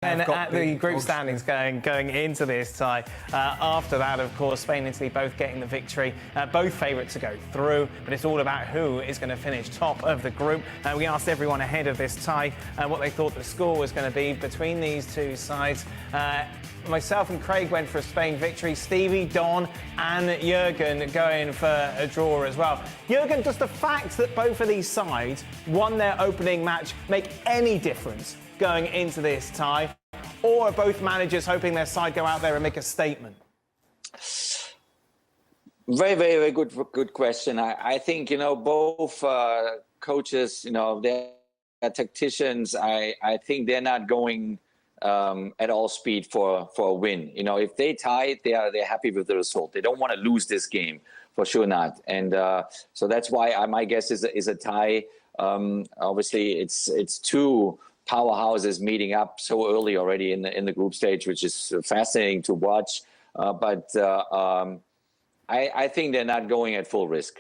And at the group standings going into this tie, after that, of course, Spain and Italy both getting the victory, both favourites to go through, but it's all about who is going to finish top of the group. We asked everyone ahead of this tie what they thought the score was going to be between these two sides. Myself and Craig went for a Spain victory. Stevie, Don and Jurgen going for a draw as well. Jurgen, does the fact that both of these sides won their opening match make any difference going into this tie, or are both managers hoping their side go out there and make a statement? Very, very, very good question. I think, both coaches, they're tacticians. I think they're not going at all speed for a win. If they tie, they're happy with the result. They don't want to lose this game, for sure not. And so that's why my guess is a tie. Obviously, it's two powerhouses meeting up so early already in the group stage, which is fascinating to watch. But I think they're not going at full risk.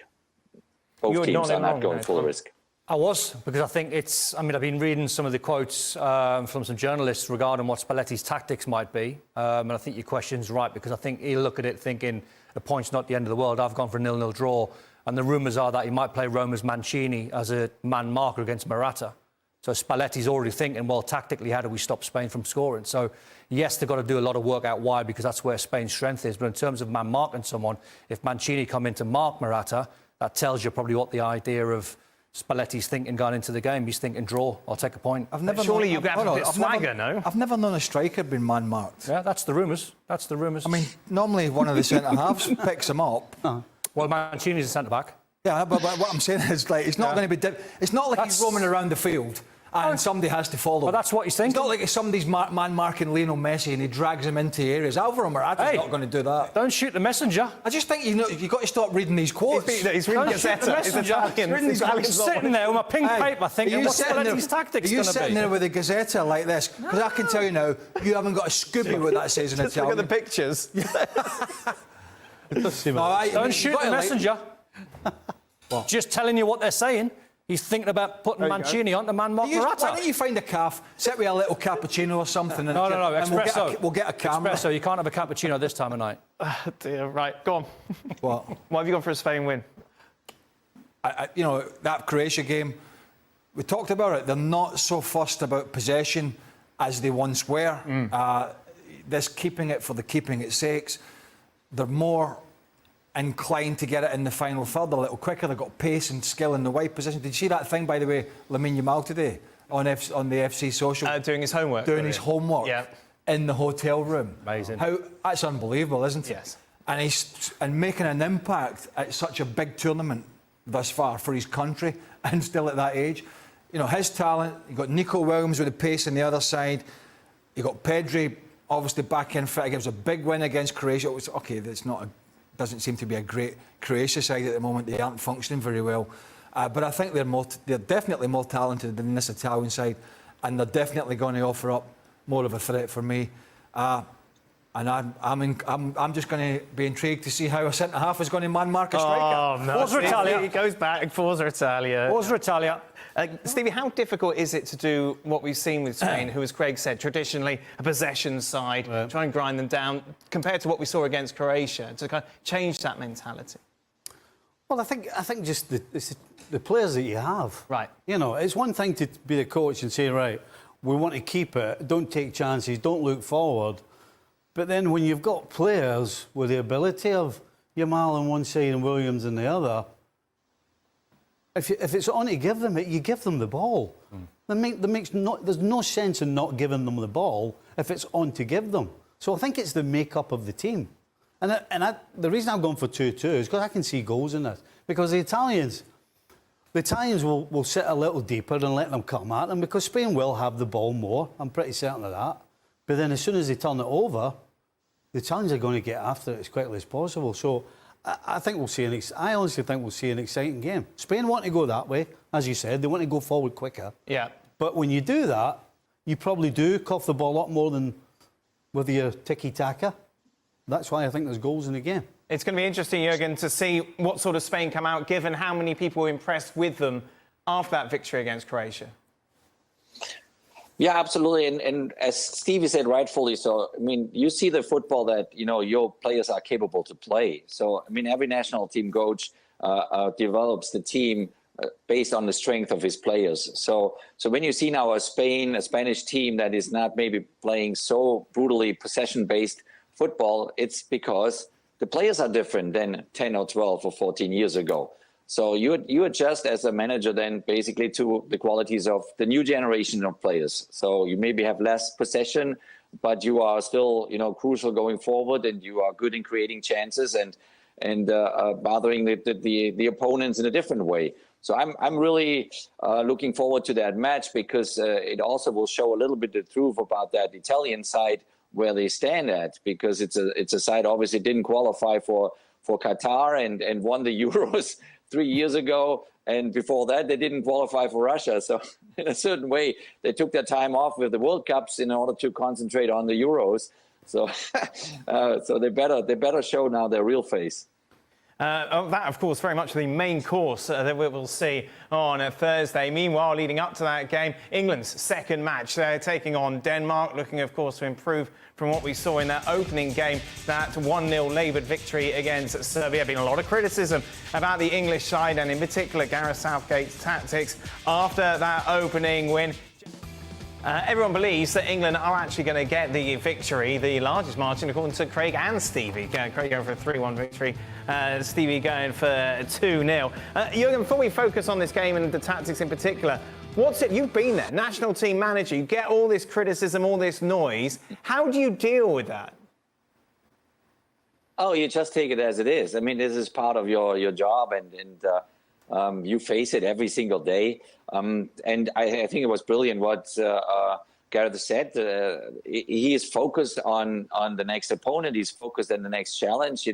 Both teams are not going full risk. I was, because I think I've been reading some of the quotes from some journalists regarding what Spalletti's tactics might be. And I think your question's right, because I think he'll look at it thinking a point's not the end of the world. I've gone for a 0-0 draw. And the rumours are that he might play Roma's Mancini as a man marker against Morata. So Spalletti's already thinking, well, tactically, how do we stop Spain from scoring? So, yes, they've got to do a lot of work out wide, because that's where Spain's strength is. But in terms of man marking someone, if Mancini come in to mark Morata, that tells you probably what the idea of Spalletti's thinking going into the game. He's thinking draw, I'll take a point. Surely you have a bit of swagger, no? I've never known a striker been man-marked. Yeah, that's the rumours. That's the rumours. I mean, normally one of the centre-halves picks him up. Well, Mancini's a centre-back. Yeah, but what I'm saying is, like, it's not going to be... It's not like he's roaming around the field and somebody has to follow. Well, that's what he's thinking. It's not like if somebody's man-marking Lionel Messi and he drags him into areas. Alvaro Morata's not going to do that. Don't shoot the messenger. I just think you've got to stop reading these quotes. He's reading Gazzetta. He's Italian. I'm sitting there with my pink paper thinking, what's Spalletti's tactics going to be? Are you sitting there with a Gazzetta like this? Because I can tell you now, you haven't got a Scooby what that says in Italian. Look at the pictures. Don't shoot the messenger. Just telling you what they're saying. He's thinking about putting Mancini on to man-mark Morata. Why don't you find a calf, sit with a little cappuccino or something? No, espresso. We'll get a camera. Espresso, you can't have a cappuccino this time of night. Dear, right, go on. What? Why have you gone for a Spain win? That Croatia game, we talked about it. They're not so fussed about possession as they once were. This keeping it for the keeping its sakes. They're more inclined to get it in the final third a little quicker. They've got pace and skill in the wide position. Did you see that thing, by the way, Lamine Yamal today on the FC social? Doing his homework. Doing his homework in the hotel room. Amazing. That's unbelievable, isn't it? Yes. And making an impact at such a big tournament thus far for his country and still at that age. His talent. You've got Nico Williams with the pace on the other side. You've got Pedri, obviously back in fit. It gives a big win against Croatia. Doesn't seem to be a great Croatia side at the moment. They aren't functioning very well. But I think they're definitely more talented than this Italian side, and they're definitely going to offer up more of a threat for me. And I'm just going to be intrigued to see how a centre-half is going to man-mark a striker. Oh, no. Forza Italia. He goes back. Forza Italia. Forza Italia. Stevie, how difficult is it to do what we've seen with Spain, who, as Craig said, traditionally a possession side, try and grind them down, compared to what we saw against Croatia, to kind of change that mentality? Well, I think just the players that you have. Right. It's one thing to be the coach and say, right, we want to keep it, don't take chances, don't look forward. But then when you've got players with the ability of Yamal on one side and Williams on the other, if it's on to give them it, you give them the ball. There's no sense in not giving them the ball if it's on to give them. So I think it's the makeup of the team. And the reason I've gone for 2-2 is because I can see goals in this. Because the Italians will sit a little deeper and let them come at them, because Spain will have the ball more. I'm pretty certain of that. But then as soon as they turn it over, the Italians are going to get after it as quickly as possible. So I think I honestly think we'll see an exciting game. Spain want to go that way, as you said. They want to go forward quicker. Yeah. But when you do that, you probably do cough the ball up more than with your tiki-taka. That's why I think there's goals in the game. It's going to be interesting, Jurgen, to see what sort of Spain come out, given how many people were impressed with them after that victory against Croatia. Yeah, absolutely. And as Stevie said, rightfully so, I mean, you see the football that, your players are capable to play. So, I mean, every national team coach develops the team based on the strength of his players. So when you see now a Spanish team that is not maybe playing so brutally possession-based football, it's because the players are different than 10 or 12 or 14 years ago. So you adjust as a manager then basically to the qualities of the new generation of players. So you maybe have less possession, but you are still, crucial going forward, and you are good in creating chances and bothering the opponents in a different way. So I'm really looking forward to that match, because it also will show a little bit the truth about that Italian side, where they stand at, because it's a side obviously didn't qualify for Qatar and won the Euros 3 years ago, and before that they didn't qualify for Russia. So in a certain way, they took their time off with the World Cups in order to concentrate on the Euros. So so they better show now their real face. That, of course, very much the main course that we will see on Thursday. Meanwhile, leading up to that game, England's second match. They're taking on Denmark, looking, of course, to improve from what we saw in that opening game, that 1-0 laboured victory against Serbia. Been a lot of criticism about the English side, and in particular Gareth Southgate's tactics after that opening win. Everyone believes that England are actually going to get the victory, the largest margin, according to Craig and Stevie. Craig going for a 3-1 victory, Stevie going for 2-0. Jürgen, before we focus on this game and the tactics in particular, you've been there, national team manager, you get all this criticism, all this noise. How do you deal with that? Oh, you just take it as it is. I mean, this is part of your job, and you face it every single day. And I think it was brilliant what Gareth said. He is focused on the next opponent. He's focused on the next challenge.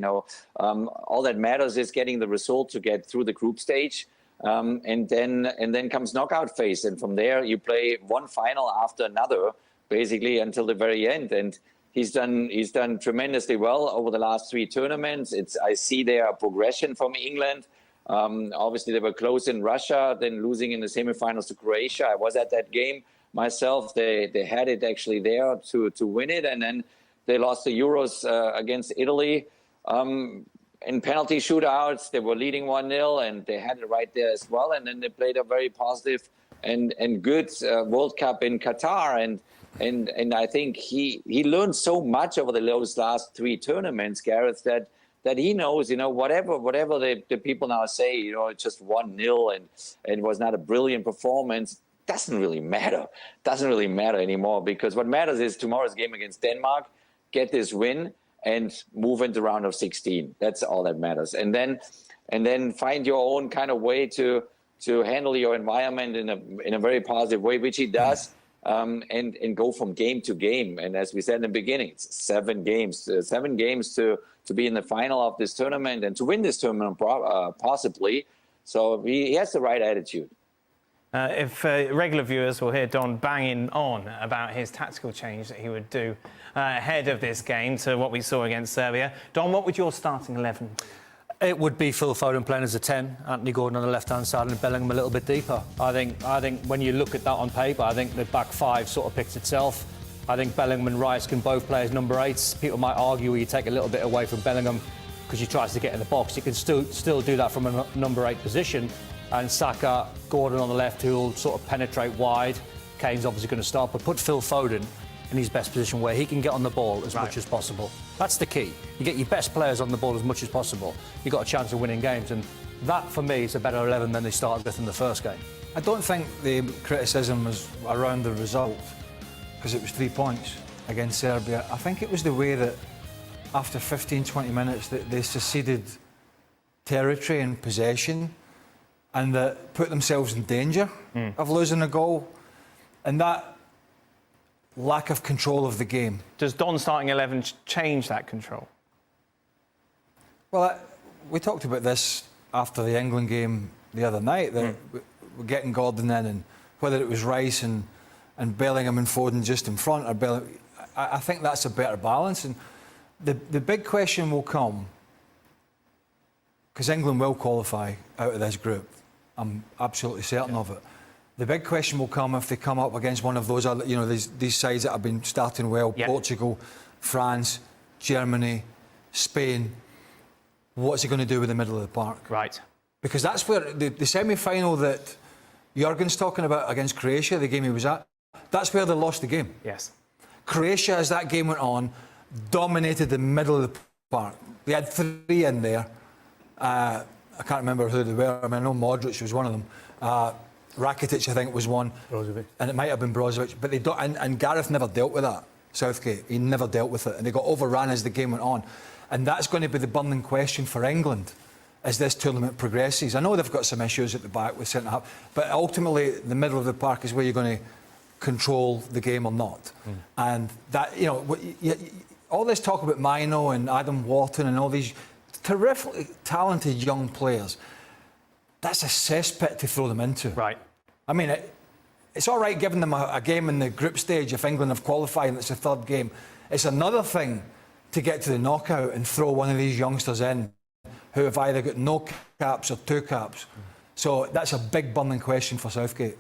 All that matters is getting the result to get through the group stage. And then comes knockout phase. And from there, you play one final after another, basically until the very end. And he's done tremendously well over the last 3 tournaments. I see there a progression from England. Obviously, they were close in Russia, then losing in the semifinals to Croatia. I was at that game myself. They had it actually there to win it, and then they lost the Euros against Italy. In penalty shootouts, they were leading 1-0, and they had it right there as well. And then they played a very positive and good World Cup in Qatar. And I think he learned so much over those last 3 tournaments, Gareth, that he knows, whatever the people now say, it's just 1-0 and it was not a brilliant performance, doesn't really matter. Doesn't really matter anymore, because what matters is tomorrow's game against Denmark, get this win and move into round of 16. That's all that matters. And then find your own kind of way to handle your environment in a very positive way, which he does. And go from game to game. And as we said in the beginning, it's 7 games. 7 games to be in the final of this tournament and to win this tournament possibly. So he has the right attitude. If regular viewers will hear Don banging on about his tactical change that he would do ahead of this game to what we saw against Serbia. Don, what would your starting 11 be? It would be Phil Foden playing as a 10, Anthony Gordon on the left-hand side and Bellingham a little bit deeper. I think when you look at that on paper, I think the back 5 sort of picks itself. I think Bellingham and Rice can both play as number 8s. People might argue you take a little bit away from Bellingham because he tries to get in the box. You can still do that from a number 8 position. And Shaka, Gordon on the left, who will sort of penetrate wide. Kane's obviously going to start, but put Phil Foden in his best position where he can get on the ball as much as possible. That's the key. You get your best players on the ball as much as possible. You've got a chance of winning games, and that, for me, is a better 11 than they started with in the first game. I don't think the criticism was around the result, because it was 3 points against Serbia. I think it was the way that after 15-20 minutes that they seceded territory and possession, and that put themselves in danger of losing a goal, and that lack of control of the game. Does Don starting 11 change that control? Well, we talked about this after the England game the other night, that we're getting Gordon in, and whether it was Rice and Bellingham and Foden just in front, or Bellingham, I think that's a better balance. And the big question will come, because England will qualify out of this group, I'm absolutely certain of it. The big question will come if they come up against one of those other, these sides that have been starting well, Portugal, France, Germany, Spain. What's he going to do with the middle of the park? Right. Because that's where the semi-final that Jurgen's talking about against Croatia, the game he was at, that's where they lost the game. Yes. Croatia, as that game went on, dominated the middle of the park. They had 3 in there. I can't remember who they were. I mean, I know Modric was one of them. Rakitic, I think, was one. Brozovic. And it might have been Brozovic. But they don't, and Gareth never dealt with that, Southgate. He never dealt with it. And they got overrun as the game went on. And that's going to be the burning question for England as this tournament progresses. I know they've got some issues at the back with centre-half, but ultimately the middle of the park is where you're going to control the game or not. And that, all this talk about Mino and Adam Wharton and all these terrifically talented young players, that's a cesspit to throw them into. Right. I mean, it's all right giving them a game in the group stage if England have qualified and it's a 3rd game. It's another thing to get to the knockout and throw one of these youngsters in who have either got no caps or 2 caps. So that's a big burning question for Southgate.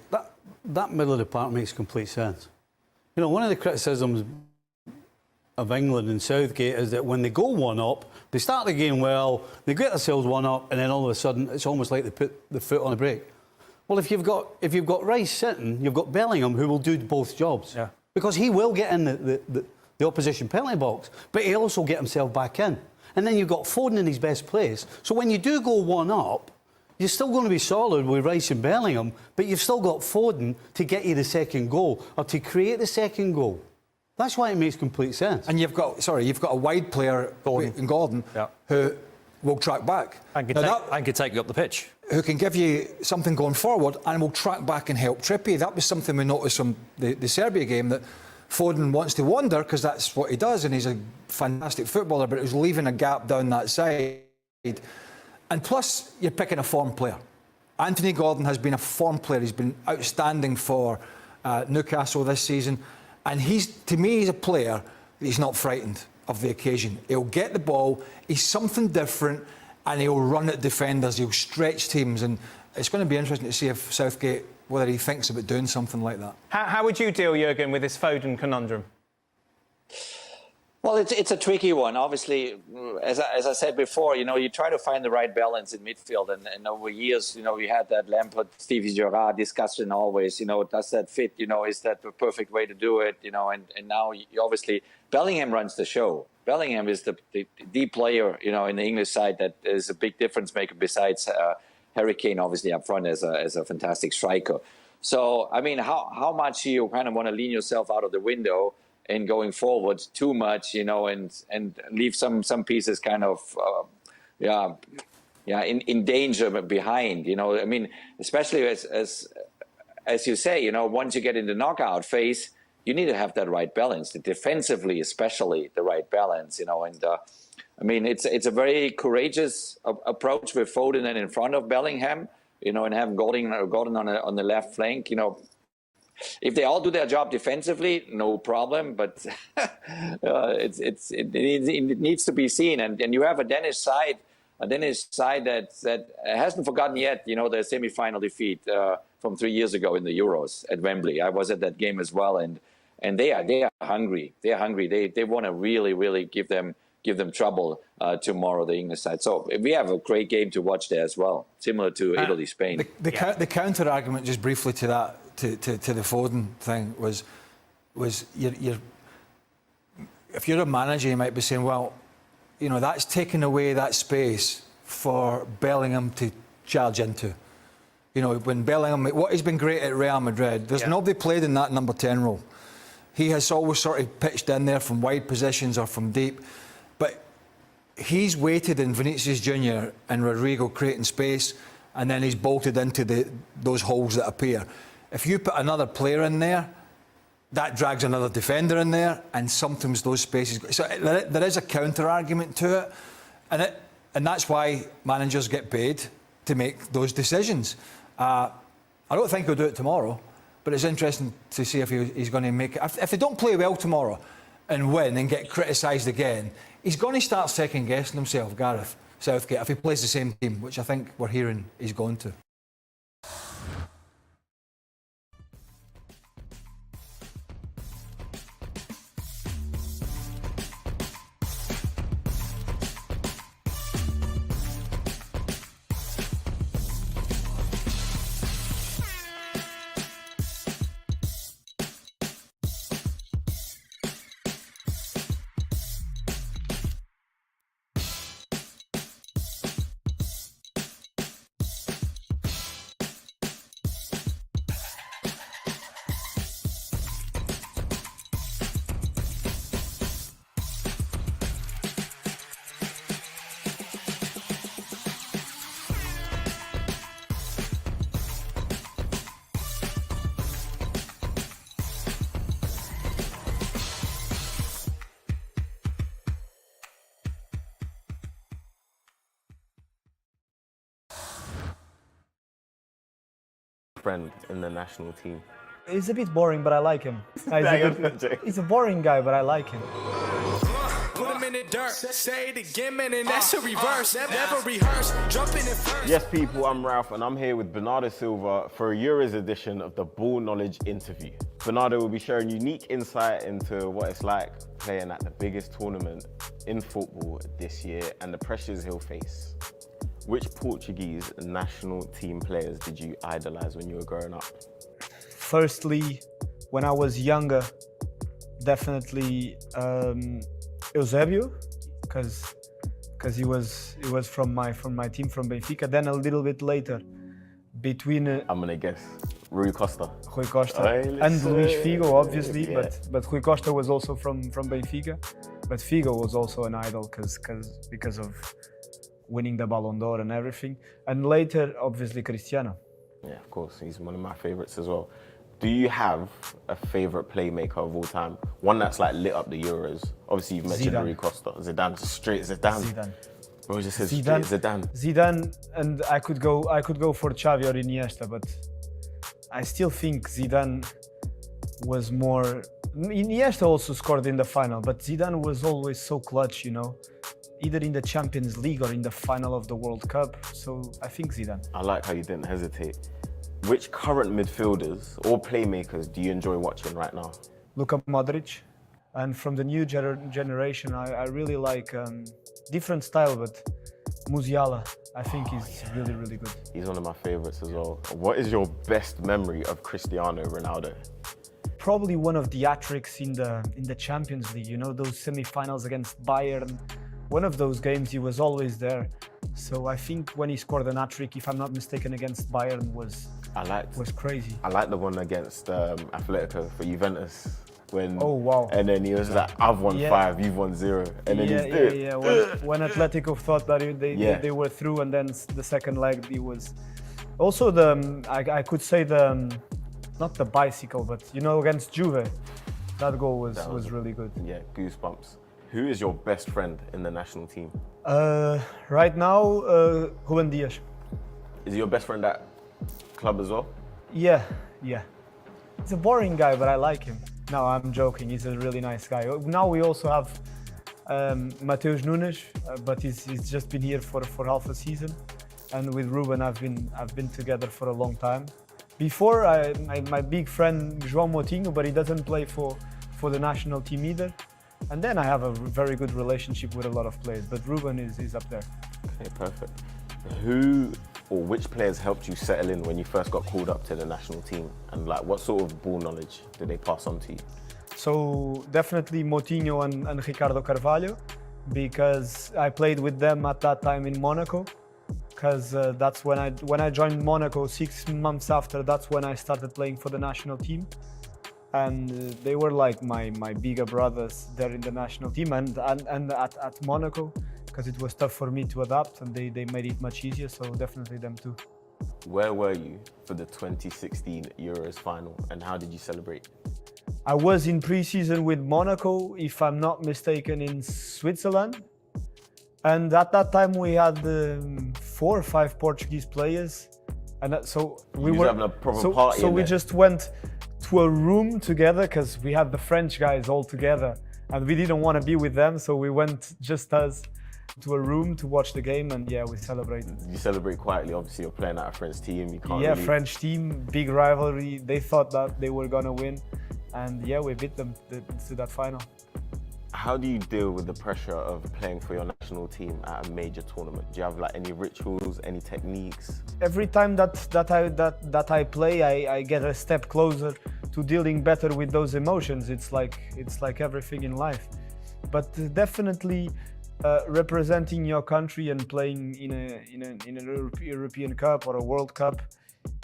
That middle of the park makes complete sense. One of the criticisms of England and Southgate is that when they go 1-up, they start the game well, they get themselves 1-up, and then all of a sudden it's almost like they put the foot on the brake. Well, if you've got Rice sitting, you've got Bellingham who will do both jobs. Yeah. Because he will get in the opposition penalty box, but he'll also get himself back in. And then you've got Foden in his best place. So when you do go 1-up, you're still going to be solid with Rice and Bellingham, but you've still got Foden to get you the second goal or to create the second goal. That's why it makes complete sense. And you've got a wide player in Gordon who will track back. And can take you up the pitch. Who can give you something going forward and will track back and help Trippier. That was something we noticed from the Serbia game, that Foden wants to wander because that's what he does and he's a fantastic footballer, but it was leaving a gap down that side. And plus, you're picking a form player. Anthony Gordon has been a form player. He's been outstanding for Newcastle this season. And to me, he's a player that he's not frightened of the occasion. He'll get the ball, he's something different, and he'll run at defenders, he'll stretch teams. And it's going to be interesting to see if Southgate, whether he thinks about doing something like that. How would you deal, Jurgen, with this Foden conundrum? Well, it's a tricky one. Obviously, as I said before, you try to find the right balance in midfield. And over years, we had that Lampard, Stevie Gerrard discussion always, does that fit? Is that the perfect way to do it? And now, obviously, Bellingham runs the show. Bellingham is the player, in the English side that is a big difference maker besides Harry Kane, obviously, up front as a fantastic striker. So, I mean, how much you kind of want to lean yourself out of the window and going forward too much, and leave some pieces kind of, in danger behind, I mean, especially as you say, once you get in the knockout phase, you need to have that right balance, defensively, especially the right balance, and I mean, it's a very courageous approach with Foden and in front of Bellingham, and have Gordon on the left flank, If they all do their job defensively, no problem. But it needs to be seen. And you have a Danish side that hasn't forgotten yet. The semi-final defeat from 3 years ago in the Euros at Wembley. I was at that game as well, and they are hungry. They're hungry. They want to really give them trouble tomorrow, the English side. So we have a great game to watch there as well, similar to Italy, Spain. The counter argument, just briefly to that. To the Foden thing was if you're a manager, you might be saying, well, that's taking away that space for Bellingham to charge into. When Bellingham, he's been great at Real Madrid, there's nobody played in that number 10 role. He has always sort of pitched in there from wide positions or from deep, but he's waited in Vinicius Junior and Rodrigo creating space, and then he's bolted into those holes that appear. If you put another player in there, that drags another defender in there, and sometimes those spaces. So there is a counter argument to it, and that's why managers get paid to make those decisions. I don't think he'll do it tomorrow, but it's interesting to see if he's going to make it. If they don't play well tomorrow and win and get criticised again, he's going to start second guessing himself, Gareth Southgate, if he plays the same team, which I think we're hearing he's going to. friend in the national team? He's a bit boring, but I like him. He's a boring guy, but I like him. Put him in the dirt, say it again, man, and that's a reverse. Never rehearse, jumping in first. Yes, people, I'm Ralph, and I'm here with Bernardo Silva for a Euros edition of the Ball Knowledge Interview. Bernardo will be sharing unique insight into what it's like playing at the biggest tournament in football this year and the pressures he'll face. Which Portuguese national team players did you idolise when you were growing up? Firstly, when I was younger, definitely Eusébio, because he was from my team, from Benfica. Then a little bit later, between I'm gonna guess Rui Costa. Rui Costa and Luís Figo, obviously, yeah. but Rui Costa was also from Benfica. But Figo was also an idol because of winning the Ballon d'Or and everything. And later, obviously, Cristiano. Yeah, of course, he's one of my favourites as well. Do you have a favourite playmaker of all time? One that's like lit up the Euros? Obviously, you've mentioned Rui Costa. Zidane, just straight Zidane. Zidane. Bro, just says straight Zidane. Zidane, and I could go for Xavi or Iniesta, but I still think Zidane was more. Iniesta also scored in the final, but Zidane was always so clutch, you know, either in the Champions League or in the final of the World Cup. So I think Zidane. I like how you didn't hesitate. Which current midfielders or playmakers do you enjoy watching right now? Luka Modric, and from the new generation, I really like different style, but Musiala, I think he's really, really good. He's one of my favourites as well. What is your best memory of Cristiano Ronaldo? Probably one of the hat-tricks in the Champions League, you know, those semi-finals against Bayern. One of those games, he was always there. So I think when he scored an hat-trick, if I'm not mistaken, against Bayern was crazy. I like the one against Atletico for Juventus. Oh, wow. And then he was like, I've won 5, you've won 0. And then he's doing it. When Atletico thought that they were through, and then the second leg, he was... Also, I could say not the bicycle, but, you know, against Juve, that goal was really good. Yeah, goosebumps. Who is your best friend in the national team? Right now, Ruben Dias. Is he your best friend at club as well? Yeah. He's a boring guy, but I like him. No, I'm joking. He's a really nice guy. Now we also have Mateus Nunes, but he's just been here for half a season. And with Ruben, I've been together for a long time. Before, my big friend João Moutinho, but he doesn't play for the national team either. And then I have a very good relationship with a lot of players, but Ruben is up there. Okay, perfect. Who or which players helped you settle in when you first got called up to the national team? And like, what sort of ball knowledge did they pass on to you? So definitely Moutinho and Ricardo Carvalho, because I played with them at that time in Monaco. Because that's when I joined Monaco 6 months after. That's when I started playing for the national team. And they were like my bigger brothers there in the national team and at Monaco, because it was tough for me to adapt, and they made it much easier, so definitely them too. Where were you for the 2016 Euros final, and how did you celebrate? I was in pre-season with Monaco, if I'm not mistaken, in Switzerland. And at that time we had 4 or 5 Portuguese players. And so we were having a proper party. So we just went to a room together, because we had the French guys all together and we didn't want to be with them, so we went just us to a room to watch the game, and yeah, we celebrated. You celebrate quietly, obviously you're playing at a French team, you can't really... French team, big rivalry, they thought that they were gonna win, and yeah, we beat them to that final. How do you deal with the pressure of playing for your national team at a major tournament? Do you have like any rituals, any techniques? Every time that I play, I get a step closer to dealing better with those emotions. It's like everything in life. But definitely representing your country and playing in a European Cup or a World Cup,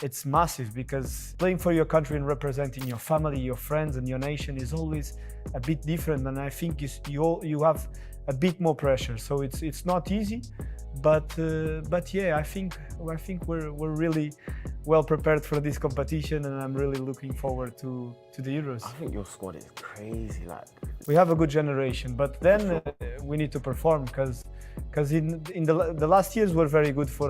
it's massive, because playing for your country and representing your family, your friends and your nation is always a bit different, and I think you have a bit more pressure, so it's not easy, but yeah, I think we're really well prepared for this competition, and I'm really looking forward to the Euros. I think your squad is crazy. Like, we have a good generation, but then we need to perform, because in the last years were very good for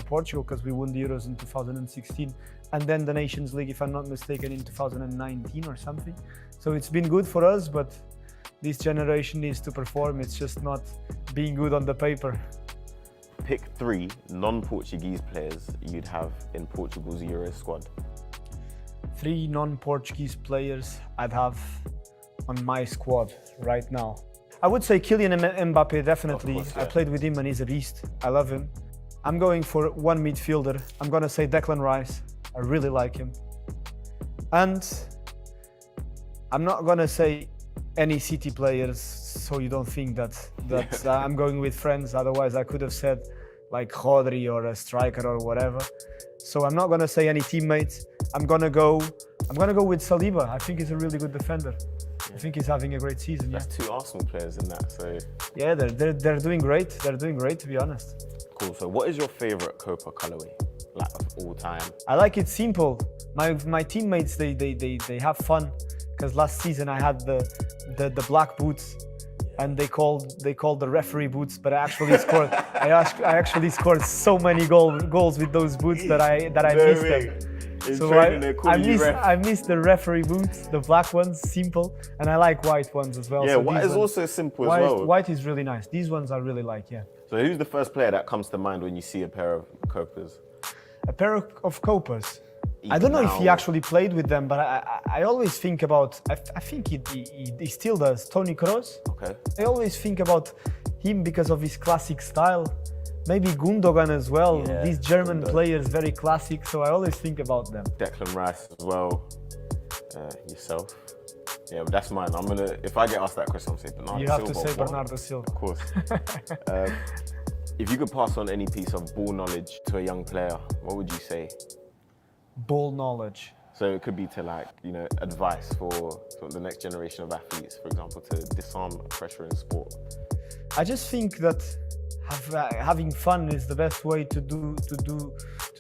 Portugal, because we won the Euros in 2016, and then the Nations League, if I'm not mistaken, in 2019 or something. So it's been good for us, but this generation needs to perform. It's just not being good on the paper. Pick 3 non-Portuguese players you'd have in Portugal's Euro squad. 3 non-Portuguese players I'd have on my squad right now. I would say Kylian Mbappe, definitely. Of course, yeah. I played with him and he's a beast. I love him. I'm going for one midfielder. I'm going to say Declan Rice. I really like him. And I'm not going to say any City players, so you don't think that I'm going with friends. Otherwise, I could have said like Rodri or a striker or whatever. So I'm not going to say any teammates. I'm going to go with Saliba. I think he's a really good defender. I think he's having a great season. That's 2 Arsenal players in that, so... Yeah, they're doing great. They're doing great, to be honest. Cool, so what is your favourite Copa colourway, like of all time? I like it simple. My teammates, they have fun. Because last season I had the black boots, and they called the referee boots, but I actually scored. I actually scored so many goals with those boots that I missed them. So I missed the referee boots, the black ones, simple, and I like white ones as well. Yeah, so white is also simple as well. White is really nice. These ones I really like, yeah. So who's the first player that comes to mind when you see a pair of Copas? A pair of Copas. I don't know if he actually played with them, but I always think about, I think he still does, Toni Kroos. Okay. I always think about him because of his classic style. Maybe Gundogan as well. Yeah, These German players, very classic, so I always think about them. Declan Rice as well, yourself. Yeah, but that's mine. If I get asked that question, I'm saying Bernardo Silva. You have to say Bernardo Silva. Of course. If you could pass on any piece of ball knowledge to a young player, what would you say? Ball knowledge. So it could be to advice for the next generation of athletes, for example, to disarm pressure in sport. I just think that having fun is the best way to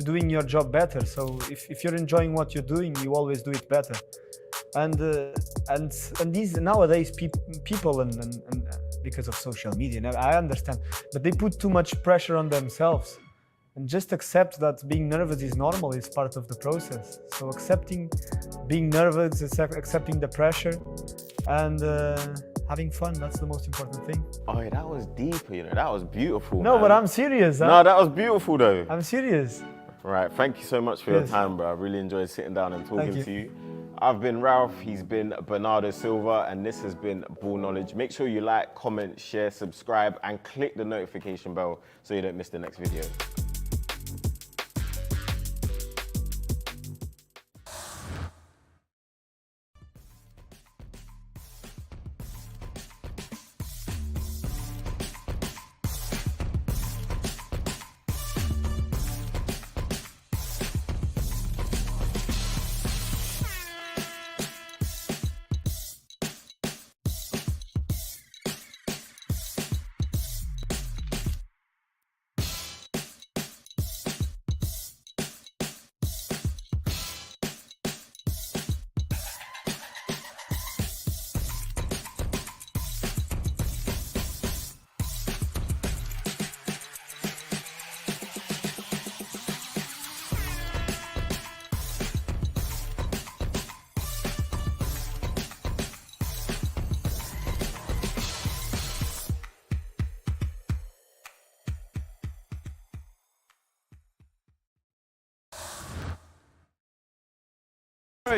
doing your job better. So if you're enjoying what you're doing, you always do it better. And these nowadays people and because of social media, and I understand, but they put too much pressure on themselves. And just accept that being nervous is normal, it's part of the process. So accepting being nervous, accepting the pressure, and having fun, that's the most important thing. Oh, yeah, that was deep, that was beautiful. No, man. but I'm serious. Huh? No, that was beautiful though. I'm serious. Right, thank you so much for your time, bro. I really enjoyed sitting down and talking to you. I've been Ralph, he's been Bernardo Silva, and this has been Ball Knowledge. Make sure you like, comment, share, subscribe, and click the notification bell so you don't miss the next video.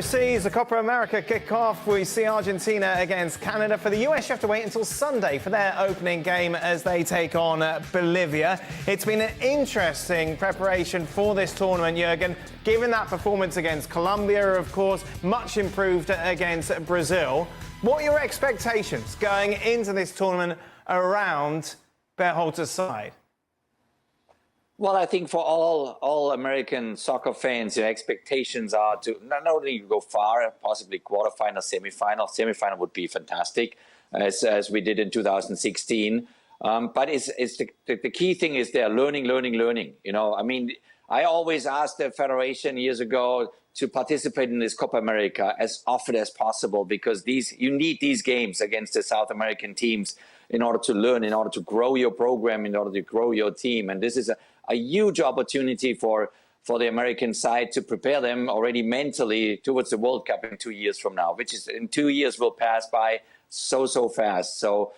Sees the Copa America kick-off. We see Argentina against Canada. For the US, you have to wait until Sunday for their opening game as they take on Bolivia. It's been an interesting preparation for this tournament, Jurgen, given that performance against Colombia, of course, much improved against Brazil. What are your expectations going into this tournament around Berhalter's side? Well, I think for all American soccer fans, your expectations are to not only go far, possibly quarterfinal, semifinal. Semifinal would be fantastic, as we did in 2016. But it's the key thing is they're learning. I mean, I always asked the federation years ago to participate in this Copa America as often as possible, because you need these games against the South American teams in order to learn, in order to grow your program, in order to grow your team. And this is a huge opportunity for for the American side to prepare them already mentally towards the World Cup in 2 years from now, which is in 2 years will pass by so fast. So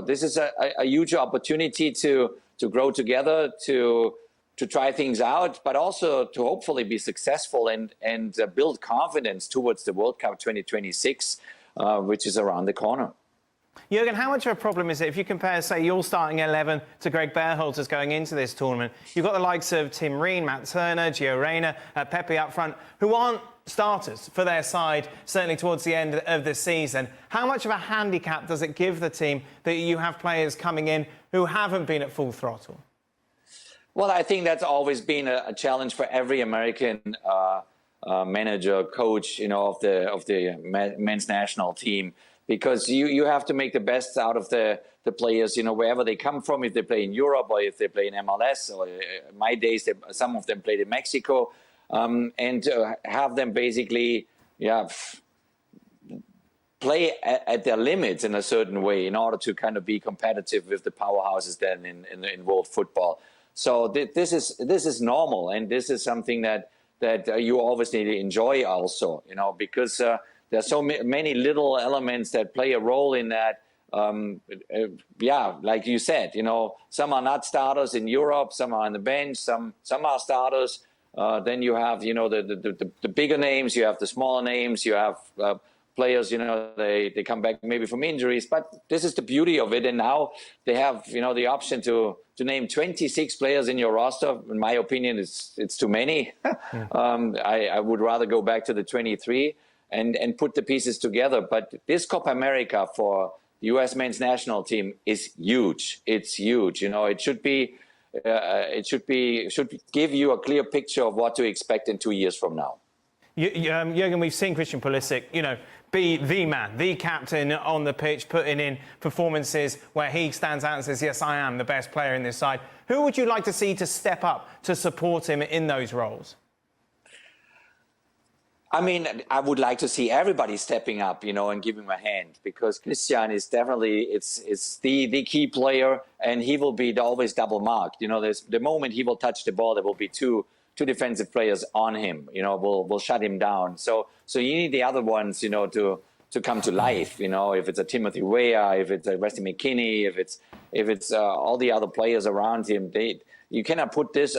this is a huge opportunity to grow together, to try things out, but also to hopefully be successful and build confidence towards the World Cup 2026, which is around the corner. Jürgen, how much of a problem is it if you compare, say, your starting 11 to Greg Berhalter's going into this tournament? You've got the likes of Tim Ream, Matt Turner, Gio Reyna, Pepe up front, who aren't starters for their side, certainly towards the end of the season. How much of a handicap does it give the team that you have players coming in who haven't been at full throttle? Well, I think that's always been a challenge for every American manager, coach, of the men's national team, because you have to make the best out of the players, wherever they come from, if they play in Europe or if they play in MLS, or in my days, some of them played in Mexico, and have them basically, play at their limits in a certain way in order to kind of be competitive with the powerhouses then in world football. So this is normal, and this is something that you always need to enjoy also, because there's so many little elements that play a role in that. Like you said, some are not starters in Europe, some are on the bench, some are starters. Then you have, the bigger names, you have the smaller names, you have players, they come back maybe from injuries, but this is the beauty of it. And now they have, the option to name 26 players in your roster. In my opinion, it's too many. I would rather go back to the 23 and put the pieces together. But this Copa America for the U.S. men's national team is huge. It's huge. It should give you a clear picture of what to expect in 2 years from now. Jürgen, we've seen Christian Pulisic, be the man, the captain on the pitch, putting in performances where he stands out and says, yes, I am the best player in this side. Who would you like to see to step up to support him in those roles? I mean, I would like to see everybody stepping up, and giving him a hand, because Christian is definitely, it's the key player, and he will be always double marked. There's the moment he will touch the ball, there will be two defensive players on him, will shut him down. So you need the other ones, to come to life, if it's a Timothy Weah, if it's a Weston McKennie, if it's all the other players around him. You cannot put this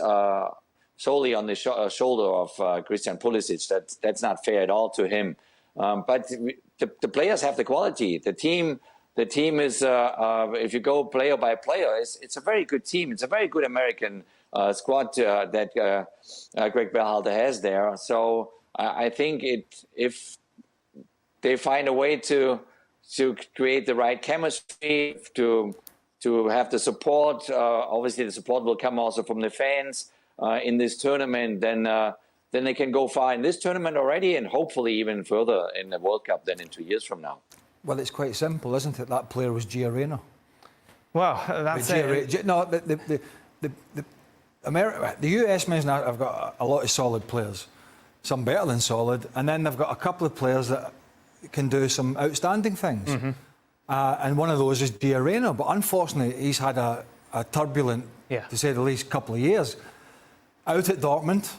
solely on the shoulder of Christian Pulisic. That's not fair at all to him. But the players have the quality. The team is, if you go player by player, it's a very good team. It's a very good American squad that Greg Berhalter has there. So I think if they find a way to create the right chemistry, to have the support, obviously the support will come also from the fans in this tournament, then they can go far in this tournament already, and hopefully even further in the World Cup than in 2 years from now. Well, it's quite simple, isn't it? That player was Gio Reyna. Well, that's it. No, the US men's now have got a lot of solid players, some better than solid, and then they've got a couple of players that can do some outstanding things. Mm-hmm. And one of those is Gio Reyna, but unfortunately he's had a turbulent, to say the least, couple of years. Out at Dortmund,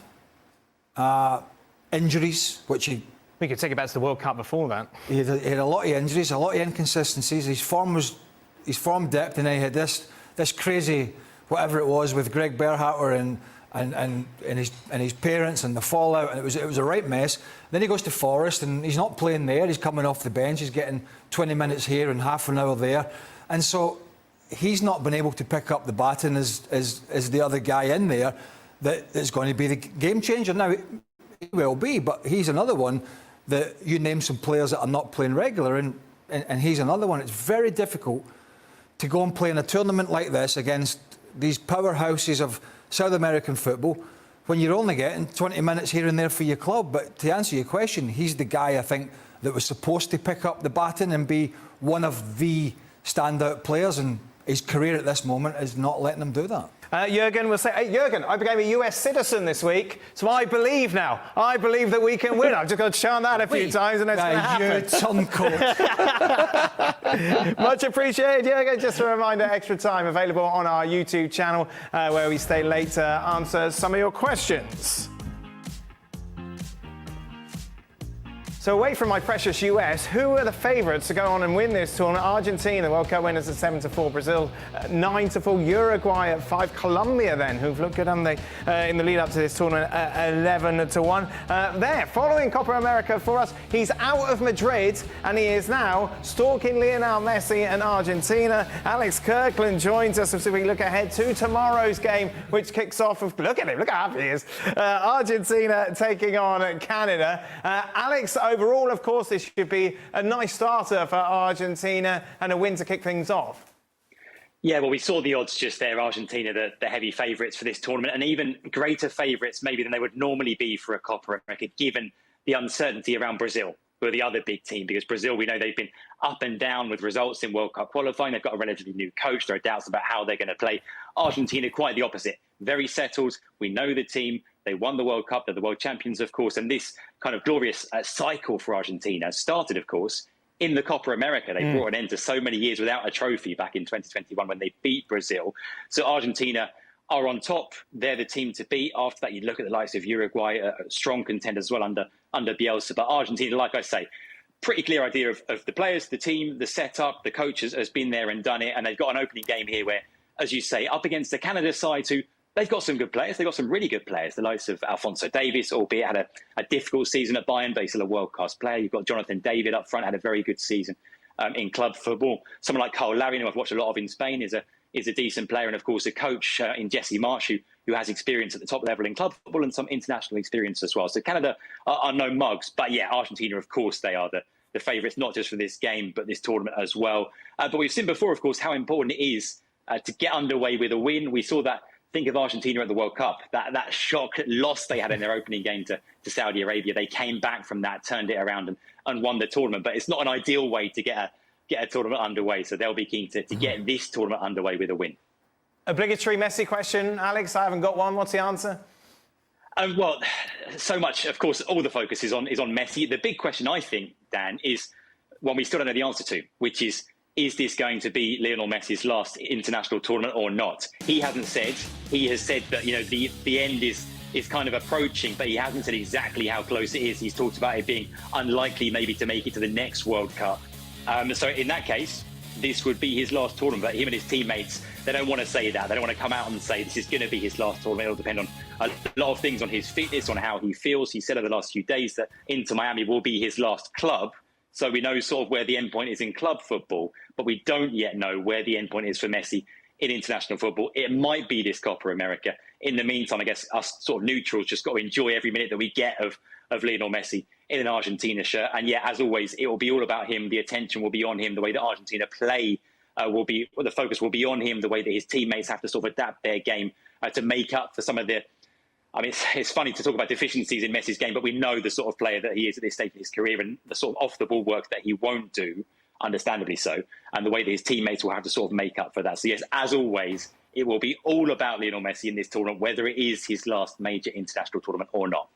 injuries, which we could take it back to the World Cup before that. He had a lot of injuries, a lot of inconsistencies. His form dipped, and then he had this crazy, whatever it was, with Greg Berhalter and his parents and the fallout, and it was a right mess. Then he goes to Forest, and he's not playing there. He's coming off the bench. He's getting 20 minutes here and half an hour there, and so he's not been able to pick up the baton as the other guy in there that's going to be the game changer. Now, he will be, but he's another one that you name some players that are not playing regular, and he's another one. It's very difficult to go and play in a tournament like this against these powerhouses of South American football when you're only getting 20 minutes here and there for your club. But to answer your question, he's the guy, I think, that was supposed to pick up the baton and be one of the standout players, and his career at this moment is not letting him do that. Jürgen will say, hey, Jürgen, I became a US citizen this week, so I believe now. I believe that we can win. I've just got to chant that a few times and it's going to happen. Much appreciated, Jürgen. Just a reminder, Extra Time available on our YouTube channel where we stay late to answer some of your questions. So away from my precious US, who are the favourites to go on and win this tournament? Argentina, World Cup winners at 7-4, Brazil 9-4, Uruguay at 5, Colombia then, who've looked good in the lead up to this tournament at 11-1. There, following Copa America for us, he's out of Madrid and he is now stalking Lionel Messi and Argentina. Alex Kirkland joins us as we look ahead to tomorrow's game, which kicks off with, look at him, look how happy he is, Argentina taking on Canada. Alex, overall, of course, this should be a nice starter for Argentina and a win to kick things off. Yeah, well, we saw the odds just there. Argentina, the heavy favourites for this tournament, and even greater favourites maybe than they would normally be for a Copa America, given the uncertainty around Brazil, who are the other big team. Because Brazil, we know they've been up and down with results in World Cup qualifying. They've got a relatively new coach. There are doubts about how they're going to play. Argentina, quite the opposite. Very settled. We know the team. They won the World Cup. They're the world champions, of course. And this kind of glorious cycle for Argentina started, of course, in the Copa America. They brought an end to so many years without a trophy back in 2021 when they beat Brazil. So Argentina are on top. They're the team to beat. After that, you look at the likes of Uruguay, a strong contender as well under Bielsa. But Argentina, like I say, pretty clear idea of the players, the team, the setup. The coach has been there and done it. And they've got an opening game here where, as you say, up against the Canada side who they've got some good players. They've got some really good players, the likes of Alphonso Davies, albeit had a difficult season at Bayern, but he's still a world-class player. You've got Jonathan David up front, had a very good season in club football. Someone like Carl Larin, who I've watched a lot of in Spain, is a decent player. And, of course, a coach in Jesse Marsh, who has experience at the top level in club football and some international experience as well. So Canada are no mugs. But, yeah, Argentina, of course, they are the favourites, not just for this game, but this tournament as well. But we've seen before, of course, how important it is to get underway with a win. We saw that. Think of Argentina at the World Cup, that shock loss they had in their opening game to Saudi Arabia. They came back from that, turned it around and won the tournament. But it's not an ideal way to get a tournament underway. So they'll be keen to get this tournament underway with a win. Obligatory Messi question, Alex. I haven't got one. What's the answer? Well, so much, of course, all the focus is on Messi. The big question, I think, Dan, is one we still don't know the answer to, which is this going to be Lionel Messi's last international tournament or not? He hasn't said. He has said that, the end is kind of approaching, but he hasn't said exactly how close it is. He's talked about it being unlikely maybe to make it to the next World Cup. So in that case, this would be his last tournament. But him and his teammates, they don't want to say that. They don't want to come out and say this is going to be his last tournament. It'll depend on a lot of things, on his fitness, on how he feels. He said over the last few days that Inter Miami will be his last club. So we know sort of where the endpoint is in club football, but we don't yet know where the endpoint is for Messi in international football. It might be this Copa America. In the meantime, I guess us sort of neutrals just got to enjoy every minute that we get of Lionel Messi in an Argentina shirt. And yeah, as always, it will be all about him. The attention will be on him. The way that Argentina play the focus will be on him. The way that his teammates have to sort of adapt their game to make up for some of the. I mean, it's funny to talk about deficiencies in Messi's game, but we know the sort of player that he is at this stage of his career and the sort of off-the-ball work that he won't do, understandably so, and the way that his teammates will have to sort of make up for that. So, yes, as always, it will be all about Lionel Messi in this tournament, whether it is his last major international tournament or not.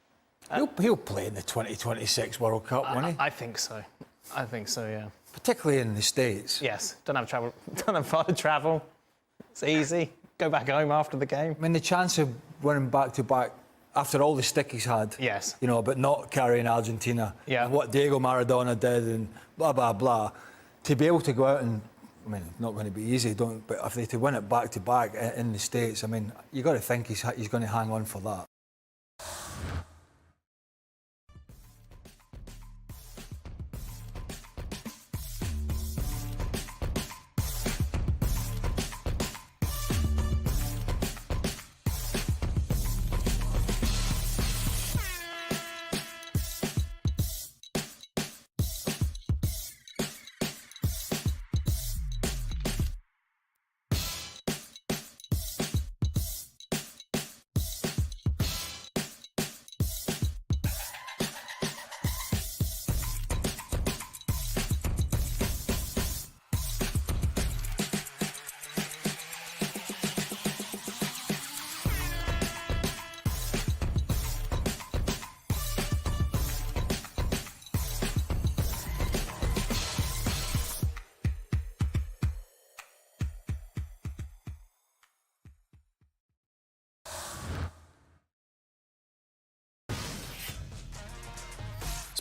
He'll play in the 2026 World Cup, won't he? I think so. I think so, yeah. Particularly in the States. Yes. Don't have far to travel. It's easy. Go back home after the game. I mean, the chance of winning back-to-back after all the stick he's had, yes, but not carrying Argentina, and what Diego Maradona did and blah, blah, blah, to be able to go out and, I mean, it's not going to be easy, but if they to win it back-to-back in the States, I mean, you got to think he's going to hang on for that.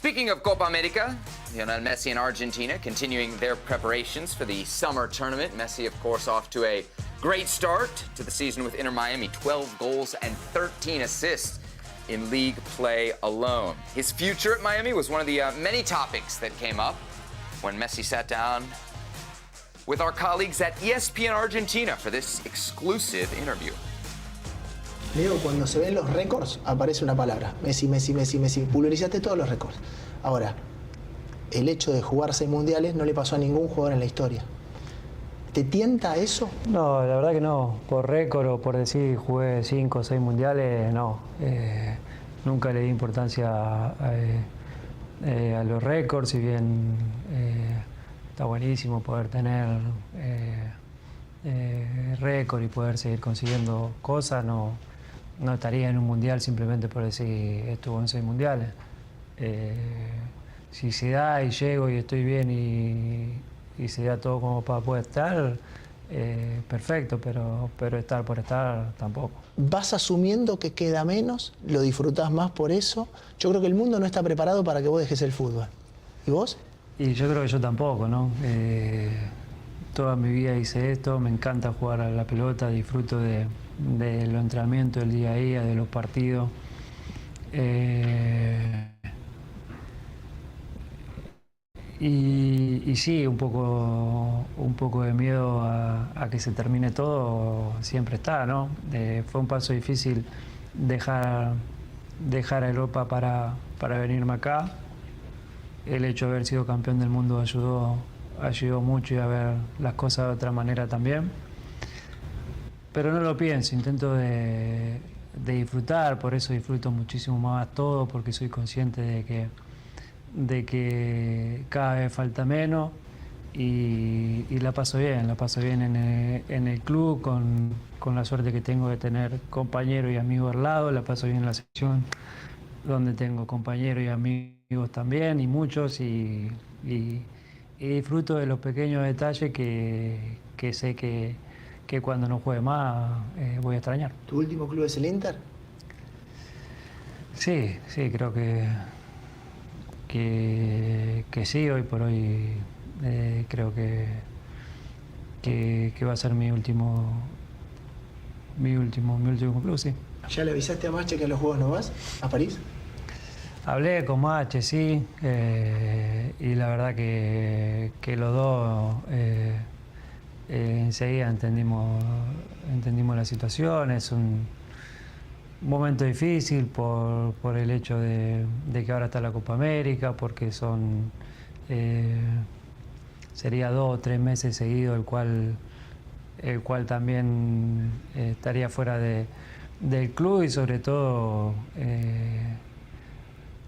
Speaking of Copa America, Lionel Messi and Argentina continuing their preparations for the summer tournament. Messi, of course, off to a great start to the season with Inter Miami, 12 goals and 13 assists in league play alone. His future at Miami was one of the many topics that came up when Messi sat down with our colleagues at ESPN Argentina for this exclusive interview. Leo, cuando se ven los récords, aparece una palabra. Messi, Messi, Messi, Messi. Pulverizaste todos los récords. Ahora, el hecho de jugar 6 mundiales no le pasó a ningún jugador en la historia. ¿Te tienta eso? No, la verdad que no. Por récord o por decir jugué 5 o 6 mundiales, no. Nunca le di importancia a los récords, si bien está buenísimo poder tener récord y poder seguir consiguiendo cosas, no estaría en un mundial simplemente por decir estuvo en 6 mundiales. Si se da y llego y estoy bien y se da todo como para poder estar, perfecto, pero estar por estar tampoco. ¿Vas asumiendo que queda menos? ¿Lo disfrutás más por eso? Yo creo que el mundo no está preparado para que vos dejes el fútbol. ¿Y vos? Y yo creo que yo tampoco, ¿no? Toda mi vida hice esto, me encanta jugar a la pelota, disfruto de los entrenamientos, del día a día, de los partidos. Y sí, un poco de miedo a que se termine todo siempre está, ¿no? Fue un paso difícil dejar a Europa para venirme acá. El hecho de haber sido campeón del mundo ayudó mucho y a ver las cosas de otra manera también. Pero no lo pienso, intento de disfrutar, por eso disfruto muchísimo más todo, porque soy consciente de que cada vez falta menos y la paso bien en el club, con la suerte que tengo de tener compañeros y amigos al lado, la paso bien en la sección donde tengo compañeros y amigos también y muchos y disfruto de los pequeños detalles que sé que cuando no juegue más voy a extrañar. ¿Tu último club es el Inter? Sí, creo que sí, hoy por hoy creo que va a ser mi último club, sí. ¿Ya le avisaste a Mache que a los juegos no vas? ¿A París? Hablé con Mache, sí, y la verdad que los dos enseguida entendimos la situación. Es un momento difícil por el hecho de que ahora está la Copa América, porque sería 2 o 3 meses seguidos el cual también estaría fuera del club y sobre todo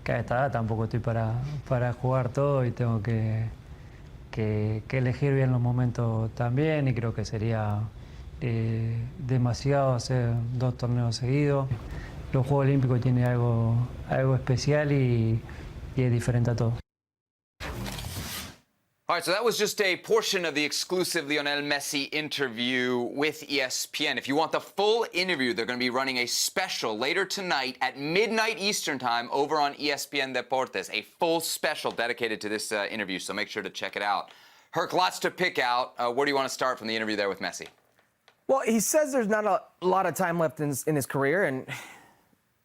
que a esta edad tampoco estoy para jugar todo y tengo que elegir bien los momentos también y creo que sería demasiado hacer 2 torneos seguidos. Los Juegos Olímpicos tienen algo especial y es diferente a todo. All right, so that was just a portion of the exclusive Lionel Messi interview with ESPN. If you want the full interview, they're going to be running a special later tonight at midnight Eastern time over on ESPN Deportes, a full special dedicated to this interview, so make sure to check it out. Herc, lots to pick out. Where do you want to start from the interview there with Messi? Well, he says there's not a lot of time left in his career, and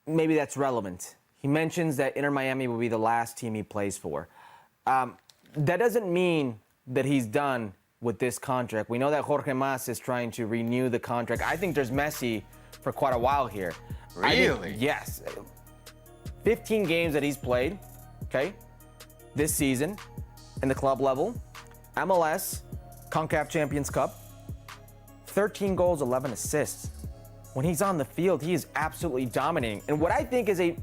maybe that's relevant. He mentions that Inter Miami will be the last team he plays for. That doesn't mean that he's done with this contract. We know that Jorge Mas is trying to renew the contract. I think there's Messi for quite a while here. Really? Yes. 15 games that he's played, okay, this season in the club level, MLS, CONCACAF Champions Cup, 13 goals, 11 assists. When he's on the field, he is absolutely dominating. And what I think is a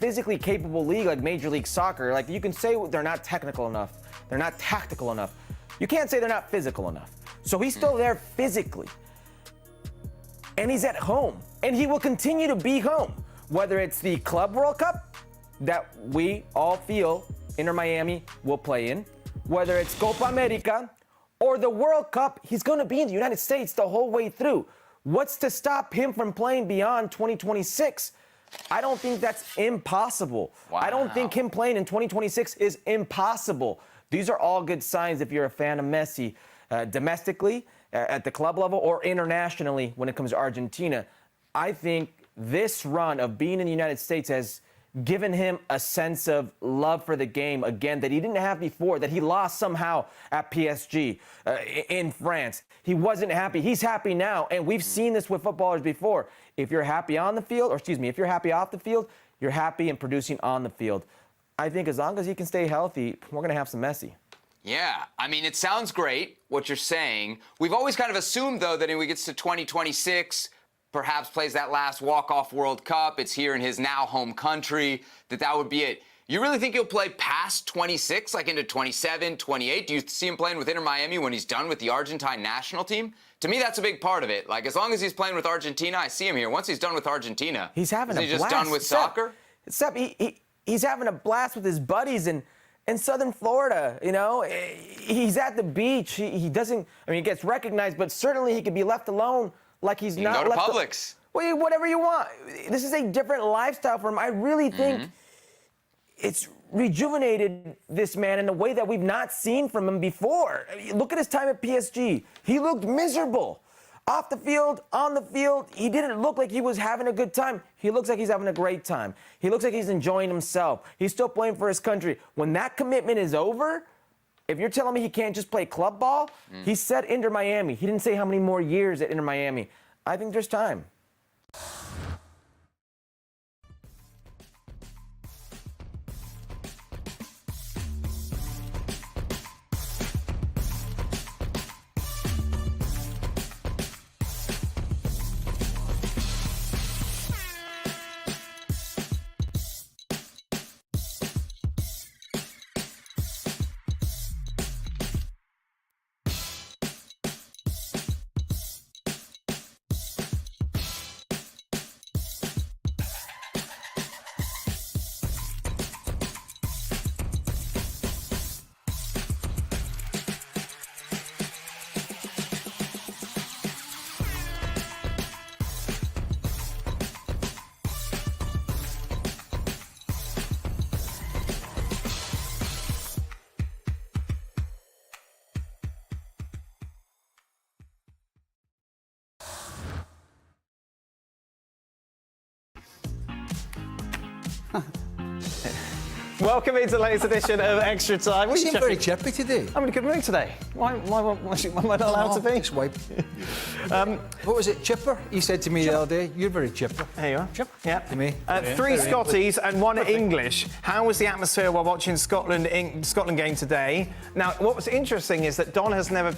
physically capable league like Major League Soccer, like you can say they're not technical enough, they're not tactical enough. You can't say they're not physical enough. So he's still there physically. And he's at home. And he will continue to be home. Whether it's the Club World Cup that we all feel Inter Miami will play in, whether it's Copa America or the World Cup, he's going to be in the United States the whole way through. What's to stop him from playing beyond 2026? I don't think that's impossible. Wow. I don't think him playing in 2026 is impossible. These are all good signs if you're a fan of Messi, domestically, at the club level, or internationally when it comes to Argentina. I think this run of being in the United States has given him a sense of love for the game again that he didn't have before, that he lost somehow at PSG in France. He wasn't happy. He's happy now, and we've seen this with footballers before. If you're happy on the field, or excuse me, if you're happy off the field, you're happy and producing on the field. I think as long as he can stay healthy, we're going to have some Messi. Yeah, I mean, it sounds great, what you're saying. We've always kind of assumed, though, that when he gets to 2026, perhaps plays that last walk-off World Cup, it's here in his now home country, that would be it. You really think he'll play past 26, like into 27, 28? Do you see him playing with Inter Miami when he's done with the Argentine national team? To me, that's a big part of it. Like, as long as he's playing with Argentina, I see him here. Once he's done with Argentina, he's having a blast. Is he just done with soccer? He's having a blast with his buddies in Southern Florida, you know. He's at the beach. He doesn't, I mean, he gets recognized, but certainly he could be left alone like he's not go to left. Publix. Well, whatever you want. This is a different lifestyle for him. I really think it's rejuvenated this man in a way that we've not seen from him before. I mean, look at his time at PSG. He looked miserable. Off the field, on the field, he didn't look like he was having a good time. He looks like he's having a great time. He looks like he's enjoying himself. He's still playing for his country. When that commitment is over, if you're telling me he can't just play club ball, he said Inter Miami. He didn't say how many more years at Inter Miami. I think there's time. Welcome into the latest edition of Extra Time. You seem very chirpy today. I'm in a good mood today. Why am I not allowed to be? Just wipe. What was it, chipper? He said to me the other day, you're very chipper. There you are. Chipper? Yeah. To me. 3 Scotties and 1 English. How was the atmosphere while watching Scotland game today? Now, what was interesting is that Don has never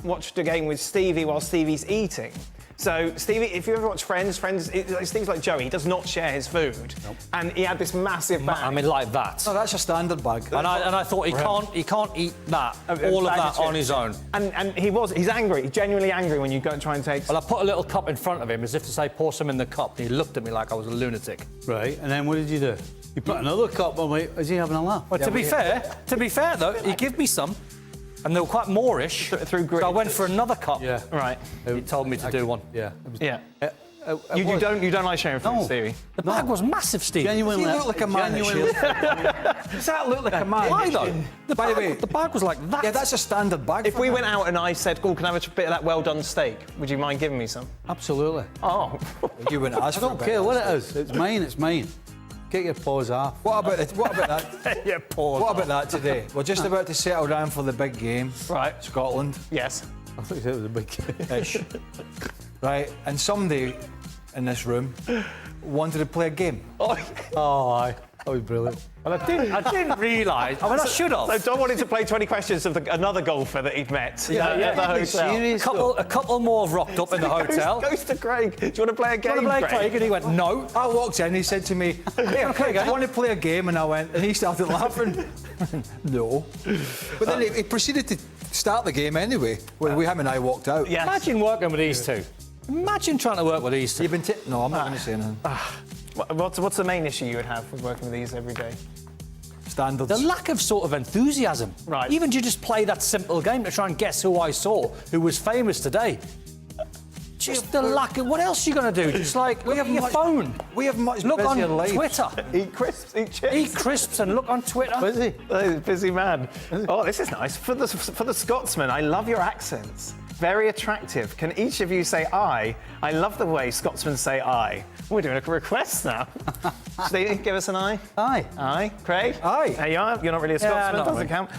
watched a game with Stevie while Stevie's eating. So, Stevie, if you ever watch Friends, Stevie's like Joey, he does not share his food. Nope. And he had this massive bag. I mean, like that. No, that's a standard bag. And I thought he can't eat that, all of that on his own. And he's angry, he's genuinely angry when you go and try and take... Well, I put a little cup in front of him as if to say, pour some in the cup. And he looked at me like I was a lunatic. Right, and then what did you do? You put another cup on me. Is he having a laugh? Well, to be fair though, he gave me some. And they were quite Moorish, so I went for another cup. Yeah. Right. He told me to do one. Yeah. Yeah. You don't like sharing food, Stevie? The bag was massive, Steve. Genuinely. You look like a man. Does that look like a man? Why though? By the way, the bag was like that. Yeah, that's a standard bag. If we went out and I said, "Oh, can I have a bit of that well-done steak?" Would you mind giving me some? Absolutely. Oh. You wouldn't ask I for don't care what it is. It's mine. It's mine. Get your paws off. What about that? Yeah, pause. What about that today? We're just about to settle down for the big game. Right. Scotland. Yes. I thought you said it was a big game. Ish. Right. And somebody in this room wanted to play a game. Oh, aye. That was brilliant. Well, I didn't realise. I mean, I should have. So Don wanted to play 20 questions of another golfer that he'd met at the hotel. Serious A couple more have rocked up in the hotel. Goes to Craig. Do you want to play a game, Do you want to play Craig? And he went, no. I walked in, he said to me, hey, Craig, I want to play a game, and I went, and he started laughing. No. But then he proceeded to start the game anyway, when him and I walked out. Yes. Imagine working with these two. Imagine trying to work with these two. You've been no, I'm not going to say anything. What's the main issue you would have with working with these every day? Standards. The lack of sort of enthusiasm. Right. Even to just play that simple game to try and guess who I saw, who was famous today. Just the lack of... What else are you going to do? Just like, look at your phone. We have much Look on busier lives. Twitter. Eat crisps, eat chips. Eat crisps and look on Twitter. Busy. Busy man. Oh, this is nice. For the Scotsman, I love your accents. Very attractive. Can each of you say I? I love the way Scotsmen say I. We're doing a request now. Stevie, give us an I. Aye. Aye. Craig? Aye. There you are. You're not really a Scotsman. Doesn't count.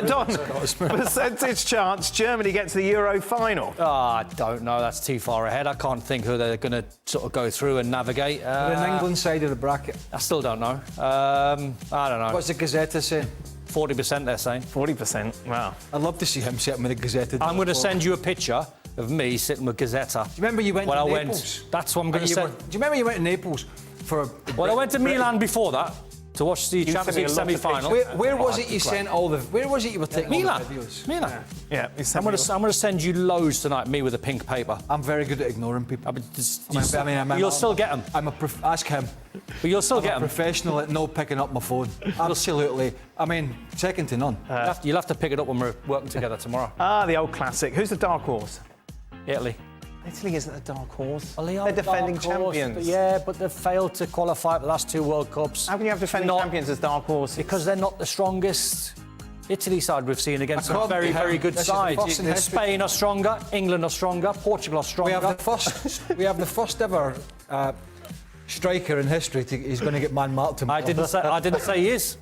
Don, percentage chance Germany get to the Euro final? Oh, I don't know. That's too far ahead. I can't think who they're going to sort of go through and navigate. We're in the England side of the bracket. I still don't know. I don't know. What's the Gazzetta saying? 40% they're saying. 40%. Wow. I'd love to see him sitting with a Gazzetta. I'm going to send you a picture of me sitting with Gazzetta. Do you remember you went to Naples? That's what I'm going to say. Do you remember you went to Naples for... Well, I went to Milan before that to watch the Champions League semi-final. Where was it you sent all the... Where was it you were taking Milan. all the videos? Milan. Yeah. I'm going to send you loads tonight, me with a pink paper. I'm very good at ignoring people. You'll still get them. Ask him. But you'll still get them. I'm a professional at no picking up my phone. Absolutely. I mean, second to none. You'll have to pick it up when we're working together tomorrow. The old classic. Who's the dark horse? Italy. Italy isn't a dark horse. Well, they're defending champions. But they've failed to qualify for the last 2 World Cups. How can you have defending champions as dark horses? Because they're not the strongest Italy side we've seen against some very, very good sides. Spain are stronger, England are stronger, Portugal are stronger. We have the first ever striker in history he's going to get man-marked tomorrow. I didn't say he is.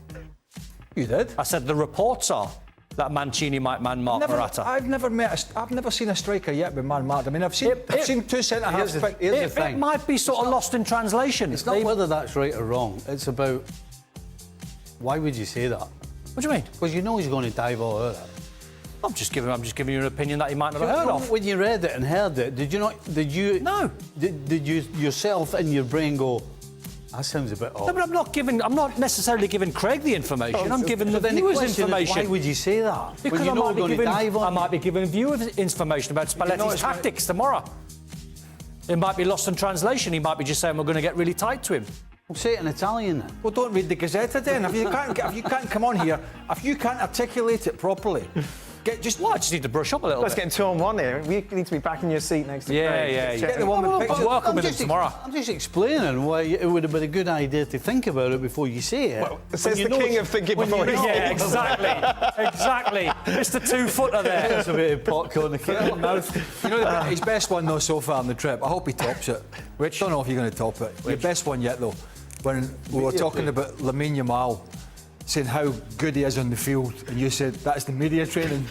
You did? I said the reports are that Mancini might man-mark Morata. I've never seen a striker yet be man-marked. I mean, I've seen two centre-halves. It might be sort of lost in translation. It's not whether that's right or wrong. It's about why would you say that? What do you mean? Because you know he's going to dive all over that. I'm just giving you an opinion that you might not have heard of. When you read it and heard it, did you not? No. Did you yourself in your brain go? That sounds a bit odd. No, but I'm not necessarily giving Craig the information. I'm giving the viewers information. Why would you say that? Because when you know I might be giving viewers information about Spalletti's tactics tomorrow. It might be lost in translation. He might be just saying we're going to get really tight to him. Well, say it in Italian then. Well, don't read the Gazzetta then. If you can't come on here, if you can't articulate it properly, I just need to brush up a little bit. Let's get 2-on-1 here. We need to be back in your seat next to Craig. Yeah. Get the one with pictures. Working with him tomorrow. I'm just explaining why it would have been a good idea to think about it before you say it. Well, says the king of thinking before he Yeah, exactly. Mr. 2-footer there. That's a bit of popcorn in the mouth. You know, his best one though so far on the trip. I hope he tops it. Which? Don't know if you're going to top it. Your best one yet though, when we were talking about Lamine Yamal, saying how good he is on the field, and you said that's the media training.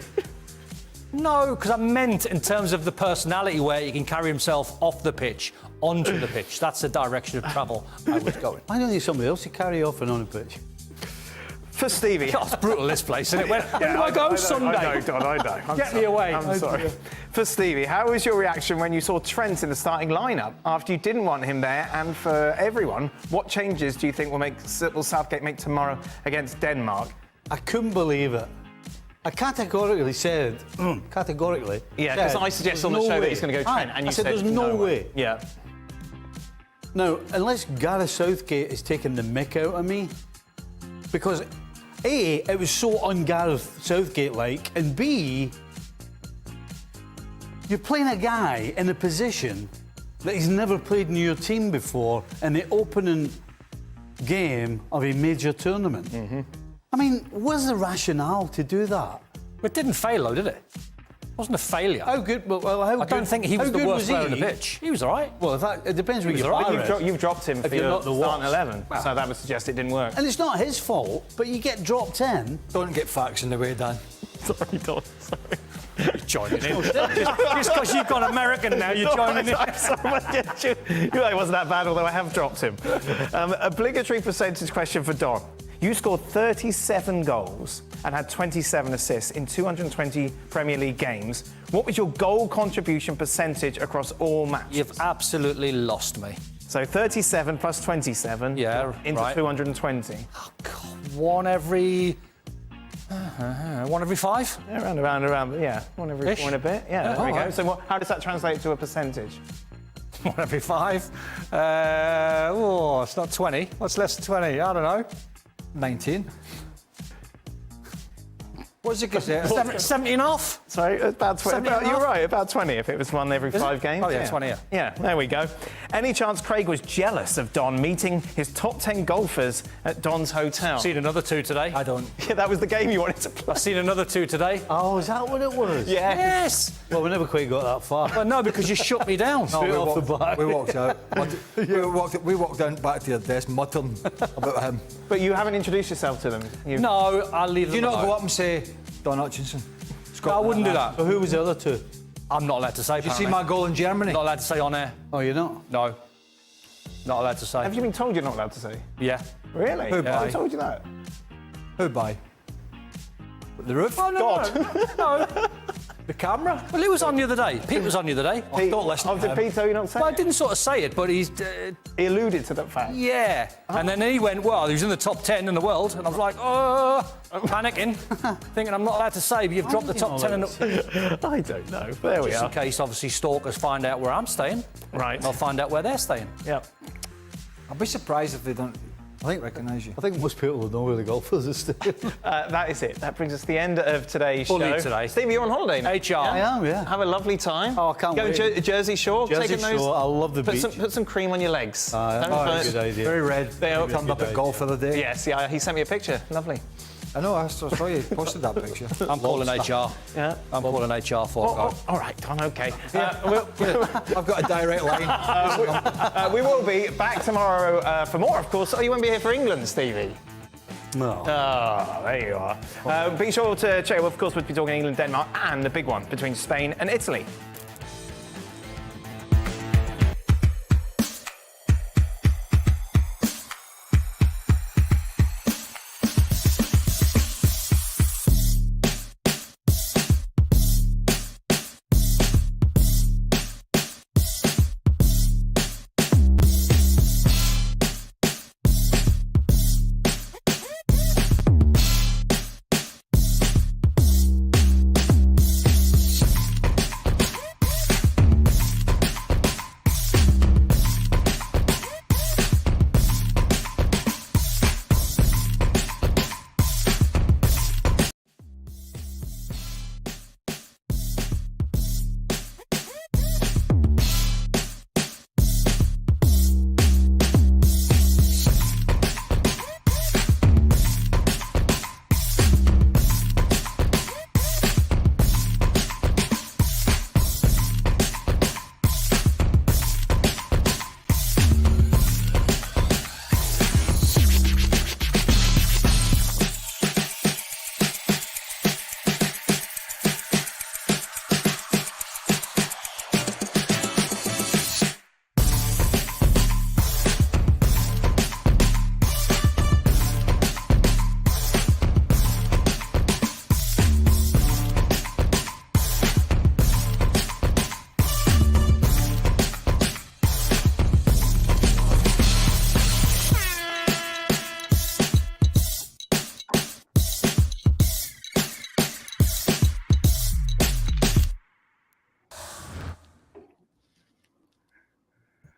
No, because I meant in terms of the personality where he can carry himself off the pitch, onto the pitch. That's the direction of travel I was going. I don't need somebody else to carry off and on the pitch. For Stevie. God, it's brutal, this place, isn't it? Where do I go Sunday? I know. Get me away. I'm sorry. For Stevie, how was your reaction when you saw Trent in the starting lineup after you didn't want him there? And for everyone, what changes do you think will Southgate make tomorrow against Denmark? I couldn't believe it. I categorically said, Yeah, because I suggested on the show that he's going to go Trent, and you said there's no way. Yeah. Now, unless Gareth Southgate is taking the mick out of me, because A, it was so un-Gareth Southgate-like, and B, you're playing a guy in a position that he's never played in your team before in the opening game of a major tournament. Mm-hmm. I mean, what's the rationale to do that? It didn't fail, though, did it? It wasn't a failure. How good? Well, how I don't think he was the worst player on the pitch. He was all right. Well, it depends where you're You've dropped him for your starting 11, so that would suggest it didn't work. And it's not his fault, but you get dropped in. Don't get facts in the way, Dan. Sorry, Don. Sorry. You're joining in. Just because you've gone American now, you're joining in. It wasn't that bad, although I have dropped him. Obligatory percentage question for Don. You scored 37 goals and had 27 assists in 220 Premier League games. What was your goal contribution percentage across all matches? You've absolutely lost me. So 37 plus 27 into 220. Oh, God. One every 5? Yeah, around. Yeah, one every 4 and a bit. Yeah, there we go. So how does that translate to a percentage? 1 every 5. It's not 20. What's less than 20? I don't know. 19. What's the cassette? 17 and a half? Sorry, about 20. You're right, about 20 if it was one every 5 games. Oh, yeah, 20, yeah. Yeah, there we go. Any chance Craig was jealous of Don meeting his top 10 golfers at Don's hotel? Seen another 2 today. I don't. Yeah, that was the game you wanted to play. I've seen another 2 today. Oh, is that what it was? Yeah. Yes. Well, we never quite got that far. But no, because you shut me down. Straight off the bat. We walked out. we walked down back to your desk muttering about him. But you haven't introduced yourself to them. No, I'll leave them Do you not alone. go up and say, Don Hutchison? No, I wouldn't do that. So who was the other 2? I'm not allowed to say. Did you see my goal in Germany? Not allowed to say on air. Oh, you're not? No. Not allowed to say. Have you been told you're not allowed to say? Yeah. Really? Who Who by? told you that? Who by? The roof? Oh, no, no. The camera? Well, he was on the other day. Pete was on the other day. Pete, don't listen to did him. Pete tell you not to say Well, I it? didn't sort of say it, but he's... He alluded to that fact. yeah. And then he went, well, he was in the top 10 in the world. And I was like, oh, panicking, thinking I'm not allowed to say, but you've dropped the top 10 in the... I don't know. There we Just are. in case, obviously, stalkers find out where I'm staying. Right. And I'll find out where they're staying. Yep. I'll be surprised if they don't recognise you. I think most people would know where the golfers are staying. That is it. That brings us to the end of today's Full show. lead today. Steve, you're on holiday now. HR. I am, yeah. Have a lovely time. Oh, I can't Go wait. to Jersey Shore. Jersey taking those, Shore, I love the put beach. put some cream on your legs. Don't Oh, burn- good idea. Very red. They are- Turned up at golf the other day. Yes, yeah, he sent me a picture. Lovely. I know, I saw you posted that picture. I'm calling HR. Yeah. I'm calling HR for it. Oh, all right, Don, OK. I've got a direct line. We will be back tomorrow for more, of course. Oh, you won't be here for England, Stevie? No. Oh, there you are. Be sure to check, of course, we'll be talking England, Denmark, and the big one between Spain and Italy.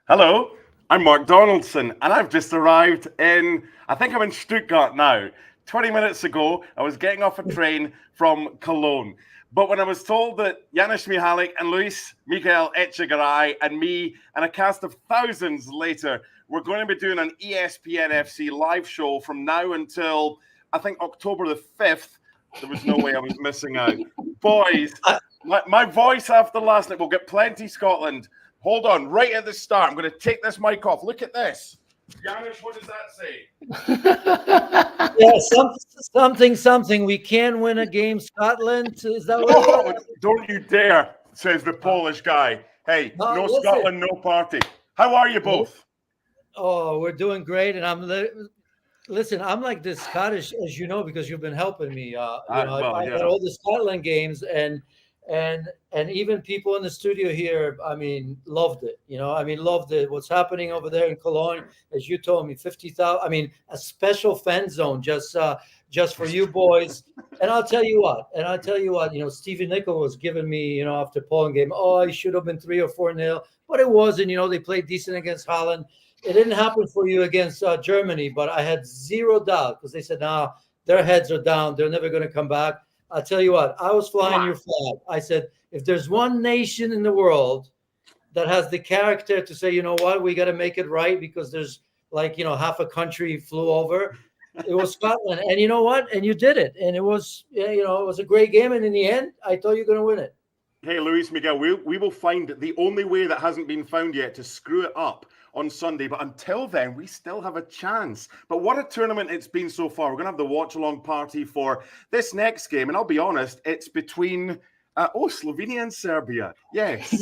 Hello, I'm Mark Donaldson, and I've just arrived I think I'm in Stuttgart now. 20 minutes ago, I was getting off a train from Cologne. But when I was told that Janusz, Michallik and Miguel, Echegaray and me and a cast of thousands later were going to be doing an ESPN FC live show from now until, I think, October the 5th, there was no way I was missing out. Boys, my voice after last night will get plenty Scotland. Hold on, right at the start, I'm going to take this mic off. Look at this. Janusz, what does that say? Yeah, something. We can win a game, Scotland. Is that what? Don't you dare, says the Polish guy. Hey, no listen. Scotland, no party. How are you both? Oh, we're doing great, and listen. I'm like the Scottish, as you know, because you've been helping me. I got all the Scotland games, and even people in the studio here, I mean, loved it. Loved it. What's happening over there in Cologne, as you told me, 50,000. I mean, a special fan zone just for you boys. And I'll tell you what. Stevie Nicol was giving me, after Poland game, it should have been 3 or 4-0, but it wasn't. They played decent against Holland. It didn't happen for you against Germany, but I had zero doubt because they said, their heads are down. They're never going to come back. I'll tell you what, I was flying your flag. I said, if there's one nation in the world that has the character to say, you know what, we got to make it right because there's like, half a country flew over, it was Scotland. And you know what? And you did it. And it was, it was a great game. And in the end, I thought you were going to win it. Hey, Luis Miguel, we will find the only way that hasn't been found yet to screw it up on Sunday. But until then, we still have a chance. But what a tournament it's been so far. We're going to have the watch-along party for this next game. And I'll be honest, it's between... Slovenia and Serbia. Yes.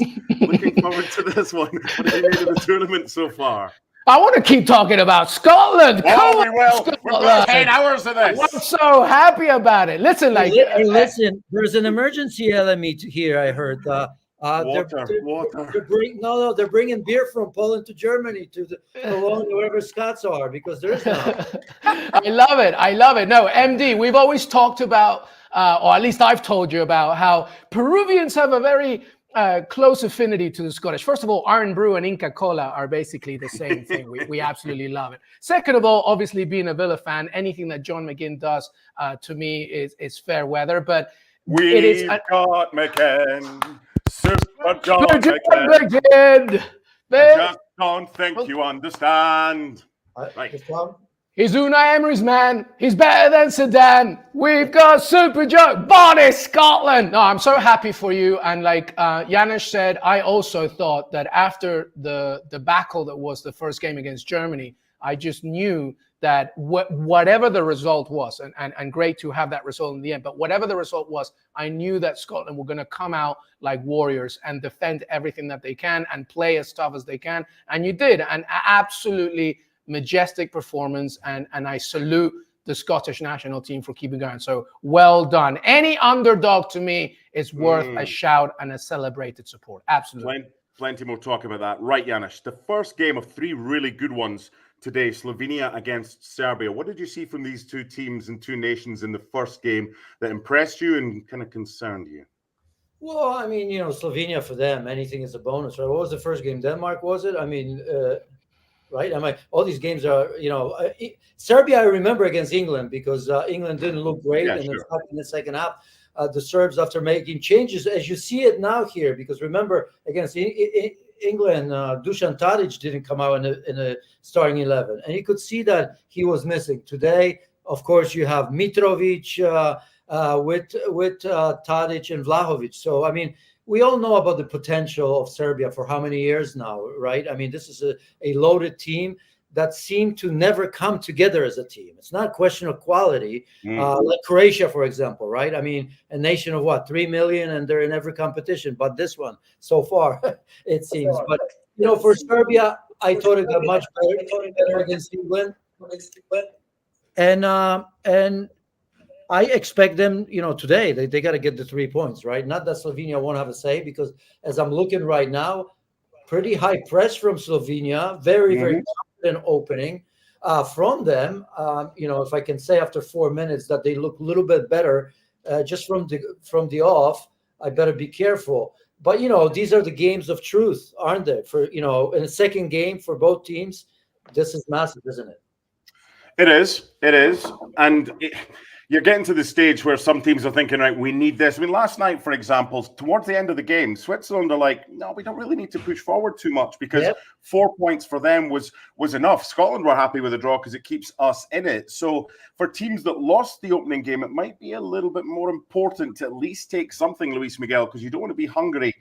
Looking forward to this one. What have you made of the tournament so far? I want to keep talking about Scotland. Oh, we will. We've got 10 hours of this. I'm so happy about it. Listen, listen, there's an emergency element here, I heard. Water. They're bringing beer from Poland to Germany to Cologne, wherever Scots are, because there's none. I love it. No, MD, we've always talked about, or at least I've told you about, how Peruvians have a very close affinity to the Scottish. First of all, Iron Brew and Inca Cola are basically the same thing. We absolutely love it. Second of all, obviously being a Villa fan, anything that John McGinn does to me is fair weather. But we've got McGinn. Super John McGinn. I just don't think you understand. Right. He's Unai Emery's man. He's better than Zidane. We've got Super John. Bonnie, Scotland. No, I'm so happy for you. And like Janusz said, I also thought that after the debacle that was the first game against Germany, I just knew that whatever the result was, and great to have that result in the end, but whatever the result was, I knew that Scotland were going to come out like warriors and defend everything that they can and play as tough as they can. And you did. And absolutely majestic performance. And I salute the Scottish national team for keeping going. So well done. Any underdog to me is worth a shout and a celebrated support. Absolutely. Plenty more talk about that. Right, Janusz. The first game of three really good ones today, Slovenia against Serbia. What did you see from these two teams and two nations in the first game that impressed you and kind of concerned you? Well, I mean, Slovenia for them, anything is a bonus, right? What was the first game? Denmark, was it? I mean, right? I mean, all these games are, Serbia, I remember against England because England didn't look great in the second half. The Serbs, after making changes, as you see it now here, because remember, against England, Dusan Tadic didn't come out in the starting 11, and you could see that he was missing. Today, of course, you have Mitrovic with Tadic and Vlahovic. So, I mean, we all know about the potential of Serbia for how many years now, right? I mean, this is a loaded team that seem to never come together as a team. It's not a question of quality. Like Croatia, for example, right? I mean, a nation of 3 million, and they're in every competition. But this one, so far, it seems. But, for Serbia, I thought it got much better against England. And I expect them, today, they got to get the 3 points, right? Not that Slovenia won't have a say, because as I'm looking right now, pretty high press from Slovenia, very, very confident opening from them. If I can say after 4 minutes that they look a little bit better just from the off, I better be careful. But, these are the games of truth, aren't they? For, in a second game for both teams, this is massive, isn't it? It is. And you're getting to the stage where some teams are thinking, right, we need this. I mean, last night, for example, towards the end of the game, Switzerland are like, no, we don't really need to push forward too much because 4 points for them was enough. Scotland were happy with the draw because it keeps us in it. So for teams that lost the opening game, it might be a little bit more important to at least take something, Luis Miguel, because you don't want to be Hungary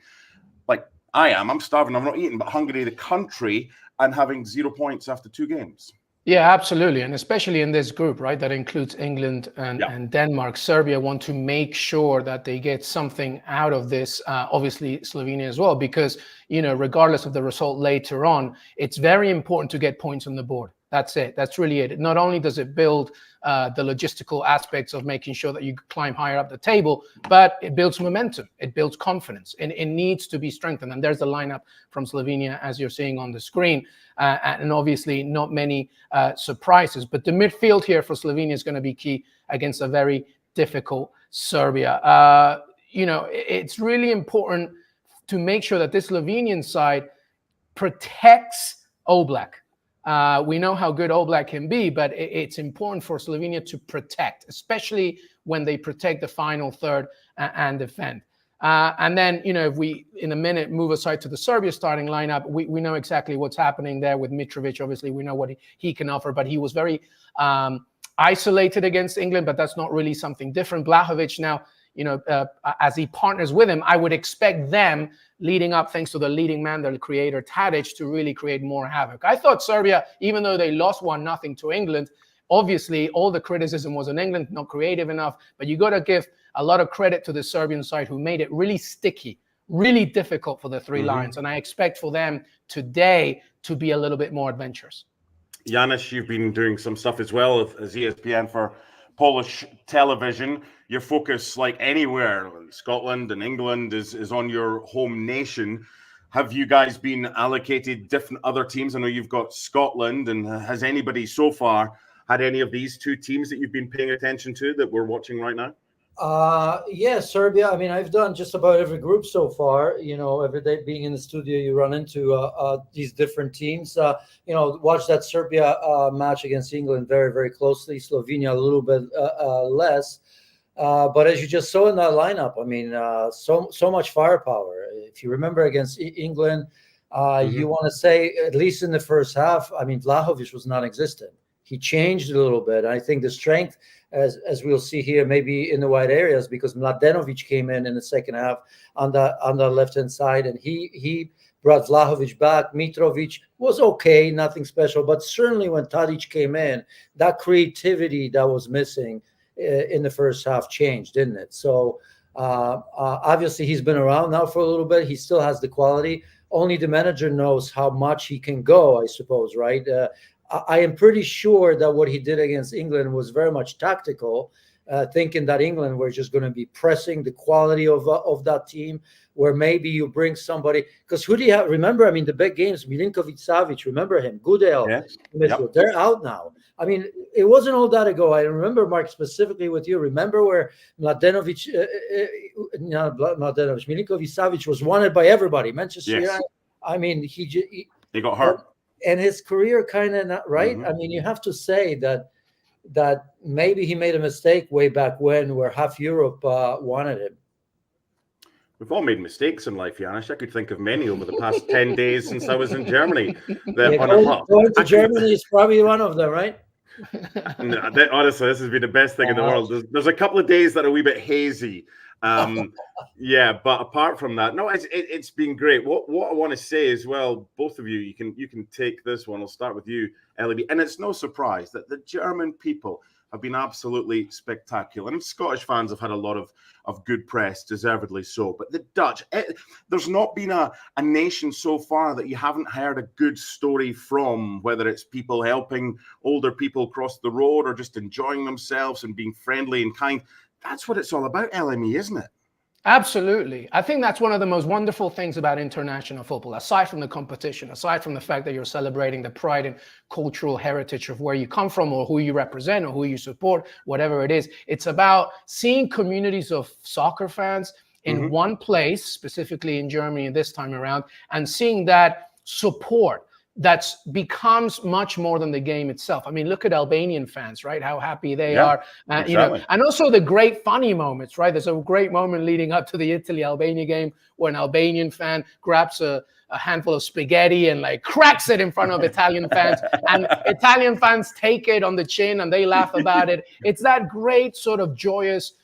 like I am. I'm starving, I'm not eating, but Hungary, the country, and having 0 points after 2 games. Yeah, absolutely. And especially in this group, right, that includes England and Denmark. Serbia want to make sure that they get something out of this, obviously Slovenia as well, because, regardless of the result later on, it's very important to get points on the board. That's it. That's really it. Not only does it build the logistical aspects of making sure that you climb higher up the table, but it builds momentum. It builds confidence. And it needs to be strengthened. And there's the lineup from Slovenia, as you're seeing on the screen. And obviously not many surprises. But the midfield here for Slovenia is going to be key against a very difficult Serbia. It's really important to make sure that this Slovenian side protects Oblak. We know how good All Black can be, but it's important for Slovenia to protect, especially when they protect the final third and defend. And then, if we, in a minute, move aside to the Serbia starting lineup, we know exactly what's happening there with Mitrovic. Obviously, we know what he can offer, but he was very isolated against England, but that's not really something different. Vlahovic now, as he partners with him, I would expect them leading up, thanks to the leading man, the creator, Tadic, to really create more havoc. I thought Serbia, even though they lost 1-0 to England, obviously all the criticism was on England, not creative enough, but you got to give a lot of credit to the Serbian side who made it really sticky, really difficult for the three Lions. And I expect for them today to be a little bit more adventurous. Janusz, you've been doing some stuff as well as ESPN for Polish television. Your focus, like anywhere, Scotland and England, is on your home nation. Have you guys been allocated different other teams? I know you've got Scotland, and has anybody so far had any of these two teams that you've been paying attention to that we're watching right now? Yeah, Serbia. I mean, I've done just about every group so far. Every day being in the studio, you run into these different teams. Watch that Serbia match against England very, very closely. Slovenia a little bit less. But as you just saw in that lineup, I mean, so much firepower. If you remember against England, you want to say, at least in the first half, I mean, Vlahovic was non-existent. He changed a little bit. I think the strength, as we'll see here, maybe in the wide areas, because Mladenovic came in the second half on the left-hand side, and he brought Vlahovic back. Mitrovic was okay, nothing special, but certainly when Tadic came in, that creativity that was missing in the first half changed, didn't it? So obviously he's been around now for a little bit. He still has the quality. Only the manager knows how much he can go, I suppose, right? I am pretty sure that what he did against England was very much tactical, thinking that England were just going to be pressing the quality of that team, where maybe you bring somebody, because who do you have? Remember, I mean, the big games, Milinkovic-Savic, remember him, Goodale, they're out now. I mean, it wasn't all that ago. I remember, Mark, specifically with you. Remember where Milinkovic-Savic was wanted by everybody. Manchester United. I mean, he got hurt. And his career kind of not right. I mean, you have to say that maybe he made a mistake way back when, where half Europe wanted him. We've all made mistakes in life, Janusz. I could think of many over the past 10 days since I was in Germany. Going to Germany is probably one of them, right? No, honestly, this has been the best thing in the world. There's a couple of days that are a wee bit hazy. Yeah, but apart from that, no, it's been great. What I want to say as well, both of you, you can take this one. I'll start with you, Ellie. And it's no surprise that the German people have been absolutely spectacular. And Scottish fans have had a lot of good press, deservedly so. But the Dutch, there's not been a nation so far that you haven't heard a good story from, whether it's people helping older people cross the road or just enjoying themselves and being friendly and kind. That's what it's all about, LME, isn't it? Absolutely. I think that's one of the most wonderful things about international football, aside from the competition, aside from the fact that you're celebrating the pride and cultural heritage of where you come from or who you represent or who you support, whatever it is. It's about seeing communities of soccer fans in one place, specifically in Germany this time around, and seeing that support that becomes much more than the game itself. I mean, look at Albanian fans, right? How happy they are, exactly. And also the great funny moments, right? There's a great moment leading up to the Italy-Albania game where an Albanian fan grabs a handful of spaghetti and like cracks it in front of Italian fans, and Italian fans take it on the chin and they laugh about it. It's that great sort of joyous,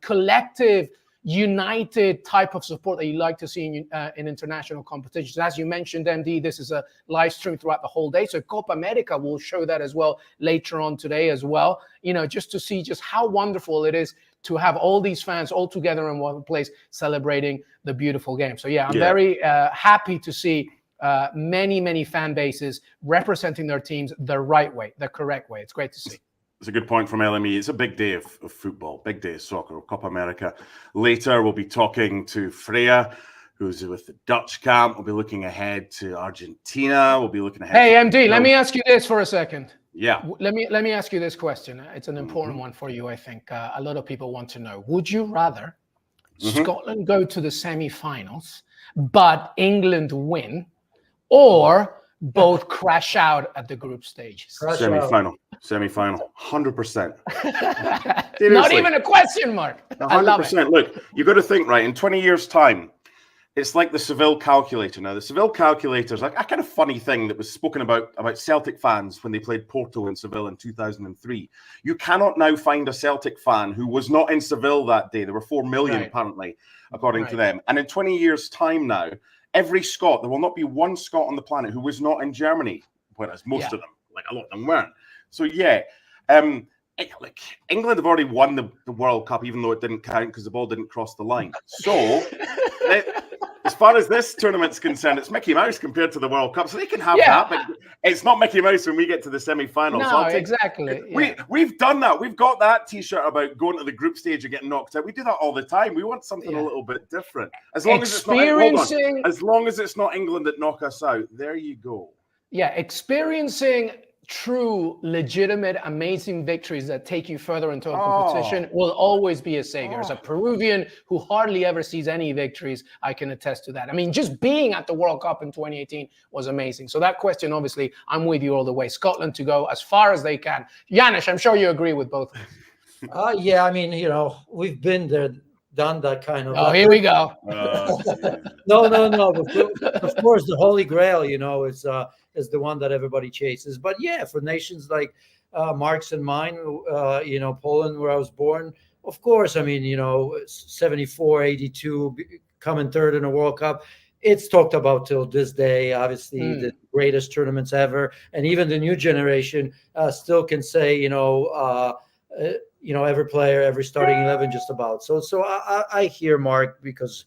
collective, united type of support that you like to see in international competitions. As you mentioned, MD, this is a live stream throughout the whole day. So Copa America will show that as well later on today as well. Just to see just how wonderful it is to have all these fans all together in one place celebrating the beautiful game. So I'm very happy to see many, many fan bases representing their teams the right way, the correct way. It's great to see. It's a good point from LME. It's a big day of football, big day of soccer, Copa America. Later, we'll be talking to Freya, who's with the Dutch camp. We'll be looking ahead to Argentina. We'll be looking ahead. Hey, MD, let me ask you this for a second. Yeah. Let me ask you this question. It's an important one for you, I think. A lot of people want to know. Would you rather Scotland go to the semi-finals, but England win, or both crash out at the group stages. Semi-final, 100%. Not even a question mark. 100%. I love it. Look, you've got to think, right, in 20 years' time, it's like the Seville calculator. Now, the Seville calculator is like a kind of funny thing that was spoken about Celtic fans when they played Porto in Seville in 2003. You cannot now find a Celtic fan who was not in Seville that day. There were 4 million, apparently, according to them. And in 20 years' time now, every Scot, there will not be one Scot on the planet who was not in Germany, whereas most of them, like a lot of them weren't. So, like England have already won the World Cup, even though it didn't count because the ball didn't cross the line. So, as far as this tournament's concerned, it's Mickey Mouse compared to the World Cup, so they can have that. But it's not Mickey Mouse when we get to the semi-finals. No, exactly. We've done that. We've got that T-shirt about going to the group stage and getting knocked out. We do that all the time. We want something a little bit different. As long as it's not, as long as it's not England that knock us out. There you go. Yeah, experiencing true, legitimate, amazing victories that take you further into a competition will always be a savior. As a Peruvian who hardly ever sees any victories, I can attest to that. I mean, just being at the World Cup in 2018 was amazing. So that question, obviously, I'm with you all the way. Scotland to go as far as they can. Janusz, I'm sure you agree with both of us. Yeah, I mean, we've been there, done that kind of. Oh, here we go. No. Of course, the Holy Grail, is the one that everybody chases. But yeah, for nations like Mark's and mine, Poland, where I was born, of course, I mean, 74, 82, coming third in a World Cup. It's talked about till this day, obviously, the greatest tournaments ever. And even the new generation still can say, every player, every starting 11, just about. So I hear Mark because,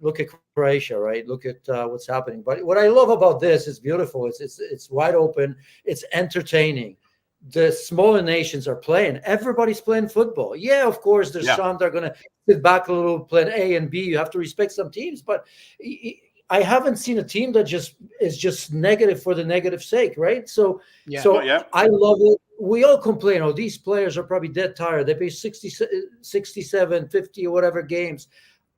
look at Croatia, right? Look at what's happening. But what I love about this is beautiful. It's wide open. It's entertaining. The smaller nations are playing. Everybody's playing football. Yeah, of course, there's some that are going to sit back a little, playing A and B. You have to respect some teams, but I haven't seen a team that is just negative for the negative sake, right? So I love it. We all complain, these players are probably dead tired. They play 67, 50 or whatever games.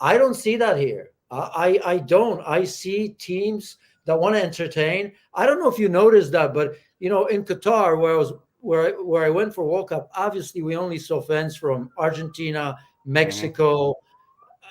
I don't see that here. I don't. I see teams that want to entertain. I don't know if you noticed that, but in Qatar, where I went for World Cup, obviously we only saw fans from Argentina, Mexico,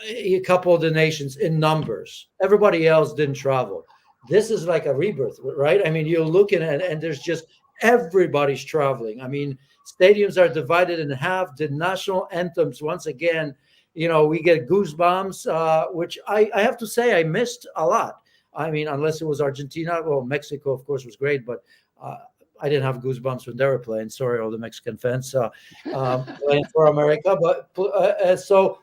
a couple of the nations in numbers. Everybody else didn't travel. This is like a rebirth, right? I mean, you're looking at it and there's just everybody's traveling. I mean, stadiums are divided in half. The national anthems, once again, we get goosebumps, which I have to say I missed a lot. I mean, unless it was Argentina. Well, Mexico, of course, was great, but I didn't have goosebumps when they were playing. Sorry, all the Mexican fans playing for America. But so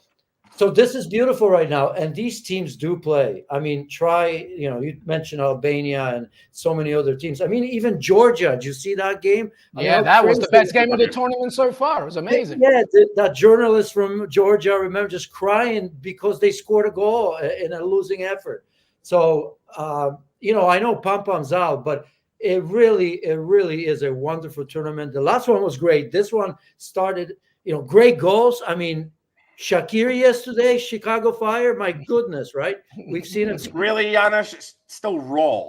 this is beautiful right now, and these teams do play. I mean, you mentioned Albania and so many other teams. I mean, even Georgia. Did you see that game? Yeah, that was the best game of the tournament so far. It was amazing. Yeah, that journalist from Georgia, I remember just crying because they scored a goal in a losing effort. So, I know pom-poms out, but it really is a wonderful tournament. The last one was great. This one started, great goals. I mean, Shaqiri yesterday, Chicago Fire, my goodness, right? We've seen it. Really, Janusz, it's still raw.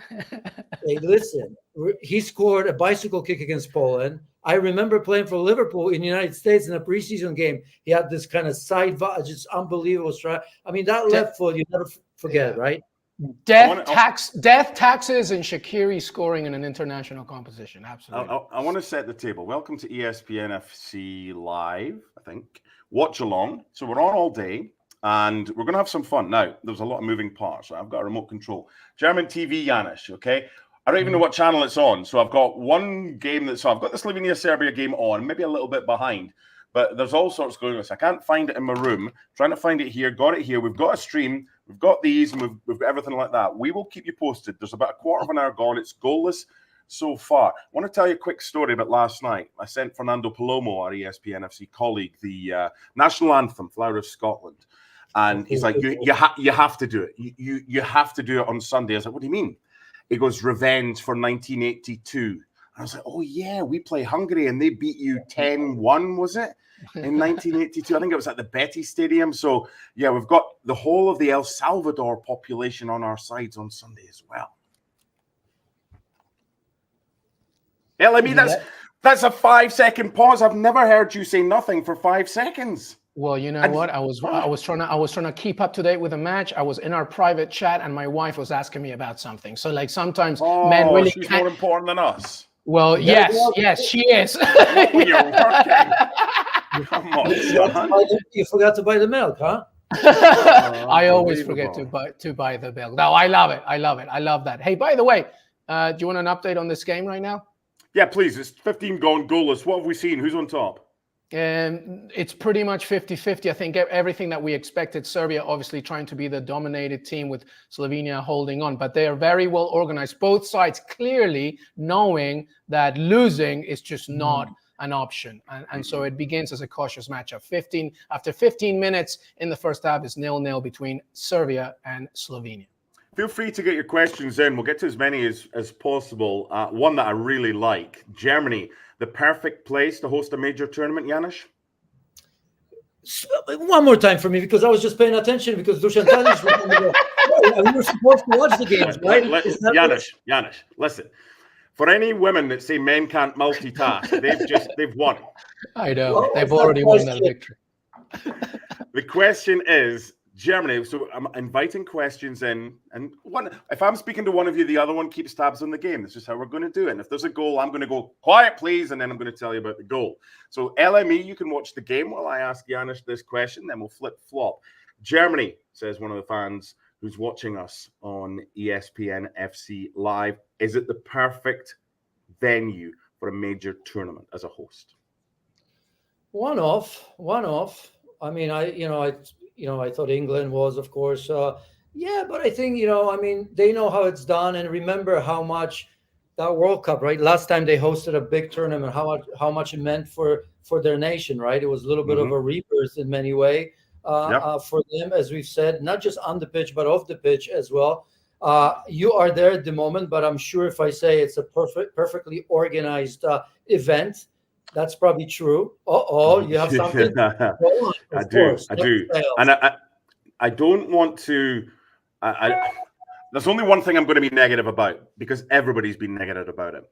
Hey, listen, he scored a bicycle kick against Poland. I remember playing for Liverpool in the United States in a preseason game. He had this kind of side, just unbelievable strike. I mean, that left foot, you never forget it, right? Death taxes and Shaqiri scoring in an international competition. Absolutely. I want to set the table. Welcome to ESPN FC Live, I think. Watch along. So we're on all day and we're going to have some fun. Now, there's a lot of moving parts. So I've got a remote control. German TV, Janusz, okay? I don't even know what channel it's on. So I've got one game I've got the Slovenia-Serbia game on, maybe a little bit behind. But there's all sorts going on. So I can't find it in my room. Trying to find it here. Got it here. We've got a stream. We've got these and we've got everything like that. We will keep you posted. There's about a quarter of an hour gone. It's goalless so far. I want to tell you a quick story about last night. I sent Fernando Palomo, our ESPN FC colleague, the national anthem, Flower of Scotland. And he's like, you have to do it. You have to do it on Sunday. I was like, what do you mean? He goes, revenge for 1982. I was like, oh, yeah, we play Hungary and they beat you 10-1, was it? In 1982. I think it was at the Betty Stadium. So, yeah, we've got the whole of the El Salvador population on our sides on Sunday as well. LME, that's a 5-second pause. I've never heard you say nothing for 5 seconds. Well, you know what? I was trying to keep up to date with the match. I was in our private chat, and my wife was asking me about something. So, like, sometimes men really she's more important than us. Well, yes, she is. Not when you're working. Come on, you forgot to buy the milk, huh? I always forget to buy the milk. No, I love it. I love that. Hey, by the way, do you want an update on this game right now? Yeah, please. It's 15 gone, goalless. What have we seen? Who's on top? It's pretty much 50-50. I think everything that we expected. Serbia obviously trying to be the dominated team with Slovenia holding on, but they are very well organized. Both sides clearly knowing that losing is just not an option. And so it begins as a cautious matchup. After 15 minutes in the first half is 0-0 between Serbia and Slovenia. Feel free to get your questions in. We'll get to as many as possible. One that I really like, Germany, the perfect place to host a major tournament, Janusz? One more time for me, because I was just paying attention because Dusan Tadic we were supposed to watch the games, right? Janusz, listen. For any women that say men can't multitask, they've won. I know. Well, they've already won that victory. The question is, Germany, so I'm inviting questions in, and if I'm speaking to one of you, the other one keeps tabs on the game. This is how we're going to do it. And if there's a goal, I'm going to go, quiet, please, and then I'm going to tell you about the goal. So LME, you can watch the game while I ask Janusz this question, then we'll flip-flop. Germany, says one of the fans who's watching us on ESPN FC Live, is it the perfect venue for a major tournament as a host? One off. I mean, I thought England was, of course, but I think, they know how it's done. And remember how much that World Cup, right? Last time they hosted a big tournament, how much it meant for their nation, right? It was a little bit of a rebirth in many ways for them, as we've said, not just on the pitch, but off the pitch as well. You are there at the moment, but I'm sure if I say it's a perfectly organized event, that's probably true. You have something? I do. And I don't want to... there's only one thing I'm going to be negative about, because everybody's been negative about it.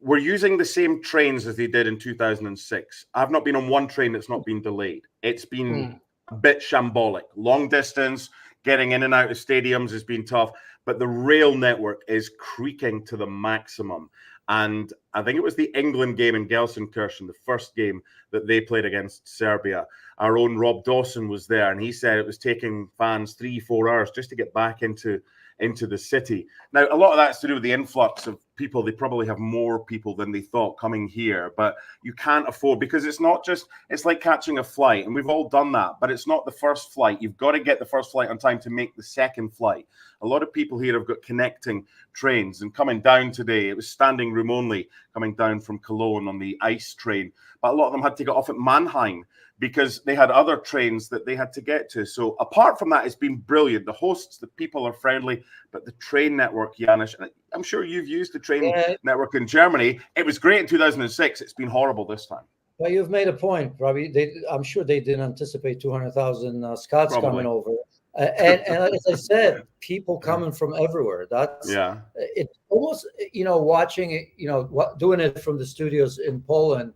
We're using the same trains as they did in 2006. I've not been on one train that's not been delayed. It's been a bit shambolic. Long distance, getting in and out of stadiums has been tough, but the rail network is creaking to the maximum. And I think it was the England game in Gelsenkirchen, the first game that they played against Serbia. Our own Rob Dawson was there, and he said it was taking fans 3-4 hours just to get back into the city. Now, a lot of that's to do with the influx of people. They probably have more people than they thought coming here, but you can't afford, because it's not just, it's like catching a flight, and we've all done that, but it's not the first flight. You've got to get the first flight on time to make the second flight. A lot of people here have got connecting trains, and coming down today, it was standing room only coming down from Cologne on the ICE train, but a lot of them had to get off at Mannheim because they had other trains that they had to get to. So apart from that, it's been brilliant. The hosts, the people are friendly, but the train network, Janusz, and I'm sure you've used the train network in Germany. It was great in 2006. It's been horrible this time. Well, you've made a point, Robbie. I'm sure they didn't anticipate 200,000 Scots coming over. And as I said, people coming from everywhere. That's it's almost, watching it, doing it from the studios in Poland,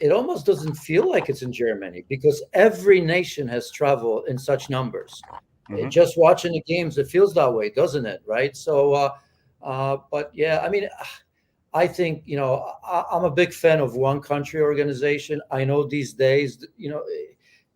it almost doesn't feel like it's in Germany, because every nation has traveled in such numbers. Just watching the games, it feels that way, doesn't it? Right. So, but yeah, I mean, I think, I'm a big fan of one country organization. I know these days,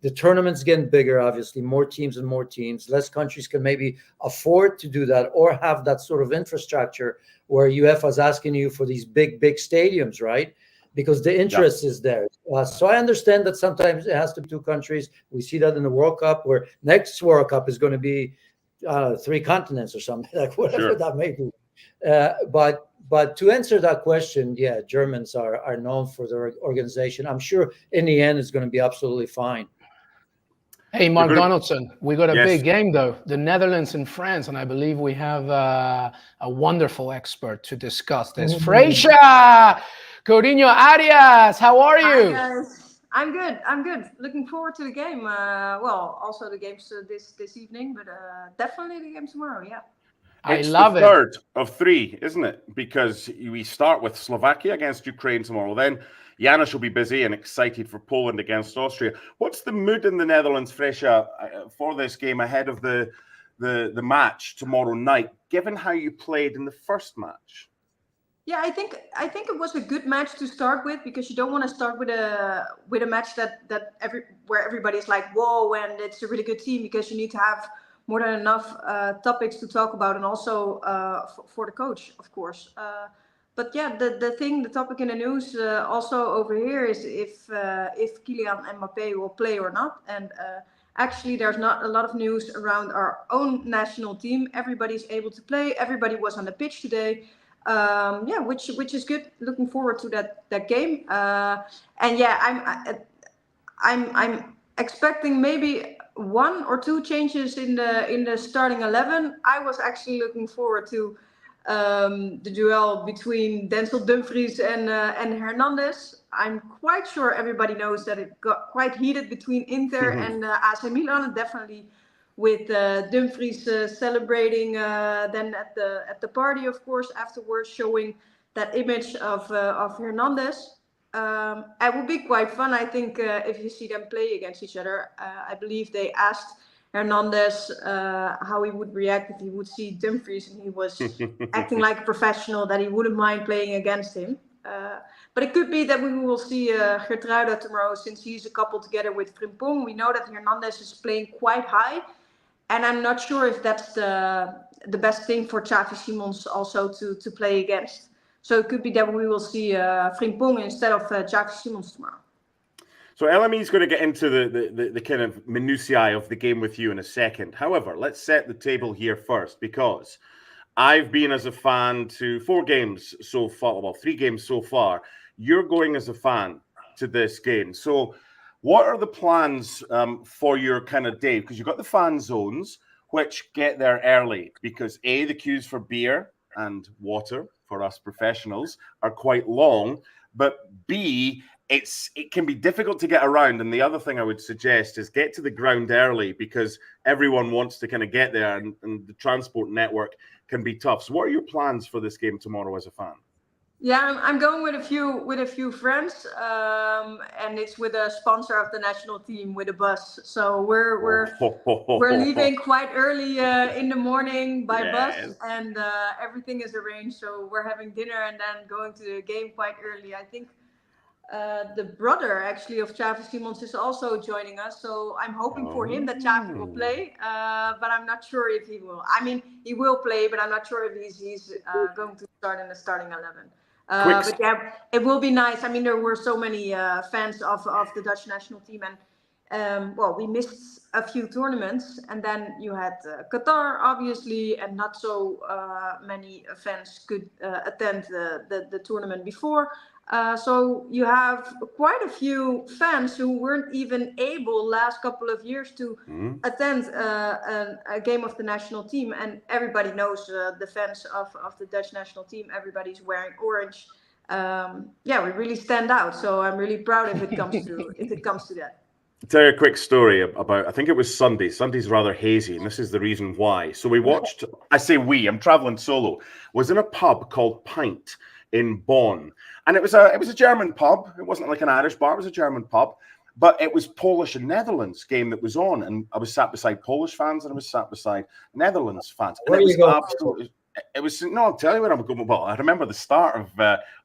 the tournament's getting bigger, obviously, more teams and more teams. Less countries can maybe afford to do that or have that sort of infrastructure where UEFA is asking you for these big stadiums, right? Because the interest is there. So I understand that sometimes it has to be two countries. We see that in the World Cup, where next World Cup is going to be 3 continents or something, like whatever that may be. But to answer that question, yeah, Germans are known for their organization. I'm sure in the end it's going to be absolutely fine. Hey, Mark Donaldson, we got a big game, though. The Netherlands and France, and I believe we have a wonderful expert to discuss this. Freysia Coutinho Arias, how are you? Hi, guys. I'm good. Looking forward to the game. Also the games this evening, but definitely the game tomorrow, yeah. I It's love the it. third of three, isn't it? Because we start with Slovakia against Ukraine tomorrow. Then Janusz will be busy and excited for Poland against Austria. What's the mood in the Netherlands, Fresha, for this game ahead of the match tomorrow night, given how you played in the first match? Yeah, I think it was a good match to start with, because you don't want to start with a match where everybody's like, whoa, and it's a really good team, because you need to have more than enough topics to talk about, and also for the coach, of course. But yeah, the topic in the news also over here is if Kylian Mbappé will play or not. And actually, there's not a lot of news around our own national team. Everybody's able to play. Everybody was on the pitch today. Yeah, which is good. Looking forward to that game. And yeah, I'm expecting maybe 1 or 2 changes in the starting 11. I was actually looking forward to the duel between Denzel Dumfries and Hernandez. I'm quite sure everybody knows that it got quite heated between Inter and AC Milan, definitely with Dumfries celebrating then at the party, of course, afterwards, showing that image of Hernandez. It would be quite fun, I think, if you see them play against each other. I believe they asked Hernandez how he would react if he would see Dumfries, and he was acting like a professional, that he wouldn't mind playing against him. But it could be that we will see Geertruida tomorrow, since he's a couple together with Frimpong. We know that Hernandez is playing quite high, and I'm not sure if that's the best thing for Xavi Simons also to play against. So it could be that we will see Frimpong instead of Xavi Simons tomorrow. So LME is going to get into the kind of minutiae of the game with you in a second. However, let's set the table here first, because I've been as a fan to 4 games so far, well, 3 games so far. You're going as a fan to this game. So what are the plans for your kind of day? Because you've got the fan zones, which get there early, because A, the queues for beer and water for us professionals are quite long, but B, it can be difficult to get around. And the other thing I would suggest is get to the ground early, because everyone wants to kind of get there, and the transport network can be tough. So what are your plans for this game tomorrow as a fan? Yeah, I'm going with a few friends, and it's with a sponsor of the national team with a bus. So we're leaving quite early in the morning by bus, and everything is arranged. So we're having dinner and then going to the game quite early. I think the brother actually of Xavi Simons is also joining us. So I'm hoping for him that Xavi will play, but I'm not sure if he will. I mean, he will play, but I'm not sure if he's going to start in the starting 11. But yeah, it will be nice. I mean, there were so many fans of the Dutch national team, and well, we missed a few tournaments, and then you had Qatar, obviously, and not so many fans could attend the tournament before. So you have quite a few fans who weren't even able last couple of years to attend a game of the national team, and everybody knows the fans of the Dutch national team. Everybody's wearing orange. Yeah, we really stand out. So I'm really proud if it comes to that. I'll tell you a quick story about, I think it was Sunday. Sunday's rather hazy, and this is the reason why. So we watched, I say we, I'm traveling solo, was in a pub called Pint in Bonn. And it was a German pub. It wasn't like an Irish bar, it was a German pub. But it was Polish and Netherlands game that was on. And I was sat beside Polish fans and I was sat beside Netherlands fans. And it was absolutely... It was, no, I'll tell you where I'm going. Well, I remember the start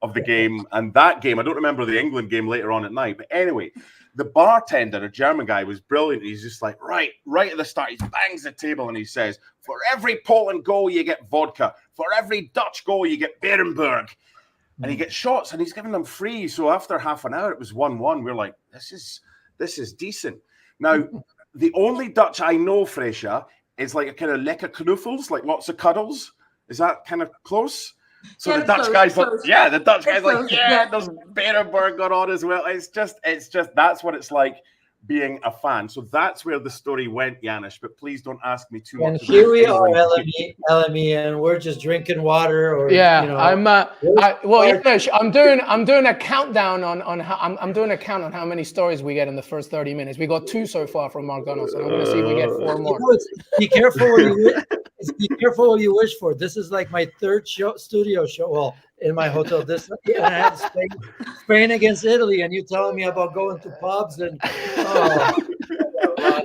of the game and that game. I don't remember the England game later on at night. But anyway, the bartender, a German guy, was brilliant. He's just like, right at the start, he bangs the table and he says, for every Poland goal, you get vodka. For every Dutch goal, you get Berenberg. And he gets shots and he's giving them free. So after half an hour, it was 1-1. We're like, this is decent. Now, the only Dutch I know, Fresha, is like a kind of lekker knuffels, like lots of cuddles. Is that kind of close? So yeah, the Dutch guy's like, yeah, the Dutch guy's like, yeah, there's Berenberg going on as well. It's just that's what it's like being a fan. So that's where the story went, Janusz. But please don't ask me too much. And here we are, LME, and we're just drinking water. Or yeah, you know, Janusz, I'm doing a countdown on how I'm doing a count on how many stories we get in the first 30 minutes. We got 2 so far from Mark Donaldson. I'm going to see if we get 4 more. Be careful where you Be careful what you wish for. This is like my third studio show. Well, in my hotel, and I had Spain against Italy, and you telling me about going to pubs and.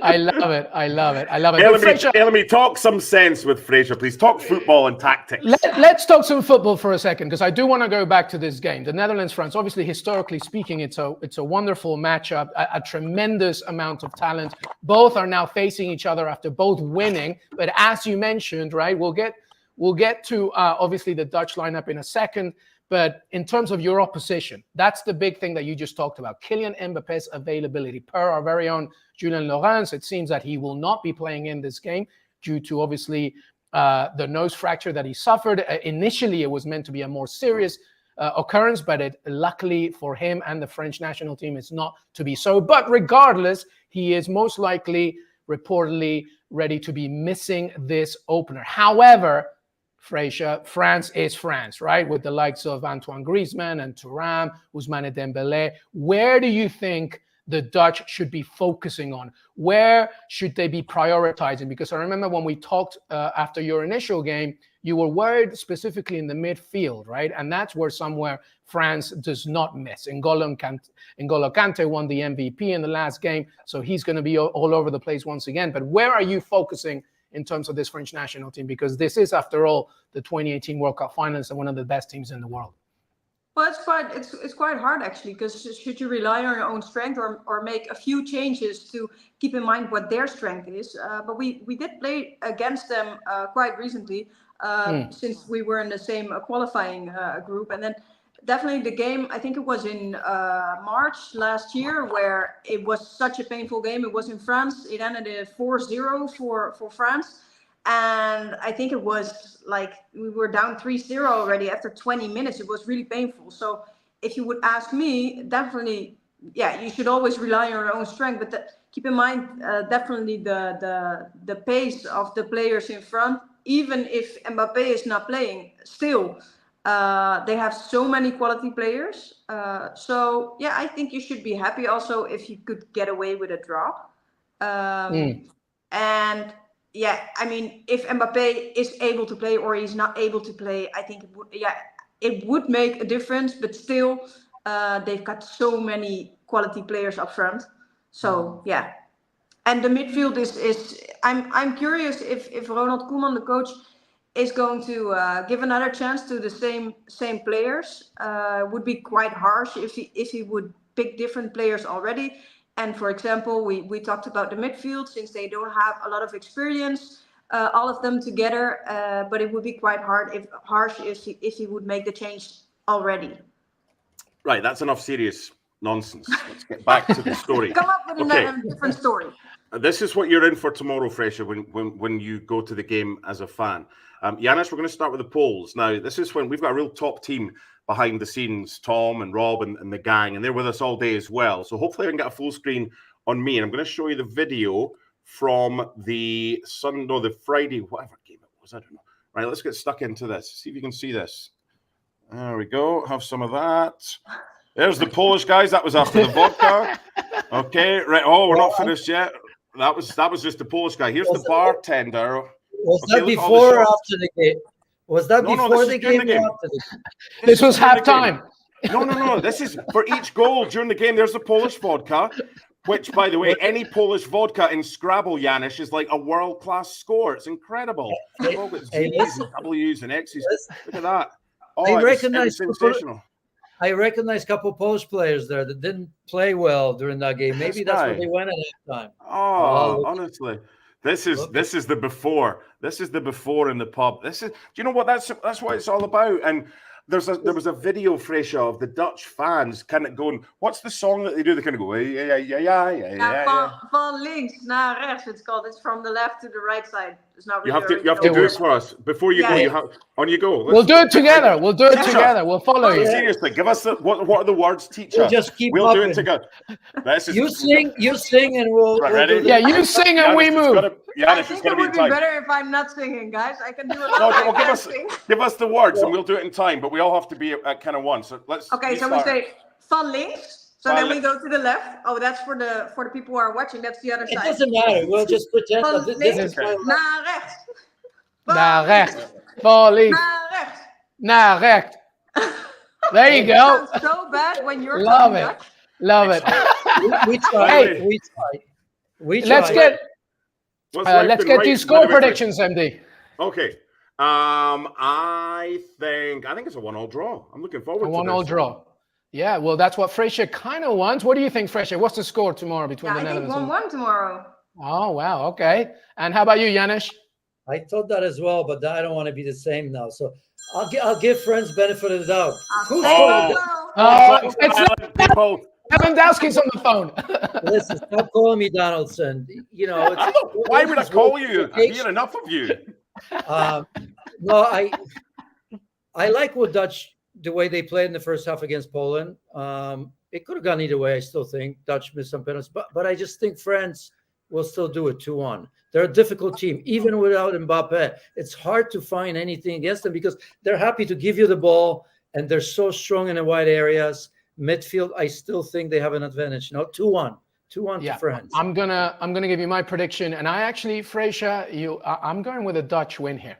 I love it. I love it. Elmi, talk some sense with Fraser, please. Talk football and tactics. Let's talk some football for a second, because I do want to go back to this game. The Netherlands-France, obviously, historically speaking, it's a wonderful matchup, a tremendous amount of talent. Both are now facing each other after both winning. But as you mentioned, right, we'll get to obviously the Dutch lineup in a second. But in terms of your opposition, that's the big thing that you just talked about. Kylian Mbappe's availability. Per our very own Julien Laurens, it seems that he will not be playing in this game due to obviously the nose fracture that he suffered. Initially, it was meant to be a more serious occurrence, but luckily for him and the French national team, it's not to be so. But regardless, he is most likely, reportedly, ready to be missing this opener. However, Fraser, France is France, right? With the likes of Antoine Griezmann and Thuram, Ousmane Dembélé. Where do you think the Dutch should be focusing on? Where should they be prioritizing? Because I remember when we talked after your initial game, you were worried specifically in the midfield, right? And that's where somewhere France does not miss. N'Golo Kante won the MVP in the last game, so he's going to be all over the place once again. But where are you focusing in terms of this French national team? Because this is, after all, the 2018 World Cup finalists and one of the best teams in the world. Well, it's quite hard actually, because should you rely on your own strength or make a few changes to keep in mind what their strength is? But we did play against them quite recently, since we were in the same qualifying group. And then definitely the game, I think it was in March last year, where it was such a painful game. It was in France. It ended in 4-0 for France. And I think it was like we were down 3-0 already after 20 minutes. It was really painful. So if you would ask me, definitely, yeah, you should always rely on your own strength. But keep in mind, definitely the pace of the players in front, even if Mbappe is not playing, still, they have so many quality players. So, yeah, I think you should be happy also if you could get away with a draw. And yeah, I mean, if Mbappe is able to play or he's not able to play, I think it would make a difference. But still, they've got so many quality players up front. So yeah, and the midfield is I'm curious if Ronald Koeman, the coach, is going to give another chance to the same players. Would be quite harsh if he would pick different players already. And for example, we talked about the midfield, since they don't have a lot of experience, all of them together. But it would be quite harsh if he would make the change already. Right, that's enough serious nonsense. Let's get back to the story. Come up with a different story. This is what you're in for tomorrow, Fraser, when you go to the game as a fan. Janusz, we're going to start with the polls. Now, this is when we've got a real top team behind the scenes, Tom and Rob and the gang, and they're with us all day as well. So hopefully I can get a full screen on me. And I'm going to show you the video from the Friday, whatever game it was, I don't know. Right, let's get stuck into this. See if you can see this. There we go. Have some of that. There's the Polish guys. That was after the vodka. Okay, right. Oh, we're not finished yet. That was just the Polish guy. Here's the bartender. Was that before or after the game? Was that before the game or after the game? This was halftime. No. This is for each goal during the game. There's the Polish vodka, which, by the way, any Polish vodka in Scrabble, Janusz, is like a world-class score. It's incredible. Z's and W's and X's. Look at that. Oh, it's sensational. I recognize a couple of Polish players there that didn't play well during that game. Maybe that's where they went at that time. Oh, honestly. This is the before. This is the before in the pub. Do you know what? That's what it's all about. And there was a video, Fraser, of the Dutch fans kind of going, what's the song that they do? They kind of go, yeah. Van links naar rechts, it's called. It's from the left to the right side. It's not really you have to do it for us. Before you go, on you go. We'll do it together. We'll do it together. We'll follow you. Seriously, give us what are the words, teacher? We'll just keep do it together. You sing, and we'll ready? You sing and we move. I think it would be better if I'm not singing, guys. I can do it. No, give us the words and we'll do it in time, but we all have to be at kind of one. So let's. Okay, so we say van links. So then we go to the left. Oh, that's for the people who are watching. That's the other side. It doesn't matter. We'll just pretend that this is naar rechts. Naar rechts. Volley. Naar rechts. Naar rechts. There you go. It sounds so bad when you're Love talking it. Dutch. Love it. We tried. Hey, We tried. We tried. let's get What's left let's and get right these in score the victory? predictions, MD. Okay. I think it's a 1-1 draw. I'm looking forward A to 1-1 this. draw. Yeah, well, that's what Fraser kind of wants. What do you think, Fraser? What's the score tomorrow between Yeah, the I think Netherlands? 1-1 tomorrow. Oh, wow. Okay. And how about you, Janusz? I thought that as well, but I don't want to be the same now. So I'll give friends benefit of the doubt. Who's It's people. Lewandowski's on the phone. Listen, stop calling me Donaldson. You know, it's, Why would I call you? I've heard enough of you. No, I like what the way they played in the first half against Poland. It could have gone either way. I still think Dutch missed some penalties, but I just think France will still do it 2-1. They're a difficult team, even without Mbappe. It's hard to find anything against them because they're happy to give you the ball and they're so strong in the wide areas. Midfield, I still think they have an advantage. No, 2-1 to France. I'm gonna give you my prediction, and I actually, Fraser, I'm going with a Dutch win here.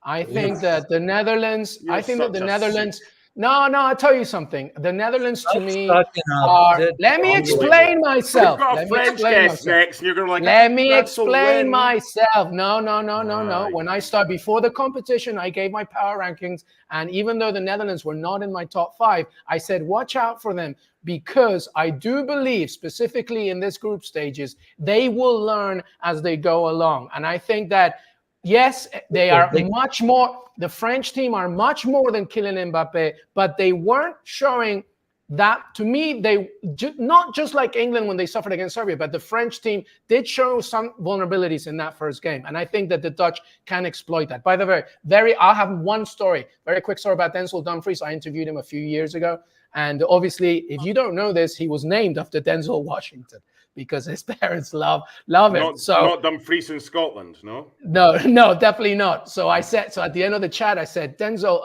I think that the Netherlands. I think that the Netherlands. No, I'll tell you something. The Netherlands to me are. Let me explain myself. We've got a French guest next, and you're going to like. Let me explain myself. No. When I start before the competition, I gave my power rankings, and even though the Netherlands were not in my top 5, I said watch out for them because I do believe, specifically in this group stages, they will learn as they go along, and I think that. Yes, they are much more. The French team are much more than Kylian Mbappe, but they weren't showing that. To me, they not just like England when they suffered against Serbia, but the French team did show some vulnerabilities in that first game, and I think that the Dutch can exploit that. By the way, I'll have one story, very quick story about Denzel Dumfries. I interviewed him a few years ago, and obviously, if you don't know this, he was named after Denzel Washington. Because his parents love him. Not Dumfries in Scotland, no? No, definitely not. So I said, at the end of the chat, I said, Denzel,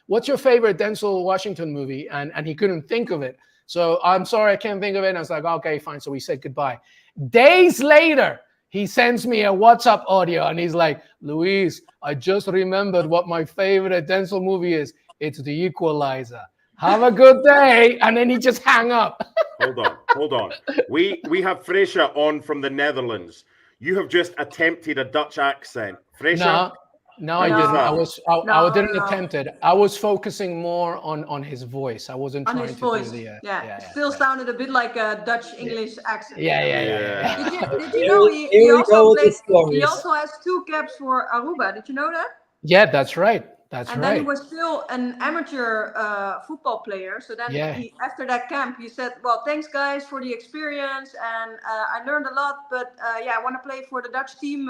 what's your favorite Denzel Washington movie? And he couldn't think of it. So I'm sorry, I can't think of it. And I was like, okay, fine. So we said goodbye. Days later, he sends me a WhatsApp audio and he's like, Luis, I just remembered what my favorite Denzel movie is. It's The Equalizer. Have a good day. And then he just hang up. Hold on. We have Fraser on from the Netherlands. You have just attempted a Dutch accent. Fraser? No, I didn't. I didn't attempt it. I was focusing more on his voice. I wasn't on trying his to voice. do the It still sounded a bit like a Dutch English accent. Yeah. Did you know he also has 2 caps for Aruba? Did you know that? Yeah, that's right. And then he was still an amateur football player. So then after that camp, he said, well, thanks, guys, for the experience. And I learned a lot. But, I want to play for the Dutch team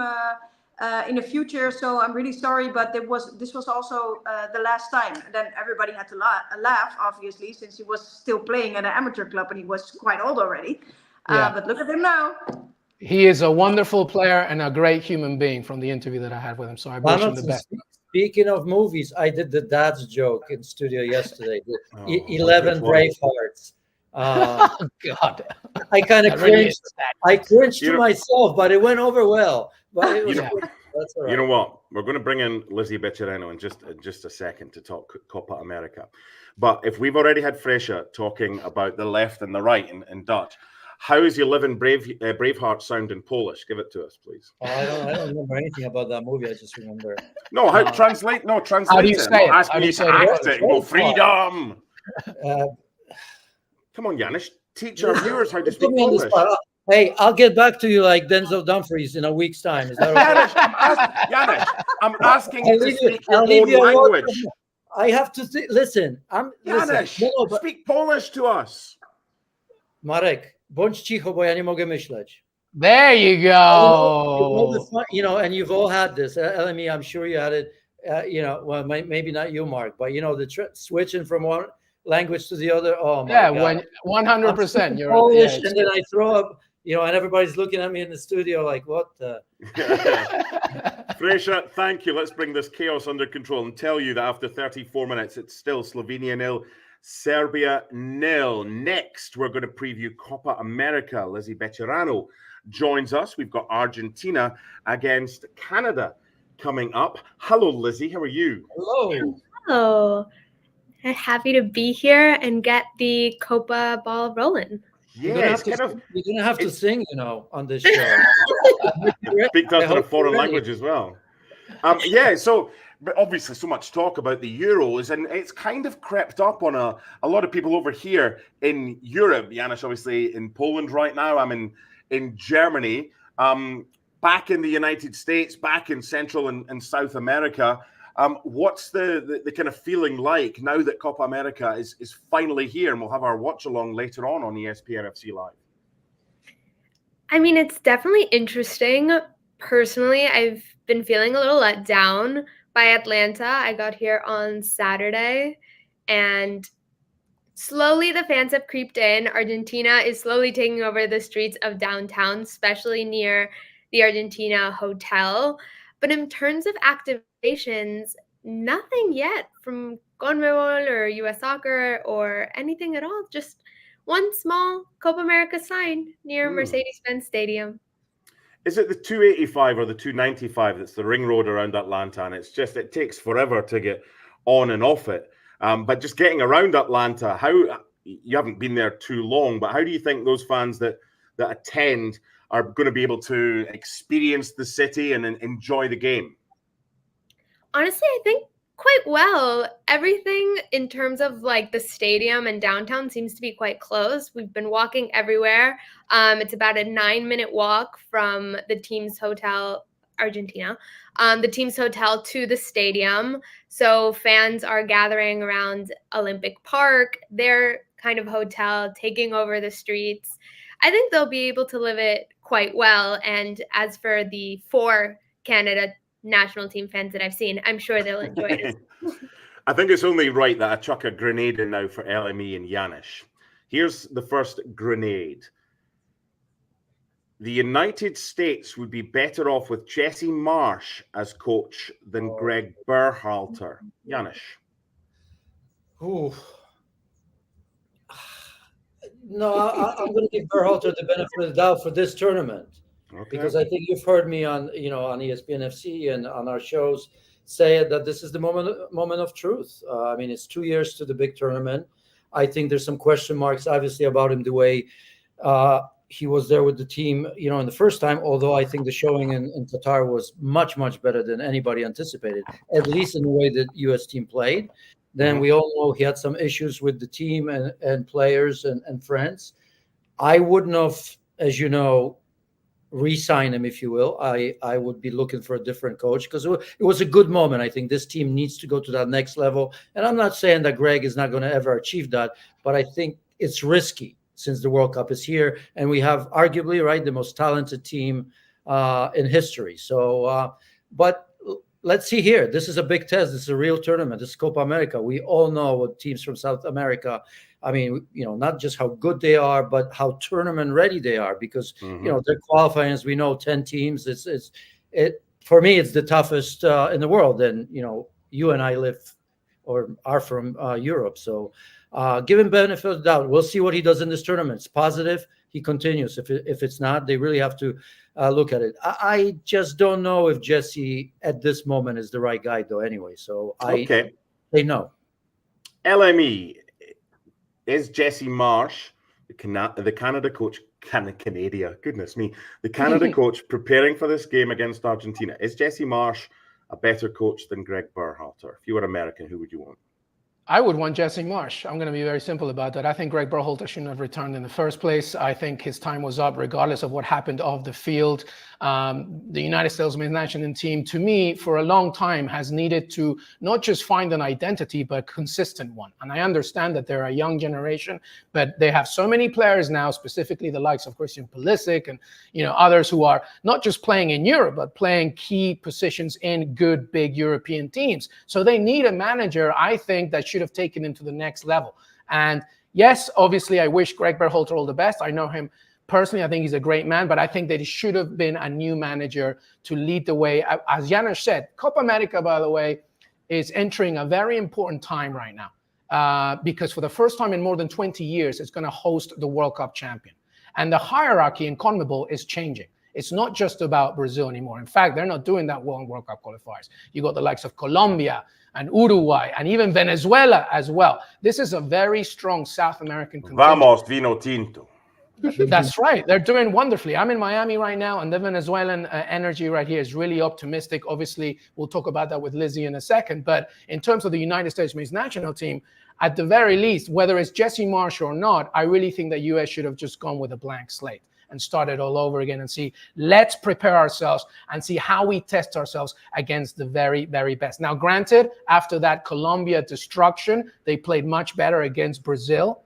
in the future. So I'm really sorry. But this was also the last time. And then everybody had to laugh, obviously, since he was still playing at an amateur club. And he was quite old already. But look at him now. He is a wonderful player and a great human being from the interview that I had with him. So I wish him the best. Speaking of movies, I did the dad's joke in studio yesterday. 11 Bravehearts. Oh, God. I kind of cringed. I cringed to myself, but it went over well. But it was that's all right. You know what? We're going to bring in Lizzie Becchereno in just a second to talk Copa America. But if we've already had Fraser talking about the left and the right in Dutch, how is 11 Braveheart sound in Polish? Give it to us, please. I don't remember anything about that movie. I just remember. No, translate. No, translate. How do you say it? Ask me to act it. Go freedom. Come on, Janusz. Teach our viewers how to speak Polish. Hey, I'll get back to you like Denzel Dumfries in a week's time. Is that okay? Janusz, I'm asking you to speak your own language. I have to listen. Janusz, speak Polish to us. Marek, bądź cicho, bo ja nie mogę myśleć. There you go. And you've all had this. LME, I'm sure you had it. Well, maybe not you, Mark, but the switching from one language to the other. Oh my God. When 100%. You're Polish, and then I throw up. And everybody's looking at me in the studio like, what? Fraser, thank you. Let's bring this chaos under control and tell you that after 34 minutes, it's still Slovenia 0. Serbia 0. Next, we're going to preview Copa America. Lizzie Beccherano joins us. We've got Argentina against Canada. coming up. Hello, Lizzie. How are you? Hello. Hello. Happy to be here and get the Copa ball rolling. Yeah, you're gonna have to sing, on this show. Speak to us in a foreign language as well. So but obviously so much talk about the Euros, and it's kind of crept up on a lot of people over here in Europe. Janusz, obviously in Poland right now. I'm in Germany, back in the United States, back in Central and South America. What's the kind of feeling like now that Copa America is finally here, and we'll have our watch along later on ESPN FC Live? I mean, it's definitely interesting. Personally, I've been feeling a little let down by Atlanta. I got here on Saturday, and slowly the fans have creeped in. Argentina is slowly taking over the streets of downtown, especially near the Argentina hotel. But in terms of activations, nothing yet from CONMEBOL or US Soccer or anything at all. Just one small Copa America sign near Mercedes-Benz Stadium. Is it the 285 or the 295 that's the ring road around Atlanta? And it takes forever to get on and off it. But just getting around Atlanta, you haven't been there too long, but how do you think those fans that attend are going to be able to experience the city and enjoy the game? Honestly, I think quite well. Everything in terms of like the stadium and downtown seems to be quite close. We've been walking everywhere. It's about a 9-minute walk from the team's hotel, Argentina, the team's hotel to the stadium. So fans are gathering around Olympic Park, their kind of hotel, taking over the streets. I think they'll be able to live it quite well. And as for the 4 Canada national team fans that I've seen, I'm sure they'll enjoy it. I think it's only right that I chuck a grenade in now for LME and Janusz. Here's the first grenade. The United States would be better off with Jesse Marsch as coach than Greg Berhalter. Janusz. Ooh. No, I'm going to give Berhalter the benefit of the doubt for this tournament. Okay. Because I think you've heard me on ESPN FC and on our shows say that this is the moment of truth. I mean, it's 2 years to the big tournament. I think there's some question marks, obviously, about him, the way he was there with the team, in the first time, although I think the showing in Qatar was much, much better than anybody anticipated, at least in the way that U.S. team played. Then we all know he had some issues with the team and players and friends. I wouldn't have, as you know, re-sign him, if you will. I would be looking for a different coach because it was a good moment. I think this team needs to go to that next level. And I'm not saying that Greg is not going to ever achieve that, but I think it's risky since the World Cup is here. And we have arguably, the most talented team in history. So, but let's see here. This is a big test. This is a real tournament. This is Copa America. We all know what teams from South America, I mean, not just how good they are, but how tournament ready they are because, they're qualifying, as we know, 10 teams. For me, it's the toughest in the world. And, you and I live or are from Europe. So give him benefit of the doubt. We'll see what he does in this tournament. It's positive. He continues. If it's not, they really have to look at it. I just don't know if Jesse at this moment is the right guy, though, anyway. So I say no. LME, is Jesse Marsch, the Canada coach, Canada, goodness me, the Canada coach preparing for this game against Argentina? Is Jesse Marsch a better coach than Greg Berhalter? If you were American, who would you want? I would want Jesse Marsch. I'm going to be very simple about that. I think Greg Berhalter shouldn't have returned in the first place. I think his time was up, regardless of what happened off the field. The United States men's national team, to me, for a long time, has needed to not just find an identity, but a consistent one. And I understand that they're a young generation, but they have so many players now, specifically the likes of Christian Pulisic and others who are not just playing in Europe, but playing key positions in good, big European teams. So they need a manager, I think, that should have taken him to the next level. And yes, obviously, I wish Greg Berhalter all the best. I know him personally. I think he's a great man, but I think that it should have been a new manager to lead the way. As Janusz said, Copa America, by the way, is entering a very important time right now because for the first time in more than 20 years, it's going to host the World Cup champion. And the hierarchy in CONMEBOL is changing. It's not just about Brazil anymore. In fact, they're not doing that well in World Cup qualifiers. You got the likes of Colombia and Uruguay and even Venezuela as well. This is a very strong South American contingent. Vamos, vino tinto. That's right. They're doing wonderfully. I'm in Miami right now, and the Venezuelan energy right here is really optimistic. Obviously, we'll talk about that with Lizzie in a second. But in terms of the United States men's national team, at the very least, whether it's Jesse Marsh or not, I really think that U.S. should have just gone with a blank slate and started all over again and see, let's prepare ourselves and see how we test ourselves against the very, very best. Now, granted, after that Colombia destruction, they played much better against Brazil.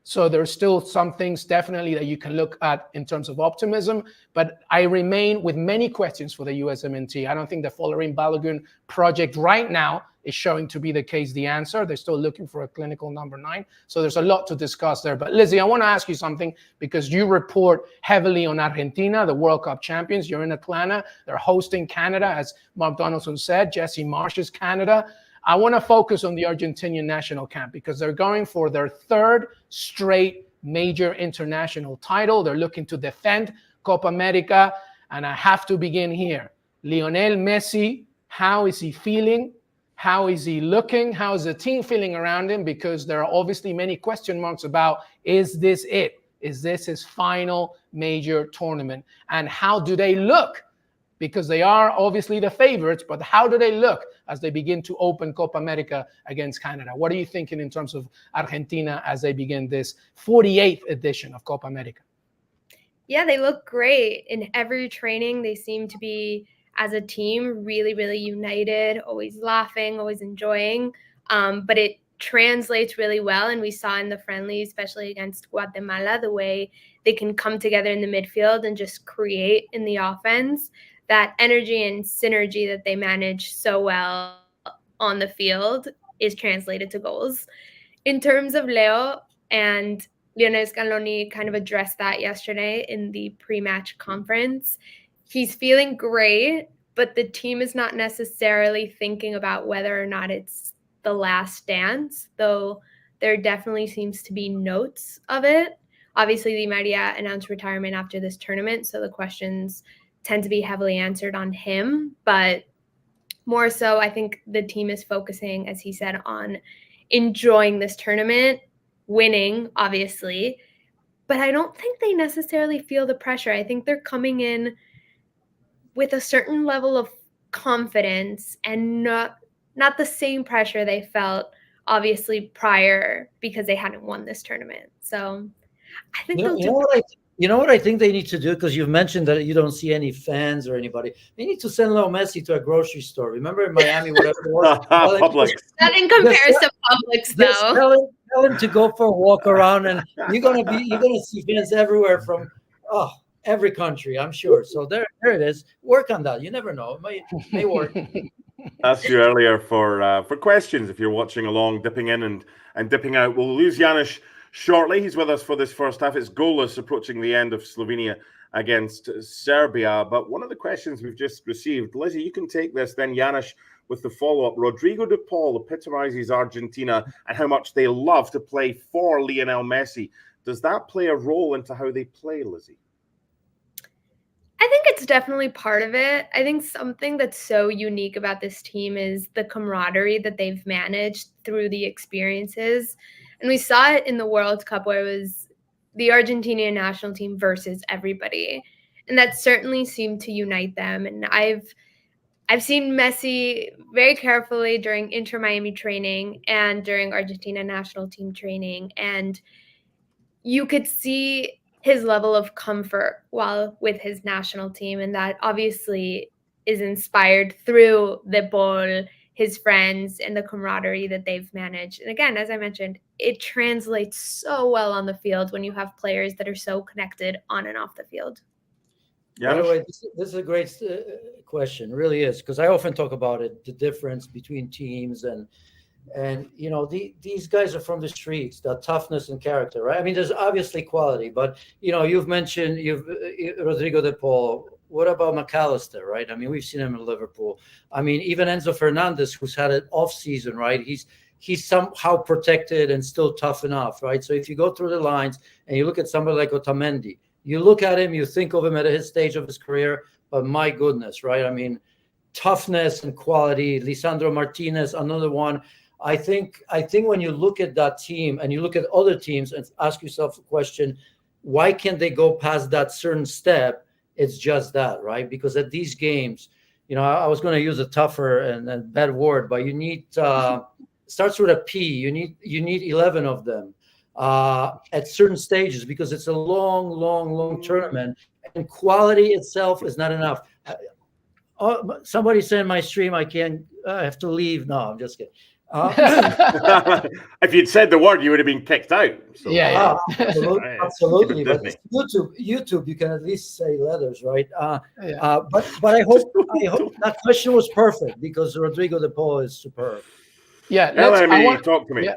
So there's still some things definitely that you can look at in terms of optimism, but I remain with many questions for the USMNT. I don't think the Following Balogun project right now is showing to be the case, the answer. They're still looking for a clinical number 9. So there's a lot to discuss there. But Lizzie, I want to ask you something because you report heavily on Argentina, the World Cup champions. You're in Atlanta. They're hosting Canada, as Mark Donaldson said. Jesse Marsh is Canada. I want to focus on the Argentinian national camp because they're going for their 3rd straight major international title. They're looking to defend Copa America. And I have to begin here. Lionel Messi, how is he feeling? How is he looking? How is the team feeling around him? Because there are obviously many question marks about, is this it? Is this his final major tournament? And how do they look? Because they are obviously the favorites, but how do they look as they begin to open Copa America against Canada? What are you thinking in terms of Argentina as they begin this 48th edition of Copa America? Yeah, they look great. In every training, they seem to be, as a team, really, really united, always laughing, always enjoying. But it translates really well. And we saw in the friendly, especially against Guatemala, the way they can come together in the midfield and just create in the offense. That energy and synergy that they manage so well on the field is translated to goals. In terms of Leo, and Lionel Scaloni kind of addressed that yesterday in the pre-match conference, he's feeling great, but the team is not necessarily thinking about whether or not it's the last dance, though there definitely seems to be notes of it. Obviously, Di Maria announced retirement after this tournament, so the questions tend to be heavily answered on him, but more so, I think the team is focusing, as he said, on enjoying this tournament, winning, obviously, but I don't think they necessarily feel the pressure. I think they're coming in with a certain level of confidence and not the same pressure they felt, obviously, prior because they hadn't won this tournament. So I think they'll do You know what I think they need to do? Because you've mentioned that you don't see any fans or anybody. They need to send Lionel Messi to a grocery store. Remember in Miami, whatever it was? Publix. Not in comparison to Publix, though. Tell him to go for a walk around, and you're gonna see fans everywhere from every country, I'm sure. So there it is. Work on that. You never know. It may work. Asked you earlier for questions if you're watching along, dipping in and dipping out. We'll lose Janusz shortly. He's with us for this first half. It's goalless approaching the end of Slovenia against Serbia. But one of the questions we've just received, Lizzie, you can take this, then Janusz with the follow-up. Rodrigo de Paul epitomizes Argentina and how much they love to play for Lionel Messi. Does that play a role into how they play, Lizzie? I think it's definitely part of it. I think something that's so unique about this team is the camaraderie that they've managed through the experiences. And we saw it in the World Cup where it was the Argentinian national team versus everybody. And that certainly seemed to unite them. And I've seen Messi very carefully during Inter Miami training and during Argentina national team training. And you could see his level of comfort while with his national team. And that obviously is inspired through the ball, his friends, and the camaraderie that they've managed. And again, as I mentioned, it translates so well on the field when you have players that are so connected on and off the field. By the way, this is a great question, it really is, because I often talk about it, the difference between teams and you know, these guys are from the streets, that toughness and character, right? I mean, there's obviously quality, but you know, you've mentioned Rodrigo de Paul. What about McAllister, right? I mean, we've seen him in Liverpool. I mean, even Enzo Fernandez, who's had an off season, right? He's somehow protected and still tough enough, right? So if you go through the lines and you look at somebody like Otamendi, You look at him, you think of him at his stage of his career, but my goodness, right? I mean, toughness and quality. Lisandro Martinez, another one. I think when you look at that team and you look at other teams and ask yourself the question, why can't they go past that certain step? It's just that, right? Because at these games, you know, I was going to use a tougher and bad word, but you need starts with a P. You need 11 of them at certain stages because it's a long tournament, and quality itself is not enough. Somebody said in my stream I have to leave. No, I'm just kidding. If you'd said the word, you would have been kicked out. So. Absolutely. But YouTube, you can at least say letters, right? But I hope that question was perfect because Rodrigo de Paul is superb. Yeah, talk to me.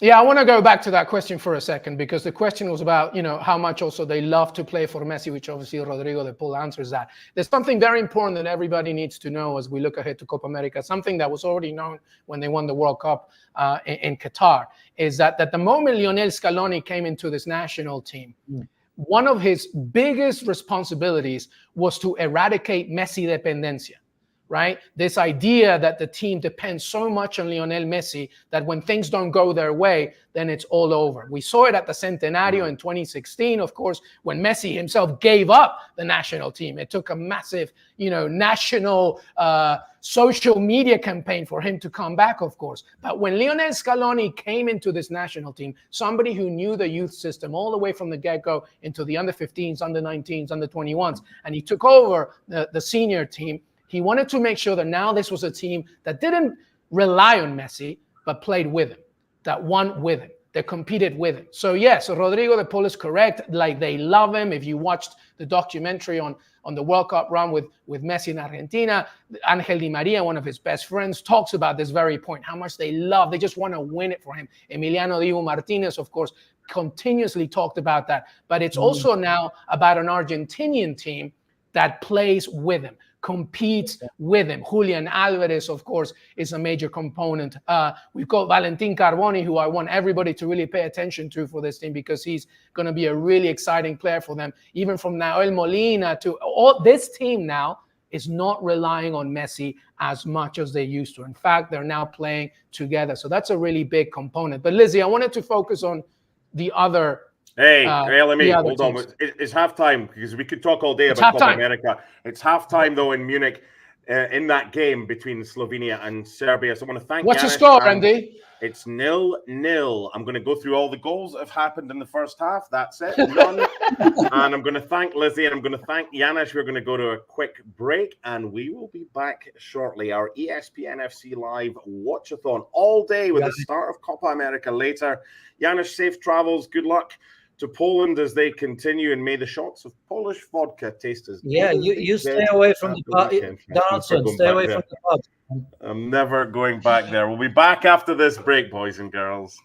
Yeah, I want to go back to that question for a second because the question was about, you know, how much also they love to play for Messi, which obviously Rodrigo de Paul answers that. There's something very important that everybody needs to know as we look ahead to Copa America, something that was already known when they won the World Cup in Qatar, is that the moment Lionel Scaloni came into this national team, one of his biggest responsibilities was to eradicate Messi dependencia. Right? This idea that the team depends so much on Lionel Messi that when things don't go their way, then it's all over. We saw it at the Centenario in 2016, of course, when Messi himself gave up the national team. It took a massive, you know, national social media campaign for him to come back, of course. But when Lionel Scaloni came into this national team, somebody who knew the youth system all the way from the get-go into the under-15s, under-19s, under-21s, and he took over the senior team, he wanted to make sure that now this was a team that didn't rely on Messi, but played with him, that won with him, that competed with him. So yes, Rodrigo de Paul is correct. Like, they love him. If you watched the documentary on the World Cup run with Messi in Argentina, Angel Di Maria, one of his best friends, talks about this very point, how much they love. They just want to win it for him. Emiliano Dibu Martinez, of course, continuously talked about that. But it's also now about an Argentinian team that plays with him, competes with him. Julian Alvarez, of course, is a major component. We've got Valentin Carboni, who I want everybody to really pay attention to for this team because he's going to be a really exciting player for them. Even from Nahuel Molina to all this team now is not relying on Messi as much as they used to. In fact, they're now playing together. So that's a really big component. But Lizzie, I wanted to focus on the other. Let me hold on. It's halftime because we could talk all day about Copa America. It's halftime though in Munich, in that game between Slovenia and Serbia. So I want to thank. What's your score, Andy? It's 0-0. I'm going to go through all the goals that have happened in the first half. That's it. None. And I'm going to thank Lizzie and I'm going to thank Janusz. We're going to go to a quick break and we will be back shortly. Our ESPN FC live watchathon all day with the start of Copa America later. Janusz, safe travels. Good luck to Poland as they continue, and may the shots of Polish vodka taste as good. You stay away from the pub. Donaldson, stay away from the pub. I'm never going back there. We'll be back after this break, boys and girls.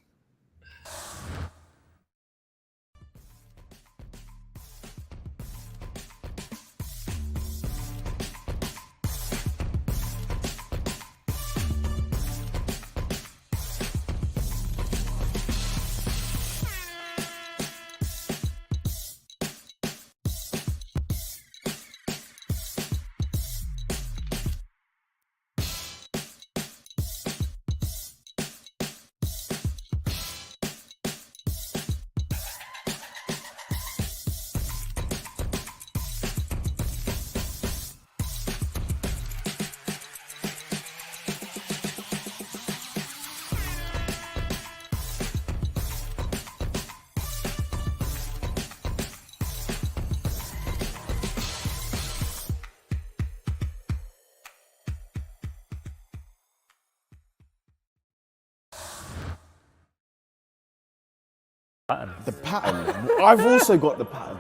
The pattern. I've also got the pattern.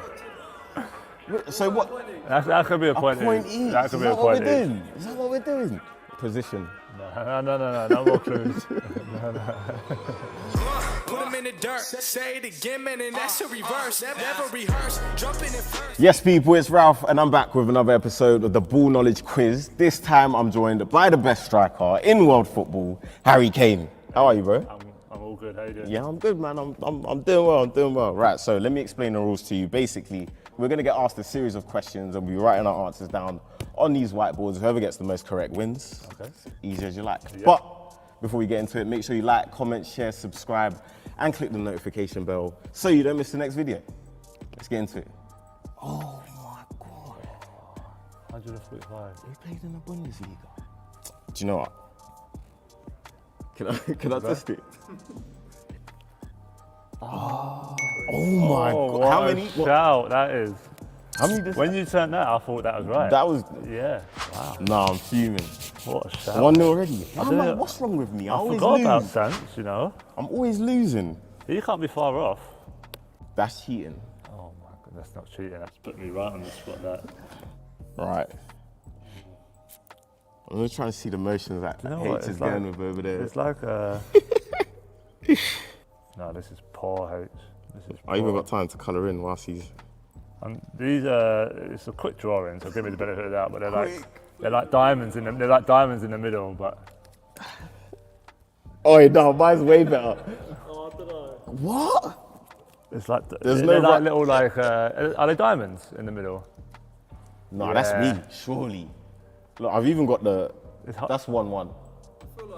So what? That could be a point. Each. That could be a point. Is that what we're doing? Position. No more clues. Put them in the dirt. Say it again, man, and that's a reverse. Never rehearse. Jumping in first. Yes, people, it's Ralph, and I'm back with another episode of the Ball Knowledge Quiz. This time, I'm joined by the best striker in world football, Harry Kane. How are you, bro? I'm all good. How you doing? Yeah, I'm good, man. I'm doing well. Right, so let me explain the rules to you. Basically, we're going to get asked a series of questions and we'll be writing our answers down on these whiteboards. Whoever gets the most correct wins. Okay. Easy as you like. Yeah. But before we get into it, make sure you like, comment, share, subscribe, and click the notification bell so you don't miss the next video. Let's get into it. Oh my God. 145. He played in the Bundesliga. Do you know what? Can I test it? Oh my God. How How many? Shout, that is. How many did When you turned that, I thought that was right. That was. Yeah. Wow. Nah, I'm fuming. What a shout. 1-0 already. I don't know. What's wrong with me? I I always forgot lose. about Stance, you know. I'm always losing. You can't be far off. That's cheating. Oh my God, that's not cheating. That's put me right on the spot. That. Right. I'm gonna try and see the motions that You know what? H is It's going like- with over there. It's like no, this is poor H. This is I even poor. got time to colour in whilst he's. These it's a quick drawing, so give me the benefit of that. But they're like diamonds in the middle. But Oh no, mine's way better. What? it's like There's they're no like right- little like are they diamonds in the middle? No, that's Yeah. me, surely. Look, I've even got the. That's 1-1.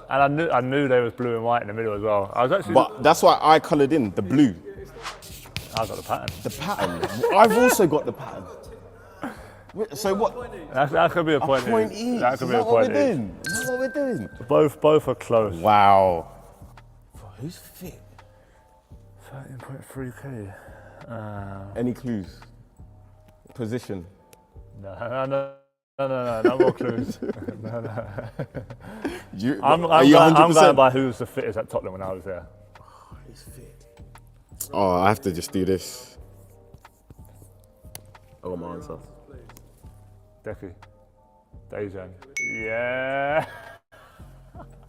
And I knew they was blue and white in the middle as well. I was actually. But that's why I coloured in the blue. I got the pattern. The pattern. I've also got the pattern. So what? That could be a point. each. That could Is be a that what point. we're doing? Is that what we're doing? Both are close. Wow. Who's fit? 13.3k. Any clues? Position? No, no more clues. no. I'm are you going 100%? by who was the fittest at Tottenham when I was there. He's fit. Oh, I have to just do this. I got my answer. Decky. Dejan. Yeah.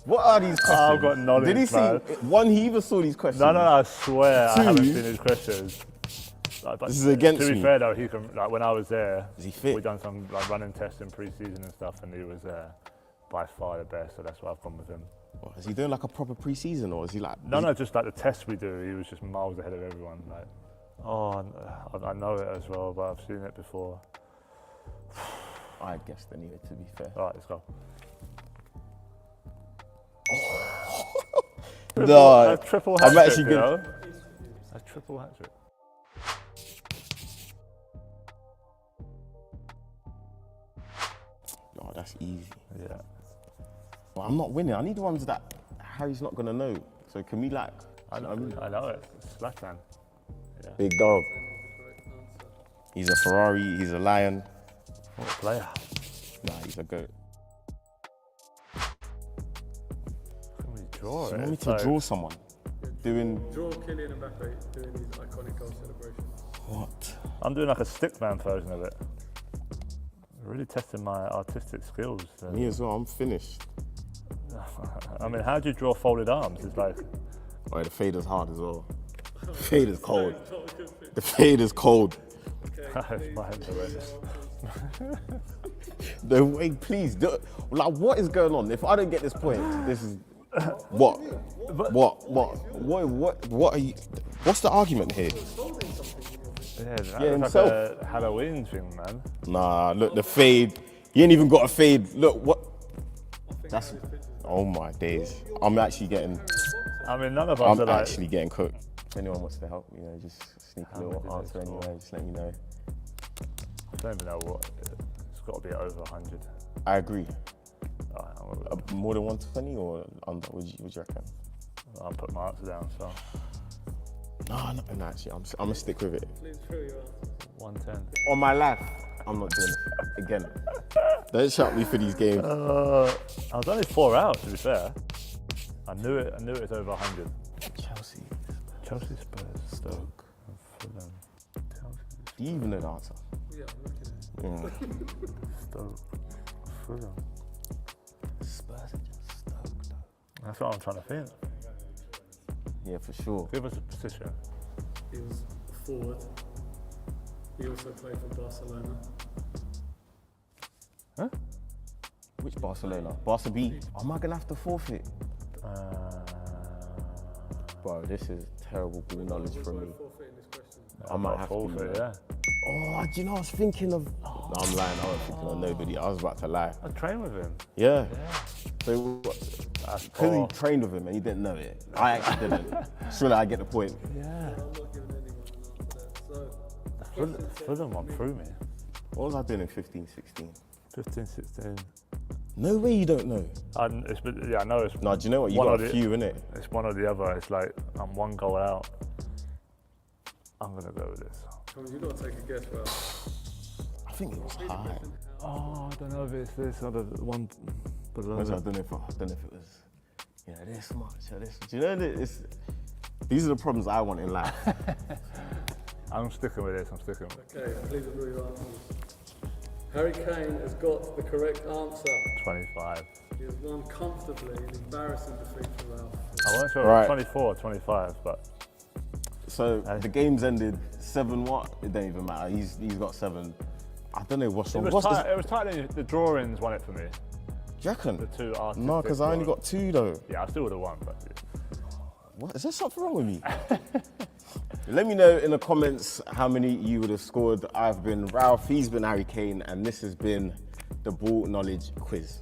What are these questions? I've got knowledge, Did he see? man. One, he even saw these questions. No, I swear I Two. haven't seen his questions. But This is against To be me. fair though, he can. Like when I was there, Is he fit? we done some like running tests in pre-season and stuff, and he was by far the best. So that's why I've gone with him. What, is he doing like a proper pre-season or is he like? No, just like the tests we do, he was just miles ahead of everyone. Like, I know it as well, but I've seen it before. I guessed anyway, to be fair. All right, let's go. No, triple I'm hat-trick, actually you good. know? A triple hat-trick. Oh, that's easy. Yeah. But I'm not winning. I need ones that Harry's not gonna know. So can we like? I know it. It's Zlatan. Yeah. Big dog. He's a Ferrari. He's a lion. What a player. Nah, he's a goat. Can we draw So it? you want me It's to like- draw someone? Doing Draw Kylian Mbappe doing his iconic goal celebration. what? I'm doing like a stickman version of it. Really testing my artistic skills. Me as well. I'm finished. I mean, how do you draw folded arms? It's like. Oh, the fade is hard as well. The fade is cold. The fade is cold. It's my horrendous. No way, please. Like, what is going on? If I don't get this point, this is what? What are you? What's the argument here? Yeah, that Yeah, was himself. like a Halloween thing, man. Nah, look, the fade. He ain't even got a fade. Look, what? That's. Oh my days. I'm actually getting. I mean, none of us I'm are actually getting cooked. If anyone wants to help, just sneak a little answer anyway. Just let me know. I don't even know what. It's got to be over 100. I agree. Alright, More than 120 or under? Would you reckon? I'll put my answer down. So. No, actually, I'm gonna stick with it. 110. On my life, I'm not doing it again. Don't shout me for these games. I was only 4 out, to be fair. I knew it was over 100. Chelsea, Spurs, Stoke, and Fulham. Do you even know the answer? Yeah, I'm looking at it. Stoke, Fulham. Spurs are just Stoke, though. That's what I'm trying to think. Yeah, for sure. Give us a position. He was forward. He also played for Barcelona. Huh? Which Barcelona? Barca B. Am I gonna have to forfeit? Bro, this is terrible ball knowledge from me. I might have to. Yeah. Oh, do you know, I was thinking of... No, I'm lying. I wasn't thinking of nobody. I was about to lie. I trained with him. Yeah. So, That's clearly poor. trained with him and he didn't know it. I actually didn't. Surely I get the point. Yeah. Fulham one threw me. What was I doing in 15, 16? 15, 16. No way you don't know. I know it's... No, do you know what? You one got or a few, innit? It's one or the other. It's like, I'm one goal out. I'm going to go with this. You've got to take a guess, Well, I think it was high. Oh, I don't know if it's this or the one below. I don't know if it was, you know, this much or this. Do you know that these are the problems I want in life. I'm sticking with this. I'm sticking with it. Okay, please agree with your answers. Harry Kane has got the correct answer. 25. He has won comfortably an embarrassing defeat for Ralph. I wasn't sure Right. 24, 25, but... So the game's ended 7 what? It don't even matter. He's got 7. I don't know what's wrong. It was tight. The drawings won it for me. Do you reckon? The two artists. No, because I only got 2 though. Yeah, I still would have won, but... What? Is there something wrong with me? Let me know in the comments how many you would have scored. I've been Ralph, he's been Harry Kane, and this has been the Ball Knowledge Quiz.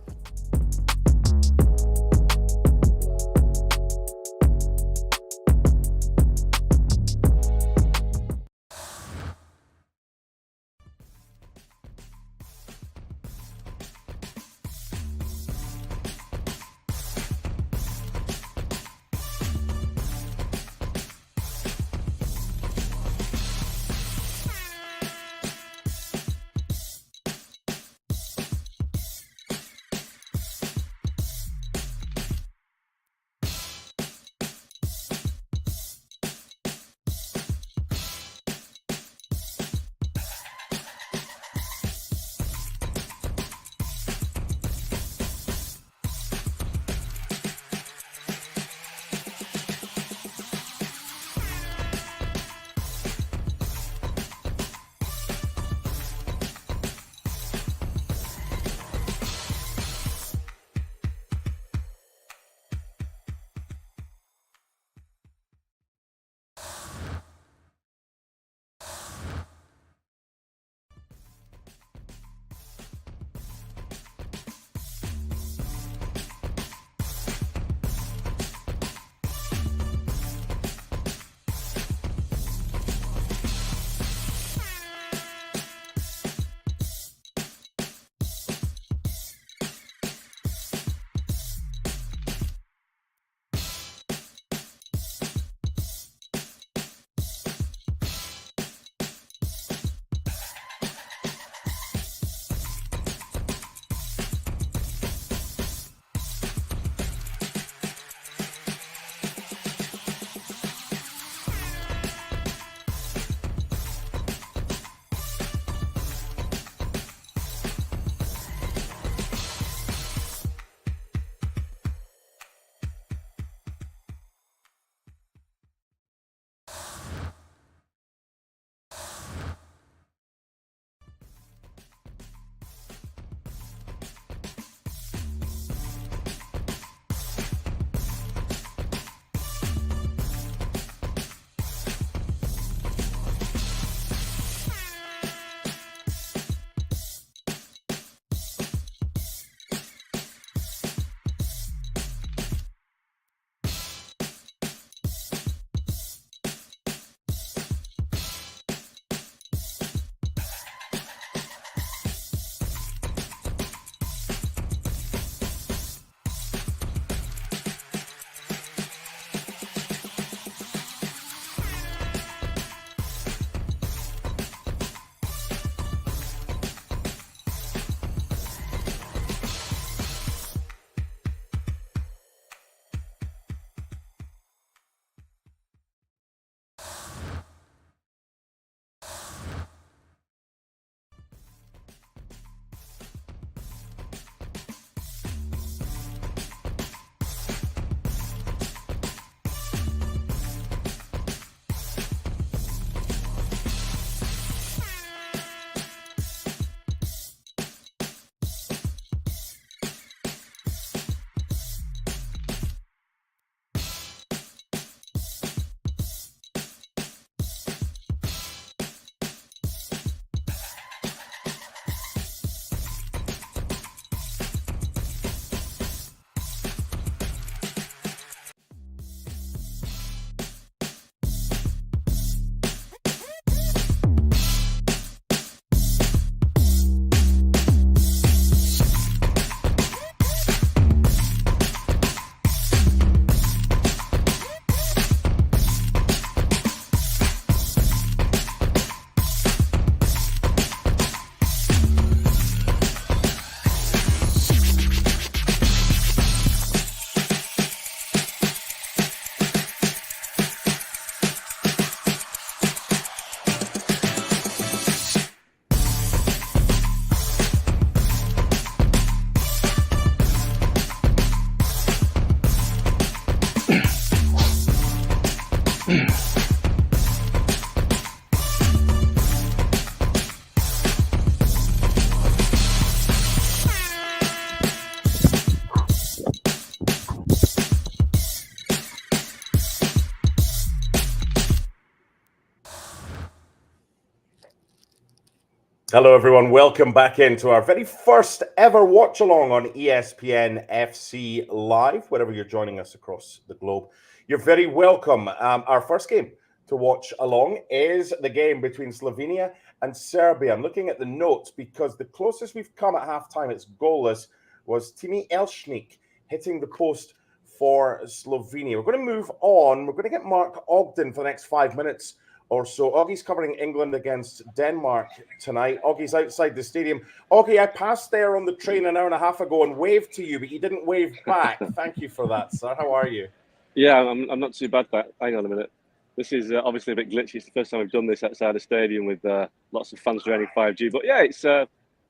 Hello, everyone. Welcome back into our very first ever watch along on ESPN FC Live, wherever you're joining us across the globe. You're very welcome. Our first game to watch along is the game between Slovenia and Serbia. I'm looking at the notes because the closest we've come at halftime, it's goalless, was Timi Elshnik hitting the post for Slovenia. We're going to move on. We're going to get Mark Ogden for the next 5 minutes or so. Oggie's covering England against Denmark tonight. Oggie's outside the stadium. Oggie, I passed there on the train an hour and a half ago and waved to you, but you didn't wave back. Thank you for that, sir. How are you? Yeah, I'm not too bad. Hang on a minute. This is obviously a bit glitchy. It's the first time we've done this outside the stadium with lots of fans joining 5G. But yeah, it's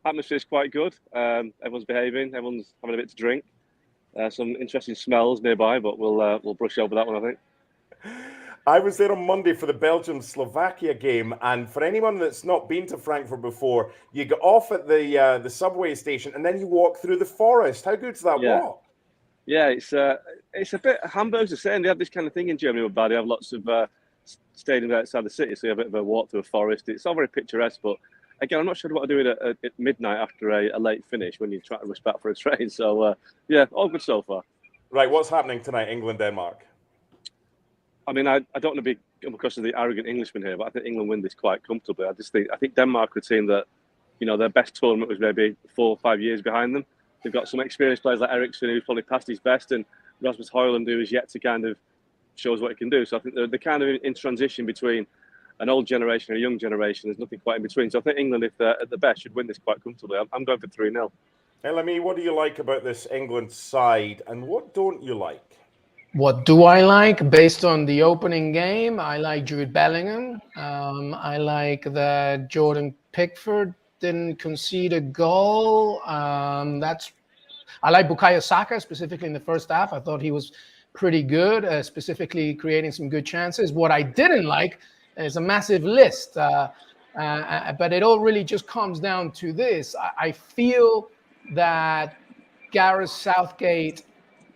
atmosphere is quite good. Everyone's behaving. Everyone's having a bit to drink. Some interesting smells nearby, but we'll brush over that one, I think. I was there on Monday for the Belgium-Slovakia game, and for anyone that's not been to Frankfurt before, you get off at the subway station and then you walk through the forest. How good's that walk? Yeah, it's a bit. Hamburg's the same. They have this kind of thing in Germany where they have lots of stadiums outside the city, so you have a bit of a walk through a forest. It's all very picturesque, but again, I'm not sure what to do at midnight after a late finish when you're trying to rush back for a train. So yeah, all good so far. Right, what's happening tonight, England-Denmark? I mean, I don't want to come across as the arrogant Englishman here, but I think England win this quite comfortably. I think Denmark are a team that, you know, their best tournament was maybe 4 or 5 years behind them. They've got some experienced players like Eriksen, who's probably past his best, and Rasmus Højlund, who is yet to kind of shows what he can do. So I think they're kind of in transition between an old generation and a young generation. There's nothing quite in between. So I think England, if they're at the best, should win this quite comfortably. I'm going for 3-0. LME, what do you like about this England side, and what don't you like? What do I like? Based on the opening game, I like Jude Bellingham. I like that Jordan Pickford didn't concede a goal. I like Bukayo Saka, specifically in the first half. I thought he was pretty good, specifically creating some good chances. What I didn't like is a massive list, but it all really just comes down to this. I feel that Gareth Southgate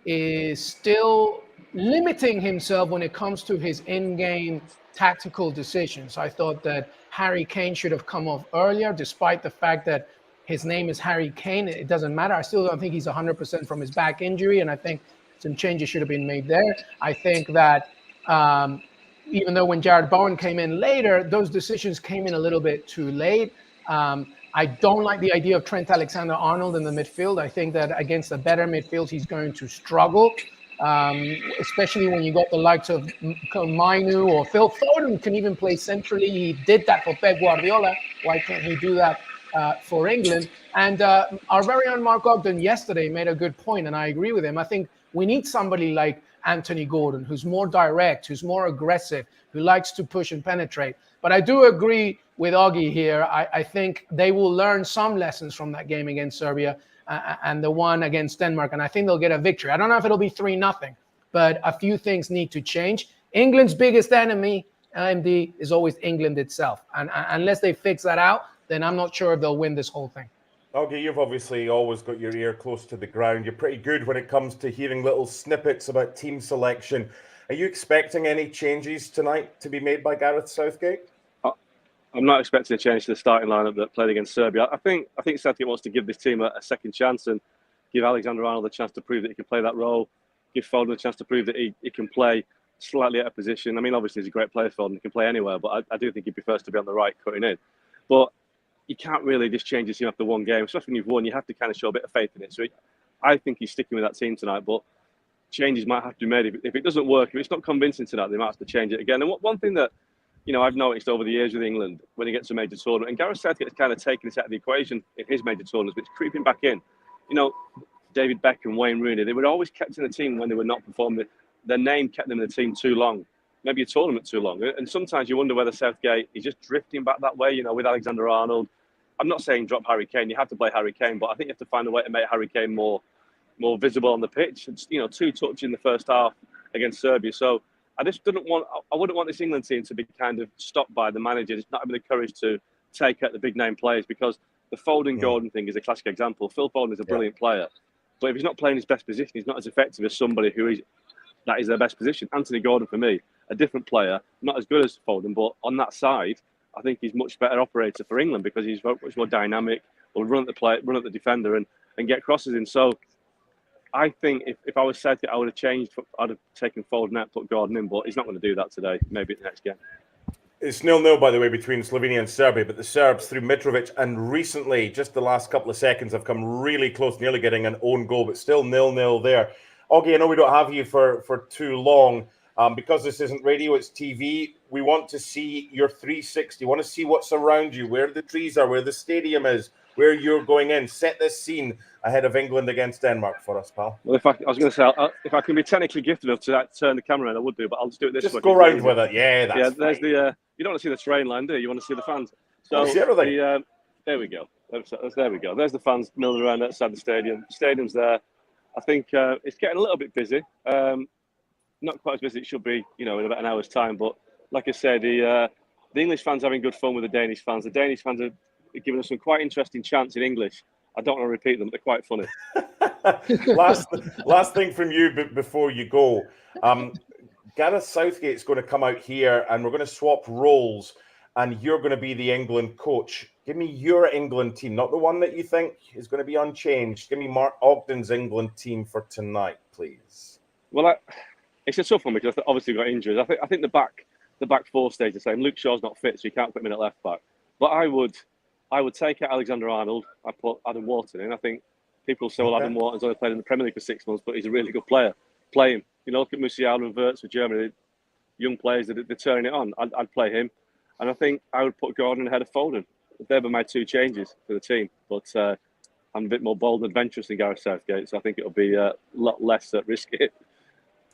is still limiting himself when it comes to his in-game tactical decisions. I thought that Harry Kane should have come off earlier, despite the fact that his name is Harry Kane. It doesn't matter. I still don't think he's 100% from his back injury, and I think some changes should have been made there. I think that even though when Jared Bowen came in later, those decisions came in a little bit too late. I don't like the idea of Trent Alexander-Arnold in the midfield. I think that against a better midfield, he's going to struggle, especially when you got the likes of Mainu or Phil Foden can even play centrally. He did that for Pep Guardiola. Why can't he do that for England? And our very own Mark Ogden yesterday made a good point, and I agree with him. I think we need somebody like Anthony Gordon, who's more direct, who's more aggressive, who likes to push and penetrate. But I do agree with Oggie here. I think they will learn some lessons from that game against Serbia and the one against Denmark, and I think they'll get a victory. I don't know if it'll be 3-0, but a few things need to change. England's biggest enemy, LMD, is always England itself. And unless they fix that out, then I'm not sure if they'll win this whole thing. Okay, you've obviously always got your ear close to the ground. You're pretty good when it comes to hearing little snippets about team selection. Are you expecting any changes tonight to be made by Gareth Southgate? I'm not expecting a change to the starting lineup that played against Serbia. I think Southgate wants to give this team a second chance and give Alexander-Arnold a chance to prove that he can play that role, give Foden a chance to prove that he can play slightly out of position. I mean, obviously he's a great player, Foden. He can play anywhere, but I do think he prefers to be on the right cutting in. But you can't really just change your team after one game, especially when you've won. You have to kind of show a bit of faith in it. So I think he's sticking with that team tonight, but changes might have to be made. If it doesn't work, if it's not convincing tonight, they might have to change it again. And one thing that I've noticed over the years with England, when he gets a major tournament, and Gareth Southgate has kind of taken this out of the equation in his major tournaments, but it's creeping back in. David Beckham, Wayne Rooney, they were always kept in the team when they were not performing. Their name kept them in the team too long, maybe a tournament too long. And sometimes you wonder whether Southgate is just drifting back that way, with Alexander-Arnold. I'm not saying drop Harry Kane. You have to play Harry Kane, but I think you have to find a way to make Harry Kane more visible on the pitch. It's, 2 touches in the first half against Serbia. So I wouldn't want this England team to be kind of stopped by the manager. Just not having the courage to take out the big name players, because the Foden-Gordon thing is a classic example. Phil Foden is a brilliant player, but if he's not playing his best position, he's not as effective as somebody that is their best position. Anthony Gordon, for me, a different player, not as good as Foden, but on that side, I think he's much better operator for England because he's much more dynamic, will run at the play, run at the defender and get crosses in. So I think if I was Southgate, I would have changed. I'd have taken Foden out, put Gordon in, but he's not going to do that today. Maybe at the next game. It's 0-0, by the way, between Slovenia and Serbia, but the Serbs through Mitrovic and recently, just the last couple of seconds, have come really close, nearly getting an own goal, but still 0-0 there. Augie, I know we don't have you for too long. Because this isn't radio, it's TV. We want to see your 360. We want to see what's around you, where the trees are, where the stadium is, where you're going in. Set this scene ahead of England against Denmark for us, pal. Well, I was going to say, if I can be technically gifted enough to turn the camera in, I would do, but I'll just do it this way. Just go round with it. Yeah, that's there's fine. you don't want to see the train line, do you? You want to see the fans. So see everything. There we go. There we go. There's the fans milling around outside the stadium. The stadium's there. I think it's getting a little bit busy. Not quite as busy as it should be, in about an hour's time. But like I said, the English fans are having good fun with the Danish fans. The Danish fans are giving us some quite interesting chants in English. I don't want to repeat them, but they're quite funny. last thing from you before you go. Gareth Southgate's going to come out here and we're going to swap roles and you're going to be the England coach. Give me your England team, not the one that you think is going to be unchanged. Give me Mark Ogden's England team for tonight, please. Well, it's a tough one because obviously we've got injuries. I think the back four stays the same. Luke Shaw's not fit, so you can't put him in at left back. But I would take out Alexander-Arnold. I put Adam Wharton in. I think people say, well, Adam Wharton's only played in the Premier League for 6 months, but he's a really good player. Play him. Look at Musiala and Wirtz for Germany. Young players that they're turning it on. I'd play him. And I think I would put Gordon ahead of Foden. They were my 2 changes for the team. But I'm a bit more bold and adventurous than Gareth Southgate, so I think it'll be a lot less risky.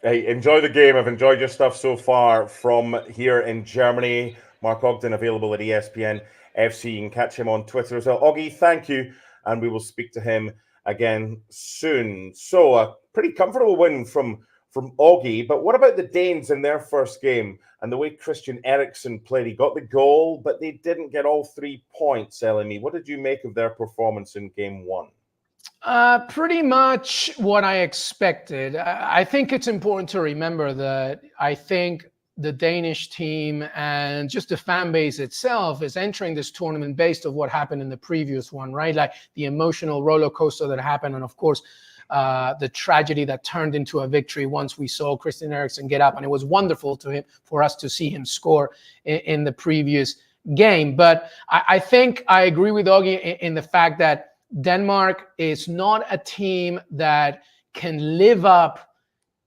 Hey, enjoy the game. I've enjoyed your stuff so far from here in Germany. Mark Ogden available at ESPN FC. You can catch him on Twitter as well. Augie, thank you. And we will speak to him again soon. So a pretty comfortable win from Augie. But what about the Danes in their first game and the way Christian Eriksen played? He got the goal, but they didn't get all 3 points, LME. What did you make of their performance in game 1? Pretty much what I expected. I think it's important to remember that I think the Danish team and just the fan base itself is entering this tournament based on what happened in the previous one, right? Like the emotional roller coaster that happened, and of course, the tragedy that turned into a victory once we saw Christian Eriksen get up, and it was wonderful for us to see him score in the previous game. But I think I agree with Augie in the fact that Denmark is not a team that can live up,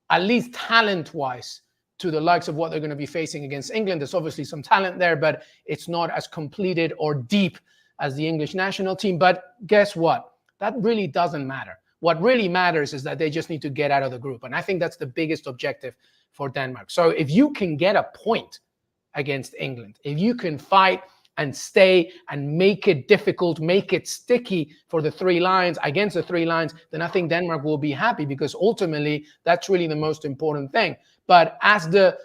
at least talent-wise, to the likes of what they're going to be facing against England. There's obviously some talent there, but it's not as completed or deep as the English national team. But guess what? That really doesn't matter. What really matters is that they just need to get out of the group. And I think that's the biggest objective for Denmark. So if you can get a point against England, if you can fight and stay and make it difficult, make it sticky for the 3 Lions, against the 3 Lions, then I think Denmark will be happy, because ultimately that's really the most important thing. But as the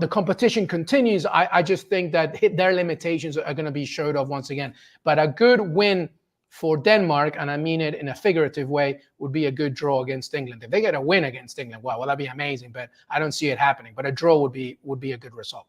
competition continues, I just think that their limitations are going to be showed off once again. But a good win for Denmark, and I mean it in a figurative way, would be a good draw against England. If they get a win against England, well, that'd be amazing, but I don't see it happening. But a draw would be a good result.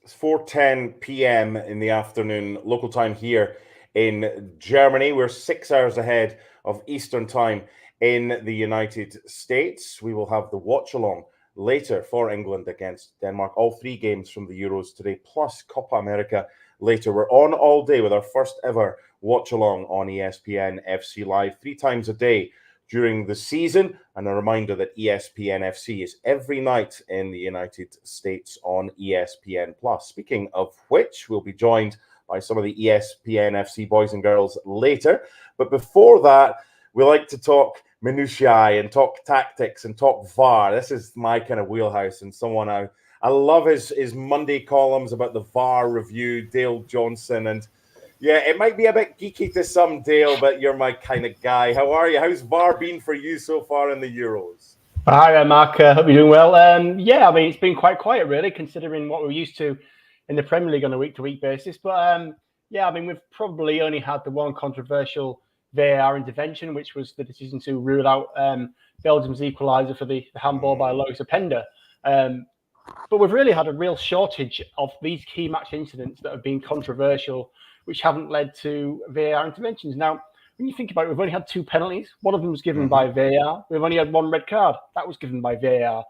It's 4:10 p.m. in the afternoon, local time here in Germany. We're 6 hours ahead of Eastern time in the United States. We will have the watch-along later for England against Denmark. All 3 games from the Euros today, plus Copa America later. We're on all day with our first ever watch-along on ESPN FC Live 3 times a day during the season. And a reminder that ESPN FC is every night in the United States on ESPN+. Speaking of which, we'll be joined by some of the ESPN FC boys and girls later. But before that, we like to talk minutiae and talk tactics and talk VAR. This is my kind of wheelhouse, and someone I love his Monday columns about the VAR review, Dale Johnson. And yeah, it might be a bit geeky to some, Dale, but you're my kind of guy. How are you? How's VAR been for you so far in the Euros? Hi there, Mark. Hope you're doing well. Yeah, I mean, it's been quite quiet, really, considering what we're used to in the Premier League on a week-to-week basis. But yeah, I mean, we've probably only had the one controversial VAR intervention, which was the decision to rule out Belgium's equaliser for the handball by Lois Openda. But we've really had a real shortage of these key match incidents that have been controversial, which haven't led to VAR interventions. Now, when you think about it, we've only had 2 penalties. One of them was given by VAR. We've only had 1 red card. That was given by VAR.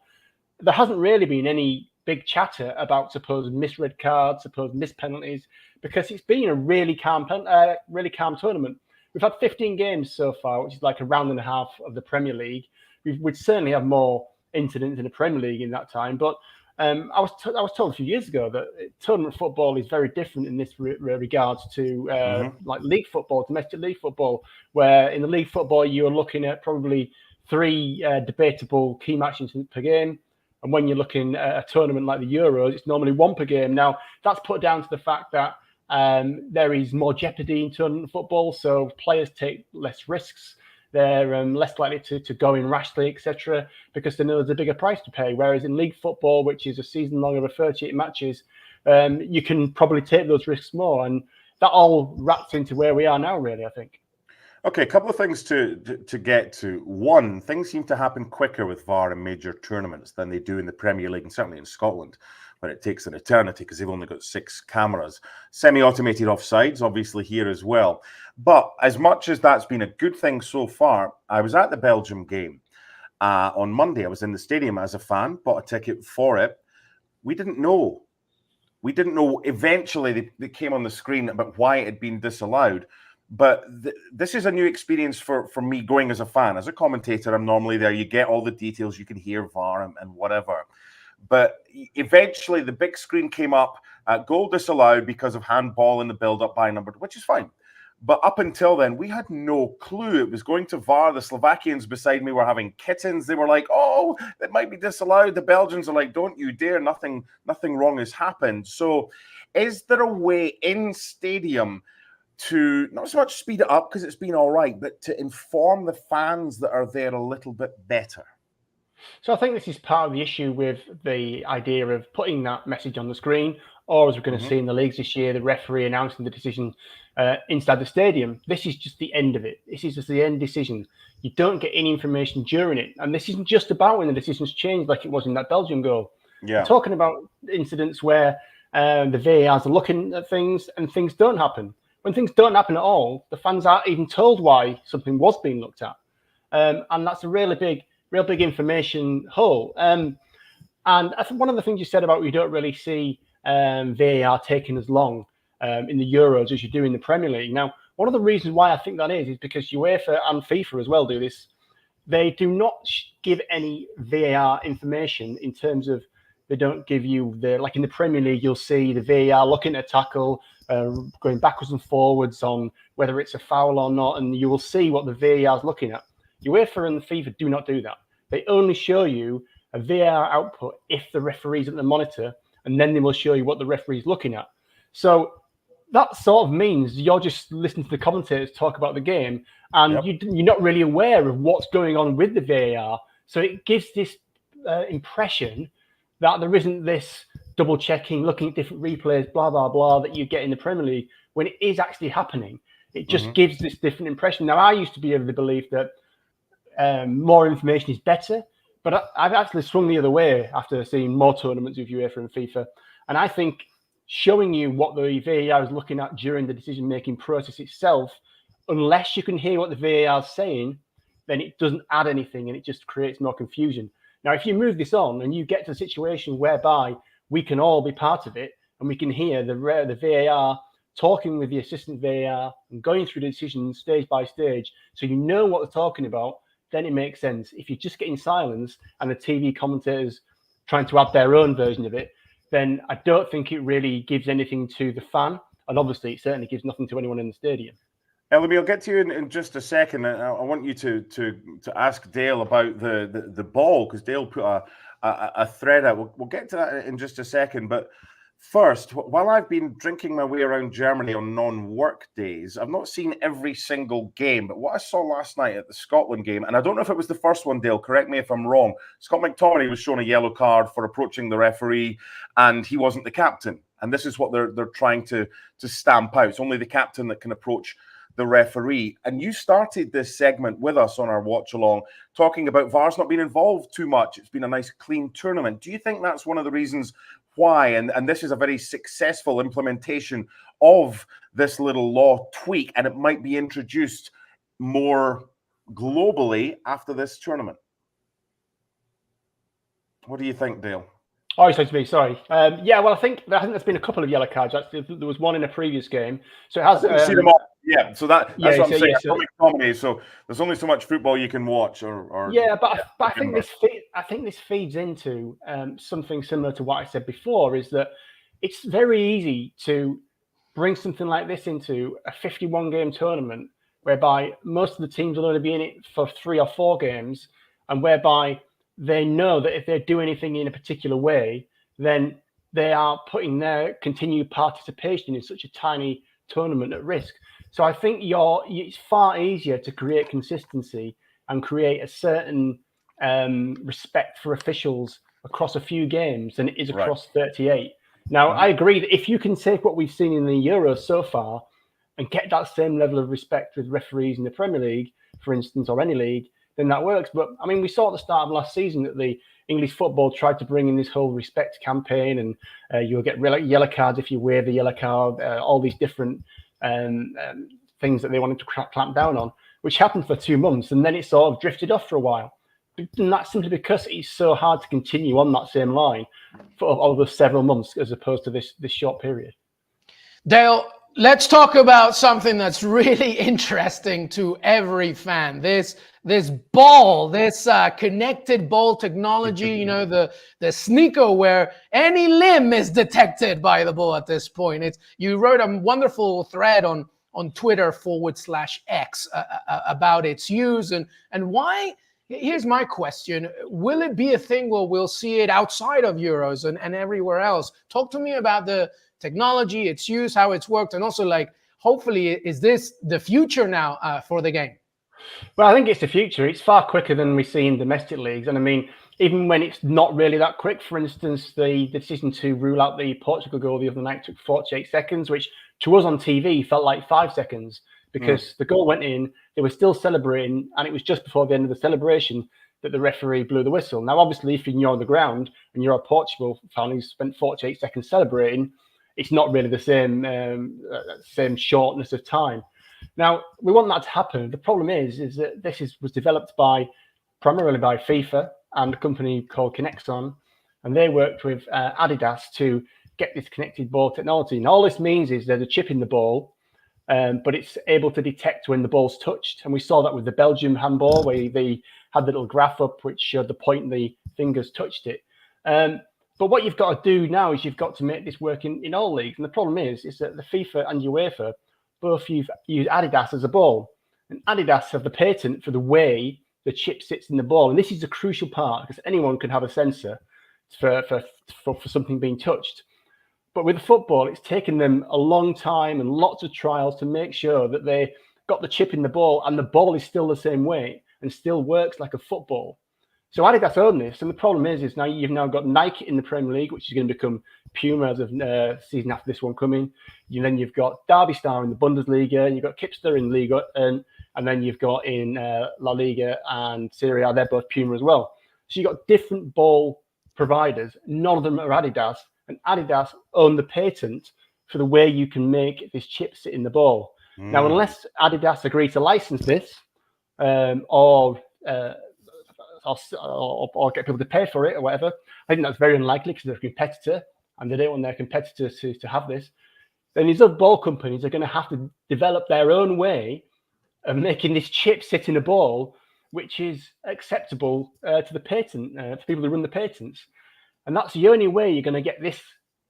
There hasn't really been any big chatter about supposed misread cards, supposed missed penalties, because it's been a really calm tournament. We've had 15 games so far, which is like a round and a half of the Premier League. We'd certainly have more incidents in the Premier League in that time, but I was told a few years ago that tournament football is very different in this regards to like league football, domestic league football, where in the league football you're looking at probably 3 debatable key match incidents per game. And when you're looking at a tournament like the Euros, it's normally 1 per game. Now, that's put down to the fact that there is more jeopardy in tournament football, so players take less risks. They're less likely to go in rashly, etc., because they know there's a bigger price to pay. Whereas in league football, which is a season long over 38 matches, you can probably take those risks more. And that all wraps into where we are now, really, I think. Okay, a couple of things to get to. One, things seem to happen quicker with VAR in major tournaments than they do in the Premier League, and certainly in Scotland, when it takes an eternity because they've only got 6 cameras. Semi-automated offsides, obviously, here as well. But as much as that's been a good thing so far, I was at the Belgium game on Monday. I was in the stadium as a fan, bought a ticket for it. We didn't know. Eventually, they came on the screen about why it had been disallowed. But this is a new experience for me going as a fan. As a commentator, I'm normally there. You get all the details. You can hear VAR and whatever. But eventually, the big screen came up. Goal disallowed because of handball in the build-up by number, which is fine. But up until then, we had no clue it was going to VAR. The Slovakians beside me were having kittens. They were like, oh, that might be disallowed. The Belgians are like, don't you dare. Nothing wrong has happened. So is there a way in stadium to not so much speed it up because it's been all right, but to inform the fans that are there a little bit better? So I think this is part of the issue with the idea of putting that message on the screen, or as we're going to see in the leagues this year, the referee announcing the decision inside the stadium. This is just the end of it. This is just the end decision. You don't get any information during it. And this isn't just about when the decision's changed like it was in that Belgium goal. Yeah. We're talking about incidents where the VARs are looking at things and things don't happen. When things don't happen at all, the fans aren't even told why something was being looked at. And that's a real big information hole. And I think one of the things you said about we don't really see VAR taking as long in the Euros as you do in the Premier League. Now, one of the reasons why I think that is because UEFA and FIFA as well do this. They do not give any VAR information in terms of they don't give you like in the Premier League, you'll see the VAR looking at a tackle, going backwards and forwards on whether it's a foul or not, and you will see what the VAR is looking at. UEFA and FIFA do not do that. They only show you a VAR output if the referee's at the monitor, and then they will show you what the referee's looking at. So that sort of means you're just listening to the commentators talk about the game, and you're not really aware of what's going on with the VAR. So it gives this impression that there isn't this double checking, looking at different replays, blah, blah, blah, that you get in the Premier League when it is actually happening. It just gives this different impression. Now, I used to be of the belief that more information is better, but I've actually swung the other way after seeing more tournaments with UEFA and FIFA. And I think showing you what the VAR is looking at during the decision-making process itself, unless you can hear what the VAR is saying, then it doesn't add anything and it just creates more confusion. Now, if you move this on and you get to a situation whereby we can all be part of it and we can hear the VAR talking with the assistant VAR and going through the decisions stage by stage, so you know what they're talking about, then it makes sense. If you're just getting silence and the TV commentators trying to add their own version of it, then I don't think it really gives anything to the fan. And obviously, it certainly gives nothing to anyone in the stadium. Ellaby, I'll get to you in just a second. I want you to ask Dale about the ball, because Dale put a thread out. We'll get to that in just a second. But first, while I've been drinking my way around Germany on non-work days, I've not seen every single game. But what I saw last night at the Scotland game, and I don't know if it was the first one, Dale, correct me if I'm wrong, Scott McTominay was shown a yellow card for approaching the referee, and he wasn't the captain. And this is what they're trying to stamp out. It's only the captain that can approach the referee. And you started this segment with us on our watch along talking about VAR's not been involved too much. It's been a nice clean tournament. Do you think that's one of the reasons why, and this is a very successful implementation of this little law tweak, and it might be introduced more globally after this tournament? What do you think, Dale? Oh, you said to me, sorry. Yeah, well, I think there's been a couple of yellow cards. Actually, there was one in a previous game, so it has. See them all. Yeah, so that's what I'm saying. Yeah, comedy, so there's only so much football you can watch. But I think this feeds into something similar to what I said before. Is that it's very easy to bring something like this into a 51-game tournament, whereby most of the teams will only be in it for 3 or 4 games, and whereby they know that if they do anything in a particular way, then they are putting their continued participation in such a tiny tournament at risk. So I think it's far easier to create consistency and create a certain respect for officials across a few games than it is across 38. Now, I agree that if you can take what we've seen in the Euros so far and get that same level of respect with referees in the Premier League, for instance, or any league, then that works. But I mean, we saw at the start of last season that the English football tried to bring in this whole respect campaign, and you'll get yellow cards if you wave the yellow card, all these different things that they wanted to clamp down on, which happened for 2 months, and then it sort of drifted off for a while. And that's simply because it's so hard to continue on that same line for over several months as opposed to this short period. Dale, let's talk about something that's really interesting to every fan. This ball, this connected ball technology, you know, the sneaker where any limb is detected by the ball at this point. You wrote a wonderful thread on Twitter /X about its use and why. Here's my question. Will it be a thing where we'll see it outside of Euros and everywhere else? Talk to me about the technology, its use, how it's worked, and also, like, hopefully, is this the future now for the game? Well, I think it's the future. It's far quicker than we see in domestic leagues. And I mean, even when it's not really that quick, for instance, the decision to rule out the Portugal goal the other night took 48 seconds, which to us on TV felt like 5 seconds because the goal went in, they were still celebrating, and it was just before the end of the celebration that the referee blew the whistle. Now, obviously, if you're on the ground and you're a Portugal fan who spent 48 seconds celebrating, it's not really the same shortness of time. Now, we want that to happen. The problem is that this was developed primarily by FIFA and a company called Hutchison, and they worked with Adidas to get this connected ball technology. And all this means is there's a chip in the ball, but it's able to detect when the ball's touched. And we saw that with the Belgium handball, where they had the little graph up which showed the point the fingers touched it. But what you've got to do now is you've got to make this work in all leagues. And the problem is that the FIFA and UEFA both use Adidas as a ball. And Adidas have the patent for the way the chip sits in the ball. And this is a crucial part because anyone can have a sensor for something being touched. But with football, it's taken them a long time and lots of trials to make sure that they got the chip in the ball and the ball is still the same way and still works like a football. So Adidas own this, and the problem is now you've now got Nike in the Premier League, which is going to become Puma as of season after this one coming. Then you've got Derby Star in the Bundesliga, and you've got Kipster in Liga, and then you've got in La Liga and Serie A, they're both Puma as well. So you've got different ball providers. None of them are Adidas, and Adidas own the patent for the way you can make this chip sit in the ball. Now, unless Adidas agree to license this, or get people to pay for it or whatever, I think that's very unlikely because they're a competitor and they don't want their competitors to have this. Then these other ball companies are going to have to develop their own way of making this chip sit in a ball, which is acceptable to the patent, for people who run the patents. And that's the only way you're going to get this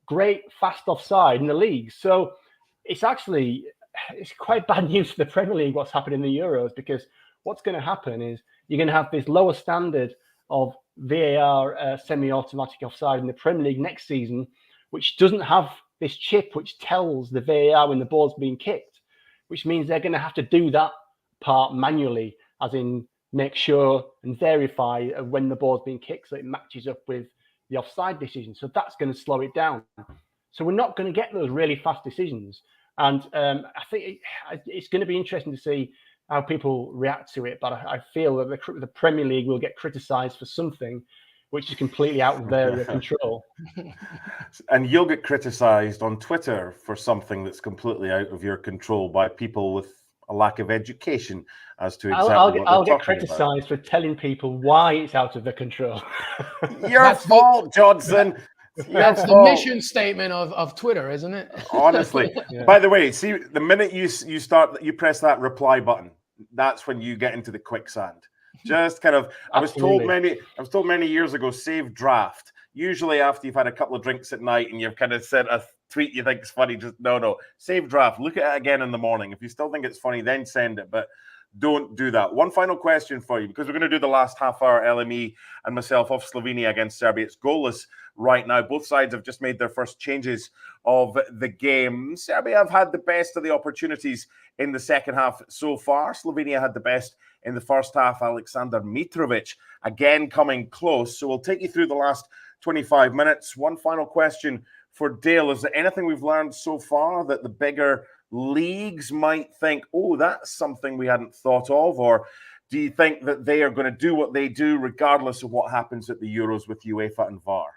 great fast offside in the league. So it's quite bad news for the Premier League what's happened in the Euros, because what's going to happen is you're going to have this lower standard of VAR semi-automatic offside in the Premier League next season, which doesn't have this chip which tells the VAR when the ball's being kicked, which means they're going to have to do that part manually, as in make sure and verify when the ball's being kicked so it matches up with the offside decision. So that's going to slow it down. So we're not going to get those really fast decisions. And I think it's going to be interesting to see how people react to it. But I feel that the Premier League will get criticised for something which is completely out of their control. And you'll get criticised on Twitter for something that's completely out of your control by people with a lack of education as to exactly I'll get criticised for telling people why it's out of their control. Your fault, Johnson. That's the mission statement of Twitter, isn't it? Honestly. Yeah. By the way, see, the minute you press that reply button, that's when you get into the quicksand. Just kind of, I was told many years ago, save draft. Usually after you've had a couple of drinks at night and you've kind of sent a tweet you think is funny, just no, save draft. Look at it again in the morning. If you still think it's funny, then send it. But don't do that. One final question for you, because we're going to do the last half hour LME and myself of Slovenia against Serbia. It's goalless right now. Both sides have just made their first changes of the game. Serbia have had the best of the opportunities in the second half so far. Slovenia had the best in the first half. Aleksandar Mitrovic again coming close. So we'll take you through the last 25 minutes. One final question for Dale. Is there anything we've learned so far that the bigger leagues might think, oh, that's something we hadn't thought of? Or do you think that they are going to do what they do regardless of what happens at the Euros with UEFA and VAR?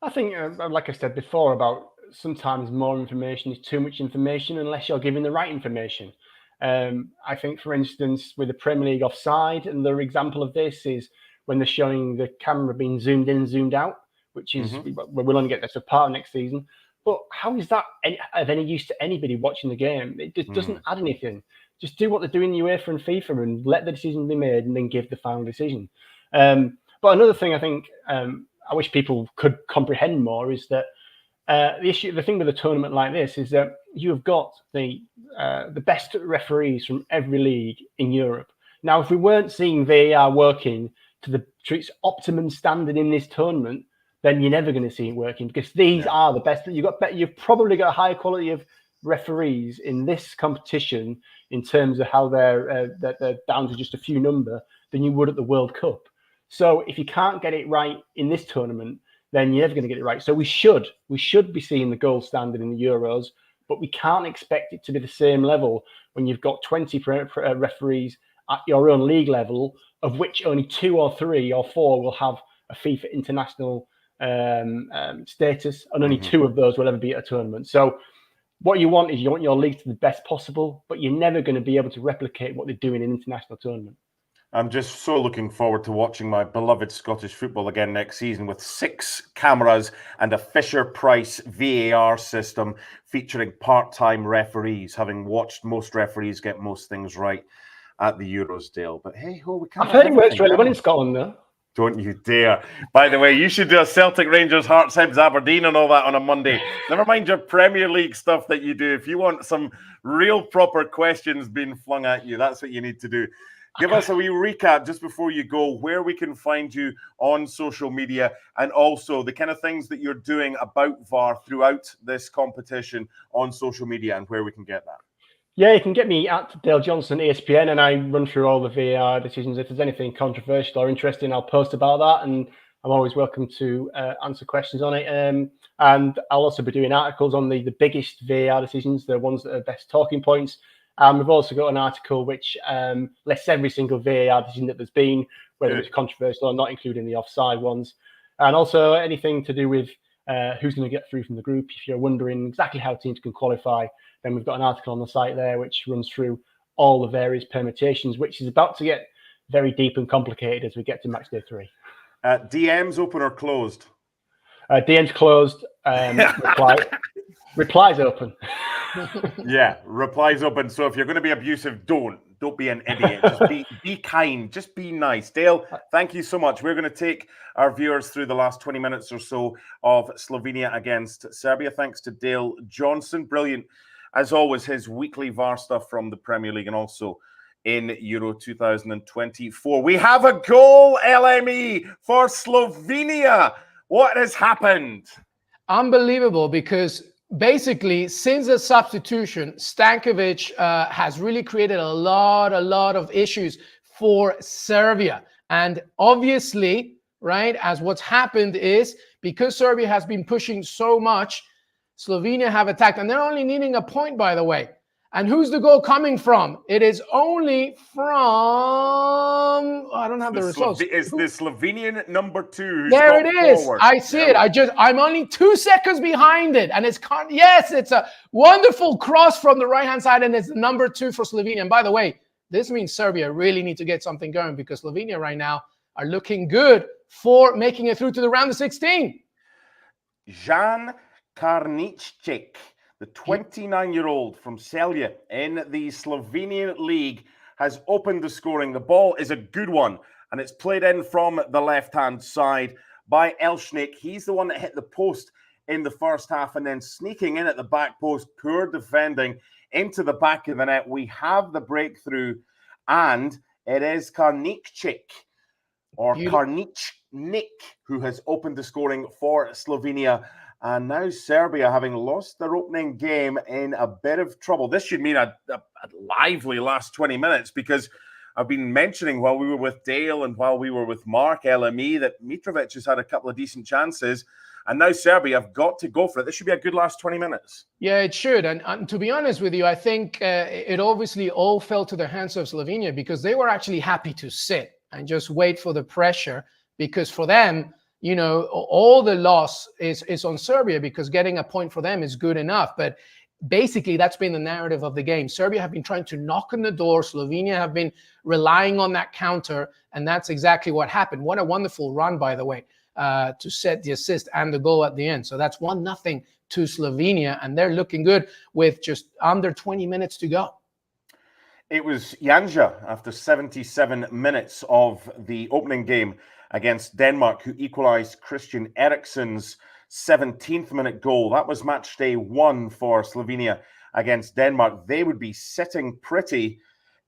I think, like I said before, about sometimes more information is too much information unless you're giving the right information. I think, for instance, with the Premier League offside, and the example of this is when they're showing the camera being zoomed in and zoomed out, which is we'll only get this apart next season. But how is that of any use to anybody watching the game? It just doesn't add anything. Just do what they're doing in UEFA and FIFA and let the decision be made and then give the final decision. But another thing I think I wish people could comprehend more is that the thing with a tournament like this is that you have got the best referees from every league in Europe. Now, if we weren't seeing VAR working to its optimum standard in this tournament, then you're never going to see it working, because these are the best. You've probably got a higher quality of referees in this competition in terms of how they're down to just a few number than you would at the World Cup. So if you can't get it right in this tournament, then you're never going to get it right. So we should be seeing the gold standard in the Euros, but we can't expect it to be the same level when you've got 20 referees at your own league level, of which only 2 or 3 or 4 will have a FIFA international status, and only 2 of those will ever be at a tournament. So what you want is you want your league to be the best possible, but you're never going to be able to replicate what they do in an international tournament. I'm just so looking forward to watching my beloved Scottish football again next season with 6 cameras and a Fisher-Price VAR system featuring part-time referees, having watched most referees get most things right at the Euros, Dale. But hey, we can't. I've heard it works really well in Scotland, though. Don't you dare. By the way, you should do a Celtic, Rangers, Hearts, Hibs, Aberdeen and all that on a Monday. Never mind your Premier League stuff that you do. If you want some real proper questions being flung at you, that's what you need to do. Give us a wee recap just before you go, where we can find you on social media, and also the kind of things that you're doing about VAR throughout this competition on social media, and where we can get that. Yeah, you can get me at Dale Johnson, ESPN, and I run through all the VAR decisions. If there's anything controversial or interesting, I'll post about that, and I'm always welcome to answer questions on it. And I'll also be doing articles on the biggest VAR decisions, the ones that are best talking points. We've also got an article which lists every single VAR decision that there's been, whether it's controversial or not, including the offside ones. And also anything to do with who's going to get through from the group. If you're wondering exactly how teams can qualify, then we've got an article on the site there which runs through all the various permutations, which is about to get very deep and complicated as we get to match day 3. DMs open or closed? DMs closed. Replies open. Yeah, replies open. So if you're going to be abusive, don't be an idiot. Just be kind. Just be nice. Dale, thank you so much. We're going to take our viewers through the last 20 minutes or so of Slovenia against Serbia. Thanks to Dale Johnson. Brilliant, as always, his weekly VAR stuff from the Premier League and also in Euro 2024. We have a goal, LME, for Slovenia. What has happened? Unbelievable, because basically, since the substitution, Stankovic has really created a lot of issues for Serbia. And obviously, right, as what's happened is, because Serbia has been pushing so much, Slovenia have attacked, and they're only needing a point, by the way. And who's the goal coming from? It is only from... I don't have the results. It's the Slovenian number 2 who's there got it is. forward. I see it. I'm only 2 seconds behind it. And it's a wonderful cross from the right-hand side, and it's number 2 for Slovenia. And by the way, this means Serbia really need to get something going, because Slovenia right now are looking good for making it through to the round of 16. Jan Karniček, the 29-year-old from Celje in the Slovenian league, has opened the scoring. The ball is a good one, and it's played in from the left-hand side by Elshnik. He's the one that hit the post in the first half, and then sneaking in at the back post, poor defending into the back of the net. We have the breakthrough, and it is Karniček, or Karničnik, who has opened the scoring for Slovenia. And now Serbia, having lost their opening game, in a bit of trouble. This should mean a lively last 20 minutes, because I've been mentioning while we were with Dale and while we were with Mark, LME, that Mitrovic has had a couple of decent chances. And now Serbia have got to go for it. This should be a good last 20 minutes. Yeah, it should. And to be honest with you, I think it obviously all fell to the hands of Slovenia, because they were actually happy to sit and just wait for the pressure, because for them, you know, all the loss is on Serbia, because getting a point for them is good enough. But basically, that's been the narrative of the game. Serbia have been trying to knock on the door. Slovenia have been relying on that counter, and that's exactly what happened. What a wonderful run, by the way, to set the assist and the goal at the end. So that's 1-0 to Slovenia, and they're looking good with just under 20 minutes to go. It was Janja, after 77 minutes of the opening game against Denmark, who equalised Christian Eriksen's 17th minute goal. That was match day 1 for Slovenia against Denmark. They would be sitting pretty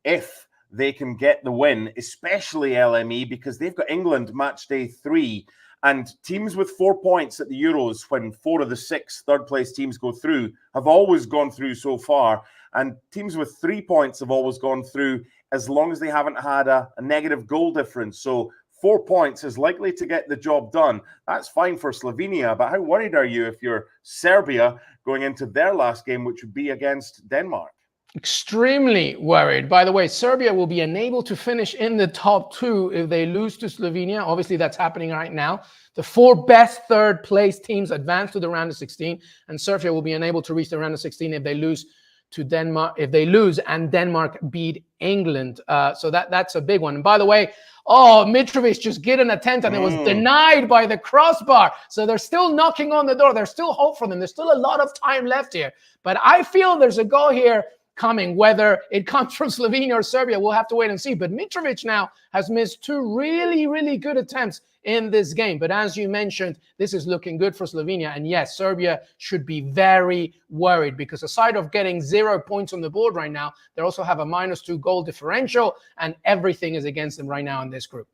if they can get the win, especially LME, because they've got England match day 3. And teams with 4 points at the Euros, when 4 of the 6 third-place teams go through, have always gone through so far. And teams with 3 points have always gone through, as long as they haven't had a negative goal difference. So 4 points is likely to get the job done. That's fine for Slovenia, but how worried are you if you're Serbia going into their last game, which would be against Denmark? Extremely worried. By the way, Serbia will be unable to finish in the top 2 if they lose to Slovenia. Obviously, that's happening right now. The 4 best third-place teams advance to the round of 16, and Serbia will be unable to reach the round of 16 if they lose to Denmark. If they lose and Denmark beat England, so that's a big one. And by the way, Mitrovic just get an attempt, and it was denied by the crossbar. So they're still knocking on the door. There's still hope for them. There's still a lot of time left here. But I feel there's a goal here coming. Whether it comes from Slovenia or Serbia, we'll have to wait and see. But Mitrovic now has missed 2 really, really good attempts in this game. But as you mentioned, this is looking good for Slovenia. And yes, Serbia should be very worried, because aside of getting 0 points on the board right now, they also have a -2 goal differential, and everything is against them right now in this group.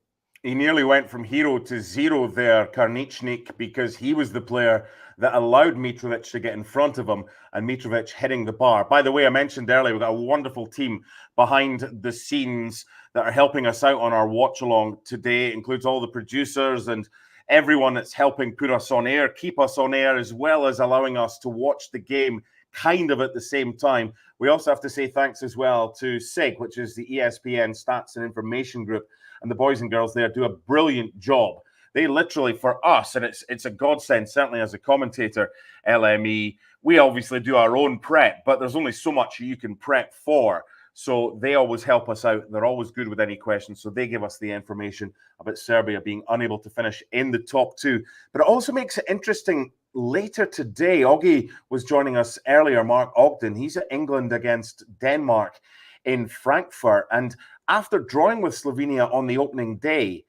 He nearly went from hero to zero there, Karničnik, because he was the player that allowed Mitrovic to get in front of him, and Mitrovic hitting the bar. By the way, I mentioned earlier, we've got a wonderful team behind the scenes that are helping us out on our watch-along today. It includes all the producers and everyone that's helping put us on air, keep us on air, as well as allowing us to watch the game kind of at the same time. We also have to say thanks as well to SIG, which is the ESPN Stats and Information Group, and the boys and girls there do a brilliant job. They literally, for us, and it's a godsend, certainly as a commentator, LME, we obviously do our own prep, but there's only so much you can prep for. So they always help us out. They're always good with any questions. So they give us the information about Serbia being unable to finish in the top 2. But it also makes it interesting later today. Oggy was joining us earlier, Mark Ogden. He's at England against Denmark in Frankfurt. And after drawing with Slovenia on the opening day,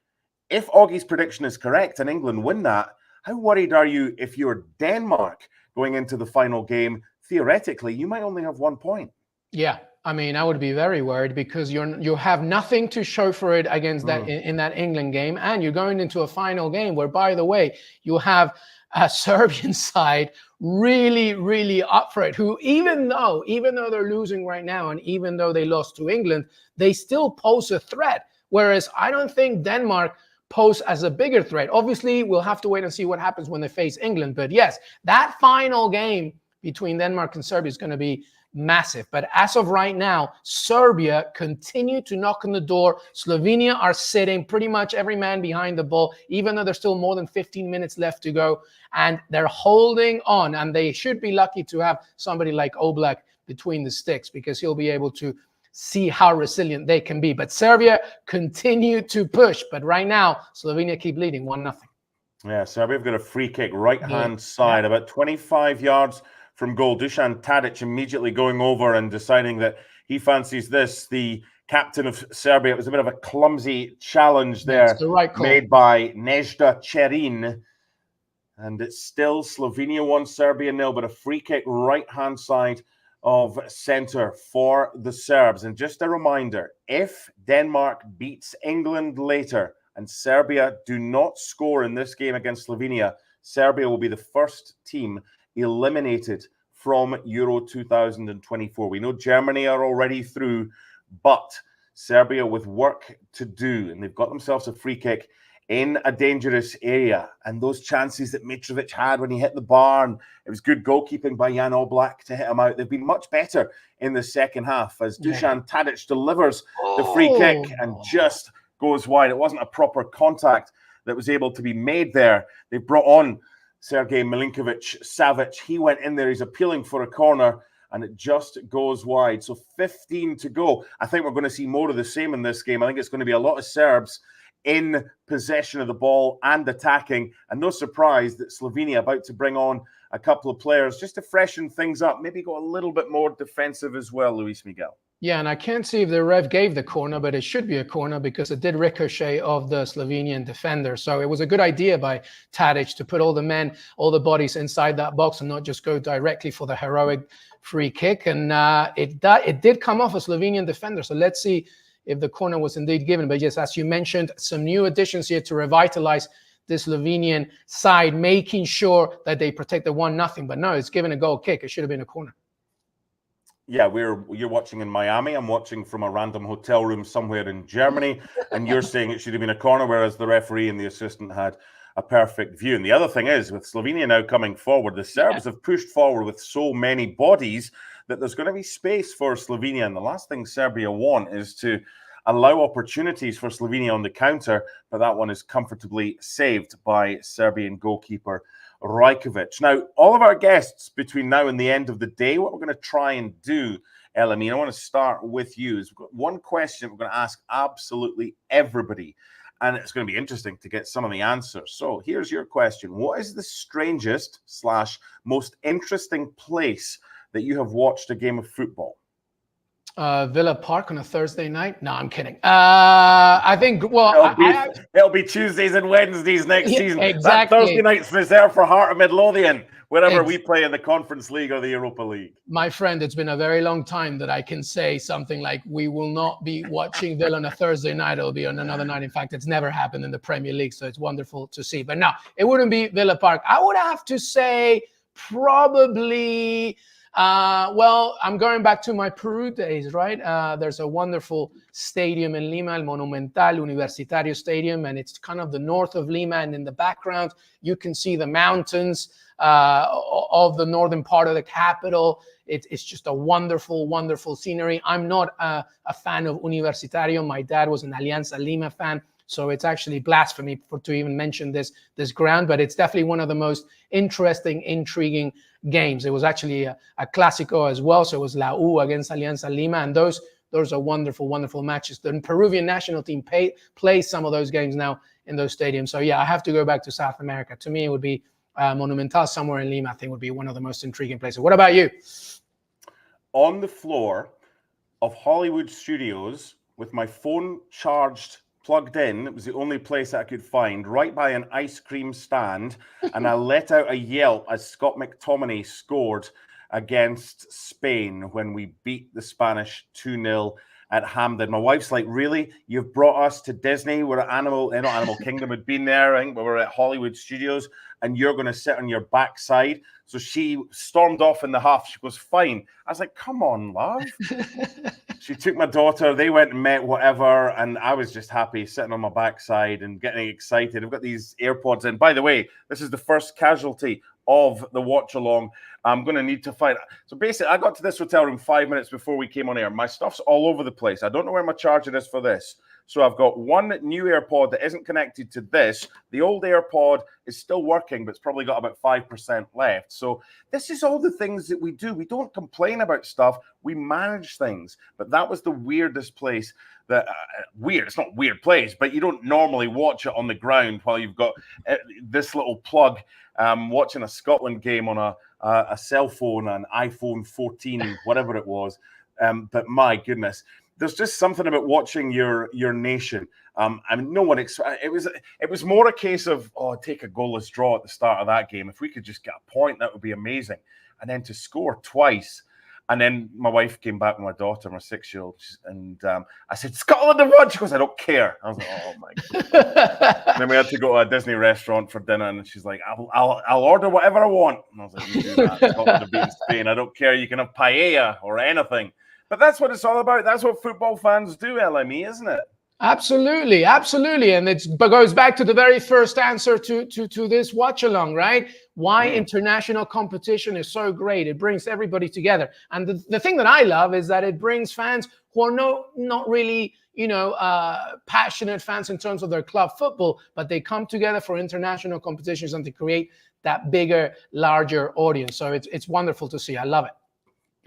if Oggy's prediction is correct and England win that, how worried are you if you're Denmark going into the final game? Theoretically, you might only have 1 point. Yeah, I mean, I would be very worried, because you have nothing to show for it against that in that England game, and you're going into a final game where, by the way, you have a Serbian side really, really up for it, who even though they're losing right now, and even though they lost to England, they still pose a threat. Whereas I don't think Denmark pose as a bigger threat. Obviously, we'll have to wait and see what happens when they face England. But yes, that final game between Denmark and Serbia is going to be massive. But as of right now, Serbia continue to knock on the door. Slovenia are sitting pretty much every man behind the ball, even though there's still more than 15 minutes left to go. And they're holding on. And they should be lucky to have somebody like Oblak between the sticks, because he'll be able to see how resilient they can be. But Serbia continue to push. But right now, Slovenia keep leading 1-0. Yeah, Serbia have got a free kick right-hand side, about 25 yards from goal. Dusan Tadic immediately going over and deciding that he fancies this. The captain of Serbia, it was a bit of a clumsy challenge there made by Nejda Cherin. And it's still Slovenia 1, Serbia 0, but a free kick right-hand side of centre for the Serbs. And just a reminder, if Denmark beats England later and Serbia do not score in this game against Slovenia, Serbia will be the first team eliminated from Euro 2024. We know Germany are already through, but Serbia with work to do, and they've got themselves a free kick in a dangerous area. And those chances that Mitrovic had when he hit the bar, and it was good goalkeeping by Jan Oblak to hit him out. They've been much better in the second half as Dusan Tadic delivers the free kick and just goes wide. It wasn't a proper contact that was able to be made there. They brought on Sergej Milinkovic-Savic. He went in there. He's appealing for a corner, and it just goes wide. So 15 to go. I think we're going to see more of the same in this game. I think it's going to be a lot of Serbs in possession of the ball and attacking. And no surprise that Slovenia about to bring on a couple of players just to freshen things up, maybe go a little bit more defensive as well, Luis Miguel. Yeah, and I can't see if the ref gave the corner, but it should be a corner because it did ricochet off the Slovenian defender. So it was a good idea by Tadic to put all the men, all the bodies inside that box and not just go directly for the heroic free kick. And it did come off a Slovenian defender. So let's see if the corner was indeed given. But yes, as you mentioned, some new additions here to revitalize the Slovenian side, making sure that they protect the 1-0. But no, it's given a goal kick. It should have been a corner. Yeah, you're watching in Miami. I'm watching from a random hotel room somewhere in Germany, and you're saying it should have been a corner, whereas the referee and the assistant had a perfect view. And the other thing is, with Slovenia now coming forward, the Serbs have pushed forward with so many bodies that there's going to be space for Slovenia. And the last thing Serbia want is to allow opportunities for Slovenia on the counter, but that one is comfortably saved by Serbian goalkeeper Rajkovic. Now, all of our guests between now and the end of the day, what we're going to try and do, Elamine, I want to start with you. We've got one question we're going to ask absolutely everybody, and it's going to be interesting to get some of the answers. So here's your question. What is the strangest / most interesting place that you have watched a game of football? Villa Park on a Thursday night? No, I'm kidding. I think, well... It'll be Tuesdays and Wednesdays next season. Exactly. That Thursday night's reserved for Heart of Midlothian, wherever we play in the Conference League or the Europa League. My friend, it's been a very long time that I can say something like, we will not be watching Villa on a Thursday night. It'll be on another night. In fact, it's never happened in the Premier League, so it's wonderful to see. But no, it wouldn't be Villa Park. I would have to say probably... well, I'm going back to my Peru days, right? There's a wonderful stadium in Lima, El Monumental Universitario Stadium, and it's kind of the north of Lima. And in the background, you can see the mountains of the northern part of the capital. It's just a wonderful, wonderful scenery. I'm not a fan of Universitario. My dad was an Alianza Lima fan. So it's actually blasphemy to even mention this ground, but it's definitely one of the most interesting, intriguing games. It was actually a Clásico as well, so it was La U against Alianza Lima, and those are wonderful, wonderful matches. The Peruvian national team plays some of those games now in those stadiums. So yeah, I have to go back to South America. To me, it would be Monumental somewhere in Lima. I think would be one of the most intriguing places. What about you? On the floor of Hollywood Studios with my phone charged, plugged in, it was the only place I could find, right by an ice cream stand, and I let out a yelp as Scott McTominay scored against Spain when we beat the Spanish 2-0 at Hampden. My wife's like, really? You've brought us to Disney? We're at not Animal Kingdom had been there. I think we were at Hollywood Studios, and you're going to sit on your backside. So she stormed off in the half. She goes, fine. I was like, come on, love. She took my daughter. They went and met whatever, and I was just happy sitting on my backside and getting excited. I've got these AirPods in. By the way, this is the first casualty of the watch along. I'm going to need to find. So basically, I got to this hotel room 5 minutes before we came on air. My stuff's all over the place. I don't know where my charger is for this. So I've got one new AirPod that isn't connected to this. The old AirPod is still working, but it's probably got about 5% left. So this is all the things that we do. We don't complain about stuff. We manage things. But that was the weirdest place. Weird. It's not a weird place, but you don't normally watch it on the ground while you've got this little plug watching a Scotland game on a cell phone, an iPhone 14, whatever it was. But my goodness. There's just something about watching your nation. I mean, no one. It was more a case of take a goalless draw at the start of that game. If we could just get a point, that would be amazing. And then to score twice, and then my wife came back with my daughter, my 6-year-old, and I said, "Scotland have won." She goes, "I don't care." I was like, "Oh my god!" And then we had to go to a Disney restaurant for dinner, and she's like, "I'll order whatever I want." And I was like, "You do that. Scotland have beaten Spain. I don't care. You can have paella or anything." But that's what it's all about. That's what football fans do, LME, isn't it? Absolutely, absolutely. And it goes back to the very first answer to this watch-along, right? Why international competition is so great. It brings everybody together. And the thing that I love is that it brings fans who are not really, passionate fans in terms of their club football, but they come together for international competitions and to create that bigger, larger audience. So it's wonderful to see. I love it.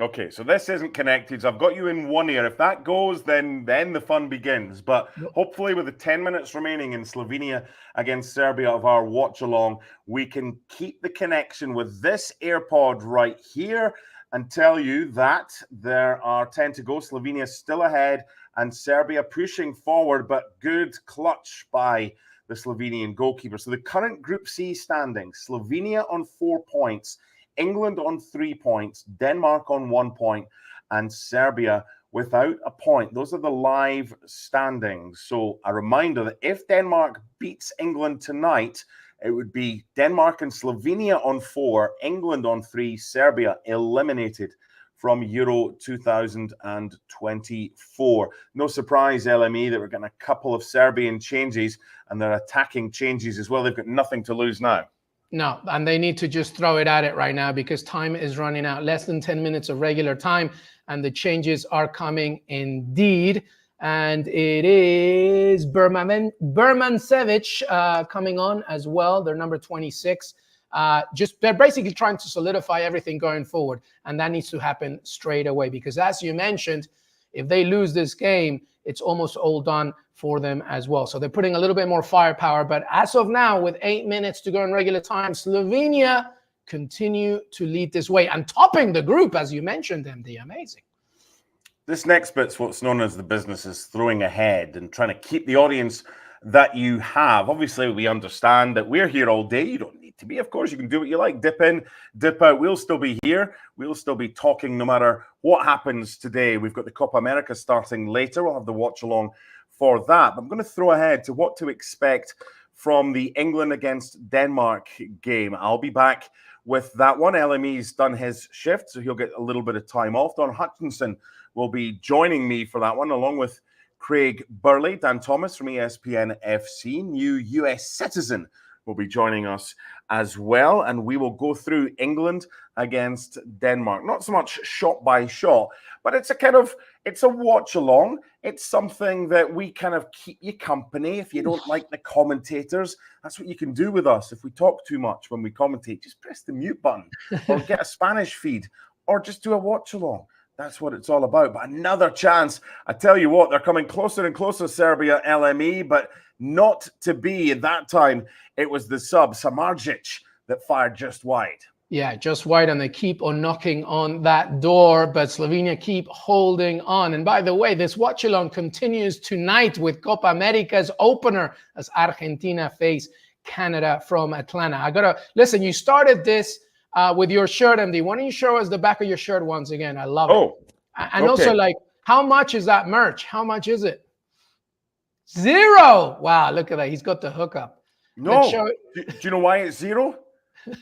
Okay, so this isn't connected. So I've got you in one ear. If that goes, then the fun begins. But hopefully with the 10 minutes remaining in Slovenia against Serbia of our watch-along, we can keep the connection with this AirPod right here and tell you that there are 10 to go. Slovenia still ahead and Serbia pushing forward, but good clutch by the Slovenian goalkeeper. So the current Group C standings, Slovenia on 4 points, England on 3 points, Denmark on 1 point, and Serbia without a point. Those are the live standings. So a reminder that if Denmark beats England tonight, it would be Denmark and Slovenia on 4, England on 3, Serbia eliminated from Euro 2024. No surprise, LME, that we're getting a couple of Serbian changes, and they're attacking changes as well. They've got nothing to lose now. No, and they need to just throw it at it right now because time is running out. Less than 10 minutes of regular time, and the changes are coming indeed. And it is Bermancevic coming on as well. They're number 26. They're basically trying to solidify everything going forward, and that needs to happen straight away because, as you mentioned, if they lose this game, it's almost all done for them as well. So they're putting a little bit more firepower. But as of now, with 8 minutes to go in regular time, Slovenia continue to lead this way and topping the group, as you mentioned, MD. Amazing. This next bit's what's known as the business is throwing ahead and trying to keep the audience that you have. Obviously, we understand that we're here all day. You don't need to be. Of course, you can do what you like. Dip in, dip out. We'll still be here. We'll still be talking no matter what happens today. We've got the Copa America starting later. We'll have the watch along for that. But I'm going to throw ahead to what to expect from the England against Denmark game. I'll be back with that one. LME's done his shift, so he'll get a little bit of time off. Don Hutchison will be joining me for that one, along with Craig Burley. Dan Thomas from ESPN FC, new US citizen, will be joining us as well. And we will go through England against Denmark. Not so much shot by shot, but it's a watch along. It's something that we kind of keep you company. If you don't like the commentators, that's what you can do with us. If we talk too much when we commentate, just press the mute button or get a Spanish feed or just do a watch along. That's what it's all about. But another chance. I tell you what, they're coming closer and closer, Serbia, LME, but not to be. At that time, it was the sub, Samardzic, that fired just wide. Yeah, just wide, and they keep on knocking on that door, but Slovenia keep holding on. And by the way, this watch-along continues tonight with Copa Americas opener as Argentina face Canada from Atlanta. Listen, you started this with your shirt, MD. Why don't you show us the back of your shirt once again? I love it. And also, How much is that merch? How much is it? 0. Wow, look at that. He's got the hookup. No. Do you know why it's 0?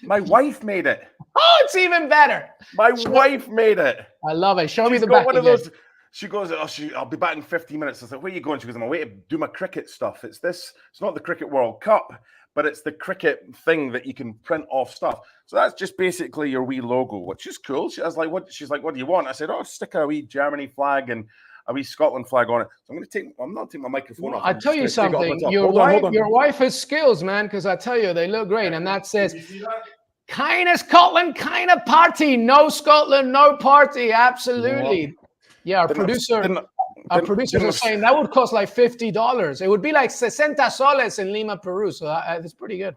My wife made it. Oh, it's even better. My wife made it. I love it. Show me the got back one again. of those. She goes, I'll be back in 15 minutes. I said, where are you going? She goes, I'm away to do my cricket stuff. It's not the Cricket World Cup, but it's the cricket thing that you can print off stuff. So that's just basically your wee logo, which is cool. She's like, what do you want? I said, stick a wee Germany flag and a wee Scotland flag on it. So I'm not taking my microphone off. I tell you something, your wife has skills, man, because I tell you, they look great. And that says, kind of Scotland, kind of party. No Scotland, no party. Absolutely. Yeah, our producers are saying that would cost like $50. It would be like 60 soles in Lima, Peru. So that's pretty good.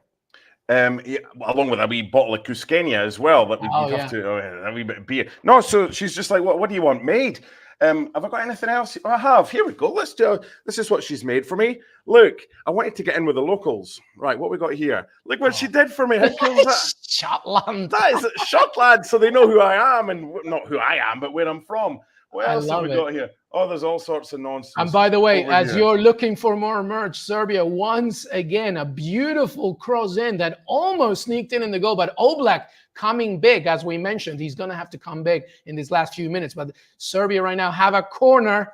Yeah, along with a wee bottle of Cusqueña as well. That we'd have to a wee bit of beer. No, so she's just like, what do you want made? Have I got anything else? I have. Here we go. Let's do. This is what she's made for me. Look, I wanted to get in with the locals. Right, what we got here? Look what she did for me. How cool is that? Scotland. That is Scotland, so they know who I am, and not who I am, but where I'm from. What else have we got here? Oh, there's all sorts of nonsense. And by the way, as you're looking for more merch, Serbia once again, a beautiful cross in that almost sneaked in the goal, but Oblak coming big, as we mentioned. He's going to have to come big in these last few minutes. But Serbia right now have a corner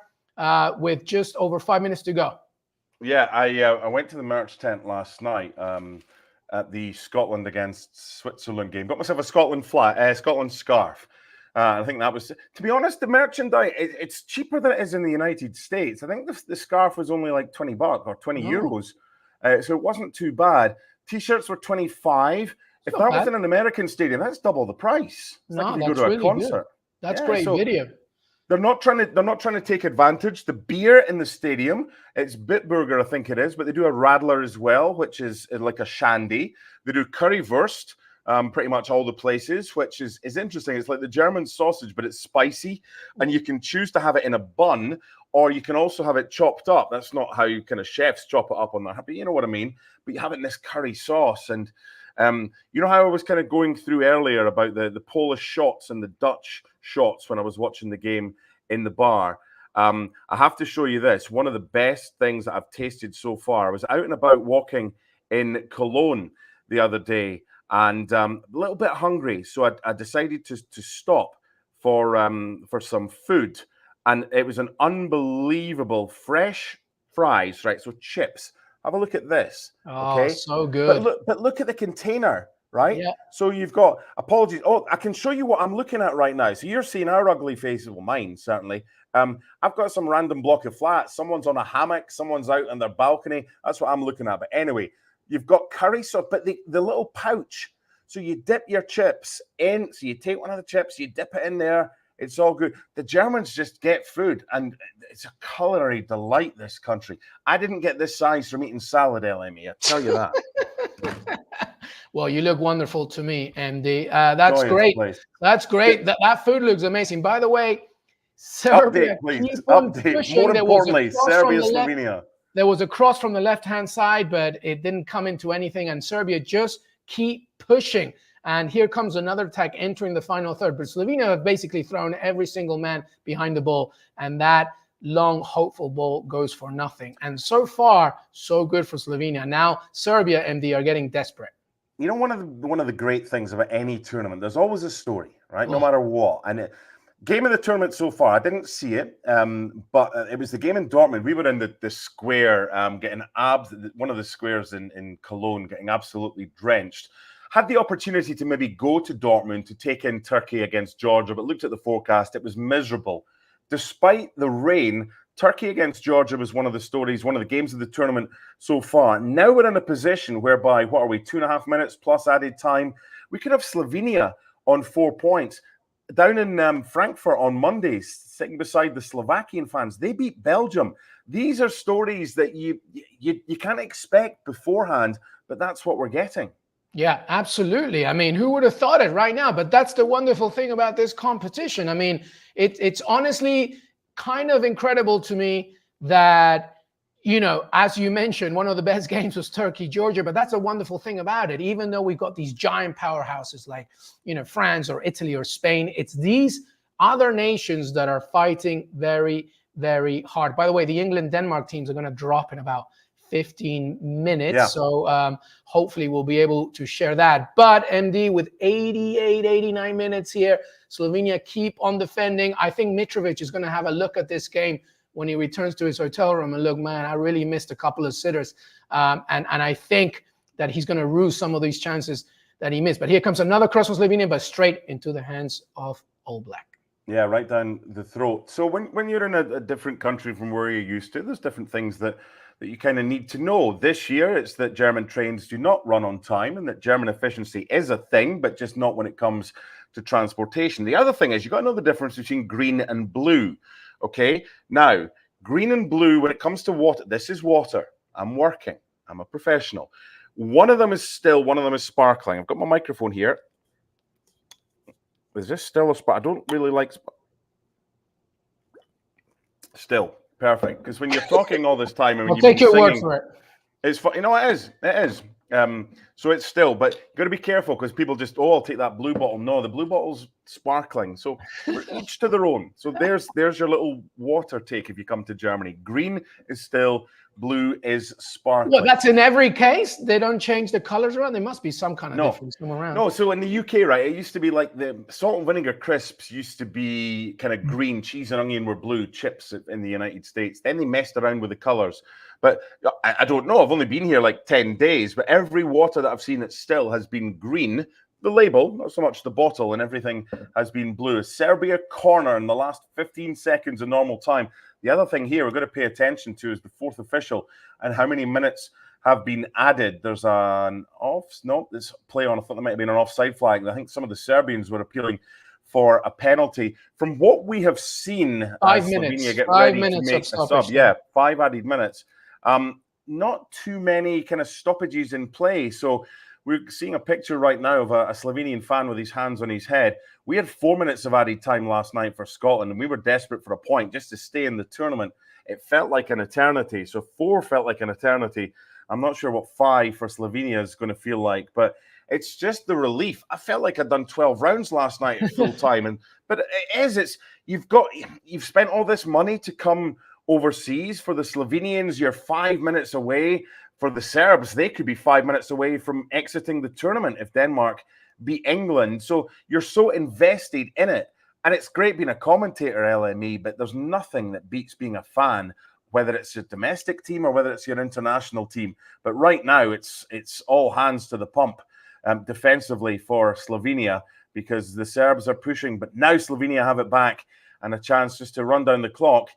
with just over 5 minutes to go. Yeah, I went to the merch tent last night at the Scotland against Switzerland game. Got myself a Scotland scarf. I think that was, to be honest, the merchandise, it's cheaper than it is in the United States. I think the scarf was only like $20 or 20 euros. So it wasn't too bad. T-shirts were 25. If that was in an American stadium, that's double the price. It's like if you go to a concert. That's great video. They're not trying to take advantage. The beer in the stadium, it's Bitburger, I think it is, but they do a Radler as well, which is like a shandy. They do currywurst. Pretty much all the places, which is interesting. It's like the German sausage, but it's spicy, and you can choose to have it in a bun, or you can also have it chopped up. That's not how kind of chefs chop it up on there, but you know what I mean. But you have it in this curry sauce, and you know how I was kind of going through earlier about the Polish shots and the Dutch shots when I was watching the game in the bar. I have to show you this. One of the best things that I've tasted so far. I was out and about walking in Cologne the other day, and a little bit hungry, so I decided to stop for some food, and it was an unbelievable fresh fries, right? So chips. Have a look at this. Okay, so good. But look at the container, right? Yeah. So you've got, apologies. Oh, I can show you what I'm looking at right now. So you're seeing our ugly faces, well, mine certainly. I've got some random block of flats. Someone's on a hammock. Someone's out on their balcony. That's what I'm looking at. But anyway. You've got curry sauce, but the little pouch. So you dip your chips in. So you take one of the chips, you dip it in there. It's all good. The Germans just get food, and it's a culinary delight, this country. I didn't get this size from eating salad, LME. I tell you that. Well, you look wonderful to me, MD. That's great. That's great. That food looks amazing. By the way, Serbia. Update, please. Update. More importantly, Serbia, Slovenia. There was a cross from the left-hand side, but it didn't come into anything, and Serbia just keep pushing. And here comes another attack entering the final third. But Slovenia have basically thrown every single man behind the ball, and that long, hopeful ball goes for nothing. And so far, so good for Slovenia. Now, Serbia, MD, are getting desperate. You know, one of the great things about any tournament, there's always a story, right? No matter what. And game of the tournament so far, I didn't see it, but it was the game in Dortmund. We were in the square, getting one of the squares in Cologne, getting absolutely drenched. Had the opportunity to maybe go to Dortmund to take in Turkey against Georgia, but looked at the forecast. It was miserable. Despite the rain, Turkey against Georgia was one of the stories, one of the games of the tournament so far. Now we're in a position whereby, 2.5 minutes plus added time, we could have Slovenia on 4 points. Down in Frankfurt on Monday, sitting beside the Slovakian fans, they beat Belgium. These are stories that you can't expect beforehand, but that's what we're getting. Yeah, absolutely. I mean, who would have thought it right now? But that's the wonderful thing about this competition. I mean, it's honestly kind of incredible to me that, you know, as you mentioned, one of the best games was Turkey-Georgia, but that's a wonderful thing about it. Even though we've got these giant powerhouses like, you know, France or Italy or Spain, it's these other nations that are fighting very, very hard. By the way, the England-Denmark teams are going to drop in about 15 minutes. Yeah. So hopefully we'll be able to share that. But MD, with 88, 89 minutes here, Slovenia keep on defending. I think Mitrovic is going to have a look at this game when he returns to his hotel room and look, man, I really missed a couple of sitters. And I think that he's going to rue some of these chances that he missed. But here comes another cross from Slovenia, but straight into the hands of All Black. Yeah, right down the throat. So when you're in a different country from where you're used to, there's different things that you kind of need to know. This year, it's that German trains do not run on time and that German efficiency is a thing, but just not when it comes to transportation. The other thing is you've got to know the difference between green and blue, okay? Now, green and blue, when it comes to water, this is water. I'm working. I'm a professional. One of them is still, one of them is sparkling. I've got my microphone here. Is this still a spark? I don't really like still. Perfect. Because when you're talking all this time and when I'll take your word singing, for it. it's you know it is. It is. So it's still, but you got to be careful because people just, I'll take that blue bottle. No, the blue bottle's sparkling. So we're each to their own. So there's your little water take if you come to Germany. Green is still, blue is sparkling. Well, that's in every case. They don't change the colors around. There must be some kind of difference come around. No, so in the UK, right, it used to be like the salt and vinegar crisps used to be kind of green, cheese and onion were blue, chips in the United States. Then they messed around with the colors. But I don't know, I've only been here like 10 days, but every water that I've seen that still has been green. The label, not so much the bottle, and everything has been blue. Serbia corner in the last 15 seconds of normal time. The other thing here we're going to pay attention to is the fourth official and how many minutes have been added. There's this play on. I thought there might have been an offside flag. I think some of the Serbians were appealing for a penalty. From what we have seen, 5 minutes. Slovenia get 5 ready minutes to make of a stoppage. sub. Yeah, 5 added minutes. Not too many kind of stoppages in play. So we're seeing a picture right now of a Slovenian fan with his hands on his head. We had 4 minutes of added time last night for Scotland, and we were desperate for a point just to stay in the tournament. It felt like an eternity. So 4 felt like an eternity. I'm not sure what 5 for Slovenia is going to feel like, but it's just the relief. I felt like I'd done 12 rounds last night at full time, but you've spent all this money to come overseas. For the Slovenians, you're 5 minutes away. For the Serbs, they could be 5 minutes away from exiting the tournament if Denmark beat England. So you're so invested in it. And it's great being a commentator, LME, but there's nothing that beats being a fan, whether it's your domestic team or whether it's your international team. But right now, it's all hands to the pump defensively for Slovenia because the Serbs are pushing. But now Slovenia have it back and a chance just to run down the clock.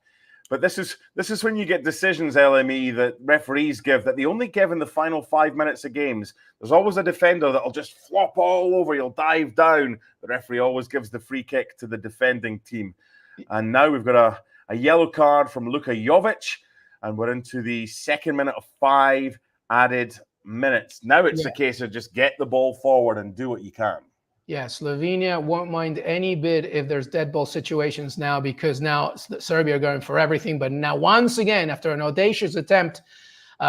But this is when you get decisions, LME, that referees give, that they only give in the final 5 minutes of games. There's always a defender that'll just flop all over. You'll dive down. The referee always gives the free kick to the defending team. And now we've got a yellow card from Luka Jovic, and we're into the second minute of 5 added minutes. Now it's a case of just get the ball forward and do what you can. Yeah, Slovenia won't mind any bit if there's dead ball situations now, because now Serbia are going for everything. But now, once again, after an audacious attempt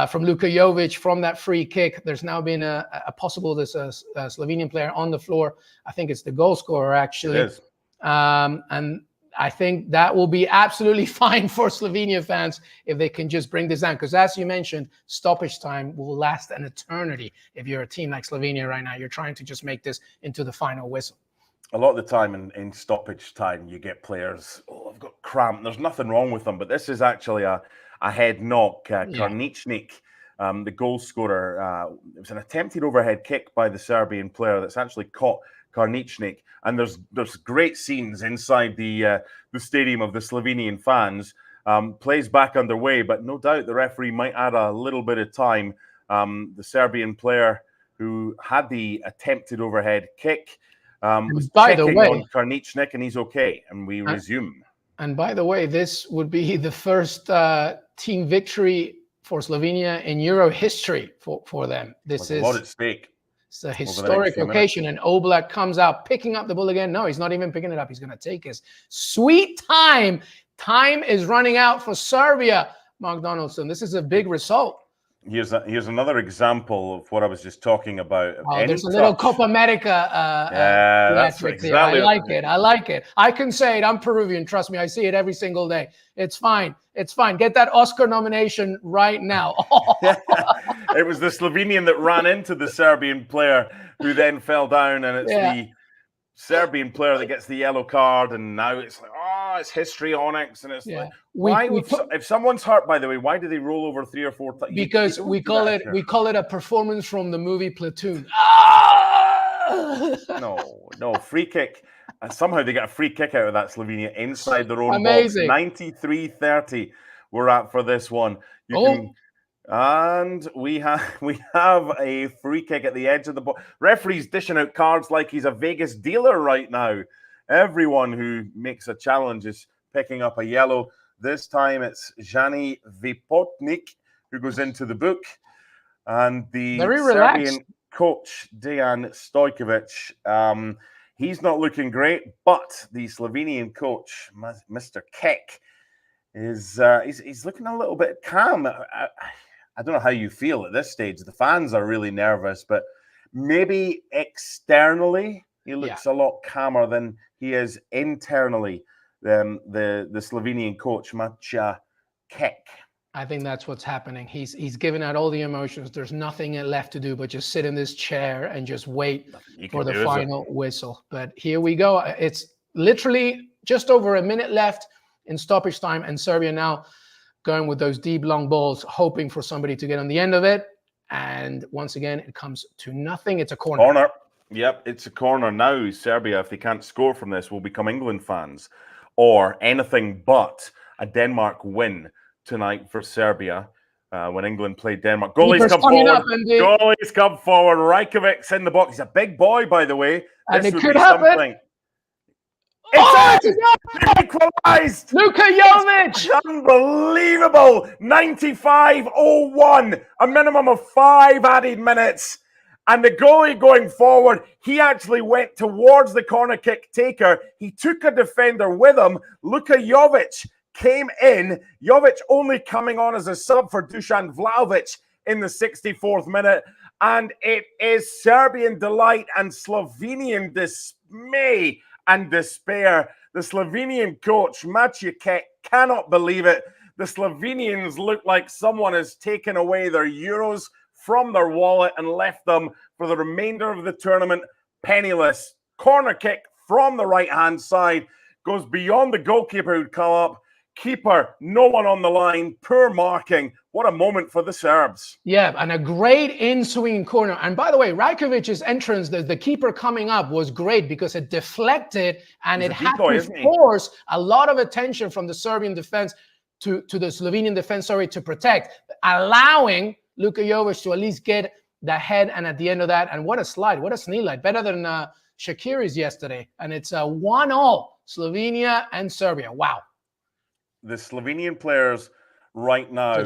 from Luka Jovic from that free kick, there's now been a possible Slovenian player on the floor. I think it's the goal scorer, actually. It is. And I think that will be absolutely fine for Slovenia fans if they can just bring this down. Because as you mentioned, stoppage time will last an eternity. If you're a team like Slovenia right now, you're trying to just make this into the final whistle. A lot of the time in stoppage time, you get players, I've got cramp. There's nothing wrong with them. But this is actually a head knock. Karničnik, the goal scorer, it was an attempted overhead kick by the Serbian player that's actually caught Karničnik, and there's great scenes inside the stadium of the Slovenian fans. Plays back underway, but no doubt the referee might add a little bit of time. The Serbian player who had the attempted overhead kick was checking on Karničnik, and he's okay, and we resume. And by the way, this would be the first team victory for Slovenia in Euro history for them. This is a lot at stake. It's a historic occasion, and Oblak comes out picking up the ball again. No, he's not even picking it up. He's going to take his sweet time. Time is running out for Serbia, Mark Donaldson. This is a big result. Here's another example of what I was just talking about. Oh, there's a little Copa America that's theatrics exactly here. I like it. I can say it. I'm Peruvian. Trust me. I see it every single day. It's fine. It's fine. Get that Oscar nomination right now. It was the Slovenian that ran into the Serbian player who then fell down, and it's the Serbian player that gets the yellow card, and now it's like, it's histrionics, and it's like, if someone's hurt, by the way, why do they roll over 3 or 4 times? Because we call it a performance from the movie Platoon. No, free kick. And somehow they get a free kick out of that Slovenia inside their own Amazing. box. 93-30 we're at for this one. And we have a free kick at the edge of the box. Referee's dishing out cards like he's a Vegas dealer right now. Everyone who makes a challenge is picking up a yellow. This time it's Jani Vipotnik who goes into the book. And the Serbian coach, Dejan Stojkovic, he's not looking great, but the Slovenian coach, Mr. Kek, is he's looking a little bit calm. I don't know how you feel at this stage. The fans are really nervous, but maybe externally he looks a lot calmer than he is internally. The Slovenian coach, Macha Kek. I think that's what's happening. He's given out all the emotions. There's nothing left to do but just sit in this chair and just wait for the final whistle. But here we go. It's literally just over a minute left in stoppage time, and Serbia now going with those deep, long balls, hoping for somebody to get on the end of it. And once again, it comes to nothing. It's a corner. Corner. Yep, it's a corner. Now, Serbia, if they can't score from this, will become England fans, or anything but a Denmark win tonight for Serbia when England played Denmark. Goalies come forward. Goalies come forward. Rajkovic's in the box. He's a big boy, by the way. And it could happen. It's equalized. Luka Jovic. Unbelievable. 95-01. A minimum of 5 added minutes. And the goalie going forward, he actually went towards the corner kick taker. He took a defender with him. Luka Jovic came in. Jovic only coming on as a sub for Dusan Vlahovic in the 64th minute. And it is Serbian delight and Slovenian dismay and despair. The Slovenian coach, Michallik, cannot believe it. The Slovenians look like someone has taken away their euros from their wallet and left them for the remainder of the tournament penniless. Corner kick from the right-hand side goes beyond the goalkeeper who'd come up. Keeper, no one on the line, poor marking. What a moment for the Serbs. Yeah, and a great in-swinging corner. And by the way, Rajkovic's entrance, the keeper coming up, was great because it deflected and it had to force a lot of attention from the Serbian defense to the Slovenian defense, to protect, allowing Luka Jovic to at least get the head, and at the end of that, and what a slide, what a knee light, better than Shaqiri's yesterday. And it's a 1-1, Slovenia and Serbia. Wow. The Slovenian players right now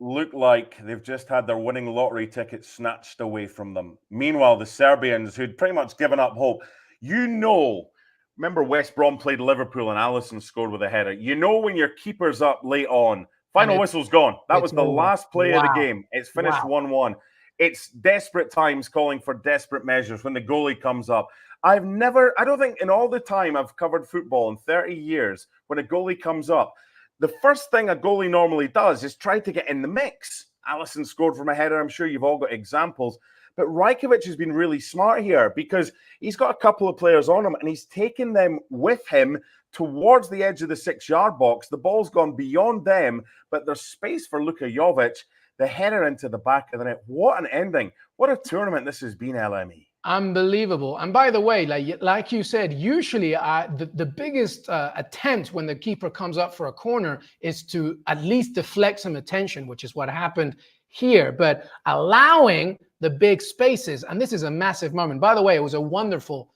look like they've just had their winning lottery ticket snatched away from them. Meanwhile, the Serbians, who'd pretty much given up hope, remember West Brom played Liverpool and Alisson scored with a header. You know when your keeper's up late on, final whistle's gone. That was the last play of the game. It's finished 1-1. It's desperate times calling for desperate measures when the goalie comes up. I don't think in all the time I've covered football in 30 years, when a goalie comes up, the first thing a goalie normally does is try to get in the mix. Alisson scored from a header. I'm sure you've all got examples. But Rajkovic has been really smart here because he's got a couple of players on him and he's taken them with him towards the edge of the 6-yard box. The ball's gone beyond them, but there's space for Luka Jovic. The header into the back of the net. What an ending. What a tournament this has been, LME. Unbelievable. And by the way, like you said, usually the biggest attempt when the keeper comes up for a corner is to at least deflect some attention, which is what happened here. But allowing the big spaces, and this is a massive moment. By the way, it was a wonderful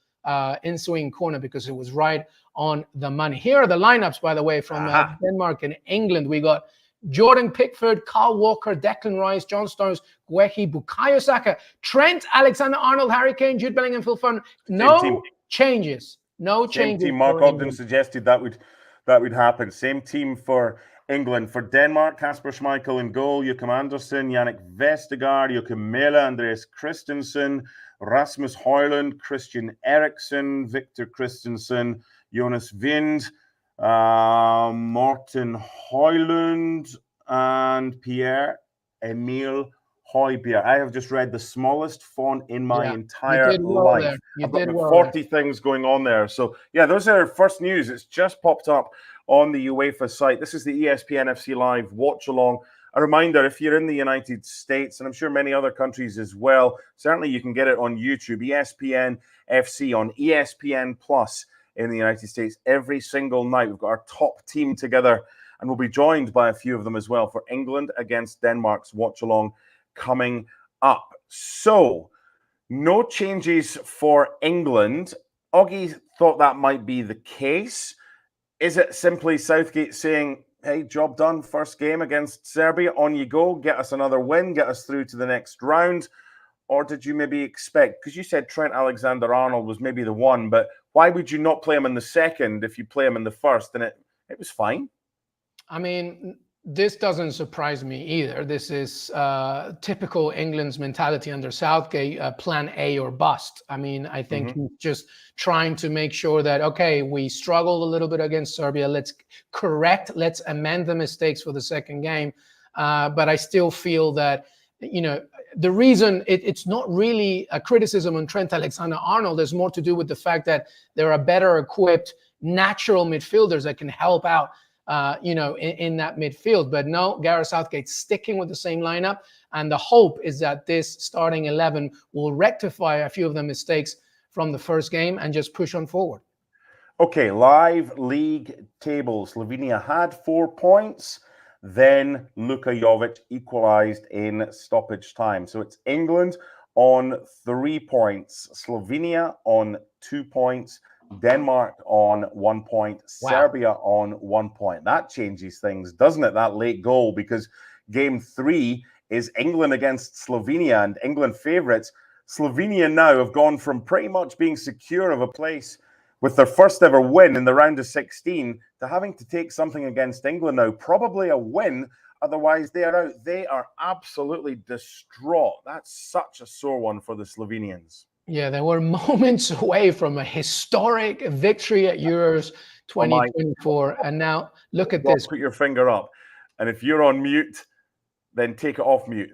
in-swing corner because it was right on the money. Here are the lineups, by the way, from Denmark and England. We got Jordan Pickford, Kyle Walker, Declan Rice, John Stones, Guehi, Bukayo Saka, Trent, Alexander-Arnold, Harry Kane, Jude Bellingham, Phil Foden. No changes. No changes. Same team. Mark Ogden suggested that would happen. Same team for England. For Denmark, Kasper Schmeichel in goal, Joachim Andersen, Yannick Vestergaard, Joachim Mæhle, Andreas Christensen, Rasmus Højlund, Christian Eriksen, Victor Christensen, Jonas Wind, Morten Højlund, and Pierre-Emile Højbjerg. I have just read the smallest font in my entire life. I've got 40 things going on there. So, yeah, those are first news. It's just popped up on the UEFA site. This is the ESPN FC Live watch along. A reminder, if you're in the United States, and I'm sure many other countries as well, certainly you can get it on YouTube, ESPN FC on ESPN Plus in the United States every single night. We've got our top team together, and we'll be joined by a few of them as well for England against Denmark's watch along coming up. So, no changes for England. Oggy thought that might be the case. Is it simply Southgate saying, hey, job done, first game against Serbia, on you go, get us another win, get us through to the next round? Or did you maybe expect, because you said Trent Alexander-Arnold was maybe the one, but why would you not play him in the second if you play him in the first? And it was fine. I mean, this doesn't surprise me either. This is typical England's mentality under Southgate, plan A or bust. I mean, I think just trying to make sure that, okay, we struggled a little bit against Serbia. Let's amend the mistakes for the second game. But I still feel that, you know, the reason it's not really a criticism on Trent Alexander-Arnold. There's more to do with the fact that there are better equipped natural midfielders that can help out in that midfield. But no, Gareth Southgate's sticking with the same lineup. And the hope is that this starting 11 will rectify a few of the mistakes from the first game and just push on forward. Okay, live league table. Slovenia had 4 points. Then Luka Jovic equalized in stoppage time. So it's England on 3 points, Slovenia on 2 points, Denmark on 1 point, Serbia on 1 point. That changes things, doesn't it? That late goal, because game 3 is England against Slovenia, and England favourites. Slovenia now have gone from pretty much being secure of a place with their first ever win in the round of 16 to having to take something against England now. Probably a win, otherwise they are out. They are absolutely distraught. That's such a sore one for the Slovenians. Yeah, they were moments away from a historic victory at Euros 2024. And now look at this. Put your finger up. And if you're on mute, then take it off mute.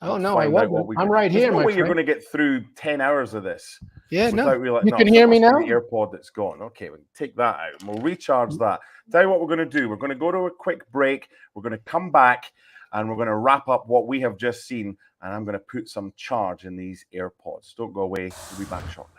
Oh, no, I wasn't. I'm right here, my friend. You're going to get through 10 hours of this. Yeah, no. You can hear me now? The AirPod that's gone. Okay, we'll take that out and we'll recharge that. Tell you what we're going to do. We're going to go to a quick break. We're going to come back and we're going to wrap up what we have just seen. And I'm going to put some charge in these AirPods. Don't go away. We'll be back shortly.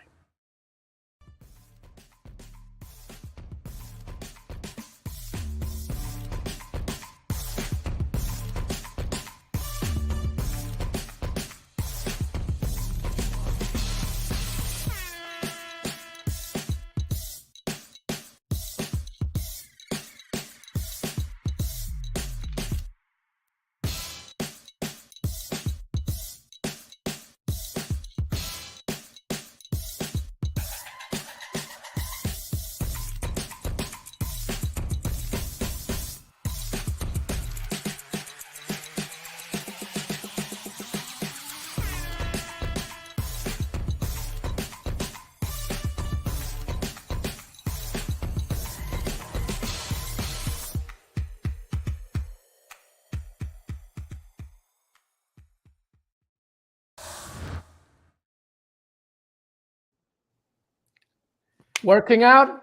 Working out.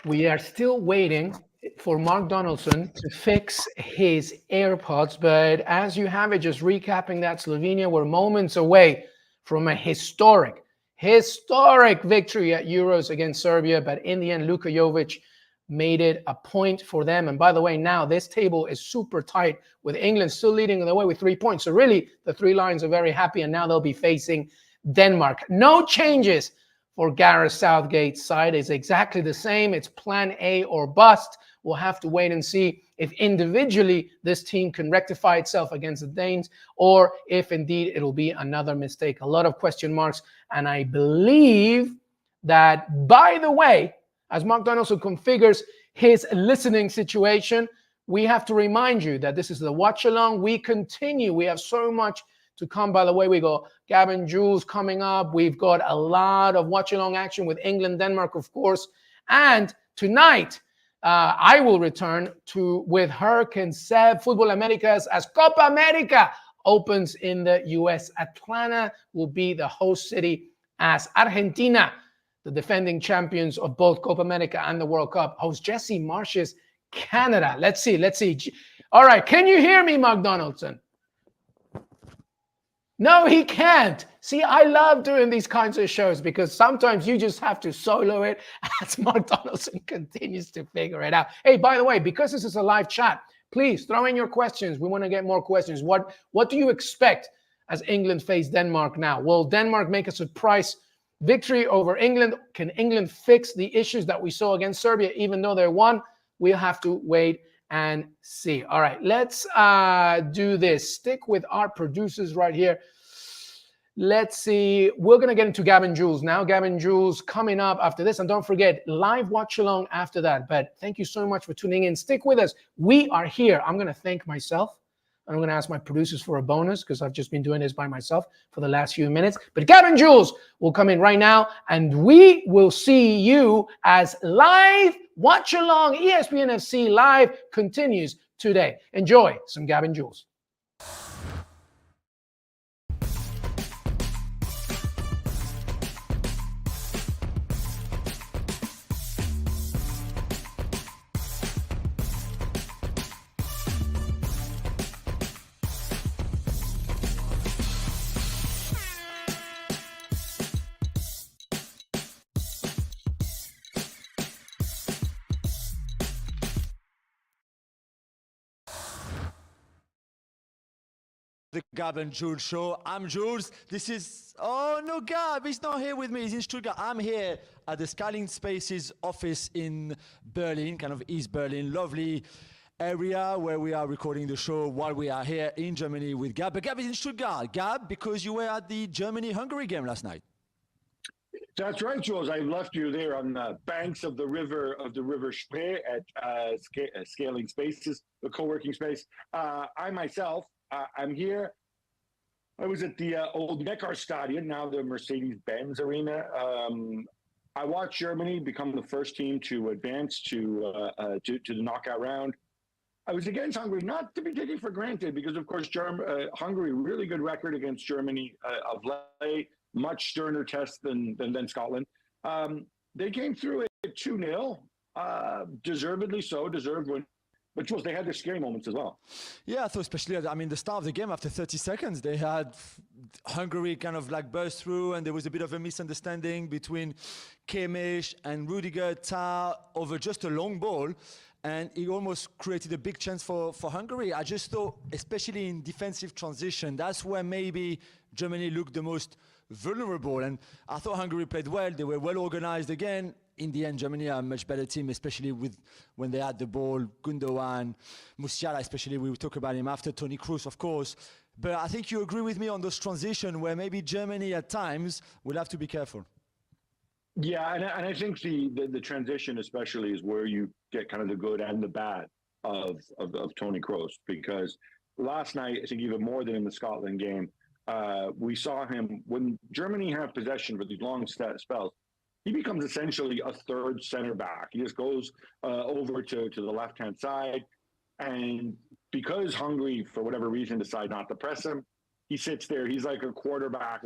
We are still waiting for Mark Donaldson to fix his AirPods. But as you have it, just recapping that, Slovenia were moments away from a historic victory at Euros against Serbia. But in the end, Luka Jovic made it a point for them. And by the way, now this table is super tight with England still leading the way with 3 points. So really, the three Lions are very happy. And now they'll be facing Denmark. No changes for Gareth Southgate's side. Is exactly the same. It's plan A or bust. We'll have to wait and see if individually this team can rectify itself against the Danes, or if indeed it'll be another mistake. A lot of question marks. And I believe that, by the way, as Mark Donaldson configures his listening situation. We have to remind you that this is the watch along. We continue. We have so much to come. By the way, we got Gavin Jules coming up. We've got a lot of watch along action with England, Denmark, of course. And tonight, I will return with Herc and Seb, Futbol Americas, as Copa America opens in the US. Atlanta will be the host city as Argentina, the defending champions of both Copa America and the World Cup, host Jesse Marsh's Canada. Let's see. All right, can you hear me, Mark Donaldson? No, he can't. See, I love doing these kinds of shows because sometimes you just have to solo it as Mark Donaldson continues to figure it out. Hey, by the way, because this is a live chat, please throw in your questions. We want to get more questions. What do you expect as England face Denmark now? Will Denmark make a surprise victory over England? Can England fix the issues that we saw against Serbia, even though they won? We'll have to wait and see. All right, let's do this. Stick with our producers right here. Let's see. We're going to get into Gavin Jules now. Gavin Jules coming up after this. And don't forget, live watch along after that. But thank you so much for tuning in. Stick with us. We are here. I'm going to thank myself. I'm going to ask my producers for a bonus because I've just been doing this by myself for the last few minutes. But Gavin Jules will come in right now, and we will see you as live watch along. ESPN FC Live continues today. Enjoy some Gavin Jules. The Gab and Jules show. I'm Jules. This is, oh no, Gab, he's not here with me. He's in Stuttgart. I'm here at the Skyline Spaces office in Berlin, kind of East Berlin. Lovely area where we are recording the show while we are here in Germany with Gab. But Gab is in Stuttgart. Gab, because you were at the Germany-Hungary game last night. That's right, Jules. I left you there on the banks of the river Spree at Scaling Spaces, the co-working space. I myself, I'm here. I was at the old Neckar Stadion, now the Mercedes-Benz Arena. I watched Germany become the first team to advance to the knockout round. I was against Hungary, not to be taken for granted, because of course Hungary, really good record against Germany of late, much sterner test than Scotland. They came through at 2-0, deservedly so, deserved win. But Jules, they had their scary moments as well. Yeah, I thought especially, the start of the game, after 30 seconds, they had Hungary kind of like burst through, and there was a bit of a misunderstanding between Kimmich and Rudiger Tah over just a long ball, and it almost created a big chance for Hungary. I just thought, especially in defensive transition, that's where maybe Germany looked the most vulnerable, and I thought Hungary played well. They were well organized again. In the end, Germany are a much better team, especially when they had the ball. Gundogan, Musiala, especially, we will talk about him after, Toni Kroos, of course. But I think you agree with me on those transitions where maybe Germany at times will have to be careful. Yeah, and I think the transition especially is where you get kind of the good and the bad of Toni Kroos, because last night, I think even more than in the Scotland game, we saw him, when Germany have possession for these long spells, he becomes essentially a third center back. He just goes over to the left-hand side. And because Hungary, for whatever reason, decide not to press him, he sits there. He's like a quarterback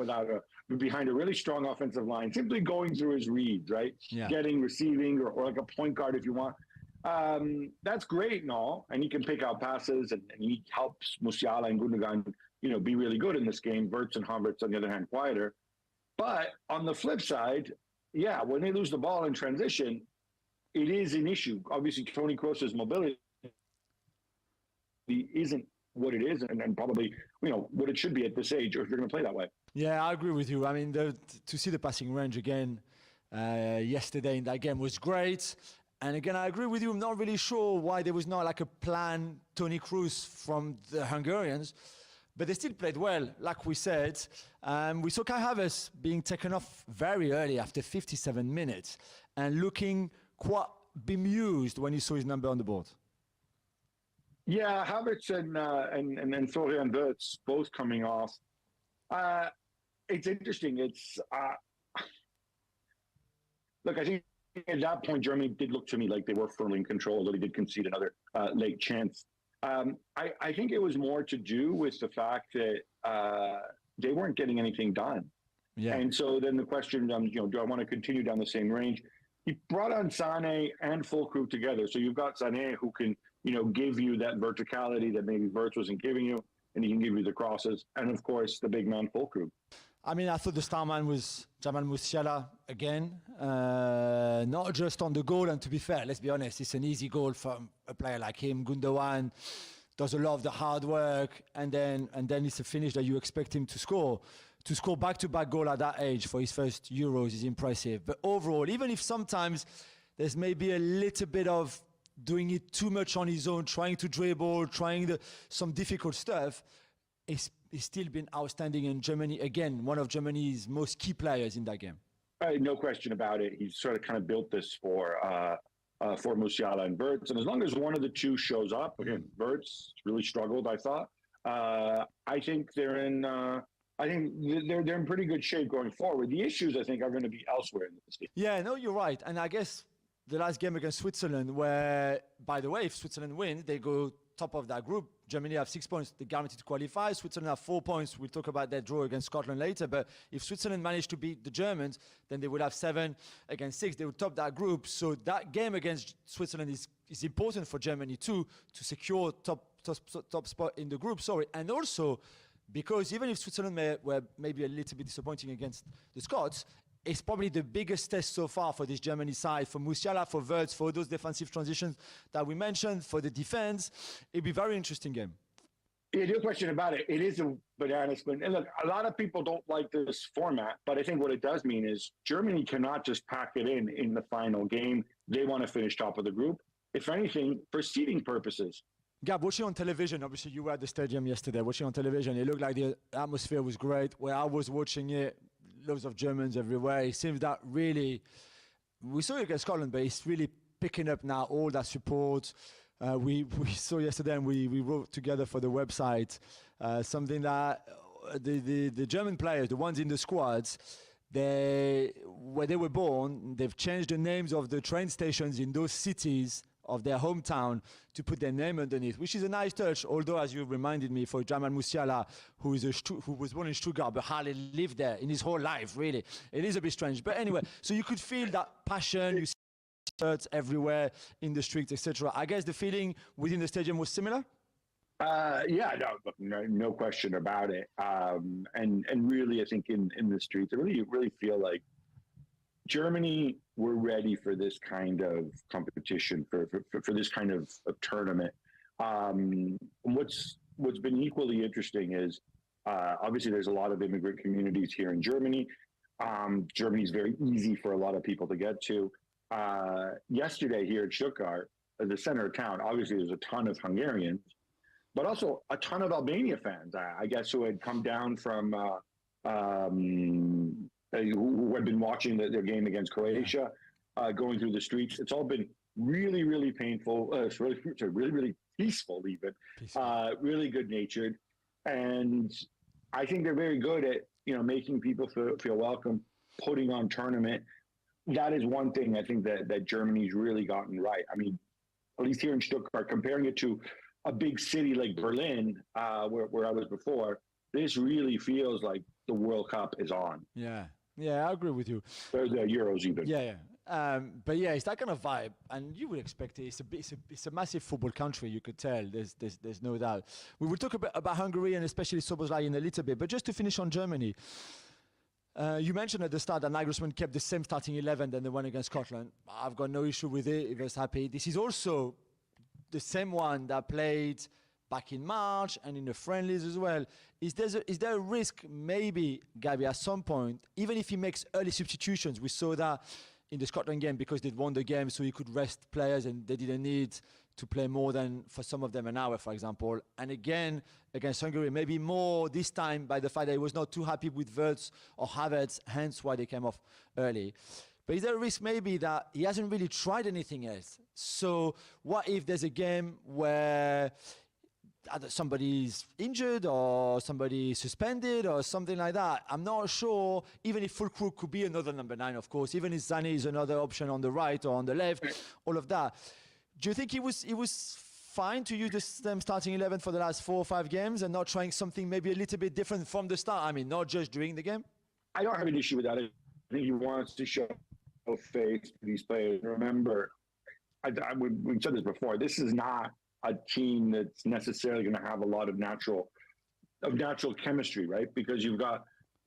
behind a really strong offensive line, simply going through his reads, right? Yeah. Getting, receiving, or like a point guard if you want. That's great and all. And he can pick out passes, and he helps Musiala and Gundogan, be really good in this game. Wirtz and Havertz, on the other hand, quieter. But on the flip side, yeah, when they lose the ball in transition, it is an issue. Obviously, Toni Kroos's mobility isn't what it is, and probably what it should be at this age, or if you're going to play that way. Yeah, I agree with you. I mean, to see the passing range again yesterday in that game was great. And again, I agree with you. I'm not really sure why there was not like a plan Toni Kroos from the Hungarians. But they still played well, like we said. We saw Kai Havertz being taken off very early after 57 minutes and looking quite bemused when you saw his number on the board? Yeah, Havertz and Florian Wirtz both coming off. It's interesting. Look, I think at that point, Germany did look to me like they were firmly in control, although they did concede another late chance. I think it was more to do with the fact that they weren't getting anything done. Yeah. And so then the question, do I want to continue down the same range? He brought on Sané and Fulkrug together. So you've got Sané who can, give you that verticality that maybe Wirtz wasn't giving you, and he can give you the crosses. And of course, the big man Fulkrug. I mean, I thought the star man was Jamal Musiala again, not just on the goal. And to be fair, let's be honest, it's an easy goal from a player like him. Gundogan does a lot of the hard work, and then it's a finish that you expect him to score. To score back-to-back goal at that age for his first Euros is impressive. But overall, even if sometimes there's maybe a little bit of doing it too much on his own, trying to dribble, trying some difficult stuff, he's still been outstanding. And Germany, again, one of Germany's most key players in that game. No question about it. He's sort of kind of built this for Musiala and Wirtz. And as long as one of the two shows up, again, Wirtz really struggled, I thought. I think they're in pretty good shape going forward. The issues, I think, are going to be elsewhere in the state. Yeah, no, you're right. And I guess the last game against Switzerland, where, by the way, if Switzerland wins, they go top of that group. Germany have 6 points, they're guaranteed to qualify. Switzerland have 4 points. We'll talk about that draw against Scotland later. But if Switzerland managed to beat the Germans, then they would have 7 against 6. They would top that group. So that game against Switzerland is important for Germany too, to secure top spot in the group. And also, because even if Switzerland were maybe a little bit disappointing against the Scots, it's probably the biggest test so far for this Germany side, for Musiala, for Wirtz, for those defensive transitions that we mentioned, for the defense. It'll be a very interesting game. Yeah, no question about it. It is a banana split. And look, a lot of people don't like this format, but I think what it does mean is Germany cannot just pack it in the final game. They want to finish top of the group. If anything, for seeding purposes. Gab, watching on television, obviously you were at the stadium yesterday, watching on television, it looked like the atmosphere was great. Where I was watching it, loads of Germans everywhere. It seems that really, we saw it against Scotland, but it's really picking up now, all that support. We saw yesterday, and we wrote together for the website, something that the German players, the ones in the squads, where they were born, they've changed the names of the train stations in those cities of their hometown to put their name underneath, which is a nice touch. Although, as you reminded me, for Jamal Musiala, who was born in Stuttgart but hardly lived there in his whole life, really, it is a bit strange. But anyway, so you could feel that passion. You see shirts everywhere in the streets, etc. I guess the feeling within the stadium was similar. No question about it. And really, I think in the streets, I really feel like Germany were ready for this kind of competition, for this kind of tournament. What's been equally interesting is obviously there's a lot of immigrant communities here in Germany. Germany's very easy for a lot of people to get to. Yesterday here in Stuttgart, the center of town, obviously there's a ton of Hungarians, but also a ton of Albania fans, I guess, who had come down from who had been watching their game against Croatia, going through the streets. It's all been really, really painful. It's really peaceful, even. Really good-natured, and I think they're very good at making people feel welcome, putting on tournament. That is one thing I think that Germany's really gotten right. I mean, at least here in Stuttgart, comparing it to a big city like Berlin, where I was before, this really feels like the World Cup is on. Yeah, I agree with you. There's the Euros even. But yeah, it's that kind of vibe, and you would expect it. It's a massive football country. You could tell. There's no doubt. We will talk about Hungary and especially Szoboszlai in a little bit. But just to finish on Germany, you mentioned at the start that Nagelsmann kept the same starting 11 than the one against Scotland. I've got no issue with it. He was happy. This is also the same one that played back in March and in the friendlies as well. Is there a risk, maybe, Gabi, at some point, even if he makes early substitutions? We saw that in the Scotland game because they'd won the game, so he could rest players and they didn't need to play more than, for some of them, an hour, for example. And again, against Hungary, maybe more this time by the fact that he was not too happy with Wirtz or Havertz, hence why they came off early. But is there a risk maybe that he hasn't really tried anything else? So what if there's a game where either somebody's injured or somebody suspended or something like that? I'm not sure. Even if Fulkrug could be another number 9, of course, even if Zani is another option on the right or on the left, all of that. Do you think he was fine to use the same starting 11 for the last 4 or 5 games and not trying something maybe a little bit different from the start? I mean, not just during the game? I don't have an issue with that. I think he wants to show face to these players. Remember, we've said this before, this is not a team that's necessarily going to have a lot of natural chemistry, right? Because you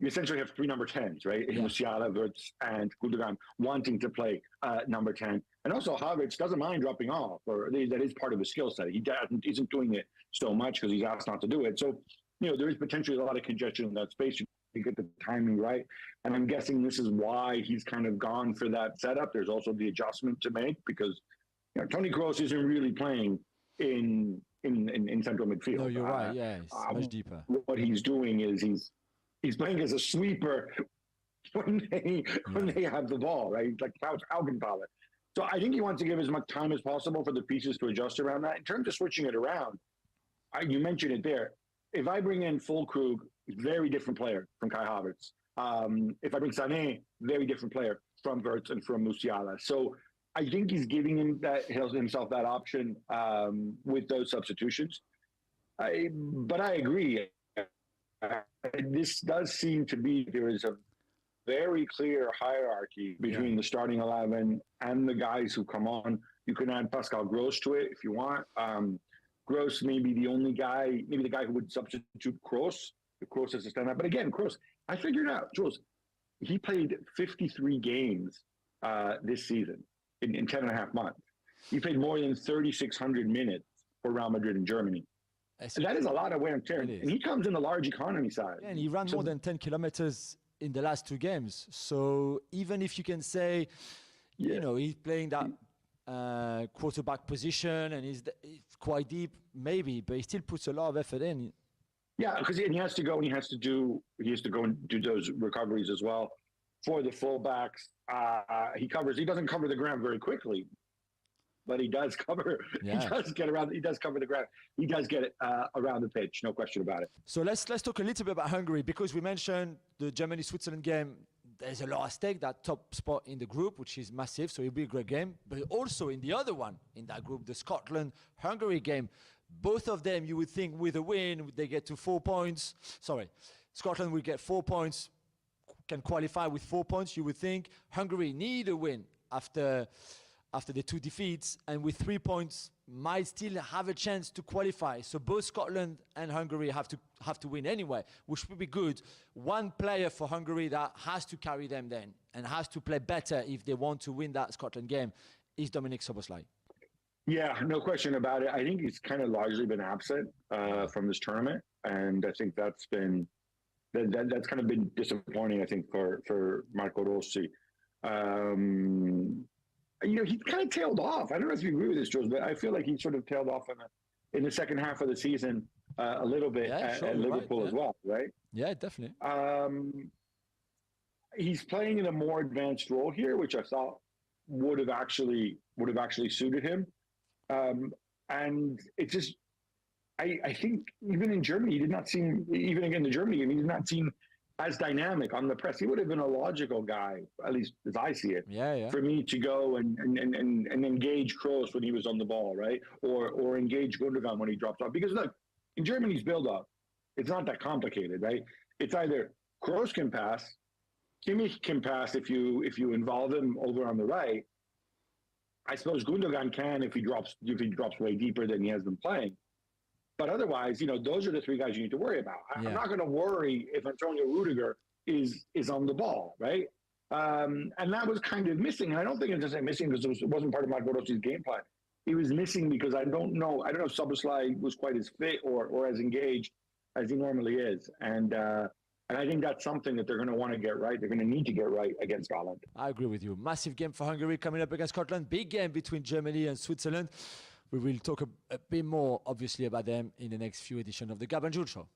essentially have 3 number 10s, right? Yeah. Musiala, Wirtz, and Gundogan wanting to play number 10. And also Havertz doesn't mind dropping off, or that is part of his skill set. He isn't doing it so much because he's asked not to do it. So, there is potentially a lot of congestion in that space. You get the timing right. And I'm guessing this is why he's kind of gone for that setup. There's also the adjustment to make because Toni Kroos isn't really playing in central midfield. No, you're right. Yeah, it's much deeper. What he's doing is he's playing as a sweeper when they have the ball, right? Like Augenthaler. So I think he wants to give as much time as possible for the pieces to adjust around that. In terms of switching it around, you mentioned it there. If I bring in Fulkrug, very different player from Kai Havertz. If I bring Sané, very different player from Wirtz and from Musiala. So I think he's giving himself that option with those substitutions. But I agree. This does seem to be there is a very clear hierarchy between the starting 11 and the guys who come on. You can add Pascal Gross to it if you want. Gross may be the only guy, maybe the guy who would substitute Kroos, if Kroos has to stand up. But again, Kroos, I figured out, Jules, he played 53 games this season in 10 and a half months. He played more than 3,600 minutes for Real Madrid in Germany. And that is a lot of wear and tear. And he comes in the large economy side. Yeah, and he ran more than 10 kilometers in the last 2 games. So even if you can say, he's playing that quarterback position and he's quite deep, maybe, but he still puts a lot of effort in. Yeah, because he has to go and he has to go and do those recoveries as well for the fullbacks. He doesn't cover the ground very quickly, but he does cover. Yeah. He does get around. He does cover the ground. He does get around the pitch. No question about it. So let's talk a little bit about Hungary because we mentioned the Germany-Switzerland game. There's a lot at stake. That top spot in the group, which is massive, so it'll be a great game. But also in the other one in that group, the Scotland-Hungary game. Both of them, you would think, with a win, they get to 4 points. Sorry, Scotland will get 4 points, can qualify with 4 points. You would think Hungary need a win after the 2 defeats, and with 3 points might still have a chance to qualify. So both Scotland and Hungary have to win anyway, which would be good. One player for Hungary that has to carry them then and has to play better if they want to win that Scotland game is Dominik Szoboszlai. Yeah, no question about it. I think he's kind of largely been absent from this tournament, and I think that's kind of been disappointing. I think for Marco Rossi. He kind of tailed off. I don't know if you agree with this, Jules, but I feel like he sort of tailed off in the second half of the season a little bit at Liverpool as well, right? Yeah, definitely. He's playing in a more advanced role here, which I thought would have actually suited him. And it just, I think even in Germany, he did not seem, even again the Germany game, he did not seem as dynamic on the press. He would have been a logical guy, at least as I see it, for me to go and engage Kroos when he was on the ball, right? Or engage Gundogan when he dropped off. Because look, in Germany's build-up, it's not that complicated, right? It's either Kroos can pass, Kimmich can pass if you involve him over on the right. I suppose Gundogan can if he drops way deeper than he has been playing. But otherwise, those are the 3 guys you need to worry about. I'm not going to worry if Antonio Rudiger is on the ball, right? And that was kind of missing. And I don't think it's just missing because it wasn't part of Marco Rossi's game plan. He was missing because I don't know if Szoboszlai was quite as fit or as engaged as he normally is. And I think that's something that they're going to want to get right. They're going to need to get right against Scotland. I agree with you. Massive game for Hungary coming up against Scotland. Big game between Germany and Switzerland. We will talk a bit more, obviously, about them in the next few editions of the Gab and Jules Show.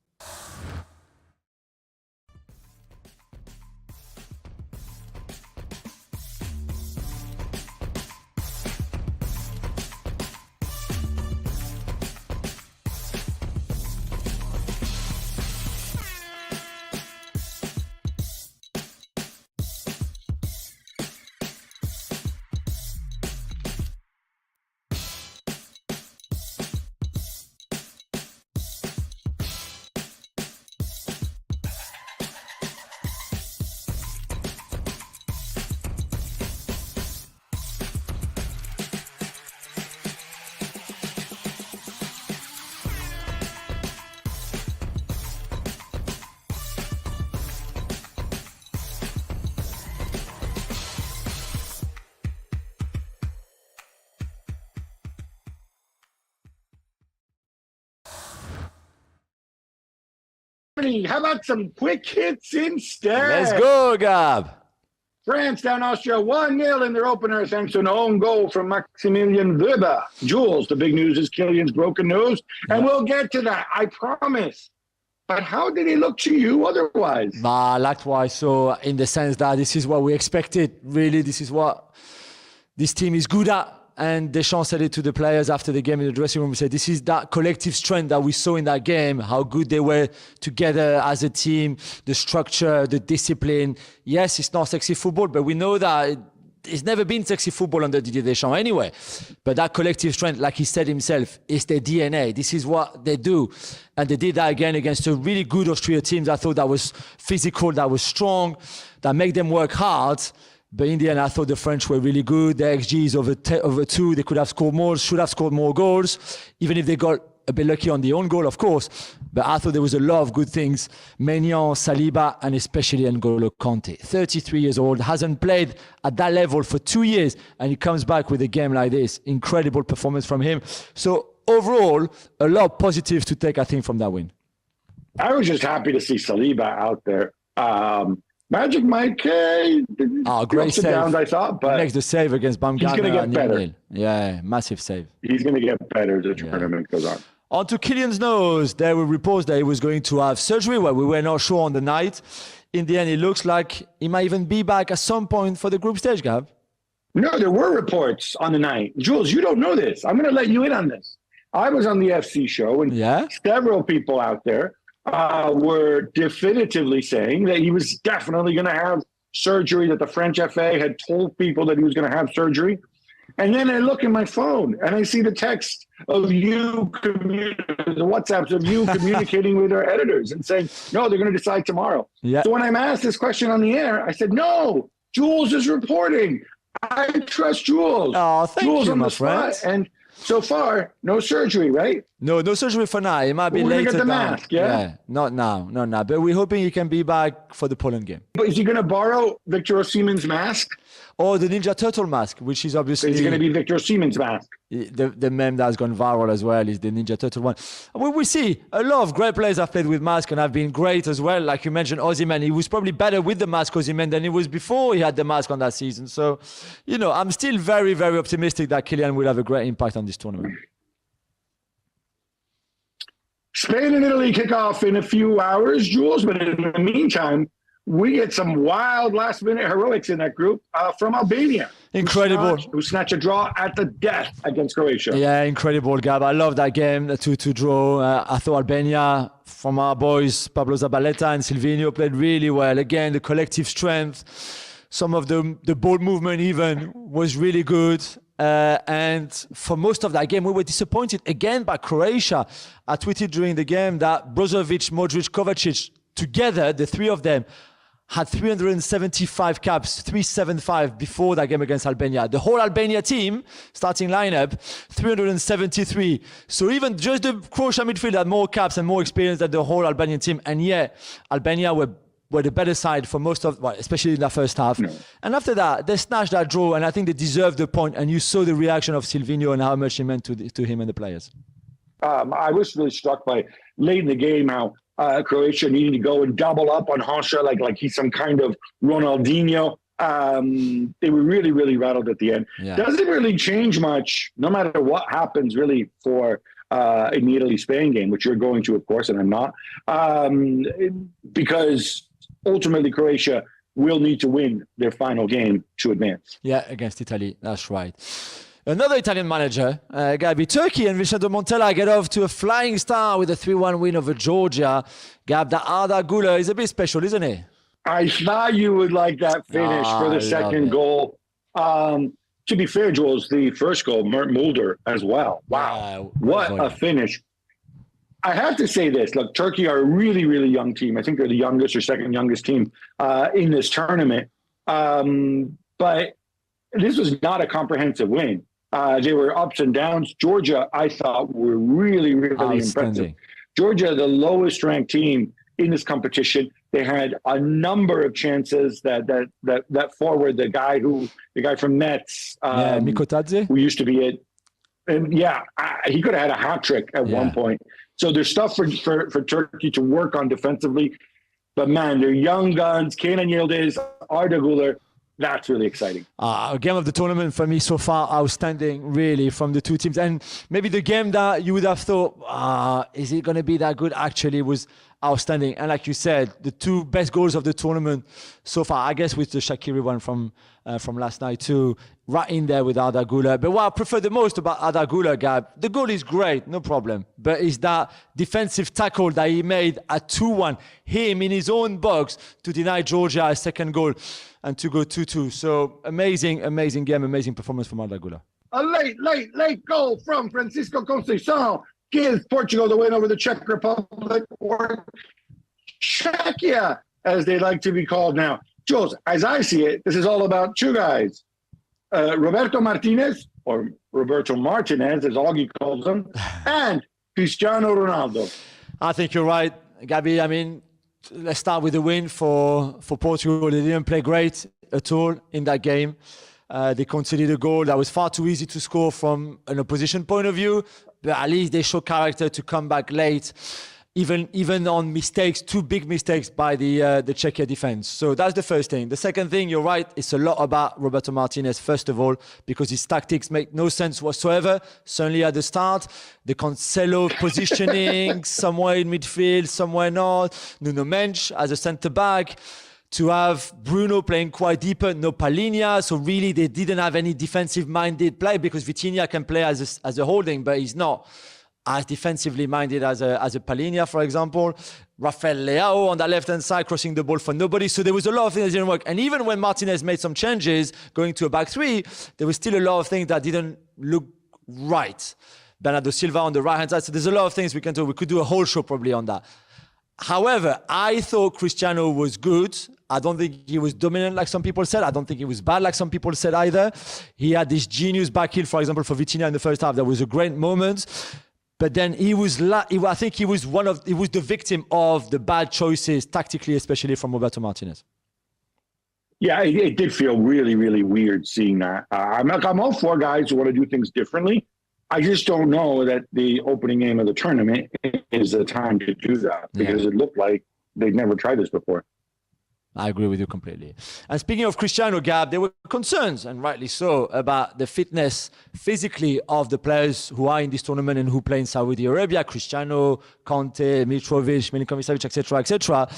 Germany. How about some quick hits instead? Let's go, Gab. France down Austria 1-0 in their opener thanks to an own goal from Maximilian Weber. Jules, the big news is Kylian's broken nose, and we'll get to that, I promise. But how did he look to you otherwise? Likewise, so in the sense that this is what we expected. Really, this is what this team is good at. And Deschamps said it to the players after the game in the dressing room. He said, this is that collective strength that we saw in that game, how good they were together as a team, the structure, the discipline. Yes, it's not sexy football, but we know that it's never been sexy football under Didier Deschamps anyway. But that collective strength, like he said himself, is their DNA. This is what they do. And they did that again against a really good Austria team. I thought that was physical, that was strong, that made them work hard. But in the end, I thought the French were really good. Their XG is over 2. They could have scored more, should have scored more goals, even if they got a bit lucky on the own goal, of course. But I thought there was a lot of good things. Maignan, Saliba, and especially N'Golo Kante. 33 years old, hasn't played at that level for 2 years, and he comes back with a game like this. Incredible performance from him. So overall, a lot of positives to take, I think, from that win. I was just happy to see Saliba out there. Magic Mike, great save. Downs, I thought, but he makes the save against Baumgartner. He's going to get better. Yeah, massive save. He's going to get better as the tournament goes on. On to Kylian's nose. There were reports that he was going to have surgery. Well, we were not sure on the night. In the end, it looks like he might even be back at some point for the group stage, Gab. No, there were reports on the night. Jules, you don't know this. I'm going to let you in on this. I was on the FC show, and several people out there were definitively saying that he was definitely going to have surgery, that the French FA had told people that he was going to have surgery. And then I look at my phone and I see the text of you, the WhatsApps of you communicating with our editors and saying, no, they're going to decide tomorrow. Yeah. So when I'm asked this question on the air, I said, no, Jules is reporting. I trust Jules. Oh, thank Jules you, my friend. And so far, no surgery, right? No surgery for now. It might be we're later. Get the mask, yeah? Not now. But we're hoping he can be back for the Poland game. But is he going to borrow Victor Osimhen's mask? Or the Ninja Turtle mask, which is obviously... It's going to be Victor Osimhen's mask. The meme that has gone viral as well is the Ninja Turtle one. We see a lot of great players have played with mask and have been great as well. Like you mentioned, Osimhen, he was probably better with the mask, Osimhen, than he was before he had the mask on that season. So, I'm still very, very optimistic that Kylian will have a great impact on this tournament. Spain and Italy kick off in a few hours, Jules, but in the meantime, we get some wild last-minute heroics in that group from Albania. Incredible. Who snatched a draw at the death against Croatia. Yeah, incredible, Gab. I love that game, to draw. I thought Albania, from our boys, Pablo Zabaleta and Silvino, played really well. Again, the collective strength, some of the ball movement even was really good. And for most of that game, we were disappointed again by Croatia. I tweeted during the game that Brozovic, Modric, Kovacic, together, the three of them, had 375 caps, 375 before that game against Albania. The whole Albania team, starting lineup, 373. So even just the Croatia midfield had more caps and more experience than the whole Albanian team. And Albania were the better side for most of, especially in the first half. No. And after that, they snatched that draw, and I think they deserved the point. And you saw the reaction of Silvino and how much he meant to him and the players. I was really struck by late in the game how Croatia needing to go and double up on Hosha like he's some kind of Ronaldinho. They were really, really rattled at the end. Yeah. Doesn't really change much, no matter what happens, really, for in the Italy-Spain game, which you're going to, of course, and I'm not, because ultimately Croatia will need to win their final game to advance. Yeah, against Italy. That's right. Another Italian manager, Gabi, Turkey, and Vincenzo Montella get off to a flying start with a 3-1 win over Georgia. Gab, that Arda Güler is a bit special, isn't he? I thought you would like that finish for the second goal. To be fair, Jules, the first goal, Mert Mulder as well. Wow. What a finish. I have to say this. Look, Turkey are a really, really young team. I think they're the youngest or second youngest team in this tournament. But this was not a comprehensive win. They were ups and downs. Georgia, I thought, were really, really impressive. Georgia, the lowest ranked team in this competition. They had a number of chances that forward, the guy from Metz, Mikotadze, who used to be he could have had a hat trick at one point. So there's stuff for Turkey to work on defensively. But man, they're young guns. Kane and Yildiz, Arda Güler. That's really exciting. Game of the tournament for me so far, outstanding, really, from the two teams. And maybe the game that you would have thought, is it going to be that good? Actually, was outstanding. And like you said, the two best goals of the tournament so far, I guess with the Shaqiri one from last night too, right in there with Arda Güler. But what I prefer the most about Arda Güler, Gab, the goal is great, no problem. But it's that defensive tackle that he made at 2-1, him in his own box to deny Georgia a second goal and to go 2-2. So amazing game, amazing performance from Arda Güler. A late goal from Francisco Conceição gives Portugal the win over the Czech Republic, or Czechia, as they like to be called now. Jules, as I see it, this is all about two guys. Roberto Martinez, or Roberto Martinez, as Augie calls him, and Cristiano Ronaldo. I think you're right, Gabi. I mean, let's start with the win for Portugal. They didn't play great at all in that game. They conceded a goal that was far too easy to score from an opposition point of view, but at least they showed character to come back late, even on mistakes, two big mistakes by the Czechia defense. So that's the first thing. The second thing, you're right, it's a lot about Roberto Martinez, first of all, because his tactics make no sense whatsoever, certainly at the start. The Cancelo positioning, somewhere in midfield, somewhere not. Nuno Mendes as a centre-back. To have Bruno playing quite deeper, no Palhinha. So really, they didn't have any defensive-minded play, because Vitinha can play as a holding, but he's not as defensively minded as a Palhinha, for example. Rafael Leao on the left-hand side, crossing the ball for nobody. So there was a lot of things that didn't work. And even when Martinez made some changes, going to a back three, there was still a lot of things that didn't look right. Bernardo Silva on the right-hand side. So there's a lot of things we can do. We could do a whole show probably on that. However, I thought Cristiano was good. I don't think he was dominant like some people said. I don't think he was bad like some people said either. He had this genius back heel, for example, for Vitinha in the first half. That was a great moment. But then I think he was the victim of the bad choices tactically, especially from Roberto Martinez. Yeah, it did feel really, really weird seeing that. I'm all for guys who want to do things differently. I just don't know that the opening game of the tournament is the time to do that, because it looked like they'd never tried this before. I agree with you completely. And speaking of Cristiano, Gab, there were concerns, and rightly so, about the fitness physically of the players who are in this tournament and who play in Saudi Arabia. Cristiano, Conte, Mitrovic, Milinkovic-Savic, etc., etc.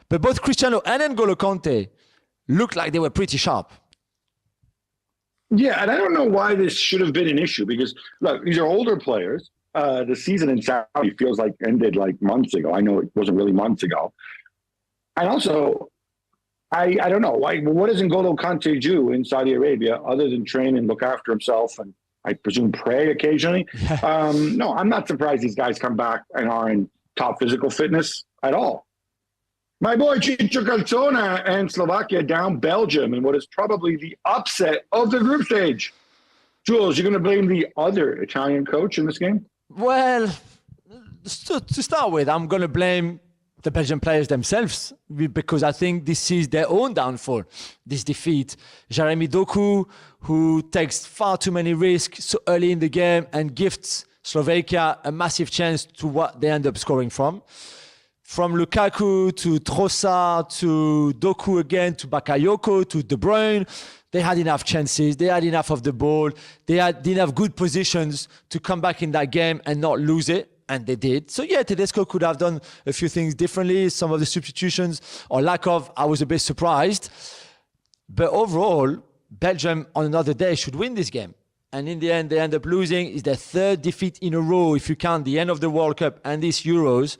But both Cristiano and N'Golo Conte looked like they were pretty sharp. Yeah, and I don't know why this should have been an issue, because, look, these are older players. The season in Saudi feels like ended like months ago. I know it wasn't really months ago. And also, I don't know. What does N'Golo Kante do in Saudi Arabia other than train and look after himself and, I presume, pray occasionally? No, I'm not surprised these guys come back and are in top physical fitness at all. My boy Ciccio Calzona and Slovakia down Belgium in what is probably the upset of the group stage. Jules, you're going to blame the other Italian coach in this game? Well, to start with, I'm going to blame the Belgian players themselves, because I think this is their own downfall, this defeat. Jeremy Doku, who takes far too many risks so early in the game and gifts Slovakia a massive chance to what they end up scoring from. From Lukaku to Trossard to Doku again to Bakayoko to De Bruyne, they had enough chances, they had enough of the ball, they had enough good positions to come back in that game and not lose it. And they did. So yeah, Tedesco could have done a few things differently. Some of the substitutions or lack of, I was a bit surprised. But overall, Belgium on another day should win this game. And in the end, they end up losing. It's their third defeat in a row, if you count the end of the World Cup and these Euros.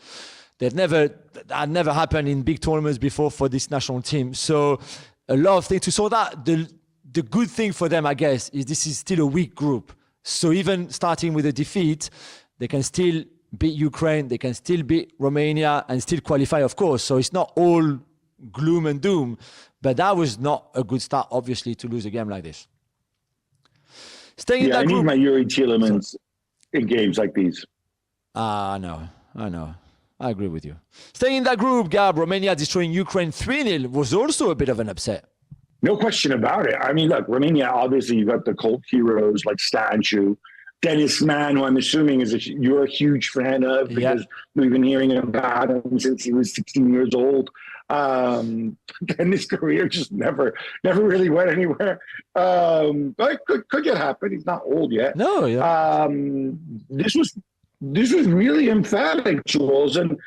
That never happened in big tournaments before for this national team. So a lot of things to sort out. The good thing for them, I guess, is this is still a weak group. So even starting with a defeat, they can still beat Ukraine, they can still beat Romania and still qualify, of course. So it's not all gloom and doom. But that was not a good start, obviously, to lose a game like this. Staying in that I group, need my Yuri Tielemans in games like these. I know. I agree with you. Staying in that group, Gab, Romania destroying Ukraine 3-0 was also a bit of an upset. No question about it. I mean, look, Romania, obviously, you've got the cult heroes like Stanchu, Dennis Mann, who I'm assuming you're a huge fan of because we've been hearing about him since he was 16 years old. And his career just never really went anywhere. But could get happen. He's not old yet. No, yeah. This was really emphatic, Jules. And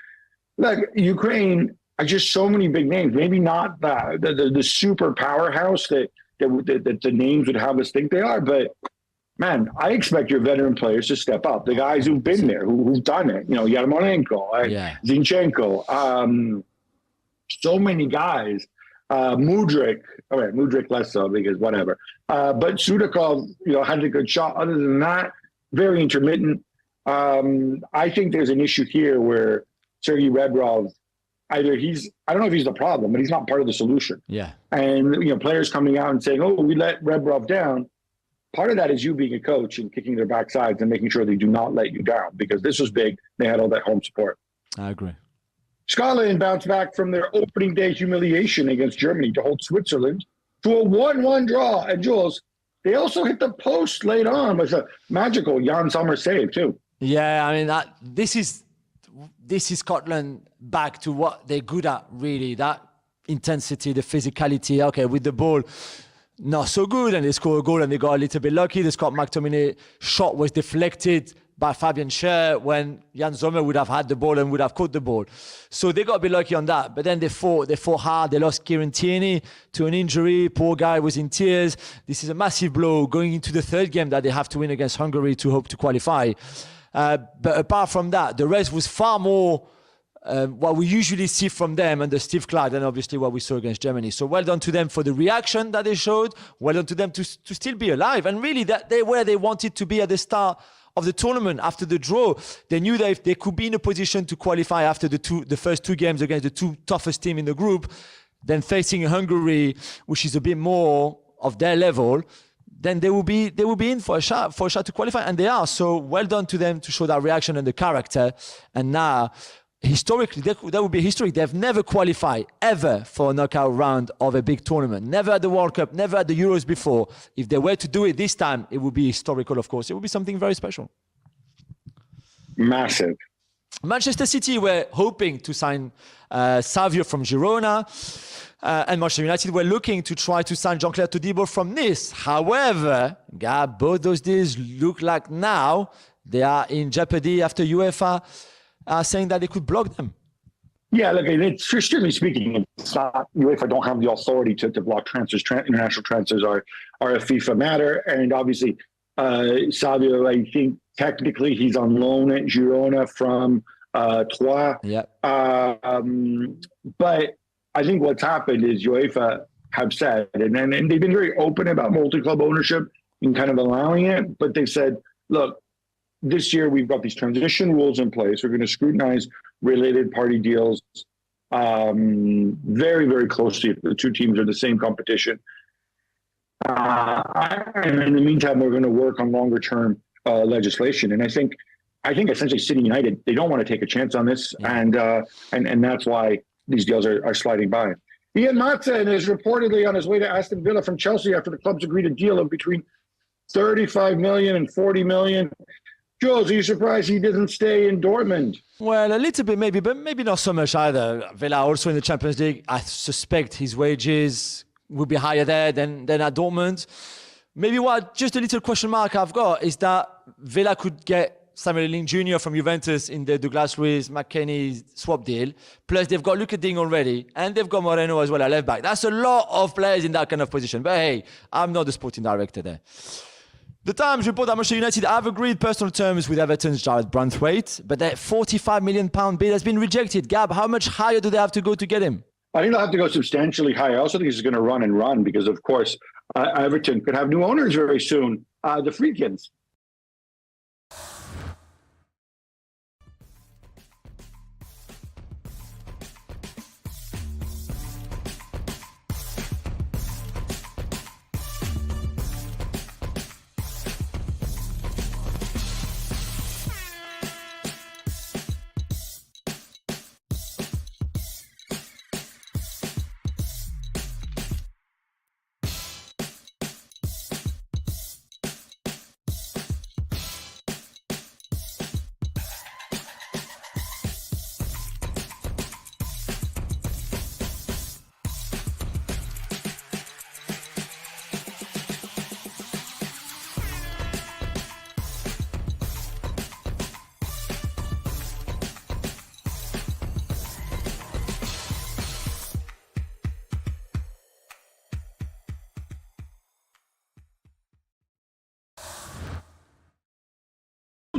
like Ukraine are just so many big names. Maybe not the super powerhouse that the names would have us think they are, but man, I expect your veteran players to step up. The guys who've been there, who've done it. Yarmolenko, Zinchenko, so many guys. Mudryk, all right, Mudryk less so because whatever. But Sudakov, had a good shot. Other than that, very intermittent. I think there's an issue here where Sergei Rebrov, I don't know if he's the problem, but he's not part of the solution. Yeah. And, players coming out and saying, oh, we let Rebrov down. Part of that is you being a coach and kicking their backsides and making sure they do not let you down, because this was big. They had all that home support. I agree. Scotland bounced back from their opening day humiliation against Germany to hold Switzerland to a 1-1 draw. And Jules, they also hit the post late on with a magical Jan Sommer save too. Yeah, I mean, this is Scotland back to what they're good at, really. That intensity, the physicality. Okay, with the ball, not so good, and they score a goal and they got a little bit lucky. The Scott McTominay shot was deflected by Fabian Schär when Jan Sommer would have had the ball and would have caught the ball. So they got a bit lucky on that. But then they fought hard. They lost Kieran Tierney to an injury. Poor guy was in tears. This is a massive blow going into the third game that they have to win against Hungary to hope to qualify. But apart from that, the rest was far more what we usually see from them under Steve Clark than obviously what we saw against Germany. So well done to them for the reaction that they showed. Well done to them to still be alive. And really, that they were they wanted to be at the start of the tournament after the draw. They knew that if they could be in a position to qualify after the first two games against the two toughest teams in the group, then facing Hungary, which is a bit more of their level, then they will be in for a shot to qualify, and they are. So well done to them to show that reaction and the character. And now, historically, that would be history. They've never qualified ever for a knockout round of a big tournament. Never at the World Cup, never at the Euros before. If they were to do it this time, it would be historical, of course. It would be something very special. Massive. Manchester City were hoping to sign Savio from Girona. And Manchester United were looking to try to sign Jean-Claire Todibo from Nice. However, both those deals look like now they are in jeopardy after UEFA saying that they could block them. Yeah, look, it's strictly speaking, it's not, UEFA don't have the authority to block transfers. International transfers are a FIFA matter. And obviously, Savio, I think technically he's on loan at Girona from Troyes. Yeah. But I think what's happened is UEFA have said, and they've been very open about multi-club ownership and kind of allowing it, but they said, look, this year we've got these transition rules in place. We're going to scrutinize related party deals very, very closely if the two teams are the same competition. And in the meantime, we're going to work on longer term legislation. And I think essentially City United, they don't want to take a chance on this. Yeah. And that's why these deals are sliding by. Ian Maatsen is reportedly on his way to Aston Villa from Chelsea after the clubs agreed a deal of between 35 million and 40 million. Jules, are you surprised he didn't stay in Dortmund? Well, a little bit maybe, but maybe not so much either. Villa also in the Champions League. I suspect his wages will be higher there than at Dortmund. Maybe just a little question mark I've got is that Villa could get Samuel Lin Jr. from Juventus in the Douglas Luiz McKennie swap deal. Plus they've got Luka Ding already, and they've got Moreno as well at left back. That's a lot of players in that kind of position. But hey, I'm not the sporting director there. The Times report that Manchester United have agreed personal terms with Everton's Jared Branthwaite, but that £45 million bid has been rejected. Gab, how much higher do they have to go to get him? I think they'll have to go substantially higher. I also think he's going to run because, of course, Everton could have new owners very soon. The Friedkins.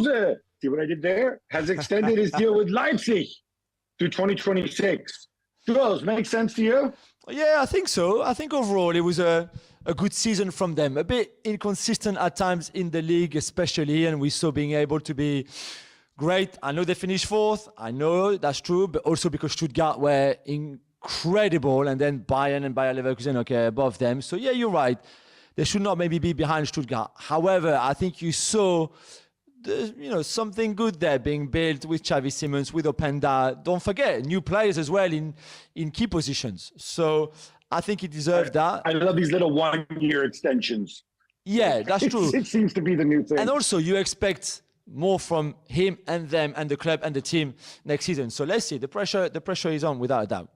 Rose, see what I did there? Has extended his deal with Leipzig to 2026. Jules, make sense to you? Yeah, I think so. I think overall it was a good season from them. A bit inconsistent at times in the league, especially, and we saw being able to be great. I know they finished fourth. I know that's true, but also because Stuttgart were incredible, and then Bayern and Bayer Leverkusen, okay, above them. So yeah, you're right. They should not maybe be behind Stuttgart. However, I think you saw something good there being built with Xavi Simons, with Openda. Don't forget, new players as well in key positions. So I think he deserved that. I love these little one-year extensions. Yeah, that's true. It seems to be the new thing. And also, you expect more from him and them and the club and the team next season. So let's see. The pressure is on, without a doubt.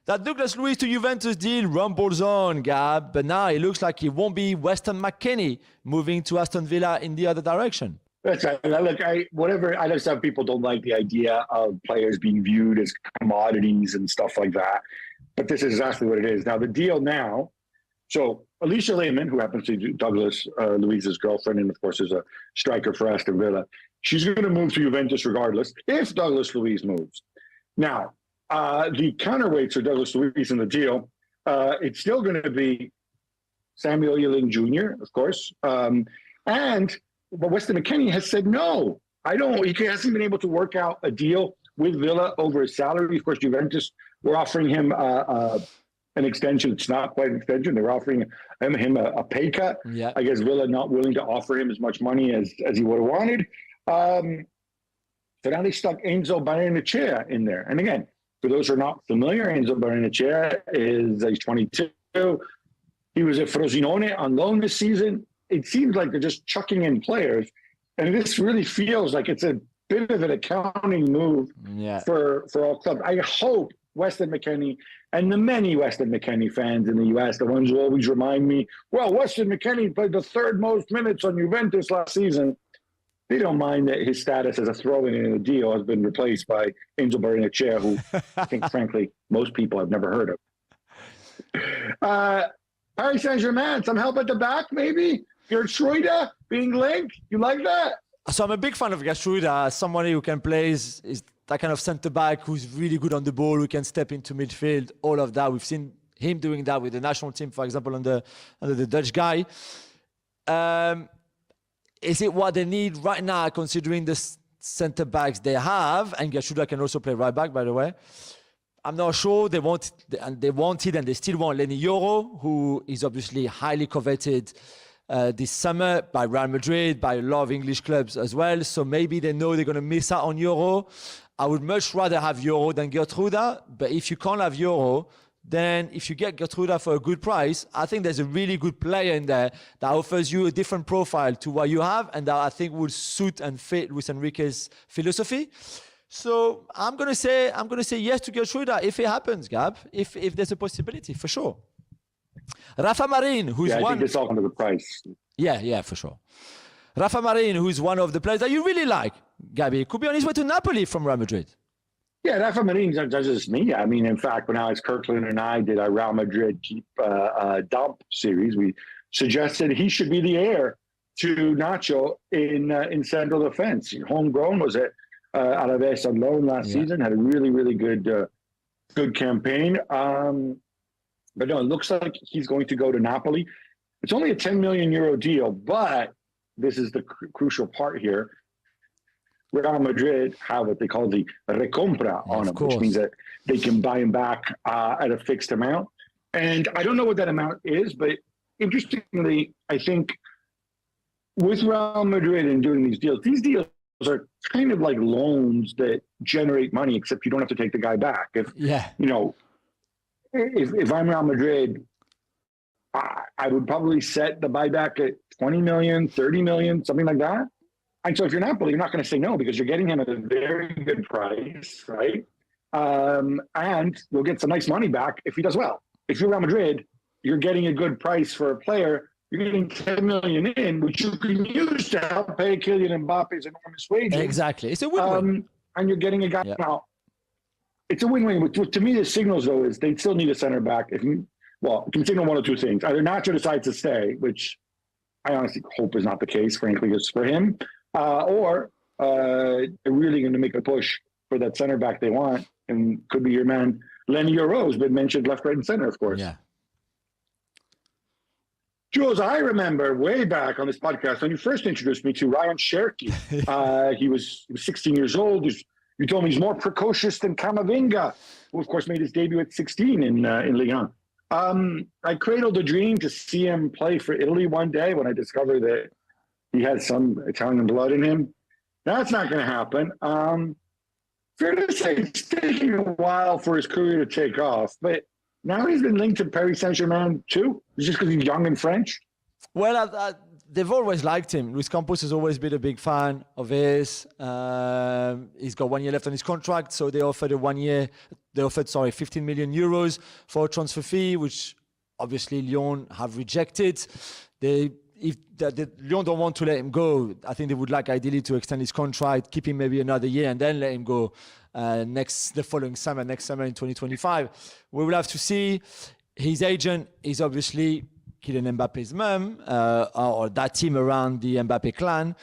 That Douglas Luiz to Juventus deal rumbles on, Gab. But now it looks like it won't be Weston McKennie moving to Aston Villa in the other direction. That's right. Look, I know some people don't like the idea of players being viewed as commodities and stuff like that, but this is exactly what it is. Now, the deal now, so Alicia Lehmann, who happens to be Douglas Luiz's girlfriend and, of course, is a striker for Aston Villa, she's going to move to Juventus regardless if Douglas Luiz moves. Now, the counterweights for Douglas Luiz in the deal, it's still going to be Samuel Ealing Jr., of course, but Weston McKennie has said no. He hasn't been able to work out a deal with Villa over his salary. Of course, Juventus were offering him an extension. It's not quite an extension. They're offering him a pay cut. Yeah. I guess Villa not willing to offer him as much money as he would have wanted. So now they stuck Enzo Barrenechea in there. And again, for those who are not familiar, Enzo Barrenechea he's 22. He was at Frosinone on loan this season. It seems like they're just chucking in players, and this really feels like it's a bit of an accounting move for all clubs. I hope Weston McKennie and the many Weston McKennie fans in the US, the ones who always remind me, well, Weston McKennie played the third most minutes on Juventus last season. They don't mind that his status as a throw-in in a deal has been replaced by Enzo Barrenechea, who I think, frankly, most people have never heard of. Paris Saint-Germain, some help at the back, maybe? Gertruida being linked. You like that? So I'm a big fan of Gertruida, somebody who can play is that kind of centre-back who's really good on the ball, who can step into midfield, all of that. We've seen him doing that with the national team, for example, under the Dutch guy. Is it what they need right now, considering the centre-backs they have? And Gertruida can also play right-back, by the way. I'm not sure. They wanted and they still want Lenny Yoro, who is obviously highly coveted this summer by Real Madrid, by a lot of English clubs as well. So maybe they know they're going to miss out on Yoro. I would much rather have Yoro than Gertruida. But if you can't have Yoro, then if you get Gertruida for a good price, I think there's a really good player in there that offers you a different profile to what you have, and that I think will suit and fit Luis Enrique's philosophy. So I'm going to say yes to Gertruida if it happens, Gab, if there's a possibility, for sure. Rafa Marin, who's I think it's all under the price. Yeah, for sure. Rafa Marin, who's one of the players that you really like, Gabby, could be on his way to Napoli from Real Madrid. Yeah, Rafa Marin does me. I mean, in fact, when Alex Kirkland and I did our Real Madrid Keep Dump series, we suggested he should be the heir to Nacho in central defense. Homegrown, was at Alaves on loan last season, had a really, really good campaign. But no, it looks like he's going to go to Napoli. It's only a 10 million euro deal, but this is the crucial part here. Real Madrid have what they call the recompra on him, which means that they can buy him back at a fixed amount. And I don't know what that amount is, but interestingly, I think with Real Madrid and doing these deals are kind of like loans that generate money, except you don't have to take the guy back. If I'm Real Madrid, I would probably set the buyback at 20 million, 30 million, something like that. And so if you're Napoli, you're not going to say no because you're getting him at a very good price, right? And you'll get some nice money back if he does well. If you're Real Madrid, you're getting a good price for a player. You're getting 10 million in, which you can use to help pay Kylian Mbappe's enormous wages. Exactly. It's a win-win. And you're getting a guy now. It's a win-win. To me, the signals, though, is they still need a center back. It can signal one of two things. Either Nacho decides to stay, which I honestly hope is not the case, frankly, it's for him. or they're really going to make a push for that center back they want, and could be your man Lenny Yoro, who's been mentioned left, right, and center, of course. Yeah. Jules, I remember way back on this podcast when you first introduced me to Ryan Cherki. He was 16 years old. You told me he's more precocious than Camavinga, who, of course, made his debut at 16 in Ligue 1. I cradled a dream to see him play for Italy one day when I discovered that he had some Italian blood in him. That's not going to happen. Fair to say, it's taking a while for his career to take off, but now he's been linked to Paris Saint-Germain too. It's just because he's young and French. Well, they've always liked him. Luis Campos has always been a big fan of his. He's got 1 year left on his contract, so they offered 15 million euros for a transfer fee, which obviously Lyon have rejected. If Lyon don't want to let him go, I think they would like ideally to extend his contract, keep him maybe another year, and then let him go the following summer, next summer in 2025. We will have to see. His agent is obviously Kylian Mbappe's mum, or that team around the Mbappe clan.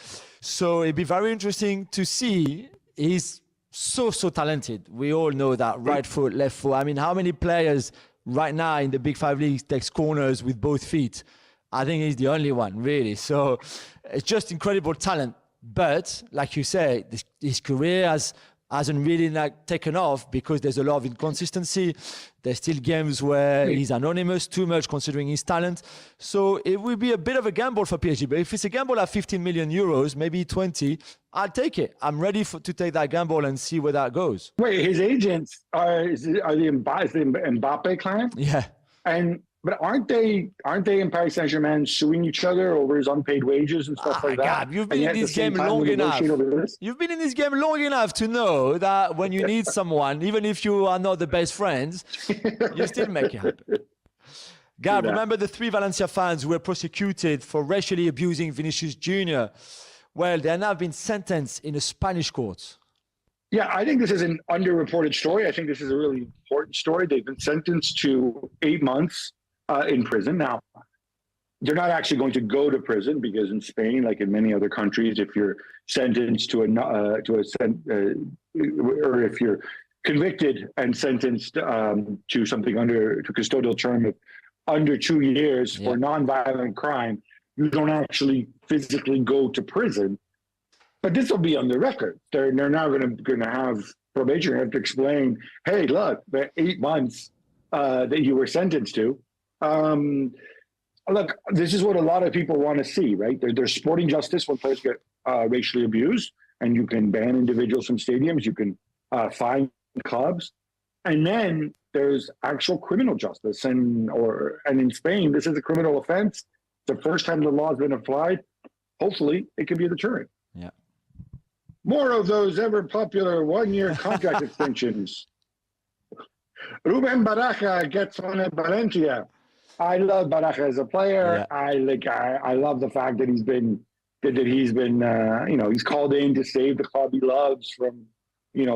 So it'd be very interesting to see. He's so talented. We all know that. Right foot, left foot. I mean, how many players right now in the Big Five leagues takes corners with both feet? I think he's the only one, really. So it's just incredible talent. But like you say, his career hasn't really taken off because there's a lot of inconsistency. There's still games where he's anonymous too much considering his talent. So it will be a bit of a gamble for PSG. But if it's a gamble at 15 million euros, maybe 20, I'll take it. I'm ready to take that gamble and see where that goes. Wait, his agents are the Mbappe clan? Yeah. But aren't they in Paris Saint-Germain suing each other over his unpaid wages and stuff like that? God, you've been in this game long enough. You've been in this game long enough to know that when you need someone, even if you are not the best friends, you still make it happen. Gab, remember the 3 Valencia fans who were prosecuted for racially abusing Vinicius Jr.? Well, they have now been sentenced in a Spanish court. Yeah, I think this is an underreported story. I think this is a really important story. They've been sentenced to 8 months in prison. Now, they're not actually going to go to prison because in Spain, like in many other countries, if you're sentenced or if you're convicted and sentenced to something to custodial term of under 2 years for non-violent crime, you don't actually physically go to prison. But this will be on the record. They're now going to have probation have to explain, hey, look, the 8 months that you were sentenced to. Look, this is what a lot of people want to see, right? There's sporting justice when players get racially abused, and you can ban individuals from stadiums, you can fine clubs, and then there's actual criminal justice. And in Spain, this is a criminal offense. The first time the law has been applied, hopefully it could be a deterrent. Yeah. More of those ever popular 1-year contract extensions. Ruben Baraja gets one at Valencia. I love Baraja as a player. Yeah. I love the fact that he's been he's called in to save the club he loves from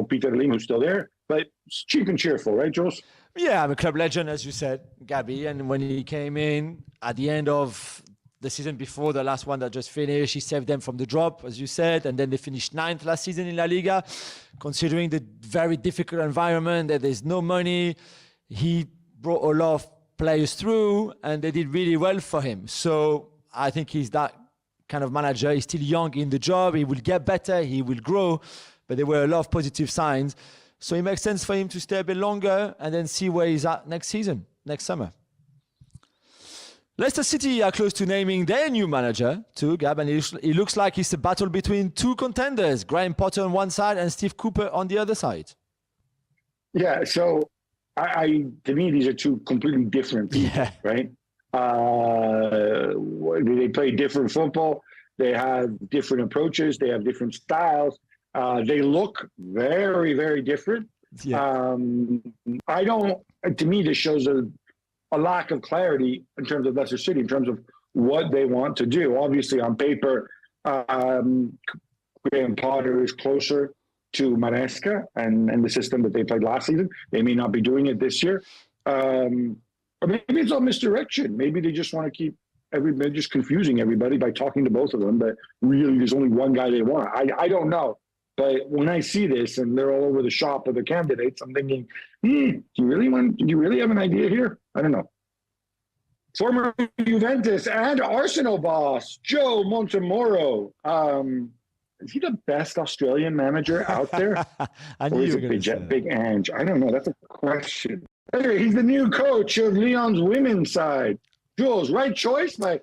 Peter Lim, who's still there. But it's cheap and cheerful, right, Jules? Yeah, I'm a club legend, as you said, Gabby. And when he came in at the end of the season before, the last one that just finished, he saved them from the drop, as you said, and then they finished 9th last season in La Liga. Considering the very difficult environment, that there's no money, he brought a lot of players through, and they did really well for him. So I think he's that kind of manager. He's still young in the job. He will get better. He will grow. But there were a lot of positive signs. So it makes sense for him to stay a bit longer and then see where he's at next season, next summer. Leicester City are close to naming their new manager too, Gab, and it looks like it's a battle between 2 contenders, Graham Potter on one side and Steve Cooper on the other side. Yeah, so to me, these are 2 completely different people, right? They play different football. They have different approaches. They have different styles. They look very, very different. Yeah. To me, this shows a lack of clarity in terms of Leicester City, in terms of what they want to do. Obviously, on paper, Graham Potter is closer to Maresca and the system that they played last season. They may not be doing it this year. Or maybe it's all misdirection. Maybe they just want to keep they're just confusing everybody by talking to both of them. But really, there's only one guy they want. I don't know. But when I see this and they're all over the shop of the candidates, I'm thinking, do you really have an idea here? I don't know. Former Juventus and Arsenal boss, Joe Montemurro. Is he the best Australian manager out there? Or is it Big Ange? I don't know. That's a question. Anyway, he's the new coach of Lyon's women's side. Jules, right choice by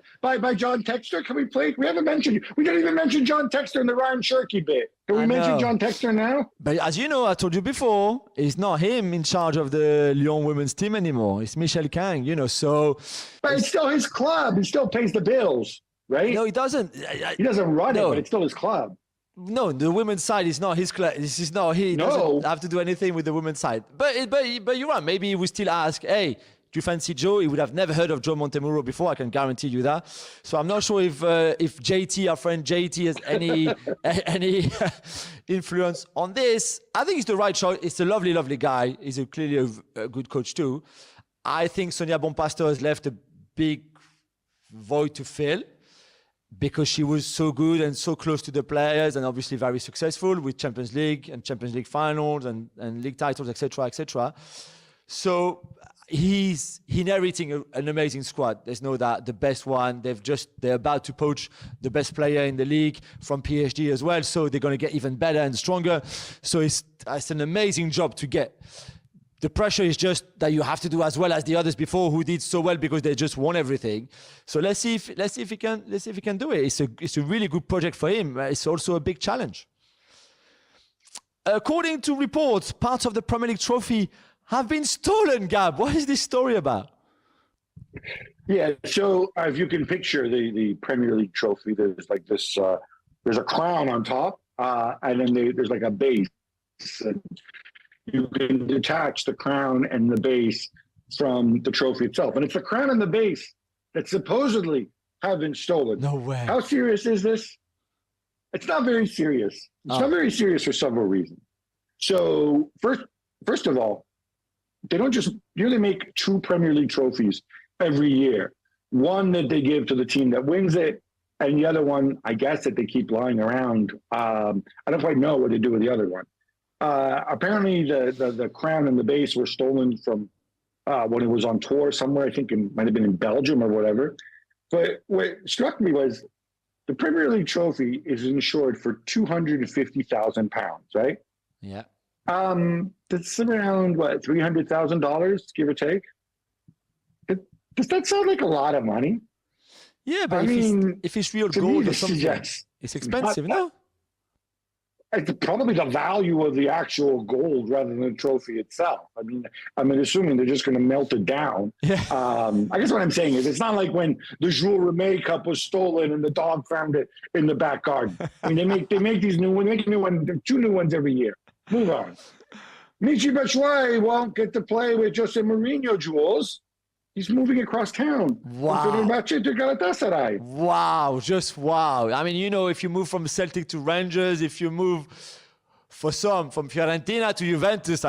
John Textor. Can we play? We didn't even mention John Textor in the Ryan Shirky bit. Can we mention John Textor now? But as you know, I told you before, it's not him in charge of the Lyon women's team anymore. It's Michallik, so... But it's still his club. He still pays the bills, right? No, he doesn't. He doesn't run it, but it's still his club. No, the women's side is not his club. This is not he. Doesn't have to do anything with the women's side. But you're right. Maybe he would still ask, hey, do you fancy Joe? He would have never heard of Joe Montemurro before. I can guarantee you that. So I'm not sure if JT, our friend JT, has any influence on this. I think it's the right choice. It's a lovely, lovely guy. He's clearly a good coach too. I think Sonia Bonpastor has left a big void to fill because she was so good and so close to the players and obviously very successful with Champions League and Champions League finals and league titles, etc., etc. So he's inheriting an amazing squad. There's no doubt, the best one. They're about to poach the best player in the league from PSG as well. So they're going to get even better and stronger. So it's an amazing job to get. The pressure is just that you have to do as well as the others before who did so well because they just won everything. So let's see if he can do it. It's a really good project for him. It's also a big challenge. According to reports, parts of the Premier League trophy have been stolen, Gab. What is this story about? Yeah, so if you can picture the Premier League trophy, there's like this, there's a crown on top, and then there's like a base. And you can detach the crown and the base from the trophy itself. And it's the crown and the base that supposedly have been stolen. No way. How serious is this? It's not very serious. It's not very serious for several reasons. So first of all, they don't just really make 2 Premier League trophies every year. One that they give to the team that wins it, and the other one, I guess, that they keep lying around. I don't quite know what they do with the other one. Apparently, the crown and the base were stolen from when it was on tour somewhere. I think it might have been in Belgium or whatever. But what struck me was the Premier League trophy is insured for £250,000, right? Yeah. That's around $300,000, give or take. Does that sound like a lot of money? Yeah, but if it's real gold or something, it's expensive, no? It's probably the value of the actual gold rather than the trophy itself. I'm assuming they're just going to melt it down. Yeah. I guess what I'm saying is it's not like when the Jules Rimet Cup was stolen and the dog found it in the back garden. They make these new ones. They make new ones, 2 new ones every year. Move on. Michy Batshuayi won't get to play with Jose Mourinho, Jules. He's moving across town. Wow. To Galatasaray. Wow, just wow. If you move from Celtic to Rangers, if you move from Fiorentina to Juventus,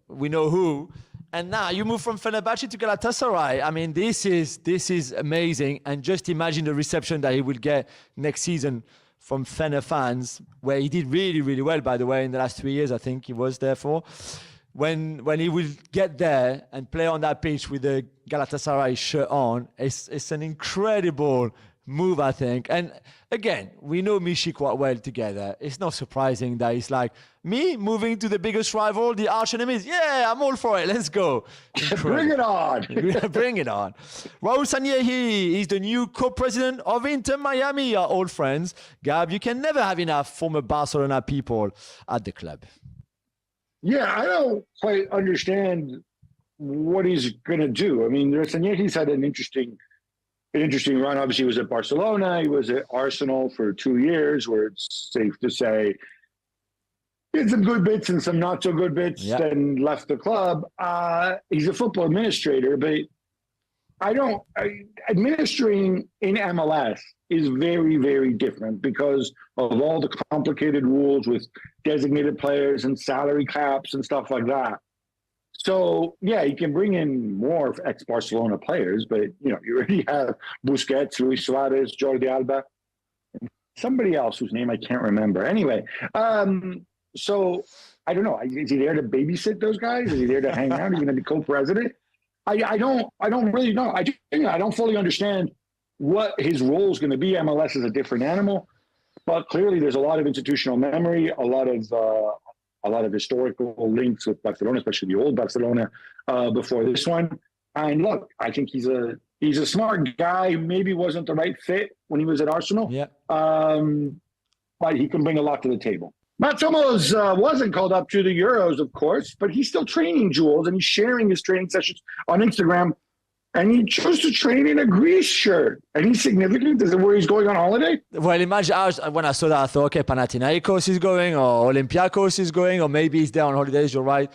we know who. And now you move from Fenerbahce to Galatasaray. This is amazing. And just imagine the reception that he will get next season from Fener fans, where he did really, really well, by the way, in the last 3 years, I think he was there for. When he will get there and play on that pitch with the Galatasaray shirt on, it's an incredible move, I think. And again, we know Michy quite well together. It's not surprising that he's like, me moving to the biggest rival, the arch enemies. Yeah, I'm all for it. Let's go. Bring it on. Bring it on. Raul Sanllehi is the new co-president of Inter Miami, our old friends. Gab, you can never have enough former Barcelona people at the club. Yeah, I don't quite understand what he's going to do. Sanllehi's had an interesting run. Obviously, he was at Barcelona. He was at Arsenal for 2 years, where it's safe to say he had some good bits and some not so good bits, then left the club. He's a football administrator, but administering in MLS is very, very different because of all the complicated rules with designated players and salary caps and stuff like that. So yeah, you can bring in more ex-Barcelona players, but you already have Busquets, Luis Suarez, Jordi Alba, and somebody else whose name I can't remember. Anyway, so I don't know. Is he there to babysit those guys? Is he there to hang out? Is he going to be co-president? I don't really know. I don't fully understand what his role is going to be. MLS is a different animal, but clearly there's a lot of institutional memory, a lot of historical links with Barcelona, especially the old Barcelona before this one. And look, I think he's a smart guy. Maybe wasn't the right fit when he was at Arsenal. Yeah. But he can bring a lot to the table. Mats Hummels wasn't called up to the Euros, of course, but he's still training, Jules, and he's sharing his training sessions on Instagram. And he chose to train in a Greece shirt. Any significant? Is it where he's going on holiday? Well, imagine when I saw that, I thought, okay, Panathinaikos is going, or Olympiacos is going, or maybe he's there on holidays, you're right.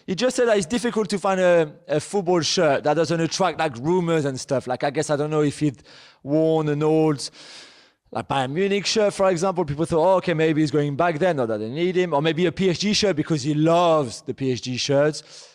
He just said that it's difficult to find a football shirt that doesn't attract like rumors and stuff. Like, I guess, I don't know if he'd worn an old like Bayern Munich shirt, for example. People thought, oh, okay, maybe he's going back there, not that they need him. Or maybe a PSG shirt because he loves the PSG shirts.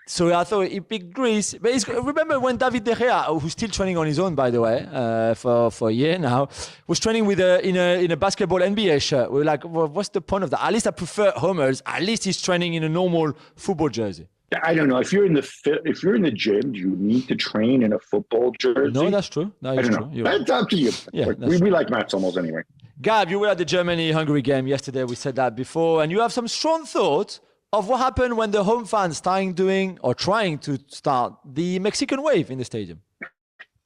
So I thought he picked Greece. But remember when David De Gea, who's still training on his own, by the way, for a year now, was training with in a basketball NBA shirt. We were like, well, what's the point of that? At least I prefer Hummels. At least he's training in a normal football jersey. I don't know. If you're in the gym, do you need to train in a football jersey? No, that's true. That's true. That's up to you. Yeah, we like Mats Hummels anyway. Gab, you were at the Germany-Hungary game yesterday. We said that before, and you have some strong thoughts of what happened when the home fans trying to start the Mexican wave in the stadium.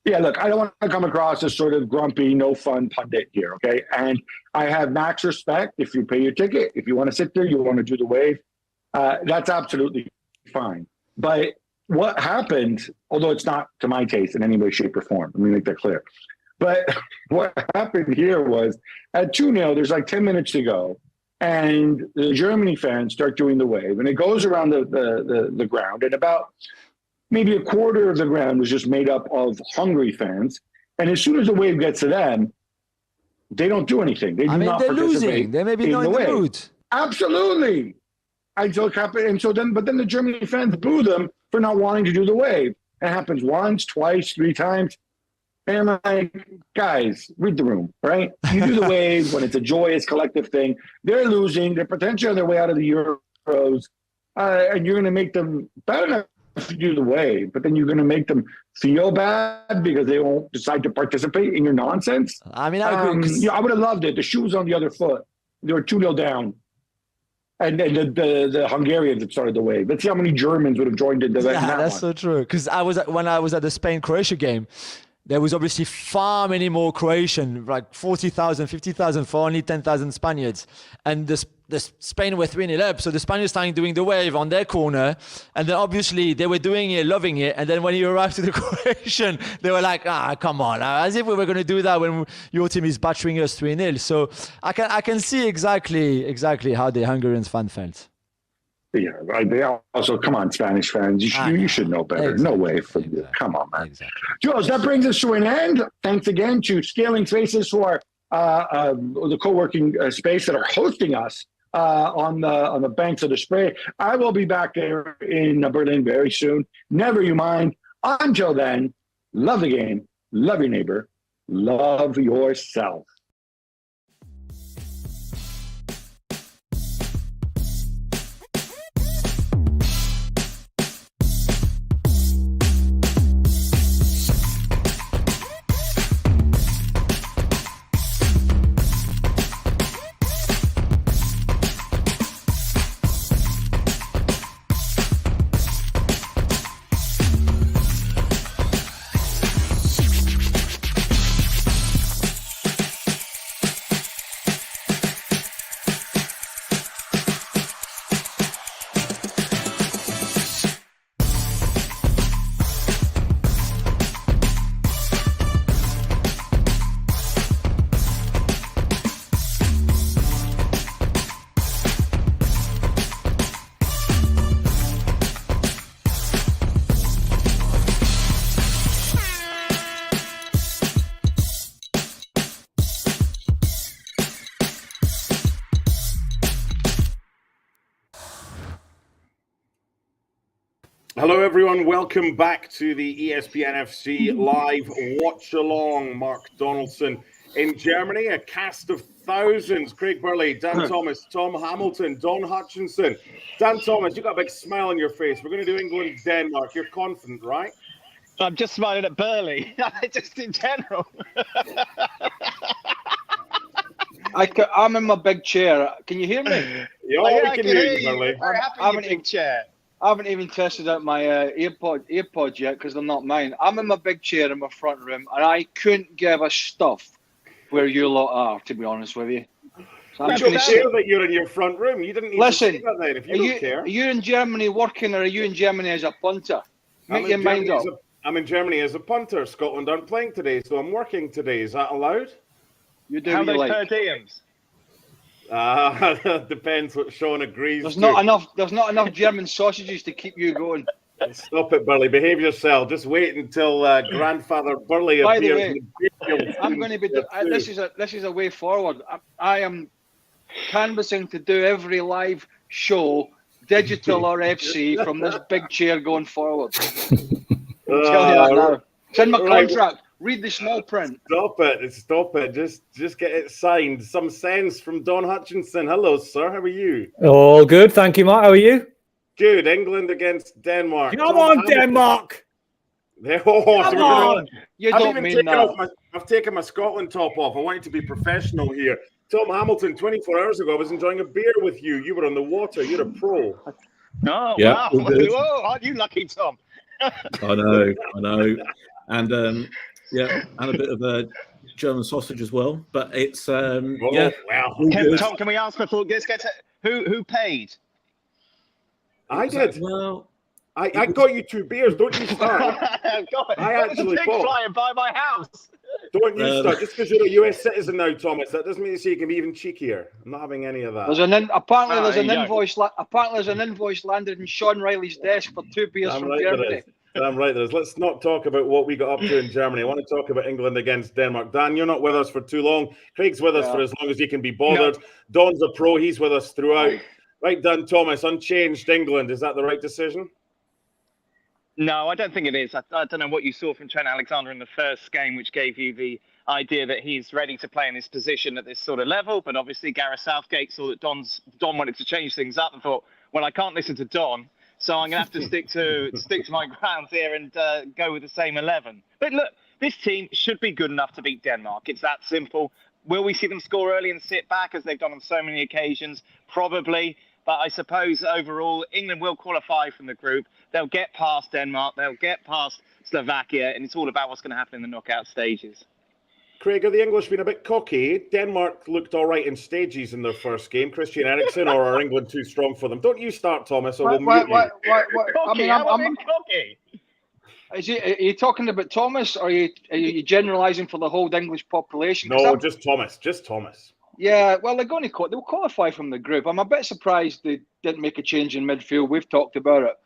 Yeah, look, I don't want to come across as sort of grumpy, no fun pundit here, okay? And I have max respect. If you pay your ticket, if you want to sit there, you want to do the wave, that's absolutely fine. But what happened, although it's not to my taste in any way, shape, or form, let me make that clear. But what happened here was at 2-0, there's like 10 minutes to go. And the Germany fans start doing the wave, and it goes around the ground, and about maybe a quarter of the ground was just made up of Hungary fans. And as soon as the wave gets to them, they don't do anything. They do not they're participate losing. They may be not in the mood. Absolutely. But then the Germany fans boo them for not wanting to do the wave. It happens once, twice, 3 times. And I'm like, guys, read the room, right? You do the wave when it's a joyous collective thing. They're losing. They're potentially on their way out of the Euros. And you're going to make them bad enough to do the wave, but then you're going to make them feel bad because they won't decide to participate in your nonsense. I mean, I agree. I would have loved it. The shoe was on the other foot. They were 2-0 down. And then the Hungarians had started the wave. Let's see how many Germans would have joined in. That's so true. Because when I was at the Spain-Croatia game, there was obviously far many more Croatian, like 40,000, 50,000 for only 10,000 Spaniards. And the Spain were 3-0 up, so the Spaniards started doing the wave on their corner. And then obviously they were doing it, loving it. And then when you arrived to the Croatian, they were like, come on, as if we were going to do that when your team is battering us 3-0. So I can see exactly how the Hungarian fan felt. Yeah, they also, come on, Spanish fans, you should know better. Exactly. No way for you. Come on, man. Exactly. Jules, that brings us to an end. Thanks again to Scaling Spaces for the co-working space that are hosting us on the banks of the Spree. I will be back there in Berlin very soon. Never you mind. Until then, love the game, love your neighbor, love yourself. Hello, everyone. Welcome back to the ESPN FC live watch along. Mark Donaldson in Germany, a cast of thousands. Craig Burley, Dan Thomas, Tom Hamilton, Don Hutchison. Dan Thomas, you got a big smile on your face. We're going to do England, Denmark. You're confident, right? I'm just smiling at Burley, just in general. I'm in my big chair. Can you hear me? Yeah, I can hear you, Burley. Very happy in your big chair. I haven't even tested out my earpods yet because they're not mine. I'm in my big chair in my front room, and I couldn't give a stuff where you lot are, to be honest with you. So I'm sure that you're in your front room. You didn't need to say that then, if you don't care. Are you in Germany working, or are you in Germany as a punter? Make your mind up. I'm in Germany as a punter. Scotland aren't playing today, so I'm working today. Is that allowed? You do How what you those like. per diems? Depends what Sean agrees. There's not enough German sausages to keep you going. Stop it, Burley. Behave yourself. Just wait until Grandfather Burley By the appears. way, I'm going to be. This is a way forward. I am canvassing to do every live show, digital or FC, from this big chair going forward. I'm telling you that now. It's in my contract. Read the small print. Stop it. Just get it signed. Some sense from Don Hutchison. Hello, sir. How are you? All good. Thank you, Mark. How are you? Good. England against Denmark. Come on, Denmark. Come on. You don't mean that. I've taken my Scotland top off. I want you to be professional here. Tom Hamilton, 24 hours ago, I was enjoying a beer with you. You were on the water. You're a pro. Oh, Yeah, wow. all good. Whoa, aren't you lucky, Tom? I know. And and a bit of a German sausage as well. But it's wow. Tom, can we ask before let's get to who paid? I did. Well, I got you 2 beers. Don't you start. God, I actually pig bought. flying by my house. Don't you start. Just because you're a US citizen now, Thomas, that doesn't mean to say you can be even cheekier. I'm not having any of that. Apparently there's an invoice landed in Sean Riley's desk for 2 beers from Germany. I'm right there is. Let's not talk about what we got up to in Germany. I want to talk about England against Denmark. Dan, you're not with us for too long. Craig's with us for as long as he can be bothered. No. Don's a pro. He's with us throughout. Right, Dan Thomas, unchanged England. Is that the right decision? No, I don't think it is. I don't know what you saw from Trent Alexander in the first game, which gave you the idea that he's ready to play in his position at this sort of level. But obviously, Gareth Southgate saw that Don wanted to change things up and thought, well, I can't listen to Don. So I'm going to have to stick to my grounds here and go with the same 11. But look, this team should be good enough to beat Denmark. It's that simple. Will we see them score early and sit back as they've done on so many occasions? Probably. But I suppose overall, England will qualify from the group. They'll get past Denmark. They'll get past Slovakia. And it's all about what's going to happen in the knockout stages. Craig, are the English been a bit cocky? Denmark looked all right in stages in their first game. Christian Eriksen, or are England too strong for them? Don't you start, Thomas, or we'll mute you. I'm cocky. Are you talking about Thomas, or are you generalising for the whole English population? No, just Thomas. Just Thomas. Yeah, well, they'll qualify from the group. I'm a bit surprised they didn't make a change in midfield. We've talked about it.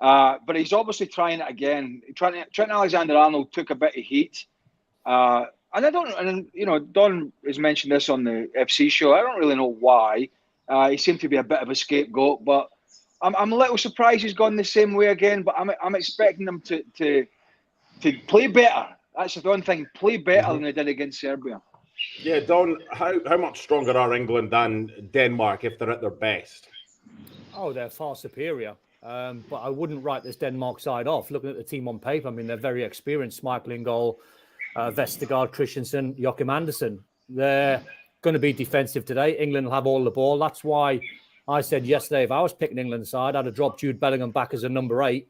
But he's obviously trying it again. Trent Alexander-Arnold took a bit of heat. And Don has mentioned this on the FC show. I don't really know why. He seemed to be a bit of a scapegoat, but I'm a little surprised he's gone the same way again. But I'm expecting them to play better. That's the one thing. Play better than they did against Serbia. Yeah, Don. How much stronger are England than Denmark if they're at their best? Oh, they're far superior. But I wouldn't write this Denmark side off. Looking at the team on paper, I mean, they're very experienced. Michallik in goal. Vestergaard, Christensen, Joachim Andersen. They're going to be defensive today. England will have all the ball. That's why I said yesterday, if I was picking England's side, I'd have dropped Jude Bellingham back as a number 8,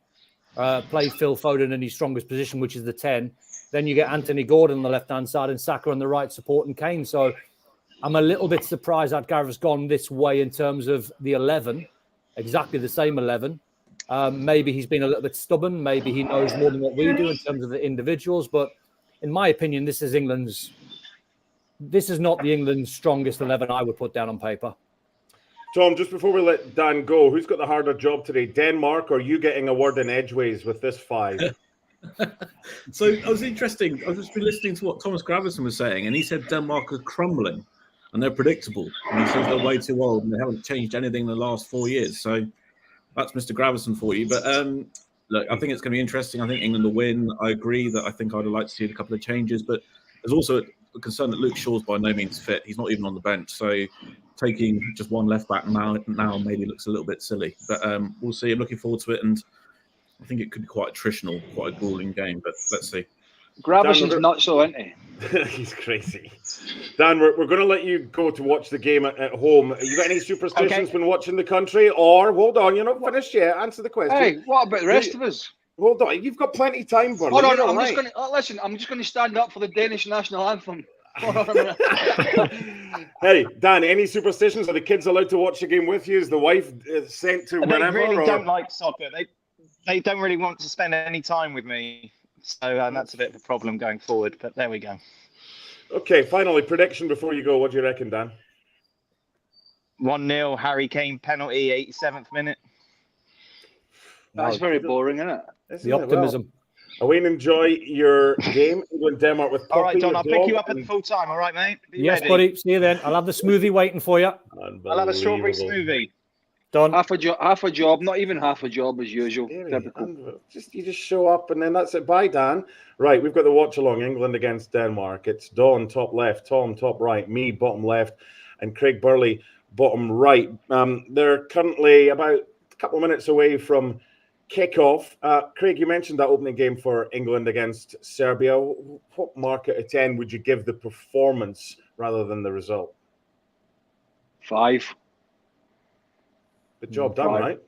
played Phil Foden in his strongest position, which is the 10. Then you get Anthony Gordon on the left-hand side and Shaka on the right, supporting Kane. So I'm a little bit surprised that Gareth's gone this way in terms of the 11, exactly the same 11. Maybe he's been a little bit stubborn. Maybe he knows more than what we do in terms of the individuals, but in my opinion, this is not the England's strongest 11 I would put down on paper. Tom, just before we let Dan go, who's got the harder job today, Denmark or you getting a word in edgeways with this 5? So it was interesting. I've just been listening to what Thomas Gravesen was saying, and he said Denmark are crumbling and they're predictable. And he says they're way too old and they haven't changed anything in the last 4 years. So that's Mr. Gravesen for you. But look, I think it's going to be interesting. I think England will win. I agree that I think I'd like to see a couple of changes, but there's also a concern that Luke Shaw's by no means fit. He's not even on the bench, so taking just one left back now maybe looks a little bit silly. But we'll see. I'm looking forward to it, and I think it could be quite attritional, quite a grueling game. But let's see. Graveson's not so, isn't he? He's crazy. Dan, we're going to let you go to watch the game at home. You got any superstitions when watching the country? Or, hold on, you're not finished yet. Answer the question. Hey, what about the rest of us? Hold on, you've got plenty of time, Burley. Hold on, I'm just going to stand up for the Danish national anthem. Hold on a minute. Hey, Dan, any superstitions? Are the kids allowed to watch the game with you? Is the wife sent to wherever? They really don't like soccer. They don't really want to spend any time with me. So that's a bit of a problem going forward, but there we go. Okay, finally, prediction before you go. What do you reckon, Dan? 1-0, Harry Kane penalty, 87th minute. That's very boring, isn't it? The optimism. Away, enjoy your game. England, Denmark with Poppy. All right, Don, I'll pick you up at the full time. All right, mate? Yes, buddy. See you then. I'll have the smoothie waiting for you. I'll have a strawberry smoothie. Done. Half a job, not even half a job as usual. Typical. You just show up and then that's it. Bye, Dan. Right, we've got the watch along. England against Denmark. It's Don top left, Tom top right, me bottom left, and Craig Burley bottom right. They're currently about a couple of minutes away from kickoff. Craig, you mentioned that opening game for England against Serbia. What mark out of 10 would you give the performance rather than the result? 5. Good job done, right?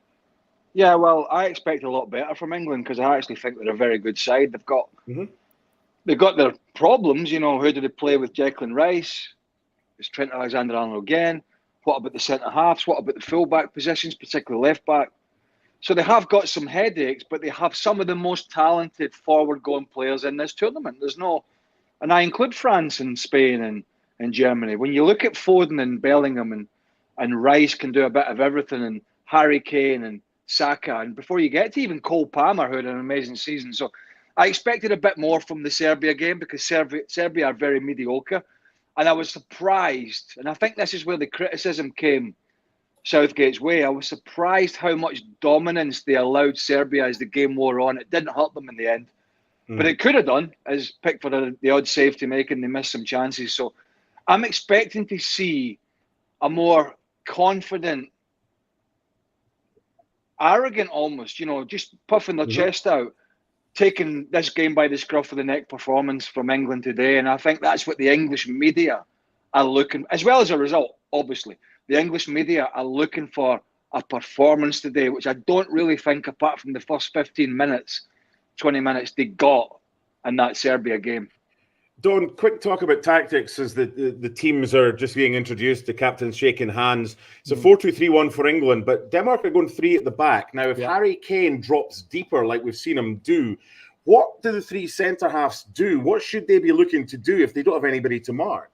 Yeah, well, I expect a lot better from England because I actually think they're a very good side. They've got their problems, you know. Who do they play with? Declan Rice? Is Trent Alexander-Arnold again? What about the centre halves? What about the full-back positions, particularly left back? So they have got some headaches, but they have some of the most talented forward-going players in this tournament. There's no, and I include France and Spain and Germany. When you look at Foden and Bellingham and Rice can do a bit of everything, and Harry Kane and Shaka, and before you get to even Cole Palmer, who had an amazing season. So I expected a bit more from the Serbia game because Serbia are very mediocre. And I was surprised, and I think this is where the criticism came Southgate's way. I was surprised how much dominance they allowed Serbia as the game wore on. It didn't hurt them in the end. But it could have done, as Pickford the odd save to make, and they missed some chances. So I'm expecting to see a more confident, arrogant almost, you know, just puffing their chest out, taking this game by the scruff of the neck performance from England today. And I think that's what the English media are looking, as well as a result, obviously. The English media are looking for a performance today, which I don't really think, apart from the first 15 minutes, 20 minutes, they got in that Serbia game. Don, quick talk about tactics as the teams are just being introduced, the captains shaking hands. It's a 4-2-3-1 for England, but Denmark are going 3 at the back. Now, if Harry Kane drops deeper like we've seen him do, what do the 3 centre-halves do? What should they be looking to do if they don't have anybody to mark?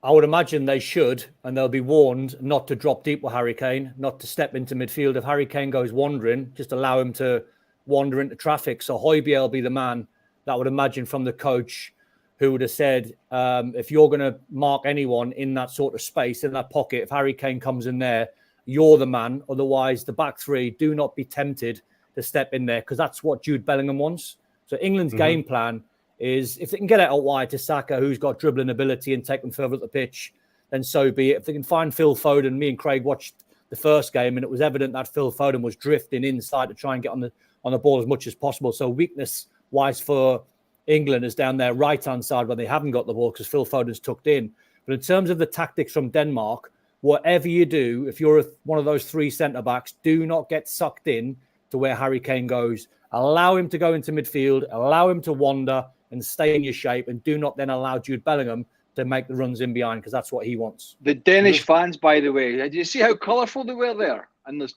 I would imagine they should, and they'll be warned not to drop deep with Harry Kane, not to step into midfield. If Harry Kane goes wandering, just allow him to wander into traffic. So Højbjerg will be the man that I would imagine from the coach, who would have said, if you're going to mark anyone in that sort of space, in that pocket, if Harry Kane comes in there, you're the man. Otherwise, the back 3, do not be tempted to step in there, because that's what Jude Bellingham wants. So England's game plan is, if they can get it out wide to Shaka, who's got dribbling ability, and take them further up the pitch, then so be it. If they can find Phil Foden, me and Craig watched the first game, and it was evident that Phil Foden was drifting inside to try and get on the ball as much as possible. So weakness-wise for England is down their right-hand side where they haven't got the ball because Phil Foden's tucked in. But in terms of the tactics from Denmark, whatever you do, if you're one of those 3 centre-backs, do not get sucked in to where Harry Kane goes. Allow him to go into midfield, allow him to wander and stay in your shape, and do not then allow Jude Bellingham to make the runs in behind, because that's what he wants. The Danish fans, by the way, did you see how colourful they were there?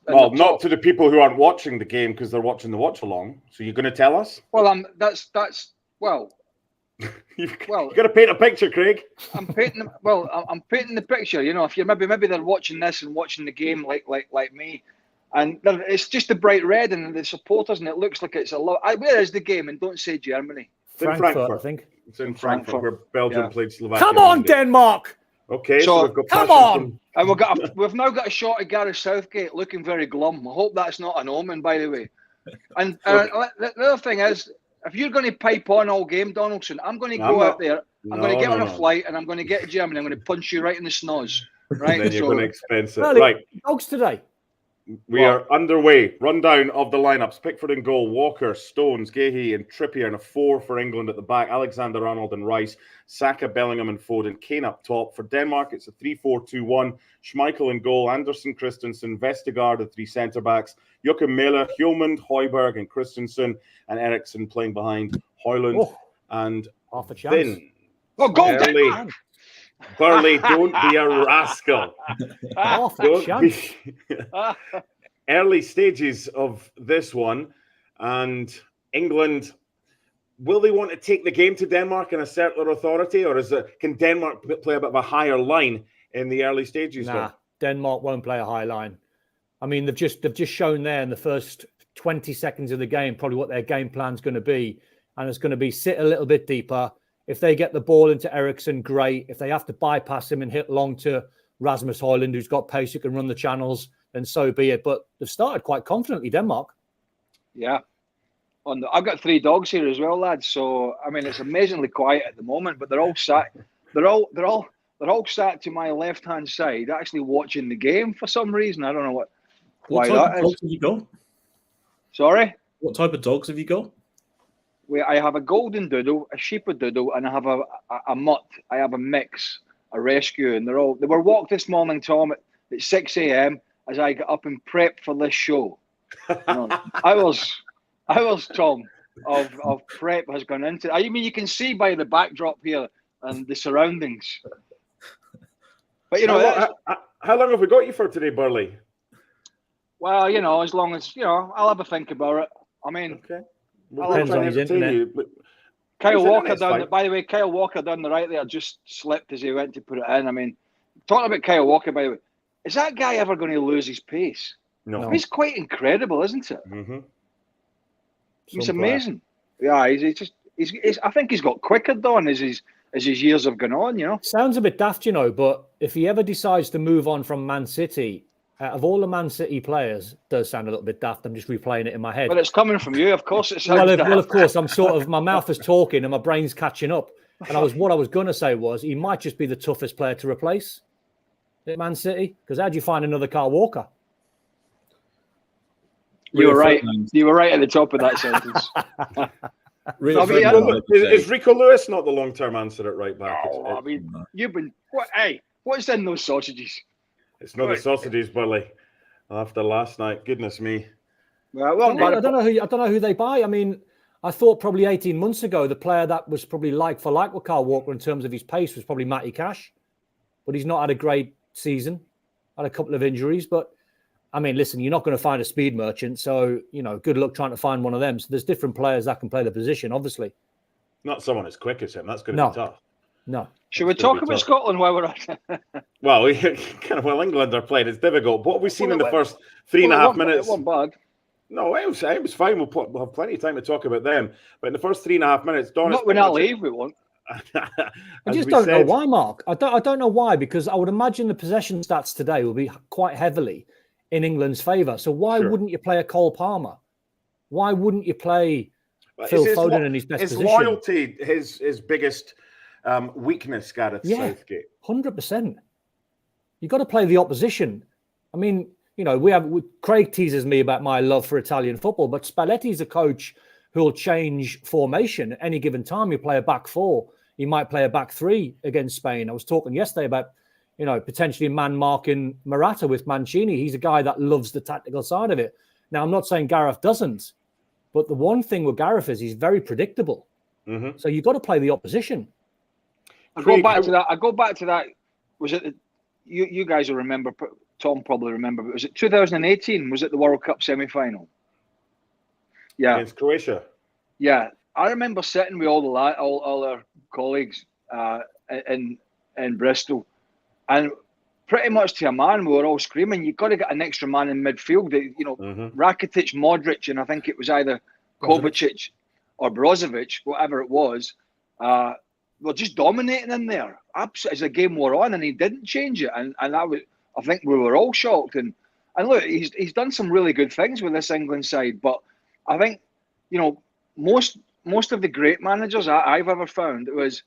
Well, not to the people who aren't watching the game because they're watching the watch-along. So you're going to tell us? Well, well, you've got to paint a picture, Craig. I'm painting the picture. You know, if you're maybe they're watching this and watching the game like me, and it's just the bright red and the supporters, and it looks like it's a lot. Where is the game? And don't say Germany. It's in Frankfurt, I think. It's in Frankfurt, where Belgium played Slovakia. Come on, Denmark! Okay, so we've got come on! And we've now got a shot of Gareth Southgate looking very glum. I hope that's not an omen, by the way. And the other thing is, if you're going to pipe on all game, Donaldson, I'm going to go out there. I'm going to get on a flight and I'm going to get to Germany. I'm going to punch you right in the snoz. Right? And then you're going to expense it. Burley, Right. dogs today. We are underway. Rundown of the lineups. Pickford in goal. Walker, Stones, Gahey and Trippier. And a 4 for England at the back. Alexander-Arnold and Rice. Saka, Bellingham and Foden. Kane up top. For Denmark, it's a 3-4-2-1. Schmeichel in goal. Anderson, Christensen, Vestergaard, the 3 centre-backs. Joachim Mæhle, Hjulmand, Højbjerg and Christensen. And Eriksen playing behind Højlund and half a chance. Oh, go Burley. Burley, don't be a rascal. Early stages of this one, and England, will they want to take the game to Denmark and assert their authority, or can Denmark play a bit of a higher line in the early stages? Nah, Denmark won't play a high line. I mean, they've just shown there in the first 20 seconds of the game probably what their game plan's going to be, and it's going to be sit a little bit deeper. If they get the ball into Eriksen, great. If they have to bypass him and hit long to Rasmus Højlund, who's got pace, who can run the channels, then so be it. But they've started quite confidently, Denmark. Yeah. I've got 3 dogs here as well, lads. So I mean, it's amazingly quiet at the moment, but they're all sat. They're all sat to my left-hand side, actually watching the game for some reason. I don't know why that is. What type of dogs have you got? Sorry. What type of dogs have you got? I have a golden doodle, a sheepadoodle, and I have a mutt. I have a mix, a rescue, and they were walked this morning, Tom, at 6 a.m. as I got up and prepped for this show. I was Tom of prep has gone into. I mean, you can see by the backdrop here and the surroundings. But how long have we got you for today, Burley? Well, as long as I'll have a think about it. I mean. Okay. Depends on his internet. Kyle Walker by the way, Kyle Walker down the right there just slipped as he went to put it in. I mean, talking about Kyle Walker, by the way, is that guy ever going to lose his pace? No. He's quite incredible, isn't it? Mm-hmm. He's amazing. Yeah, he's I think he's got quicker, Don, as his years have gone on, Sounds a bit daft, but if he ever decides to move on from Man City, out of all the Man City players, it does sound a little bit daft. I'm just replaying it in my head. But it's coming from you, of course. It sounds daft. Well, of course, I'm my mouth is talking and my brain's catching up. And what I was going to say was he might just be the toughest player to replace at Man City. Because how do you find another Kyle Walker? You were right. You were right at the top of that sentence. Is Rico Lewis not the long-term answer at right back? I mean, you've been what's in those sausages? It's not the sausages, Burley. After last night, goodness me. Well, I don't know who they buy. I mean, I thought probably 18 months ago the player that was probably like for like with Kyle Walker in terms of his pace was probably Matty Cash, but he's not had a great season. Had a couple of injuries, but I mean, listen, you're not going to find a speed merchant, so good luck trying to find one of them. So there's different players that can play the position, obviously. Not someone as quick as him. That's going to be tough. No. Should we talk about Scotland while we're at it? Well, England are playing. It's difficult. What have we seen in the first 3.5 minutes? It wasn't bad. No, it was fine. We'll have plenty of time to talk about them. But in the first 3.5 minutes, Don. Not when I leave, we won't. I just don't know why, Mark. I don't know why, because I would imagine the possession stats today will be quite heavily in England's favour. So why wouldn't you play a Cole Palmer? Why wouldn't you play Phil Foden in his best position? His loyalty, his biggest weakness, Gareth Southgate. 100%. You've got to play the opposition. I mean, Craig teases me about my love for Italian football, but Spalletti's a coach who'll change formation at any given time. You play a back 4. You might play a back 3 against Spain. I was talking yesterday about, potentially man-marking Morata with Mancini. He's a guy that loves the tactical side of it. Now, I'm not saying Gareth doesn't, but the one thing with Gareth is he's very predictable. Mm-hmm. So you've got to play the opposition. I go back to that. Was it you guys will remember? Tom probably remember. But was it 2018? Was it the World Cup semi-final? Yeah, against Croatia. Yeah, I remember sitting with all our colleagues in Bristol, and pretty much to a man, we were all screaming, "You've got to get an extra man in midfield." Rakitic, Modric, and I think it was either Kovacic or Brozovic, whatever it was. We're just dominating in there. Absolutely, as the game wore on, and he didn't change it, and I think we were all shocked. And look, he's done some really good things with this England side, but I think, most of the great managers I've ever found, it was,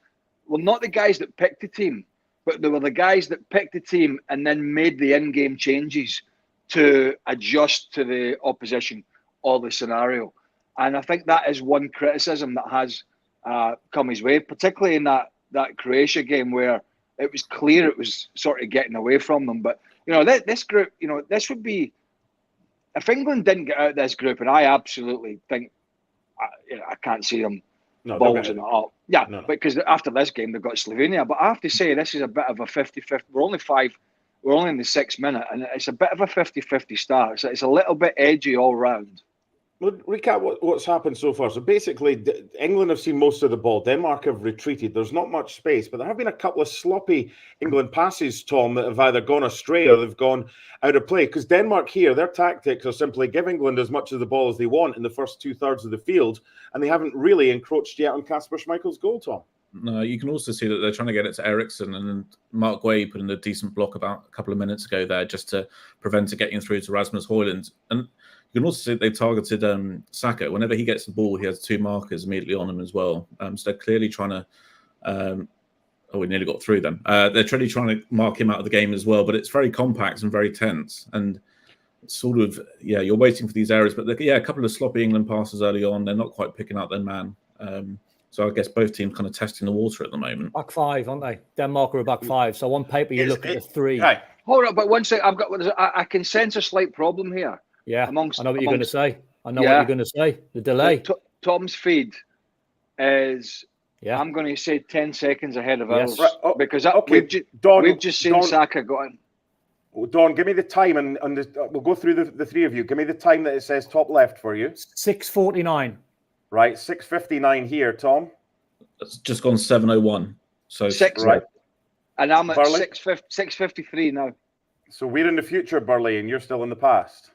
well, not the guys that picked the team, but they were the guys that picked the team and then made the in-game changes to adjust to the opposition or the scenario. And I think that is one criticism that has come his way, particularly in that Croatia game where it was clear it was sort of getting away from them. But, this group, this would be, if England didn't get out of this group, and I absolutely think, I can't see them ballsing it up. Yeah, because after this game, they've got Slovenia. But I have to say, this is a bit of a 50-50. We're only in the 6th minute, and it's a bit of a 50-50 start. So it's a little bit edgy all round. Well, recap what's happened so far. So basically, England have seen most of the ball. Denmark have retreated. There's not much space, but there have been a couple of sloppy England passes, Tom, that have either gone astray or they've gone out of play. Because Denmark here, their tactics are simply give England as much of the ball as they want in the first 2/3 of the field, and they haven't really encroached yet on Kasper Schmeichel's goal, Tom. No, you can also see that they're trying to get it to Eriksson, and Mark Guay put in a decent block about a couple of minutes ago there just to prevent it getting through to Rasmus Højlund. And you can also see they've targeted Shaka. Whenever he gets the ball, he has 2 markers immediately on him as well. So they're clearly trying to... we nearly got through them. They're clearly trying to mark him out of the game as well, but it's very compact and very tense. And sort of, you're waiting for these errors. But a couple of sloppy England passes early on. They're not quite picking out their man. So I guess both teams kind of testing the water at the moment. Back 5, aren't they? Denmark are a back 5. So on paper, you look at the 3. Right. Hold on, but one second. I can sense a slight problem here. Yeah, I know what you're going to say. What you're going to say. The delay. Tom's feed is, I'm going to say 10 seconds ahead of ours. Right. Because we've just seen Shaka go in. Don, give me the time, and we'll go through the 3 of you. Give me the time that it says top left for you. 6:49. Right, 6:59 here, Tom. It's just gone 7:01. So 6, right. And I'm at 6:53 now. So we're in the future, Burley, and you're still in the past.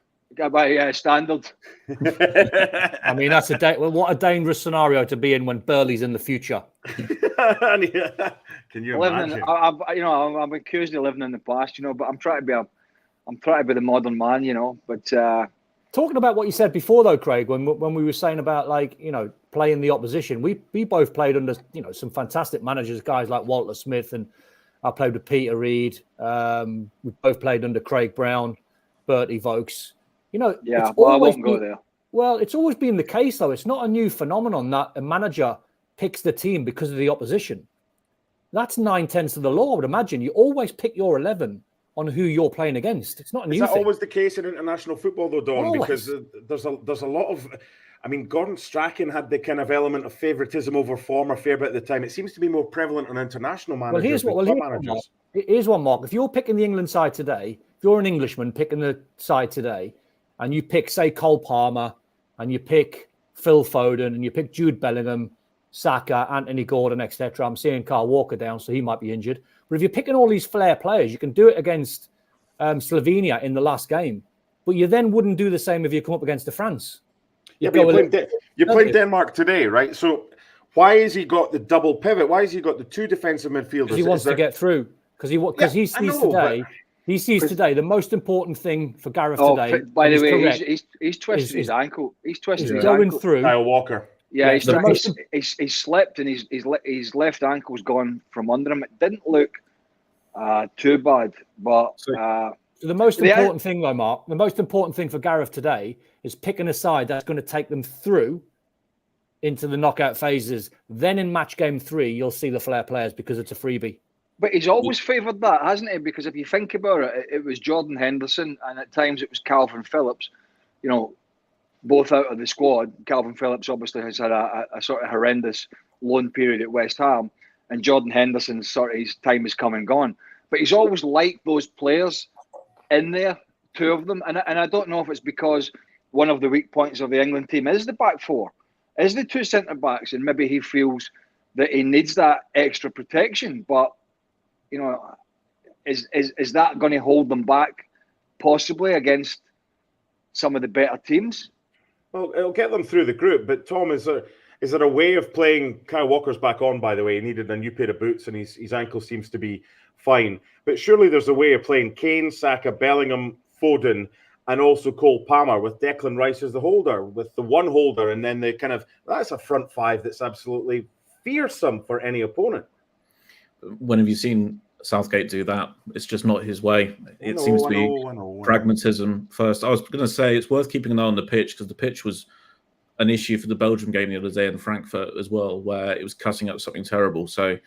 By standard. I mean, that's what a dangerous scenario to be in when Burley's in the future. Can you imagine? I'm accused of living in the past, but I'm trying to be the modern man, But talking about what you said before, though, Craig, when we were saying about playing the opposition, we both played under some fantastic managers, guys like Walter Smith, and I played with Peter Reid. We both played under Craig Brown, Bertie Vokes. I won't go there. Well, it's always been the case, though. It's not a new phenomenon that a manager picks the team because of the opposition. That's 9/10 of the law, I would imagine. You always pick your 11 on who you're playing against. It's not a new thing. Is that always the case in international football, though, Don? Always. Because there's a lot of... I mean, Gordon Strachan had the kind of element of favouritism over form a fair bit at the time. It seems to be more prevalent on international managers managers. Here's one, Mark. If you're picking the England side today, if you're an Englishman picking the side today, and you pick, say, Cole Palmer, and you pick Phil Foden, and you pick Jude Bellingham, Saka, Anthony Gordon, etc. I'm seeing Kyle Walker down, so he might be injured. But if you're picking all these flair players, you can do it against Slovenia in the last game. But you then wouldn't do the same if you come up against France. You're playing Denmark today, right? So why has he got the double pivot? Why has he got the 2 defensive midfielders? Because he wants to get through. Because he sees today... He sees today the most important thing for Gareth today. By the way, he's twisted his ankle. He's twisted his going ankle. Through. Kyle Walker. Yeah, he's slipped and his left ankle's gone from under him. It didn't look too bad, but so the most important thing, though, Mark, the most important thing for Gareth today is picking a side that's going to take them through into the knockout phases. Then in match game 3, you'll see the flair players because it's a freebie. But he's always favoured that, hasn't he? Because if you think about it, it was Jordan Henderson and at times it was Calvin Phillips, both out of the squad. Calvin Phillips obviously has had a sort of horrendous loan period at West Ham, and Jordan Henderson's sort of his time has come and gone. But he's always liked those players in there, 2 of them. And I don't know if it's because one of the weak points of the England team is the back 4, is the 2 centre-backs, and maybe he feels that he needs that extra protection. But is that going to hold them back possibly against some of the better teams? Well, it'll get them through the group. But Tom, is there a way of playing? Kyle Walker's back on, by the way. He needed a new pair of boots, and his ankle seems to be fine. But surely there's a way of playing Kane, Saka, Bellingham, Foden, and also Cole Palmer, with Declan Rice as the holder, with the one holder, and then that's a front five that's absolutely fearsome for any opponent. When have you seen Southgate do that? It's just not his way. It seems to be pragmatism first. I was going to say it's worth keeping an eye on the pitch, because the pitch was an issue for the Belgium game the other day in Frankfurt as well, where it was cutting up something terrible. So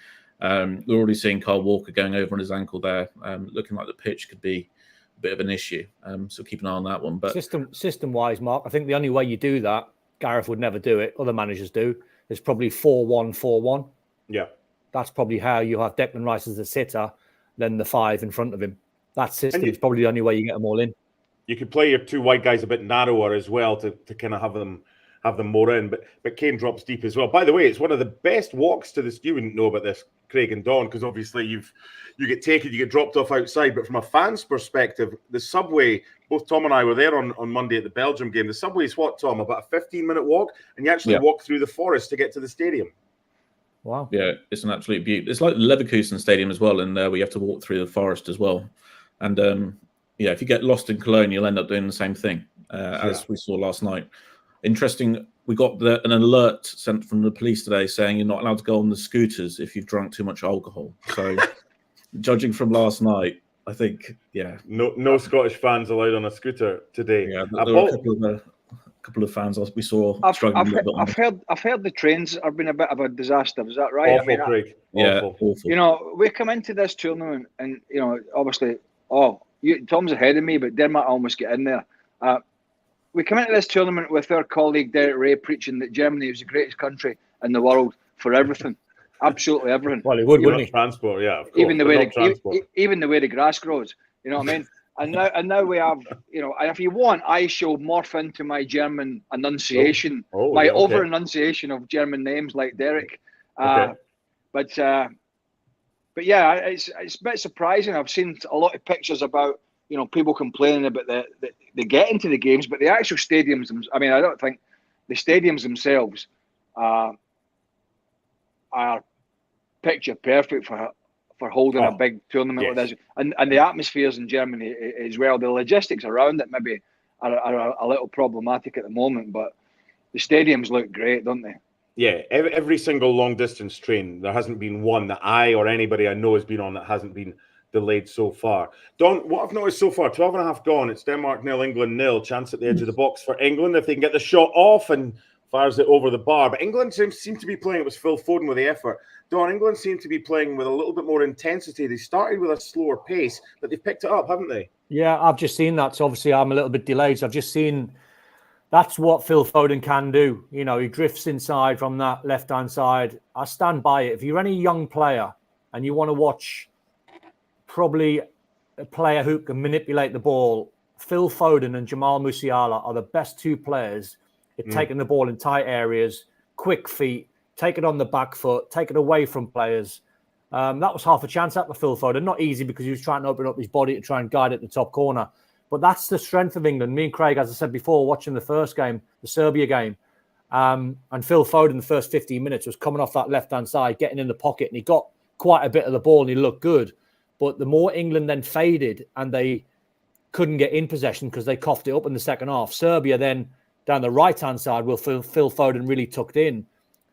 we're already seeing Kyle Walker going over on his ankle there, looking like the pitch could be a bit of an issue. So keep an eye on that one. But system-wise, Mark, I think the only way you do that, Gareth would never do it, other managers do, is probably 4-1-4-1. Yeah. That's probably how you have Declan Rice as a sitter, then the five in front of him. That system is probably the only way you get them all in. You could play your two wide guys a bit narrower as well to kind of have them more in. But Kane drops deep as well. By the way, it's one of the best walks to this. You wouldn't know about this, Craig and Don, because obviously you get taken, you get dropped off outside. But from a fan's perspective, the subway, both Tom and I were there on Monday at the Belgium game. The subway is what, Tom? About a 15-minute walk? And you actually walk through the forest to get to the stadium. Wow. Yeah, it's an absolute beauty. It's like the Leverkusen Stadium as well, and where you have to walk through the forest as well. And if you get lost in Cologne, you'll end up doing the same thing, as we saw last night. Interesting, we got an alert sent from the police today saying you're not allowed to go on the scooters if you've drunk too much alcohol. So, judging from last night, I think, no Scottish fans allowed on a scooter today. Yeah, there were a couple of fans we saw struggling. I've heard the trains have been a bit of a disaster. Is that right? Awful, Craig. Yeah, awful. You know, we come into this tournament, and you know, obviously, Tom's ahead of me, but Denmark almost get in there. We come into this tournament with our colleague Derek Ray preaching that Germany is the greatest country in the world for everything, absolutely everything. Well, he would, wouldn't he? Transport, yeah. Of course, even the way the grass grows. You know what I mean? And now we have, you know, and if you want, I shall morph into my German enunciation, over enunciation of German names like Derek. But yeah, it's a bit surprising. I've seen a lot of pictures about, you know, people complaining about they get into the games, but the actual stadiums, I mean, I don't think the stadiums themselves are picture perfect for holding a big tournament like this. And the atmospheres in Germany as well, the logistics around it maybe are a little problematic at the moment, but the stadiums look great, don't they? Yeah, every single long distance train, there hasn't been one that I or anybody I know has been on that hasn't been delayed so far. Don, what I've noticed so far, 12.5 gone, it's Denmark 0, England 0, chance at the edge of the box for England if they can get the shot off and fires it over the bar. But England seem to be playing, it was Phil Foden with the effort. Don, England seem to be playing with a little bit more intensity. They started with a slower pace, but they've picked it up, haven't they? Yeah, I've just seen that. So obviously I'm a little bit delayed. So I've just seen that's what Phil Foden can do. You know, he drifts inside from that left-hand side. I stand by it. If you're any young player and you want to watch probably a player who can manipulate the ball, Phil Foden and Jamal Musiala are the best two players at taking the ball in tight areas, quick feet, take it on the back foot, take it away from players. That was half a chance at the Phil Foden. Not easy because he was trying to open up his body to try and guide at the top corner. But that's the strength of England. Me and Craig, as I said before, watching the first game, the Serbia game, and Phil Foden, the first 15 minutes, was coming off that left-hand side, getting in the pocket, and he got quite a bit of the ball and he looked good. But the more England then faded and they couldn't get in possession because they coughed it up in the second half, Serbia then down the right-hand side, where Phil Foden really tucked in,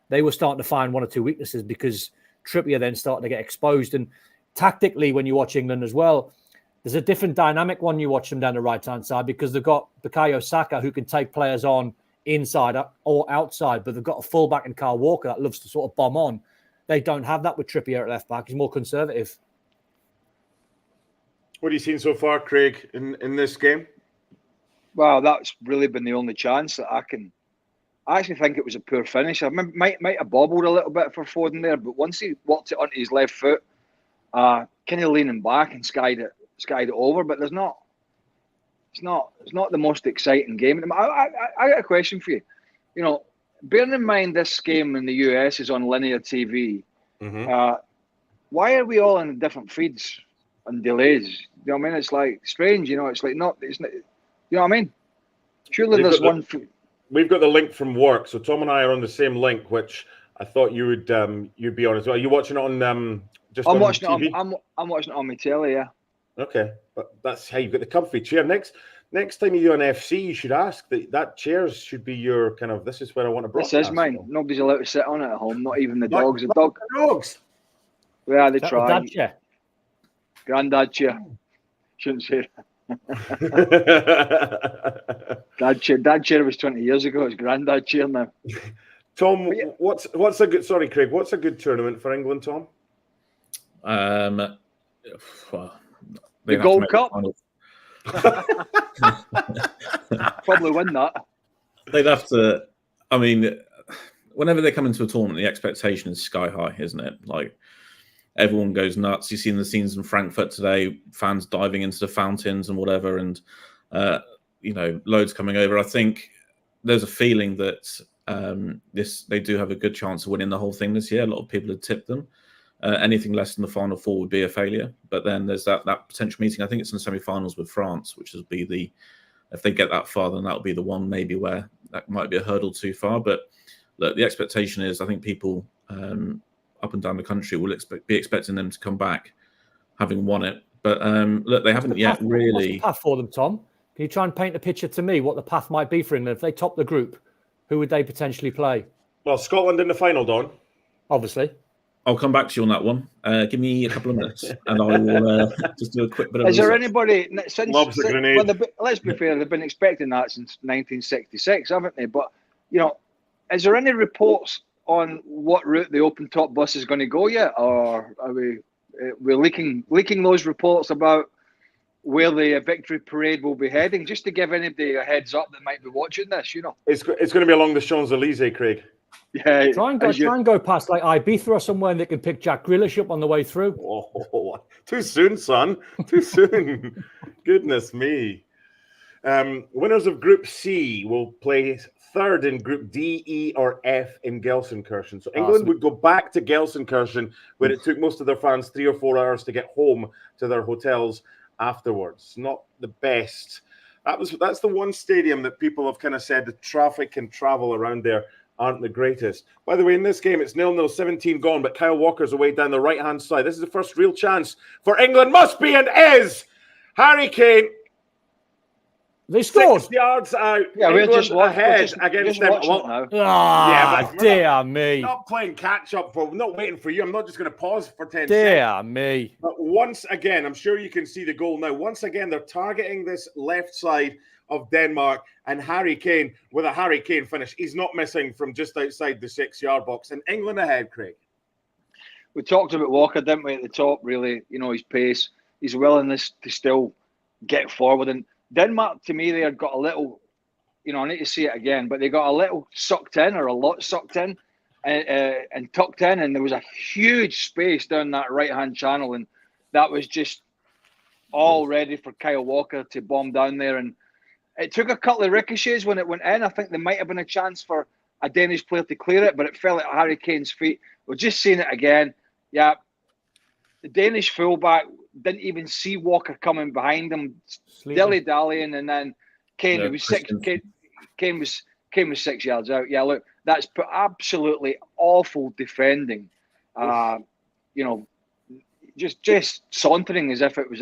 they were starting to find one or two weaknesses because Trippier then started to get exposed. And tactically, when you watch England as well, there's a different dynamic when you watch them down the right-hand side because they've got Bukayo Saka who can take players on inside or outside, but they've got a fullback in Kyle Walker that loves to sort of bomb on. They don't have that with Trippier at left-back. He's more conservative. What have you seen so far, Craig, in this game? Well, that's really been the only chance that I actually think it was a poor finish. I might have bobbled a little bit for Foden there, but once he walked it onto his left foot, kind of leaning back and skied it over. But it's not the most exciting game. I got a question for you. You know, bearing in mind this game in the US is on linear TV, why are we all in different feeds and delays? You know what I mean? It's like strange. You know, it's not. You know what I mean? Surely there's one. We've got the link from work, so Tom and I are on the same link, which I thought you'd be on as well. Are you watching it on just? I'm watching TV? I'm watching it on my telly. Yeah. Okay, but that's how you've got the comfy chair. Next next time you do an FC, you should ask that chairs should be your kind of. This is where I want to broadcast. This is mine. Nobody's allowed to sit on it at home. Not even the dogs. The dogs. Yeah, they Is that try. the dad chair? Granddad chair. Shouldn't say that. Dad chair was 20 years ago. It's granddad chair now. Tom, what's a good? Sorry, Craig. What's a good tournament for England, Tom? Well, The Gold Cup. Probably win that. They'd have to. I mean, whenever they come into a tournament, the expectation is sky high, isn't it? Like everyone goes nuts. You've seen the scenes in Frankfurt today, fans diving into the fountains and whatever, and loads coming over. I think there's a feeling that they do have a good chance of winning the whole thing this year. A lot of people had tipped them. Anything less than the final four would be a failure. But then there's that potential meeting. I think it's in the semi-finals with France, which will be if they get that far, then that'll be the one maybe where that might be a hurdle too far. But look, the expectation is I think people up and down the country will be expecting them to come back having won it. But look, they haven't yet really. What's the path for them, Tom? Can you try and paint a picture to me what the path might be for England if they top the group? Who would they potentially play? Well, Scotland in the final, Don. Obviously. I'll come back to you on that one. Give me a couple of minutes, and I will just do a quick bit of. Is there anybody since? Lobs a grenade. Well, let's be fair; they've been expecting that since 1966, haven't they? But is there any reports on what route the open top bus is going to go yet, or are we're leaking those reports about where the victory parade will be heading, just to give anybody a heads up that might be watching this? It's going to be along the Champs-Elysees, Craig. Yeah, try and go past like Ibiza or somewhere, and they can pick Jack Grealish up on the way through. Oh, too soon, son. Too soon. Goodness me. Winners of Group C will play third in Group D, E, or F in Gelsenkirchen. So England would go back to Gelsenkirchen, where it took most of their fans 3 or 4 hours to get home to their hotels afterwards. Not the best. That's the one stadium that people have kind of said the traffic and travel around there aren't the greatest. By the way, in this game, it's 0-0, 17 gone, but Kyle Walker's away down the right-hand side. This is the first real chance for England. Must be and is Harry Kane. They scored. 6 yards out. Yeah, England we're just ahead against them. Dear me. Not playing catch-up. We're not waiting for you. I'm not just going to pause for 10 seconds. Dear me. But once again, I'm sure you can see the goal now. Once again, they're targeting this left side of Denmark, and Harry Kane with a Harry Kane finish. He's not missing from just outside the 6-yard box. And England ahead, Craig. We talked about Walker, didn't we, at the top, really? His pace, his willingness to still get forward. And Denmark, to me, they had got a little, I need to see it again, but they got a little sucked in, or a lot sucked in, and tucked in, and there was a huge space down that right-hand channel, and that was just all ready for Kyle Walker to bomb down there. And it took a couple of ricochets when it went in. I think there might have been a chance for a Danish player to clear it, but it fell at Harry Kane's feet. We're just seeing it again. Yeah, the Danish fullback didn't even see Walker coming behind him, dilly-dallying, and then Kane was 6. Kane was 6 yards out. Yeah, look, that's absolutely awful defending. Just sauntering as if it was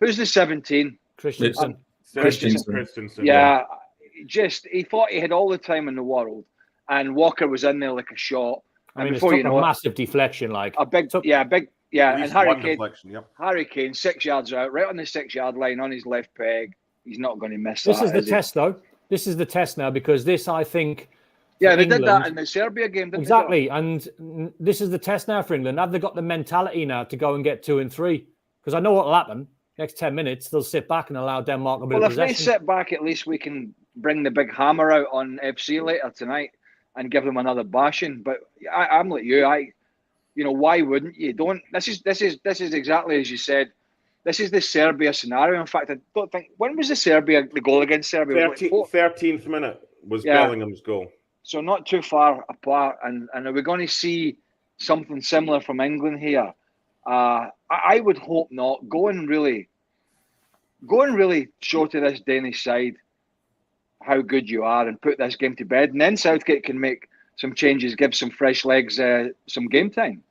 who's the 17? Christensen. Christensen. Yeah, he thought he had all the time in the world, and Walker was in there like a shot. I mean, it's a massive deflection, like a big, and Harry Kane 6 yards out, right on the 6-yard line on his left peg. He's not going to miss this that. This is the test, though. This is the test now, because this, I think. Yeah, they did that in the Serbia game, didn't they? Exactly, and this is the test now for England. Have they got the mentality now to go and get 2 and 3? Because I know what will happen. Next 10 minutes, they'll sit back and allow Denmark a bit of possession. Well, if they sit back, at least we can bring the big hammer out on FC later tonight and give them another bashing. But I'm like you. Why wouldn't you? Don't. This is exactly as you said. This is the Serbia scenario. In fact, I don't think. When was the goal against Serbia? 13th minute was Bellingham's goal. So not too far apart. And are we going to see something similar from England here? I would hope not. Go and really show to this Danish side how good you are and put this game to bed. And then Southgate can make some changes, give some fresh legs some game time.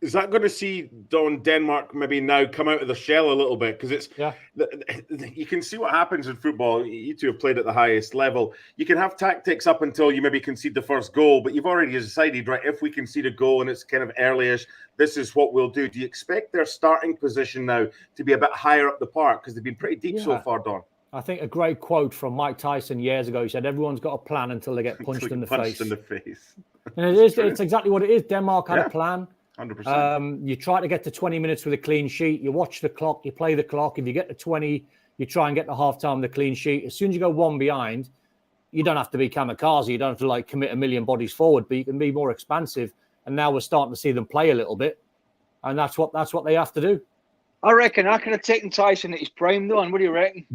Is that going to see Denmark maybe now come out of the shell a little bit? Because you can see what happens in football. You two have played at the highest level. You can have tactics up until you maybe concede the first goal, but you've already decided, right, if we concede a goal and it's kind of early-ish, this is what we'll do. Do you expect their starting position now to be a bit higher up the park? Because they've been pretty deep so far, Don. I think a great quote from Mike Tyson years ago. He said, "Everyone's got a plan until they get punched in the face." And it's exactly what it is. Denmark had a plan. 100%. You try to get to 20 minutes with a clean sheet. You watch the clock. You play the clock. If you get to 20, you try and get to half-time with a clean sheet. As soon as you go one behind, you don't have to be kamikaze. You don't have to commit a million bodies forward, but you can be more expansive. And now we're starting to see them play a little bit, and that's what they have to do. I reckon I could have taken Tyson at his prime, though. And what do you reckon?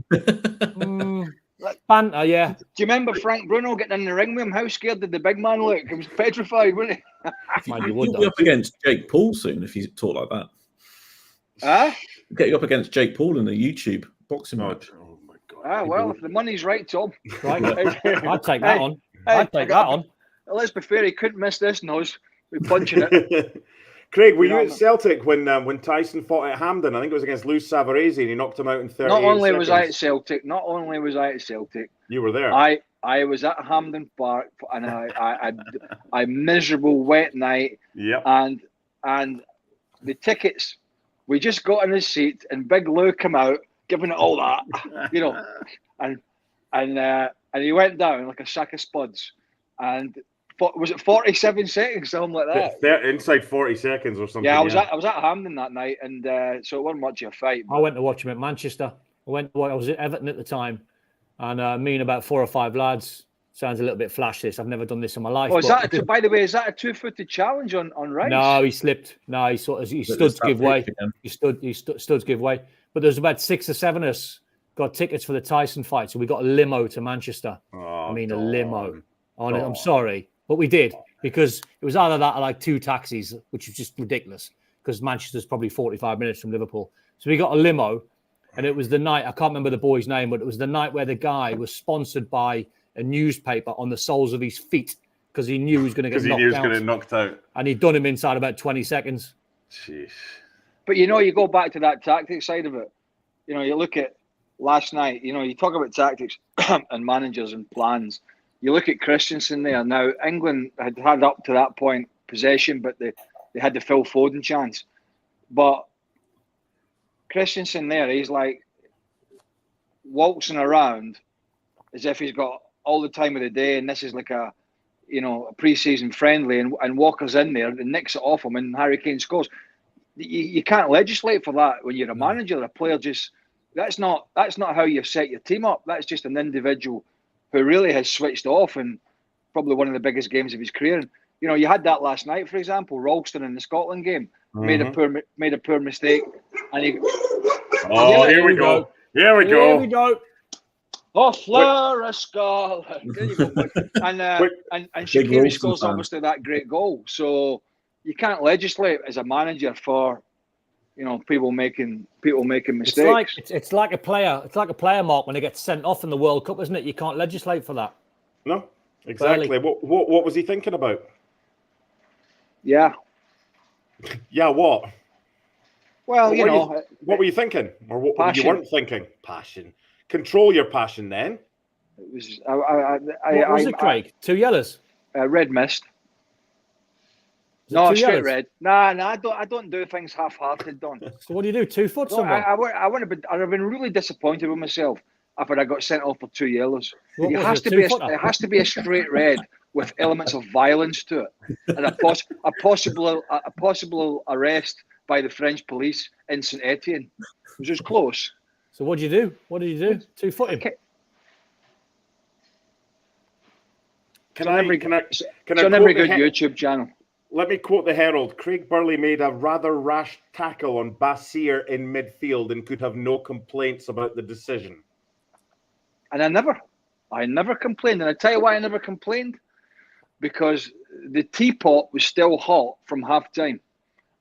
Banter, yeah. Do you remember Frank Bruno getting in the ring with him? How scared did the big man look? He was petrified, wasn't he? You'll be up against Jake Paul soon if you talk like that. Huh? Get you up against Jake Paul in a YouTube boxing match. Oh my God. Well, if the money's right, Tom. Right. I'd take that on. I'd take that on. Let's be fair, he couldn't miss this nose. We're punching it. Craig, were you at Celtic when Tyson fought at Hampden? I think it was against Luis Savarese, and he knocked him out in 38 Not only seconds. was I at Celtic. You were there. I was at Hampden Park, and I miserable wet night. Yep. And the tickets, we just got in his seat, and Big Lou came out, giving it all that, and he went down like a sack of spuds, and. Was it 47 seconds, something like that? Inside 40 seconds or something. Yeah, I was at Hampden that night, and so it wasn't much of a fight. I went to watch him at Manchester. I was at Everton at the time, and me and about 4 or 5 lads. Sounds a little bit flash. This I've nenever done this in my life. Oh, by the way, is that a 2-footed challenge on Rice? No, he slipped. No, he stood to give way. He stood to give way. But there's about 6 or 7 of us got tickets for the Tyson fight, so we got a limo to Manchester. A limo. I'm sorry. But we did, because it was either that or like 2 taxis, which was just ridiculous, because Manchester's probably 45 minutes from Liverpool. So we got a limo, and it was the night, I can't remember the boy's name, but it was the night where the guy was sponsored by a newspaper on the soles of his feet, because he knew he was going to get knocked out. Because he knew he was going to get knocked out. And he'd done him inside about 20 seconds. Jeez. But, you go back to that tactic side of it. You look at last night, you talk about tactics and managers and plans. You look at Christensen there. Now, England had up to that point possession, but they had the Phil Foden chance. But Christensen there, he's like waltzing around as if he's got all the time of the day, and this is like a pre-season friendly, and Walker's in there and nicks it off him, and Harry Kane scores. You can't legislate for that when you're a manager. A player that's not how you set your team up. That's just an individual who really has switched off, and probably one of the biggest games of his career. You had that last night, for example. Ralston in the Scotland game made a poor mistake, and he. Oh, here we go. Here we go. Oh, Fleur of Scotland. There you go. And Shaqiri scores obviously that great goal. So you can't legislate as a manager for people making mistakes. It's like a player. It's like a player, Mark, when he gets sent off in the World Cup, isn't it? You can't legislate for that. No, exactly. What was he thinking about? Yeah. Yeah. What? Well, what were you thinking, or what you weren't thinking? Passion. Control your passion. Then. It was. What was it, Craig? 2 yellows. Red mist. No, straight red. Nah, I don't do things half-hearted, Don. So what do you do? 2 foot someone? I'd have been really disappointed with myself if I got sent off for 2 yellows. It has to be a straight red with elements of violence to it, and a possible arrest by the French police in Saint Etienne. It was just close. So what did you do? What did you do? 2 foot him. Can I every good YouTube channel. Let me quote the Herald. Craig Burley made a rather rash tackle on Bassir in midfield and could have no complaints about the decision. And I never complained. And I tell you why I never complained. Because the teapot was still hot from half time.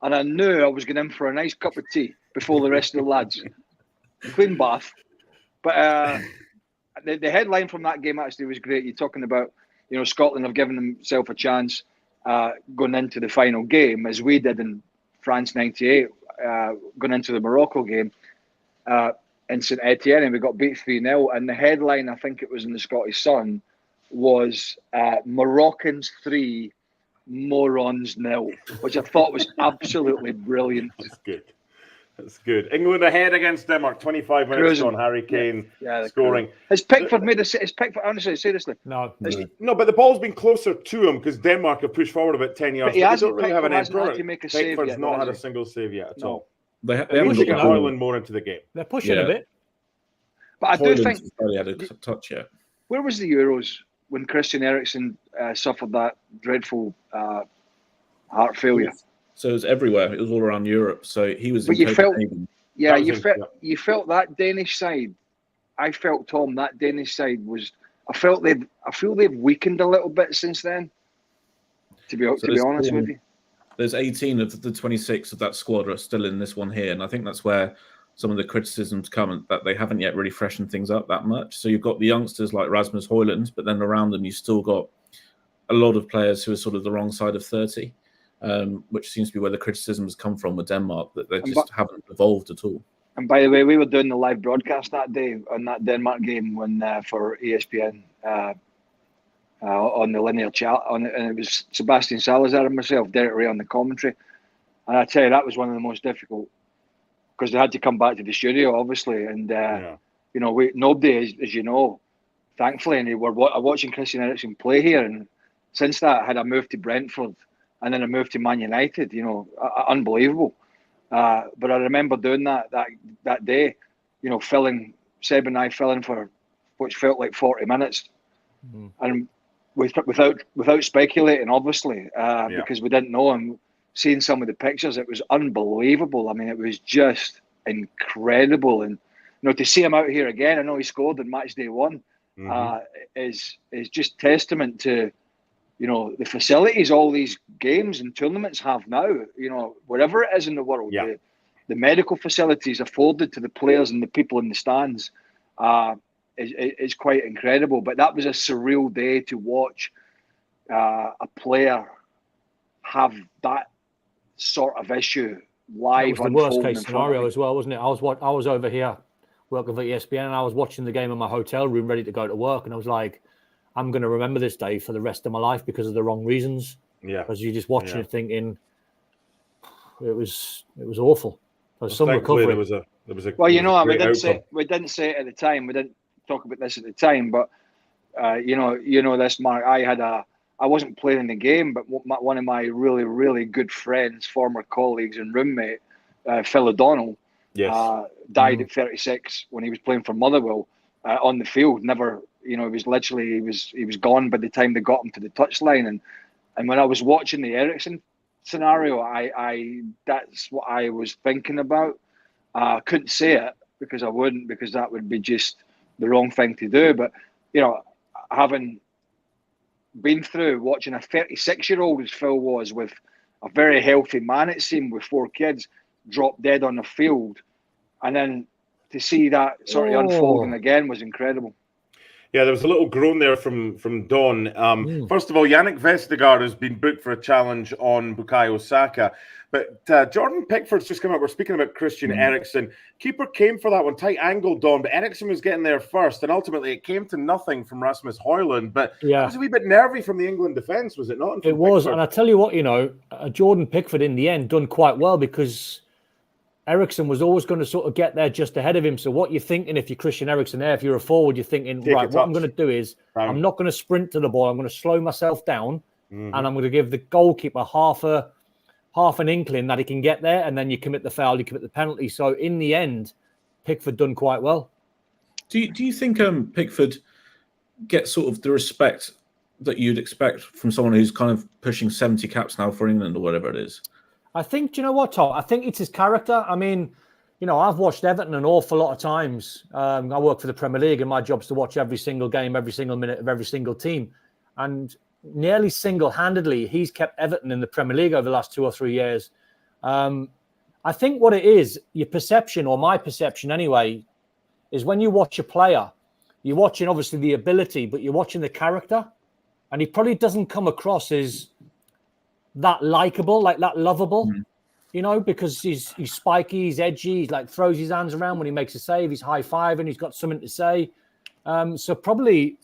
And I knew I was going in for a nice cup of tea before the rest of the lads. Clean bath. But the headline from that game actually was great. You're talking about, Scotland have given themselves a chance going into the final game, as we did in France '98, going into the Morocco game in St Etienne, and we got beat 3-0. And the headline, I think it was in the Scottish Sun, was Moroccans 3, Morons 0, which I thought was absolutely brilliant. That's good. That's good. England ahead against Denmark, 25 minutes on. Harry Kane scoring. Has Pickford made a... Is Pickford, honestly, seriously? No. No, but the ball's been closer to him because Denmark have pushed forward about 10 yards. But he hasn't, don't really have an end had to make a save Pickford's yet, not had has a he? single save yet at all. They They need to get Haaland more into the game. They're pushing a bit. But I do think... barely had a touch yet. Where was the Euros when Christian Eriksen suffered that dreadful heart failure? So it was everywhere. It was all around Europe. So he was. But in you felt, Copenhagen. yeah, you felt that Danish side. I felt, Tom, that Danish side was. I feel they've weakened a little bit since then. To be honest with you, there's 18 of the 26 of that squad are still in this one here, and I think that's where some of the criticisms come, and that they haven't yet really freshened things up that much. So you've got the youngsters like Rasmus Højlund, but then around them you've still got a lot of players who are sort of the wrong side of 30. Which seems to be where the criticism has come from with Denmark, that they just haven't evolved at all. And by the way, we were doing the live broadcast that day on that Denmark game when for ESPN on the linear chat, and it was Sebastian Salazar and myself, Derek Ray on the commentary. And I tell you, that was one of the most difficult because they had to come back to the studio, obviously, and you know, nobody, as you know, thankfully, and we're watching Christian Eriksen play here, and since that, I had a move to Brentford. And then I moved to Man United, you know, unbelievable. But I remember doing that day, you know, Seb and I filling for which felt like 40 minutes. And without speculating, obviously, because we didn't know, and seeing some of the pictures, it was unbelievable. I mean, it was just incredible. And, you know, to see him out here again, I know he scored in match day 1, is just testament to, you know, the facilities all these games and tournaments have now, you know, wherever it is in the world, the medical facilities afforded to the players and the people in the stands is quite incredible. But that was a surreal day to watch a player have that sort of issue live. That was the worst case scenario as well, wasn't it? I was over here working for ESPN, and I was watching the game in my hotel room, ready to go to work, and I was like, I'm going to remember this day for the rest of my life because of the wrong reasons. Yeah, because you're just watching it, thinking it was awful. There's some recovery. There was a well, you know, we didn't say it at the time. We didn't talk about this at the time, but you know this, Mark. I wasn't playing in the game, but one of my really, really good friends, former colleagues and roommate, Phil O'Donnell, died at 36 when he was playing for Motherwell on the field. Never. You know, he was gone by the time they got him to the touchline, and when I was watching the Eriksen scenario, I that's what I was thinking about. I couldn't say it because I wouldn't, because that would be just the wrong thing to do. But you know, having been through watching a 36-year-old as Phil was, with a very healthy man, it seemed, with 4 kids, drop dead on the field, and then to see that sort of unfolding again was incredible. Yeah, there was a little groan there from Don. First of all, Yannick Vestergaard has been booked for a challenge on Bukayo Saka. But Jordan Pickford's just come out. We're speaking about Christian Eriksen. Keeper came for that one, tight angle, Don, but Eriksen was getting there first. And ultimately, it came to nothing from Rasmus Højlund. But it was a wee bit nervy from the England defence, was it not? It was. And I tell you what, you know, Jordan Pickford in the end done quite well, because Eriksen was always going to sort of get there just ahead of him. So what you're thinking, if you're Christian Eriksen there, if you're a forward, you're thinking, right, what I'm going to do is I'm not going to sprint to the ball. I'm going to slow myself down, and I'm going to give the goalkeeper half an inkling that he can get there, and then you commit the foul, you commit the penalty. So in the end, Pickford done quite well. Do you think Pickford gets sort of the respect that you'd expect from someone who's kind of pushing 70 caps now for England or whatever it is? I think, do you know what, Tom? I think it's his character. I mean, you know, I've watched Everton an awful lot of times. I work for the Premier League, and my job's to watch every single game, every single minute of every single team. And nearly single-handedly, he's kept Everton in the Premier League over the last 2 or 3 years. I think what it is, your perception, or my perception anyway, is when you watch a player, you're watching obviously the ability, but you're watching the character. And he probably doesn't come across as that likable, like that lovable. you know, because he's spiky, he's edgy, he's like throws his hands around when he makes a save, he's high-fiving, he's got something to say. So probably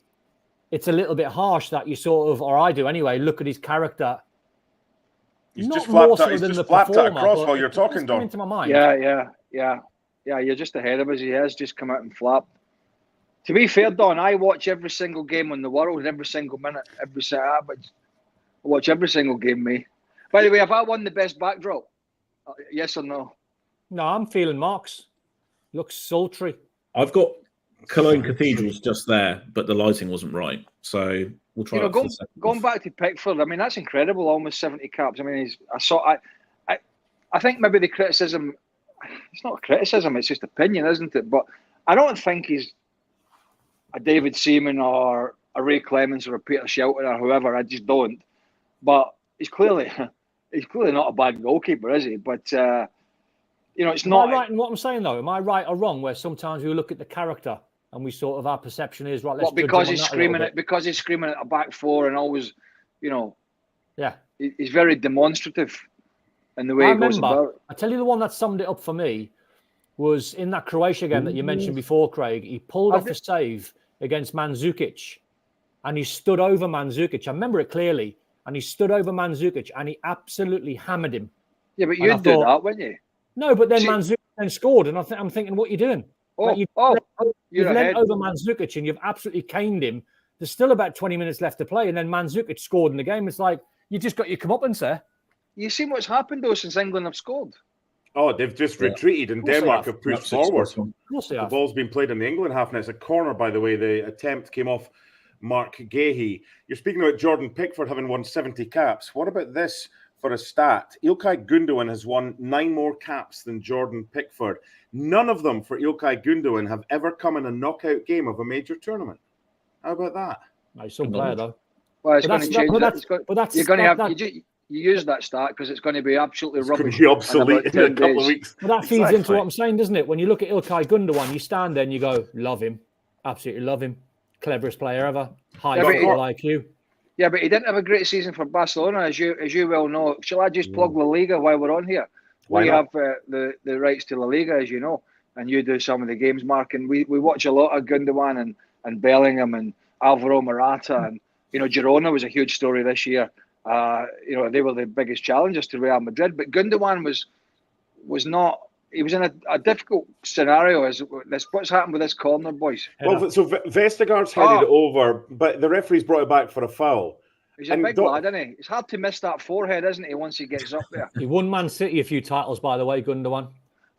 it's a little bit harsh that you sort of, or I do anyway, look at his character. He's Not just more flapped, so he's than just the flapped it performer, across but while you're it does talking, come Don. into my mind. Yeah. You're just ahead of us. He has just come out and flapped. To be fair, Don, I watch every single game in the world, every single minute, I watch every single game, mate. By the way, have I won the best backdrop? Yes or no? No, I'm feeling Mark's. Looks sultry. I've got Cologne Cathedrals just there, but the lighting wasn't right. So we'll try that for the second. Going back to Pickford, I mean, that's incredible, almost 70 caps. I mean, I think maybe the criticism, it's not criticism, it's just opinion, isn't it? But I don't think he's a David Seaman or a Ray Clemens or a Peter Shilton or whoever. I just don't. But he's clearly not a bad goalkeeper, is he? But it's not. Am I right in what I'm saying though? Am I right or wrong? Where sometimes we look at the character and we sort of our perception is right. Let's because he's screaming at a back four and always, yeah, he's very demonstrative in the way he goes about it. I tell you, the one that summed it up for me was in that Croatia game that you mentioned before, Craig. He pulled off a save against Mandzukic, and he stood over Mandzukic. I remember it clearly. And he stood over Mandzukic, and he absolutely hammered him. Yeah, but you'd do that, wouldn't you? No, but then Mandzukic then scored, and I'm thinking, what are you doing? You've leant over Mandzukic, and you've absolutely caned him. There's still about 20 minutes left to play, and then Mandzukic scored in the game. It's like, you just got your comeuppance there. You seen what's happened, though, since England have scored? Oh, they've just retreated, and Denmark have pushed forward. The ball's been played in the England half, and it's a corner, by the way. The attempt came off Mark Gahey. You're speaking about Jordan Pickford having won 70 caps. What about this for a stat? İlkay Gündoğan has won 9 more caps than Jordan Pickford. None of them for İlkay Gündoğan have ever come in a knockout game of a major tournament. How about that? Nice some player, though. Well, it's going to change that. You're going to have you use that stat because it's going to be absolutely rubbish. It's going to be obsolete in a couple of weeks. But that feeds into what I'm saying, doesn't it? When you look at İlkay Gündoğan, you stand there and you go, love him. Absolutely love him. Cleverest player ever. High football IQ. Yeah, but he didn't have a great season for Barcelona, as you well know. Shall I just plug La Liga while we're on here? We have the rights to La Liga, as you know, and you do some of the games, Mark. And we watch a lot of Gündoğan and Bellingham and Alvaro Morata, and Girona was a huge story this year. They were the biggest challengers to Real Madrid, but Gündoğan was not. He was in a difficult scenario. What's happened with this corner, boys? Well, so Vestergaard's headed over, but the referee's brought it back for a foul. He's a big lad, isn't he? It's hard to miss that forehead, isn't he, once he gets up there? He won Man City a few titles, by the way, Gündoğan.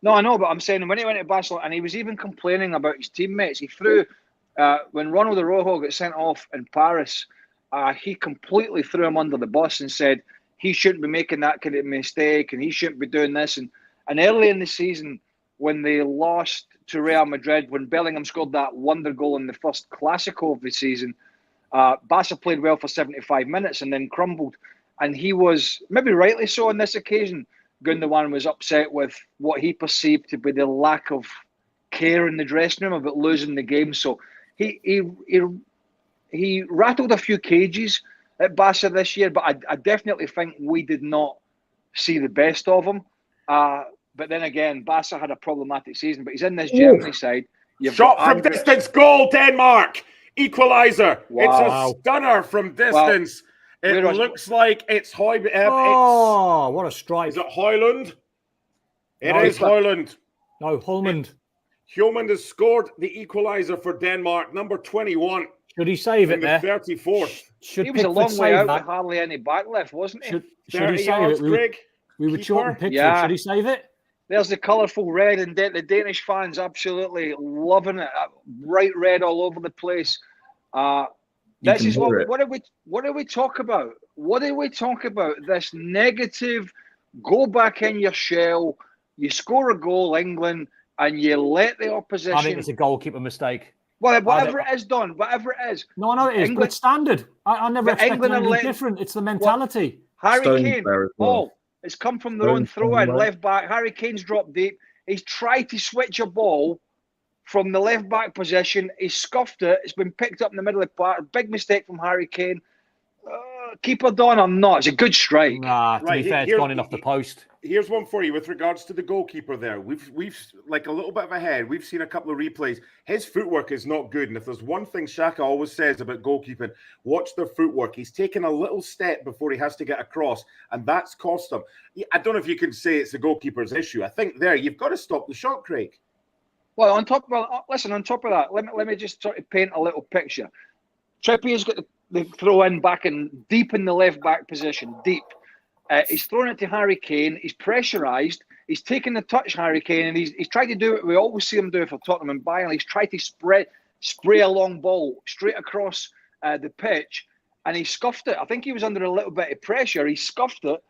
No, I know, but I'm saying when he went to Barcelona, and he was even complaining about his teammates. He threw, when Ronald Araujo got sent off in Paris, he completely threw him under the bus and said he shouldn't be making that kind of mistake and he shouldn't be doing this. And early in the season, when they lost to Real Madrid, when Bellingham scored that wonder goal in the first Clásico of the season, Barca played well for 75 minutes and then crumbled. And he was, maybe rightly so on this occasion, Gündoğan was upset with what he perceived to be the lack of care in the dressing room about losing the game. So he rattled a few cages at Barca this year, but I definitely think we did not see the best of him. But then again, Barca had a problematic season, but he's in this Germany side. Shot from distance, goal, Denmark, equaliser. Wow. It's a stunner from distance. It looks like it's Højlund. Oh, what a strike. Is it Højlund? It is Højlund. No, Hulmand. Hulmand has scored the equaliser for Denmark, number 21. Should he save it there? The 34th. He was a long way out with hardly any back left, wasn't he? Should he save it? Greg. We were talking Pickford. Should he save it? There's the colourful red, and the Danish fans absolutely loving it. Bright red all over the place. This is what do we talk about? What do we talk about? This negative, go back in your shell, you score a goal, England, and you let the opposition. I think it's a goalkeeper mistake. Well, whatever it is, Don, whatever it is. No, I know it is, but it's standard. I never expected anything different. It's the mentality. Harry Kane, it's come from their own throw-in, left back. Harry Kane's dropped deep. He's tried to switch a ball from the left back position. He scuffed it. It's been picked up in the middle of the park. Big mistake from Harry Kane. keeper, Don, or not? It's a good strike. Nah, to be fair, it's gone in off the post. Here's one for you with regards to the goalkeeper there. We've like a little bit of ahead. We've seen a couple of replays. His footwork is not good. And if there's one thing Shaka always says about goalkeeping, watch their footwork. He's taken a little step before he has to get across, and that's cost him. I don't know if you can say it's the goalkeeper's issue. I think there you've got to stop the shot, Craig. Well, on top of that, let me just sort of paint a little picture. Trippier's got the throw in back and deep in the left back position, deep. He's thrown it to Harry Kane. He's pressurised. He's taken the touch, Harry Kane, and he's tried to do what we always see him do for Tottenham and Bayern. He's tried to spray a long ball straight across the pitch, and he scuffed it. I think he was under a little bit of pressure. He scuffed it,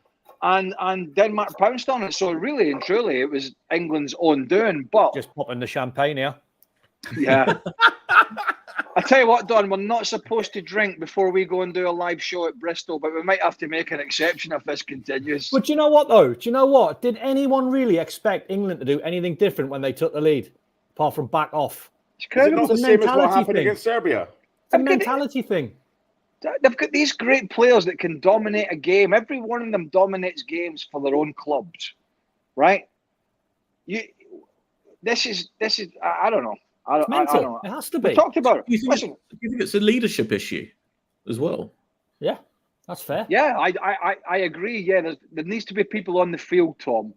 and Denmark pounced on it. So really and truly, it was England's own doing. But just popping the champagne here. Yeah. I tell you what, Don, we're not supposed to drink before we go and do a live show at Bristol, but we might have to make an exception if this continues. But do you know what, though? Do you know what? Did anyone really expect England to do anything different when they took the lead, apart from back off? Is it not the same as what happened against Serbia? It's a mentality thing. They've got these great players that can dominate a game. Every one of them dominates games for their own clubs, right? This is. I don't know. I don't know. It has to be. We talked about it. Do you think it's a leadership issue as well? Yeah, that's fair. Yeah, I agree. Yeah, there needs to be people on the field, Tom,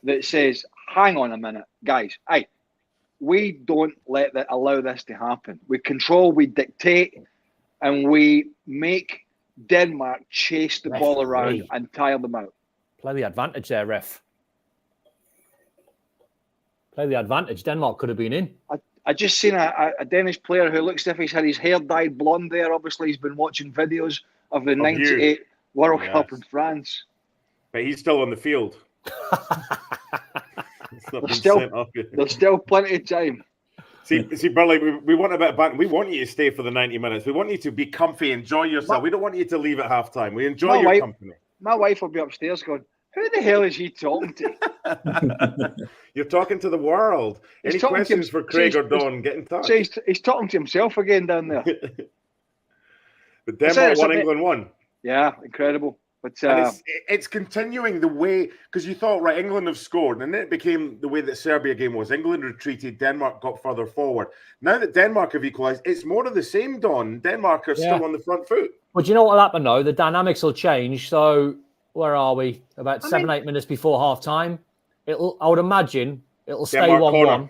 that says, hang on a minute, guys. Hey, we don't allow this to happen. We control, we dictate, and we make Denmark chase the ball around and tire them out. Play the advantage there, ref. Play the advantage. Denmark could have been in. I just seen a Danish player who looks as if he's had his hair dyed blonde there. Obviously, he's been watching videos of the 98 World Cup in France. But he's still on the field. There's still plenty of time. See, Burley, we want a bit of banter. We want you to stay for the 90 minutes. We want you to be comfy, enjoy yourself. We don't want you to leave at halftime. We enjoy your company. My wife will be upstairs going, who the hell is he talking to? You're talking to the world. Any questions for Craig or Don, get in touch. He's talking to himself again down there. But Denmark won, England won. Yeah, incredible. But it's continuing the way, because you thought, right, England have scored, and then it became the way that Serbia game was. England retreated, Denmark got further forward. Now that Denmark have equalised, it's more of the same, Don. Denmark are still on the front foot. But you know what will happen, though? The dynamics will change. So where are we? About 7-8 minutes before half-time. I would imagine it'll stay 1-1.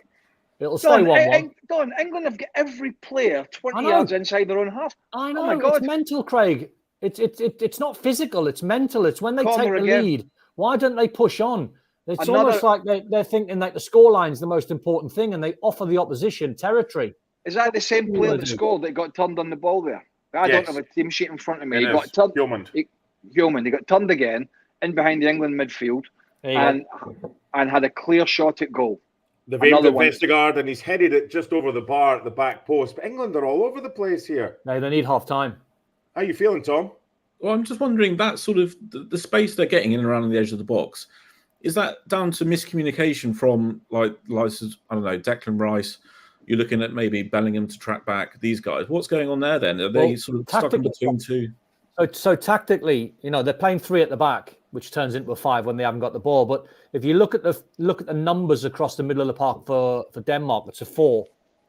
It'll stay 1-1. Don, England have got every player 20 yards inside their own half. I know. Oh my God. It's mental, Craig. It's not physical. It's mental. It's when they take the lead. Why don't they push on? It's almost like they're thinking like the scoreline's the most important thing, and they offer the opposition territory. Is that the same player that scored that got turned on the ball there? I don't have a team sheet in front of me. He got turned. He got turned again in behind the England midfield and had a clear shot at goal. They've aimed at Vestergaard and he's headed it just over the bar at the back post. But England are all over the place here. No, they need half time. How are you feeling, Tom? Well, I'm just wondering that sort of the space they're getting in and around the edge of the box, is that down to miscommunication from like I don't know, Declan Rice? You're looking at maybe Bellingham to track back these guys. What's going on there then? Are they sort of stuck in between two? So tactically, they're playing 3 at the back, which turns into a 5 when they haven't got the ball. But if you look at the numbers across the middle of the park for Denmark, it's a 4,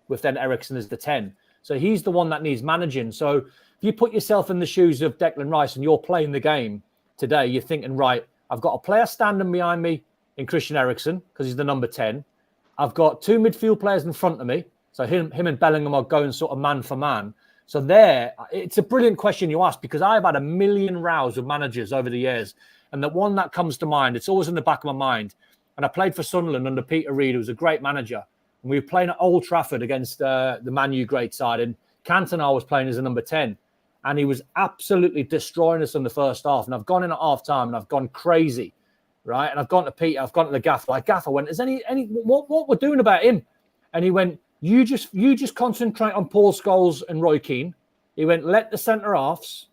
with then Eriksen as the 10. So he's the one that needs managing. So if you put yourself in the shoes of Declan Rice and you're playing the game today, you're thinking, right, I've got a player standing behind me in Christian Eriksen because he's the number 10. I've got 2 midfield players in front of me. So him and Bellingham are going sort of man for man. So it's a brilliant question you ask, because I've had a million rows with managers over the years. And the one that comes to mind, it's always in the back of my mind. And I played for Sunderland under Peter Reid, who was a great manager. And we were playing at Old Trafford against the Man U great side. And Cantona was playing as a number 10. And he was absolutely destroying us in the first half. And I've gone in at half time and I've gone crazy, right? And I've gone to Peter, I've gone to the gaffer. Like, gaffer went, is what we're doing about him? And he went, you just concentrate on Paul Scholes and Roy Keane. He went, let the centre-halves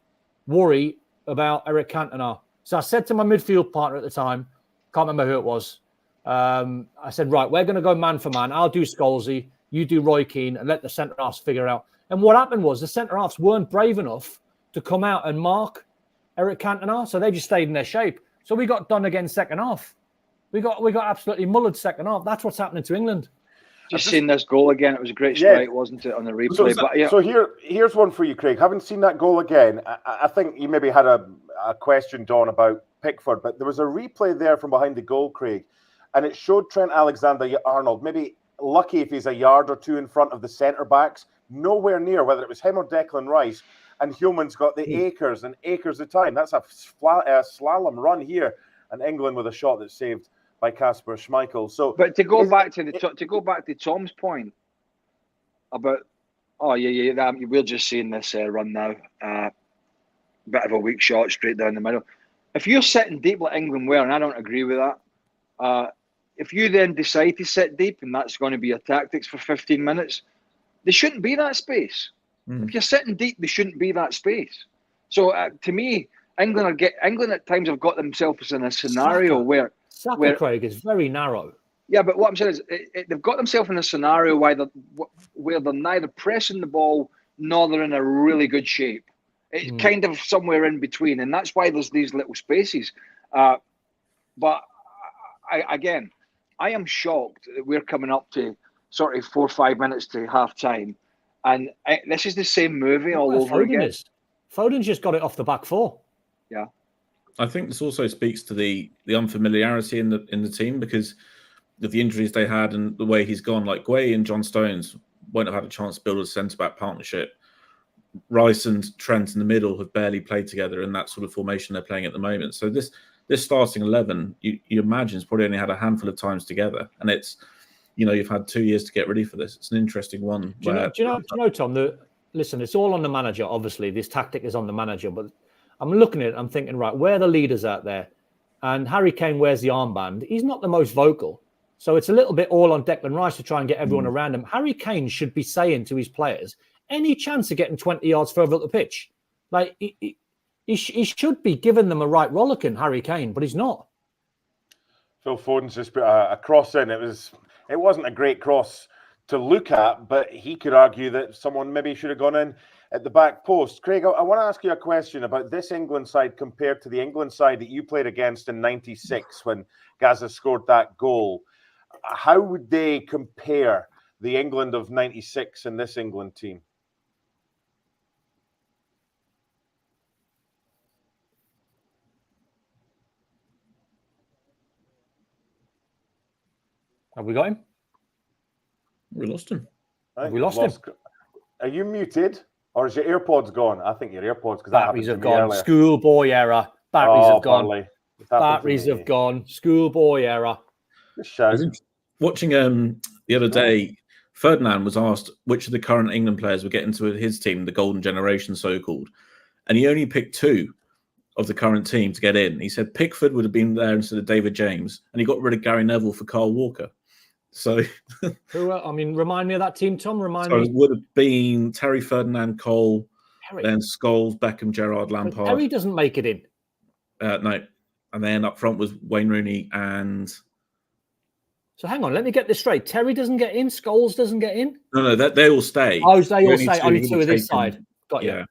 worry about Eric Cantona. So I said to my midfield partner at the time, can't remember who it was, I said, right, we're going to go man for man. I'll do Scholesy, you do Roy Keane, and let the centre-halves figure it out. And what happened was the centre-halves weren't brave enough to come out and mark Eric Cantona. So they just stayed in their shape. So we got done again second half. We got absolutely mullered second half. That's what's happening to England. Just seeing this goal again, it was a great strike, wasn't it, on the replay? So here's one for you, Craig. Having seen that goal again, I think you maybe had a question, Don, about Pickford, but there was a replay there from behind the goal, Craig, and it showed Trent Alexander-Arnold, maybe lucky if he's a yard or two in front of the centre-backs, nowhere near, whether it was him or Declan Rice, and Hillman's got the acres and acres of time. That's a slalom run here, and England with a shot that's saved by Kasper Schmeichel. So, but to go back to Tom's point about, we're just seeing this run now, bit of a weak shot straight down the middle. If you're sitting deep like England were, and I don't agree with that, if you then decide to sit deep and that's going to be your tactics for 15 minutes, there shouldn't be that space. If you're sitting deep, there shouldn't be that space. So to me, England at times have got themselves in a scenario where Craig is very narrow. Yeah, but what I'm saying is they've got themselves in a scenario where they're neither pressing the ball nor they're in a really good shape. It's kind of somewhere in between, and that's why there's these little spaces. But I am shocked that we're coming up to sort of 4 or 5 minutes to half time, and this is the same movie all over again. Foden's just got it off the back four. Yeah. I think this also speaks to the unfamiliarity in the team because of the injuries they had and the way he's gone. Like Gueye and John Stones won't have had a chance to build a centre-back partnership. Rice and Trent in the middle have barely played together in that sort of formation they're playing at the moment. So this starting 11, you imagine, has probably only had a handful of times together. And it's, you've had 2 years to get ready for this. It's an interesting one. Do you know, Tom, listen, it's all on the manager, obviously. This tactic is on the manager, but I'm looking at it, I'm thinking, right, where are the leaders out there? And Harry Kane wears the armband. He's not the most vocal. So it's a little bit all on Declan Rice to try and get everyone around him. Harry Kane should be saying to his players, any chance of getting 20 yards further up the pitch? Like, he should be giving them a right rollicking, Harry Kane, but he's not. Phil Foden's just put a cross in. It wasn't a great cross to look at, but he could argue that someone maybe should have gone in at the back post. Craig, I want to ask you a question about this England side compared to the England side that you played against in '96 when Gaza scored that goal. How would they compare the England of '96 and this England team? Have we got him? We lost him. We lost him. Are you muted? Or is your AirPods gone? I think your AirPods, because batteries have gone. Schoolboy error. Batteries have gone. Batteries have gone. Schoolboy error. Watching the other day, Ferdinand was asked which of the current England players would get into his team, the golden generation so-called, and he only picked 2 of the current team to get in. He said Pickford would have been there instead of David James, and he got rid of Gary Neville for Carl Walker. So, remind me of that team, Tom. It would have been Terry, Ferdinand, Cole, then Scholes, Beckham, Gerrard, Lampard. Terry doesn't make it in. No, and then up front was Wayne Rooney and. So hang on, let me get this straight. Terry doesn't get in. Scholes doesn't get in. No, they all stay. Oh, they all stay. Only 2 of this side. Got you.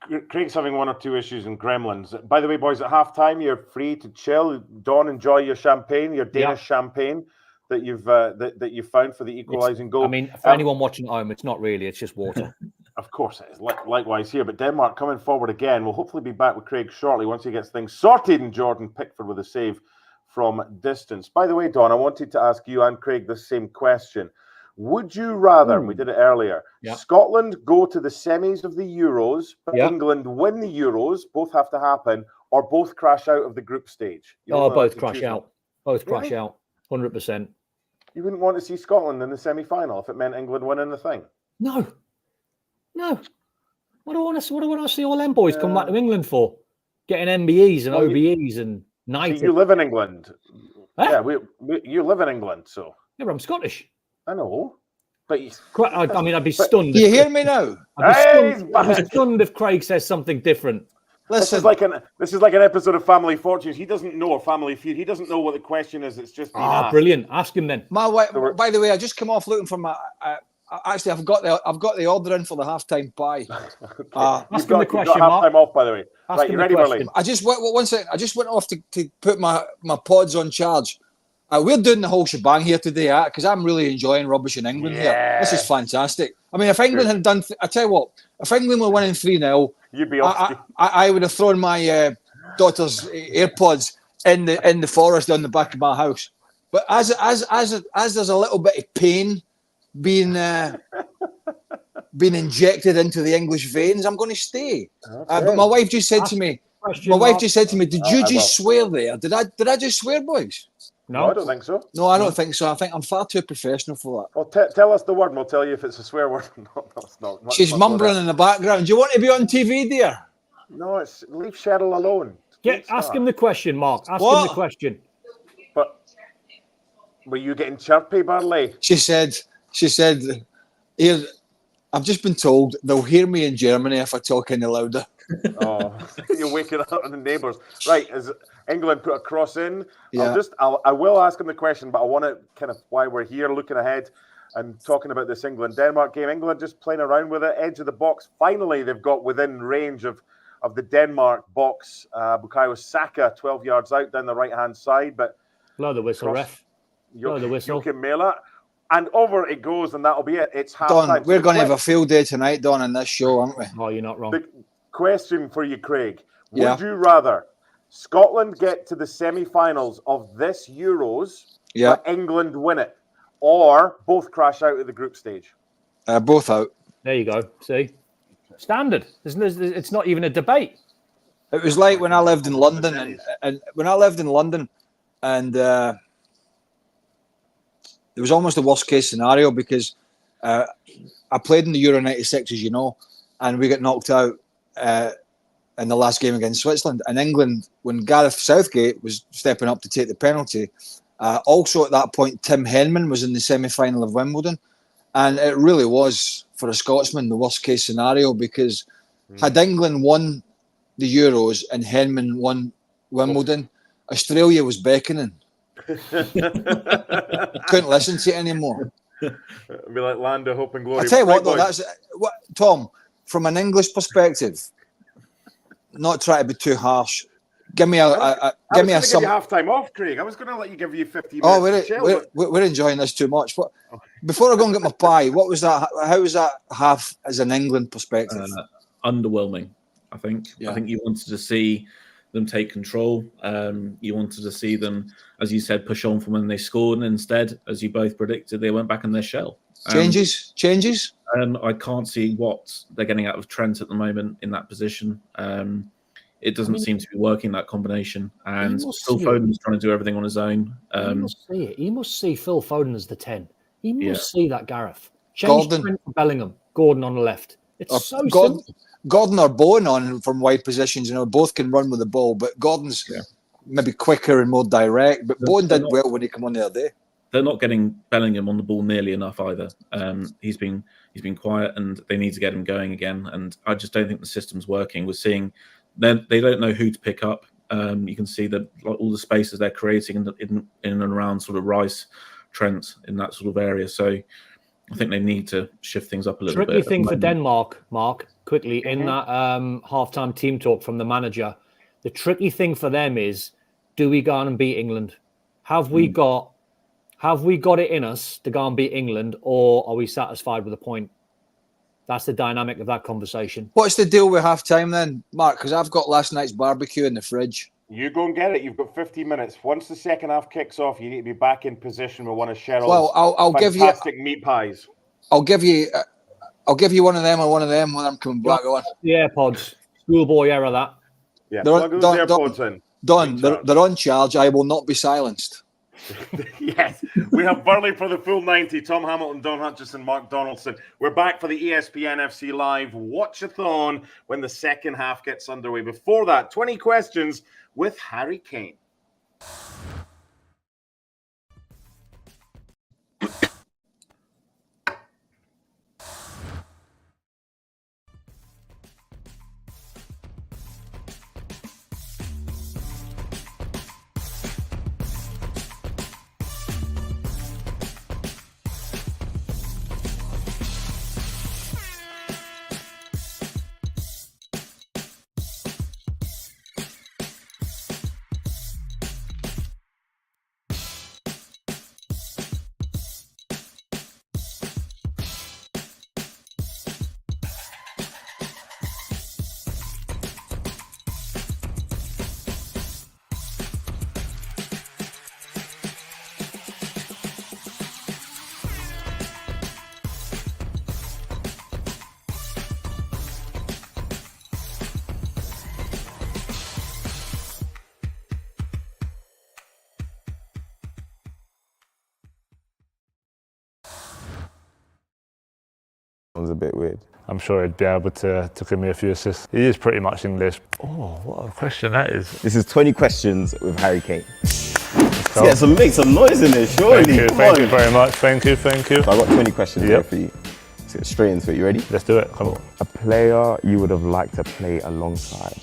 Yeah. Craig's having 1 or 2 issues in Gremlins. By the way, boys, at halftime, you're free to chill. Don, enjoy your champagne, your Danish champagne that you've found for the equalising goal. I mean, for anyone watching at home, it's not really. It's just water. Of course it is. Likewise here. But Denmark coming forward again. We'll hopefully be back with Craig shortly once he gets things sorted. And Jordan Pickford with a save from distance. By the way, Don, I wanted to ask you and Craig the same question. Would you rather, and we did it earlier, Scotland go to the semis of the Euros, but England win the Euros, both have to happen, or both crash out of the group stage? Both crash out. Both crash out, 100%. You wouldn't want to see Scotland in the semi-final if it meant England winning the thing? No. What do I want to see all them boys come back to England for? Getting MBEs and OBEs and 90. You live in England. Huh? Yeah, you live in England, so. Yeah, but I'm Scottish. I know, but I'd be stunned. Do you hear me now? I'd be stunned if Craig says something different. Listen, this is like an episode of Family Fortunes. He doesn't know, or Family Feud. He doesn't know what the question is. It's just brilliant. Ask him then. By the way, I just come off looking for Actually, I've got the order in for the halftime pie. Ask him the question, Mark. Halftime off, by the way. Right, you ready, Burley? I just one second. I just went off to put my pods on charge. We're doing the whole shebang here today, because I'm really enjoying rubbish in England here. This is fantastic. I mean, if England had done, I tell you what, if England were winning 3-0, you'd be off. I would have thrown my daughter's AirPods in the forest on the back of my house. But as there's a little bit of pain being injected into the English veins, I'm going to stay. Okay. But my wife just said to me, "Did you just swear there? Did I just swear, boys?" No, I don't think so. No, I don't think so. I think I'm far too professional for that. Well, tell us the word and we'll tell you if it's a swear word. No, it's not. She's mumbling in the background. Do you want to be on TV, dear? No, it's leave Cheryl alone. Ask him the question, Mark. Ask him the question. But were you getting chirpy, Burley? She said, here, I've just been told they'll hear me in Germany if I talk any louder. Oh, you're waking up the neighbours. Right, as England put a cross in, Yeah. I will ask him the question, but I want to kind of why we're here, looking ahead and talking about this England-Denmark game. England just playing around with it, edge of the box. Finally, they've got within range of the Denmark box. Bukayo Saka, 12 yards out down the right-hand side, but blow the whistle, ref. Blow the whistle. And over it goes, and that'll be it. It's half Don, time. we're going to have a field day tonight, Don, on this show, aren't we? Oh, you're not wrong. The question for you, Craig. Yeah. Would you rather Scotland get to the semi-finals of this Euros, but England win it, or both crash out at the group stage? Both out. There you go. See? Standard. It's not even a debate. It was like when I lived in London, and when I lived in London, and it was almost the worst case scenario because I played in the Euro 96, as you know, and we got knocked out in the last game against Switzerland. And England, when Gareth Southgate was stepping up to take the penalty, also at that point, Tim Henman was in the semi-final of Wimbledon. And it really was, for a Scotsman, the worst case scenario because had England won the Euros and Henman won Wimbledon, Australia was beckoning. Couldn't listen to it anymore. It'd be like Land of Hope and Glory. I tell you what, though, that's what Tom. From an English perspective, not try to be too harsh. Give me give me some half time off, Craig. I was going to let you give you 50 minutes. Oh, we're enjoying this too much. But before I go and get my pie, what was that? How was that half as an England perspective? Underwhelming, I think. Yeah. I think you wanted to see them take control. You wanted to see them, as you said, push on from when they scored, and instead, as you both predicted, they went back in their shell. Changes. I can't see what they're getting out of Trent at the moment in that position. It doesn't seem to be working, that combination. And Phil Foden's trying to do everything on his own. He must see it. He must see Phil Foden as the 10. He must see that Gareth. Change Trent for Bellingham, Gordon on the left. It's so simple. Gordon or Bowen on from wide positions, both can run with the ball, but Gordon's maybe quicker and more direct. But Bowen did well when he came on the other day. They're not getting Bellingham on the ball nearly enough either. He's been quiet, and they need to get him going again. And I just don't think the system's working. We're seeing they don't know who to pick up. You can see that all the spaces they're creating in and around sort of Rice, Trent, in that sort of area. So I think they need to shift things up a little bit. Tricky thing for Denmark, Mark, quickly, in that halftime team talk from the manager, the tricky thing for them is, do we go on and beat England? Have we got it in us to go and beat England, or are we satisfied with a point? That's the dynamic of that conversation. What's the deal with half-time then, Mark? Because I've got last night's barbecue in the fridge. You go and get it. You've got 15 minutes. Once the second half kicks off, you need to be back in position with one of Cheryl's fantastic meat pies. I'll give you one of them or one of them when I'm coming back on. The AirPods. Schoolboy error, that. Yeah, plug those AirPods in. Don, they're on charge. I will not be silenced. Yes, we have Burley for the full 90. Tom Hamilton, Don Hutchison, Mark Donaldson. We're back for the ESPN FC Live Watch-a-thon when the second half gets underway. Before that, 20 questions with Harry Kane. one's a bit weird. I'm sure he'd be able to give me a few assists. He is pretty much English. Oh, what a question that is. This is 20 questions with Harry Kane. Let's make some noise in there, surely. Thank you very much. Thank you. So I've got 20 questions here for you. Let's get straight into it. You ready? Let's do it. Come on. A player you would have liked to play alongside?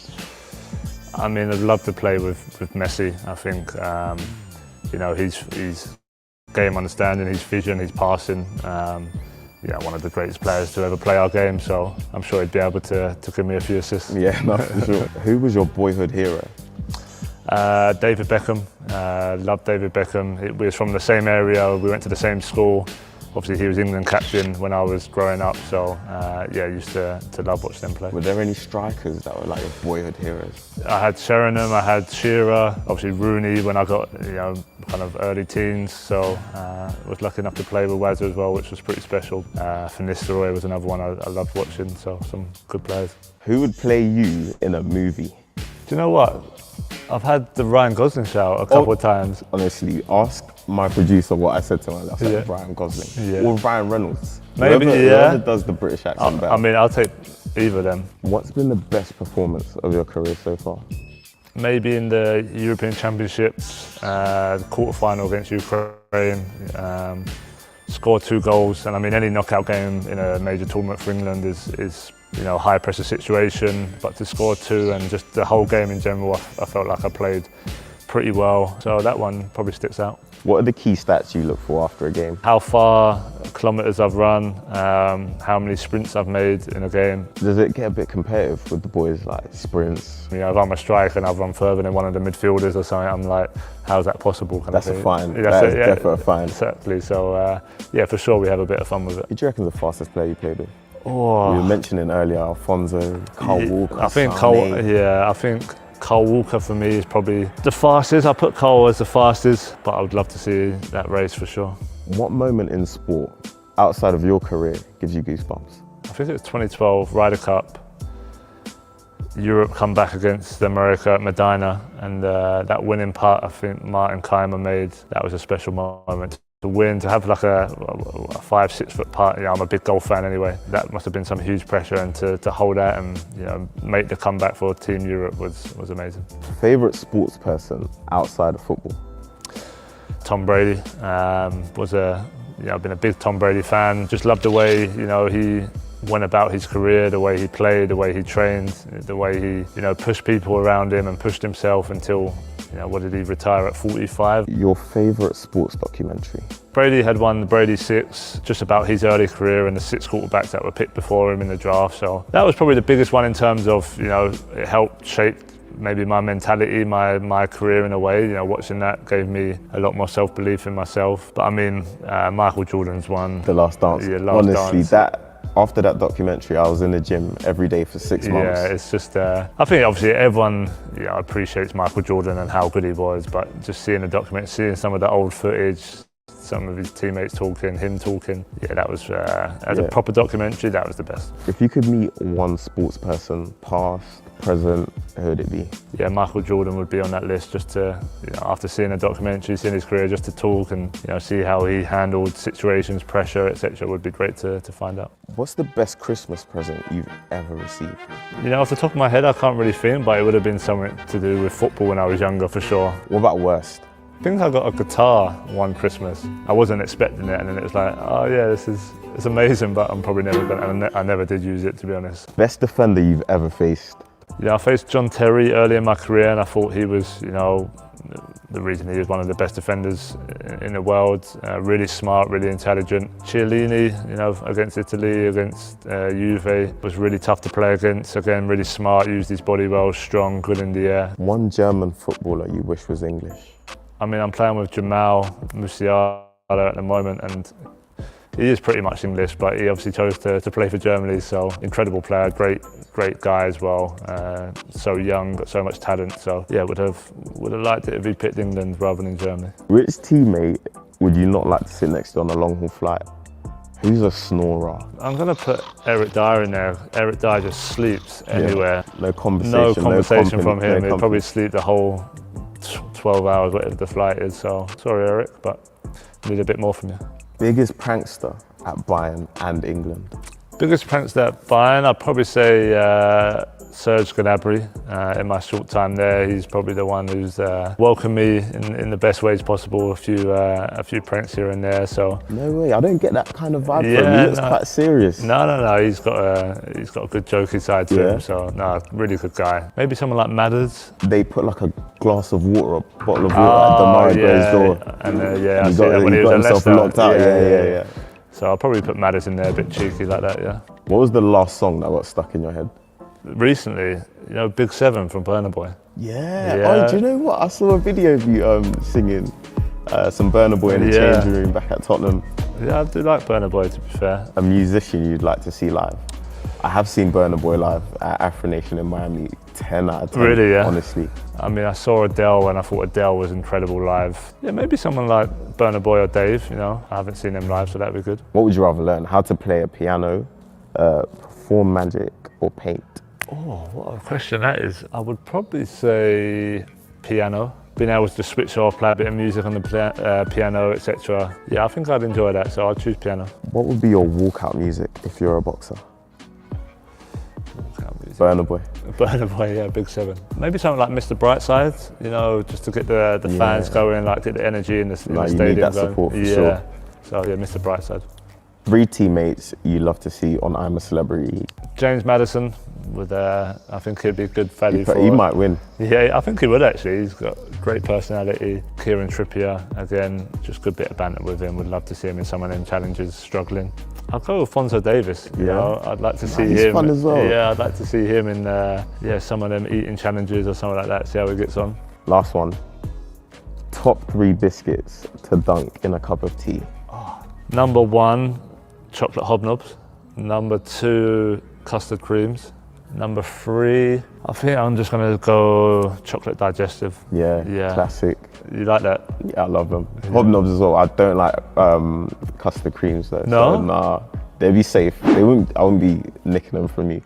I mean, I'd love to play with Messi. I think, you know, his game understanding, his vision, his passing. Yeah, one of the greatest players to ever play our game, so I'm sure he'd be able to give me a few assists. Yeah, no, for sure. Who was your boyhood hero? David Beckham. Loved David Beckham. We was from the same area, we went to the same school. Obviously, he was England captain when I was growing up, so yeah, I used to love watching them play. Were there any strikers that were like your boyhood heroes? I had Sheringham, I had Shearer, obviously Rooney when I got, you know, kind of early teens, so I was lucky enough to play with Wazza as well, which was pretty special. Van Nistelrooy was another one I loved watching, so some good players. Who would play you in a movie? Do you know what? I've had the Ryan Gosling shout a couple of times. Honestly, ask my producer what I said to him. I said Ryan Gosling or Ryan Reynolds. Maybe, whoever does the British accent better. I mean, I'll take either of them. What's been the best performance of your career so far? Maybe in the European Championships, the quarter-final against Ukraine, scored 2 goals. And I mean, any knockout game in a major tournament for England is you know, high pressure situation, but to score 2 and just the whole game in general, I felt like I played pretty well. So that one probably sticks out. What are the key stats you look for after a game? How far kilometres I've run, how many sprints I've made in a game. Does it get a bit competitive with the boys, like sprints? You know, if I'm a striker and I've run further than one of the midfielders or something, I'm like, how's that possible? That's a fine. That is definitely a fine. Exactly. So yeah, for sure we have a bit of fun with it. Who do you reckon the fastest player you played with? Oh. You were mentioning earlier, Alfonso, Carl Walker. I think Carl Walker for me is probably the fastest. I put Carl as the fastest, but I would love to see that race for sure. What moment in sport, outside of your career, gives you goosebumps? I think it was 2012 Ryder Cup. Europe come back against America at Medina, and that winning putt I think Martin Keimer made, that was a special moment. To win, to have like a 5-6 foot putt, you know, I'm a big golf fan anyway. That must have been some huge pressure, and to hold that and, you know, make the comeback for Team Europe was amazing. Favourite sports person outside of football? Tom Brady was I've been a big Tom Brady fan. Just loved the way, you know, he went about his career, the way he played, the way he trained, the way he, you know, pushed people around him and pushed himself until, you know, what did he retire at 45? Your favourite sports documentary? Brady had won the Brady 6, just about his early career and the 6 quarterbacks that were picked before him in the draft. So that was probably the biggest one in terms of, you know, it helped shape maybe my mentality, my career in a way. You know, watching that gave me a lot more self-belief in myself. But I mean, Michael Jordan's one. The Last Dance. Yeah, Last Dance. After that documentary, I was in the gym every day for 6 months. Yeah, it's just, I think obviously everyone, you know, appreciates Michael Jordan and how good he was, but just seeing the documentary, seeing some of the old footage, some of his teammates talking, him talking, yeah, that was, as a proper documentary, that was the best. If you could meet one sports person, past, present, who would it be? Yeah, Michael Jordan would be on that list, just to, you know, after seeing the documentary, seeing his career, just to talk and, you know, see how he handled situations, pressure, etc. would be great to find out. What's the best Christmas present you've ever received? You know, off the top of my head, I can't really think, but it would have been something to do with football when I was younger, for sure. What about worst? I think I got a guitar one Christmas. I wasn't expecting it, and then it was like, oh yeah, it's amazing, but I'm probably never gonna, I never did use it, to be honest. Best defender you've ever faced? You know, I faced John Terry early in my career, and I thought he was, you know, the reason he was one of the best defenders in the world. Really smart, really intelligent. Chiellini, you know, against Italy, against Juve, was really tough to play against. Again, really smart, used his body well, strong, good in the air. One German footballer you wish was English? I mean, I'm playing with Jamal Musiala at the moment, and he is pretty much English, but he obviously chose to play for Germany, so incredible player, great guy as well. So young, got so much talent, so yeah, would have liked it if he picked England rather than Germany. Which teammate would you not like to sit next to on a long haul flight? Who's a snorer? I'm going to put Eric Dyer in there. Eric Dyer just sleeps anywhere. No conversation. No conversation from him. He'll probably sleep the whole 12 hours, whatever the flight is. So sorry, Eric, but I need a bit more from you. Biggest prankster at Bayern and England? Biggest pranks that Bayern, I'd probably say Serge Gnabry. In my short time there, he's probably the one who's welcomed me in the best ways possible. A few pranks here and there. So no way, I don't get that kind of vibe from him. He was quite serious. No. He's got a good jokey side to him. So no, really good guy. Maybe someone like Madders. They put like a glass of water, a bottle of water at Demarai Gray's door. And I see that when he got himself locked out. Yeah. So I'll probably put Madders in there, a bit cheeky like that. Yeah. What was the last song that got stuck in your head? Recently, Big 7 from Burna Boy. Yeah. Oh, do you know what? I saw a video of you singing some Burna Boy in the changing room back at Tottenham. Yeah, I do like Burna Boy, to be fair. A musician you'd like to see live? I have seen Burna Boy live at Afro Nation in Miami. 10 out of 10. Really, yeah. Honestly. I mean, I saw Adele and I thought Adele was incredible live. Yeah, maybe someone like Burna Boy or Dave. I haven't seen them live, so that'd be good. What would you rather learn? How to play a piano, perform magic, or paint? Oh, what a question that is. I would probably say piano. Being able to switch off, play a bit of music on the piano, etc. Yeah, I think I'd enjoy that, so I'd choose piano. What would be your walkout music if you're a boxer? Walkout music? Burna Boy. Burna Boy, yeah, Big 7. Maybe something like Mr. Brightside, just to get the fans going, like get the energy in the stadium you need that support for sure. So yeah, Mr. Brightside. 3 teammates you love to see on I'm a Celebrity. James Maddison, I think he'd be good value for. He might win. Yeah, I think he would actually. He's got great personality. Kieran Trippier, again, just good bit of banter with him. Would love to see him in some of them challenges struggling. I'll go with Fonzo Davis. I'd like to see him. He's fun as well. Yeah, I'd like to see him in some of them eating challenges or something like that. See how he gets on. Last one. Top 3 biscuits to dunk in a cup of tea. Number 1, chocolate hobnobs. Number 2, custard creams. Number 3, I think I'm just going to go chocolate digestive. Yeah, classic. You like that? Yeah, I love them. Yeah. Hobnobs as well. I don't like custard creams though. No? So, nah, they'd be safe. I wouldn't be nicking them from you.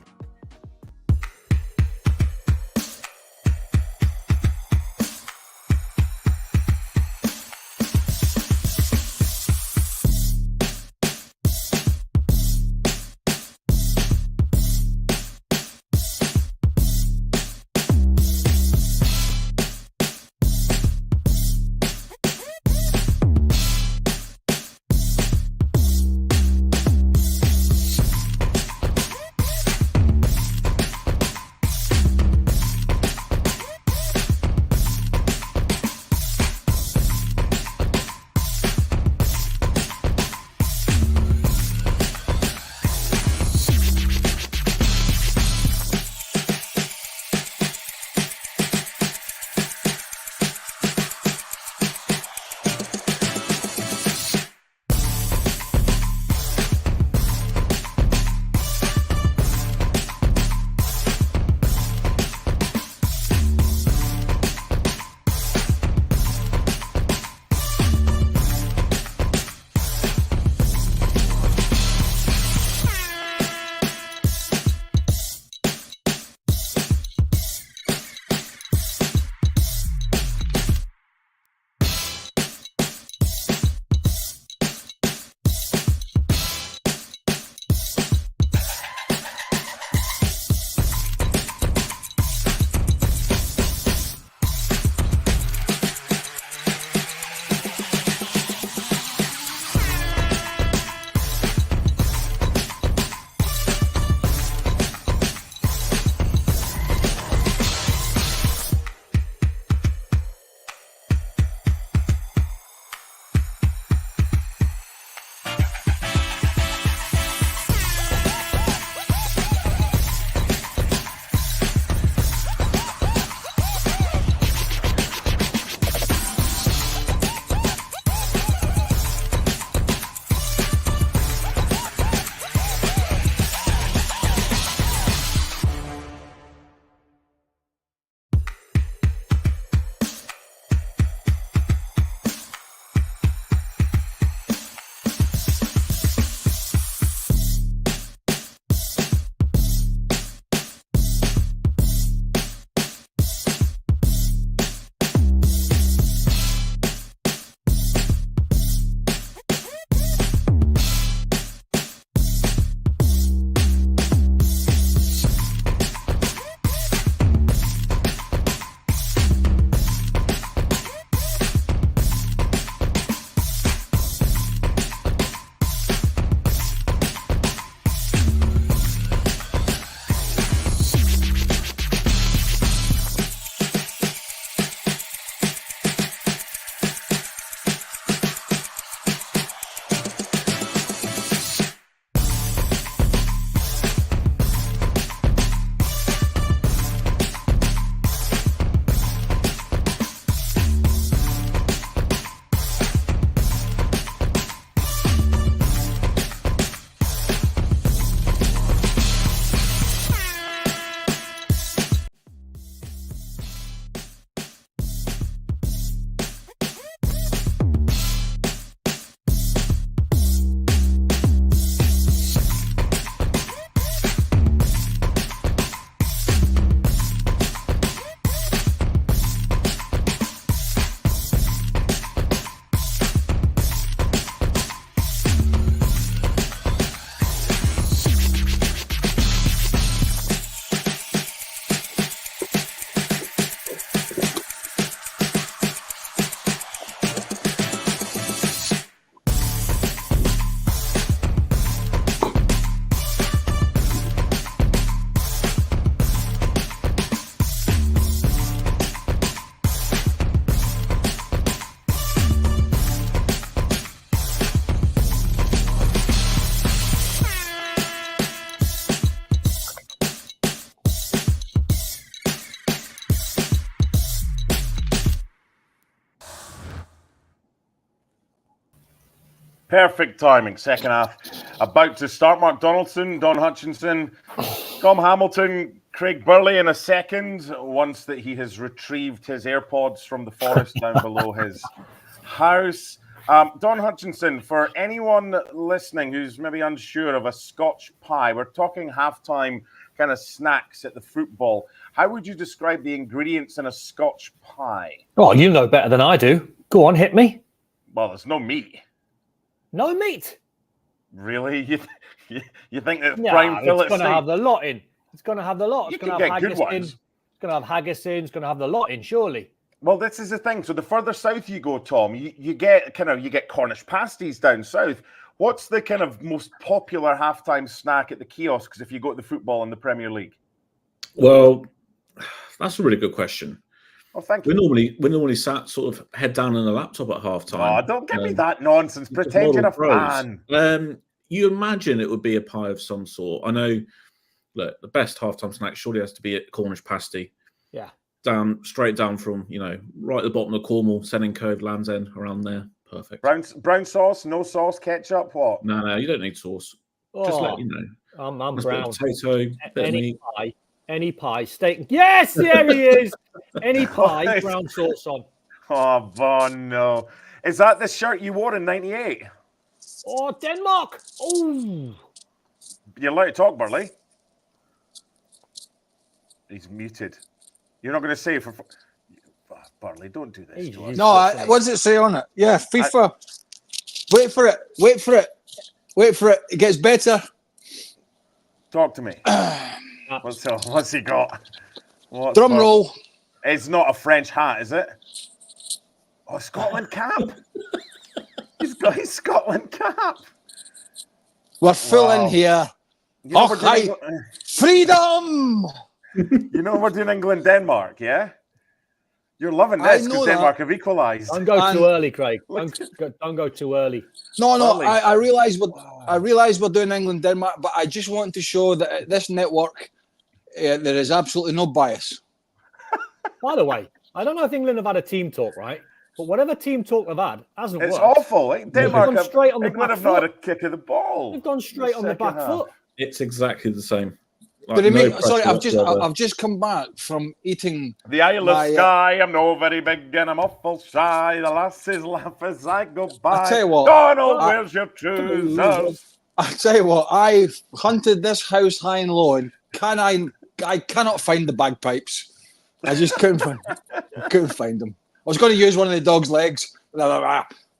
Perfect timing. Second half about to start. Mark Donaldson, Don Hutchison, Tom Hamilton, Craig Burley in a second, once that he has retrieved his AirPods from the forest down below his house. Don Hutchison, for anyone listening who's maybe unsure of a Scotch pie, we're talking halftime kind of snacks at the football. How would you describe the ingredients in a Scotch pie? Oh, you know better than I do. Go on, hit me. Well, there's no meat. No meat? Really? You think that No, prime fillet it's going to steak- have the lot in. It's going to have the lot. You It's going can to have get good haggis in. ones. It's going to have haggis in. It's going to have the lot in, surely. Well, this is the thing. So the further south you go, Tom, you get Cornish pasties down south. What's the kind of most popular halftime snack at the kiosks if you go to the football in the Premier League? Well, that's a really good question. Oh, thank you. We're normally sat sort of head down on a laptop at half time. Oh, don't give me that nonsense. Pretend you're a fan. You imagine it would be a pie of some sort. I know, look, the best halftime snack surely has to be a Cornish pasty. Yeah. Straight down from, right at the bottom of Cornwall, Senning Cove, Land's End, around there. Perfect. Brown sauce, no sauce, ketchup, what? No, you don't need sauce. Just let you know. I'm Nice bit brown. of potato, bit of meat. Any pie, steak. Yes, there he is. Any pie, brown sauce on. Oh, Von, no. Is that the shirt you wore in 98? Oh, Denmark. Oh. You're allowed to talk, Burley. He's muted. You're not going to say for... Oh, Burley, don't do this to us. No, what does it say on it? Yeah, FIFA. Wait for it. Wait for it. Wait for it. It gets better. Talk to me. What's he got? Drum roll. It's not a French hat, is it? Oh, Scotland cap. He's got his Scotland cap. We're full in here. You know Oh, hi. Freedom! You know we're doing England-Denmark, yeah? You're loving this because Denmark have equalised. Don't go too early, Craig. Don't go too early. No. I realise we're doing England Denmark, but I just want to show that at this network there is absolutely no bias. By the way, I don't know if England have had a team talk, right? But whatever team talk they've had hasn't worked. It's awful. They've Denmark gone straight on the England back have not had foot. a kick of the ball. They've gone straight on the back foot. It's exactly the same. But sorry, pressure whatsoever. I've just come back from eating The Isle of Skye, I'm no very big and I'm awful shy. The lasses laugh as I go by. I tell you what, Donald, where's your trousers? I tell you what, I hunted this house high and low, and I cannot find the bagpipes. I just couldn't find them. I was going to use one of the dog's legs.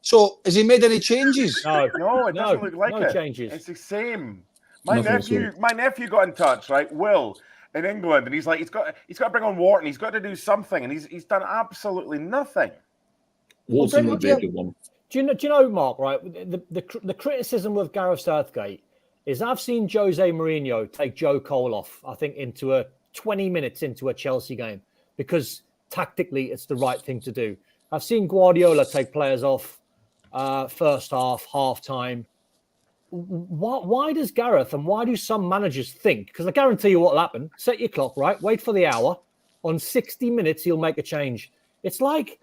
So, has he made any changes? No, it doesn't look like it. Changes. It's the same. My nephew got in touch, right? Will in England, and he's like, he's got to bring on Wharton. He's got to do something, and he's done absolutely nothing. Wharton would be a good one. Do you know, Mark? Right, the criticism of Gareth Southgate is I've seen Jose Mourinho take Joe Cole off. I think into a 20 minutes into a Chelsea game because tactically it's the right thing to do. I've seen Guardiola take players off first half time. Why does Gareth and why do some managers think? Because I guarantee you what'll happen. Set your clock, right? Wait for the hour. On 60 minutes, he'll make a change. It's like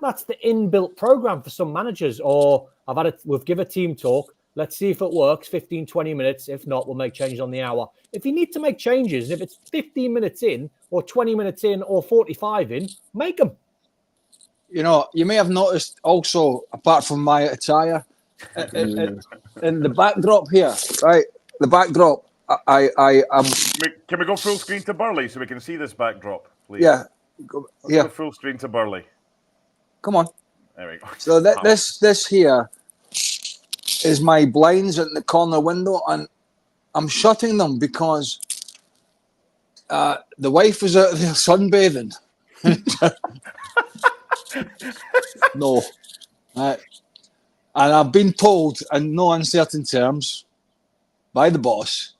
that's the inbuilt program for some managers. Or we'll give a team talk. Let's see if it works. 15, 20 minutes. If not, we'll make changes on the hour. If you need to make changes, if it's 15 minutes in or 20 minutes in or 45 in, make them. You may have noticed also, apart from my attire, in the backdrop here, right? The backdrop, I am. Can we go full screen to Burley so we can see this backdrop, please? Yeah. Go full screen to Burley. Come on. There we go. So this here is my blinds at the corner window, and I'm shutting them because the wife is out there sunbathing. No. And I've been told in no uncertain terms by the boss,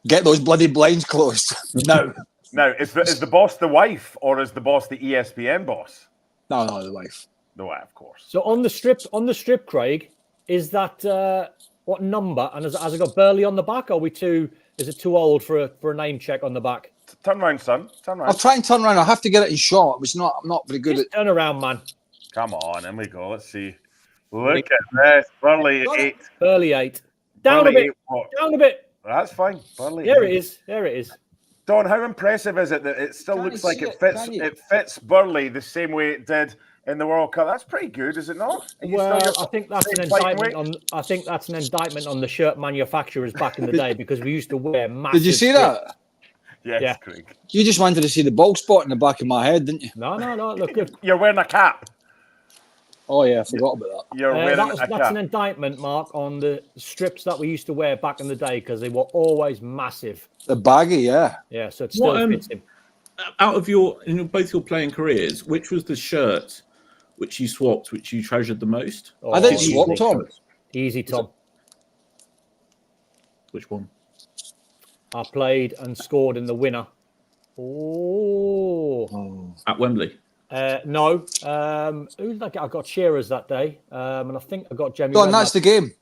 get those bloody blinds closed now. Now, is the boss the wife or is the boss the ESPN boss? No, the wife. The wife, of course. So on the strip, Craig, is that what number? And has it got Burley on the back? Or is it too old for a name check on the back? Turn round, son. Turn round. I'll try and turn around. I have to get it in shot. I'm not very good at turn around, man. Come on, in we go. Let's see. Look at this. Burley 8. Burley 8. Down Burley a bit. 8 what? Down a bit. That's fine. Burley There 8. it is. There it is. Don, how impressive is it that it still looks like it fits Burley the same way it did in the World Cup? That's pretty good, is it not? Well, I think that's an indictment on. I think that's an indictment on the shirt manufacturers back in the day, because we used to wear massive. Did you see that? Yes, yeah. Craig. You just wanted to see the bald spot in the back of my head, didn't you? No. Look good. You're wearing a cap. Oh yeah, I forgot about that. You're wearing a cap. That's an indictment, Mark, on the strips that we used to wear back in the day, because they were always massive. The baggy, yeah. Yeah, so it still fits him. Out of in both your playing careers, which was the shirt which you swapped, which you treasured the most? I didn't swap, Tom. Easy, Tom. Which one? I played and scored in the winner. Oh. At Wembley? No. Who did I get? I got Shearers that day. And I think I got Jamie. Don, that's the game.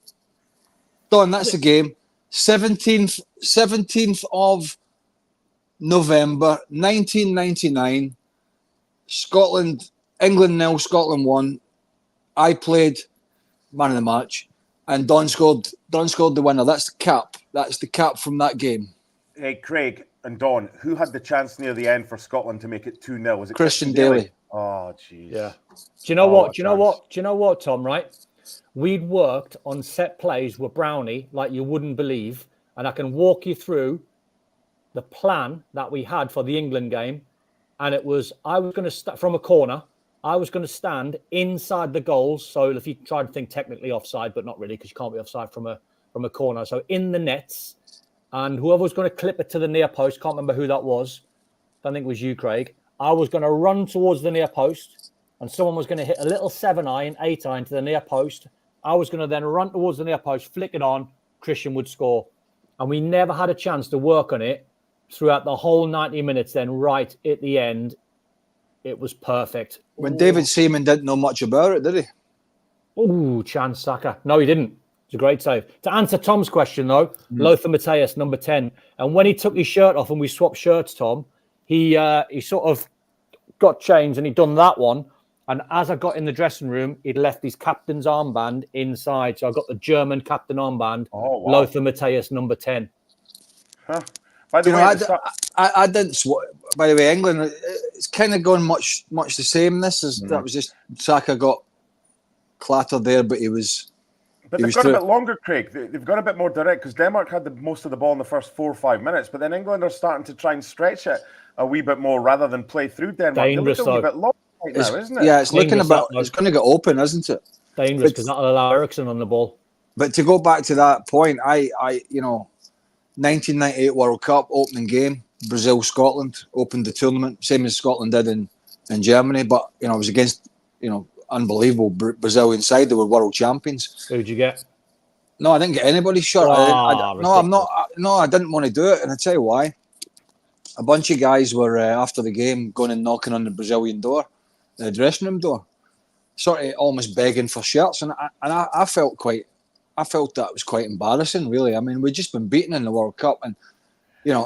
Don, that's the game. 17th of November 1999. Scotland, England 0, Scotland 1. I played man of the match, and Don scored the winner. That's the cap. That's the cap from that game. Hey, Craig and Don, who had the chance near the end for Scotland to make it 2-0? Was it Christian Daly? Oh, jeez. Yeah. Do you know what? Do you know what? Do you know what, Tom? Right? We'd worked on set plays with Brownie like you wouldn't believe, and I can walk you through the plan that we had for the England game. And it was, I was going to start from a corner. I was going to stand inside the goals. So if you try to think technically offside, but not really, because you can't be offside from a corner. So in the nets, and whoever was going to clip it to the near post, can't remember who that was. I think it was you, Craig. I was going to run towards the near post, and someone was going to hit a little 7-iron, 8-iron to the near post. I was going to then run towards the near post, flick it on, Christian would score. And we never had a chance to work on it throughout the whole 90 minutes. Then right at the end, it was perfect. When David Seaman didn't know much about it, did he? Oh, chance Shaka. No, he didn't. It's a great save. To answer Tom's question, though, Lothar Matthäus, number 10. And when he took his shirt off and we swapped shirts, Tom, he sort of got changed and he'd done that one. And as I got in the dressing room, he'd left his captain's armband inside. So I got the German captain armband, Lothar Matthäus, number 10. Huh. By the way, I didn't swap. By the way, England, it's kind of gone much the same. That was just Shaka got clattered there, but he was. But they've got a bit longer, Craig. They've got a bit more direct, because Denmark had most of the ball in the first 4 or 5 minutes, but then England are starting to try and stretch it a wee bit more rather than play through Denmark. Dangerous, a wee bit long right now, isn't it? Yeah, it's looking about. It's going to get open, isn't it? Dangerous, because that'll allow Ericsson on the ball. But to go back to that point, I 1998 World Cup opening game, Brazil-Scotland opened the tournament, same as Scotland did in Germany. But it was against unbelievable Brazilian side. They were world champions. Who'd you get? No, I didn't get anybody's shirt. I didn't want to do it, and I tell you why. A bunch of guys were after the game going and knocking on the Brazilian door, the dressing room door, sort of almost begging for shirts, and I felt that was quite embarrassing, really. I mean, we've just been beaten in the World Cup, and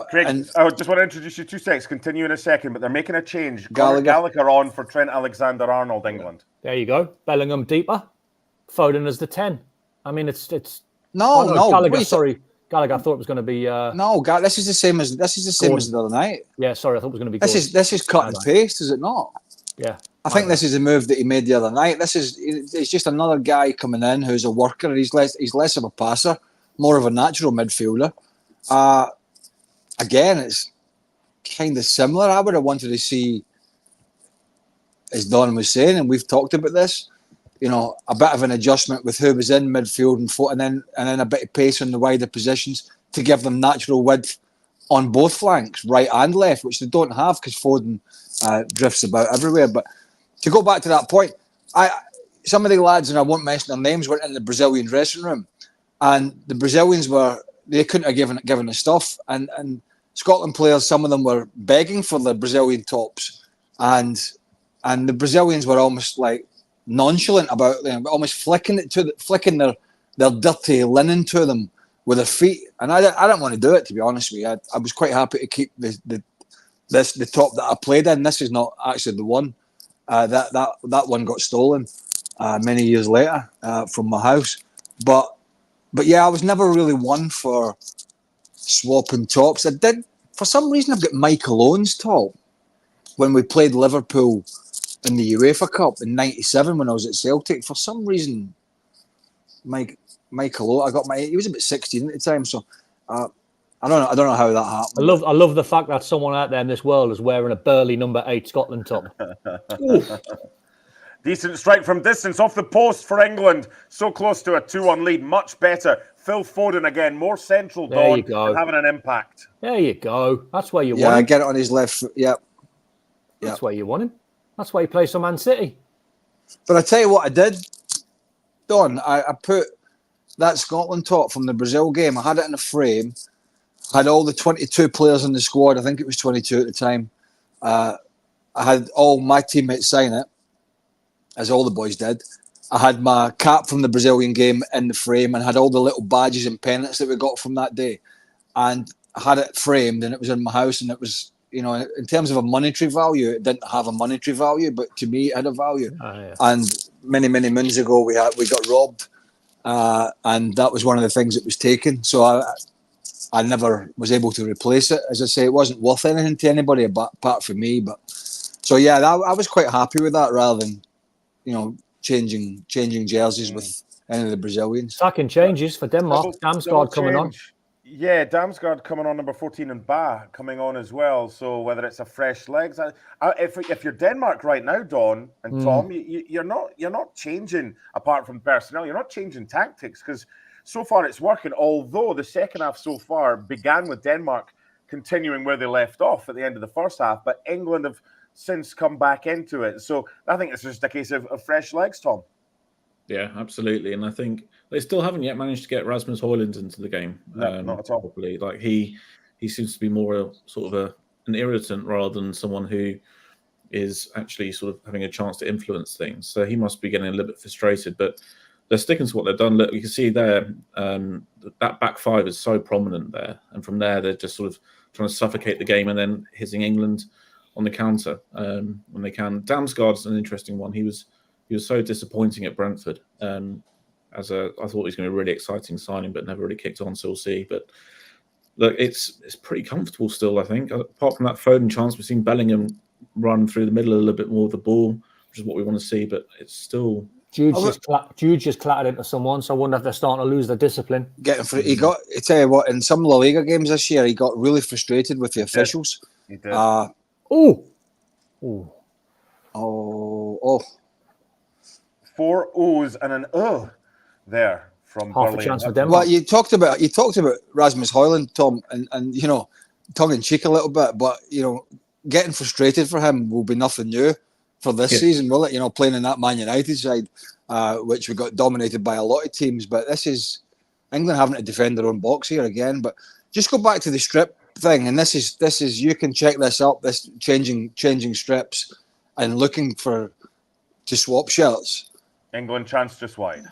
Craig, I just want to introduce you 2 seconds. Continue in a second, but they're making a change. Gallagher on for Trent Alexander-Arnold, England. There you go. Bellingham deeper. Foden as the 10. I mean, it's no. Gallagher. Sorry, Gallagher. I thought it was going to be. No, this is the same as the other night. Yeah, sorry, I thought it was going to be. This is cut and paste, is it not? Yeah. I think this is a move that he made the other night. It's just another guy coming in who's a worker. He's less of a passer, more of a natural midfielder. Again, it's kind of similar. I would have wanted to see, as Don was saying, and we've talked about this, a bit of an adjustment with who was in midfield and then a bit of pace on the wider positions to give them natural width on both flanks, right and left, which they don't have because Foden drifts about everywhere. But to go back to that point, some of the lads, and I won't mention their names, went in the Brazilian dressing room, and the Brazilians they couldn't have given the stuff, and Scotland players, some of them were begging for the Brazilian tops, and the Brazilians were almost like nonchalant about them, almost flicking their dirty linen to them with their feet, and I didn't want to do it, to be honest with you. I was quite happy to keep the top that I played in. This is not actually the one. That one got stolen. many years later from my house. But yeah, I was never really one for swapping tops. I did, for some reason, I've got Michael Owen's top when we played Liverpool in the UEFA Cup in '97 when I was at Celtic. For some reason, Michael Owen, he was about 16 at the time, so I don't know how that happened. I love the fact that someone out there in this world is wearing a Burley number 8 Scotland top. Decent strike from distance off the post for England. So close to a 2-1 lead. Much better. Phil Foden again, more central, There you Dawn, go. and having an impact. There you go. That's where you want Yeah, him. get it on his left foot. Yeah. That's where you want him. That's why he plays for Man City. But I tell you what I did, Don, I put that Scotland top from the Brazil game. I had it in a frame. I had all the 22 players in the squad. I think it was 22 at the time. I had all my teammates sign it, as all the boys did. I had my cap from the Brazilian game in the frame and had all the little badges and pennants that we got from that day. And I had it framed and it was in my house, and it was, you know, in terms of a monetary value, it didn't have a monetary value, but to me it had a value. And many moons ago we got robbed, and that was one of the things that was taken. So I never was able to replace it. As I say, it wasn't worth anything to anybody apart from me. But so yeah, I was quite happy with that, rather than, you know, changing jerseys with any of the Brazilians. Second changes for Denmark. Damsgaard coming on. Yeah, Damsgaard coming on, number 14, and Ba coming on as well. So whether it's a fresh legs, if you're Denmark right now, Don and Tom, you're not changing, apart from personnel, you're not changing tactics, because so far it's working. Although the second half so far began with Denmark continuing where they left off at the end of the first half, but England have since come back into it. So I think it's just a case of fresh legs, Tom. Yeah, absolutely. And I think they still haven't yet managed to get Rasmus Højlund into the game. No, not at all. Properly. Like he seems to be more sort of an irritant rather than someone who is actually sort of having a chance to influence things. So he must be getting a little bit frustrated. But they're sticking to what they've done. Look, you can see there that back five is so prominent there. And from there, they're just sort of trying to suffocate the game and then hitting England on the counter when they can. Damsgaard's an interesting one. He was so disappointing at Brentford. I thought he was going to be a really exciting signing, but never really kicked on. So we'll see. But look, it's pretty comfortable still, I think. Apart from that Foden chance, we've seen Bellingham run through the middle a little bit more with the ball, which is what we want to see. But it's still. Jude just clattered into someone, so I wonder if they're starting to lose their discipline. He got. I tell you what, in some La Liga games this year, he got really frustrated with the officials. He did. Oh. 4 O's and an there from Half Burley. a chance for Denmark. Well, you talked about Rasmus Højlund, Tom, and you know, tongue in cheek a little bit, but you know, getting frustrated for him will be nothing new for this season, will it? You know, playing in that Man United side, which we got dominated by a lot of teams, but this is England having to defend their own box here again. But just go back to the strip thing, and this is you can check this up. This changing strips and looking to swap shirts. England chance just wide.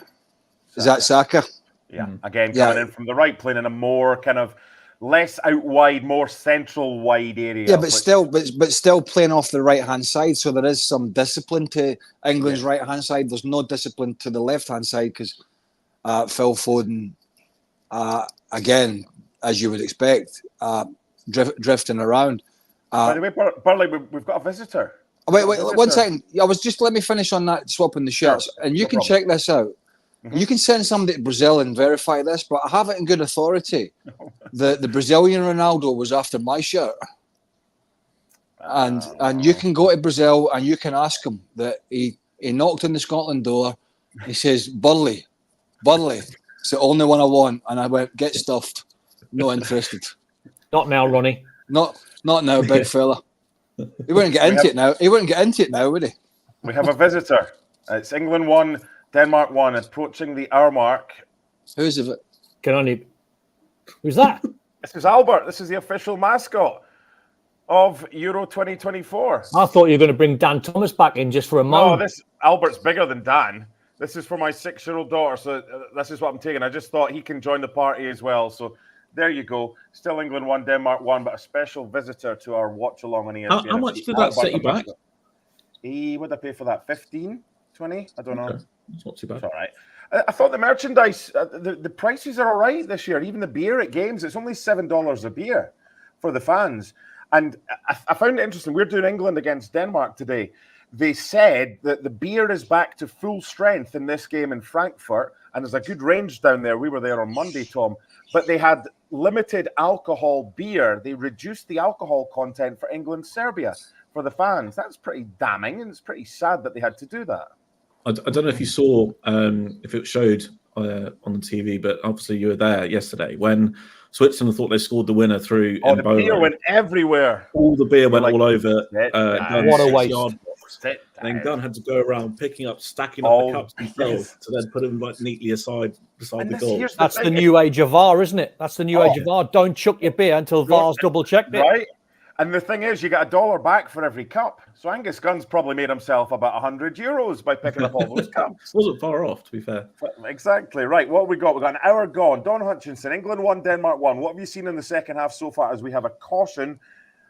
Is that Shaka? Yeah, again coming in from the right, playing in a more kind of less out wide, more central wide area. Yeah, but still playing off the right hand side. So there is some discipline to England's right hand side. There's no discipline to the left hand side because Phil Foden, again, as you would expect, drifting around. By the way, Burley, we've got a visitor. Wait, 1 second. Let me finish on that swapping the shirts, and you can check this out. You can send somebody to Brazil and verify this, but I have it in good authority. The Brazilian Ronaldo was after my shirt, and you can go to Brazil and you can ask him that he knocked on the Scotland door. He says, Burley, it's the only one I want, and I went, get stuffed. Not interested. Not now, Ronnie. Not now, big fella. He wouldn't get into it now. He wouldn't get into it now, would he? We have a visitor. It's England 1, Denmark 1, approaching the hour mark. Who's it? Who's that? This is Albert. This is the official mascot of Euro 2024. I thought you were going to bring Dan Thomas back in just for a moment. No, Albert's bigger than Dan. This is for my 6-year-old daughter, so this is what I'm taking. I just thought he can join the party as well. So there you go. Still England 1, Denmark 1, but a special visitor to our watch along on ESPN. How much did that set you back? What did I pay for that? 15? 20? I don't know. Okay. It's not too bad. It's all right. I thought the merchandise, the prices are all right this year. Even the beer at games, it's only $7 a beer for the fans. And I found it interesting. We're doing England against Denmark today. They said that the beer is back to full strength in this game in Frankfurt, and there's a good range down there. We were there on Monday, Tom, but they had limited alcohol beer. They reduced the alcohol content for England-Serbia for the fans. That's pretty damning, and it's pretty sad that they had to do that. I don't know if you saw, if it showed on the TV, but obviously you were there yesterday when Switzerland thought they scored the winner through. Oh, the beer went everywhere. All the beer went all over. What a waste. And then Gunn had to go around picking up, stacking up the cups himself to then put them like neatly aside beside the goal. That's the new age of VAR, isn't it? That's the new age of VAR. Don't chuck your beer until VAR's double-checked it. Right. And the thing is, you get $1 back for every cup. So Angus Gunn's probably made himself about €100 by picking up all those cups. Wasn't far off, to be fair. Exactly. Right. What have we got? We've got an hour gone. Don Hutchison, England 1, Denmark 1. What have you seen in the second half so far as we have a caution?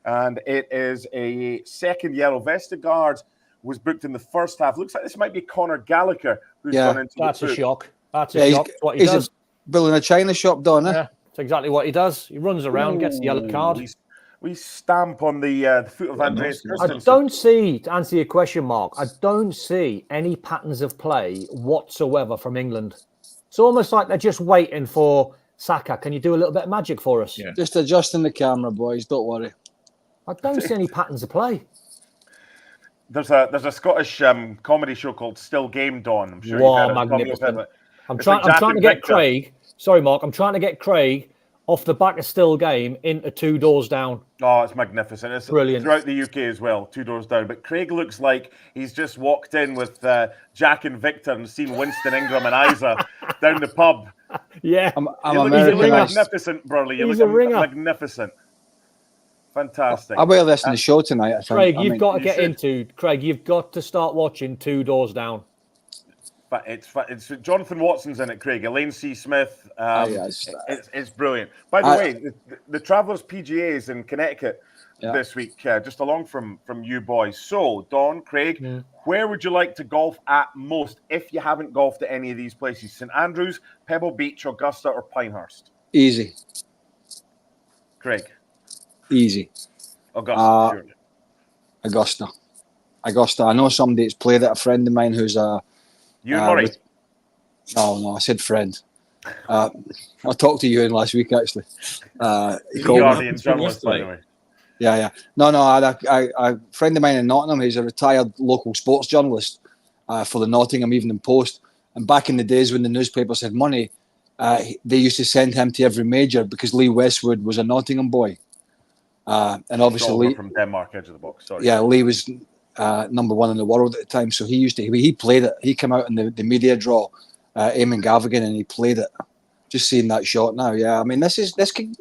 And it is a second yellow. Vestergaard was booked in the first half. Looks like this might be Conor Gallagher who's gone into that's the a boot. shock. That's a shock. That's what he does. Building a china shop, Don. Yeah, that's exactly what he does. He runs around, gets the yellow card. We stamp on the foot of Andreas Christensen. I don't see, to answer your question, Mark, I don't see any patterns of play whatsoever from England. It's almost like they're just waiting for Shaka. Can you do a little bit of magic for us? Yeah. Just adjusting the camera, boys. Don't worry. I don't see any patterns of play. There's a Scottish comedy show called Still Game, Dawn. I'm sure Wow, you've heard magnificent. of it. I'm trying to get Craig. Sorry, Mark. I'm trying to get Craig off the back of Still Game into Two Doors Down. Oh, it's magnificent. It's brilliant. Throughout the UK as well, Two Doors Down. But Craig looks like he's just walked in with Jack and Victor and seen Winston Ingram and Isa down the pub. Yeah. I'm you look magnificent, Burley. You look magnificent. Fantastic. I'll be listening to the show tonight. I think. Craig, you've got to start watching Two Doors Down. But it's Jonathan Watson's in it, Craig. Elaine C. Smith. It's brilliant. By the way, the Travellers PGA is in Connecticut this week, just along from you boys. So, Don, Craig, where would you like to golf at most if you haven't golfed at any of these places? St Andrews, Pebble Beach, Augusta, or Pinehurst? Easy. Craig? Easy. Augusta, sure. Augusta. I know somebody that's played it, a friend of mine who's a... You and Murray? No, I said friend. I talked to you last week, actually. Guardian journalist, by the way. Yeah. No, a friend of mine in Nottingham, he's a retired local sports journalist for the Nottingham Evening Post. And back in the days when the newspapers had money, they used to send him to every major because Lee Westwood was a Nottingham boy. And obviously Lee from Denmark, edge of the box. Sorry. Yeah, Lee was number one in the world at the time, so he played it. He came out in the media draw, Eamon Gavigan, and he played it. Just seeing that shot now, yeah. I mean, this could,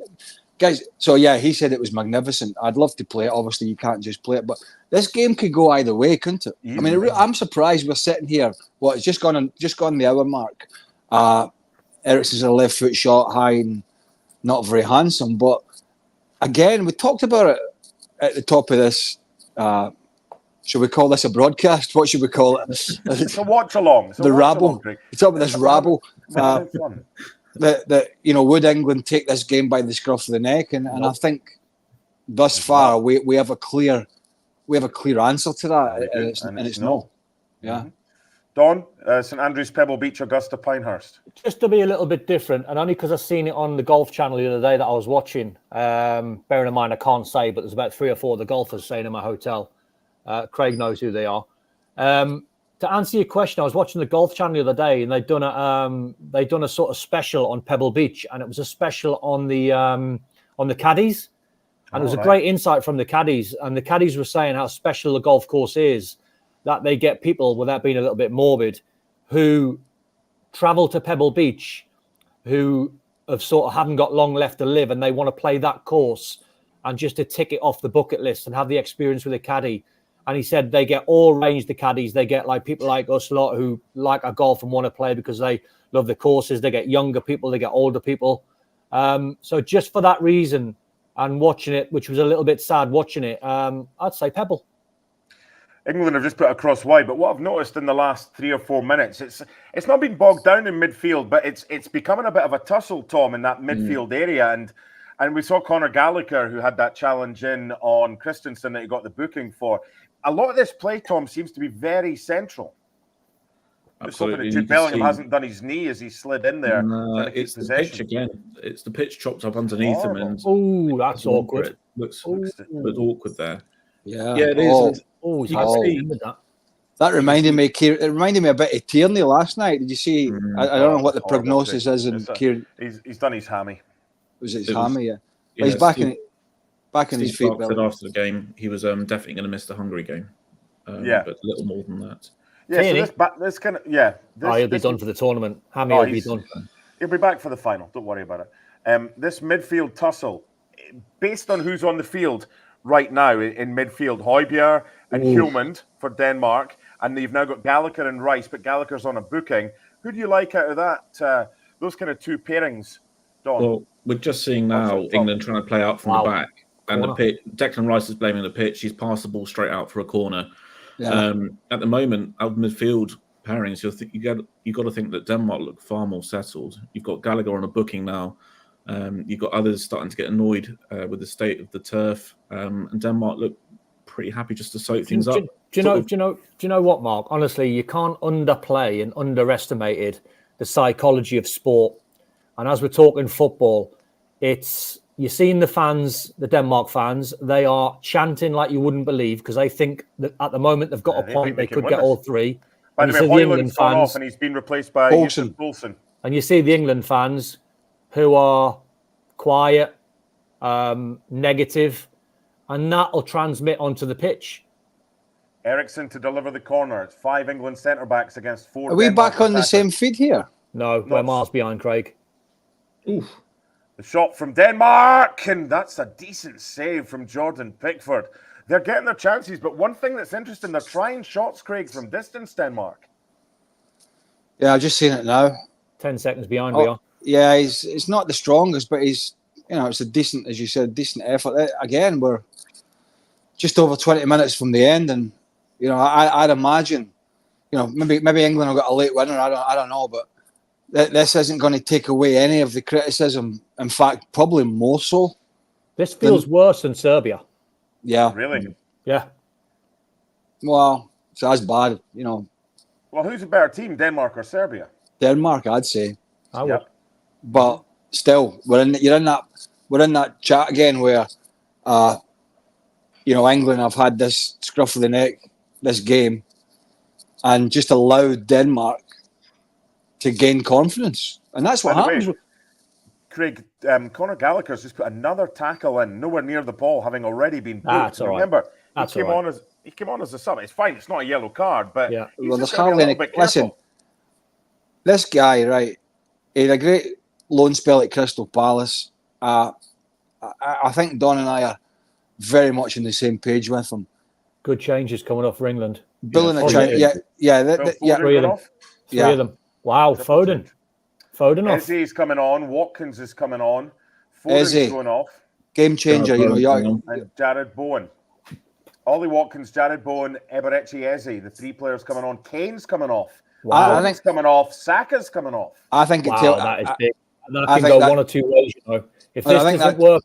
guys. So yeah, he said it was magnificent. I'd love to play it. Obviously, you can't just play it, but this game could go either way, couldn't it? I mean, I'm surprised we're sitting here. It's just gone the hour mark. Ericsson's a left foot shot, high and not very handsome, but. Again, we talked about it at the top of this. Should we call this a broadcast? What should we call it? It's a watch along. The rabble. We talked about this rabble. That would England take this game by the scruff of the neck? And I think thus far we have a clear answer to that, and it's no. Yeah. Don, St Andrews, Pebble Beach, Augusta, Pinehurst. Just to be a little bit different, and only because I've seen it on the golf channel the other day that I was watching. Bearing in mind, I can't say, but there's about 3 or 4 of the golfers staying in my hotel. Craig knows who they are. To answer your question, I was watching the golf channel the other day, and they'd done a sort of special on Pebble Beach, and it was a special on the caddies, and it was a great insight from the caddies, and the caddies were saying how special the golf course is. That they get people, without being a little bit morbid, who travel to Pebble Beach, who haven't got long left to live, and they want to play that course and just to tick it off the bucket list and have the experience with a caddy. And he said they get all range, the caddies. They get like people like us a lot who like a golf and want to play because they love the courses. They get younger people, they get older people. So just for that reason and watching it, which was a little bit sad watching it, I'd say Pebble. England have just put a cross wide, but what I've noticed in the last 3 or 4 minutes, it's not been bogged down in midfield, but it's becoming a bit of a tussle, Tom, in that midfield area. And we saw Conor Gallagher, who had that challenge in on Christensen that he got the booking for. A lot of this play, Tom, seems to be very central. Just hoping that Jude Bellingham hasn't done his knee as he slid in there. It's the pitch again. It's the pitch chopped up underneath him. And oh, that's awkward. It looks awkward there. Yeah, it is. That reminded me. It reminded me a bit of Tierney last night. Did you see? I don't know what the prognosis is. He's done his hammy. Was it his hammy? Yeah. He's back in his feet. Said after the game, he was definitely going to miss the Hungary game. But a little more than that. Yeah, so this kind of he'll be done for the tournament. Hammy will be done. He'll be back for the final. Don't worry about it. This midfield tussle, based on who's on the field right now in midfield, Højbjerg and Hjulmand for Denmark, and you've now got Gallagher and Rice, but Gallagher's on a booking. Who do you like out of that? Those kind of two pairings, Don? Well, we're just seeing now England trying to play out from the back, and the pitch. Declan Rice is blaming the pitch. He's passed the ball straight out for a corner. Yeah. At the moment, out of midfield pairings, you got to think that Denmark look far more settled. You've got Gallagher on a booking now. You've got others starting to get annoyed with the state of the turf, and Denmark look pretty happy just to soak things up. Do you know what, Mark? Honestly, you can't underplay and underestimate the psychology of sport. And as we're talking football, you're seeing the fans, the Denmark fans, they are chanting like you wouldn't believe because they think that at the moment they've got a point, they could get all three. By the way, Højlund's gone off and he's been replaced by Olsen. And you see the England fans who are quiet, negative, and that will transmit onto the pitch. Ericsson to deliver the corner. It's 5 England centre-backs against 4. Are we back on the same feet here? No, we're miles behind, Craig. Oof. The shot from Denmark, and that's a decent save from Jordan Pickford. They're getting their chances, but one thing that's interesting, they're trying shots, Craig, from distance, Denmark. Yeah, I've just seen it now. 10 seconds behind we are. Yeah, it's not the strongest, but it's a decent, as you said, decent effort. Again, we're just over 20 minutes from the end, and I'd imagine, maybe England have got a late winner. I don't know, but this isn't going to take away any of the criticism. In fact, probably more so. This feels worse than Serbia. Yeah. Really? Yeah. Well, so that's bad, Well, who's a better team, Denmark or Serbia? Denmark, I'd say. I would. But still, we're in that chat again where, England have had this scruff of the neck, this game, and just allowed Denmark to gain confidence, and that's what happens. Craig, Conor Gallagher's just put another tackle in, nowhere near the ball, having already been booked. That's all right. Remember, he came on as a sub. It's fine. It's not a yellow card, but well, there's hardly any. Listen, this guy, right? He had a great loan spell at Crystal Palace. I think Don and I are very much on the same page with him. Good changes coming off for England. Three of them. Wow, Foden off. Eze's coming on. Watkins is coming on. Foden's going off. Game changer, and Jared Bowen. Ollie Watkins, Jared Bowen, Eberechi Eze, the 3 players coming on. Kane's coming off. Wow. Foden's coming off. Saka's coming off. I think that is big. And that can go one or two ways, If this doesn't work,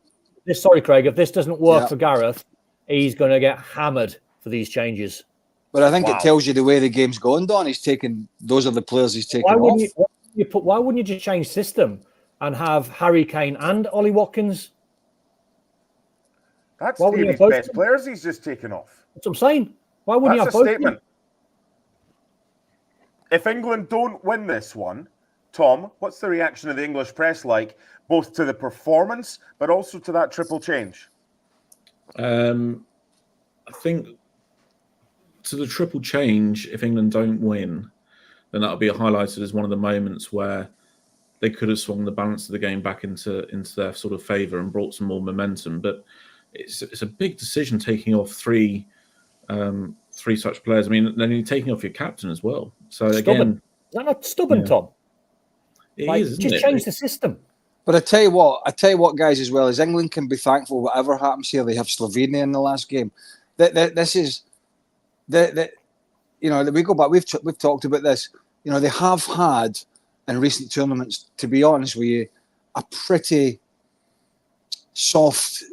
Craig, if this doesn't work for Gareth, he's going to get hammered for these changes. But I think it tells you the way the game's going, Don. Those are the players he's taking off. Why wouldn't you just change system and have Harry Kane and Ollie Watkins? That's Stevie's best players he's just taken off. That's what I'm saying. Why wouldn't you have both? That's a statement. If England don't win this one, Tom, what's the reaction of the English press like, both to the performance but also to that triple change? I think to the triple change, if England don't win, then that'll be highlighted as one of the moments where they could have swung the balance of the game back into their sort of favour and brought some more momentum. But it's a big decision taking off three such players. I mean, then you're taking off your captain as well. So stubborn. Again, is that not stubborn, Tom? Just change the system. But I tell you what, guys, as well as England can be thankful whatever happens here. They have Slovenia in the last game. This we go back. We've talked about this. You know, they have had in recent tournaments, to be honest with you, a pretty soft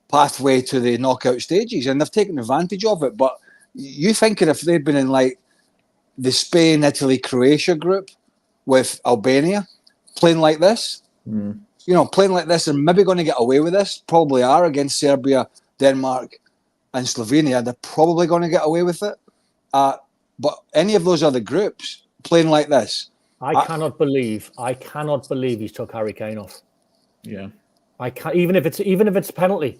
pathway to the knockout stages, and they've taken advantage of it. But you thinking if they'd been in like the Spain, Italy, Croatia group with Albania, playing like this, playing like this, and maybe going to get away with this, probably are against Serbia, Denmark, and Slovenia. They're probably going to get away with it. But any of those other groups playing like this, I cannot believe he's took Harry Kane off. Yeah, I can't, even if it's a penalty.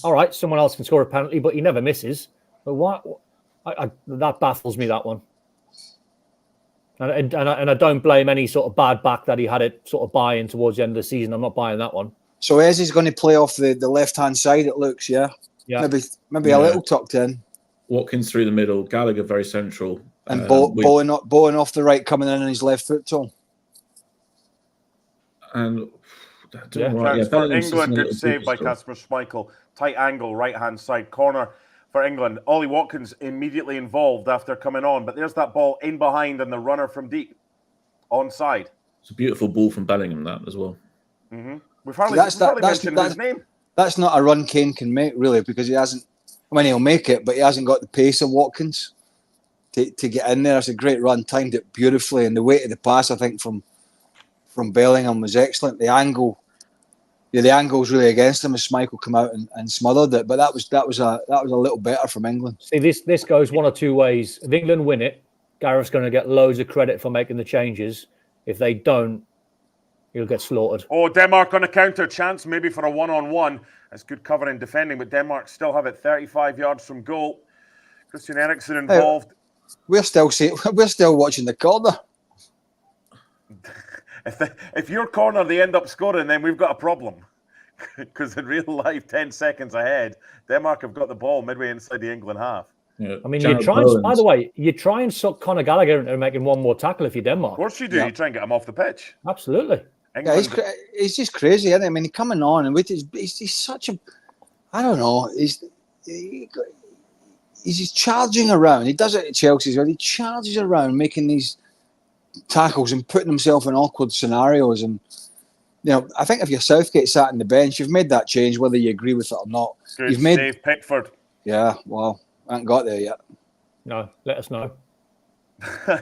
All right, someone else can score a penalty, but he never misses. But what? That baffles me, that one. And I don't blame any sort of bad back that he had it sort of buy-in towards the end of the season. I'm not buying that one. So Ezzy's going to play off the left-hand side, it looks, yeah? Maybe a little tucked in. Watkins through the middle, Gallagher very central. And Bowen off the right, coming in on his left foot toe. And for England, good save by Kasper Schmeichel. Tight angle, right-hand side corner for England. Ollie Watkins immediately involved after coming on, but there's that ball in behind and the runner from deep, onside. It's a beautiful ball from Bellingham, that as well. Mm-hmm. We've hardly mentioned his name. That's not a run Kane can make, really, because he hasn't. I mean, he'll make it, but he hasn't got the pace of Watkins to get in there. It's a great run, timed it beautifully, and the weight of the pass, I think, from Bellingham was excellent. The angle's really against him as Schmeichel come out and smothered it, but that was a little better from England. See, this goes one or two ways. If England win it, Gareth's going to get loads of credit for making the changes. If they don't, he'll get slaughtered. Oh, Denmark on a counter chance, maybe for a one-on-one. That's good cover and defending, but Denmark still have it 35 yards from goal. Christian Eriksen involved. We're still watching the corner. If your corner they end up scoring, then we've got a problem. Because in real life, 10 seconds ahead, Denmark have got the ball midway inside the England half. Yeah. I mean, by the way, you try and suck Conor Gallagher into making one more tackle if you're Denmark. Of course you do. Yeah. You try and get him off the pitch. Absolutely. Yeah, he's just crazy, isn't he? I mean, he's coming on and he's such a, I don't know, he's just charging around. He does it at Chelsea as well. He charges around making these tackles and putting himself in awkward scenarios. And I think if you're Southgate sat on the bench, you've made that change, whether you agree with it or not. Good save, Pickford. Yeah, well, I haven't got there yet. No, let us know.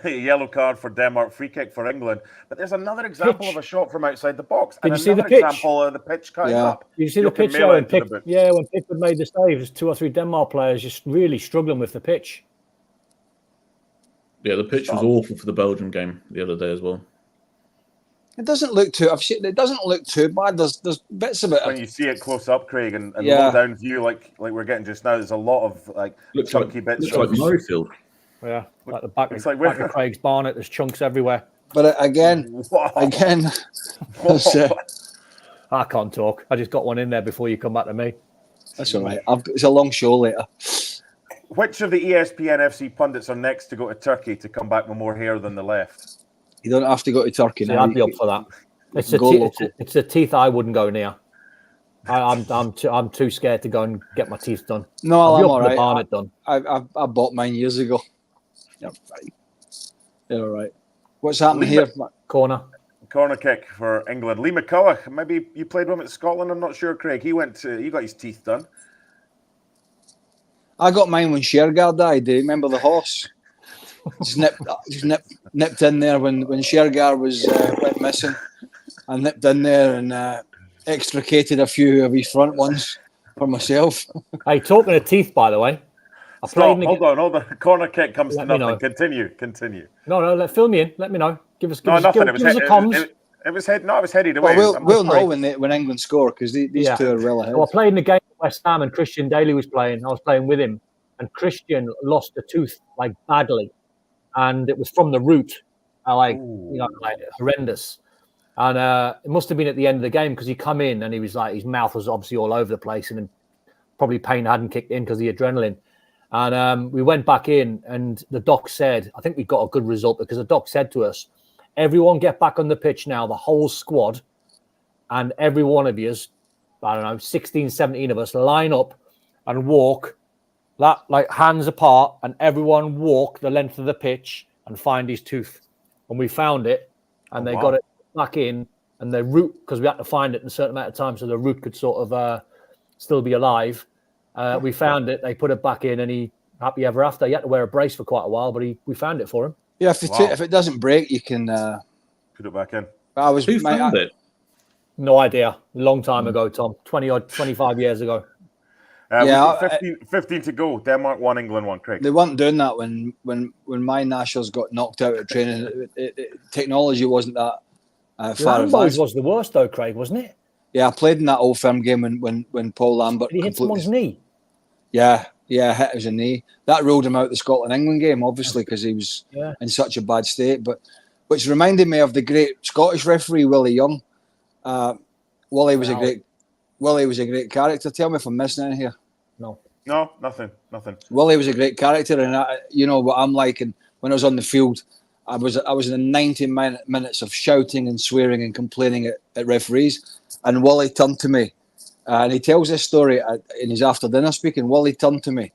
Yellow card for Denmark, free kick for England. But there's another example of a shot from outside the box. Did and you see the another pitch? Example of the pitch cutting up. Did you see the pitch there when Pickford made the save? There's 2 or 3 Denmark players just really struggling with the pitch. Yeah, the pitch was awful for the Belgium game the other day as well. It doesn't look too. It doesn't look too bad. There's bits of it when you see it close up, Craig, and low down view like we're getting just now. There's a lot of chunky bits. Looks like Murrayfield. Yeah, like the back of Craig's Barnet. There's chunks everywhere. But again, I can't talk. I just got one in there before you come back to me. That's all right. It's a long show later. Which of the ESPN FC pundits are next to go to Turkey to come back with more hair than the left? You don't have to go to Turkey now. I'd be up for that. It's the teeth I wouldn't go near. I'm too scared to go and get my teeth done. No, I'm all right. Barnet done. I bought mine years ago. You're fine. You're all right. What's happening here? Corner kick for England. Lee McCulloch. Maybe you played with him at Scotland. I'm not sure, Craig. He got his teeth done. I got mine when Shergar died. Do you remember the horse? Just nipped in there when Shergar went missing. I nipped in there and extricated a few of his front ones for myself. Hey, talking of teeth, by the way. Hold on. Corner kick comes to nothing. Continue. No, fill me in. Let me know. Give us a comms. It was headed away. We'll know when England score because these two are well ahead. Well, I played in the game at West Ham and Christian Daly was playing. I was playing with him, and Christian lost a tooth badly, and it was from the root, horrendous. And it must have been at the end of the game because he come in and he was his mouth was obviously all over the place, and then probably pain hadn't kicked in because of the adrenaline. And we went back in, and the doc said, I think we got a good result because the doc said to us, everyone get back on the pitch now, the whole squad, and every one of you, 16, 17 of us, line up and walk that like hands apart, and everyone walk the length of the pitch and find his tooth. And we found it, and they got it back in, and the root, because we had to find it in a certain amount of time so the root could sort of still be alive. We found it, they put it back in, and he happy ever after. He had to wear a brace for quite a while, but we found it for him. Yeah, if it doesn't break, you can put it back in. Who found it? No idea. Long time ago, Tom. 25 years ago. 15 to go. Denmark 1, England 1. Craig. They weren't doing that when my nationals got knocked out of training. Technology wasn't that far advanced. was the worst though, Craig, wasn't it? Yeah, I played in that Old Firm game when Paul Lambert. Did he hit someone's knee? Yeah, hit his knee. That ruled him out the Scotland-England game, obviously, because he was in such a bad state. But which reminded me of the great Scottish referee Willie Young. Willie was a great character. Tell me if I'm missing anything here. No, nothing. Willie was a great character, and you know what I'm like. And when I was on the field, I was in the 90 minutes of shouting and swearing and complaining at referees. And Willie turned to me, and he tells this story in his after dinner speaking. Willie turned to me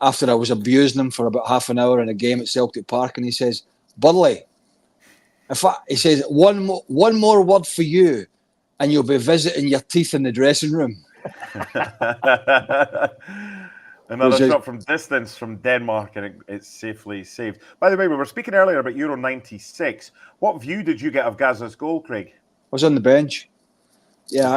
after I was abusing him for about half an hour in a game at Celtic Park, and he says, "Burley, he says one more word for you, and you'll be visiting your teeth in the dressing room." Another shot from distance from Denmark, and it's safely saved. By the way, we were speaking earlier about Euro 96. What view did you get of Gaza's goal, Craig? I was on the bench. Yeah,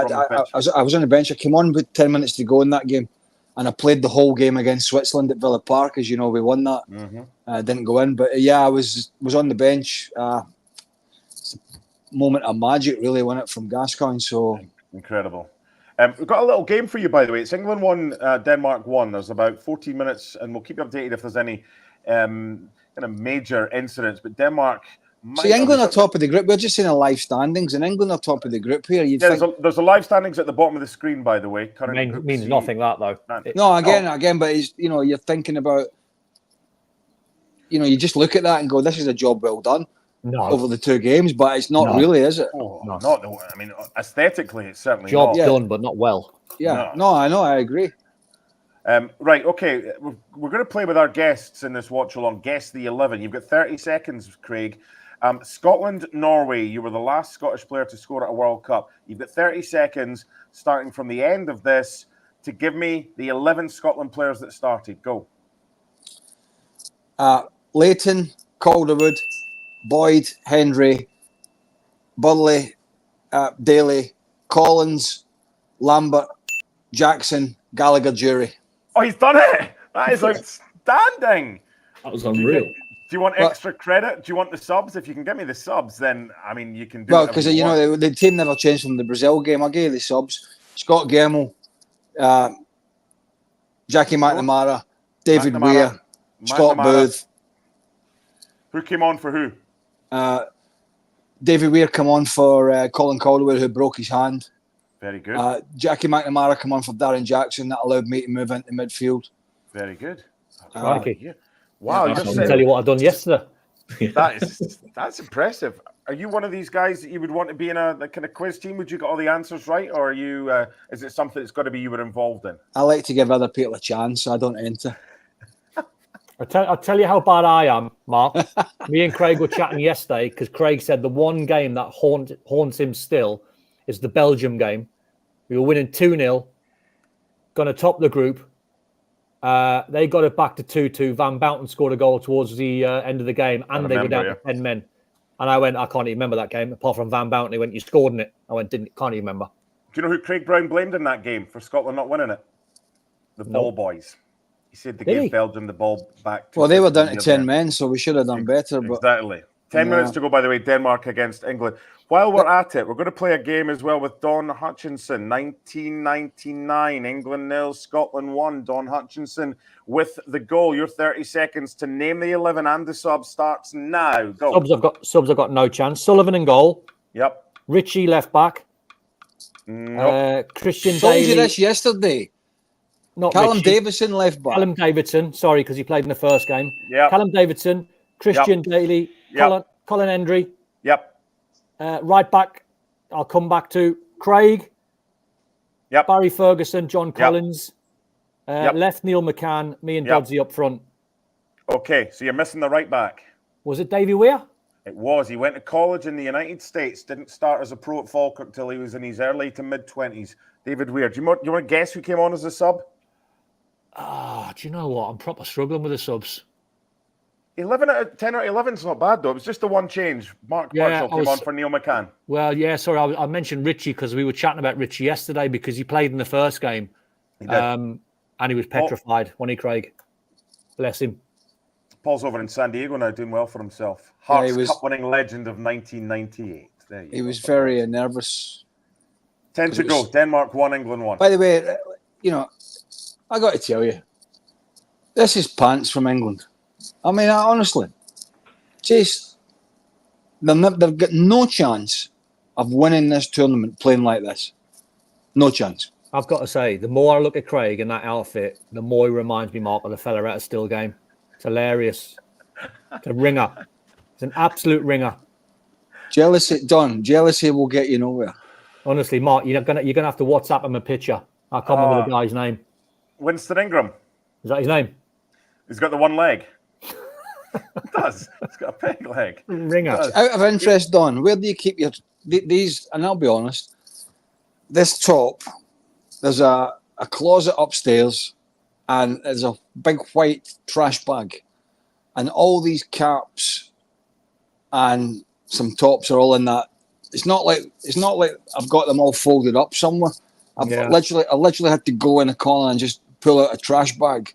I was on the bench. I came on with 10 minutes to go in that game, and I played the whole game against Switzerland at Villa Park. As you know, we won that. I didn't go in, but yeah, I was on the bench. It's a moment of magic, really, wasn't it, from Gascoigne? So incredible. We've got a little game for you, by the way. It's England 1, Denmark 1. There's about 14 minutes, and we'll keep you updated if there's any kind of major incidents. But Denmark... See, England are top of the group. We're just saying live standings, and England are top of the group here. There's a live standings at the bottom of the screen, by the way. Means nothing, that, though. No, again, but it's, you're thinking about... you just look at that and go, this is a job well done. Over the two games, but it's not really, is it? Not. I mean, aesthetically, it's certainly job done, but not well. Yeah, no, I know, I agree. Right, okay, we're going to play with our guests in this watch along. Guess the 11. You've got 30 seconds, Craig. Scotland, Norway. You were the last Scottish player to score at a World Cup. You've got 30 seconds, starting from the end of this, to give me the 11 Scotland players that started. Go. Leighton, Calderwood, Boyd, Henry, Burley, Daly, Collins, Lambert, Jackson, Gallagher, Jury. Oh, he's done it! That is outstanding. That was unreal. Do you want extra credit? Do you want the subs? If you can get me the subs, then I mean you can do. Well, because the team never changed from the Brazil game. I gave you the subs: Scott Gemmell, Jackie McNamara, David Weir, Scott Booth. Who came on for who? David Weir come on for Colin Calderwood, who broke his hand. Very good. Jackie McNamara come on for Darren Jackson. That allowed me to move into midfield. Very good. Yeah. Wow! I'll tell you what I've done yesterday. That's impressive. Are you one of these guys that you would want to be in a kind of quiz team? Would you get all the answers right, or are you? Is it something that's got to be you were involved in? I like to give other people a chance, so I don't enter. I'll tell you how bad I am, Mark. Me and Craig were chatting yesterday because Craig said the one game that haunts him still is the Belgium game. We were winning 2-0, going to top the group. They got it back to 2-2. Van Bounten scored a goal towards the end of the game, and they were down to 10 men. And I went, I can't even remember that game, apart from Van Bounten. He went, you scored in it. I went, can't even remember. Do you know who Craig Brown blamed in that game for Scotland not winning it? The Ball Boys. He said they gave Belgium the ball back. Well, they were down to 10 men, so we should have done better. But exactly. 10 minutes to go, by the way, Denmark against England. While we're at it, we're going to play a game as well with Don Hutchison. 1999, England 0, Scotland 1. Don Hutchison with the goal. Your 30 seconds to name the 11 and the sub starts now. Go. Subs have got no chance. Sullivan in goal. Yep. Richie left back. Nope. Christian told Daly. you this yesterday. Not Callum Richie. Davidson left back. Callum Davidson, sorry, because he played in the first game. Yeah. Callum Davidson, Christian Daly, Colin Hendry. Yep. Right back, I'll come back to Craig. Yep. Barry Ferguson, John Collins. Left Neil McCann, me and Dodsey up front. Okay, so you're missing the right back. Was it Davy Weir? It was. He went to college in the United States, didn't start as a pro at Falkirk till he was in his early to mid-20s. David Weir. Do you want to guess who came on as a sub? Do you know what? I'm proper struggling with the subs. 10 out of 11 is not bad, though. It was just the one change. Mark Burchell came on for Neil McCann. Well, yeah, sorry. I mentioned Richie because we were chatting about Richie yesterday because he played in the first game. He did. And he was petrified, wasn't he, Craig? Bless him. Paul's over in San Diego now, doing well for himself. Hearts Cup-winning legend of 1998. There you He go. was very nervous. 10 to go. Denmark 1, England 1. By the way, I got to tell you, this is pants from England. I mean, honestly, just they've got no chance of winning this tournament playing like this. No chance. I've got to say, the more I look at Craig in that outfit, the more he reminds me, Mark, of the fella at a still game. It's hilarious. It's a ringer. It's an absolute ringer. Jealousy will get you nowhere. Honestly, Mark, you're gonna have to WhatsApp him a picture. I can't remember the guy's name. Winston Ingram. Is that his name? He's got the one leg. He does. He's got a peg leg. Ringer. Out of interest, Don, where do you keep your these? And I'll be honest, this top, there's a closet upstairs, and there's a big white trash bag, and all these caps and some tops are all in that. It's not like I've got them all folded up somewhere. I literally had to go in a corner and just pull out a trash bag,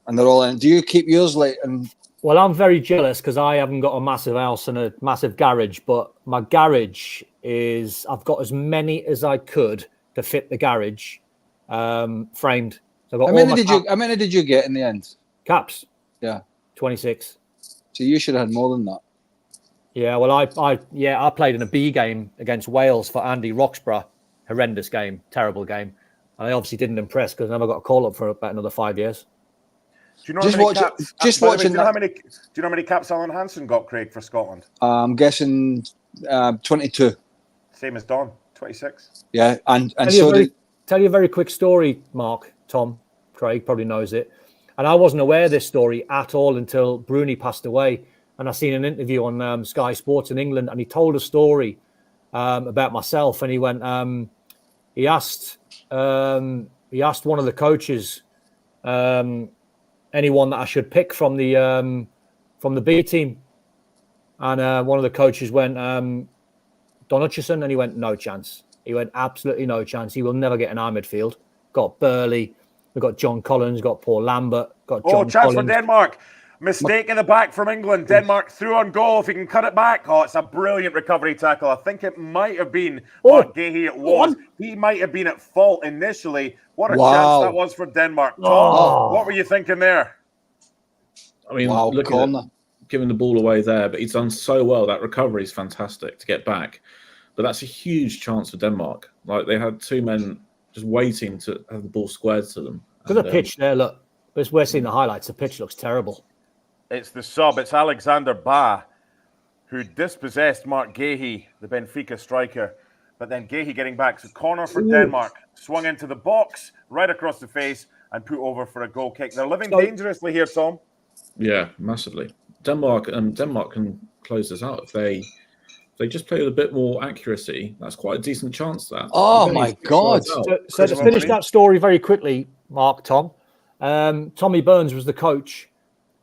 and they're all in. Do you keep yours Well, I'm very jealous because I haven't got a massive house and a massive garage, but my garage is, I've got as many as I could to fit the garage framed. So I've got how many did you get in the end? Caps? Yeah. 26. So you should have had more than that. Yeah, well, I played in a B game against Wales for Andy Roxburgh. Horrendous game, terrible game. And I obviously didn't impress because I never got a call up for about another 5 years. Do you know how many caps Alan Hansen got, Craig, for Scotland? I'm guessing 22. Same as Don, 26. Yeah, and tell you a very quick story, Mark, Tom, Craig probably knows it. And I wasn't aware of this story at all until Bruni passed away. And I seen an interview on Sky Sports in England, and he told a story about myself. And he went, he asked one of the coaches, anyone that I should pick from the B team, and one of the coaches went, Don Hutchison, and he went, no chance. He went, absolutely no chance. He will never get an our midfield. Got Burley, we've got John Collins, got Paul Lambert, got John chance Collins. for Denmark. Mistake in the back from England. Denmark through on goal. If he can cut it back. Oh, it's a brilliant recovery tackle. I think it might have been Mark Gahey. It was. He might have been at fault initially. What a chance that was for Denmark. Tom, what were you thinking there? I mean, looking at giving the ball away there, but he's done so well. That recovery is fantastic to get back. But that's a huge chance for Denmark. Like, they had two men just waiting to have the ball squared to them. Look at the pitch there, look. We're seeing the highlights. The pitch looks terrible. It's the sub. It's Alexander Ba, who dispossessed Mark Gahey, the Benfica striker. But then Gahey getting back. So corner for Denmark. Swung into the box, right across the face, and put over for a goal kick. They're living dangerously here, Tom. Yeah, massively. Denmark can close this out if they just play with a bit more accuracy. That's quite a decent chance. That. Oh my God! So to finish that story very quickly, Mark, Tom, Tommy Burns was the coach,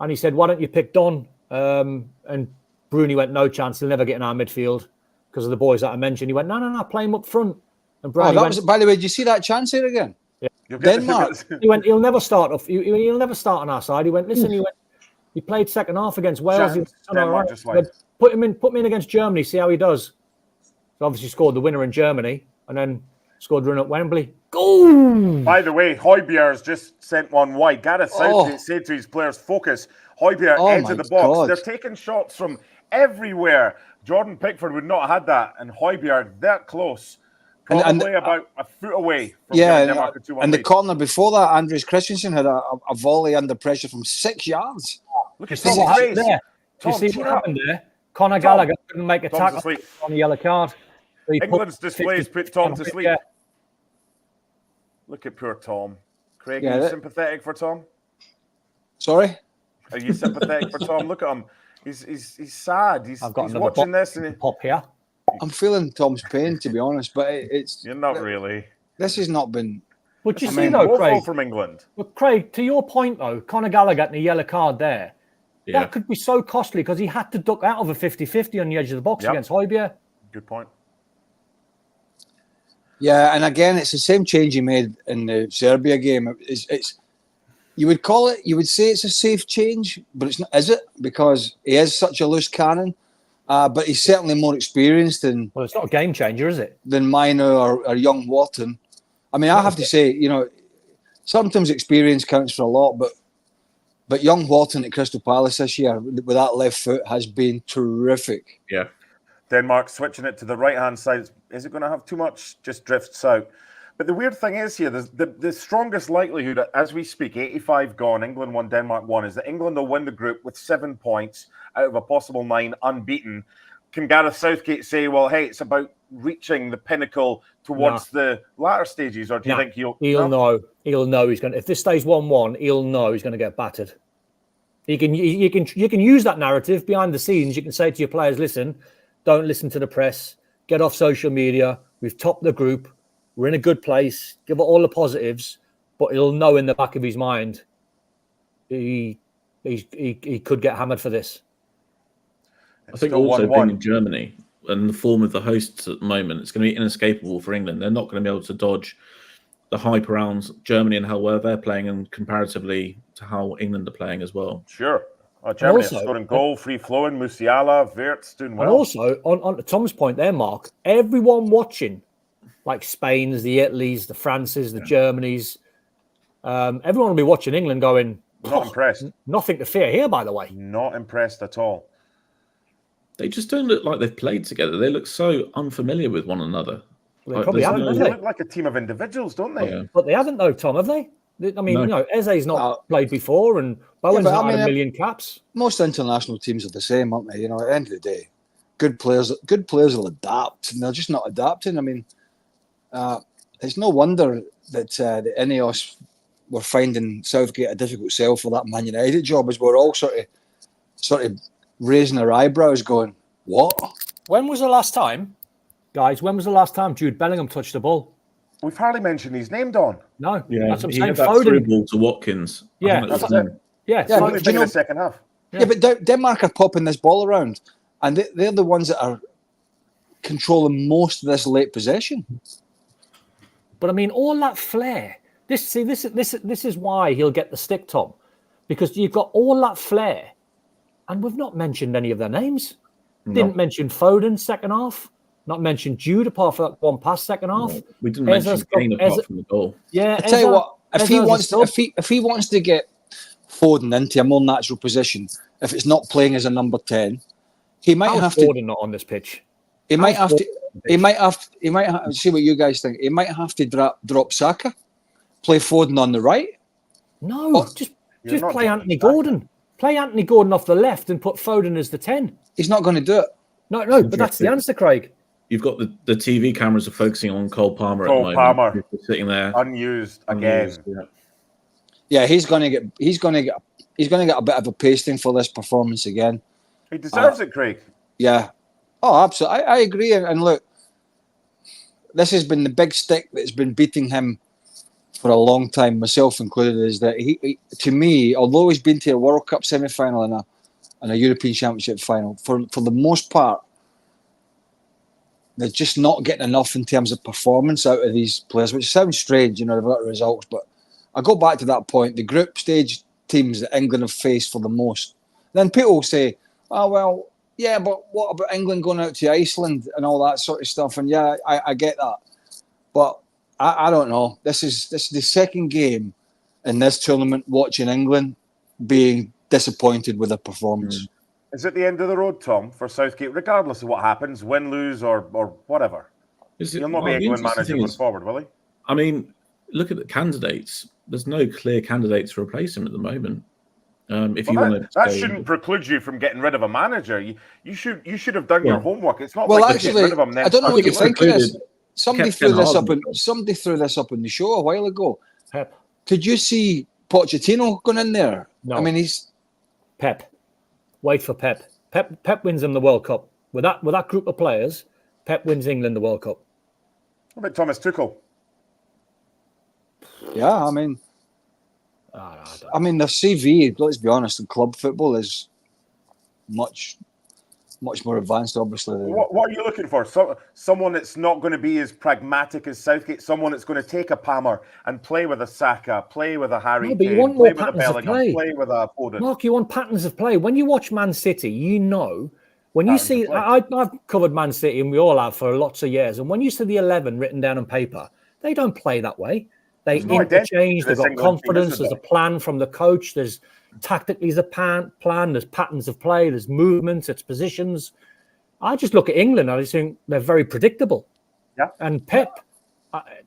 and he said, "Why don't you pick Don?" And Bruni went, "No chance. He'll never get in our midfield because of the boys that I mentioned." He went, "No, play him up front." And Brady went, by the way, did you see that chance here again? Yeah. Denmark. He went, "He'll never start off. He'll never start on our side." He went, "Listen," he played second half against Wales. He went, put him in against Germany. See how he does. So obviously scored the winner in Germany, and then scored the run at Wembley. Goal! By the way, Højbjerg's just sent one wide. Gareth Southgate said to his players, "Focus." Højbjerg edge of the box. God. They're taking shots from everywhere. Jordan Pickford would not have had that, and Højbjerg that close. Probably about a foot away from Denmark a 2-1 and the lead. corner before that, Andreas Christensen had a volley under pressure from 6 yards. Look at Tom's face. There. Do you see what happened there? Conor Gallagher couldn't make a tackle on the yellow card. England's displays put Tom to sleep. Look at poor Tom. Craig, are you sympathetic for Tom? Sorry? Are you sympathetic for Tom? Look at him. He's sad. He's watching this. And pop here. I'm feeling Tom's pain, to be honest, but it's... You're not really. This has not been... But you see, though, Craig... from England. But Craig, to your point, though, Conor Gallagher getting a yellow card there, that could be so costly because he had to duck out of a 50-50 on the edge of the box against Højbjerg. Good point. Yeah, and again, it's the same change he made in the Serbia game. It's you would call it, you would say it's a safe change, but it's not, is it? Because he is such a loose cannon, but he's certainly more experienced than... Well, it's not a game changer, is it? ...than Moreno or young Wharton. I mean, I have to say, you know, sometimes experience counts for a lot, but young Wharton at Crystal Palace this year with that left foot has been terrific. Yeah. Denmark switching it to the right-hand side. Is it going to have too much? Just drifts out. But the weird thing is here, the strongest likelihood as we speak, 85 gone, England 1, Denmark 1, is that England will win the group with 7 points out of a possible 9 unbeaten. Can Gareth Southgate say, well, hey, it's about reaching the pinnacle towards the latter stages, or do you think he'll know? He'll know he's going to. If this stays 1-1, he'll know he's going to get battered. You can use that narrative behind the scenes. You can say to your players, listen, don't listen to the press. Get off social media. We've topped the group. We're in a good place. Give it all the positives, but he'll know in the back of his mind he could get hammered for this. I think also being in Germany and the form of the hosts at the moment, it's going to be inescapable for England. They're not going to be able to dodge the hype around Germany and how well they're playing, and comparatively to how England are playing as well. Sure. Germany also, scoring goal, free-flowing, Musiala, Wirtz doing well. And also, on Tom's point there, Mark, everyone watching, like Spain's, the Italys, the France's, the Germany's, everyone will be watching England going, not impressed. Nothing to fear here, by the way. Not impressed at all. They just don't look like they've played together. They look so unfamiliar with one another. Well, they probably haven't. They look like a team of individuals, don't they? Yeah. But they haven't, though, Tom, have they? I mean, no. Eze's not played before, and Bowen's not had a million caps. Most international teams are the same, aren't they? You know, at the end of the day, good players will adapt, and they're just not adapting. I mean, it's no wonder that the Ineos were finding Southgate a difficult sell for that Man United job, as we're all sort of raising our eyebrows, going, "What? When was the last time, guys? When was the last time Jude Bellingham touched the ball?" We've hardly mentioned his name, Don. No, yeah, that's what I'm he saying. had that through ball to Watkins. Yeah, that's it. Yeah, but you know, the second half. Yeah, but Denmark are popping this ball around, and they're the ones that are controlling most of this late possession. But I mean, all that flair. This is why he'll get the stick, Tom, because you've got all that flair, and we've not mentioned any of their names. No. Didn't mention Foden second half. Not mentioned Jude apart from that one pass second half. No, we didn't mention Kane apart from the goal. Yeah, I tell you what, if he wants to get Foden into a more natural position, if it's not playing as a number 10, he might have to. Foden not on this pitch. He might have to. He might have to see what you guys think. He might have to drop Shaka, play Foden on the right. No, just play Anthony Gordon. Play Anthony Gordon off the left and put Foden as the 10. He's not going to do it. No, but that's the answer, Craig. You've got the TV cameras are focusing on Cole Palmer at the moment. Palmer sitting there unused again. Yeah, he's going to get a bit of a pasting for this performance again. He deserves it, Craig. Yeah. Oh, absolutely. I agree. And look, this has been the big stick that's been beating him for a long time, myself included, is that he to me, although he's been to a World Cup semi-final and a European Championship final, for the most part, they're just not getting enough in terms of performance out of these players, which sounds strange, you know, they've got results. But I go back to that point, the group stage teams that England have faced for the most. Then people will say, oh, well, yeah, but what about England going out to Iceland and all that sort of stuff? And yeah, I get that. But I don't know. This is the second game in this tournament watching England being disappointed with their performance. Is it the end of the road, Tom, for Southgate, regardless of what happens, win, lose, or whatever? He'll not be England manager going forward, will he? I mean, look at the candidates. There's no clear candidates to replace him at the moment. That shouldn't preclude you from getting rid of a manager. You should have done your homework. It's not like actually, get rid of him. I don't know what you think of this. Somebody threw this up in the show a while ago. Pep. Could you see Pochettino going in there? No. I mean, he's Pep. Wait for Pep. Pep wins them the World Cup. With that group of players, Pep wins England the World Cup. What about Thomas Tuchel? Yeah, I mean, the CV, let's be honest, in club football is much more advanced, obviously. What are you looking for? Someone that's not going to be as pragmatic as Southgate, someone that's going to take a Palmer and play with a Saka, play with a Harry But you Kane, want play more with a patterns of Bellingham, play. play with a Foden. Mark, you want patterns of play. When you watch Man City, you know, when you see, I've covered Man City, and we all have for lots of years, and when you see the 11 written down on paper, they don't play that way. They interchange, they've got confidence, there's a plan from the coach, there's tactically there's a plan, there's patterns of play, there's movements, it's positions. I just look at England, I just think they're very predictable. Yeah. And Pep,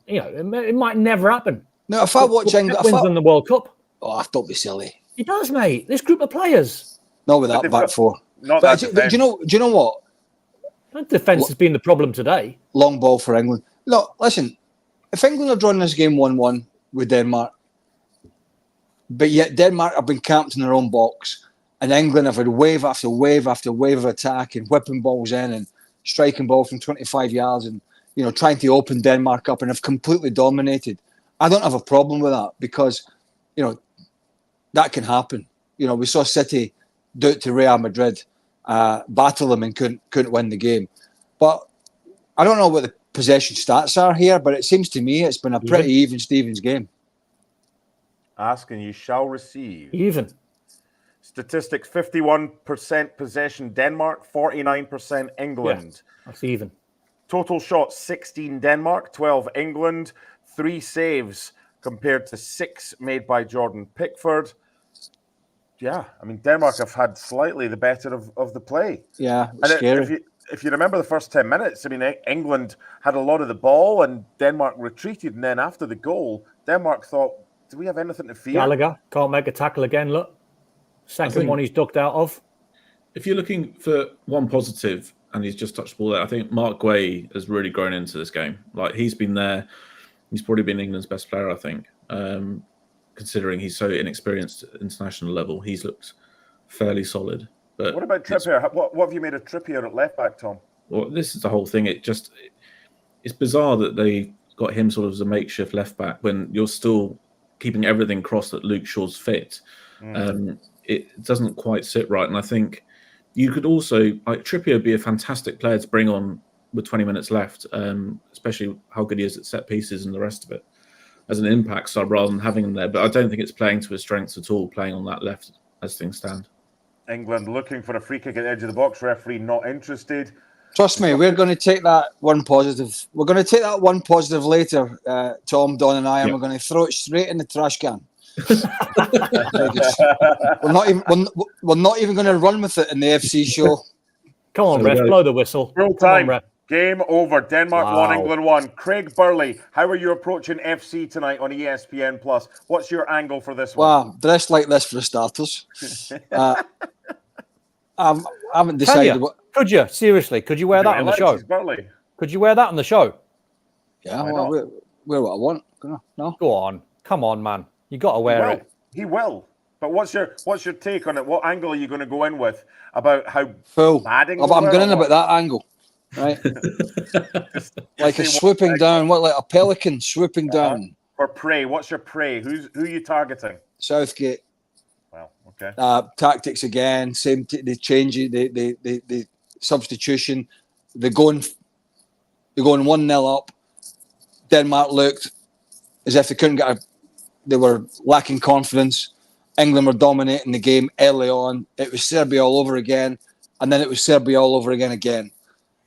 it might never happen. No, if I watch England, Pep wins in the World Cup. Oh, don't be silly. He does, mate. This group of players. Not with that back four. Do you know what? That defence has been the problem today. Long ball for England. Look, listen, if England are drawing this game 1-1 with Denmark, but yet Denmark have been camped in their own box, and England have had wave after wave after wave of attack and whipping balls in and striking ball from 25 yards and, trying to open Denmark up and have completely dominated. I don't have a problem with that because, that can happen. We saw City do it to Real Madrid, battle them and couldn't win the game. But I don't know what the possession stats are here, but it seems to me it's been a pretty even Stevens game. Ask and you shall receive. Even. Statistics, 51% possession Denmark, 49% England. Yeah, that's even. Total shots, 16 Denmark, 12 England, 3 saves compared to 6 made by Jordan Pickford. Yeah, I mean, Denmark have had slightly the better of the play. Yeah, it's scary. If you remember the first 10 minutes, I mean, England had a lot of the ball and Denmark retreated. And then after the goal, Denmark thought, do we have anything to fear? Gallagher can't make a tackle again, look. Second one he's ducked out of. If you're looking for one positive, and he's just touched the ball there, I think Mark Guay has really grown into this game. Like, he's been there. He's probably been England's best player, I think. Considering he's so inexperienced at international level, he's looked fairly solid. But what about Trippier? What have you made of Trippier at left back, Tom? Well, this is the whole thing. It's bizarre that they got him sort of as a makeshift left back when you're still keeping everything crossed that Luke Shaw's fit. It doesn't quite sit right, and I think you could also Trippier be a fantastic player to bring on with 20 minutes left, especially how good he is at set pieces and the rest of it, as an impact sub rather than having him there. But I don't think it's playing to his strengths at all, playing on that left as things stand. England looking for a free kick at the edge of the box. Referee not interested. Trust me, we're going to take that one positive. We're going to take that one positive later, Tom, Don and I, and we're going to throw it straight in the trash can. we're not even going to run with it in the FC show. Come on, ref, blow the whistle. Full time. Game over. Denmark 1, England 1. Craig Burley, how are you approaching FC tonight on ESPN Plus? What's your angle for this one? Well, dressed like this for the starters. I haven't decided. Could you? Seriously, could you wear that on the show? Could you wear that on the show? Yeah, wear what I want. No? Go on. Come on, man. You got to wear it. He will. But what's your take on it? What angle are you going to go in with about how bad England I'm going in about that angle. Right? Like a swooping down, like a pelican swooping down. For prey, what's your prey? Who are you targeting? Southgate. Well, okay. Tactics again, same. They change it. The substitution. They're going 1-0 up. Denmark looked as if they couldn't get they were lacking confidence. England were dominating the game early on. It was Serbia all over again, and then it was Serbia all over again.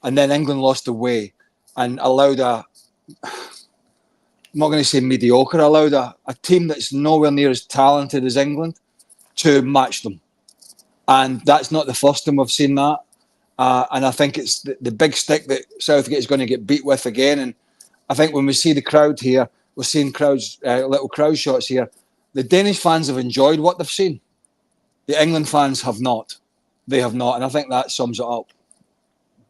And then England lost the way and allowed I'm not going to say mediocre, allowed a team that's nowhere near as talented as England to match them. And that's not the first time we've seen that. And I think it's the big stick that Southgate is going to get beat with again. And I think when we see the crowd here, we're seeing crowds, little crowd shots here. The Danish fans have enjoyed what they've seen. The England fans have not. They have not. And I think that sums it up.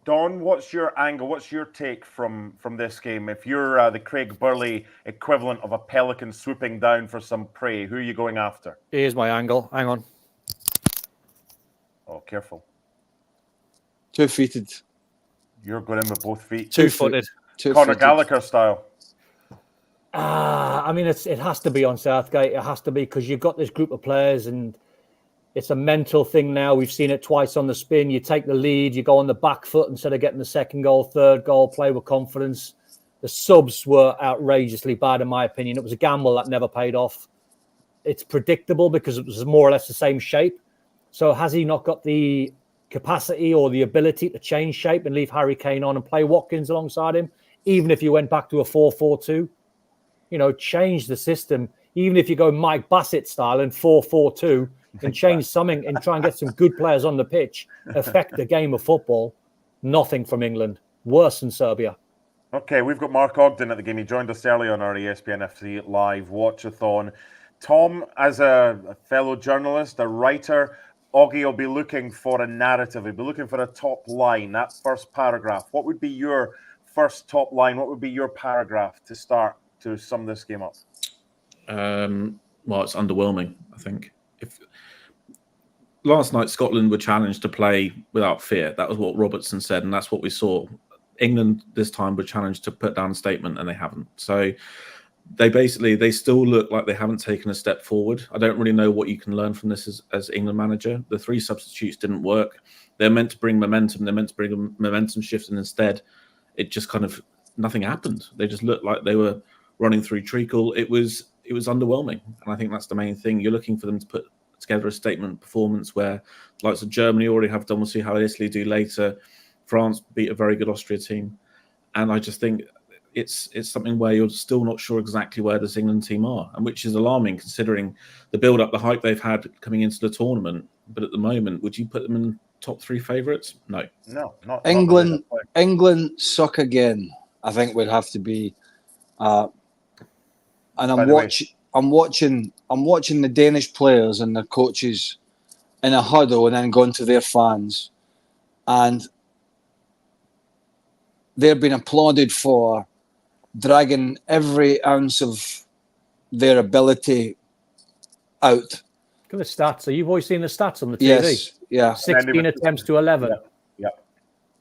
Don, what's your angle? What's your take from this game? If you're the Craig Burley equivalent of a pelican swooping down for some prey, who are you going after? Here's my angle. Hang on. Oh, careful. 2-footed. You're going in with both feet. 2-footed. Conor Gallagher style. I mean, it has to be on Southgate. It has to be, because you've got this group of players and it's a mental thing now. We've seen it twice on the spin. You take the lead, you go on the back foot instead of getting the second goal, third goal, play with confidence. The subs were outrageously bad, in my opinion. It was a gamble that never paid off. It's predictable because it was more or less the same shape. So has he not got the capacity or the ability to change shape and leave Harry Kane on and play Watkins alongside him? Even if you went back to a 4-4-2, change the system. Even if you go Mike Bassett style and 4-4-2, and change something and try and get some good players on the pitch, affect the game of football. Nothing from England. Worse than Serbia. Okay, we've got Mark Ogden at the game. He joined us early on our ESPN FC live watch-a-thon. Tom, as a fellow journalist, a writer, Oggy will be looking for a narrative. He'll be looking for a top line, that first paragraph. What would be your first top line? What would be your paragraph to start to sum this game up? Well, it's underwhelming, I think. Last night, Scotland were challenged to play without fear. That was what Robertson said, and that's what we saw. England this time were challenged to put down a statement, and they haven't. So they still look like they haven't taken a step forward. I don't really know what you can learn from this as England manager. The 3 substitutes didn't work. They're meant to bring momentum. They're meant to bring a momentum shift, and instead, it just kind of nothing happened. They just looked like they were running through treacle. It was underwhelming, and I think that's the main thing. You're looking for them to put together a statement performance where the likes of Germany already have done. We'll see how Italy do later. France beat a very good Austria team, and I just think it's something where you're still not sure exactly where this England team are, and which is alarming considering the build-up, the hype they've had coming into the tournament. But at the moment, would you put them in top 3 favourites? No, not England. England suck again. I think would have to be. And I'm watching the Danish players and their coaches in a huddle and then going to their fans, and they're being applauded for dragging every ounce of their ability out. Look at the stats. So you've always seen the stats on the TV. Yes, yeah. 16 attempts to 11. Yeah.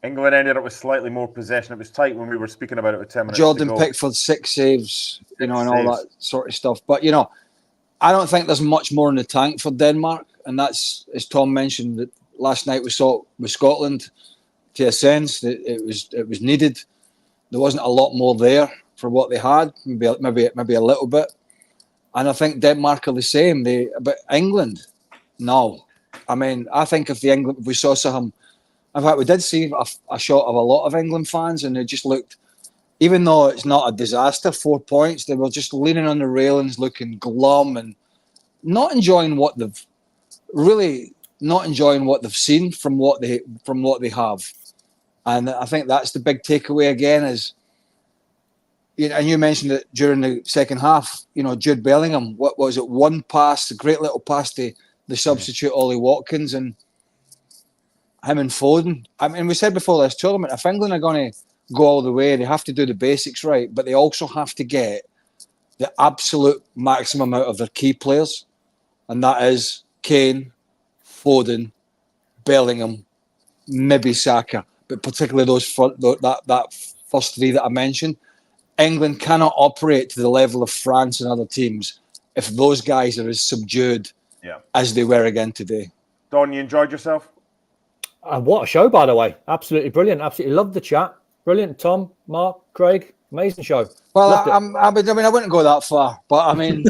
England ended up with slightly more possession. It was tight when we were speaking about it with 10 minutes Jordan to go. Pickford, 6 saves, and all that sort of stuff. But, I don't think there's much more in the tank for Denmark. And that's, as Tom mentioned, that last night we saw with Scotland, to a sense, that it was needed. There wasn't a lot more there for what they had, maybe a little bit. And I think Denmark are the same. But England, no. I mean, I think if we saw some, in fact, we did see a shot of a lot of England fans, and they just looked, even though it's not a disaster, 4 points, they were just leaning on the railings, looking glum and not enjoying what they've seen from what they have. And I think that's the big takeaway again is, and you mentioned it during the second half, Jude Bellingham, what was it, one pass, a great little pass to the substitute Ollie Watkins, and him and Foden. I mean, we said before this tournament, if England are going to go all the way, they have to do the basics right, but they also have to get the absolute maximum out of their key players, and that is Kane, Foden, Bellingham, maybe Shaka, but particularly that first 3 that I mentioned. England cannot operate to the level of France and other teams if those guys are as subdued as they were again today. Don, you enjoyed yourself? What a show, by the way. Absolutely brilliant. Absolutely loved the chat. Brilliant. Tom, Mark, Craig, amazing show. Well, I wouldn't go that far, but I mean...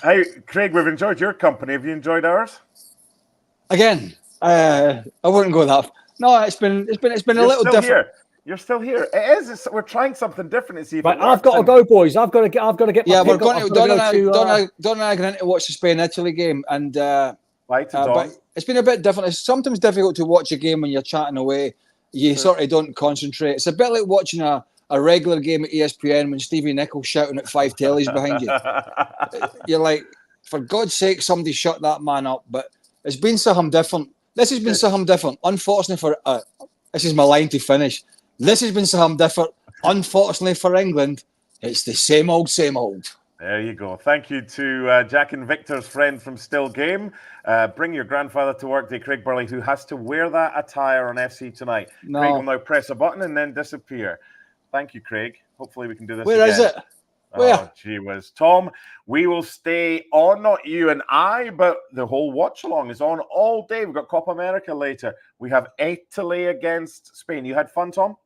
Hey, Craig, we've enjoyed your company. Have you enjoyed ours? Again, I wouldn't go that. No, it's been a little different. Here. You're still here. It is. We're trying something different to see. Right, I've got to go, boys. I've got to get. Yeah, we're going to. Don and I are going to watch the Spain-Italy game, and but it's been a bit different. It's sometimes difficult to watch a game when you're chatting away. You sort of don't concentrate. It's a bit like watching a regular game at ESPN when Stevie Nichol's shouting at 5 tellies behind you. You're like, for God's sake, somebody shut that man up. But it's been something different This has been something different. Unfortunately for this is my line to finish. This has been something different. Unfortunately for England, it's the same old, same old. There you go. Thank you to Jack and Victor's friend from Still Game. Bring your grandfather to work day, Craig Burley, who has to wear that attire on FC tonight. No. Craig will now press a button and then disappear. Thank you, Craig. Hopefully we can do this Where again. is it? Where? Oh, gee whiz. Tom, we will stay on, not you and I, but the whole watch-along is on all day. We've got Copa America later. We have Italy against Spain. You had fun, Tom?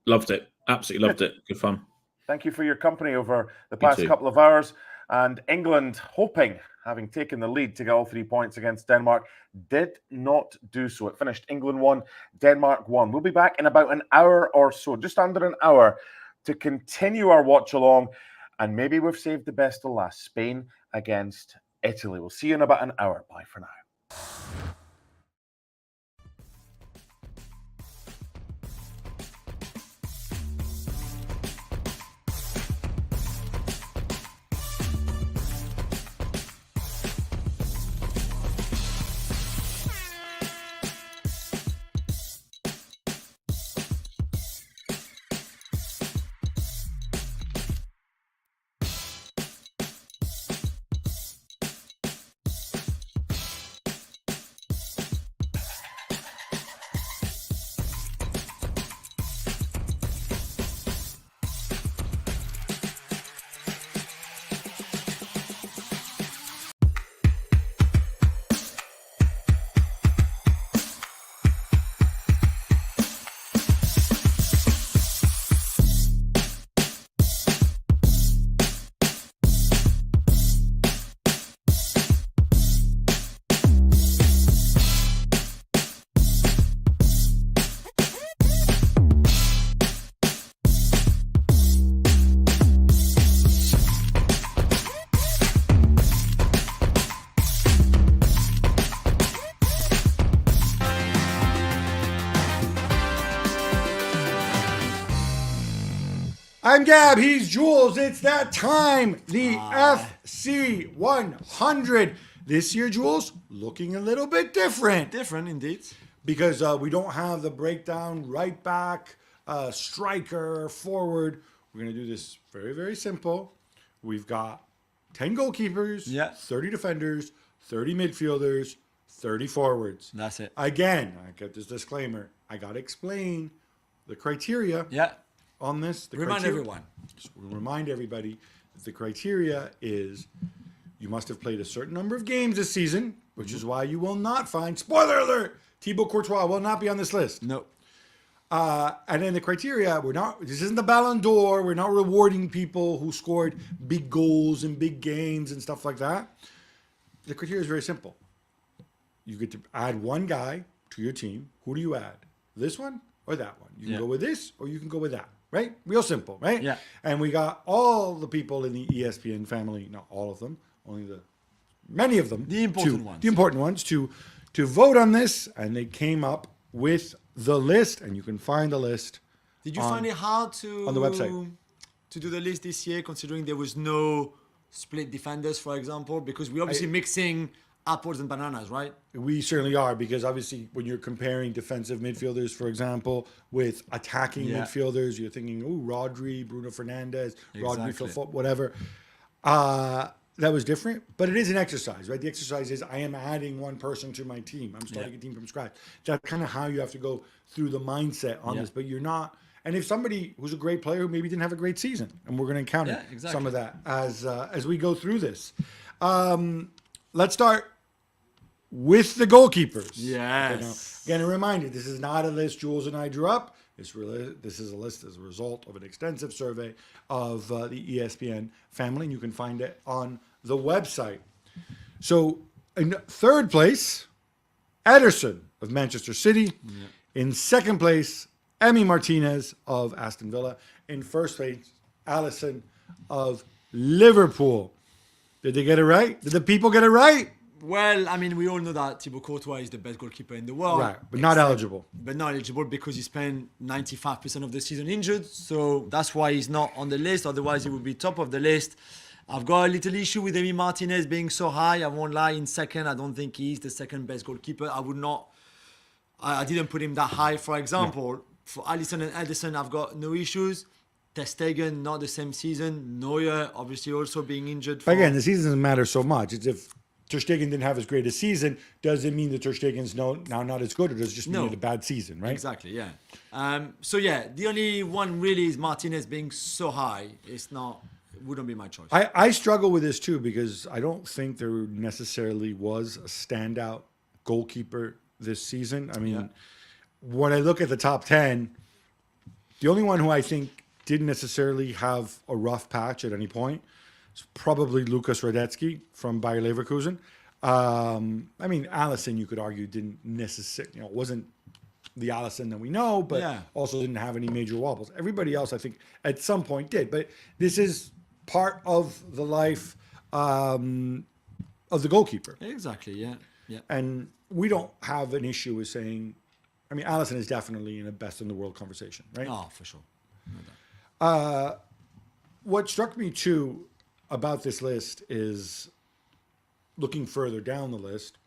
Loved it. Absolutely loved it. Good fun. Thank you for your company over the past couple of hours. And England, hoping, having taken the lead to get all 3 points against Denmark, did not do so. It finished England 1, Denmark 1. We'll be back in about an hour or so, just under an hour, to continue our watch-along. And maybe we've saved the best till last. Spain against Italy. We'll see you in about an hour. Bye for now. I'm Gab, he's Jules. It's that time. The FC 100. This year, Jules, looking a little bit different. Different indeed. Because we don't have the breakdown right back, striker, forward. We're going to do this very, very simple. We've got 10 goalkeepers, 30 defenders, 30 midfielders, 30 forwards. That's it. Again, I get this disclaimer. I got to explain the criteria on this. Remind everyone. We'll remind everybody that the criteria is you must have played a certain number of games this season, which is why you will not find, spoiler alert, Thibaut Courtois will not be on this list. No. And then the criteria, this isn't the Ballon d'Or. We're not rewarding people who scored big goals in big games and stuff like that. The criteria is very simple. You get to add one guy to your team. Who do you add? This one or that one? You can go with this or you can go with that, right? Real simple, right? Yeah. And we got all the people in the ESPN family, not all of them, many of them. The important ones. To vote on this, and they came up with the list, and you can find the list. Did you find it hard to on the website to do the list this year, considering there was no split defenders, for example? Because we're obviously mixing apples and bananas, right? We certainly are, because obviously when you're comparing defensive midfielders, for example, with attacking midfielders, you're thinking, Rodri, Bruno Fernandes, Rodri, Phil Foden, whatever. That was different, but it is an exercise, right? The exercise is I am adding one person to my team. I'm starting a team from scratch. That's kind of how you have to go through the mindset on this, but you're not. And if somebody who's a great player who maybe didn't have a great season, and we're going to encounter some of that as we go through this. Let's start with the goalkeepers. Yes. Again, a reminder, this is not a list Jules and I drew up. This is a list as a result of an extensive survey of the ESPN family, and you can find it on the website. So in third place, Ederson of Manchester City. In second place, Emi Martinez of Aston Villa. In first place, Alisson of Liverpool. Did they get it right? Did the people get it right? Well, I mean, we all know that Thibaut Courtois is the best goalkeeper in the world. Right, but not eligible. But not eligible because he spent 95% of the season injured. So that's why he's not on the list. Otherwise, he would be top of the list. I've got a little issue with Emi Martinez being so high. I won't lie, in second. I don't think he's the second best goalkeeper. I would not I didn't put him that high. For example, for Alisson and Ederson, I've got no issues. Ter Stegen, not the same season. Neuer, obviously, also being injured. Again, the season doesn't matter so much. It's if Ter Stegen didn't have his greatest season, does it mean that Ter Stegen's now not as good, or does it just mean he had a bad season, right? Exactly, yeah. The only one really is Martinez being so high. It wouldn't be my choice. I struggle with this too, because I don't think there necessarily was a standout goalkeeper this season. I mean, when I look at the top 10, the only one who I think didn't necessarily have a rough patch at any point is probably Lukas Radetzky from Bayer Leverkusen. I mean, Alisson, you could argue, didn't necessarily, wasn't the Alisson that we know, but also didn't have any major wobbles. Everybody else, I think, at some point did. But this is part of the life of the goalkeeper. Exactly, yeah. And we don't have an issue with saying, I mean, Alisson is definitely in a best in the world conversation, right? Oh, for sure. What struck me too about this list is looking further down the list.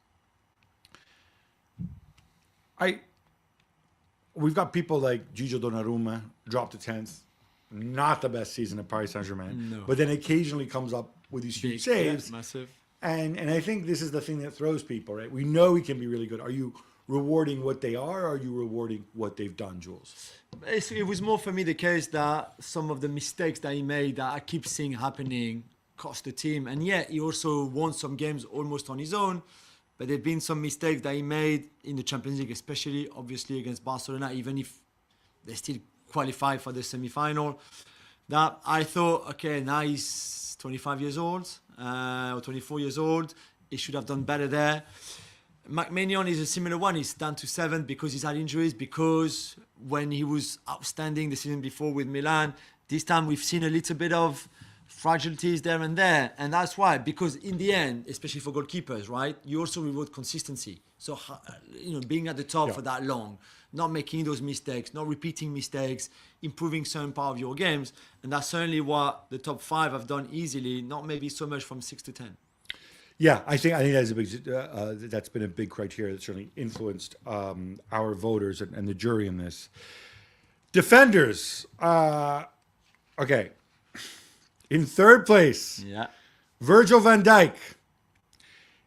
We've got people like Gigio Donnarumma, dropped to 10th, not the best season at Paris Saint-Germain, but then occasionally comes up with these huge saves. Massive. And I think this is the thing that throws people, right? We know he can be really good. Are you rewarding what they are, or are you rewarding what they've done, Jules? It was more for me the case that some of the mistakes that he made that I keep seeing happening cost the team. And yet he also won some games almost on his own. But there have been some mistakes that he made in the Champions League, especially obviously against Barcelona, even if they still qualify for the semi-final. That I thought, okay, now he's 25 years old or 24 years old. He should have done better there. McMahon is a similar one. He's down to 7 because he's had injuries, because when he was outstanding the season before with Milan, this time we've seen a little bit of fragilities there and there. And that's why, because in the end, especially for goalkeepers, right, you also reward consistency. So, being at the top for that long, not making those mistakes, not repeating mistakes, improving certain part of your games. And that's certainly what the top 5 have done easily, not maybe so much from 6 to 10. Yeah, I think that's a big. That's been a big criteria that certainly influenced our voters and the jury in this. Defenders, okay. In third place, Virgil van Dijk.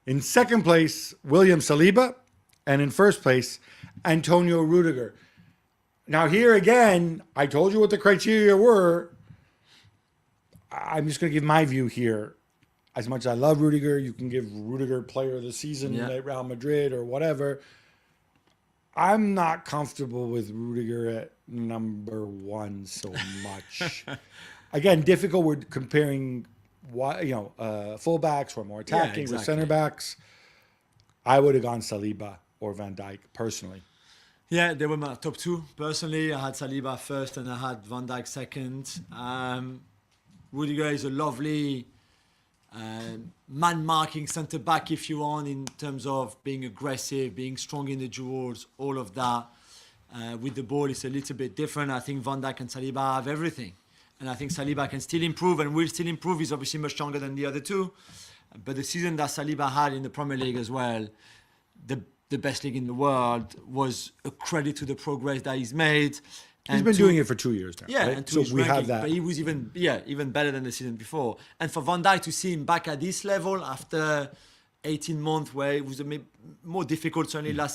In second place, William Saliba, and in first place, Antonio Rudiger. Now here again, I told you what the criteria were. I'm just going to give my view here. As much as I love Rudiger, you can give Rudiger player of the season at Real Madrid or whatever. I'm not comfortable with Rudiger at number 1 so much. Again, difficult. We're comparing, fullbacks who are more attacking with center backs. I would have gone Saliba or Van Dijk personally. Yeah, they were my top 2. Personally, I had Saliba first and I had Van Dijk second. Rudiger is a lovely man-marking centre-back, if you want, in terms of being aggressive, being strong in the duels, all of that. With the ball, it's a little bit different. I think Van Dijk and Saliba have everything. And I think Saliba can still improve and will still improve. He's obviously much stronger than the other 2. But the season that Saliba had in the Premier League as well, the best league in the world, was a credit to the progress that he's made. He's been doing it for 2 years now. Yeah, right? and so we have that. But he was even better than the season before. And for Van Dijk to see him back at this level after 18 months, where it was a bit more difficult, certainly the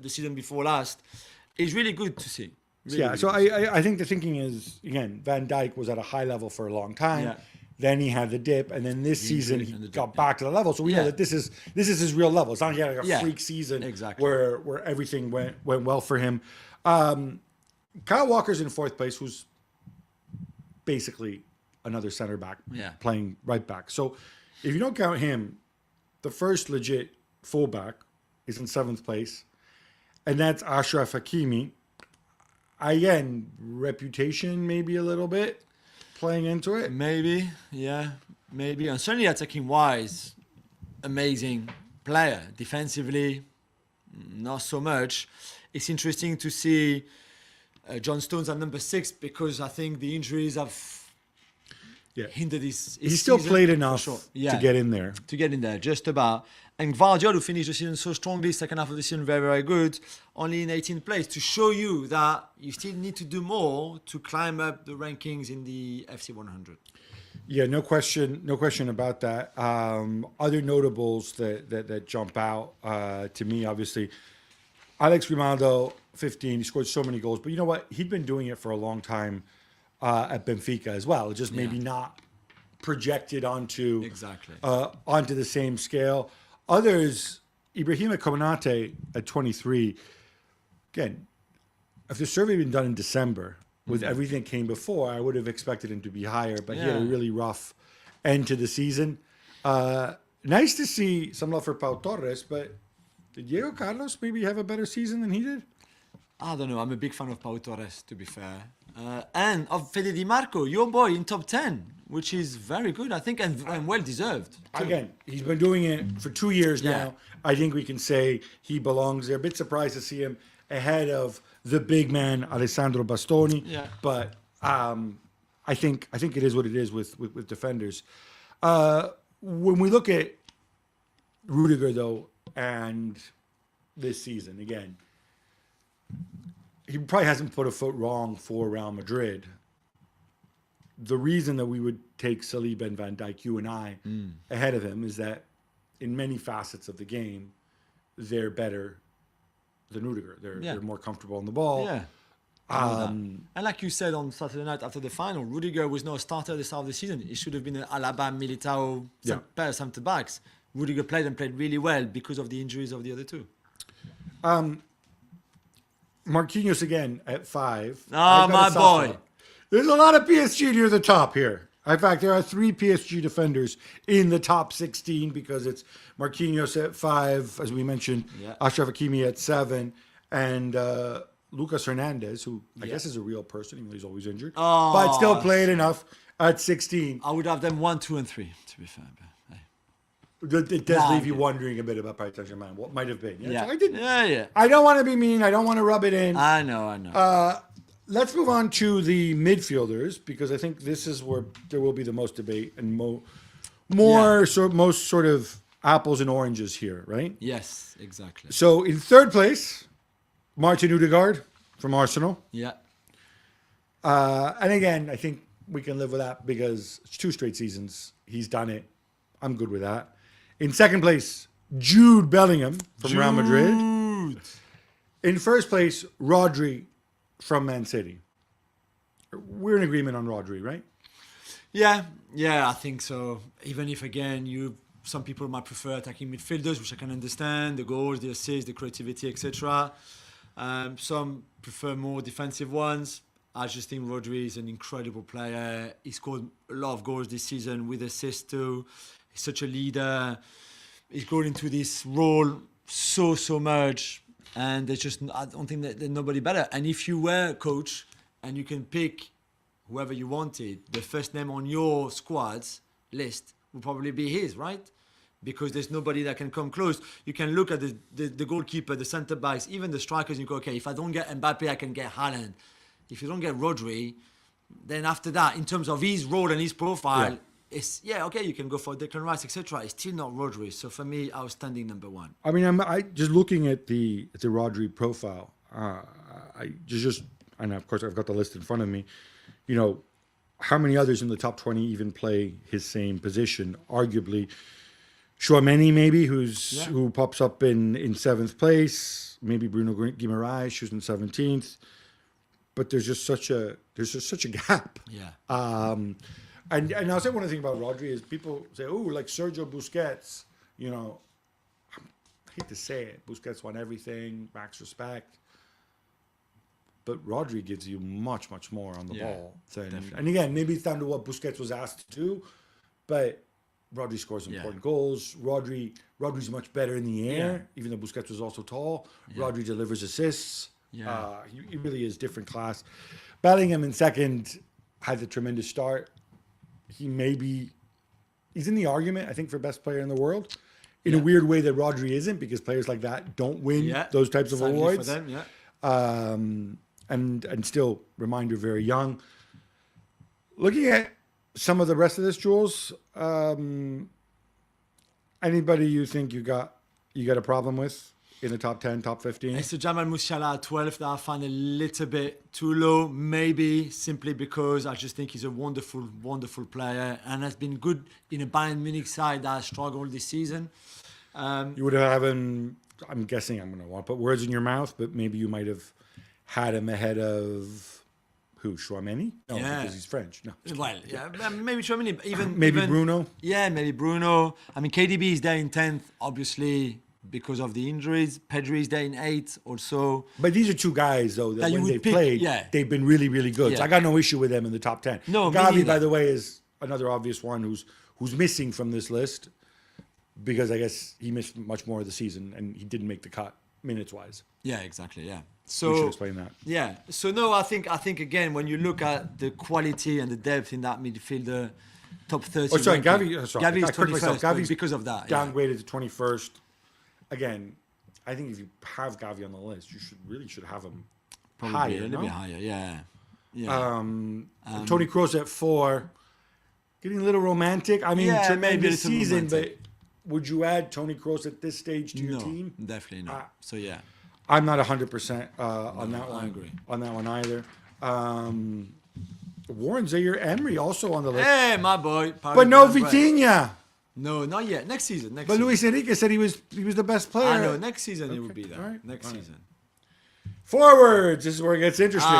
season before last, is really good to see. Really so I think the thinking is, again, Van Dijk was at a high level for a long time. Yeah. Then he had the dip, and then this season he got back to the level. So we know that this is his real level. It's not like a freak season where everything went well for him. Kyle Walker's in 4th place, who's basically another center back playing right back. So if you don't count him, the first legit fullback is in 7th place, and that's Achraf Hakimi. Again, reputation maybe a little bit playing into it. Maybe. And certainly attacking wise, amazing player. Defensively, not so much. It's interesting to see John Stones at number 6, because I think the injuries have hindered his he still season, played for enough sure. to get in there. To get in there, just about. And Guardiola finished the season so strongly, second half of the season very, very good, only in 18th place, to show you that you still need to do more to climb up the rankings in the FC 100. Yeah, no question about that. Other notables that jump out to me, obviously, Alex Grimaldo, 15, he scored so many goals, but you know what? He'd been doing it for a long time at Benfica as well. Just maybe not projected onto the same scale. Others, Ibrahima Konate at 23. Again, if the survey had been done in December with everything that came before, I would have expected him to be higher, but he had a really rough end to the season. Nice to see some love for Pau Torres, but did Diego Carlos maybe have a better season than he did? I don't know. I'm a big fan of Pau Torres, to be fair. And of Fede Di Marco, your boy, in top 10, which is very good, I think, and well-deserved. Again, he's been doing it for 2 years now. I think we can say he belongs there. A bit surprised to see him ahead of the big man, Alessandro Bastoni. Yeah. But I think it is what it is with defenders. When we look at Rudiger, though, and this season, again, he probably hasn't put a foot wrong for Real Madrid. The reason that we would take Saliba and Van Dijk, you and I, ahead of him is that in many facets of the game, they're better than Rudiger. They're more comfortable on the ball. Yeah. And like you said on Saturday night after the final, Rudiger was not a starter at the start of the season. He should have been an Alaba, Militao pair of centre-backs. Rudiger played really well because of the injuries of the other two. Marquinhos again at 5. Oh, my boy. There's a lot of PSG near the top here. In fact, there are 3 PSG defenders in the top 16 because it's Marquinhos at 5, as we mentioned, Achraf Hakimi at 7, and Lucas Hernandez, who I guess is a real person, even though he's always injured, but still played enough at 16. I would have them 1, 2, and 3, to be fair. It does leave you wondering a bit about Paris Saint-Germain. What might have been. Yeah. So I don't want to be mean. I don't want to rub it in. I know. Let's move on to the midfielders because I think this is where there will be the most debate and most sort of apples and oranges here, right? Yes, exactly. So in third place, Martin Odegaard from Arsenal. Yeah. And again, I think we can live with that because it's 2 straight seasons. He's done it. I'm good with that. In second place, Jude Bellingham from Real Madrid. In first place, Rodri from Man City. We're in agreement on Rodri, right? Yeah, I think so. Even if, again, some people might prefer attacking midfielders, which I can understand, the goals, the assists, the creativity, etc. Some prefer more defensive ones. I just think Rodri is an incredible player. He scored a lot of goals this season with assists too. He's such a leader. He's going into this role so much. And I don't think that there's nobody better. And if you were a coach and you can pick whoever you wanted, the first name on your squad's list would probably be his, right? Because there's nobody that can come close. You can look at the goalkeeper, the centre backs, even the strikers, and you go, okay, if I don't get Mbappe, I can get Haaland. If you don't get Rodri, then after that, in terms of his role and his profile, it's you can go for Declan Rice, etc. It's still not Rodri. So for me, outstanding number 1. I mean, I just looking at the Rodri profile. And of course I've got the list in front of me. You know, how many others in the top 20 even play his same position? Arguably, Tchouaméni maybe, who pops up in 7th place. Maybe Bruno Guimaraes, who's in 17th. But there's just such a gap. Yeah. And I'll say one thing about Rodri is people say, oh, like Sergio Busquets, you know, I hate to say it, Busquets won everything, max respect. But Rodri gives you much more on the ball. And again, maybe it's down to what Busquets was asked to do, but Rodri scores important goals. Rodri's much better in the air, even though Busquets was also tall. Rodri delivers assists. Yeah. He really is different class. Bellingham in second had a tremendous start. He's in the argument, I think, for best player in the world. In a weird way that Rodri isn't, because players like that don't win those types of awards. For them, and still, reminder, very young. Looking at some of the rest of this, Jules. Anybody you think you got a problem with in the top 10, top 15? It's a Jamal Musiala at 12 that I find a little bit too low, maybe simply because I just think he's a wonderful, wonderful player and has been good in a Bayern Munich side that has struggled this season. You would have him, I'm guessing I'm going to want to put words in your mouth, but maybe you might have had him ahead of... Who, Chouameni? No, because he's French. No. Well, yeah, maybe Chouameni. Even Bruno. Yeah, maybe Bruno. I mean, KDB is there in 10th, obviously, because of the injuries. Pedri is there in 8th also. But these are two guys, though, that when they played, they've been really, really good. Yeah. So I got no issue with them in the top 10. No, Gavi, by the way, is another obvious one who's missing from this list because I guess he missed much more of the season and he didn't make the cut minutes-wise. Yeah, exactly, yeah. So you should explain that. Yeah. So no, I think again when you look at the quality and the depth in that midfielder, top 30. Oh, sorry, Gavi. Gavi is 21st. Gavi's because of that. Downgraded to 21st. Again, I think if you have Gavi on the list, you should have him probably higher. A little bit higher. Yeah. Toni Kroos at 4. Getting a little romantic. I mean, tremendous season, romantic. But would you add Toni Kroos at this stage to your team? Definitely not. So yeah. I'm not 100% on that one. I agree. On that one either. Warren Zaire-Emery also on the list. Hey, my boy. But no Vitinha. No, not yet. Next season. But Luis Enrique said he was the best player. I know. Next season he will be there. Right. Next season. Forwards. This is where it gets interesting.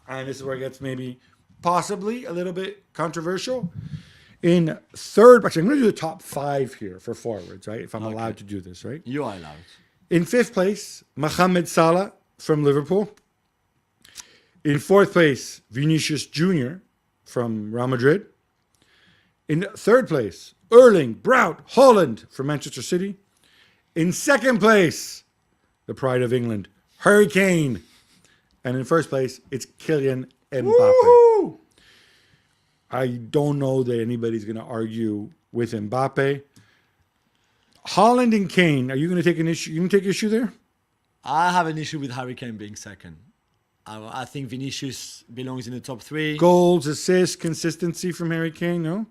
And this is where it gets maybe possibly a little bit controversial. In third, actually, I'm going to do the top 5 here for forwards, right? If I'm allowed to do this, right? You are allowed. In 5th place, Mohamed Salah from Liverpool. In 4th place, Vinicius Jr. from Real Madrid. In 3rd place, Erling Braut Haaland from Manchester City. In 2nd place, the pride of England, Harry Kane. And in 1st place, it's Kylian Mbappe. Woo-hoo! I don't know that anybody's going to argue with Mbappe. Haaland and Kane, are you going to take an issue? You going to take issue there? I have an issue with Harry Kane being second. I think Vinicius belongs in the top 3. Goals, assists, consistency from Harry Kane, no?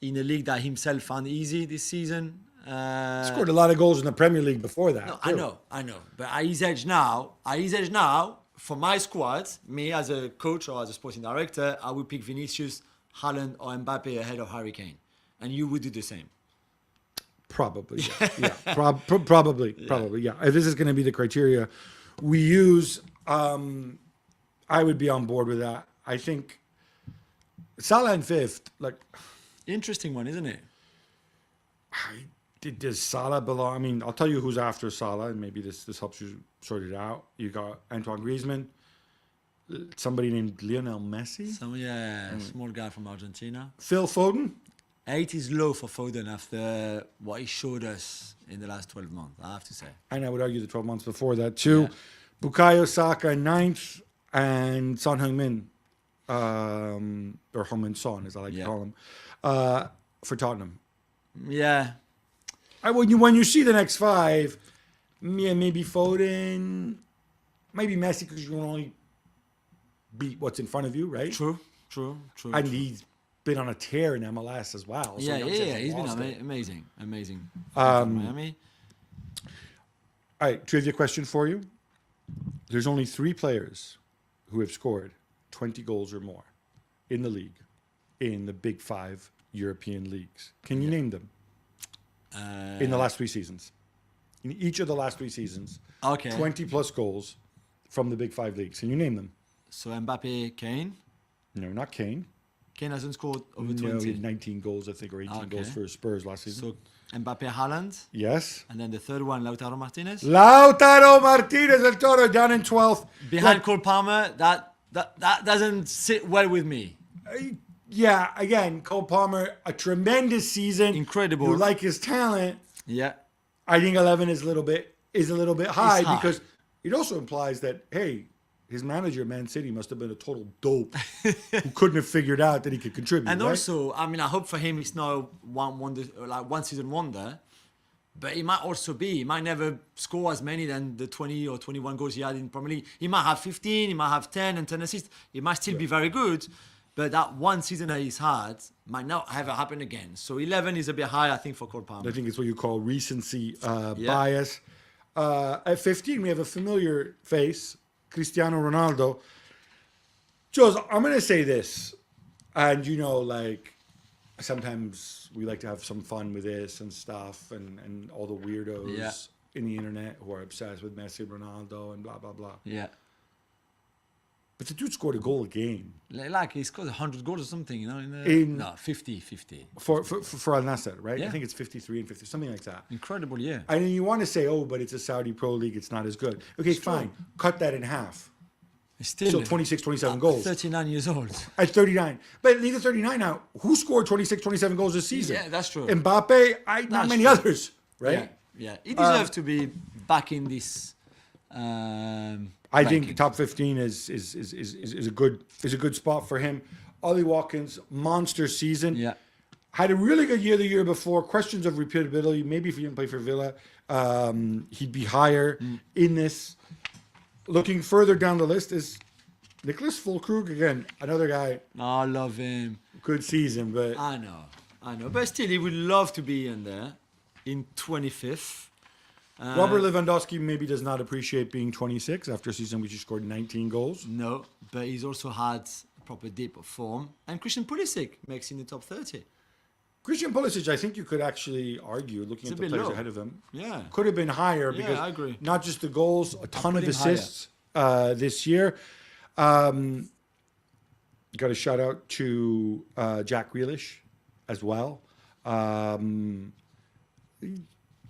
In a league that himself found easy this season. Scored a lot of goals in the Premier League before that. No, I know. But at his age now, for my squad, me as a coach or as a sporting director, I would pick Vinicius, Haaland or Mbappe ahead of Harry Kane. And you would do the same. Probably, yeah. Probably, yeah. If this is going to be the criteria we use, I would be on board with that. I think Salah in 5th, interesting one, isn't it? Does Salah belong? I mean, I'll tell you who's after Salah, and maybe this helps you sort it out. You got Antoine Griezmann, somebody named Lionel Messi. Small guy from Argentina. Phil Foden. 8 is low for Foden after what he showed us in the last 12 months, I have to say. And I would argue the 12 months before that too. Yeah. Bukayo Saka 9th and Son Heung-min, or Heung-min Son as I like to call him, for Tottenham. Yeah. When you see the next 5, maybe Foden, maybe Messi because you can only beat what's in front of you, right? True. And he's been on a tear in MLS as well. So he's been amazing. Miami. All right, trivia question for you. There's only 3 players who have scored 20 goals or more in the league, in the big 5 European leagues. Can you name them? In the last 3 seasons. In each of the last 3 seasons. Okay. 20 plus goals from the big 5 leagues. Can you name them? So Mbappe, Kane? No, not Kane. Kane hasn't scored over 20. No, he had 19 goals, I think, or 18 goals for Spurs last season. So Mbappe, Haaland. Yes. And then the third one, Lautaro Martinez. Lautaro Martinez, El Toro, down in 12th. Behind Cole Palmer, that doesn't sit well with me. Yeah, again, Cole Palmer, a tremendous season. Incredible. You like his talent. Yeah. I think 11 is a little bit high because it also implies that, hey, his manager, Man City, must have been a total dope who couldn't have figured out that he could contribute. And right? also, I mean, I hope for him it's not one season wonder, but it might also be. He might never score as many than the 20 or 21 goals he had in Premier League. He might have 15, he might have 10 and 10 assists. He might still be very good, But that one season that he's had might not ever happen again. So 11 is a bit high, I think, for Cole Palmer. I think it's what you call recency bias. At 15, we have a familiar face, Cristiano Ronaldo. Jules, I'm going to say this. And, like, sometimes we like to have some fun with this and stuff and all the weirdos in the internet who are obsessed with Messi, Ronaldo, and blah, blah, blah. Yeah. But the dude scored a goal a game. Like he scored 100 goals or something, 50. For Al Nassr, right? Yeah. I think it's 53 and 50, something like that. Incredible, yeah. And you want to say, but it's a Saudi Pro League, it's not as good. Okay, fine. Cut that in half. Still 26, 27 goals. 39 years old. At 39. But leave the 39 out. Who scored 26, 27 goals this season? Yeah, that's true. Mbappe, not many others, right? Yeah. He deserves to be back in this. I think top 15 is a good spot for him. Ollie Watkins, monster season. Yeah. Had a really good year the year before. Questions of repeatability. Maybe if he didn't play for Villa, he'd be higher in this. Looking further down the list is Nicholas Füllkrug again, another guy. I love him. Good season, but I know. But still, he would love to be in there in 25th. Robert Lewandowski maybe does not appreciate being 26 after a season which he scored 19 goals. No, but he's also had a proper dip of form. And Christian Pulisic makes in the top 30. Christian Pulisic, I think you could actually argue, looking at the players ahead of him, yeah, could have been higher because I agree. Not just the goals, a ton of assists this year. Got a shout out to Jack Grealish as well.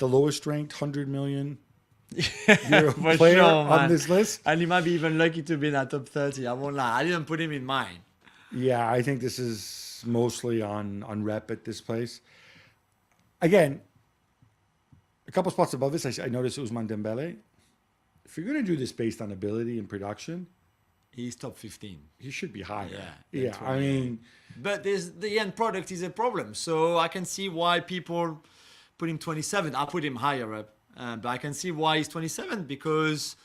The lowest ranked 100 million euro player on this list. And he might be even lucky to be in that top 30. I won't lie. I didn't put him in mine. Yeah, I think this is mostly on rep at this place. Again, a couple spots above this, I noticed Ousmane Dembele. If you're going to do this based on ability and production, he's top 15. He should be higher. Yeah, I mean... But the end product is a problem. So I can see why people put him 27. I put him higher up. But I can see why he's 27 because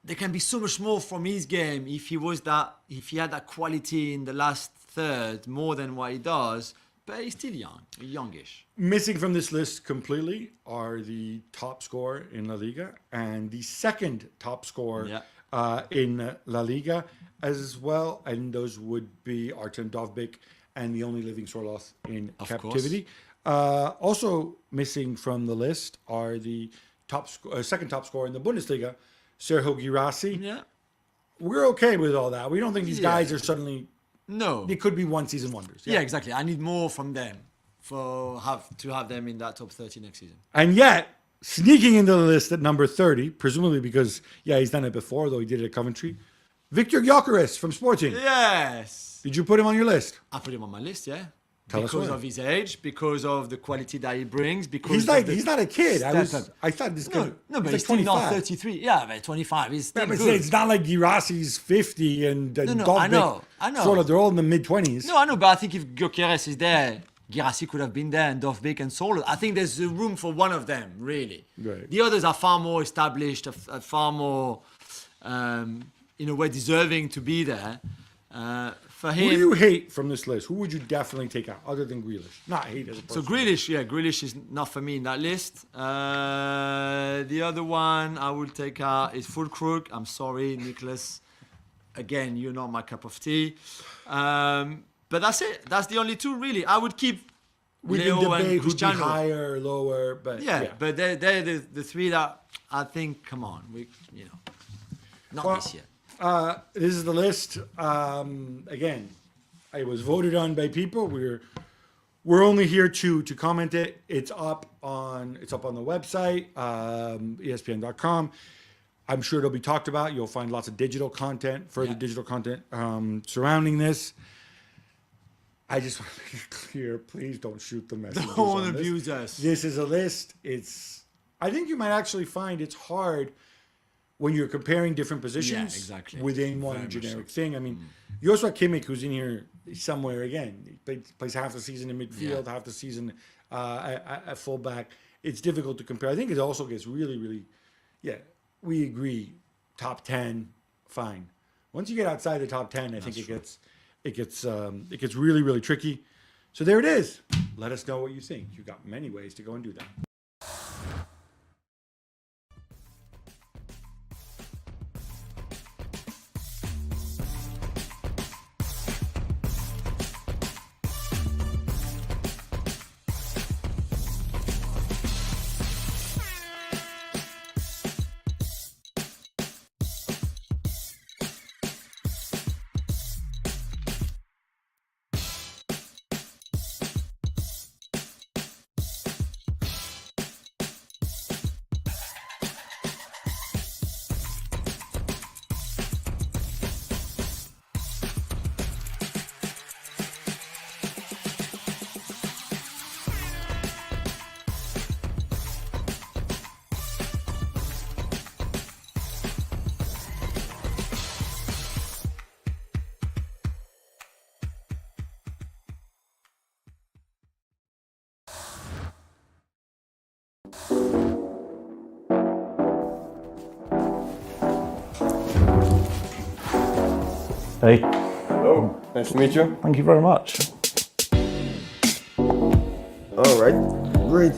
there can be so much more from his game if he had that quality in the last third more than what he does. But he's still youngish. Missing from this list completely are the top scorer in La Liga and the second top scorer in La Liga as well. And those would be Artem Dovbyk and the only living Sorloth in captivity. Also missing from the list are the second top scorer in the Bundesliga, Serhou Guirassy. Yeah. We're okay with all that. We don't think these guys are suddenly... No. They could be one-season wonders. Yeah, exactly. I need more from them to have them in that top 30 next season. And yet, sneaking into the list at number 30, presumably because, he's done it before, though he did it at Coventry, Victor Gyökeres from Sporting. Yes. Did you put him on your list? I put him on my list, yeah. Because of his age, because of the quality that he brings, because he's not a kid. I thought this guy. No, but he's like still not 33. Yeah, but 25. He's still good. It's not like Guirassy's 50 and I know. Sort of, they're all in the mid-20s. No, I know, but I think if Gyökeres is there, Guirassy could have been there, and Dovbyk and Solo. I think there's room for one of them, really. Right. The others are far more established, are far more, in a way, deserving to be there. For him, who do you hate from this list? Who would you definitely take out, other than Grealish? Not hate as a person. So Grealish is not for me in that list. The other one I will take out is Füllkrug. I'm sorry, Nicholas. Again, you're not my cup of tea. But that's it. That's the only two, really. I would keep we Leo can debate and who'd be Cristiano. higher or lower, but but they're the three that I think. Come on, not this year. This is the list. Again, it was voted on by people. We're only here to comment it. It's up on the website, ESPN.com. I'm sure it'll be talked about. You'll find lots of digital content, digital content surrounding this. I just want to make it clear, please don't shoot the messages. Don't abuse us. This is a list. I think you might actually find it's hard when you're comparing different positions within one generic thing. I mean, Joshua Kimmich, who's in here somewhere again, he plays half the season in midfield, half the season at fullback. It's difficult to compare. I think it also gets really, really, we agree, top 10, fine. Once you get outside the top I think it gets it gets really, really tricky. So there it is. Let us know what you think. You've got many ways to go and do that. Hey. Hello. Nice to meet you. Thank you very much. All right. Great.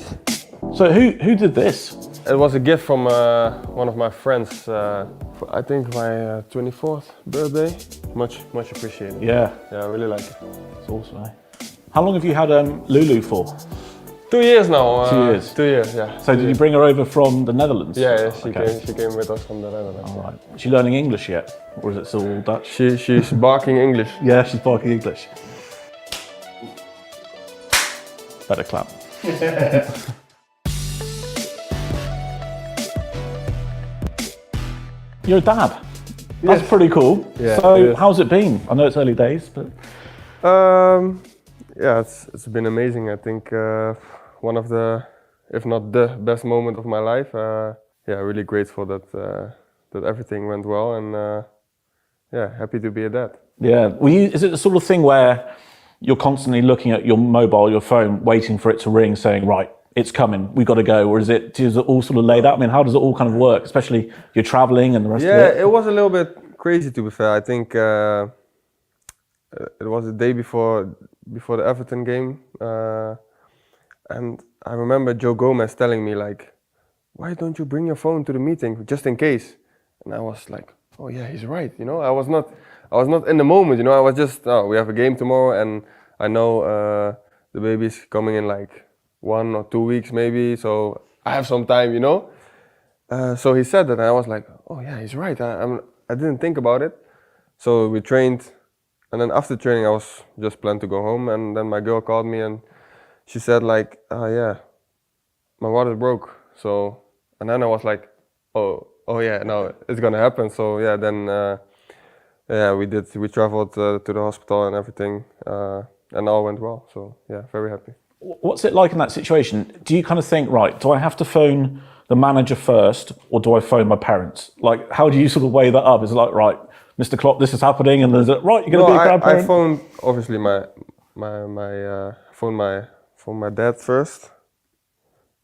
So who did this? It was a gift from one of my friends. For, I think my 24th birthday. Much appreciated. Yeah. Yeah, I really like it. It's awesome, eh? How long have you had Lulu for? 2 years now. 2 years? 2 years, yeah. So did you bring her over from the Netherlands? Yeah, she came with us from the Netherlands. All right. Is she learning English yet? Or is it still all Dutch? She's barking English. Yeah, she's barking English. Better clap. You're a dad. That's pretty cool. Yeah, so how's it been? I know it's early days, but... Yeah, it's been amazing. I think one of the, if not the best moment of my life. Yeah, really grateful that that everything went well, and yeah, happy to be a dad. Yeah, is it the sort of thing where you're constantly looking at your mobile, your phone, waiting for it to ring, saying, right, it's coming, we got to go, or is it all sort of laid out? I mean, how does it all kind of work, especially you're traveling and the rest of it? Yeah, it was a little bit crazy, to be fair. I think it was the day before the Everton game, and I remember Joe Gomez telling me, like, why don't you bring your phone to the meeting just in case? And I was like, oh yeah, he's right. You know, I was not in the moment. You know, I was just, oh, we have a game tomorrow, and I know the baby's coming in like 1 or 2 weeks maybe, so I have some time. You know, so he said that, and I was like, oh yeah, he's right. I didn't think about it. So we trained, and then after training, I was just planned to go home, and then my girl called me and she said, like, yeah, my water broke. So, and then I was like, oh yeah, no, it's gonna happen. So yeah, then yeah, we traveled to the hospital and everything, and all went well. So yeah, very happy. What's it like in that situation? Do you kind of think, right, do I have to phone the manager first, or do I phone my parents? Like, how do you sort of weigh that up? Is it like, right, Mr. Klopp, this is happening, and there's a, right, you're going to be a grandparent? I phoned, obviously, phoned my dad first.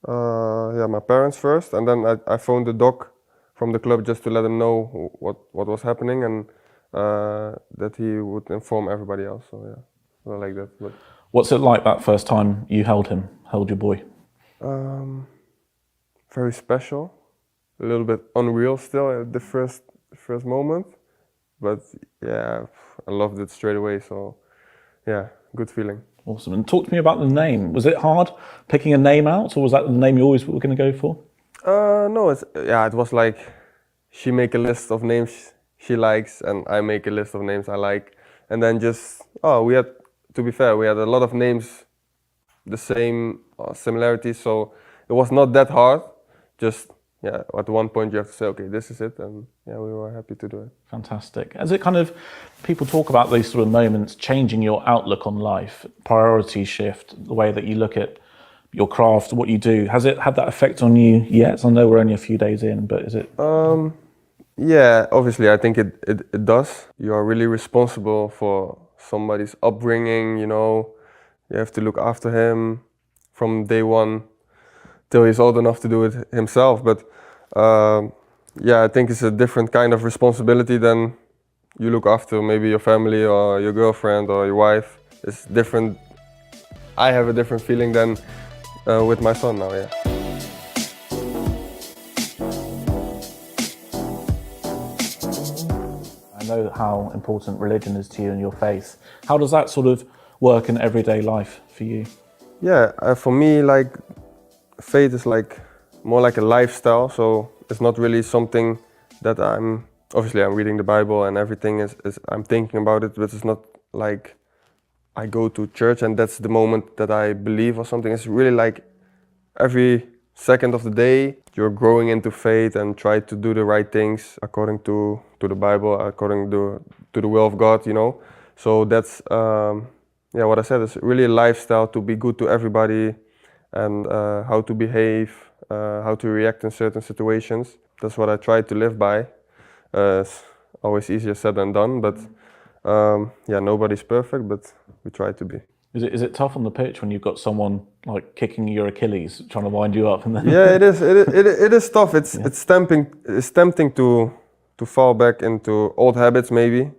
Yeah, my parents first, and then I phoned the doc from the club just to let him know what was happening, and that he would inform everybody else. So yeah, well, like that. But what's it like that first time you held your boy? Very special, a little bit unreal still at the first moment, but yeah, I loved it straight away. So yeah, good feeling. Awesome. And talk to me about the name. Was it hard picking a name out, or was that the name you always were going to go for? No, it was like she make a list of names she likes, and I make a list of names I like, and then just to be fair, we had a lot of names, the same similarities, so it was not that hard. Just yeah, at one point you have to say, okay, this is it, and yeah, we were happy to do it. Fantastic. As it kind of, people talk about these sort of moments changing your outlook on life, priorities shift, the way that you look at your craft, what you do. Has it had that effect on you yet? I know we're only a few days in, but is it? Yeah, obviously, I think it does. You are really responsible for somebody's upbringing, you know. You have to look after him from day one till he's old enough to do it himself. But yeah, I think it's a different kind of responsibility than you look after maybe your family or your girlfriend or your wife. It's different. I have a different feeling than with my son now, yeah. I know how important religion is to you and your faith. How does that sort of work in everyday life for you? Yeah, for me, like, faith is like more like a lifestyle. So it's not really something that obviously I'm reading the Bible and everything is I'm thinking about it, but it's not like I go to church and that's the moment that I believe or something. It's really like every second of the day you're growing into faith and try to do the right things according to the Bible, according to the will of God, you know. So that's what I said, it's really a lifestyle to be good to everybody and how to behave, how to react in certain situations. That's what I try to live by. It's always easier said than done, but nobody's perfect, but we try to be. Is it tough on the pitch when you've got someone like kicking your Achilles, trying to wind you up? And then yeah, it is. It is tough. It's tempting to fall back into old habits, maybe,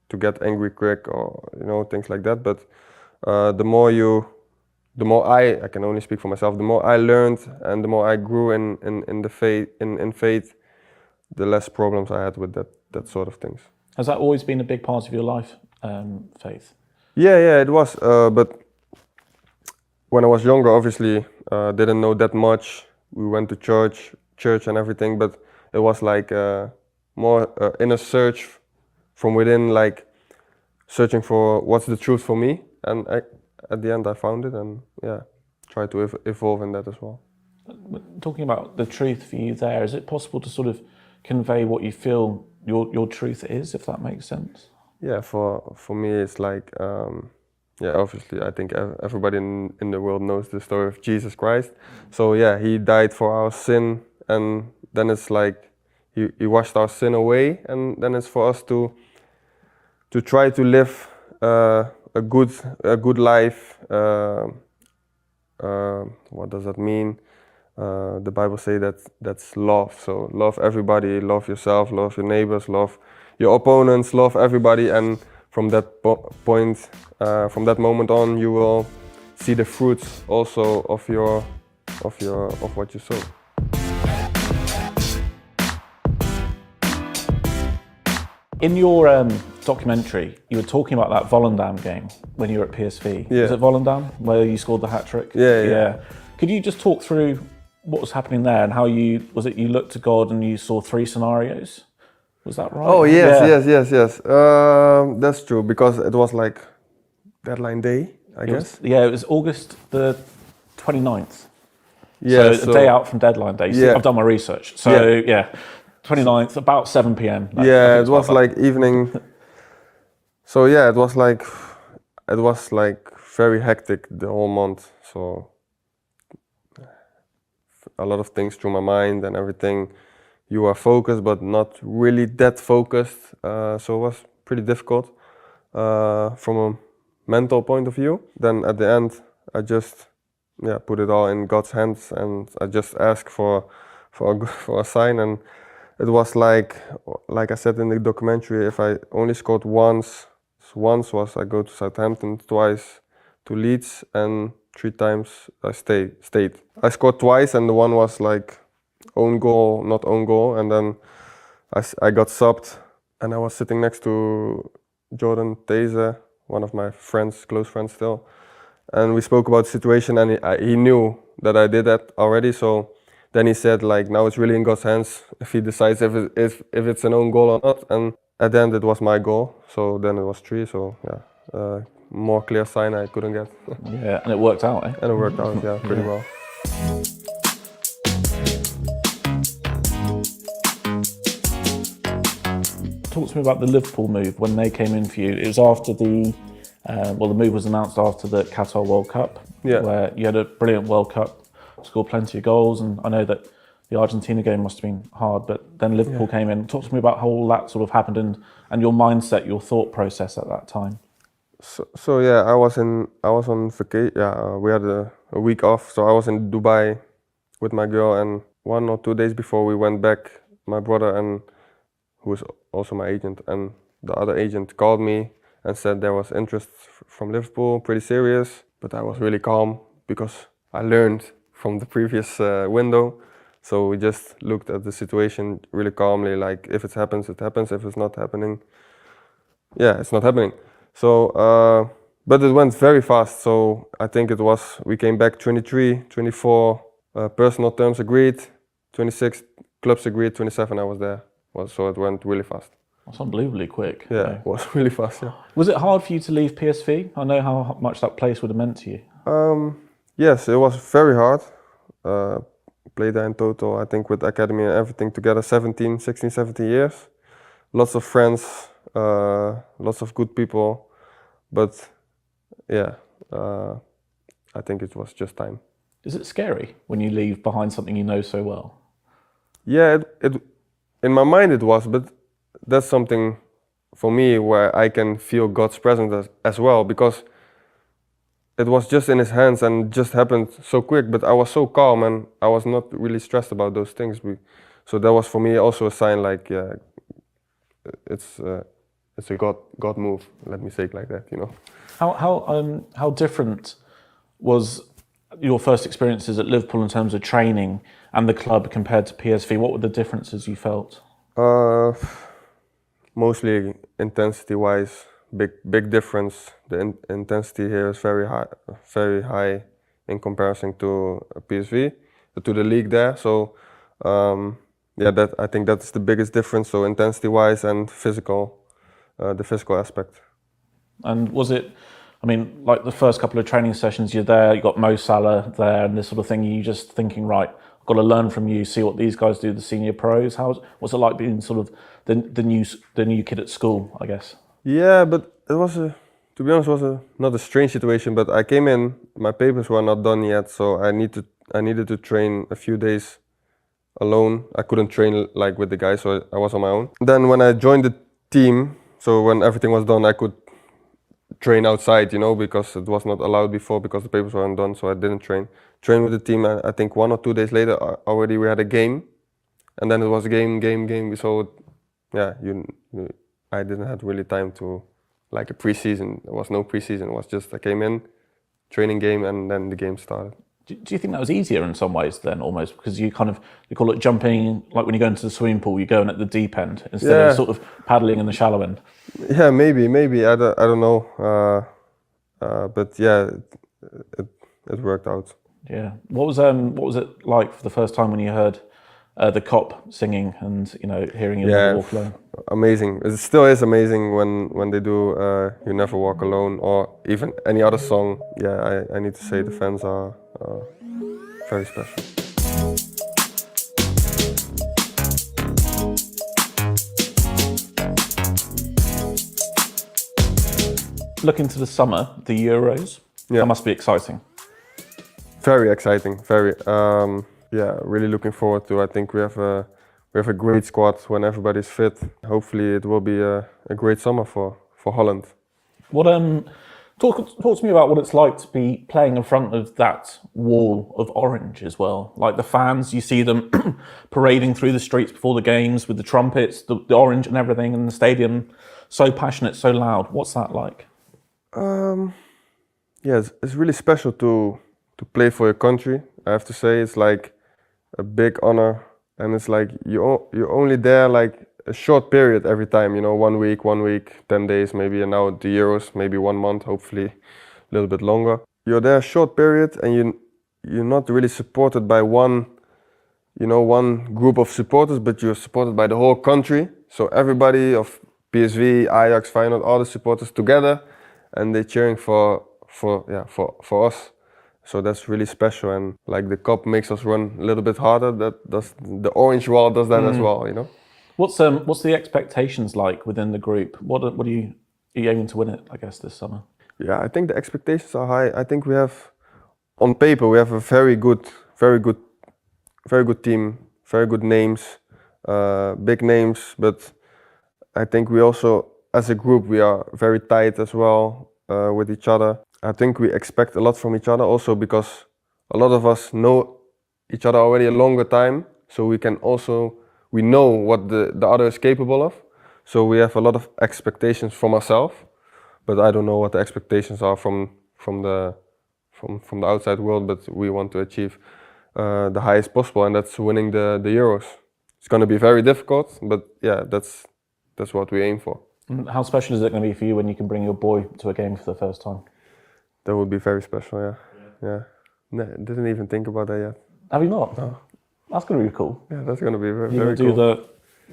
to get angry quick or things like that. But the more I can only speak for myself. The more I learned and the more I grew in faith, the less problems I had with that sort of things. Has that always been a big part of your life, faith? Yeah, it was. But when I was younger, obviously, didn't know that much. We went to church and everything, but it was like more inner search from within, like searching for what's the truth for me. And at the end, I found it, and try to evolve in that as well. Talking about the truth for you there, is it possible to sort of convey what you feel your truth is, if that makes sense? Yeah, for me, it's like, obviously, I think everybody in the world knows the story of Jesus Christ. So yeah, he died for our sin, and then it's like he washed our sin away, and then it's for us to try to live a good life. What does that mean? The Bible says that's love. So love everybody, love yourself, love your neighbors, love your opponents, love everybody, and from that point, from that moment on, you will see the fruits also of what you sow. In your documentary, you were talking about that Volendam game when you were at PSV. Yeah. Was it Volendam where you scored the hat-trick? Yeah. Could you just talk through what was happening there and how you looked to God and you saw 3 scenarios? Was that right? Oh yes. That's true, because it was like deadline day, I guess. It was August the 29th. Yeah, so a day out from deadline day. So I've done my research. So 29th, about 7 p.m. It was like evening. So it was like very hectic the whole month. So a lot of things through my mind and everything. You are focused, but not really that focused. So it was pretty difficult from a mental point of view. Then at the end, I just put it all in God's hands, and I just asked for a sign. And it was like I said in the documentary, if I only scored once was I go to Southampton, twice to Leeds, and 3 times I stayed. I scored twice, and the one was like own goal, not own goal, and then I got subbed, and I was sitting next to Jordan These, one of my friends, close friends still, and we spoke about the situation, and he knew that I did that already. So then he said, like, now it's really in God's hands if he decides if it's an own goal or not. And at the end it was my goal, so then it was 3. So more clear sign I couldn't get. And it worked out, eh? And it worked out, pretty well. Talk to me about the Liverpool move when they came in for you. It was after the move was announced after the Qatar World Cup, where you had a brilliant World Cup, scored plenty of goals, and I know that the Argentina game must have been hard, but then Liverpool came in. Talk to me about how all that sort of happened and your mindset, your thought process at that time. So I was on vacation. We had a week off, so I was in Dubai with my girl, and 1 or 2 days before we went back, my brother, and who was also my agent, and the other agent called me and said there was interest from Liverpool, pretty serious. But I was really calm because I learned from the previous window. So we just looked at the situation really calmly, like if it happens, it happens. If it's not happening, yeah, it's not happening. So, but it went very fast. So I think we came back 23, 24 personal terms agreed, 26 clubs agreed, 27 I was there. So it went really fast. That's unbelievably quick. Yeah, it was really fast, yeah. Was it hard for you to leave PSV? I know how much that place would have meant to you. Yes, it was very hard. Played there in total, I think with academy and everything together, 16, 17 years. Lots of friends, lots of good people. But yeah, I think it was just time. Is it scary when you leave behind something you know so well? Yeah, in my mind it was, but that's something for me where I can feel God's presence as well, because it was just in his hands and just happened so quick, but I was so calm and I was not really stressed about those things. So that was for me also a sign, like, yeah, it's a God move, let me say it like that, you know. How different was your first experiences at Liverpool in terms of training and the club compared to PSV? What were the differences you felt? Mostly intensity-wise, big difference. The intensity here is very high in comparison to PSV, to the league there. So yeah, I think that's the biggest difference. So intensity-wise and physical, the physical aspect. And was it, I mean, like the first couple of training sessions, you're there, you got Mo Salah there and this sort of thing, you just thinking, right, I've got to learn from you, see what these guys do, the senior pros. What's it like being sort of the new kid at school, I guess? Yeah, but it was to be honest, it was not a strange situation, but I came in, my papers were not done yet, so I needed to train a few days alone. I couldn't train like with the guys, so I was on my own. Then when I joined the team, so when everything was done, I could train outside, you know, because it was not allowed before because the papers weren't done, so I didn't train with the team. I think 1 or 2 days later already we had a game, and then it was game. So yeah, I didn't have really time to like a preseason. There was no preseason. It was just I came in, training game, and then the game started. Do you think that was easier in some ways then, almost, because you call it jumping, like when you go into the swimming pool, you're going at the deep end instead of sort of paddling in the shallow end? Yeah, maybe I don't know, but yeah, it worked out. Yeah. What was it like for the first time when you heard the cop singing and, you know, hearing You Never Walk Alone? Amazing. It still is amazing when they do You Never Walk Alone or even any other song. Yeah, I need to say the fans are very special. Looking to the summer, the Euros, that must be exciting. Very exciting, very. Yeah, really looking forward to. I think we have a great squad when everybody's fit. Hopefully, it will be a great summer for Holland. What talk to me about what it's like to be playing in front of that wall of orange as well. Like the fans, you see them parading through the streets before the games with the trumpets, the orange and everything, and the stadium so passionate, so loud. What's that like? Yeah, it's really special to play for your country. I have to say, it's like a big honor, and it's like you're only there like a short period every time, you know, 1 week, 10 days maybe, and now the Euros, maybe 1 month, hopefully a little bit longer. You're there a short period, and you're not really supported by one group of supporters, but you're supported by the whole country. So everybody of PSV, Ajax, Feyenoord, all the supporters together, and they're cheering for us. So that's really special, and like the cup makes us run a little bit harder. The orange wall does that as well, you know. What's the expectations like within the group? What are you aiming to win it, I guess, this summer? Yeah, I think the expectations are high. I think we have, on paper, we have a very good team, very good names, big names. But I think we also, as a group, we are very tight as well with each other. I think we expect a lot from each other also because a lot of us know each other already a longer time, so we know what the other is capable of. So we have a lot of expectations from ourselves, but I don't know what the expectations are from the outside world. But we want to achieve the highest possible, and that's winning the Euros. It's going to be very difficult, but yeah, that's what we aim for. And how special is it going to be for you when you can bring your boy to a game for the first time? That would be very special, yeah. No, didn't even think about that yet. Have you not? No. That's going to be cool. Yeah, that's going to be very, You're very going to cool. do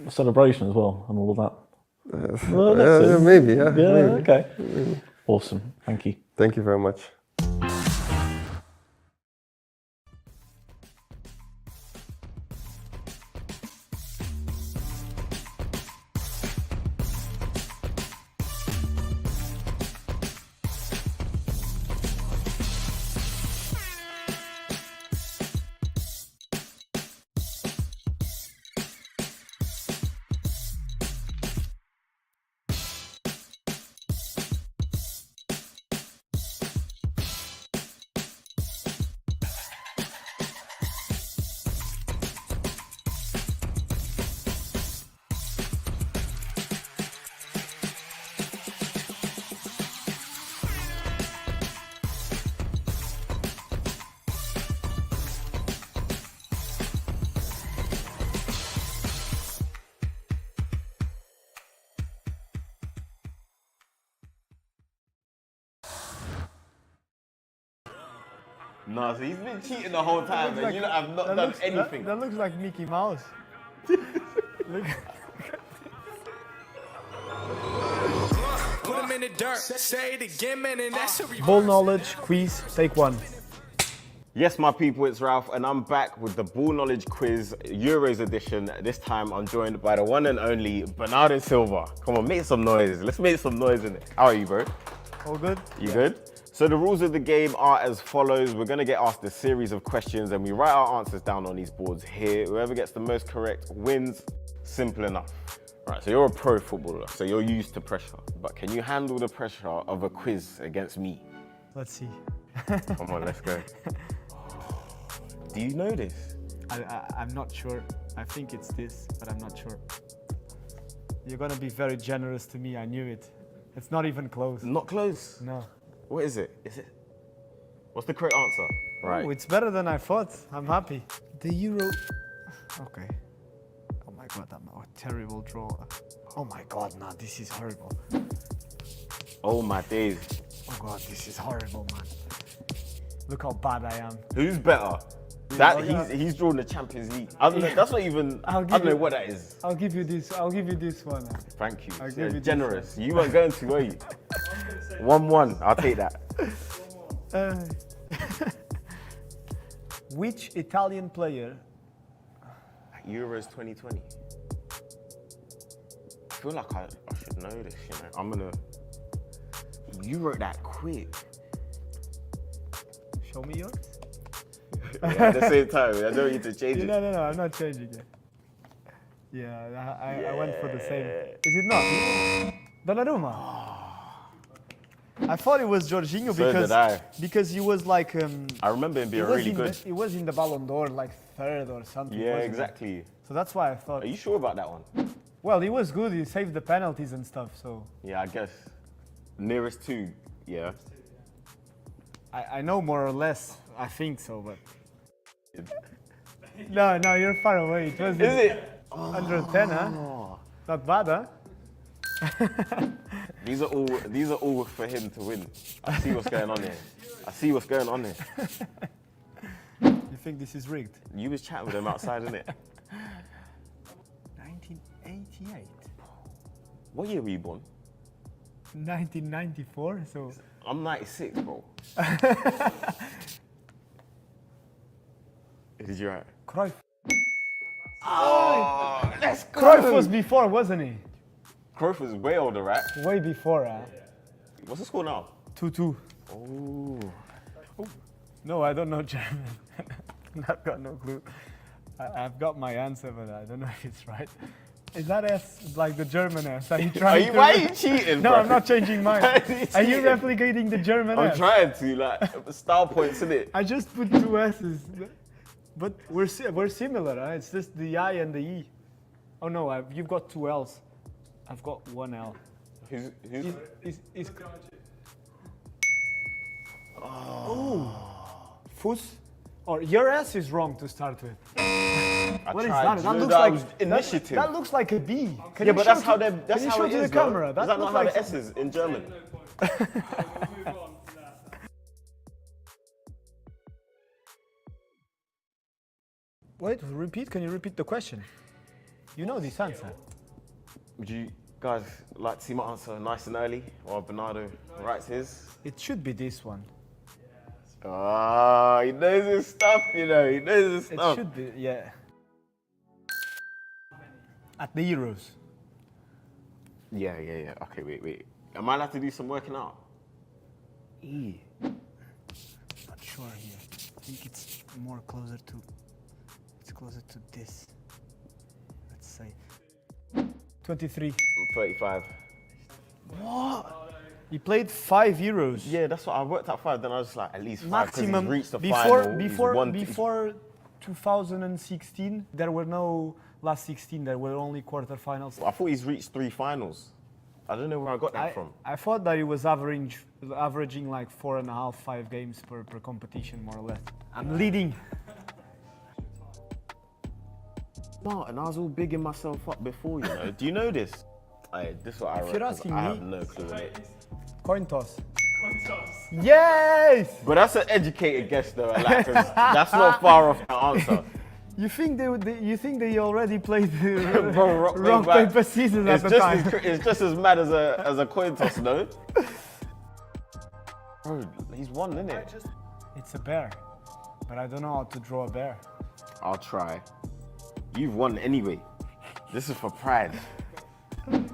the celebration as well and all of that? Yeah, maybe, yeah. Maybe. Okay. Maybe. Awesome. Thank you. Thank you very much. No, so he's been cheating the whole time, and you know I've not done anything. That looks like Mickey Mouse. Look. Ball knowledge quiz, take one. Yes, my people, it's Ralph, and I'm back with the Ball Knowledge Quiz Euros edition. This time I'm joined by the one and only Bernardo Silva. Come on, make some noise. Let's make some noise in it. How are you, bro? All good? You good? So the rules of the game are as follows. We're going to get asked a series of questions and we write our answers down on these boards here. Whoever gets the most correct wins. Simple enough. Right, so you're a pro footballer, so you're used to pressure. But can you handle the pressure of a quiz against me? Let's see. Come on, let's go. Do you know this? I'm not sure. I think it's this, but I'm not sure. You're going to be very generous to me. I knew it. It's not even close. Not close? No. What is it? What's the correct answer? Right. Oh, it's better than I thought. I'm happy. The Euro. Okay. Oh my God, I'm a terrible draw. Oh my God, nah, this is horrible. Oh my days. Oh God, this is horrible, man. Look how bad I am. Who's better? He's drawn the Champions League. I don't know, that's not even. I don't know what that is. I'll give you this. I'll give you this one. Thank you. I'll give you generous. You weren't going to, were you? 1-1. I'll take that. Which Italian player? Euros 2020. I feel like I should know this. You know, I'm gonna. You wrote that quick. Show me yours. Yeah, at the same time, I don't need to change it. No, I'm not changing it. Yeah, I went for the same. Is it not? Donnarumma. I thought it was Jorginho because he was like. I remember him being really good. He was in the Ballon d'Or like third or something. Yeah, exactly. So that's why I thought. Are you sure about that one? Well, he was good. He saved the penalties and stuff. So. Yeah, I guess. Nearest two, yeah. I know more or less. I think so, but. No, you're far away. It was. Is it? 110, huh? Not bad, huh? These are all for him to win. I see what's going on here. You think this is rigged? You was chatting with him outside, innit? 1988. What year were you born? 1994, so... I'm 96, bro. Is you right? Cruyff. Oh, let's go! Cruyff was before, wasn't he? Cruyff was way older, right? Way before, What's the score now? 2-2. Oh. No, I don't know German. I've got no clue. I've got my answer, but I don't know if it's right. Is that S like the German S? Are you trying Why are you cheating, No, bro? I'm not changing mine. Are you replicating the German S? I'm trying to, like, style points, innit? I just put two S's. But we're similar, huh? It's just the I and the E. Oh no, you've got two L's. I've got one L. Who's? Is Fus? Or your S is wrong to start with. What is that? That looks like initiative. That looks like a B. Can Yeah, you but show that's how they. That's can you how show it to is. the camera? Is that not looks how like the S is in German? Wait, repeat. Can you repeat the question? You know this answer. Would you guys like to see my answer nice and early, or Bernardo writes his? It should be this one. Ah, he knows his stuff, you know. He knows his It stuff. should be, yeah. At the Euros. Yeah. Okay, wait. Am I allowed to do some working out? E. Not sure here. I think it's more closer to. It's closer to this. Let's say. 23. 35. What? He played 5 Euros. Yeah, that's what I worked out 5. Then I was just like, at least 5 because he's Maximum. reached the final. Before 2016, there were no last 16. There were only quarterfinals. I thought he's reached 3 finals. I don't know where I got that from. I thought that he was averaging like 4.5, 5 games per competition, more or less. I'm leading. No, and I was all bigging myself up before, you know. Do you know this? This is what I If read. you're asking I me, have no clue in it. Coin toss. Yes! But that's an educated guess, though. Like, 'cause that's not far off the answer. You think they already played the Bro, rock paper scissors at the time? It's just as mad as a coin toss, no? Bro, he's won, isn't it? It's a bear, but I don't know how to draw a bear. I'll try. You've won anyway. This is for pride. That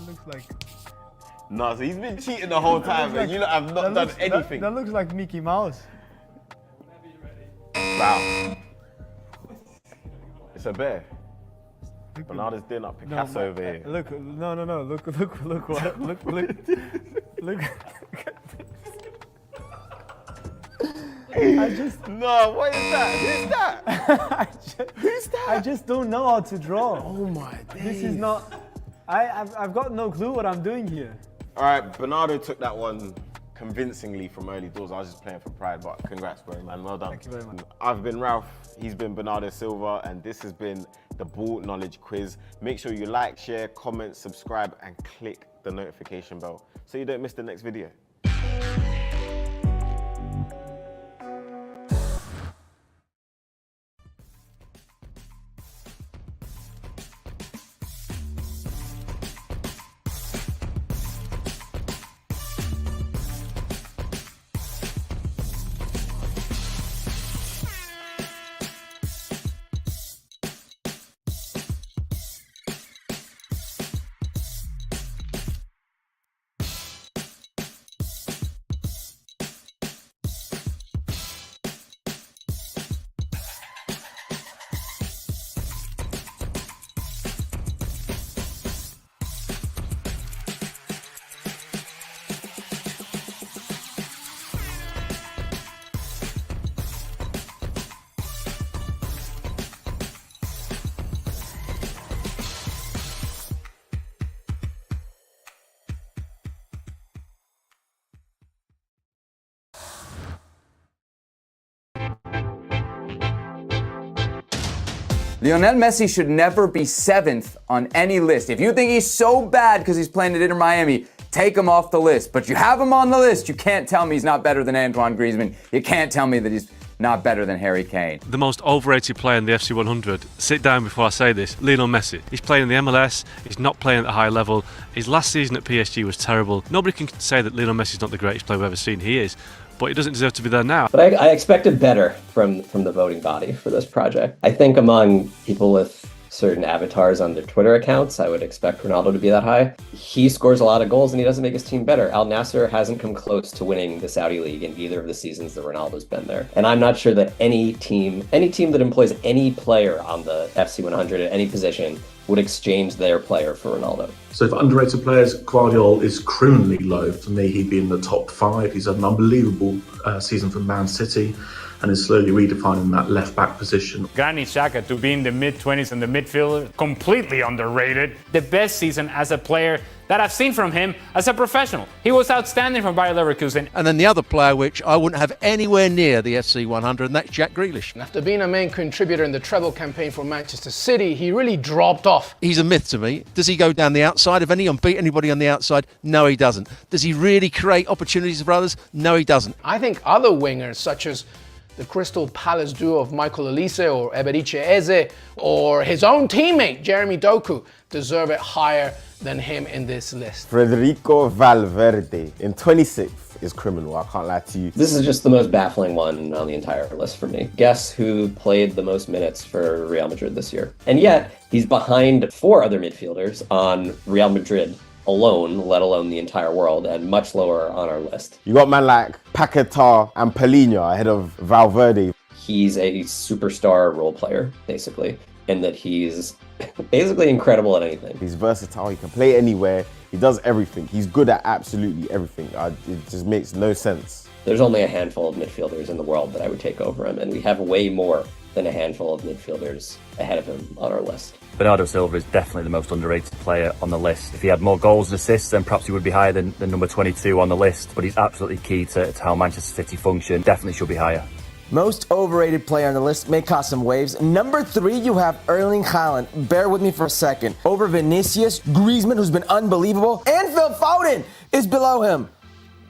looks like. No, so he's been cheating the whole time, and you lot have not done anything. That looks like Mickey Mouse. Wow. It's a bear. Bernardo's doing up Picasso over here. Look, no. Look what? Look. No, what is that? Who's that? Who's that? I just don't know how to draw. Oh my days. This is not. I've got no clue what I'm doing here. All right, Bernardo took that one convincingly from early doors. I was just playing for pride, but congrats, bro, man. Well done. Thank you very much. I've been Ralph. He's been Bernardo Silva, and this has been the Ball Knowledge Quiz. Make sure you like, share, comment, subscribe, and click the notification bell so you don't miss the next video. Lionel Messi should never be 7th on any list. If you think he's so bad because he's playing at Inter Miami, take him off the list. But you have him on the list. You can't tell me he's not better than Antoine Griezmann. You can't tell me that he's not better than Harry Kane. The most overrated player in the FC 100, sit down before I say this, Lionel Messi. He's playing in the MLS, he's not playing at a high level. His last season at PSG was terrible. Nobody can say that Lionel Messi's not the greatest player we've ever seen. He is. But he doesn't deserve to be there now. But I expected better from the voting body for this project. I think among people with certain avatars on their Twitter accounts, I would expect Ronaldo to be that high. He scores a lot of goals and he doesn't make his team better. Al Nassr hasn't come close to winning the Saudi League in either of the seasons that Ronaldo's been there. And I'm not sure that any team that employs any player on the FC 100 at any position would exchange their player for Ronaldo. So for underrated players, Guardiola is criminally low. For me, he'd be in the top 5. He's had an unbelievable season for Man City and is slowly redefining that left-back position. Granit Xhaka to be in the mid-20s in the midfield, completely underrated. The best season as a player that I've seen from him as a professional. He was outstanding for Bayer Leverkusen. And then the other player which I wouldn't have anywhere near the FC 100, and that's Jack Grealish. After being a main contributor in the treble campaign for Manchester City, he really dropped off. He's a myth to me. Does he go down the outside of any and beat anybody on the outside? No, he doesn't. Does he really create opportunities for others? No, he doesn't. I think other wingers, such as the Crystal Palace duo of Michael Olise or Eberiche Eze, or his own teammate, Jeremy Doku, deserve it higher than him in this list. Federico Valverde in 26th is criminal, I can't lie to you. This is just the most baffling one on the entire list for me. Guess who played the most minutes for Real Madrid this year? And yet, he's behind 4 other midfielders on Real Madrid alone, let alone the entire world, and much lower on our list. You got man like Paquetá and Palhinha ahead of Valverde. He's a superstar role player, basically, in that he's basically incredible at anything. He's versatile, he can play anywhere, he does everything. He's good at absolutely everything. It just makes no sense. There's only a handful of midfielders in the world that I would take over him, and we have way more than a handful of midfielders ahead of him on our list. Bernardo Silva is definitely the most underrated player on the list. If he had more goals and assists, then perhaps he would be higher than number 22 on the list, but he's absolutely key to how Manchester City function. Definitely should be higher. Most overrated player on the list may cause some waves. Number 3, you have Erling Haaland. Bear with me for a second. Over Vinicius, Griezmann, who's been unbelievable, and Phil Foden is below him.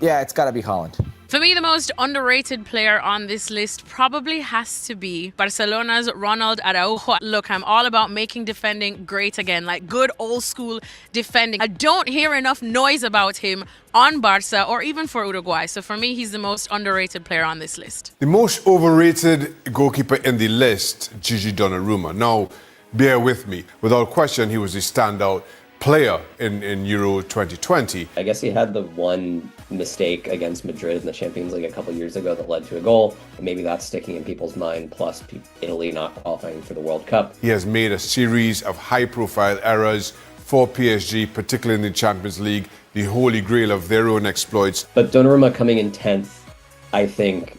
Yeah, it's got to be Haaland. For me, the most underrated player on this list probably has to be Barcelona's Ronald Araujo. Look, I'm all about making defending great again, like good old school defending. I don't hear enough noise about him on Barca or even for Uruguay. So for me, he's the most underrated player on this list. The most overrated goalkeeper in the list, Gigi Donnarumma. Now, bear with me. Without question, he was the standout player in Euro 2020. I guess he had the one mistake against Madrid in the Champions League a couple years ago that led to a goal. And maybe that's sticking in people's mind, plus Italy not qualifying for the World Cup. He has made a series of high-profile errors for PSG, particularly in the Champions League, the holy grail of their own exploits. But Donnarumma coming in 10th, I think,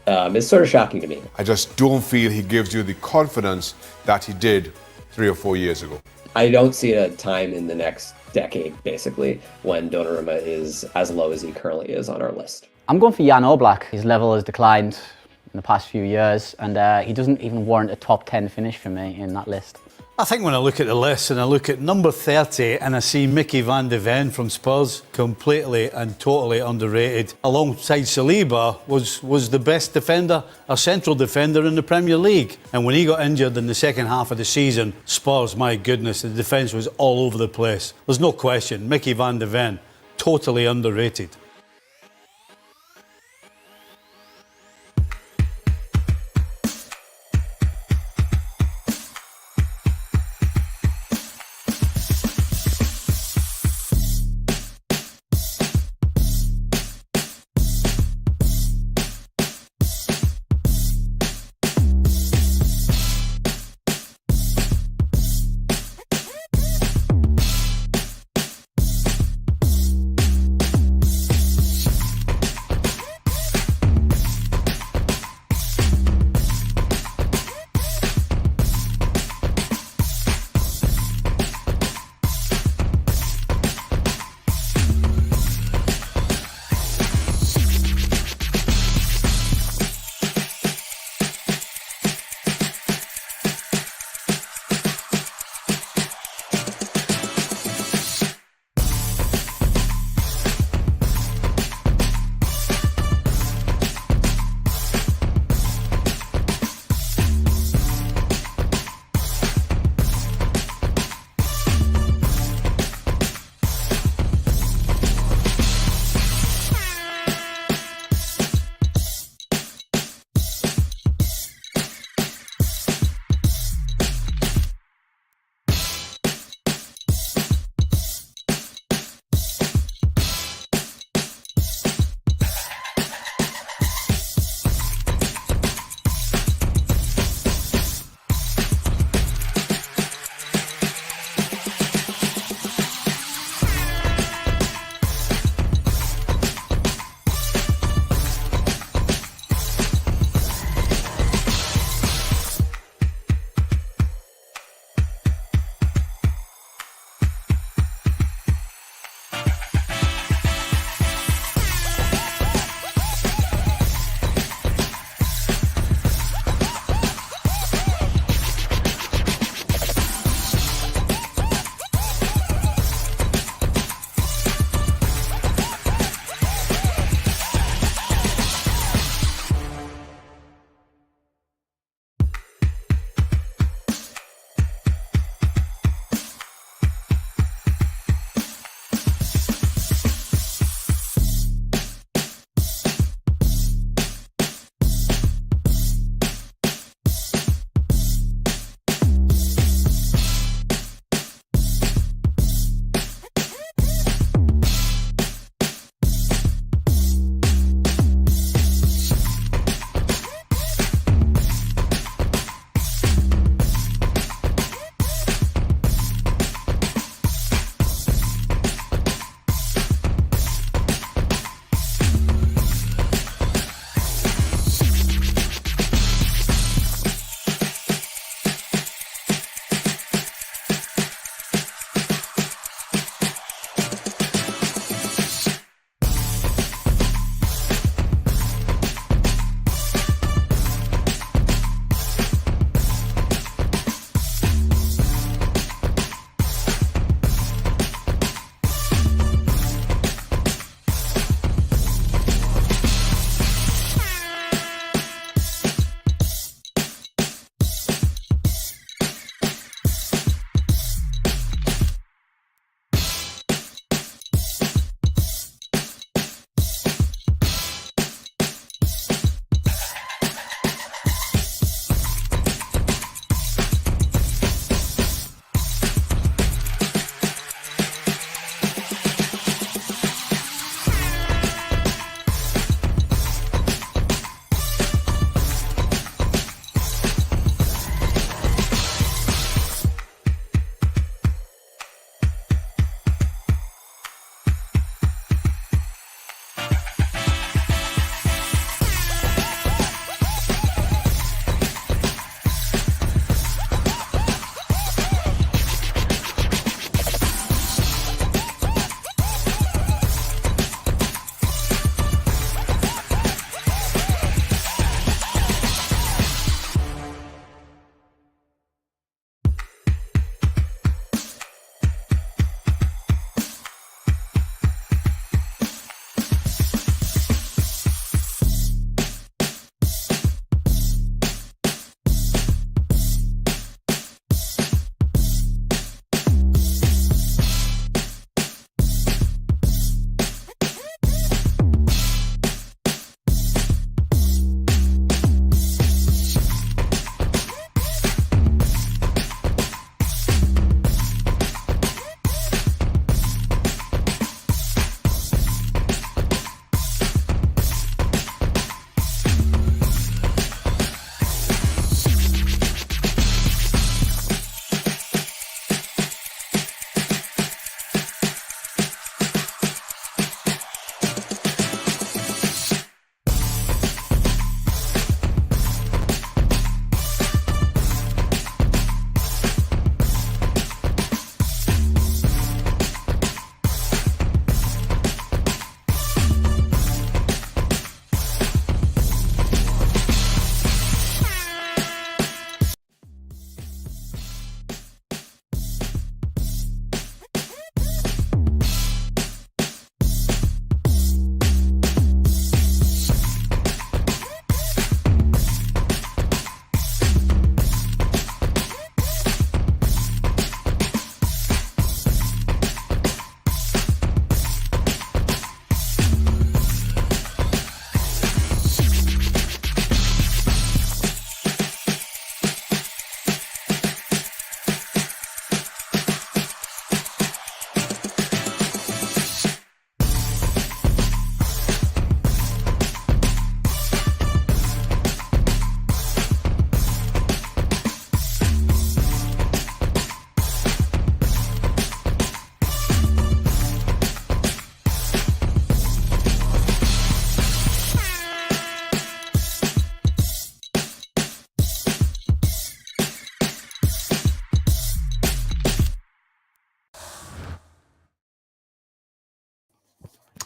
is sort of shocking to me. I just don't feel he gives you the confidence that he did 3 or 4 years ago. I don't see a time in the next decade, basically, when Donnarumma is as low as he currently is on our list. I'm going for Jan Oblak. His level has declined in the past few years, and he doesn't even warrant a top 10 finish for me in that list. I think when I look at the list and I look at number 30 and I see Mickey van de Ven from Spurs, completely and totally underrated, alongside Saliba, was the best defender, a central defender in the Premier League. And when he got injured in the second half of the season, Spurs, my goodness, the defence was all over the place. There's no question, Mickey van de Ven, totally underrated.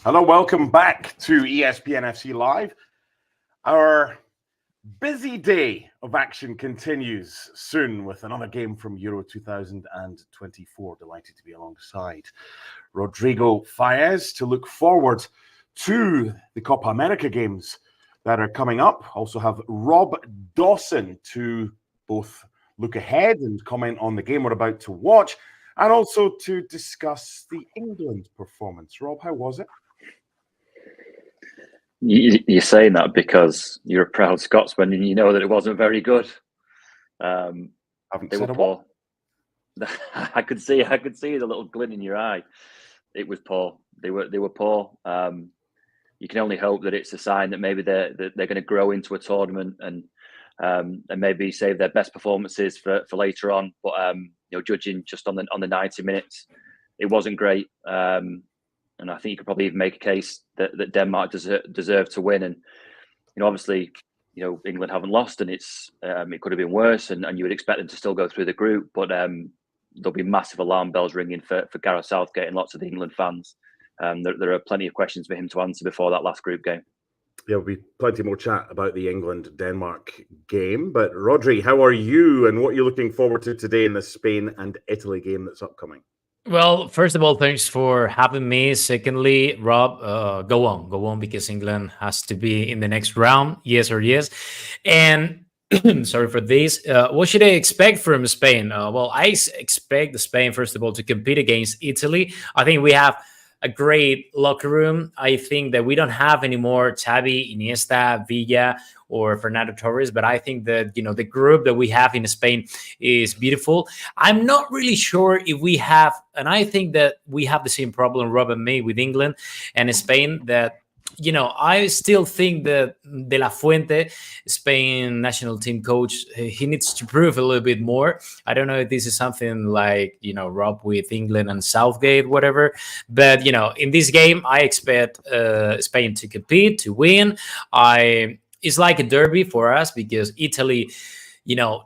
Hello, welcome back to ESPN FC Live. Our busy day of action continues soon with another game from Euro 2024. Delighted to be alongside Rodrigo Faez to look forward to the Copa America games that are coming up. Also have Rob Dawson to both look ahead and comment on the game we're about to watch, and also to discuss the England performance. Rob, how was it? You're saying that because you're a proud Scotsman and you know that it wasn't very good. Haven't they said were a poor. I could see the little glint in your eye. It was poor. They were poor. You can only hope that it's a sign that maybe they're going to grow into a tournament and maybe save their best performances for later on. But judging just on the 90 minutes, it wasn't great. And I think you could probably even make a case that Denmark deserved to win. And obviously, England haven't lost, and it could have been worse. And you would expect them to still go through the group, but there'll be massive alarm bells ringing for Gareth Southgate and lots of the England fans. There are plenty of questions for him to answer before that last group game. There'll be plenty more chat about the England-Denmark game. But Rodri, how are you, and what are you looking forward to today in the Spain and Italy game that's upcoming? Well, first of all, thanks for having me. Secondly, Rob, go on, because England has to be in the next round, yes or yes. And sorry for this. What should I expect from Spain? Well, I expect Spain, first of all, to compete against Italy. I think we have a great locker room. I think that we don't have any more Xavi, Iniesta, Villa, or Fernando Torres, but I think that the group that we have in Spain is beautiful. I'm not really sure if we have, and I think that we have the same problem, Rob and me, with England and Spain, that I still think that De La Fuente, Spain national team coach, he needs to prove a little bit more. I don't know if this is something like, Rob with England and Southgate, whatever. But, in this game, I expect Spain to compete, to win. It's like a derby for us because Italy,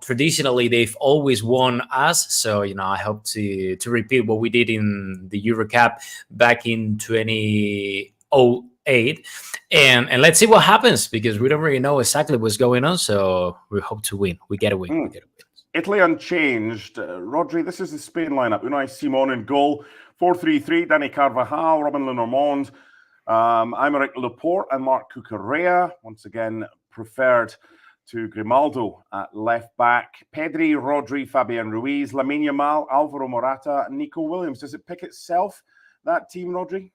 traditionally they've always won us. So, I hope to repeat what we did in the Euro Cup back in 2008. And let's see what happens, because we don't really know exactly what's going on. So we hope to win. We get a win. Italy unchanged. Rodri, this is the Spain lineup. Unai Simon in goal. 4-3-3. Dani Carvajal, Robin Lenormand, Aymeric Laporte and Marc Cucurella. Once again, preferred to Grimaldo at left back. Pedri, Rodri, Fabian Ruiz, Lamine Yamal, Alvaro Morata, and Nico Williams. Does it pick itself, that team, Rodri?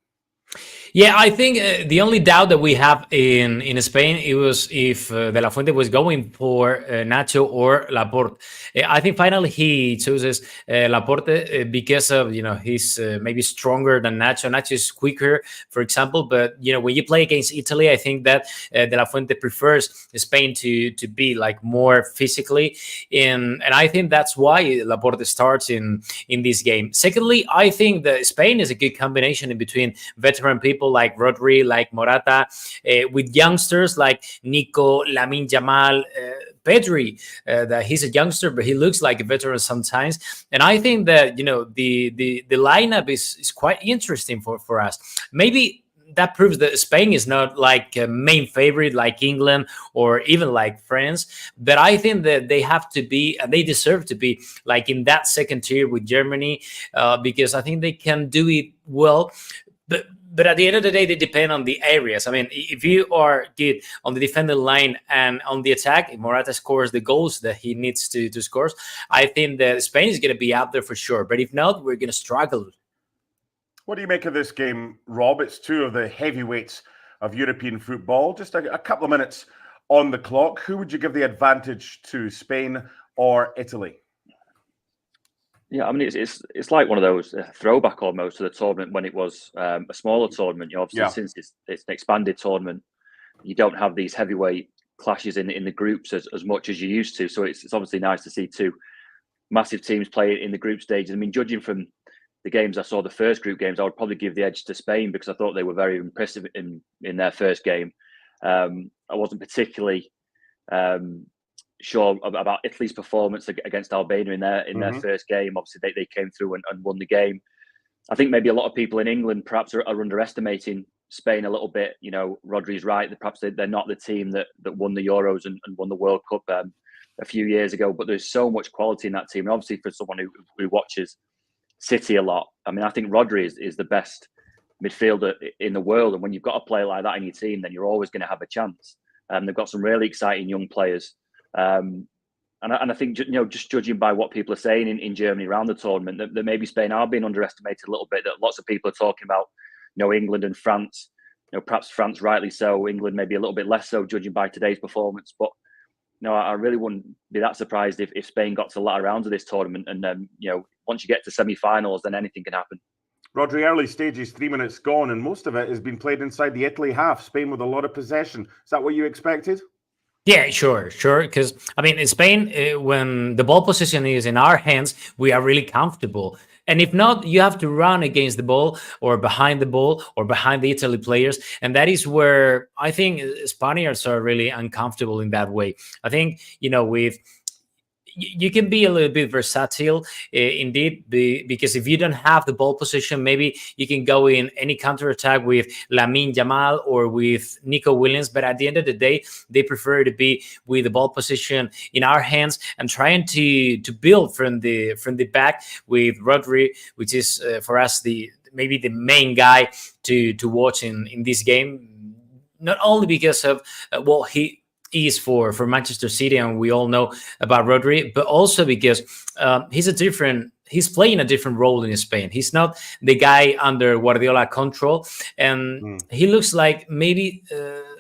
Yeah, I think the only doubt that we have in Spain, it was if De La Fuente was going for Nacho or Laporte. I think finally he chooses Laporte because of, he's maybe stronger than Nacho. Nacho is quicker, for example, but, when you play against Italy, I think that De La Fuente prefers Spain to be like more physically. And I think that's why Laporte starts in this game. Secondly, I think that Spain is a good combination in between veteran people like Rodri, like Morata, with youngsters like Nico, Lamine Yamal, Pedri, that he's a youngster, but he looks like a veteran sometimes. And I think that, the lineup is quite interesting for us. Maybe that proves that Spain is not like a main favorite like England or even like France. But I think that they have to be, and they deserve to be, like in that second tier with Germany, because I think they can do it well. But at the end of the day, they depend on the areas. I mean, if you are good on the defending line and on the attack, if Morata scores the goals that he needs to score, I think that Spain is going to be out there for sure. But if not, we're going to struggle. What do you make of this game, Rob? It's two of the heavyweights of European football. Just a couple of minutes on the clock. Who would you give the advantage to, Spain or Italy? Yeah, I mean, it's like one of those throwback almost to the tournament when it was a smaller tournament. Obviously, since it's an expanded tournament, you don't have these heavyweight clashes in the groups as much as you used to. So it's obviously nice to see two massive teams play in the group stages. I mean, judging from the games I saw, the first group games, I would probably give the edge to Spain because I thought they were very impressive in their first game. I wasn't particularly sure about Italy's performance against Albania in their first game. Obviously, they came through and won the game. I think maybe a lot of people in England perhaps are underestimating Spain a little bit. You know, Rodri's right. Perhaps they're not the team that won the Euros and won the World Cup a few years ago. But there's so much quality in that team. And obviously, for someone who watches City a lot, I mean, I think Rodri is the best midfielder in the world. And when you've got a player like that in your team, then you're always going to have a chance. They've got some really exciting young players. And I think, you know, just judging by what people are saying in Germany around the tournament, that maybe Spain are being underestimated a little bit, that lots of people are talking about, you know, England and France, you know, perhaps France rightly so, England maybe a little bit less so, judging by today's performance. But, you know, I really wouldn't be that surprised if Spain got to the latter rounds of this tournament. And, you know, once you get to semi-finals, then anything can happen. Rodri, early stages, 3 minutes gone, and most of it has been played inside the Italy half. Spain with a lot of possession. Is that what you expected? Yeah, sure. Because, I mean, in Spain, when the ball position is in our hands, we are really comfortable. And if not, you have to run against the ball or behind the ball or behind the Italy players. And that is where I think Spaniards are really uncomfortable in that way. I think, you know, you can be a little bit versatile, indeed, because if you don't have the ball position, maybe you can go in any counterattack with Lamine Yamal or with Nico Williams. But at the end of the day, they prefer to be with the ball position in our hands and trying to build from the back with Rodri, which is for us maybe the main guy to watch in this game. Not only because of what he is for Manchester City, and we all know about Rodri, but also because he's playing a different role in Spain. He's not the guy under Guardiola control, and he looks like maybe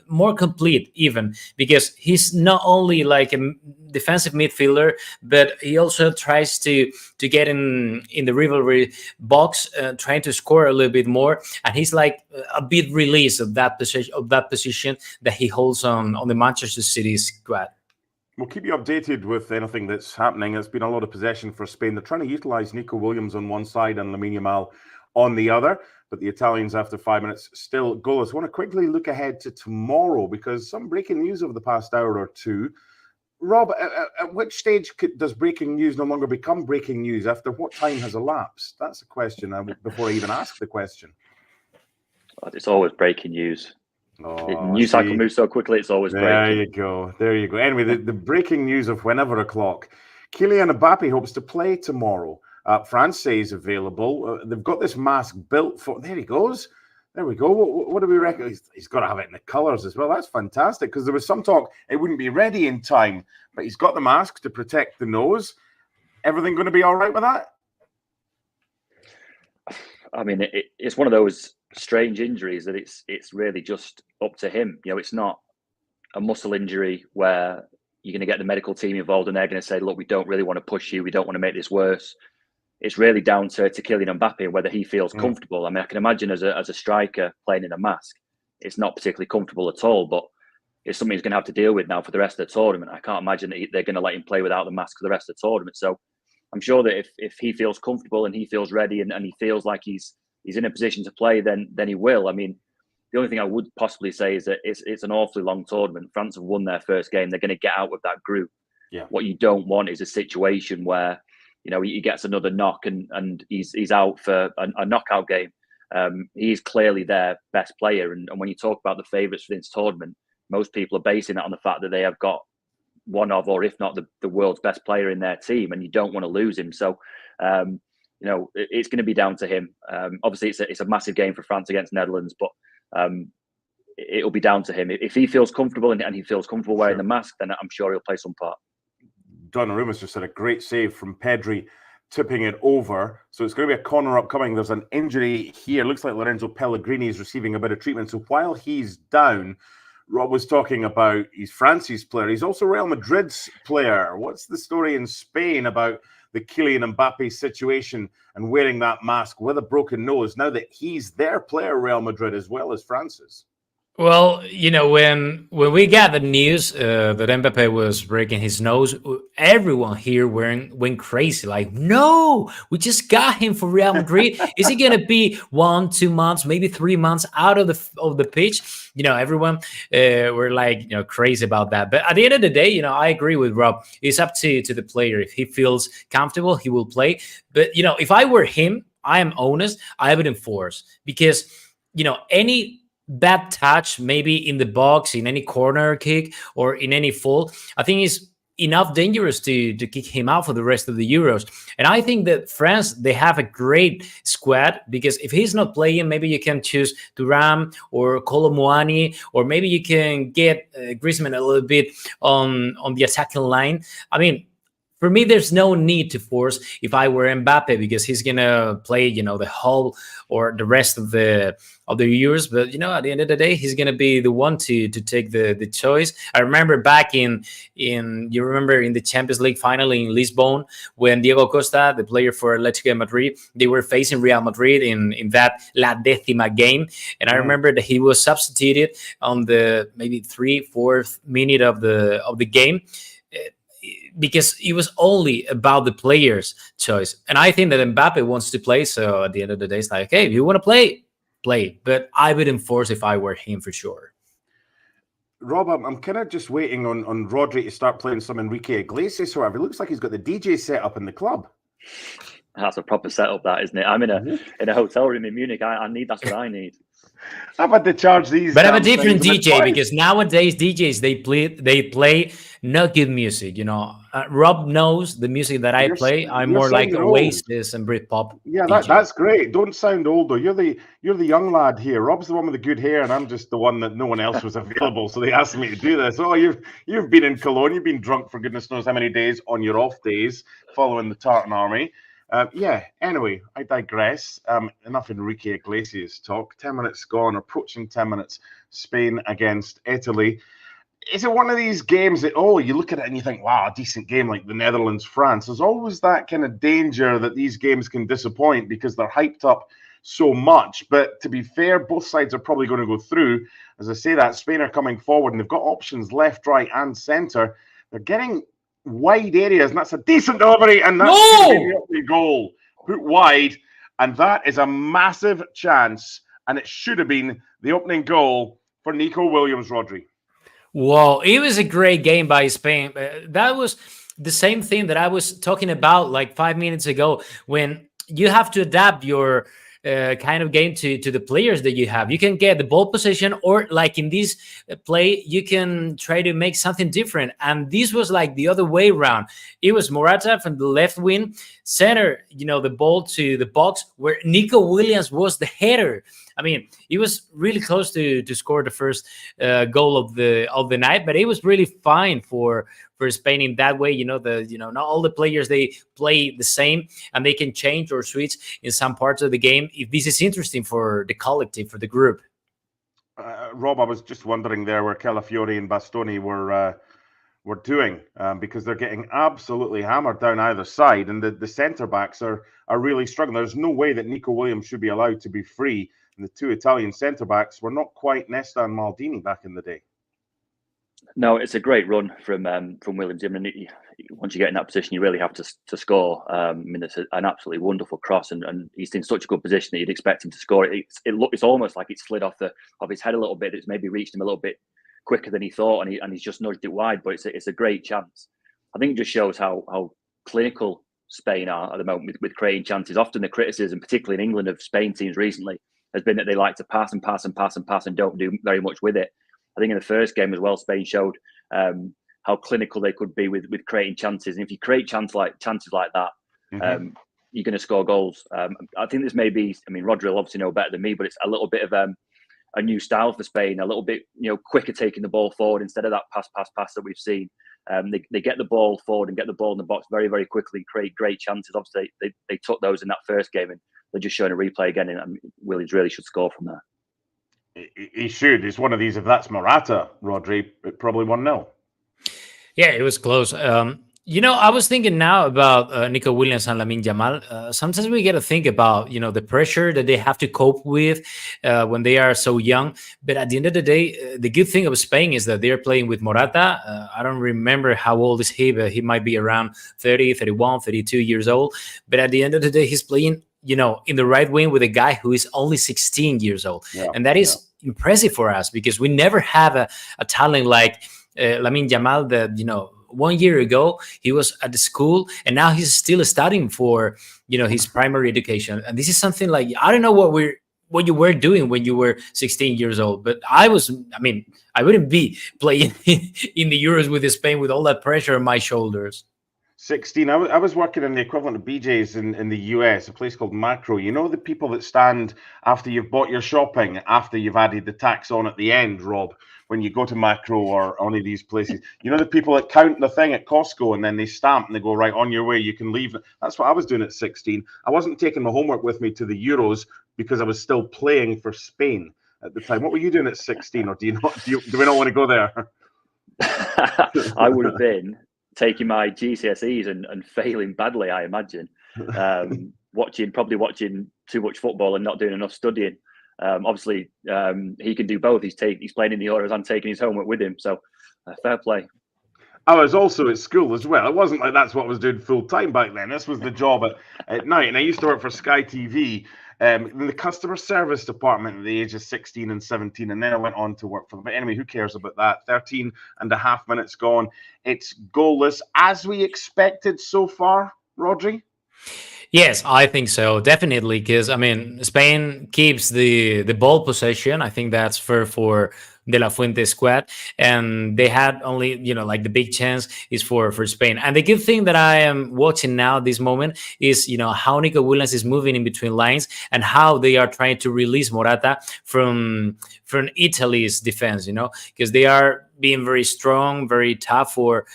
more complete even, because he's not only like a defensive midfielder, but he also tries to get in the rivalry box, trying to score a little bit more, and he's like a bit released of that position that he holds on the Manchester City squad. We'll keep you updated with anything that's happening. It's been a lot of possession for Spain. They're trying to utilise Nico Williams on one side and Lamine Yamal on the other. But the Italians, after 5 minutes, still goalless. I want to quickly look ahead to tomorrow, because some breaking news over the past hour or two. Rob, at which stage does breaking news no longer become breaking news? After what time has elapsed? That's a question before I even ask the question. It's always breaking news. News cycle moves so quickly, it's always breaking. There you go. Anyway, the breaking news of whenever o'clock. Kylian Mbappe hopes to play tomorrow. France says available. They've got this mask built for. There he goes. There we go. What do we reckon? He's got to have it in the colours as well. That's fantastic, because there was some talk it wouldn't be ready in time, but he's got the mask to protect the nose. Everything going to be all right with that? I mean, it's one of those strange injuries that it's really just up to him. You know, it's not a muscle injury where you're going to get the medical team involved and they're going to say, look, we don't really want to push you. We don't want to make this worse. It's really down to Kylian Mbappe whether he feels comfortable. I mean, I can imagine as a striker playing in a mask, it's not particularly comfortable at all, but it's something he's going to have to deal with now for the rest of the tournament. I can't imagine that they're going to let him play without the mask for the rest of the tournament. So I'm sure that if he feels comfortable and he feels ready and he feels like he's in a position to play, then he will. I mean, the only thing I would possibly say is that it's an awfully long tournament. France have won their first game. They're going to get out of that group. Yeah. What you don't want is a situation where, you know, he gets another knock and he's out for a knockout game. He's clearly their best player. And when you talk about the favourites for this tournament, most people are basing that on the fact that they have got one of, or if not the world's best player in their team, and you don't want to lose him. So, you know, it's going to be down to him. Obviously, it's a massive game for France against Netherlands, but it'll be down to him. If he feels comfortable and he feels comfortable wearing the mask, then I'm sure he'll play some part. Donnarumma's just had a great save from Pedri, tipping it over. So it's going to be a corner upcoming. There's an injury here. Looks like Lorenzo Pellegrini is receiving a bit of treatment. So while he's down, Rob was talking about he's France's player. He's also Real Madrid's player. What's the story in Spain about the Kylian Mbappe situation and wearing that mask with a broken nose now that he's their player, Real Madrid, as well as France's? Well, you know, when we got the news that Mbappe was breaking his nose, everyone here went crazy. Like, no, we just got him for Real Madrid. Is he going to be 1, 2 months, maybe 3 months out of the pitch? You know, everyone were like, you know, crazy about that. But at the end of the day, you know, I agree with Rob. It's up to the player. If he feels comfortable, he will play. But, you know, if I were him, I am honest, I would enforce, because, you know, any bad touch, maybe in the box, in any corner kick, or in any fall, I think is enough dangerous to kick him out for the rest of the Euros. And I think that France, they have a great squad, because if he's not playing, maybe you can choose Thuram or Kolo Muani, or maybe you can get Griezmann a little bit on the attacking line. I mean, for me, there's no need to force if I were Mbappe, because he's gonna play, the whole or the rest of the years. But at the end of the day, he's gonna be the one to take the choice. I remember back in the Champions League final in Lisbon, when Diego Costa, the player for Atletico Madrid, they were facing Real Madrid in that La Décima game, and I remember that he was substituted on the maybe 3/4 minute of the game, because it was only about the player's choice. And I think that Mbappe wants to play. So at the end of the day, it's like, okay, if you want to play. But I would enforce if I were him for sure. Rob, I'm kind of just waiting on Rodri to start playing some Enrique Iglesias. However, it looks like he's got the DJ set up in the club. That's a proper setup, that, isn't it? I'm in a hotel room in Munich. That's what I need. I've had to charge these. But I'm a different DJ, because nowadays DJs they play not good music. Rob knows the music that I play. I'm more like Oasis and Britpop. Yeah, that's great. Don't sound old though. You're the young lad here. Rob's the one with the good hair, and I'm just the one that no one else was available. So they asked me to do this. Oh, you've been in Cologne. You've been drunk for goodness knows how many days on your off days, following the Tartan Army. Anyway, I digress. Enough Enrique Iglesias talk. 10 minutes gone, approaching 10 minutes. Spain against Italy. Is it one of these games that, you look at it and you think, wow, a decent game like the Netherlands-France? There's always that kind of danger that these games can disappoint because they're hyped up so much. But to be fair, both sides are probably going to go through. As I say that, Spain are coming forward and they've got options left, right, and centre. They're getting wide areas, and that's a decent delivery, and that's the opening goal put wide, and that is a massive chance, and it should have been the opening goal for Nico Williams. Rodri. Well, it was a great game by Spain. That was the same thing that I was talking about like 5 minutes ago, when you have to adapt your kind of game to the players that you have. You can get the ball possession, or like in this play, you can try to make something different. And this was like the other way around. It was Morata from the left wing, center, the ball to the box, where Nico Williams was the header. I mean, he was really close to score the first goal of the night, but it was really fine for Spain in that way. Not all the players, they play the same, and they can change or switch in some parts of the game if this is interesting for the collective, for the group. Rob, I was just wondering there where Calafiori and Bastoni were doing, because they're getting absolutely hammered down either side, and the centre backs are really struggling. There's no way that Nico Williams should be allowed to be free. And the two Italian centre backs were not quite Nesta and Maldini back in the day. No, it's a great run from Williams. I mean, once you get in that position, you really have to score. It's an absolutely wonderful cross, and he's in such a good position that you'd expect him to score. It's almost like it slid off his head a little bit. It's maybe reached him a little bit quicker than he thought, and he's just nudged it wide. But it's a great chance. I think it just shows how clinical Spain are at the moment with creating chances. Often the criticism, particularly in England, of Spain teams recently has been that they like to pass and pass and pass and pass and don't do very much with it. I think in the first game as well, Spain showed how clinical they could be with creating chances. And if you create chances like that, you're going to score goals. I think this may be, Rodri will obviously know better than me, but it's a little bit of a new style for Spain, a little bit quicker taking the ball forward instead of that pass that we've seen. They get the ball forward and get the ball in the box very, very quickly, create great chances. Obviously, they took those in that first game, and they're just showing a replay again, and Williams really should score from there. He should. It's one of these. If that's Morata, Rodri, it probably 1-0. Yeah, it was close. I was thinking now about Nico Williams and Lamine Yamal. Sometimes we get to think about, the pressure that they have to cope with when they are so young. But at the end of the day, the good thing of Spain is that they're playing with Morata. I don't remember how old is he, but he might be around 30, 31, 32 years old. But at the end of the day, he's playing in the right wing with a guy who is only 16 years old. Yeah, and that is impressive for us, because we never have a talent like Lamine Yamal that, 1 year ago, he was at the school, and now he's still studying for, his primary education. And this is something like, I don't know what what you were doing when you were 16 years old. But I wouldn't be playing in the Euros with Spain with all that pressure on my shoulders. 16. I was working in the equivalent of BJ's in the US, a place called Macro. You know the people that stand after you've bought your shopping, after you've added the tax on at the end, Rob, when you go to Macro or any of these places. You know the people that count the thing at Costco and then they stamp and they go, right, on your way, you can leave. That's what I was doing at 16. I wasn't taking my homework with me to the Euros because I was still playing for Spain at the time. What were you doing at 16, or do we not want to go there? I would have been taking my GCSEs and failing badly, I imagine. Probably watching too much football and not doing enough studying. Obviously, he can do both. He's playing in the Euros and taking his homework with him. So, fair play. I was also at school as well. It wasn't like that's what I was doing full time back then. This was the job at night. And I used to work for Sky TV in the customer service department at the age of 16 and 17. And then I went on to work for them. But anyway, who cares about that? 13 and a half minutes gone. It's goalless as we expected so far, Rodri? Yes, I think so, definitely, because Spain keeps the ball possession. I think that's fair for De La Fuente's squad, and they had only, the big chance is for Spain. And the good thing that I am watching now at this moment is, how Nico Williams is moving in between lines and how they are trying to release Morata from Italy's defense, because they are being very strong, very tough for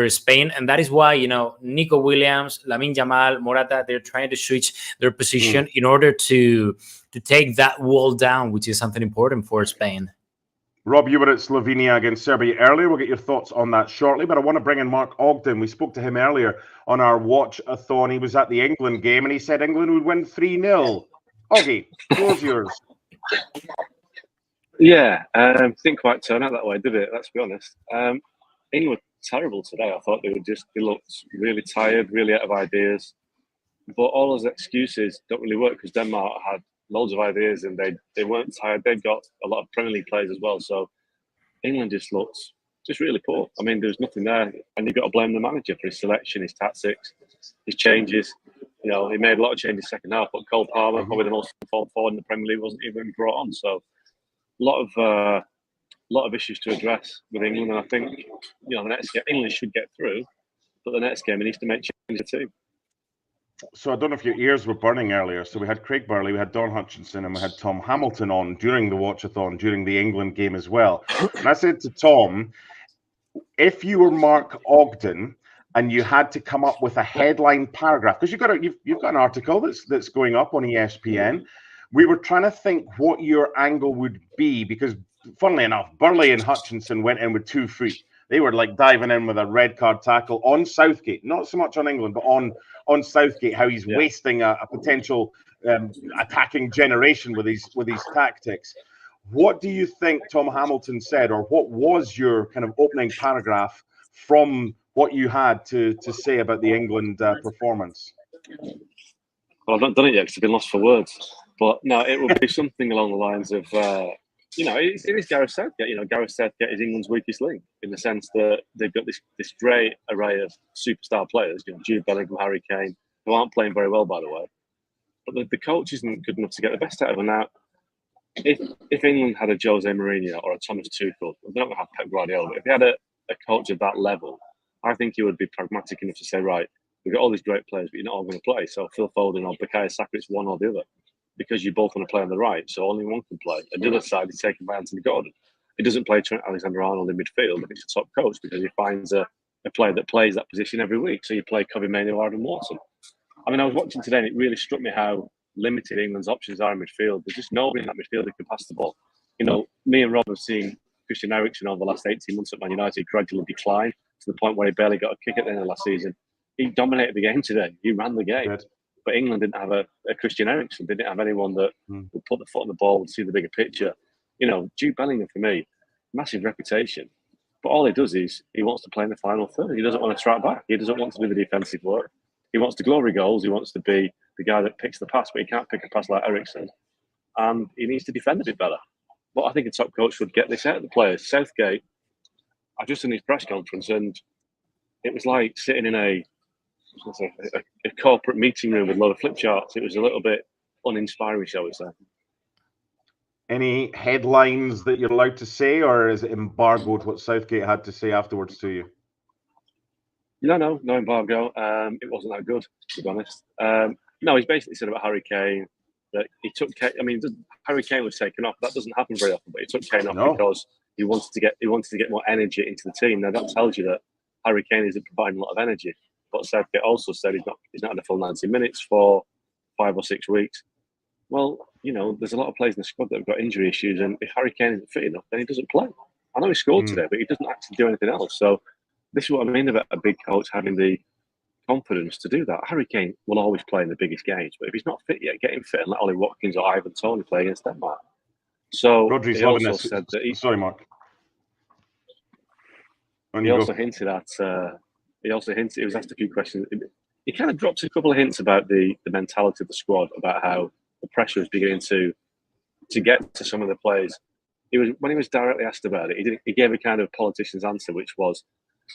Spain. And that is why, Nico Williams, Lamine Yamal, Morata, they're trying to switch their position in order to take that wall down, which is something important for Spain. Rob, you were at Slovenia against Serbia earlier. We'll get your thoughts on that shortly, but I want to bring in Mark Ogden. We spoke to him earlier on our watch-a-thon. He was at the England game, and he said England would win 3-0. Oggy, floor's yours. Yeah, didn't quite turn out that way, did it? Let's be honest. England were terrible today. I thought they looked really tired, really out of ideas. But all those excuses don't really work because Denmark had loads of ideas and they weren't tired. They've got a lot of Premier League players as well. So England just looked really poor. There's nothing there. And you've got to blame the manager for his selection, his tactics, his changes. He made a lot of changes second half, but Cole Palmer, probably the most informed forward in the Premier League, wasn't even brought on. So a lot of issues to address with England. And I think, the next game, England should get through, but the next game, he needs to make changes too. So I don't know if your ears were burning earlier. So we had Craig Burley, we had Don Hutchison, and we had Tom Hamilton on during the watch-a-thon, during the England game as well. And I said to Tom, if you were Mark Ogden and you had to come up with a headline paragraph, because you've got an article that's going up on ESPN. We were trying to think what your angle would be, because funnily enough, Burley and Hutchinson went in with 2 feet. They were like diving in with a red card tackle on Southgate, not so much on England, but on Southgate, how he's wasting a potential attacking generation with these tactics. What do you think Tom Hamilton said, or what was your kind of opening paragraph from what you had to say about the England performance? Well, I've not done it yet because I've been lost for words. But no, it would be something along the lines of, it is Gareth Southgate. Gareth Southgate is England's weakest link in the sense that they've got this great array of superstar players, Jude Bellingham, Harry Kane, who aren't playing very well, by the way. But the coach isn't good enough to get the best out of them. Now, if England had a Jose Mourinho or a Thomas Tuchel, they're not going to have Pep Guardiola, but if they had a coach of that level, I think he would be pragmatic enough to say, right, we've got all these great players, but you're not all going to play. So Phil Foden or Bukayo Saka, it's one or the other. Because you both want to play on the right, so only one can play. And the other side is taken by Anthony Gordon. He doesn't play Trent Alexander-Arnold in midfield if it's a top coach because he finds a player that plays that position every week. So you play Kobe Mainoo or Adam Watson. I was watching today and it really struck me how limited England's options are in midfield. There's just nobody in that midfield who can pass the ball. Me and Rob have seen Christian Eriksen over the last 18 months at Man United gradually decline to the point where he barely got a kick at the end of last season. He dominated the game today. He ran the game. Good. But England didn't have a Christian Eriksen. They didn't have anyone that would put the foot on the ball and see the bigger picture. Jude Bellingham, for me, massive reputation. But all he does is he wants to play in the final third. He doesn't want to track back. He doesn't want to do the defensive work. He wants to glory goals. He wants to be the guy that picks the pass, but he can't pick a pass like Eriksen. And he needs to defend a bit better. But I think a top coach would get this out of the players. Southgate, I just done his press conference and it was like sitting in a corporate meeting room with a lot of flip charts. It was a little bit uninspiring, shall we say. Any headlines that you're allowed to say, or is it embargoed what Southgate had to say afterwards to you? No embargo. It wasn't that good, to be honest. No, he's basically said about Harry Kane that he took Kane. I mean, Harry Kane was taken off. That doesn't happen very often, but he took Kane off because he wanted to get more energy into the team. Now that tells you that Harry Kane isn't providing a lot of energy. But Southgate also said he's not had a full 90 minutes for 5 or 6 weeks. Well, there's a lot of players in the squad that have got injury issues, and if Harry Kane isn't fit enough, then he doesn't play. I know he scored today, but he doesn't actually do anything else. So this is what I mean about a big coach having the confidence to do that. Harry Kane will always play in the biggest games, but if he's not fit yet, get him fit and let Ollie Watkins or Ivan Toney play against Denmark. So Rodri's he loving also this. said that Sorry, Mark. He also hinted at. He was asked a few questions. He kind of dropped a couple of hints about the mentality of the squad, about how the pressure was beginning to get to some of the players. When he was directly asked about it, he gave a kind of politician's answer, which was,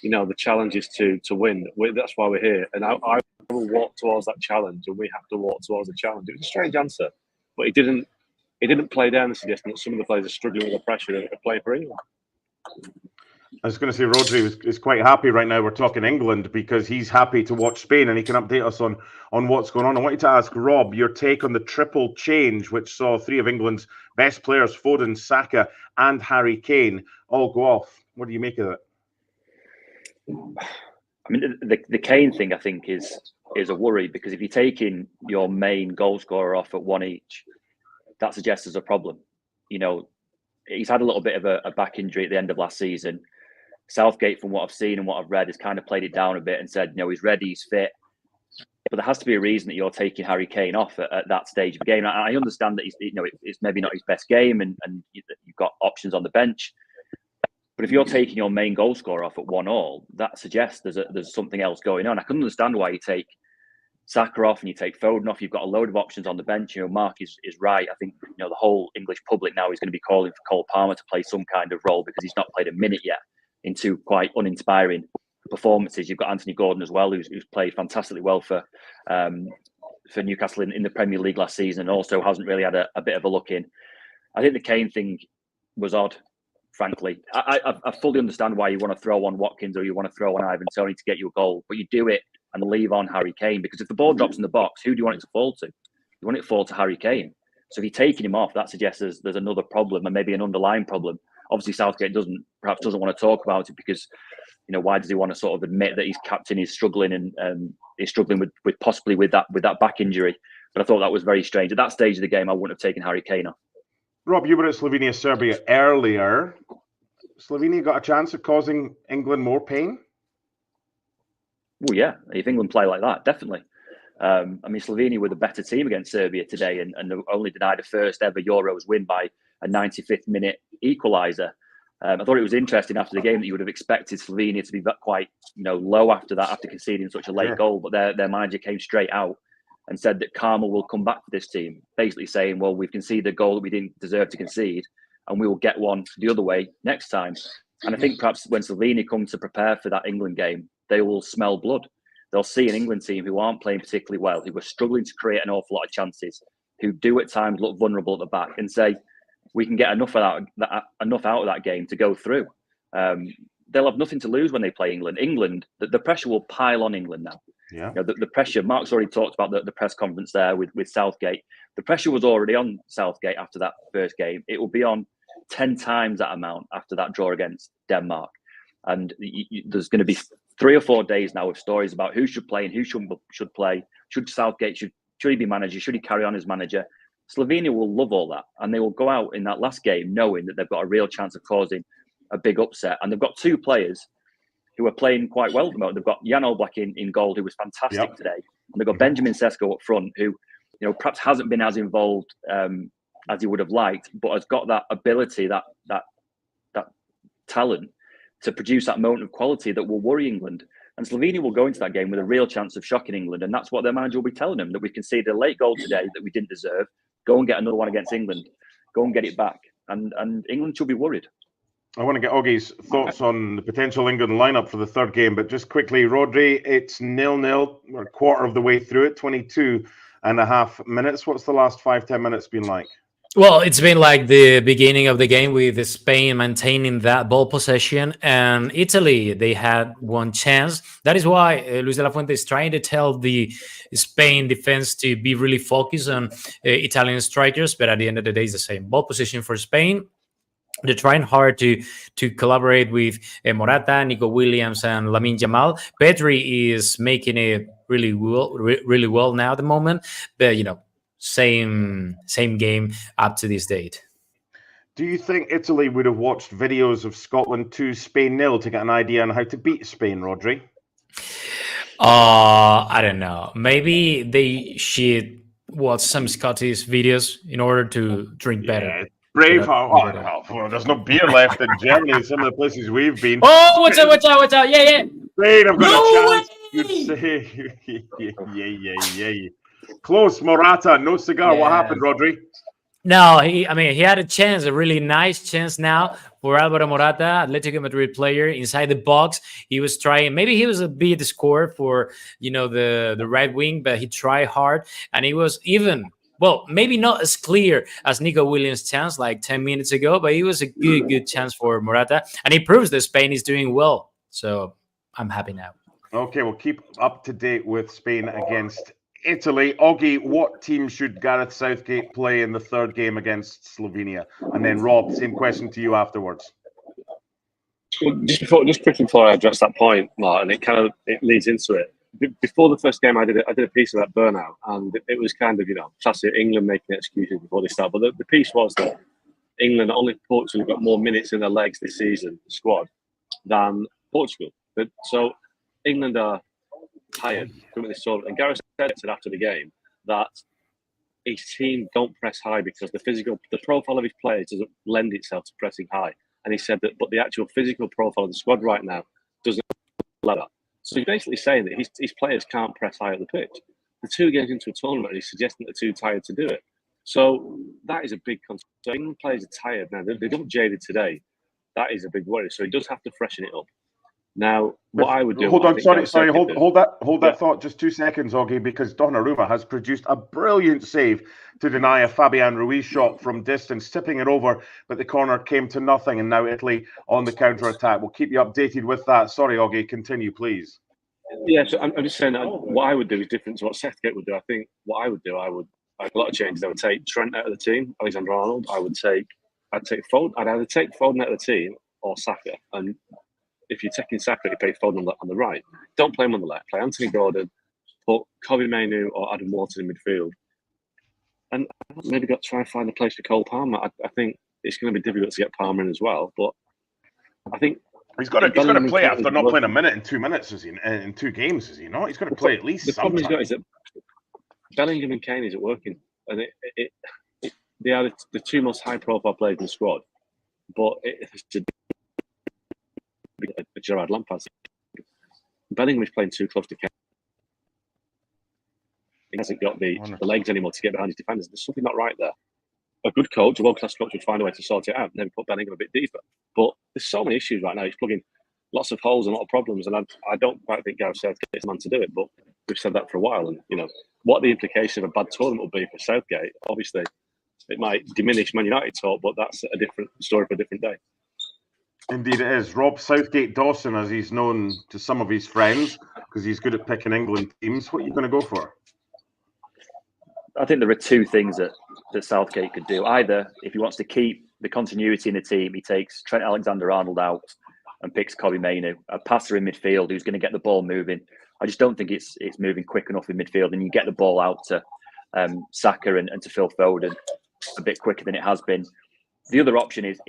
the challenge is to win. That's why we're here, and I will walk towards that challenge, and we have to walk towards the challenge. It was a strange answer, but he didn't play down the suggestion that some of the players are struggling with the pressure of playing for England. I was going to say Rodri is quite happy right now. We're talking England because he's happy to watch Spain and he can update us on what's going on. I wanted to ask Rob your take on the triple change, which saw 3 of England's best players, Foden, Shaka, and Harry Kane, all go off. What do you make of it? I mean, the Kane thing, I think, is a worry, because if you're taking your main goal scorer off at 1 each, that suggests there's a problem. He's had a little bit of a back injury at the end of last season. Southgate, from what I've seen and what I've read, has kind of played it down a bit and said, he's ready, he's fit. But there has to be a reason that you're taking Harry Kane off at that stage of the game. I understand that it's maybe not his best game and you've got options on the bench. But if you're taking your main goal scorer off at 1-1, that suggests there's something else going on. I can understand why you take Shaka off and you take Foden off. You've got a load of options on the bench. Mark is right. I think the whole English public now is going to be calling for Cole Palmer to play some kind of role, because he's not played a minute yet in 2 quite uninspiring performances. You've got Anthony Gordon as well, who's played fantastically well for Newcastle in the Premier League last season, and also hasn't really had a bit of a look in. I think the Kane thing was odd, frankly. I fully understand why you want to throw on Watkins or you want to throw on Ivan Toney to get you a goal, but you do it and leave on Harry Kane, because if the ball drops in the box, who do you want it to fall to? You want it to fall to Harry Kane. So if you're taking him off, that suggests there's another problem, and maybe an underlying problem. Obviously, Southgate perhaps doesn't want to talk about it, because why does he want to sort of admit that his captain is struggling and is struggling with possibly with that back injury? But I thought that was very strange. At that stage of the game, I wouldn't have taken Harry Kane off. Rob, you were at Slovenia, Serbia earlier. Slovenia got a chance of causing England more pain? Well, yeah, if England play like that, definitely. I mean, Slovenia were the better team against Serbia today, and only denied a first ever Euros win by a 95th minute equaliser. I thought it was interesting after the game that you would have expected Slovenia to be quite low after that, after conceding such a late goal. But their manager came straight out and said that karma will come back for this team, basically saying, well, we've conceded a goal that we didn't deserve to concede, and we will get one the other way next time. And I think perhaps when Slovenia come to prepare for that England game, they will smell blood. They'll see an England team who aren't playing particularly well, who are struggling to create an awful lot of chances, who do at times look vulnerable at the back, and say, we can get enough out of that game to go through. They'll have nothing to lose when they play England. The pressure will pile on England now. Yeah. The pressure, Mark's already talked about the press conference there with Southgate. The pressure was already on Southgate after that first game. It will be on 10 times that amount after that draw against Denmark. And there's going to be 3 or 4 days now of stories about who should play and who should play. Should Southgate, should he be manager? Should he carry on as manager? Slovenia will love all that. And they will go out in that last game knowing that they've got a real chance of causing a big upset. And they've got 2 players who are playing quite well at the moment. They've got Jan Oblak in goal, who was fantastic today. And they've got Benjamin Sesko up front, who perhaps hasn't been as involved as he would have liked, but has got that ability, that talent to produce that moment of quality that will worry England. And Slovenia will go into that game with a real chance of shocking England. And that's what their manager will be telling them, that we conceded a late goal today that we didn't deserve. Go and get another one against England. Go and get it back. And England should be worried. I want to get Oggie's thoughts on the potential England lineup for the third game, but just quickly, Rodri, it's 0-0. We're a quarter of the way through it, 22 and a half minutes. What's the last 5-10 minutes been like? Well, it's been like the beginning of the game with Spain maintaining that ball possession, and Italy, they had one chance. That is why Luis de la Fuente is trying to tell the Spain defense to be really focused on Italian strikers, but at the end of the day, it's the same ball position for Spain. They're trying hard to collaborate with Morata, Nico Williams, and Lamine Yamal. Pedri is making it really well now at the moment, but same game up to this date. Do you think Italy would have watched videos of Scotland 2, Spain 0 to get an idea on how to beat Spain, Rodri? I don't know. Maybe they should watch some Scottish videos in order to drink better. Brave. Well, there's no beer left in Germany in some of the places we've been. Oh, watch out. Yeah. Spain, I've got a chance. You'd say. Close, Morata, no cigar. Yeah. What happened, Rodri? No, he had a chance, a really nice chance now for Alvaro Morata, Atletico Madrid player, inside the box. He was trying, maybe he was a bit score for, the right wing, but he tried hard, and he was even, well, maybe not as clear as Nico Williams' chance like 10 minutes ago, but it was a good chance for Morata, and he proves that Spain is doing well. So I'm happy now. Okay, we'll keep up to date with Spain against Italy. Oggy, what team should Gareth Southgate play in the third game against Slovenia? And then Rob, same question to you afterwards. Well, just quickly before I address that point, Martin, it leads into it. Before the first game, I did a piece about burnout, and it was kind of classic England making excuses before they start. But the piece was that England, only Portugal, got more minutes in their legs this season, the squad, than Portugal. So England are tired from this tournament. And Gareth said after the game that his team don't press high because the profile of his players doesn't lend itself to pressing high. And he said that, but the actual physical profile of the squad right now doesn't allow that. So he's basically saying that his players can't press high at the pitch. The 2 games into a tournament, he's suggesting they're too tired to do it. So that is a big concern. So England players are tired now. They got jaded today. That is a big worry. So he does have to freshen it up. Now, what I would do... Hold on, sorry, hold that thought just 2 seconds, Oggy, because Donnarumma has produced a brilliant save to deny a Fabian Ruiz shot from distance, tipping it over, but the corner came to nothing, and now Italy on the counter-attack. We'll keep you updated with that. Sorry, Oggy, continue, please. Yeah, so I'm just saying that what I would do is different to what Southgate would do. I think what I would do, I would make a lot of changes. I would take Trent out of the team, Alexander-Arnold. I'd take Foden. I'd either take Foden out of the team or Saka, and if you're taking Saka, you play Foden on the right. Don't play him on the left. Play Anthony Gordon, put Kobe Mainoo or Adam Wharton in midfield. And maybe try and find a place for Cole Palmer. I think it's going to be difficult to get Palmer in as well. But I think he's got to play after not playing a minute in 2 minutes, is he? In 2 games, is he not? He's got to play at least. The problem he's got is that Bellingham and Kane isn't working, and they are the 2 most high-profile players in the squad. But it's Gerard Lampard. Bellingham is playing too close to Kane. He hasn't got the legs anymore to get behind his defenders. There's something not right there. A good coach, a world-class coach, would find a way to sort it out and maybe put Bellingham a bit deeper. But there's so many issues right now. He's plugging lots of holes and a lot of problems, and I don't quite think Gareth Southgate is the man to do it. But we've said that for a while, and what the implication of a bad tournament will be for Southgate. Obviously, it might diminish Man United talk, but that's a different story for a different day. Indeed it is. Rob Southgate Dawson, as he's known to some of his friends, because he's good at picking England teams. What are you going to go for? I think there are 2 things that Southgate could do. Either, if he wants to keep the continuity in the team, he takes Trent Alexander-Arnold out and picks Kobe Mainoo, a passer in midfield who's going to get the ball moving. I just don't think it's moving quick enough in midfield, and you get the ball out to Saka and to Phil Foden a bit quicker than it has been. The other option is,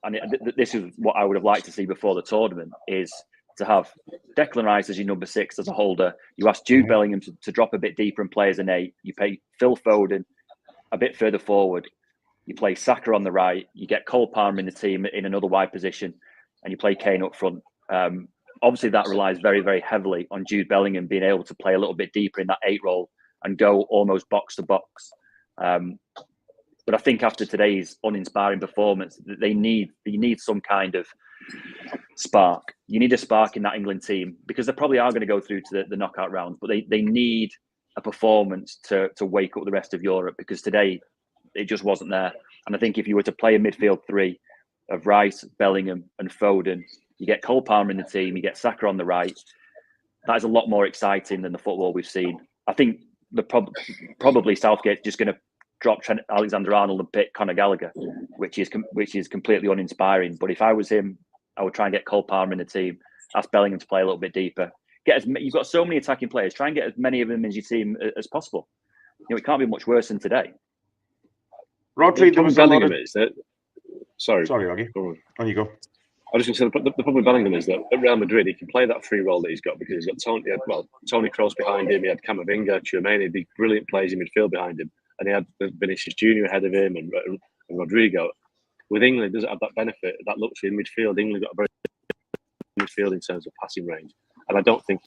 and this is what I would have liked to see before the tournament, is to have Declan Rice as your number 6 as a holder. You ask Jude Bellingham to drop a bit deeper and play as an 8. You play Phil Foden a bit further forward. You play Saka on the right. You get Cole Palmer in the team in another wide position, and you play Kane up front. Obviously, that relies very, very heavily on Jude Bellingham being able to play a little bit deeper in that 8 role and go almost box to box. But I think after today's uninspiring performance, they need some kind of spark. You need a spark in that England team, because they probably are going to go through to the knockout rounds, but they need a performance to wake up the rest of Europe, because today it just wasn't there. And I think if you were to play a midfield three of Rice, Bellingham, and Foden, you get Cole Palmer in the team, you get Saka on the right. That is a lot more exciting than the football we've seen. I think probably Southgate's just going to drop Trent Alexander-Arnold and pick Conor Gallagher, which is completely uninspiring. But if I was him, I would try and get Cole Palmer in the team, ask Bellingham to play a little bit deeper. You've got so many attacking players. Try and get as many of them as your team as possible. It can't be much worse than today. Rodri, there was Bellingham is that. Sorry, Oggy. On you go. I was just going to say the problem with Bellingham is that at Real Madrid he can play that free role that he's got because he's got Toni Kroos behind him, he had Camavinga, Tchouameni, the brilliant players in midfield behind him, and he had Vinicius Junior ahead of him and Rodrigo. With England, doesn't have that benefit, that luxury in midfield. England got a very good midfield in terms of passing range, and I don't think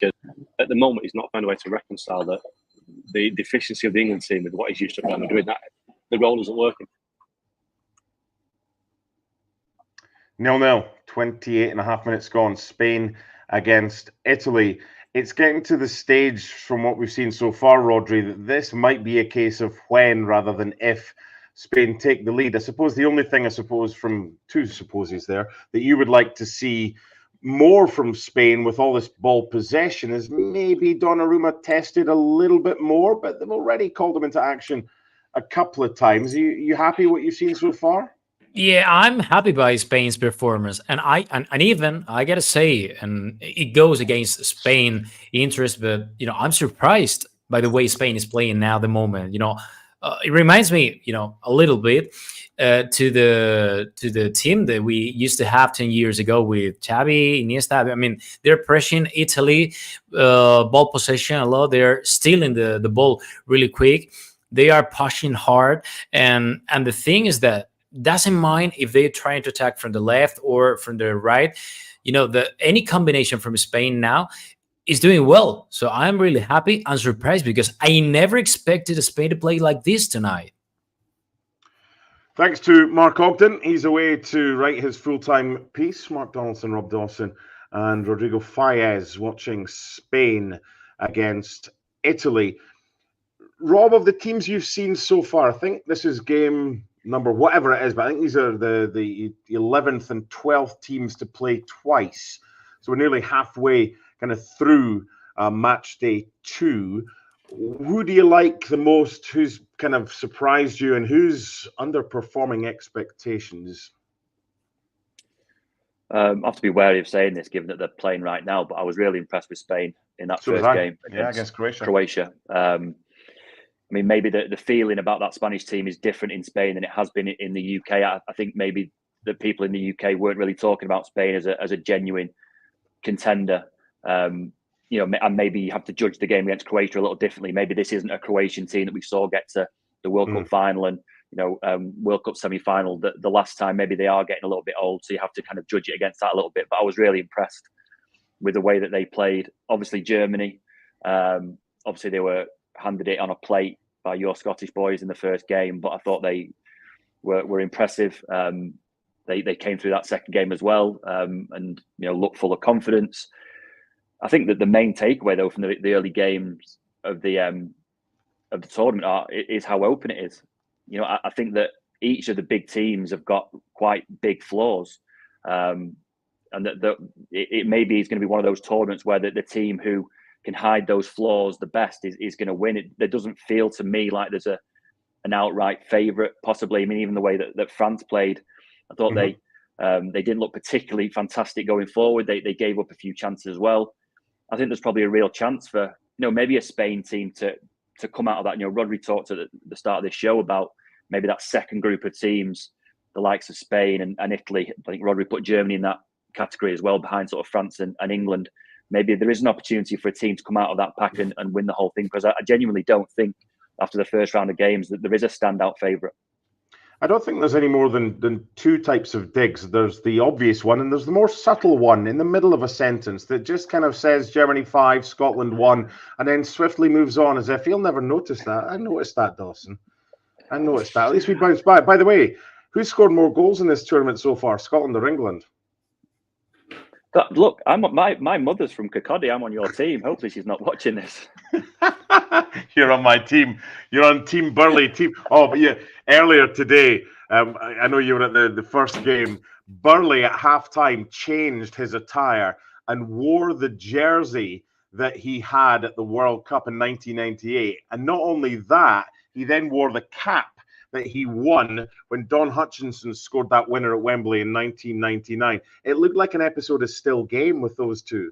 at the moment he's not found a way to reconcile the deficiency of the England team with what he's used to at Real Madrid. That the role isn't working. 0-0, 28.5 minutes gone. Spain against Italy. It's getting to the stage from what we've seen so far, Rodri, that this might be a case of when rather than if Spain take the lead. I suppose the only thing, from two supposes there, that you would like to see more from Spain with all this ball possession is maybe Donnarumma tested a little bit more, but they've already called him into action a couple of times. Are you happy what you've seen so far? Yeah, I'm happy by Spain's performance, and even I gotta say, and it goes against Spain interest, but I'm surprised by the way Spain is playing now. At the moment, it reminds me, a little bit to the team that we used to have 10 years ago with Xavi, Iniesta. I mean, they're pressuring Italy, ball possession a lot. They're stealing the ball really quick. They are pushing hard, and the thing is that doesn't mind if they're trying to attack from the left or from the right. Any combination from Spain now is doing well. So I'm really happy and surprised because I never expected Spain to play like this tonight. Thanks to Mark Ogden. He's away to write his full-time piece. Mark Donaldson, Rob Dawson, and Rodrigo Faiez watching Spain against Italy. Rob, of the teams you've seen so far, I think this is game number whatever it is, but I think these are the 11th and 12th teams to play twice. So we're nearly halfway kind of through match day 2. Who do you like the most? Who's kind of surprised you and who's underperforming expectations? I have to be wary of saying this given that they're playing right now, but I was really impressed with Spain in that first game against Croatia. I mean, maybe the feeling about that Spanish team is different in Spain than it has been in the UK. I think maybe the people in the UK weren't really talking about Spain as a genuine contender. And maybe you have to judge the game against Croatia a little differently. Maybe this isn't a Croatian team that we saw get to the World Cup final and World Cup semi-final. The last time, maybe they are getting a little bit old, so you have to kind of judge it against that a little bit. But I was really impressed with the way that they played. Obviously, Germany. Obviously, they were handed it on a plate by your Scottish boys in the first game, but I thought they were impressive. They came through that second game as well, and looked full of confidence. I think that the main takeaway though from the early games of the tournament is how open it is. I think that each of the big teams have got quite big flaws, and that it maybe is going to be one of those tournaments where the team who can hide those flaws the best is going to win. There doesn't feel to me like there's an outright favourite, possibly. I mean, even the way that France played, I thought they didn't look particularly fantastic going forward. They gave up a few chances as well. I think there's probably a real chance for maybe a Spain team to come out of that. Rodri talked at the start of this show about maybe that second group of teams, the likes of Spain and Italy. I think Rodri put Germany in that category as well, behind sort of France and England. Maybe there is an opportunity for a team to come out of that pack and win the whole thing, because I genuinely don't think after the first round of games that there is a standout favourite. I don't think there's any more than two types of digs. There's the obvious one and there's the more subtle one in the middle of a sentence that just kind of says Germany 5, Scotland 1, and then swiftly moves on as if you'll never notice that. I noticed that, Dawson. I noticed that. At least we bounced back. By the way, who's scored more goals in this tournament so far, Scotland or England? Look, my mother's from Kirkcaldy. I'm on your team. Hopefully, she's not watching this. You're on my team. You're on Team Burley. But yeah, earlier today, I know you were at the first game. Burley at halftime changed his attire and wore the jersey that he had at the World Cup in 1998. And not only that, he then wore the cap that he won when Don Hutchison scored that winner at Wembley in 1999. It looked like an episode of Still Game with those two.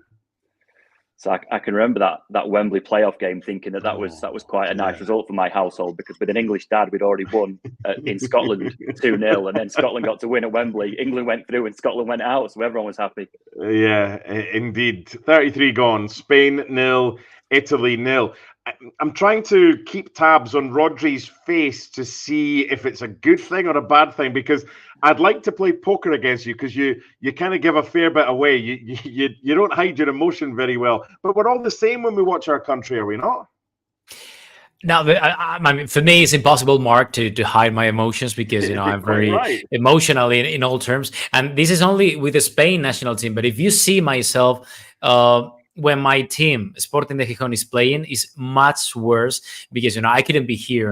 So I can remember that Wembley playoff game, thinking that was quite a nice result for my household, because with an English dad, we'd already won in Scotland 2-0, and then Scotland got to win at Wembley. England went through and Scotland went out, so everyone was happy. Yeah, indeed. 33 gone. Spain 0, Italy 0. I'm trying to keep tabs on Rodri's face to see if it's a good thing or a bad thing, because I'd like to play poker against you, because you kind of give a fair bit away. You don't hide your emotion very well. But we're all the same when we watch our country, are we not? No, I mean, for me, it's impossible, Mark, to hide my emotions, because I'm very emotional in all terms. And this is only with the Spain national team. But if you see myself, when my team, Sporting de Gijón, is playing, is much worse, because I couldn't be here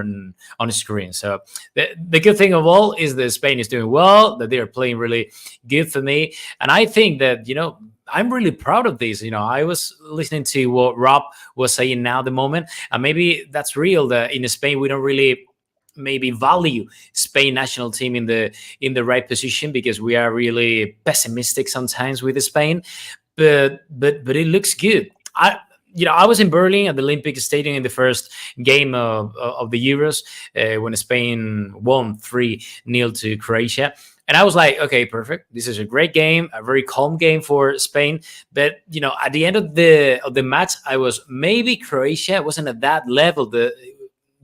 on screen. So the good thing of all is that Spain is doing well, that they are playing really good for me, and I think that I'm really proud of this. I was listening to what Rob was saying now at the moment, and maybe that's real. That in Spain we don't really maybe value Spain national team in the right position, because we are really pessimistic sometimes with Spain. But it looks good. I was in Burley at the Olympic Stadium in the first game of the Euros when Spain won 3-0 to Croatia. And I was like, okay, perfect. This is a great game, a very calm game for Spain. But, at the end of the match, I was, maybe Croatia wasn't at that level that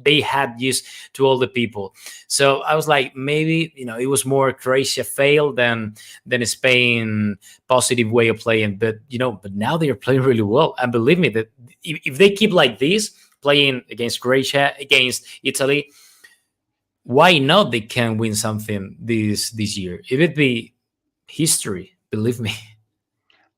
they had used to all the people. So I was like, maybe, it was more Croatia fail than a Spain positive way of playing. But, but now they are playing really well. And believe me, that if they keep like this, playing against Croatia, against Italy, why not they can win something this year? It would be history, believe me.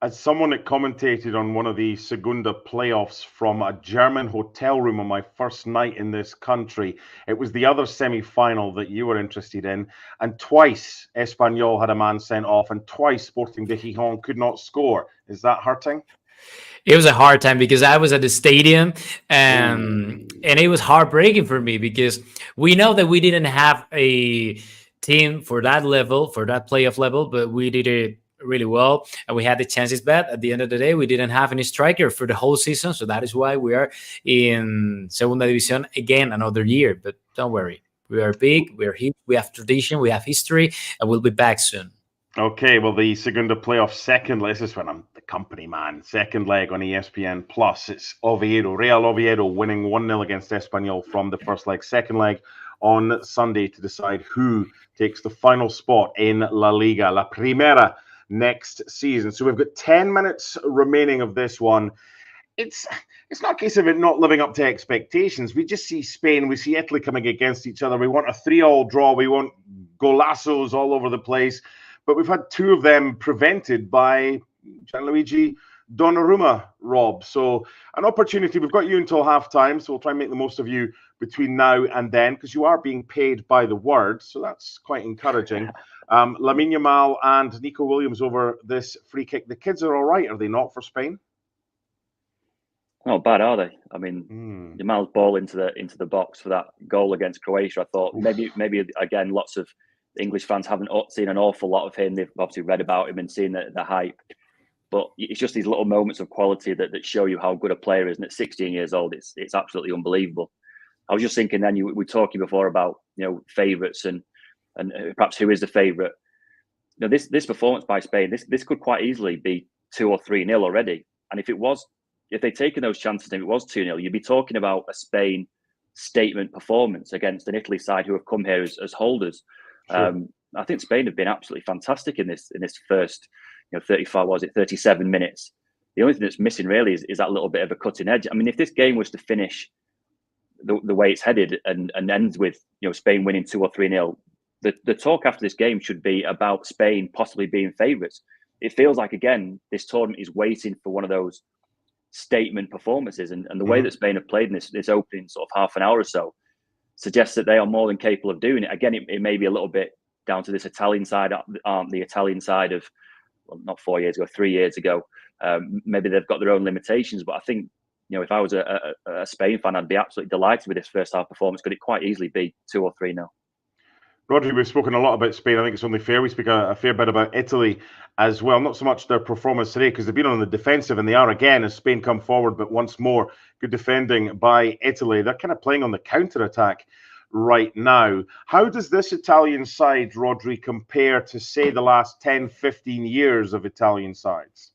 As someone that commentated on one of the Segunda playoffs from a German hotel room on my first night in this country, it was the other semi-final that you were interested in, and twice Espanyol had a man sent off, and twice Sporting de Gijón could not score. Is that hurting? It was a hard time, because I was at the stadium, and it was heartbreaking for me, because we know that we didn't have a team for that level, for that playoff level, but we did it really well, and we had the chances. But at the end of the day, we didn't have any striker for the whole season, so that is why we are in Segunda División again another year. But don't worry, we are big, we are huge, we have tradition, we have history, and we'll be back soon. Okay, well, the Segunda playoff second leg, this is when I'm the company man, second leg on ESPN Plus. It's Real Oviedo winning 1-0 against Espanyol from the first leg. Second leg on Sunday to decide who takes the final spot in La Liga, La Primera, next season. So we've got 10 minutes remaining of this one. It's not a case of it not living up to expectations. We just see Spain, we see Italy coming against each other. We want a 3-3 draw. We want golazos all over the place. But we've had two of them prevented by Gianluigi Donnarumma, Rob. So an opportunity. We've got you until halftime, so we'll try and make the most of you between now and then, because you are being paid by the word. So that's quite encouraging. Lamine Yamal and Nico Williams over this free kick. The kids are all right, are they not, for Spain? Not bad, are they? I mean, Yamal's ball into the box for that goal against Croatia. I thought maybe again, lots of English fans haven't seen an awful lot of him. They've obviously read about him and seen the hype. But it's just these little moments of quality that show you how good a player is. And at 16 years old, it's absolutely unbelievable. I was just thinking then, we were talking before about favourites and perhaps who is the favourite. This performance by Spain, this could quite easily be 2 or 3-0 already. And if they'd taken those chances and it was 2-0, you'd be talking about a Spain statement performance against an Italy side who have come here as holders. Sure. I think Spain have been absolutely fantastic in this first 37 minutes. The only thing that's missing really is that little bit of a cutting edge. I mean, if this game was to finish the way it's headed and ends with Spain winning 2 or 3-0, the talk after this game should be about Spain possibly being favourites. it feels like, again, this tournament is waiting for one of those statement performances. And the way that Spain have played in this opening sort of half an hour or so suggests that they are more than capable of doing it. Again, it may be a little bit down to this Italian side, the Italian side of, well, not 4 years ago, 3 years ago. Maybe they've got their own limitations, but I think, if I was a Spain fan, I'd be absolutely delighted with this first half performance. Could it quite easily be 2 or 3-0? Rodri, we've spoken a lot about Spain. I think it's only fair we speak a fair bit about Italy as well. Not so much their performance today, because they've been on the defensive, and they are again as Spain come forward, but once more, good defending by Italy. They're kind of playing on the counter-attack right now. How does this Italian side, Rodri, compare to, say, the last 10, 15 years of Italian sides?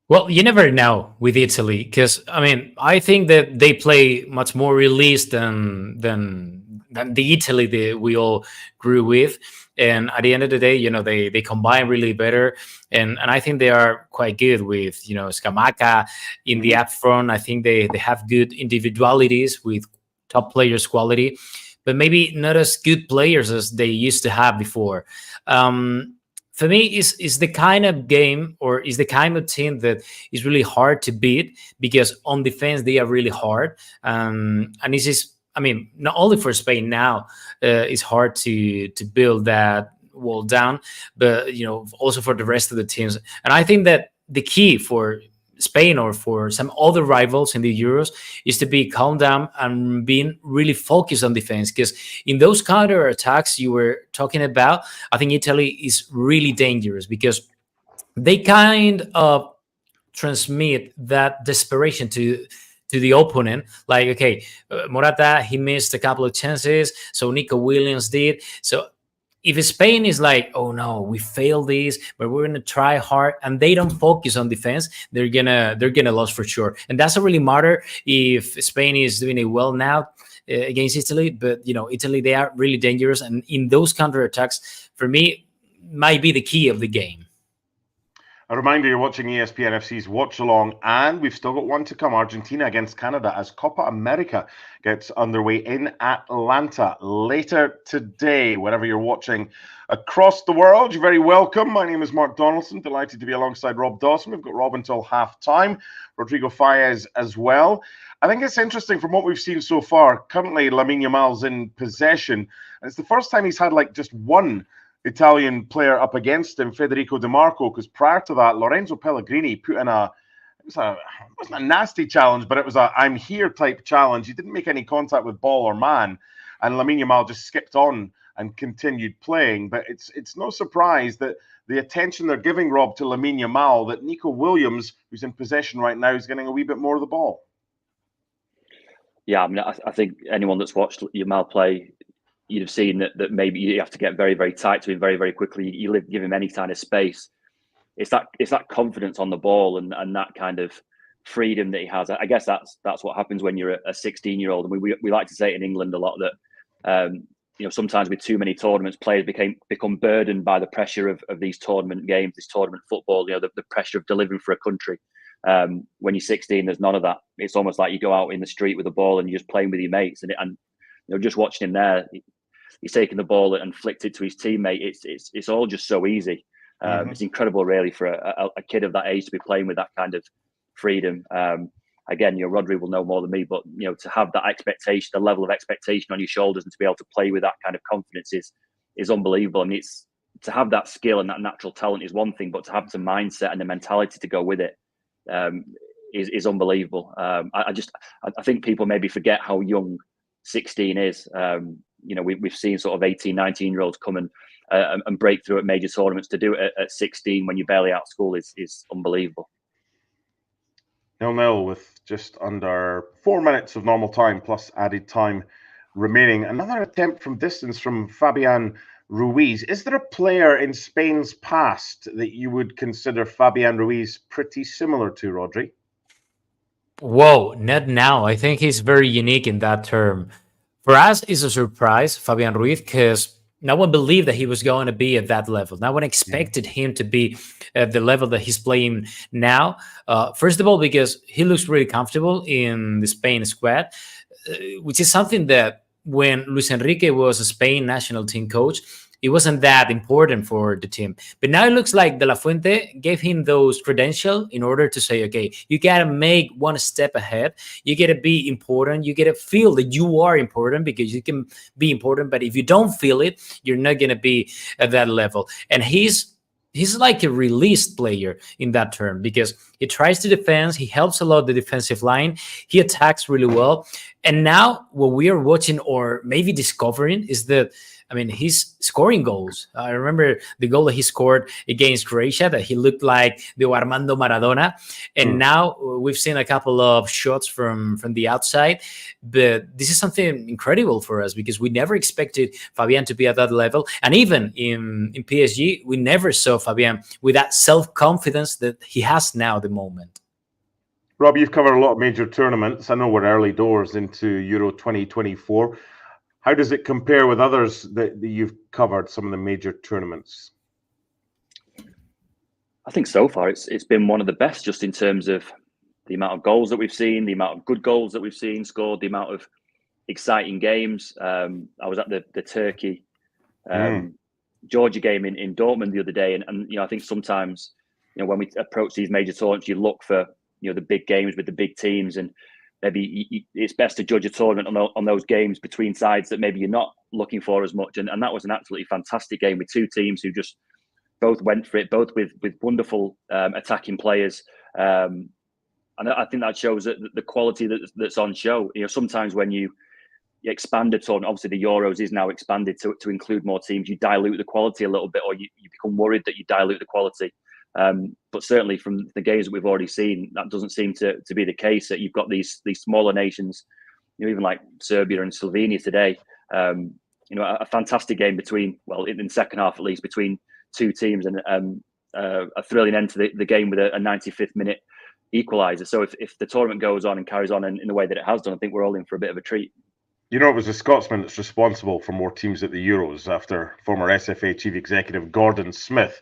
Well, you never know with Italy, because I think that they play much more released than the Italy that we all grew with. And at the end of the day, they combine really better, and I think they are quite good with Scamacca in the up front. I think they have good individualities with top players quality, but maybe not as good players as they used to have before. For me, is the kind of game, or is the kind of team that is really hard to beat, because on defense they are really hard. And this is, not only for Spain now, it's hard to build that wall down, but also for the rest of the teams. And I think that the key for Spain or for some other rivals in the Euros is to be calm down and being really focused on defense, because in those counter attacks you were talking about, I think Italy is really dangerous, because they kind of transmit that desperation to the opponent. Like, okay, Morata, he missed a couple of chances, so Nico Williams did. So if Spain is like, oh no, we failed this, but we're gonna try hard, and they don't focus on defense, they're gonna lose for sure. And that's not really matter if Spain is doing it well now against Italy, but Italy, they are really dangerous, and in those counterattacks, for me, might be the key of the game. A reminder, you're watching ESPN FC's Watch Along, and we've still got one to come. Argentina against Canada as Copa America gets underway in Atlanta later today. Wherever you're watching across the world, you're very welcome. My name is Mark Donaldson. Delighted to be alongside Rob Dawson. We've got Rob until half-time. Rodrigo Faiez as well. I think it's interesting from what we've seen so far. Currently, Lamine Yamal's in possession, and it's the first time he's had just one Italian player up against him, Federico Di Marco, because prior to that, Lorenzo Pellegrini put in it wasn't a nasty challenge, but it was a I'm here type challenge. He didn't make any contact with ball or man, and Lamine Yamal just skipped on and continued playing. But it's no surprise that the attention they're giving, Rob, to Lamine Yamal, that Nico Williams, who's in possession right now, is getting a wee bit more of the ball. Yeah, I think anyone that's watched Yamal play, you'd have seen that maybe you have to get very, very tight to him very, very quickly. You give him any kind of space. It's that confidence on the ball and that kind of freedom that he has. I guess that's what happens when you're a 16-year-old. And we like to say it in England a lot that sometimes with too many tournaments, players become burdened by the pressure of these tournament games, this tournament football. The pressure of delivering for a country. When you're 16, there's none of that. It's almost like you go out in the street with a ball and you're just playing with your mates, and just watching him there, he's taking the ball and flicked it to his teammate. It's all just so easy. It's incredible, really, for a kid of that age to be playing with that kind of freedom. Again, Rodri will know more than me, but to have that expectation, the level of expectation on your shoulders, and to be able to play with that kind of confidence is unbelievable. I mean, it's to have that skill and that natural talent is one thing, but to have the mindset and the mentality to go with it is unbelievable. I think people maybe forget how young 16 is. We've seen sort of 18, 19-year-olds come and break through at major tournaments. To do it at 16 when you're barely out of school is unbelievable. 0-0 with just under 4 minutes of normal time plus added time remaining. Another attempt from distance from Fabian Ruiz. Is there a player in Spain's past that you would consider Fabian Ruiz pretty similar to, Rodri? Whoa, not now. I think he's very unique in that term. For us, it's a surprise, Fabian Ruiz, because no one believed that he was going to be at that level. No one expected him to be at the level that he's playing now. First of all, because he looks really comfortable in the Spain squad, which is something that when Luis Enrique was a Spain national team coach, it wasn't that important for the team. But now it looks like De La Fuente gave him those credentials in order to say, okay, you got to make one step ahead. You got to be important. You got to feel that you are important, because you can be important, but if you don't feel it, you're not going to be at that level. And he's like a released player in that term, because he tries to defend, he helps a lot the defensive line, he attacks really well. And now what we are watching, or maybe discovering, is that, I mean, he's scoring goals. I remember the goal that he scored against Croatia, that he looked like the Armando Maradona. And now we've seen a couple of shots from the outside. But this is something incredible for us, because we never expected Fabian to be at that level. And even in PSG, we never saw Fabian with that self-confidence that he has now at the moment. Rob, you've covered a lot of major tournaments. I know we're early doors into Euro 2024. How does it compare with others that you've covered, some of the major tournaments? I think so far it's been one of the best, just in terms of the amount of goals that we've seen, the amount of good goals that we've seen scored, the amount of exciting games. I was at the Turkey Georgia game in Dortmund the other day, and I think sometimes when we approach these major tournaments, you look for the big games with the big teams, and maybe it's best to judge a tournament on those games between sides that maybe you're not looking for as much. And that was an absolutely fantastic game with two teams who just both went for it, both with wonderful attacking players. And I think that shows that the quality that's on show. Sometimes when you expand a tournament, obviously the Euros is now expanded to include more teams, you dilute the quality a little bit, or you become worried that you dilute the quality. But certainly from the games that we've already seen, that doesn't seem to be the case. That you've got these smaller nations, even like Serbia and Slovenia today. A fantastic game in the second half at least, between two teams, and a thrilling end to the game with a 95th minute equaliser. So if the tournament goes on and carries on in the way that it has done, I think we're all in for a bit of a treat. It was the Scotsman that's responsible for more teams at the Euros, after former SFA chief executive Gordon Smith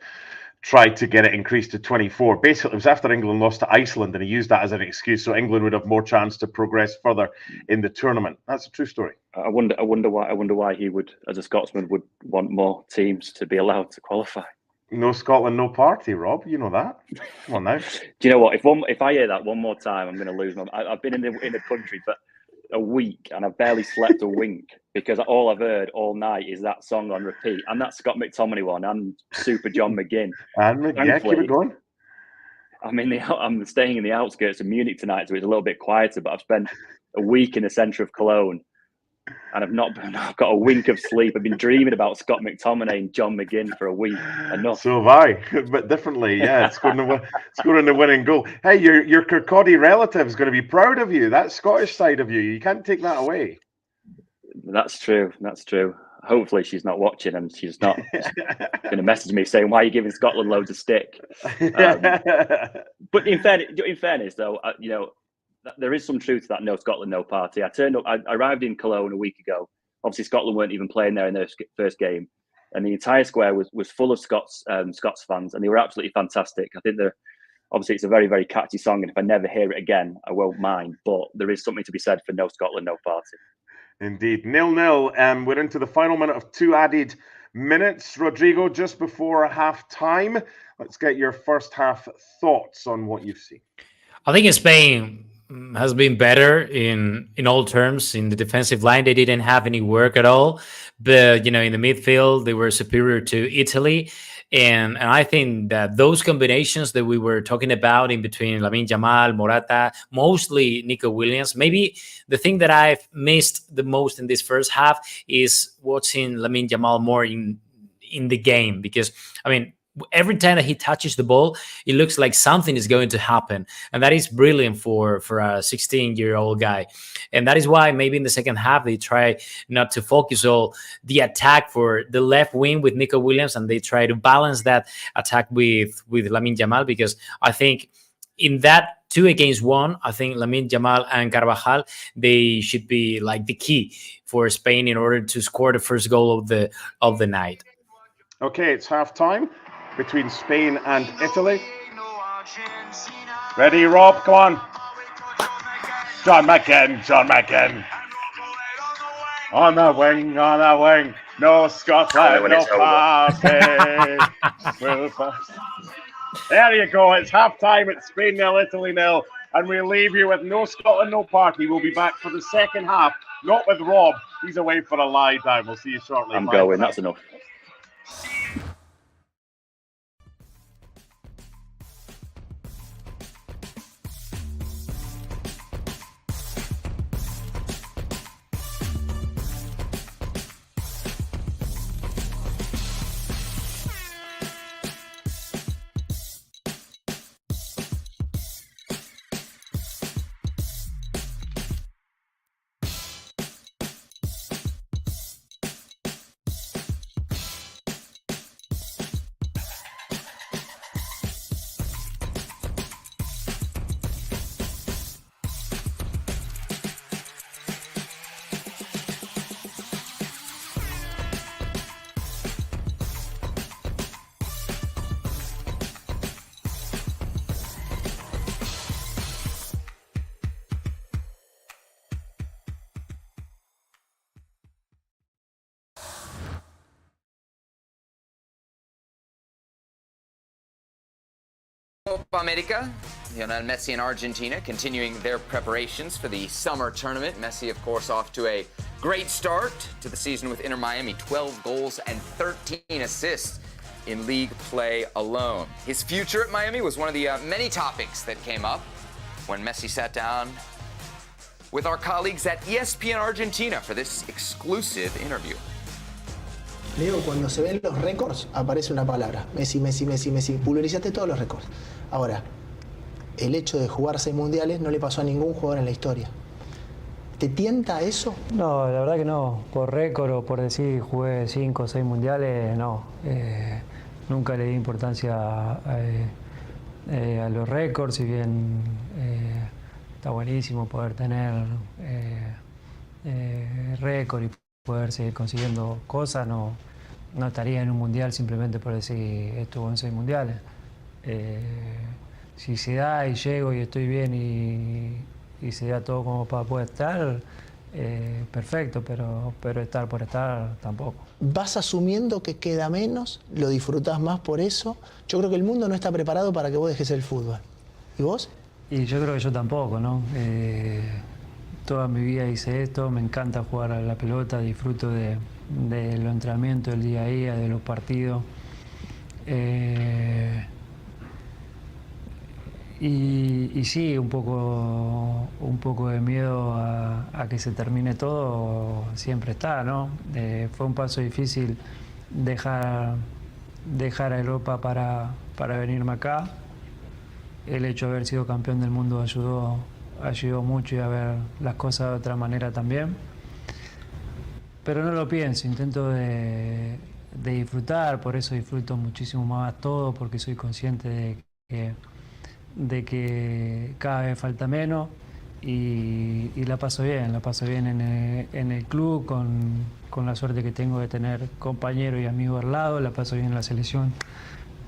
tried to get it increased to 24. Basically, it was after England lost to Iceland, and he used that as an excuse so England would have more chance to progress further in the tournament. That's a true story. I wonder why he would, as a Scotsman, would want more teams to be allowed to qualify. No Scotland, no party, Rob. You know that. Come on now. Do you know what? If I hear that one more time, I'm going to lose my. I've been in the country for a week, and I've barely slept a wink, because all I've heard all night is that song on repeat, and that's Scott McTominay one and Super John McGinn. And yeah, keep it going. I'm staying in the outskirts of Munich tonight, so it's a little bit quieter. But I've spent a week in the centre of Cologne, and I've got a wink of sleep. I've been dreaming about Scott McTominay and John McGinn for a week. Enough. So have I, but differently. Yeah, scoring the winning goal. Hey, your Kirkcaldy relative is going to be proud of you. That Scottish side of you, you can't take that away. That's true. Hopefully she's not watching, and she's not going to message me saying, why are you giving Scotland loads of stick? But in fairness though, there is some truth to that no Scotland, no party. I arrived in Cologne a week ago. Obviously Scotland weren't even playing there in their first game, and the entire square was full of Scots fans, and they were absolutely fantastic. I think obviously it's a very, very catchy song, and if I never hear it again, I won't mind. But there is something to be said for no Scotland, no party. Indeed. 0-0. We're into the final minute of 2 added minutes. Rodrigo, just before half time, let's get your first half thoughts on what you've seen. I think Spain has been better in all terms. In the defensive line, they didn't have any work at all. But, in the midfield, they were superior to Italy. And I think that those combinations that we were talking about in between Lamine Yamal, Morata, mostly Nico Williams, maybe the thing that I've missed the most in this first half is watching Lamine Yamal more in the game. Because, every time that he touches the ball, it looks like something is going to happen. And that is brilliant for a 16-year-old guy. And that is why maybe in the second half, they try not to focus all the attack for the left wing with Nico Williams, and they try to balance that attack with Lamine Yamal, because I think in that 2-against-1, I think Lamine Yamal and Carvajal, they should be like the key for Spain in order to score the first goal of the night. Okay, it's half time between Spain and Italy. Ready, Rob? Come on. John McGinn. On the wing. No Scotland, no party. There you go. It's half time. It's Spain 0, Italy 0. And we leave you with no Scotland, no party. We'll be back for the second half. Not with Rob. He's away for a lie down. We'll see you shortly. I'm Bye. going. That's enough. Copa America, Lionel Messi and Argentina continuing their preparations for the summer tournament. Messi, of course, off to a great start to the season with Inter Miami, 12 goals and 13 assists in league play alone. His future at Miami was one of the many topics that came up when Messi sat down with our colleagues at ESPN Argentina for this exclusive interview. Leo, cuando se ven los récords, aparece una palabra. Messi, Messi, Messi, Messi. Pulverizaste todos los récords. Ahora, el hecho de jugar 6 mundiales no le pasó a ningún jugador en la historia. ¿Te tienta eso? No, la verdad que no. Por récord o por decir jugué 5 o 6 mundiales, no. Nunca le di importancia a los récords, si bien está buenísimo poder tener récord y poder seguir consiguiendo cosas, no estaría en un mundial simplemente por decir estuvo en 6 mundiales. Si se da y llego y estoy bien y se da todo como para poder estar, perfecto, pero estar por estar tampoco. ¿Vas asumiendo que queda menos? ¿Lo disfrutás más por eso? Yo creo que el mundo no está preparado para que vos dejes el fútbol. ¿Y vos? Y yo creo que yo tampoco, ¿no? Toda mi vida hice esto, me encanta jugar a la pelota, disfruto de los entrenamientos, del día a día, de los partidos. Y sí, un poco de miedo a que se termine todo siempre está, ¿no? Fue un paso difícil dejar a Europa para venirme acá. El hecho de haber sido campeón del mundo ayudó mucho y a ver las cosas de otra manera también. Pero no lo pienso, intento de disfrutar, por eso disfruto muchísimo más todo, porque soy consciente de que cada vez falta menos y la paso bien en el club, con la suerte que tengo de tener compañeros y amigos al lado, la paso bien en la selección,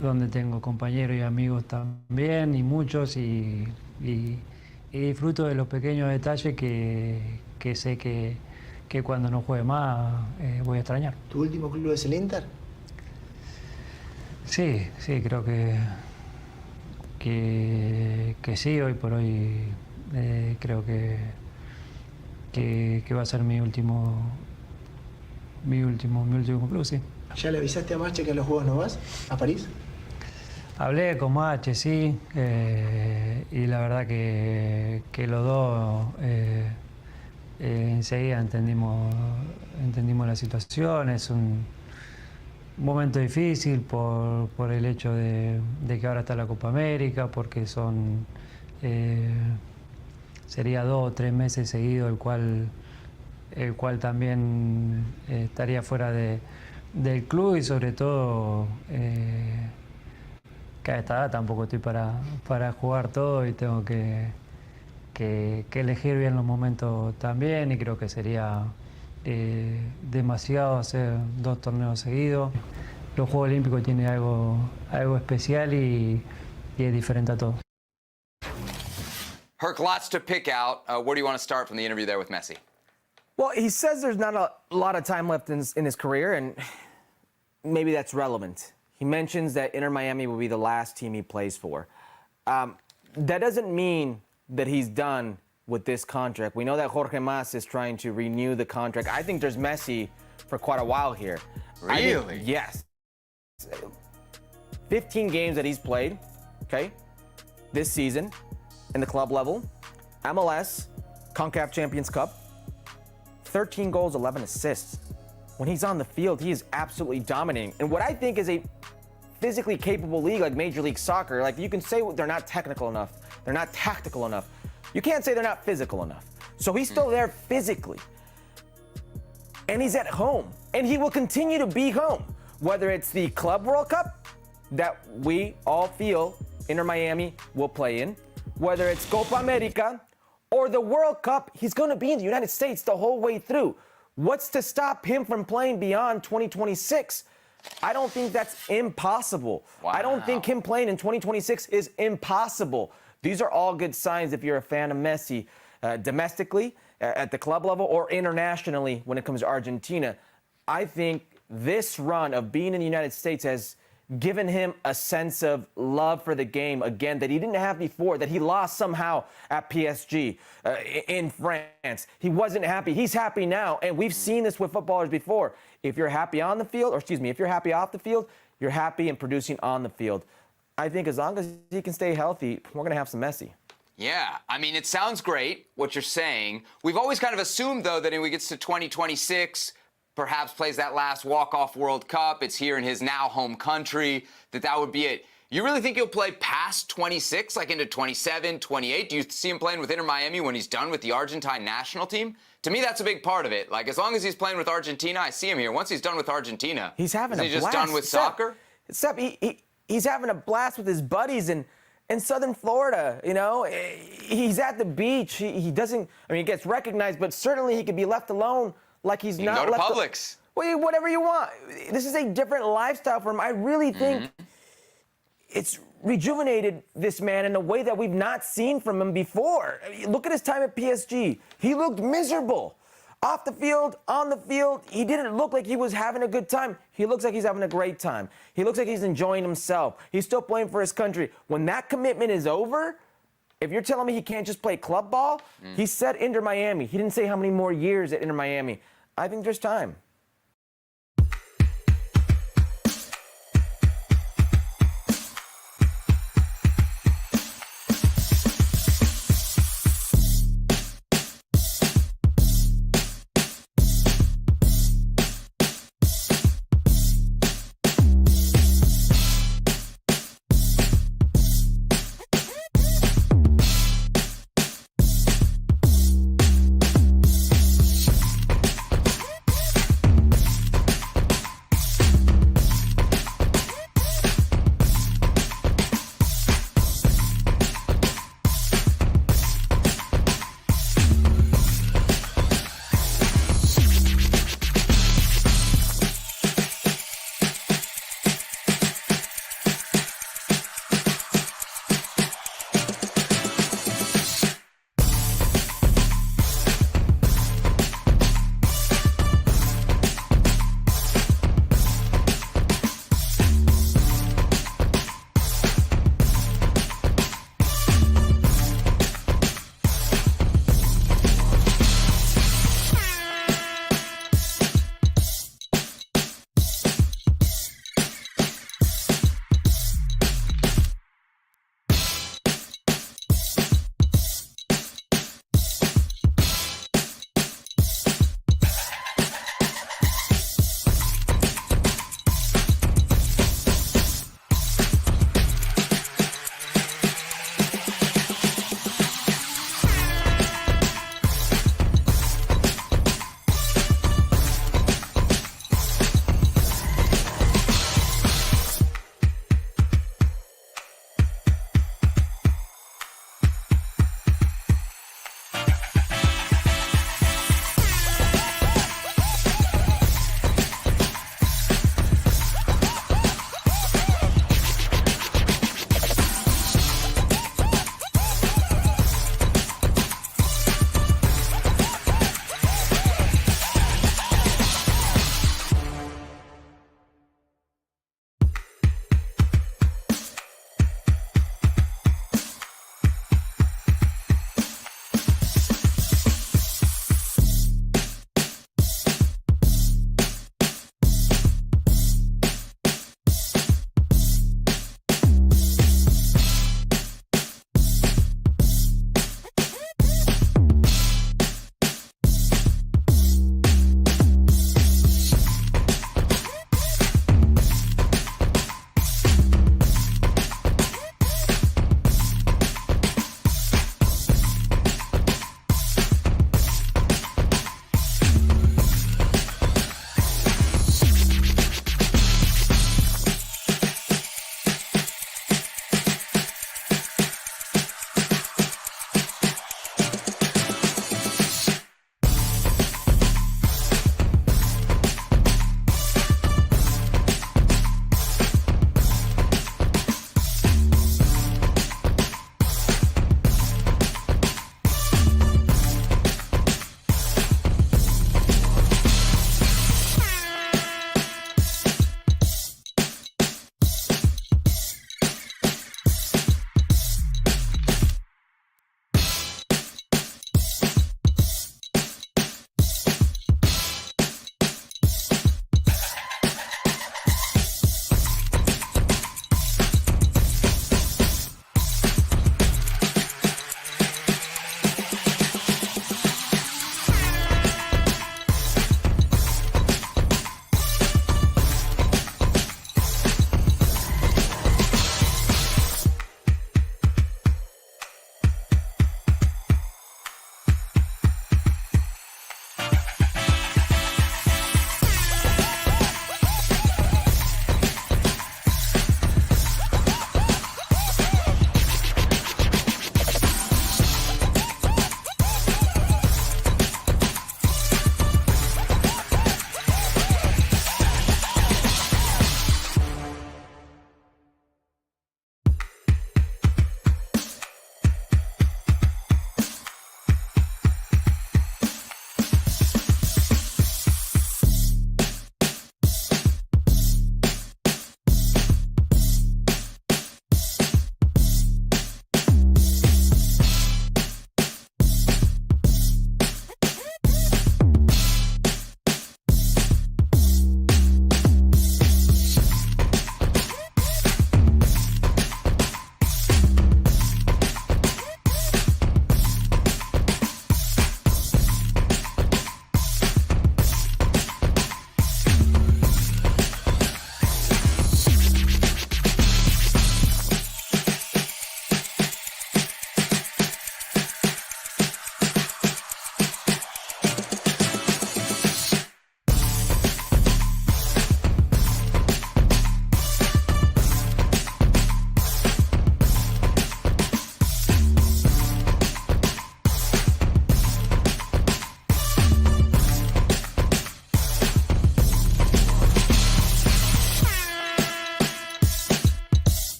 donde tengo compañeros y amigos también, y muchos, y disfruto de los pequeños detalles que sé que cuando no juegue más voy a extrañar. ¿Tu último club es el Inter? Sí, creo que sí, hoy por hoy creo que va a ser mi último club, sí. ¿Ya le avisaste a Mache que a los Juegos no vas? ¿A París? Hablé con Mache, sí, y la verdad que los dos enseguida entendimos la situación. Es un momento difícil por el hecho de que ahora está la Copa América, porque sería 2 o 3 meses seguidos el cual también estaría fuera del club, y sobre todo que a esta edad tampoco estoy para jugar todo y tengo que elegir bien los momentos también, y creo que sería demasiado hacer 2 torneos seguidos. Los Juegos Olímpicos tienen algo especial y es diferente a todo. Herc, lots to pick out. Where do you want to start from the interview there with Messi? Well, he says there's not a lot of time left in his career, and maybe that's relevant. He mentions that Inter Miami will be the last team he plays for. That doesn't mean that he's done with this contract. We know that Jorge Mas is trying to renew the contract. I think there's Messi for quite a while here. Really? Yes. 15 games that he's played, okay, this season in the club level, MLS, CONCACAF Champions Cup, 13 goals, 11 assists. When he's on the field, he is absolutely dominating. And what I think is a physically capable league like Major League Soccer, like you can say they're not technical enough, they're not tactical enough. You can't say they're not physical enough. So he's still there physically. And he's at home. And he will continue to be home. Whether it's the Club World Cup that we all feel Inter Miami will play in, whether it's Copa America or the World Cup, he's going to be in the United States the whole way through. What's to stop him from playing beyond 2026? I don't think that's impossible. Wow. I don't think him playing in 2026 is impossible. These are all good signs if you're a fan of Messi, domestically, at the club level, or internationally when it comes to Argentina. I think this run of being in the United States has given him a sense of love for the game, again, that he didn't have before, that he lost somehow at PSG in France. He wasn't happy. He's happy now, and we've seen this with footballers before. If you're happy on the field, or excuse me, if you're happy off the field, you're happy and producing on the field. I think as long as he can stay healthy, we're going to have some Messi. Yeah, I mean, it sounds great, what you're saying. We've always kind of assumed, though, that when he gets to 2026, perhaps plays that last walk-off World Cup, it's here in his now home country, that would be it. You really think he'll play past 26, like into 27, 28? Do you see him playing with Inter Miami when he's done with the Argentine national team? To me, that's a big part of it. Like, as long as he's playing with Argentina, I see him here. Once he's done with Argentina, he's having a blast. Is he just done with soccer? Except he's having a blast with his buddies in Southern Florida, you know? He's at the beach. He doesn't, I mean, he gets recognized, but certainly he could be left alone like he's not go to left Publix. Well, whatever you want. This is a different lifestyle for him. I really think it's rejuvenated this man in a way that we've not seen from him before. I mean, look at his time at PSG. He looked miserable. Off the field, on the field, he didn't look like he was having a good time. He looks like he's having a great time. He looks like he's enjoying himself. He's still playing for his country. When that commitment is over, if you're telling me he can't just play club ball, he said Inter Miami. He didn't say how many more years at Inter Miami. I think there's time.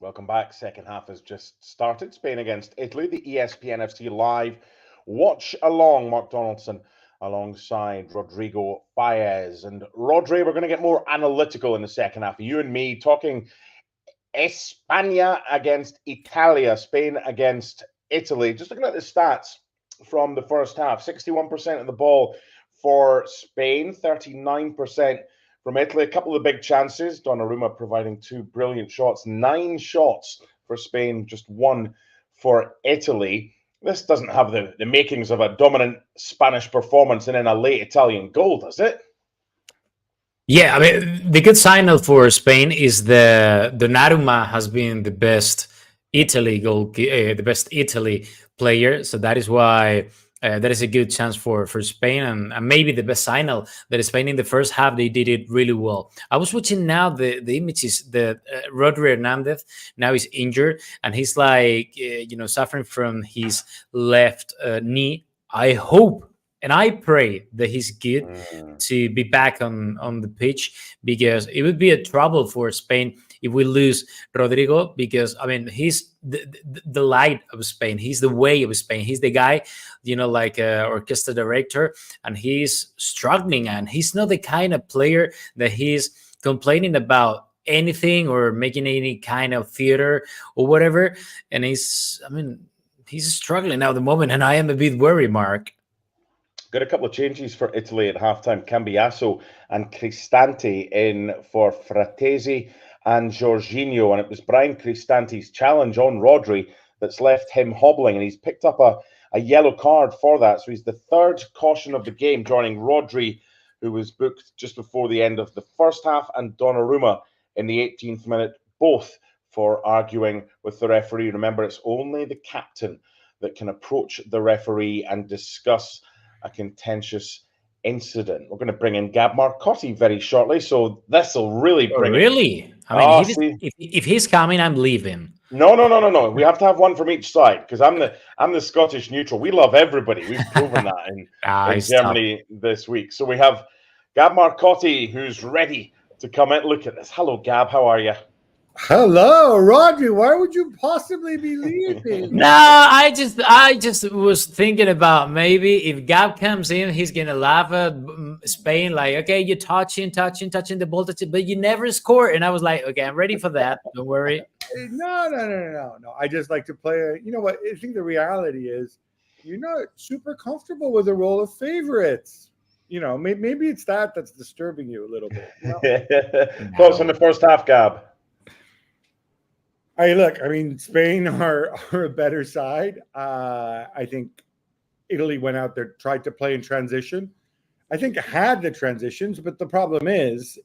Welcome back. Second half has just started. Spain against Italy, the ESPN FC live watch along. Mark Donaldson alongside Rodrigo Paez. And Rodri, we're going to get more analytical in the second half. You and me talking España against Italia, Spain against Italy. Just looking at the stats from the first half, 61% of the ball for Spain, 39% from Italy. A couple of big chances. Donnarumma providing 2 brilliant shots. 9 shots for Spain, just 1 for Italy. This doesn't have the makings of a dominant Spanish performance and then a late Italian goal, does it? Yeah, I mean, the good signal for Spain is the Donnarumma has been the best Italy player, so that is why that is a good chance for Spain, and maybe the best signal that Spain in the first half, they did it really well. I was watching now the images that Rodri Hernandez now is injured, and he's like suffering from his left knee. I hope and I pray that he's good to be back on the pitch, because it would be a trouble for Spain if we lose Rodrigo, because I mean he's the light of Spain, he's the way of Spain, he's the guy, like orchestra director, and he's struggling, and he's not the kind of player that he's complaining about anything or making any kind of theater or whatever, and he's struggling now at the moment, and I am a bit worried, Mark. Got a couple of changes for Italy at halftime. Cambiaso and Cristante in for Fratesi and Jorginho, and it was Brian Cristante's challenge on Rodri that's left him hobbling, and he's picked up a yellow card for that. So he's the third caution of the game, joining Rodri, who was booked just before the end of the first half, and Donnarumma in the 18th minute, both for arguing with the referee. Remember, it's only the captain that can approach the referee and discuss a contentious incident. We're going to bring in Gab Marcotti very shortly, so this will really bring Really? I mean, if he's coming, I'm leaving. No. We have to have one from each side, because I'm the Scottish neutral. We love everybody. We've proven that in Germany this week. So we have Gab Marcotti, who's ready to come in. Look at this. Hello, Gab. How are you? Hello, Rodri. Why would you possibly be leaving? No, I just was thinking about maybe if Gab comes in, he's gonna laugh at Spain, like, okay, you're touching the ball, but you never score. And I was like, okay, I'm ready for that. Don't worry. No. I just like to play. You know what? I think the reality is you're not super comfortable with the role of favorites. Maybe it's that's disturbing you a little bit. Thoughts on the first half, Gab? Spain are a better side. I think Italy went out there, tried to play in transition. I think had the transitions, but the problem is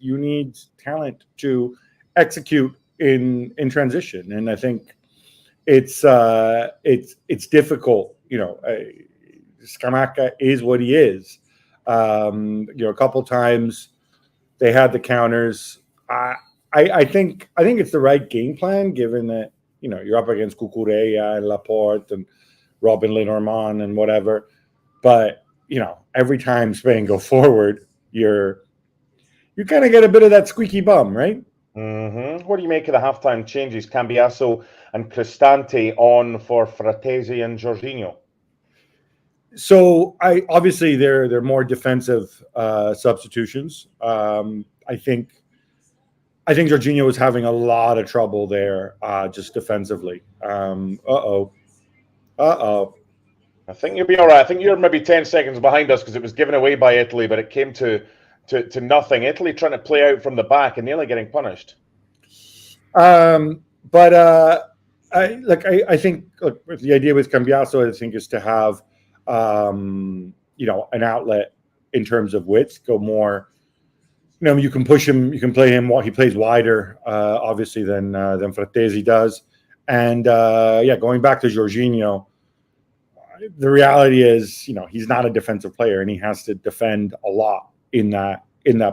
you need talent to execute in transition, and I think it's difficult. Scamacca is what he is. A couple times they had the counters. I think it's the right game plan, given that you're up against Cucurella and Laporte and Robin Lenormand and whatever. But every time Spain go forward, you kind of get a bit of that squeaky bum, right? Mm-hmm. What do you make of the halftime changes? Cambiaso and Cristante on for Fratesi and Jorginho. So obviously they're more defensive substitutions. I think Jorginho was having a lot of trouble there, just defensively. Uh-oh. I think you'll be all right. I think you're maybe 10 seconds behind us, because it was given away by Italy, but it came to nothing. Italy trying to play out from the back and nearly getting punished. I think the idea with Cambiaso, I think, is to have an outlet in terms of width, go more. You can push him. You can play him. He plays wider, obviously, than Fratesi does. And going back to Jorginho, the reality is, he's not a defensive player, and he has to defend a lot in that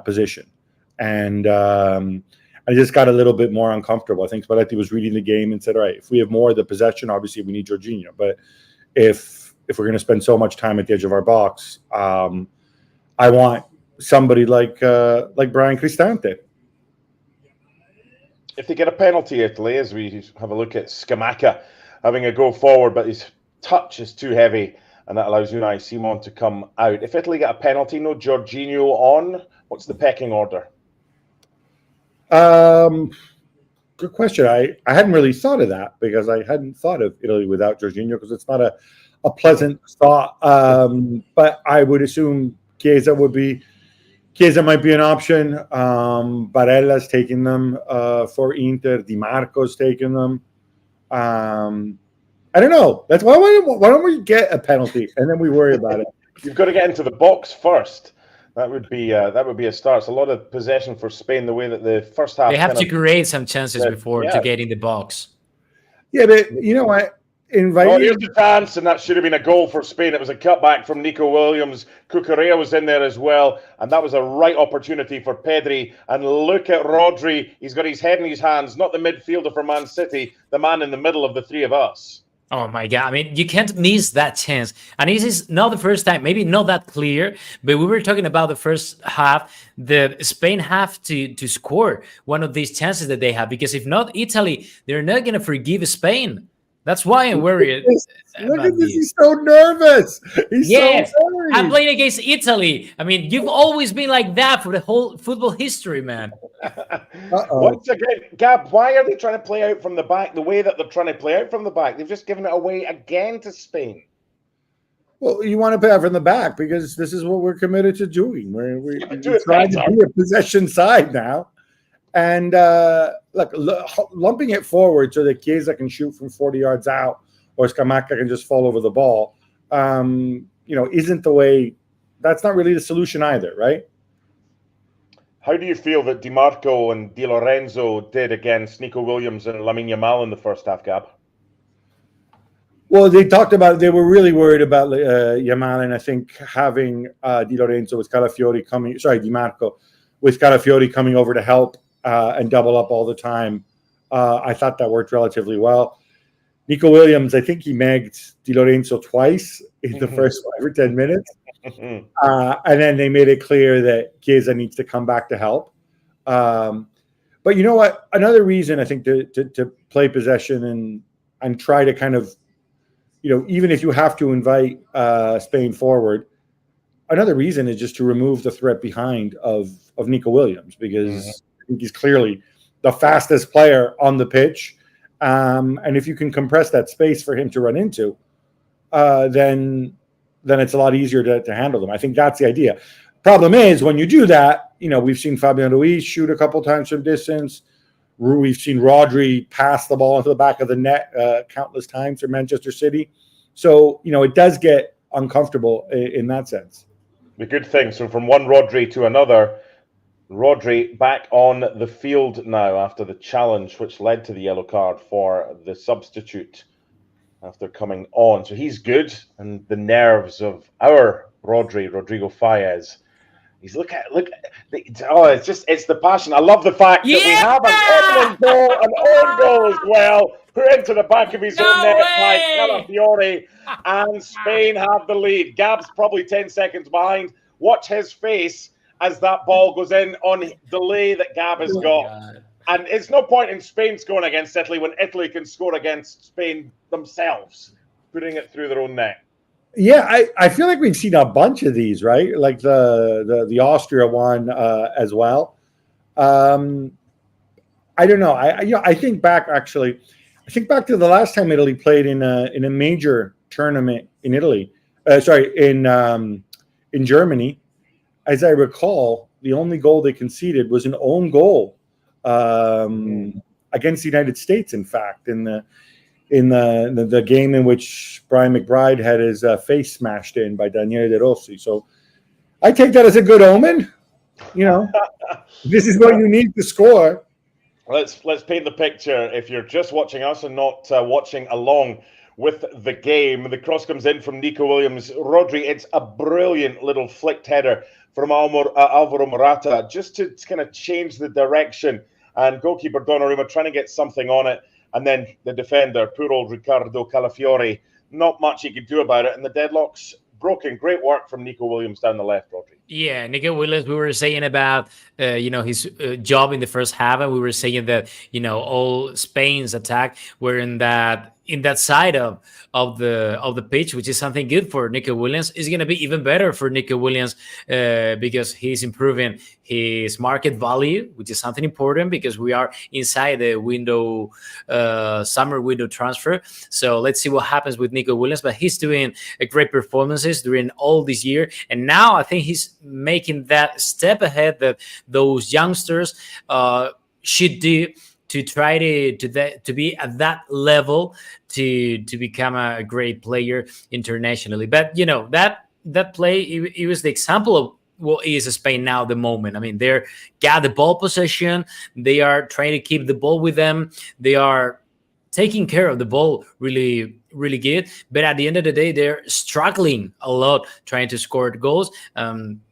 position. And I just got a little bit more uncomfortable. I think Spalletti was reading the game and said, all right, if we have more of the possession, obviously we need Jorginho. But if we're going to spend so much time at the edge of our box, I want somebody like Brian Cristante. if they get a penalty, Italy, as we have a look at Scamacca having a go forward, but his touch is too heavy, and that allows Unai Simon to come out. If Italy get a penalty, no Jorginho on, what's the pecking order? Good question. I hadn't really thought of that, because I hadn't thought of Italy without Jorginho, because it's not a pleasant thought. But I would assume Chiesa might be an option. Barella's taking them for Inter. Di Marco's taking them. I don't know. That's why don't we get a penalty and then we worry about it? You've got to get into the box first. That would be a start. It's a lot of possession for Spain. The way that the first half they have to create some chances before to get in the box. Yeah, but you know what? Here's the chance, and that should have been a goal for Spain. It was a cutback from Nico Williams. Cucurella was in there as well, and that was a right opportunity for Pedri. And look at Rodri. He's got his head in his hands, not the midfielder for Man City, the man in the middle of the three of us. Oh my God. I mean, you can't miss that chance. And this is not the first time, maybe not that clear, but we were talking about the first half, that Spain have to score one of these chances that they have, because if not, Italy, they're not going to forgive Spain. That's why I'm worried. Look at this. He's so nervous. He's so worried. I'm playing against Italy. I mean, you've always been like that for the whole football history, man. Once again, Gab, why are they trying to play out from the back the way that they're trying to play out from the back? They've just given it away again to Spain. Well, you want to play out from the back because this is what we're committed to doing. We're trying to be a possession side now. And look, lumping it forward so that Chiesa can shoot from 40 yards out or Scamacca can just fall over the ball, isn't the way. That's not really the solution either, right? How do you feel that Di Marco and Di Lorenzo did against Nico Williams and Lamine Yamal in the first half, Gab? Well, they talked about they were really worried about Yamal, and I think having Di Lorenzo with Calafiori Di Marco with Calafiori coming over to help and double up all the time. I thought that worked relatively well. Nico Williams, I think he megged Di Lorenzo twice in the first 5 or 10 minutes. And then they made it clear that Chiesa needs to come back to help. But you know what? Another reason I think to play possession and try to kind of, even if you have to invite Spain forward, another reason is just to remove the threat behind of Nico Williams, because I think he's clearly the fastest player on the pitch. And if you can compress that space for him to run into, then it's a lot easier to handle them. I think that's the idea. Problem is, when you do that, we've seen Fabian Ruiz shoot a couple times from distance. We've seen Rodri pass the ball into the back of the net countless times for Manchester City. So, it does get uncomfortable in that sense. The good thing, so from one Rodri to another, Rodri back on the field now after the challenge, which led to the yellow card for the substitute after coming on. So he's good, and the nerves of our Rodrigo Fáez. He's it's the passion. I love the fact that we have an own goal as well, put into the back of his own net by Calafiori, and Spain have the lead. Gab's probably 10 seconds behind. Watch his face as that ball goes in on delay that Gab has got. And it's no point in Spain scoring against Italy when Italy can score against Spain themselves, putting it through their own net. Yeah, I feel like we've seen a bunch of these, right? Like the Austria one as well. I don't know. I think back to the last time Italy played in a major tournament in Italy. In Germany. As I recall, the only goal they conceded was an own goal against the United States. In fact, in the game in which Brian McBride had his face smashed in by Daniele De Rossi. So I take that as a good omen. This is what you need to score. Let's paint the picture. If you're just watching us and not watching along with the game, the cross comes in from Nico Williams. Rodri, it's a brilliant little flicked header from Alvaro Morata, just to kind of change the direction. And goalkeeper Donnarumma trying to get something on it. And then the defender, poor old Riccardo Calafiori, not much he could do about it. And the deadlock's broken. Great work from Nico Williams down the left, Rodri. Yeah, Nico Williams, we were saying about his job in the first half, and we were saying that all Spain's attack were in that side of the pitch, which is something good for Nico Williams. It's going to be even better for Nico Williams because he's improving his market value, which is something important because we are inside the window, summer window transfer. So let's see what happens with Nico Williams. But he's doing great performances during all this year, and now I think he's making that step ahead that those youngsters should do to try to be at that level to become a great player internationally. But that play, it was the example of what is Spain now at the moment. I mean, they're got the ball possession, they are trying to keep the ball with them, they are taking care of the ball really, really good. But at the end of the day, they're struggling a lot trying to score goals.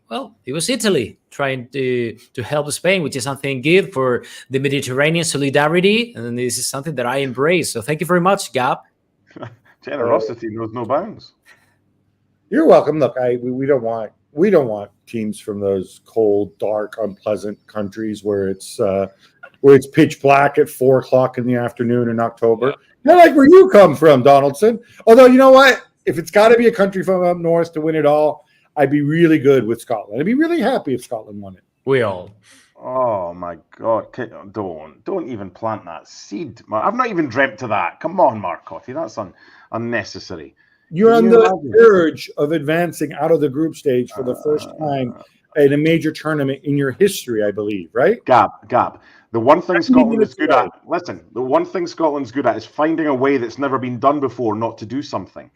Well, it was Italy trying to help Spain, which is something good for the Mediterranean solidarity. And this is something that I embrace. So thank you very much, Gab. Generosity knows no bounds. You're welcome. Look, we don't want teams from those cold, dark, unpleasant countries where it's pitch black at 4:00 in the afternoon in October. Yeah. Not like where you come from, Donaldson. Although, you know what? If it's got to be a country from up north to win it all, I'd be really good with Scotland. I'd be really happy if Scotland won it. We all. Oh my God! Don't even plant that seed. I've not even dreamt of that. Come on, Marcotti. That's unnecessary. You're on the verge of advancing out of the group stage for the first time in a major tournament in your history, I believe. Right? Gab. The one thing Scotland is good at. Listen, the one thing Scotland's good at is finding a way that's never been done before not to do something.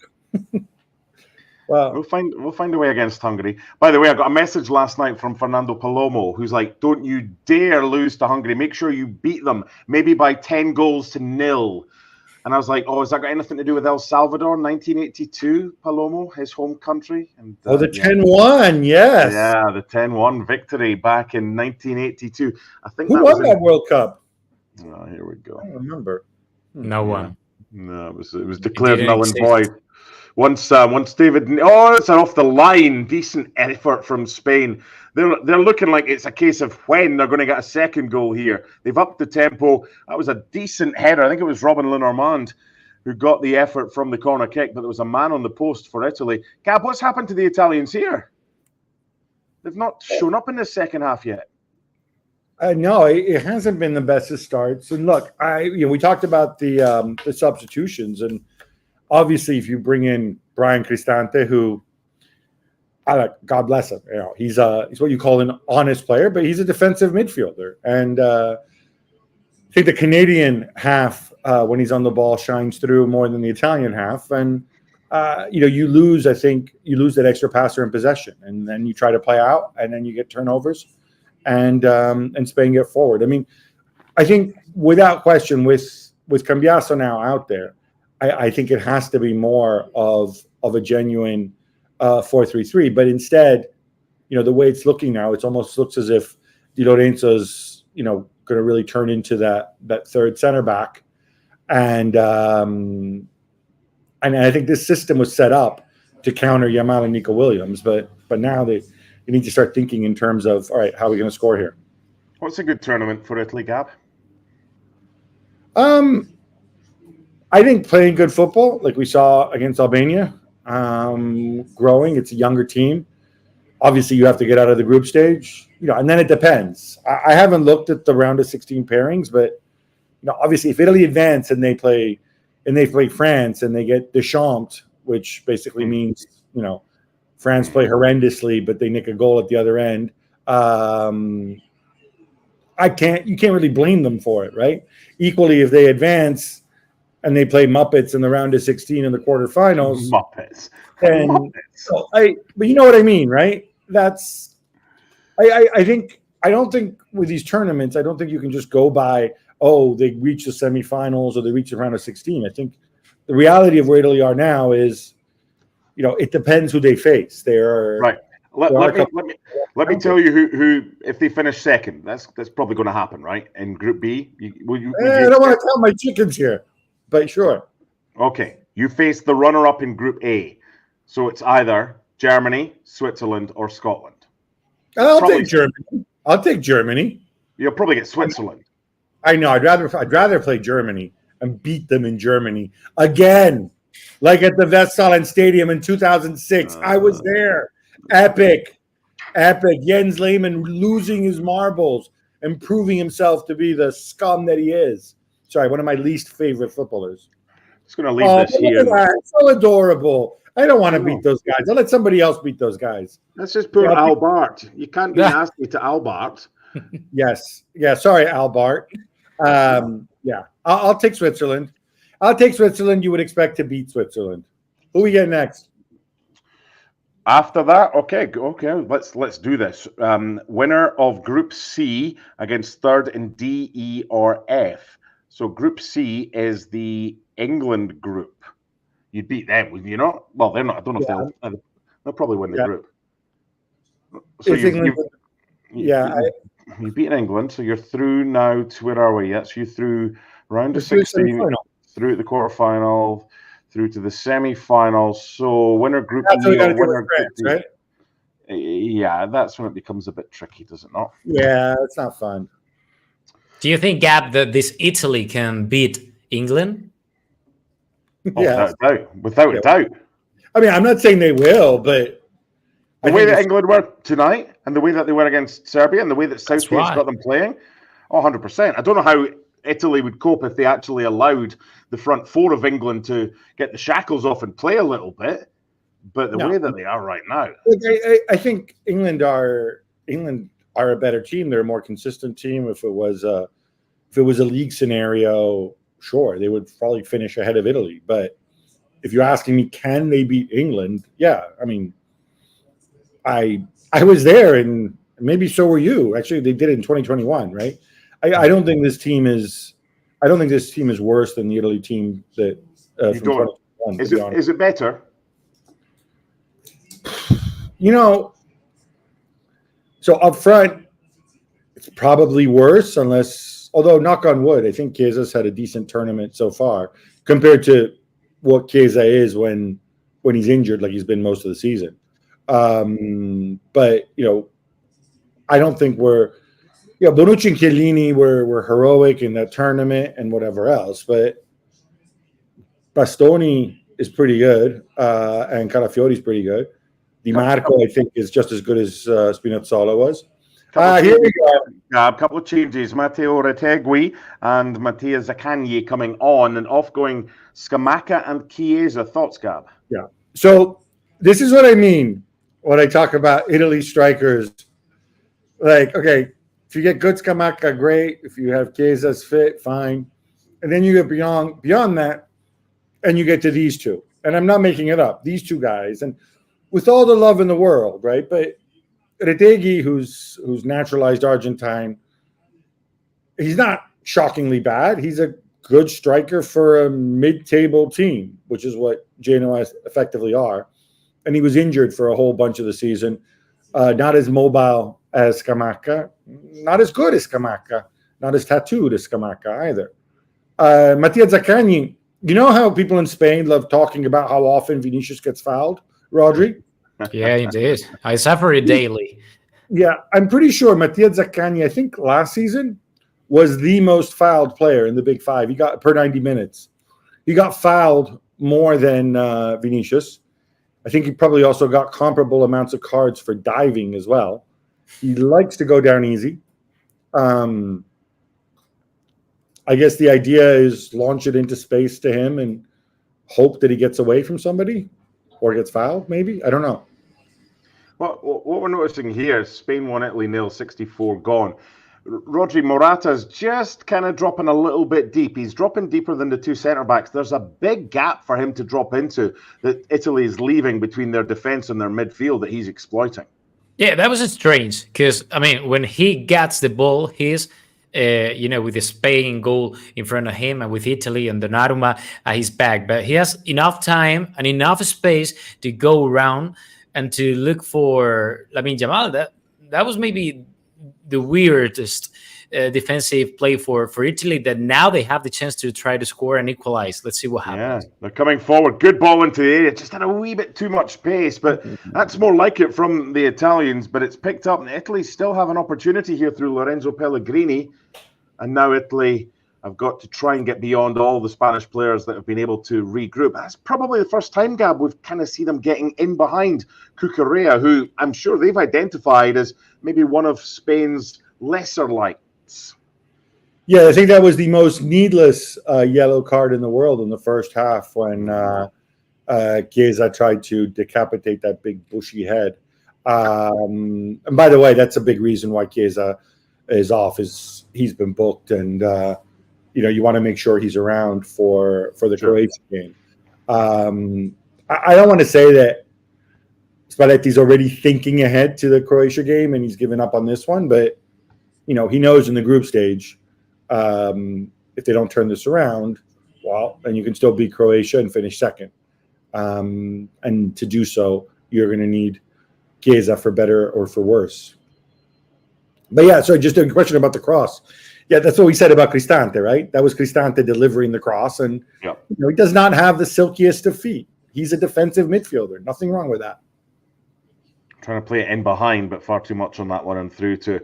Well, we'll find a way against Hungary. By the way, I got a message last night from Fernando Palomo, who's like, "Don't you dare lose to Hungary. Make sure you beat them, maybe by 10-0." And I was like, "Oh, has that got anything to do with El Salvador, 1982, Palomo, his home country?" And the 10-1, yes. Yeah, the 10-1 victory back in 1982. I think who won that World Cup? Oh, here we go. I don't remember. No one. No, it was declared null and void. Once David, it's off the line. Decent effort from Spain. They're looking like it's a case of when they're going to get a second goal here. They've upped the tempo. That was a decent header. I think it was Robin Lenormand who got the effort from the corner kick, but there was a man on the post for Italy. Gab, what's happened to the Italians here? They've not shown up in the second half yet. No, it hasn't been the best of starts. And look, we talked about the substitutions, and obviously, if you bring in Brian Cristante, who, God bless him, he's what you call an honest player, but he's a defensive midfielder. And I think the Canadian half, when he's on the ball, shines through more than the Italian half. And you lose that extra passer in possession, and then you try to play out, and then you get turnovers, and Spain get forward. I mean, I think without question, with Cambiaso now out there, I think it has to be more of a genuine 4-3-3. But instead, the way it's looking now, it almost looks as if Di Lorenzo's, going to really turn into that third center back. And I think this system was set up to counter Yamal and Nico Williams. But now they need to start thinking in terms of, all right, how are we going to score here? What's a good tournament for Italy, Gab? I think playing good football, like we saw against Albania, growing. It's a younger team. Obviously, you have to get out of the group stage, and then it depends. I haven't looked at the round of 16 pairings, but obviously, if Italy advance and they play France and they get Deschamps, which basically means France play horrendously, but they nick a goal at the other end. You can't really blame them for it, right? Equally, if they advance and they play Muppets in the round of 16 in the quarterfinals. Muppets. But you know what I mean, right? I don't think with these tournaments, I don't think you can just go by, they reach the semifinals or they reach the round of 16. I think the reality of where Italy are now is, it depends who they face. Right. Let me tell you who if they finish second, that's probably going to happen, right? In Group B. I don't want to count my chickens here, but sure. Okay. You face the runner-up in Group A. So it's either Germany, Switzerland, or Scotland. I'll take Germany. I'll take Germany. You'll probably get Switzerland. I know. I'd rather play Germany and beat them in Germany again, like at the Westfalen Stadium in 2006. I was there. Epic. Jens Lehmann losing his marbles and proving himself to be the scum that he is. Sorry, one of my least favorite footballers. Just going to leave this here. It's so adorable. I don't want to beat those guys. I'll let somebody else beat those guys. Let's just put Albert. You can't be nasty to Albert. Yes. Yeah. Sorry, Albert. Yeah. I'll take Switzerland. I'll take Switzerland. You would expect to beat Switzerland. Who we get next? After that, okay. Let's do this. Winner of Group C against third in D, E, or F. So Group C is the England group. You'd beat them, would you not? Well, they're not. I don't know if they'll probably win the group. So you've beaten England, so you're through now to where are we? That's you through round of 16, through the quarterfinal, through to the semi-final. So winner Group E or winner Group D. Right? Yeah, that's when it becomes a bit tricky, does it not? Yeah, it's not fun. Do you think, Gab, that this Italy can beat England? Yeah, without a doubt. I mean, I'm not saying they will, but the way that England were tonight, and the way that they were against Serbia, and the way that Southgate's got them playing, 100%. I don't know how Italy would cope if they actually allowed the front four of England to get the shackles off and play a little bit. But the way that they are right now, I think England are a better team. They're a more consistent team. If it was a league scenario, sure, they would probably finish ahead of Italy. But if you're asking me, can they beat England? Yeah, I mean, I was there, and maybe so were you. Actually, they did it in 2021, right? I don't think this team is. I don't think this team is worse than the Italy team that. From 2021, is it better? You know, so up front, it's probably worse unless, although knock on wood, I think Chiesa's had a decent tournament so far compared to what Chiesa is when he's injured, like he's been most of the season. But, you know, I don't think Bonucci and Chiellini were heroic in that tournament and whatever else, but Bastoni is pretty good, and Calafiori's pretty good. Di Marco, I think, is just as good as Spinazzola was. Here we go. A couple of changes. Matteo Retegui and Mattia Zaccagni coming on, and off going Scamacca and Chiesa. Thoughts, Gab? Yeah. So this is what I mean when I talk about Italy strikers. Like, okay, if you get good Scamacca, great. If you have Chiesa's fit, fine. And then you get beyond that, and you get to these two. And I'm not making it up. These two guys, and with all the love in the world, right? But Retegui, who's naturalized Argentine, he's not shockingly bad. He's a good striker for a mid-table team, which is what Genoa effectively are. And he was injured for a whole bunch of the season. Not as mobile as Scamacca, not as good as Scamacca, not as tattooed as Scamacca either. Mattia Zaccagni, you know how people in Spain love talking about how often Vinicius gets fouled, Rodri? Yeah, indeed. I suffer it daily. Yeah, I'm pretty sure Mattia Zaccagni, I think last season, was the most fouled player in the Big Five. He got per 90 minutes. He got fouled more than Vinicius. I think he probably also got comparable amounts of cards for diving as well. He likes to go down easy. I guess the idea is launch it into space to him and hope that he gets away from somebody or gets fouled, maybe. I don't know. Well, what we're noticing here is Spain 1, Italy 0, 64 gone. Rodri Morata's just kind of dropping a little bit deep. He's dropping deeper than the two centre-backs. There's a big gap for him to drop into that Italy is leaving between their defence and their midfield that he's exploiting. Yeah, that was strange because, I mean, when he gets the ball, he's, with the Spain goal in front of him and with Italy and Donnarumma at his back. But he has enough time and enough space to go around and to look for Lamine Yamal. That was maybe the weirdest defensive play for Italy that now they have the chance to try to score and equalize. Let's see what happens. Yeah, they're coming forward. Good ball into the area. Just had a wee bit too much pace, but that's more like it from the Italians. But it's picked up, and Italy still have an opportunity here through Lorenzo Pellegrini. And now Italy have got to try and get beyond all the Spanish players that have been able to regroup. That's probably the first time, Gab, we've kind of seen them getting in behind Cucurella, who I'm sure they've identified as maybe one of Spain's lesser lights. Yeah, I think that was the most needless yellow card in the world in the first half when Chiesa tried to decapitate that big bushy head. And by the way, that's a big reason why Chiesa is off. Is he's been booked, and you want to make sure he's around for the Croatia game. I don't want to say that Spalletti's already thinking ahead to the Croatia game and he's given up on this one, but he knows in the group stage, if they don't turn this around, well, then you can still beat Croatia and finish second. And to do so, you're going to need Chiesa for better or for worse. But yeah, so just a question about the cross. Yeah, that's what we said about Cristante, right? That was Cristante delivering the cross, and he does not have the silkiest of feet. He's a defensive midfielder. Nothing wrong with that. Trying to play it in behind, but far too much on that one, and through to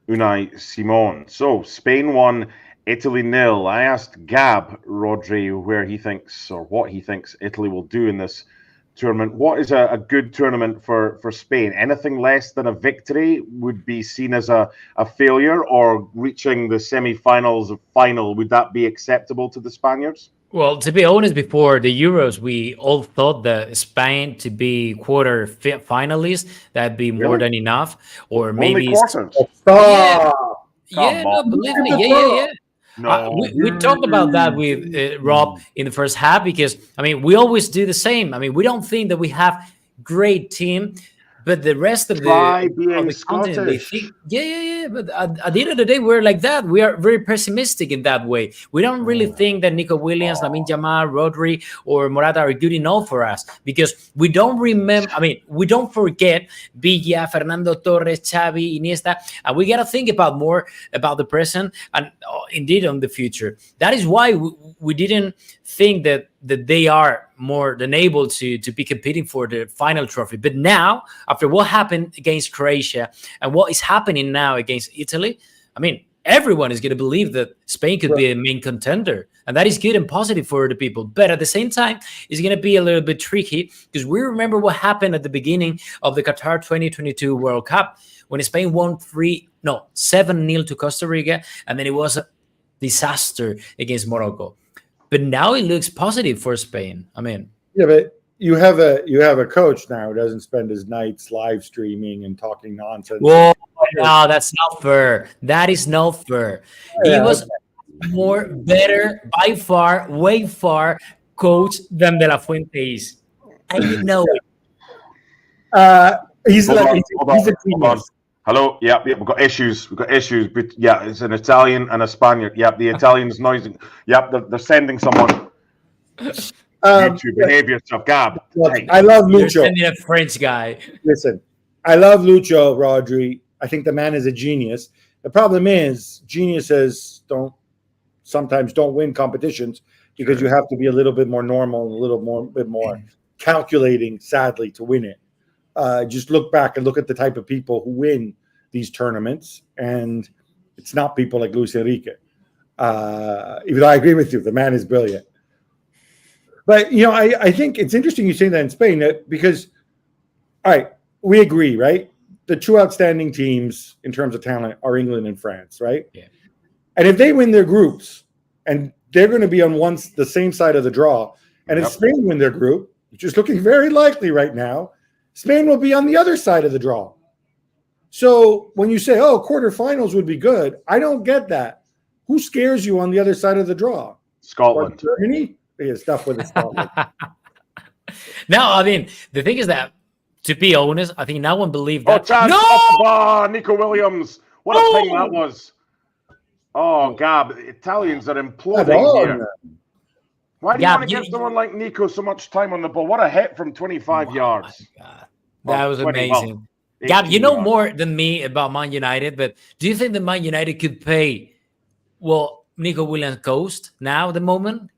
Unai Simon. So Spain 1, Italy 0. I asked Gab Rodri where he thinks or what he thinks Italy will do in this tournament. What is a good tournament for Spain? Anything less than a victory would be seen as a failure, or reaching the semi-finals of final, would that be acceptable to the Spaniards? Well, to be honest, before the Euros, we all thought that Spain to be quarter finalists, that'd be more than enough, or maybe only quarters. Believe me, yeah. No. We talked about that with Rob in the first half, because we always do the same. We don't think that we have great team, but the rest of the continent, they think, but at the end of the day, we're like that. We are very pessimistic in that way. We don't really think that Nico Williams, Lamine Yamal, Rodri, or Morata are good enough for us, because we don't remember. We don't forget Villa, Fernando Torres, Xavi, Iniesta, and we got to think more about the present and indeed on the future. That is why we didn't think that they are more than able to be competing for the final trophy. But now, after what happened against Croatia and what is happening now against Italy, everyone is going to believe that Spain could be a main contender. And that is good and positive for the people. But at the same time, it's going to be a little bit tricky, because we remember what happened at the beginning of the Qatar 2022 World Cup, when Spain won 7-0 to Costa Rica, and then it was a disaster against Morocco. But now it looks positive for Spain. Yeah, but you have a coach now who doesn't spend his nights live streaming and talking nonsense. Whoa, no, that's not fair. That is not fair. He was better, by far, way far, coach than De La Fuente is. And you know it. He's a genius. Hello, we've got issues. But it's an Italian and a Spaniard. The Italian's noisy. They're sending someone. YouTube, behave yourself, Gab. I love Lucho. You're sending a French guy. Listen, I love Lucho Rodri. I think the man is a genius. The problem is, geniuses sometimes don't win competitions, because you have to be a little bit more normal and a bit more calculating, sadly, to win it. Just look back and look at the type of people who win these tournaments, and it's not people like Luis Enrique. Even though I agree with you, the man is brilliant. But, I think it's interesting you say that in Spain, because, all right, we agree, right? The two outstanding teams in terms of talent are England and France, right? Yeah. And if they win their groups, and they're going to be on the same side of the draw, and if Spain win their group, which is looking very likely right now, Spain will be on the other side of the draw. So when you say, quarterfinals would be good, I don't get that. Who scares you on the other side of the draw? Scotland. Germany? Yeah, stuff with Scotland. No, the thing is that, to be honest, I think no one believed that. Nico Williams. What a thing that was. Oh, Gab, the Italians are imploding here. Why do you want to give someone like Nico so much time on the ball? What a hit from 25 yards. God. That was amazing. Gab, you 18 know yards. more than me about Man United, but do you think that Man United could pay Nico Williams cost now at the moment?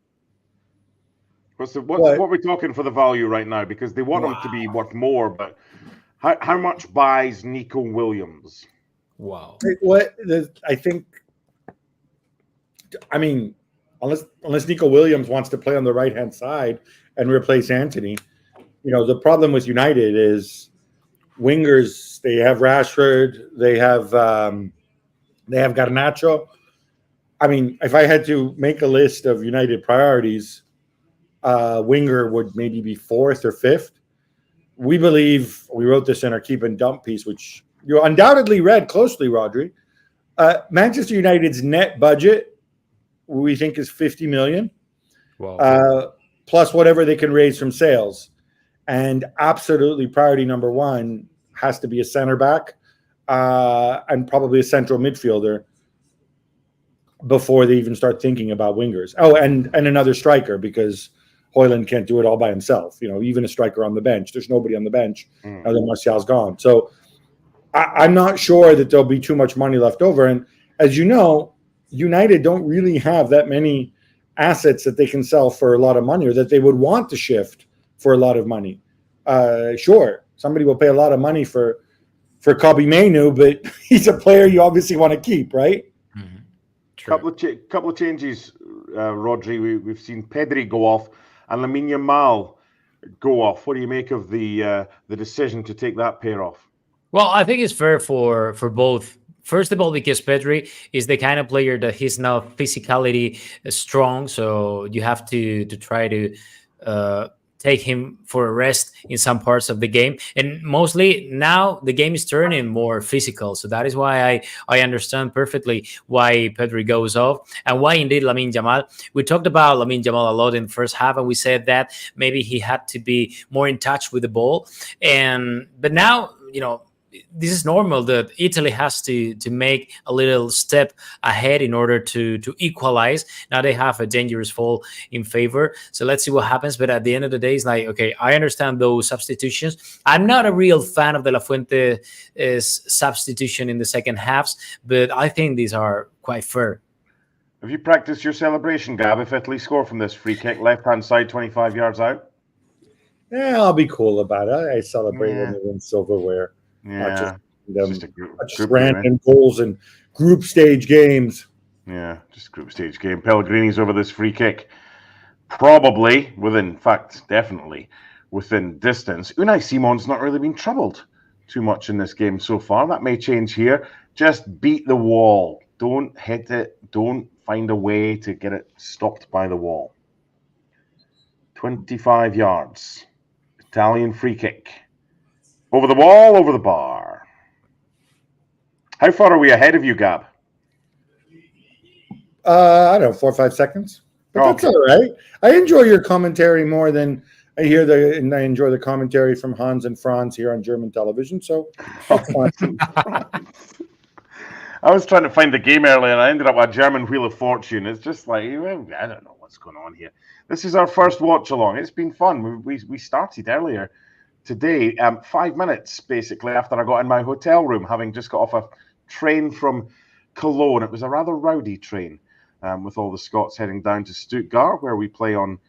What are we talking for the value right now? Because they want him to be worth more, but how much buys Nico Williams? Wow. I think, I mean, unless Nico Williams wants to play on the right-hand side and replace Anthony, the problem with United is wingers. They have Rashford. They have Garnacho. I mean, if I had to make a list of United priorities, winger would maybe be 4th or 5th. We believe, we wrote this in our keep and dump piece, which you undoubtedly read closely, Rodri. Manchester United's net budget, we think, is 50 million. Wow. Plus whatever they can raise from sales. And absolutely priority number 1 has to be a center back and probably a central midfielder before they even start thinking about wingers. Oh, and another striker, because Højlund can't do it all by himself. Even a striker on the bench. There's nobody on the bench now that Martial's gone. So I'm not sure that there'll be too much money left over. And as you know, United don't really have that many assets that they can sell for a lot of money or that they would want to shift for a lot of money. Sure, somebody will pay a lot of money for Kobbie Mainoo, but he's a player you obviously want to keep, right? Couple of changes, Rodri. We've seen Pedri go off and Lamine Yamal go off. What do you make of the decision to take that pair off? Well, I think it's fair for both. First of all, because Pedri is the kind of player that he's not physicality strong, so you have to try to take him for a rest in some parts of the game. And mostly now the game is turning more physical. So that is why I understand perfectly why Pedri goes off and why indeed Lamine Yamal. We talked about Lamine Yamal a lot in the first half, and we said that maybe he had to be more in touch with the ball. But now, this is normal that Italy has to make a little step ahead in order to equalize. Now they have a dangerous fall in favor. So let's see what happens. But at the end of the day, it's like, okay, I understand those substitutions. I'm not a real fan of De La Fuente's substitution in the second halves, but I think these are quite fair. Have you practiced your celebration, Gab, if Italy score from this free kick, left-hand side, 25 yards out? Yeah, I'll be cool about it. I celebrate when they win silverware. Yeah, just random goals and group stage games. Yeah, just group stage game. Pellegrini's over this free kick. Probably definitely within distance. Unai Simon's not really been troubled too much in this game so far. That may change here. Just beat the wall. Don't hit it. Don't find a way to get it stopped by the wall. 25 yards. Italian free kick. Over the wall, over the bar. How far are we ahead of you, Gab? I don't know, 4 or 5 seconds. But that's all right. I enjoy your commentary more than I enjoy the commentary from Hans and Franz here on German television. So that's fine. I was trying to find the game earlier, and I ended up with a German Wheel of Fortune. It's just like, I don't know what's going on here. This is our first watch along. It's been fun. We started earlier today, 5 minutes basically after I got in my hotel room, having just got off a train from Cologne. It was a rather rowdy train with all the Scots heading down to Stuttgart, where we play on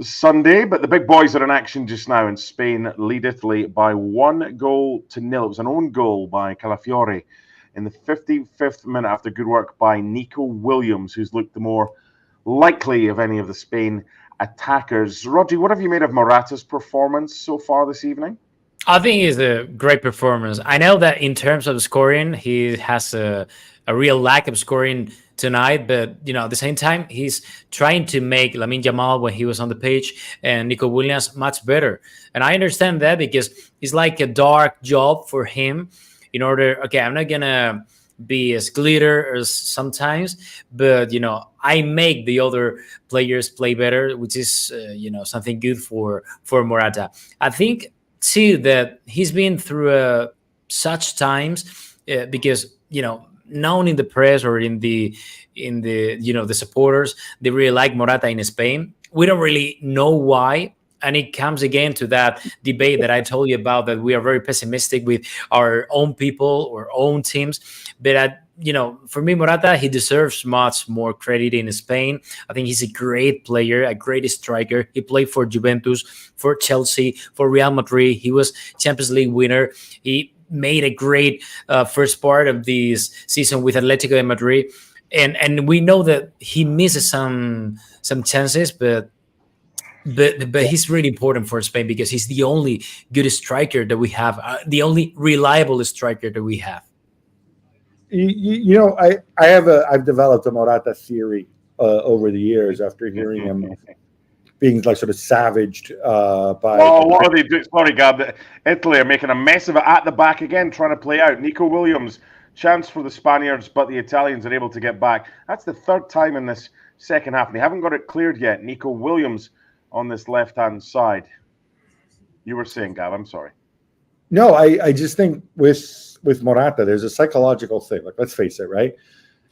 Sunday. But the big boys are in action just now, and Spain lead Italy by 1-0. It was an own goal by Calafiore in the 55th minute after good work by Nico Williams, who's looked the more likely of any of the Spain attackers. Rodri, what have you made of Morata's performance so far this evening? I think it's a great performance. I know that in terms of scoring, he has a real lack of scoring tonight, but at the same time, he's trying to make Lamine Yamal, when he was on the pitch, and Nico Williams much better. And I understand that because it's like a dark job for him in order, I'm not gonna be as glitter as sometimes, but I make the other players play better, which is something good for Morata. I think too that he's been through such times because known in the press or in the the supporters, they really like Morata in Spain. We don't really know why. And it comes again to that debate that I told you about, that we are very pessimistic with our own people or own teams. But for me, Morata, he deserves much more credit in Spain. I think he's a great player, a great striker. He played for Juventus, for Chelsea, for Real Madrid. He was Champions League winner. He made a great first part of this season with Atletico de Madrid. And we know that he misses some chances, but he's really important for Spain because he's the only good striker that we have, the only reliable striker that we have. I've developed a Morata theory over the years after hearing him being like sort of savaged by. Oh, what are they doing? Sorry, Gab. Italy are making a mess of it at the back again, trying to play out. Nico Williams, chance for the Spaniards, but the Italians are able to get back. That's the third time in this second half, and they haven't got it cleared yet. Nico Williams on this left-hand side. You were saying, Gab, I'm sorry. No, I just think with Morata, there's a psychological thing. Like, let's face it, right?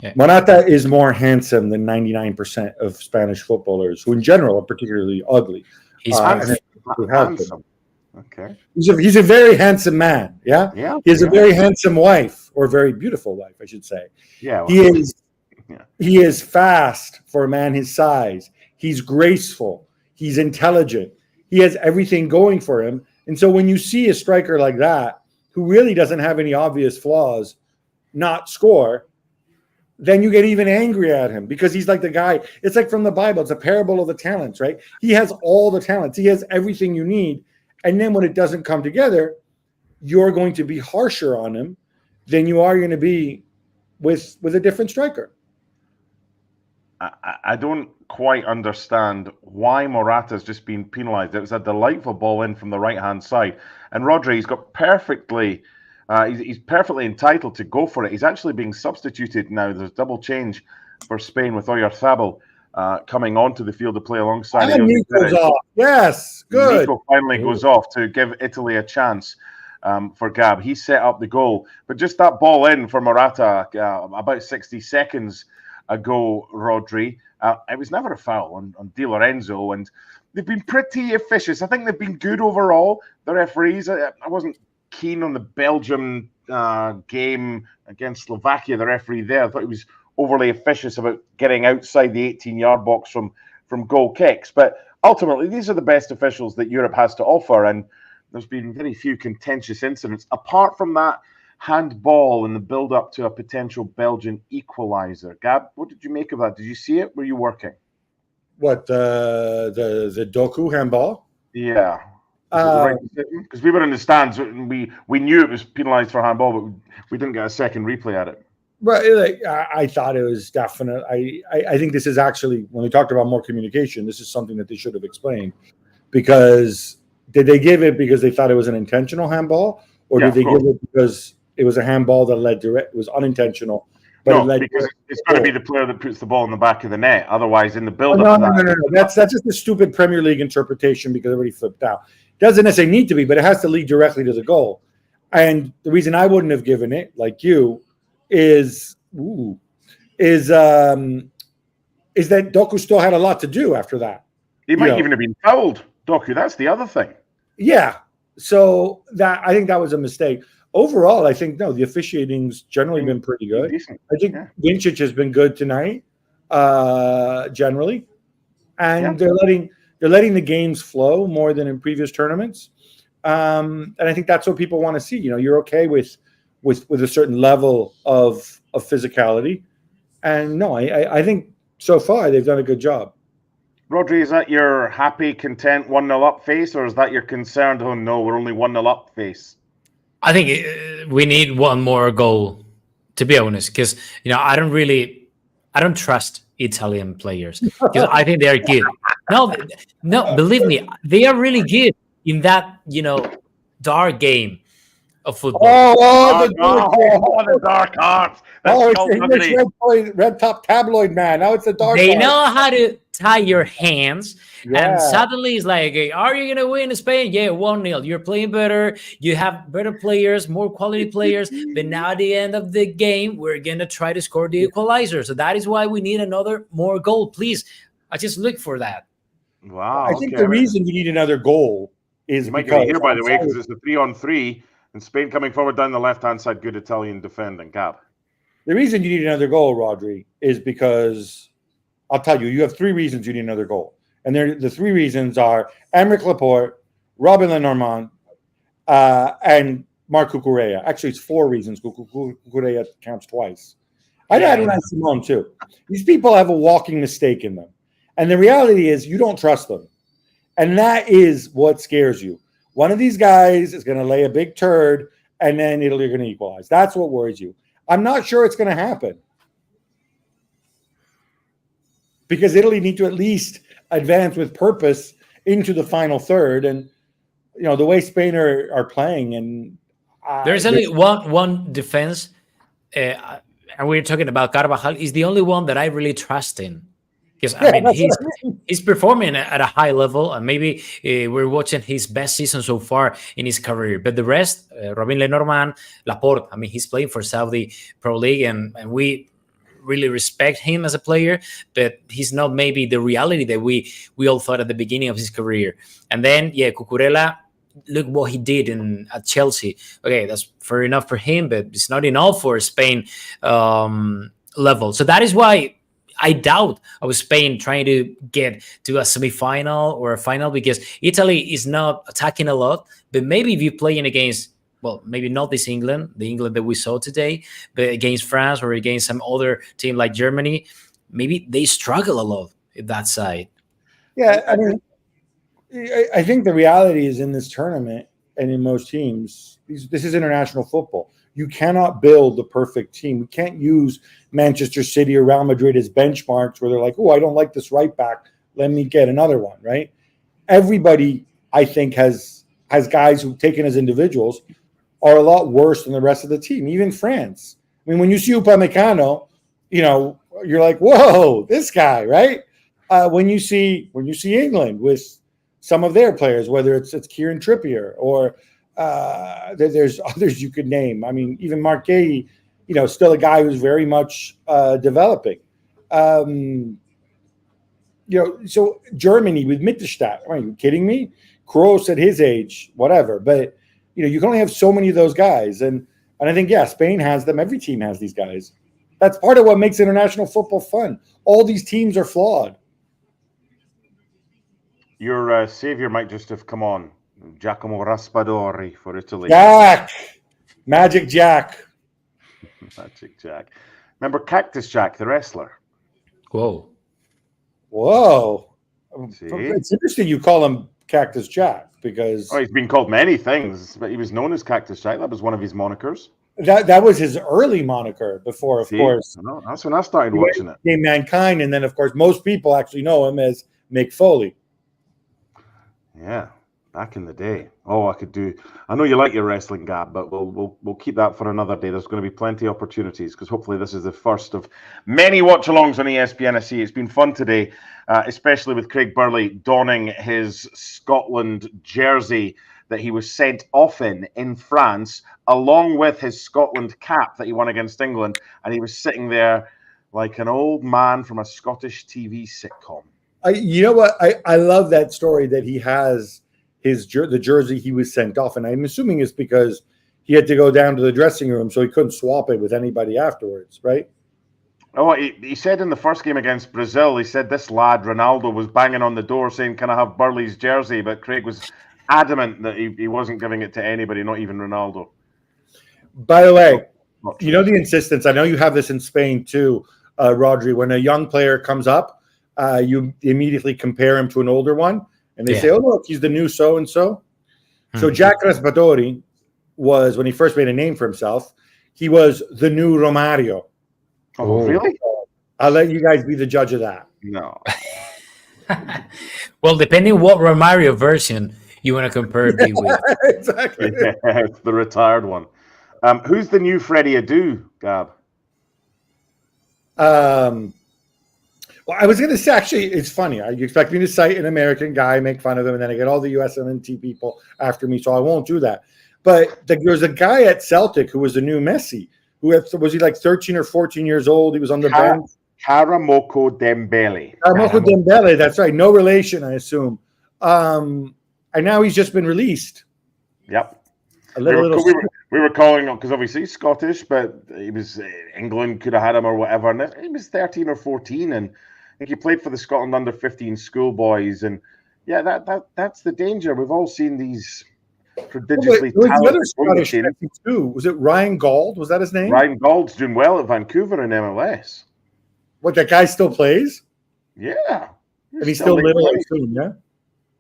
Yeah. Morata is more handsome than 99% of Spanish footballers, who in general are particularly ugly. He's handsome. Okay. He's a very handsome man. Yeah. Yeah. He has a very handsome wife, or a very beautiful wife, I should say. Yeah. Well, he is fast for a man his size. He's graceful. He's intelligent. He has everything going for him. And so when you see a striker like that, who really doesn't have any obvious flaws, not score, then you get even angry at him because he's like the guy. It's like from the Bible. It's a parable of the talents, right? He has all the talents. He has everything you need. And then when it doesn't come together, you're going to be harsher on him than you are going to be with a different striker. I don't quite understand why Morata's just been penalised. It was a delightful ball in from the right-hand side. And Rodri's got perfectly... he's perfectly entitled to go for it. He's actually being substituted now. There's double change for Spain with Oyarzabal coming onto the field to play alongside. And Nico's off. Yes, good. Nico finally goes off to give Italy a chance for Gab. He set up the goal. But just that ball in for Morata about 60 seconds ago, Rodri, it was never a foul on Di Lorenzo, and they've been pretty efficient. I think they've been good overall, the referees. I wasn't keen on the Belgium game against Slovakia, the referee there. I thought he was overly officious about getting outside the 18-yard box from goal kicks. But ultimately, these are the best officials that Europe has to offer, and there's been very few contentious incidents. Apart from that handball in the build-up to a potential Belgian equaliser. Gab, what did you make of that? Did you see it? Were you working? What, the Doku handball? Yeah. Because we were in the stands, and we knew it was penalised for handball, but we didn't get a second replay at it. Right, I thought it was definite. I think this is actually, when we talked about more communication, this is something that they should have explained. Because did they give it because they thought it was an intentional handball, or did they give it because it was a handball that led direct? It was unintentional. But no, because it's going to be the player that puts the ball in the back of the net. Otherwise, in the build-up, no. That's just a stupid Premier League interpretation because it already flipped out. Doesn't necessarily need to be, but it has to lead directly to the goal. And the reason I wouldn't have given it, like you, is that Doku still had a lot to do after that. He might even have been fouled, Doku. That's the other thing. Yeah. So I think that was a mistake. Overall, I think the officiating's generally been pretty good. Decent. I think Vincic has been good tonight, generally, and they're letting the games flow more than in previous tournaments. And I think that's what people want to see. You're okay with a certain level of physicality, and I think so far they've done a good job. Rodri, is that your happy, content 1-0 up face, or is that your concerned, oh no, we're only 1-0 up face? I think we need one more goal, to be honest, because I don't trust Italian players because I think they're good. No, believe me, they are really good in that dark game of football. The dark arts. It's red top tabloid man. Now it's the dark. They know how to tie your hands, and suddenly it's like, are you gonna win Spain? Yeah, 1-0. You're playing better. You have better players, more quality players. But now at the end of the game, we're gonna try to score the equalizer. So that is why we need more goal, please. I just look for that. Wow. I think the reason you need another goal is you might because get here, by the way, because it's a 3-on-3, and Spain coming forward down the left-hand side, good Italian defending. Gab. The reason you need another goal, Rodri, is because I'll tell you, you have three reasons you need another goal. And the three reasons are Aymeric Laporte, Robin Lenormand, and Marc Cucurella. Actually, it's four reasons. Cucurella counts twice. I'd add Unai Simon too. These people have a walking mistake in them. And the reality is you don't trust them. And that is what scares you. One of these guys is going to lay a big turd, and then Italy are going to equalize. That's what worries you. I'm not sure it's going to happen. Because Italy need to at least advance with purpose into the final third. And, you know, the way Spain are playing. And there's only one defense, and we're talking about Carvajal, is the only one that I really trust in. Because, I mean, he's performing at a high level, and maybe we're watching his best season so far in his career. But the rest, Robin Lenormand, Laporte, I mean, he's playing for Saudi Pro League, and we really respect him as a player, but he's not maybe the reality that we all thought at the beginning of his career. And then, Cucurella, look what he did at Chelsea. Okay, that's fair enough for him, but it's not enough for Spain level. So that is why I doubt of Spain trying to get to a semi-final or a final, because Italy is not attacking a lot. But maybe if you're playing against, well, maybe not this England, the England that we saw today, but against France or against some other team like Germany, maybe they struggle a lot at that side. Yeah, I mean, I think the reality is in this tournament and in most teams, this is international football. You cannot build the perfect team. We can't use Manchester City or Real Madrid as benchmarks where they're like, oh, I don't like this right back. Let me get another one, right? Everybody, I think, has guys who've taken as individuals are a lot worse than the rest of the team, even France. I mean, when you see Upamecano, you know, you're like, whoa, this guy, right? When you see England with some of their players, whether it's Kieran Trippier or there's others you could name. I mean, even Mark Gay, you know, still a guy who's very much developing. You know, so Germany with Mittelstadt, are you kidding me? Kroos at his age, whatever. But, you know, you can only have so many of those guys. And I think, Spain has them. Every team has these guys. That's part of what makes international football fun. All these teams are flawed. Your savior might just have come on. Giacomo Raspadori for Italy. Jack! Magic Jack. Magic Jack. Remember Cactus Jack, the wrestler? Whoa. See? It's interesting you call him Cactus Jack because... Oh, he's been called many things, but he was known as Cactus Jack. That was one of his monikers. That was his early moniker before, of course. No, that's when I started watching it. Became Mankind, and then, of course, most people actually know him as Mick Foley. Yeah, back in the day. Oh, I know you like your wrestling, Gab, but we'll keep that for another day. There's going to be plenty of opportunities because hopefully this is the first of many watch-alongs on ESPN FC. It's been fun today, especially with Craig Burley donning his Scotland jersey that he was sent off in France, along with his Scotland cap that he won against England, and he was sitting there like an old man from a Scottish TV sitcom. You know what? I love that story that he has the jersey he was sent off, and I'm assuming it's because he had to go down to the dressing room, so he couldn't swap it with anybody afterwards, right? Oh, he said in the first game against Brazil, he said this lad, Ronaldo, was banging on the door saying, can I have Burley's jersey? But Craig was adamant that he wasn't giving it to anybody, not even Ronaldo. By the way, you know the insistence, I know you have this in Spain too, Rodri, when a young player comes up, you immediately compare him to an older one, and they say, oh, look, he's the new so-and-so. So Jack Raspadori was, when he first made a name for himself, he was the new Romario. Oh, really? I'll let you guys be the judge of that. No. Well, depending what Romario version you want to compare it with. Exactly. Yeah, it's the retired one. Who's the new Freddie Adu, Gab? Well, I was going to say, actually, it's funny. You expect me to cite an American guy, make fun of him, and then I get all the USMNT people after me, so I won't do that. But there's a guy at Celtic who was the new Messi. Was he like 13 or 14 years old? He was on the bench. Karamoko Dembele. Karamoko Dembele, that's right. No relation, I assume. And now he's just been released. Yep. We were calling him because obviously he's Scottish, but he was England could have had him or whatever. And he was 13 or 14, and I think he played for the Scotland under-15 schoolboys. And yeah, that's the danger. We've all seen these prodigiously talented Scottish too. Was it Ryan Gauld? Was that his name? Ryan Gauld's doing well at Vancouver in MLS. What, that guy still plays? Yeah. And he's still little, I assume, yeah?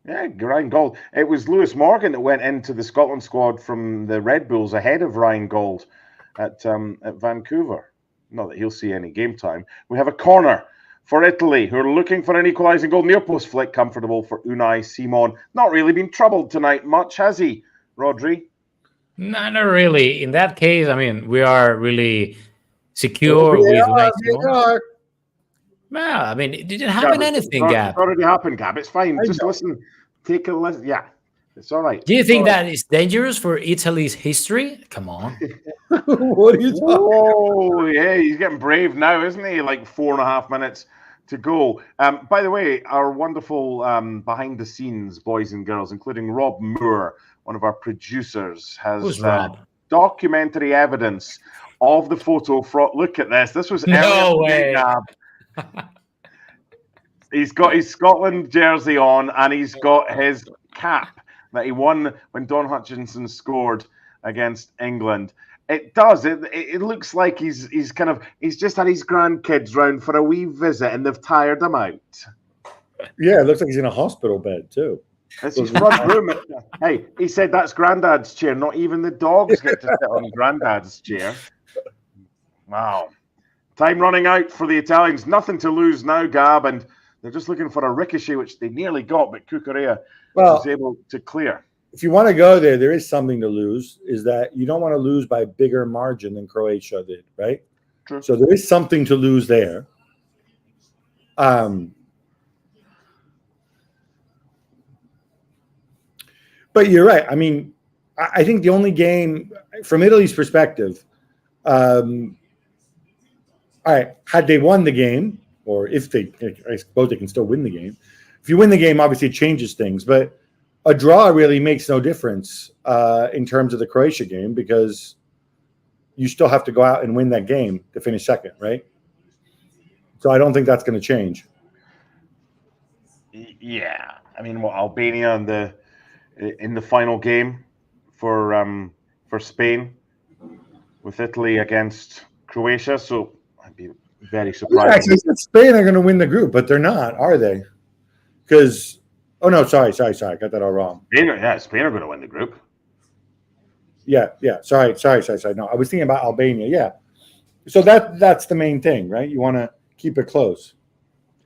Yeah, Ryan Gauld. It was Lewis Morgan that went into the Scotland squad from the Red Bulls ahead of Ryan Gauld at Vancouver. Not that he'll see any game time. We have a corner for Italy, who are looking for an equalising goal. Near post flick, comfortable for Unai Simon. Not really been troubled tonight much, has he, Rodri? No, not really. In that case, I mean, we are really secure with Unai Simon. No, I mean, it didn't happen anything, Gab. It's already happened, Gab. It's fine. Just listen. Take a listen. Yeah, it's all right. Do you think that is dangerous for Italy's history? Come on. What are you talking Oh, yeah, he's getting brave now, isn't he? Like 4.5 minutes to go. By the way, our wonderful behind-the-scenes boys and girls, including Rob Moore, one of our producers, has documentary evidence of the photo. Look at this. This was no way. He's got his Scotland jersey on, and he's got his cap that he won when Don Hutchison scored against England. It does. It looks like he's just had his grandkids round for a wee visit, and they've tired him out. Yeah, it looks like he's in a hospital bed too. It's his front room. Hey, he said that's Granddad's chair. Not even the dogs get to sit on Granddad's chair. Wow. Time running out for the Italians. Nothing to lose now, Gab, and they're just looking for a ricochet, which they nearly got, but Cucurella was able to clear. If you want to go there, there is something to lose, is that you don't want to lose by a bigger margin than Croatia did, right? True. So there is something to lose there. But you're right. I mean, I think the only game, from Italy's perspective, all right, had they won the game, or if they, I suppose they can still win the game. If you win the game, obviously it changes things, but a draw really makes no difference in terms of the Croatia game, because you still have to go out and win that game to finish second, right? So I don't think that's going to change. Yeah, I mean, Albania in the final game for Spain, with Italy against Croatia, so I'd be very surprised. Yeah, actually, Spain are going to win the group, but they're not, are they? Because sorry, I got that all wrong. Spain are going to win the group. Yeah. Sorry. No, I was thinking about Albania. Yeah, so that's the main thing, right? You want to keep it close.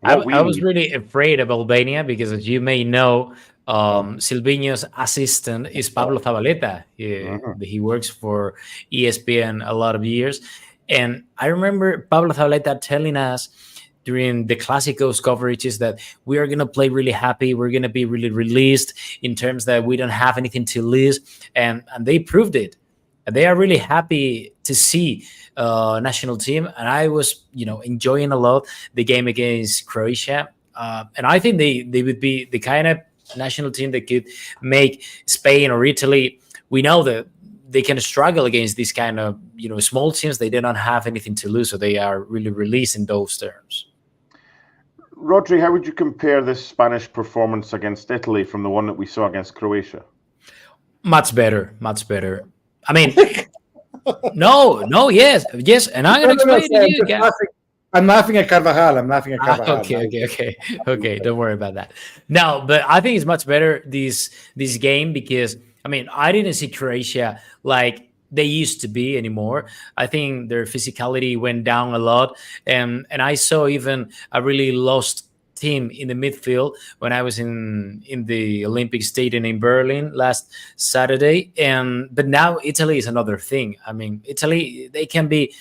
I was really afraid of Albania because, as you may know, Silvinho's assistant is Pablo Zabaleta. He works for ESPN a lot of years. And I remember Pablo Zabaleta telling us during the Clásicos coverages that we are going to play really happy. We're going to be really released in terms that we don't have anything to lose. And they proved it. They are really happy to see national team. And I was, enjoying a lot the game against Croatia. And I think they would be the kind of national team that could make Spain or Italy. We know that they can struggle against these kind of small teams. They do not have anything to lose, so they are really released in those terms. Rodri, how would you compare this Spanish performance against Italy from the one that we saw against Croatia? Much better. I mean, yes, and I'm going to explain it to you again. I'm laughing at Carvajal. Okay. Don't worry about that. No, but I think it's much better this game because, I mean, I didn't see Croatia like they used to be anymore. I think their physicality went down a lot. And I saw even a really lost team in the midfield when I was in the Olympic Stadium in Berlin last Saturday. But now Italy is another thing. I mean, Italy, they can be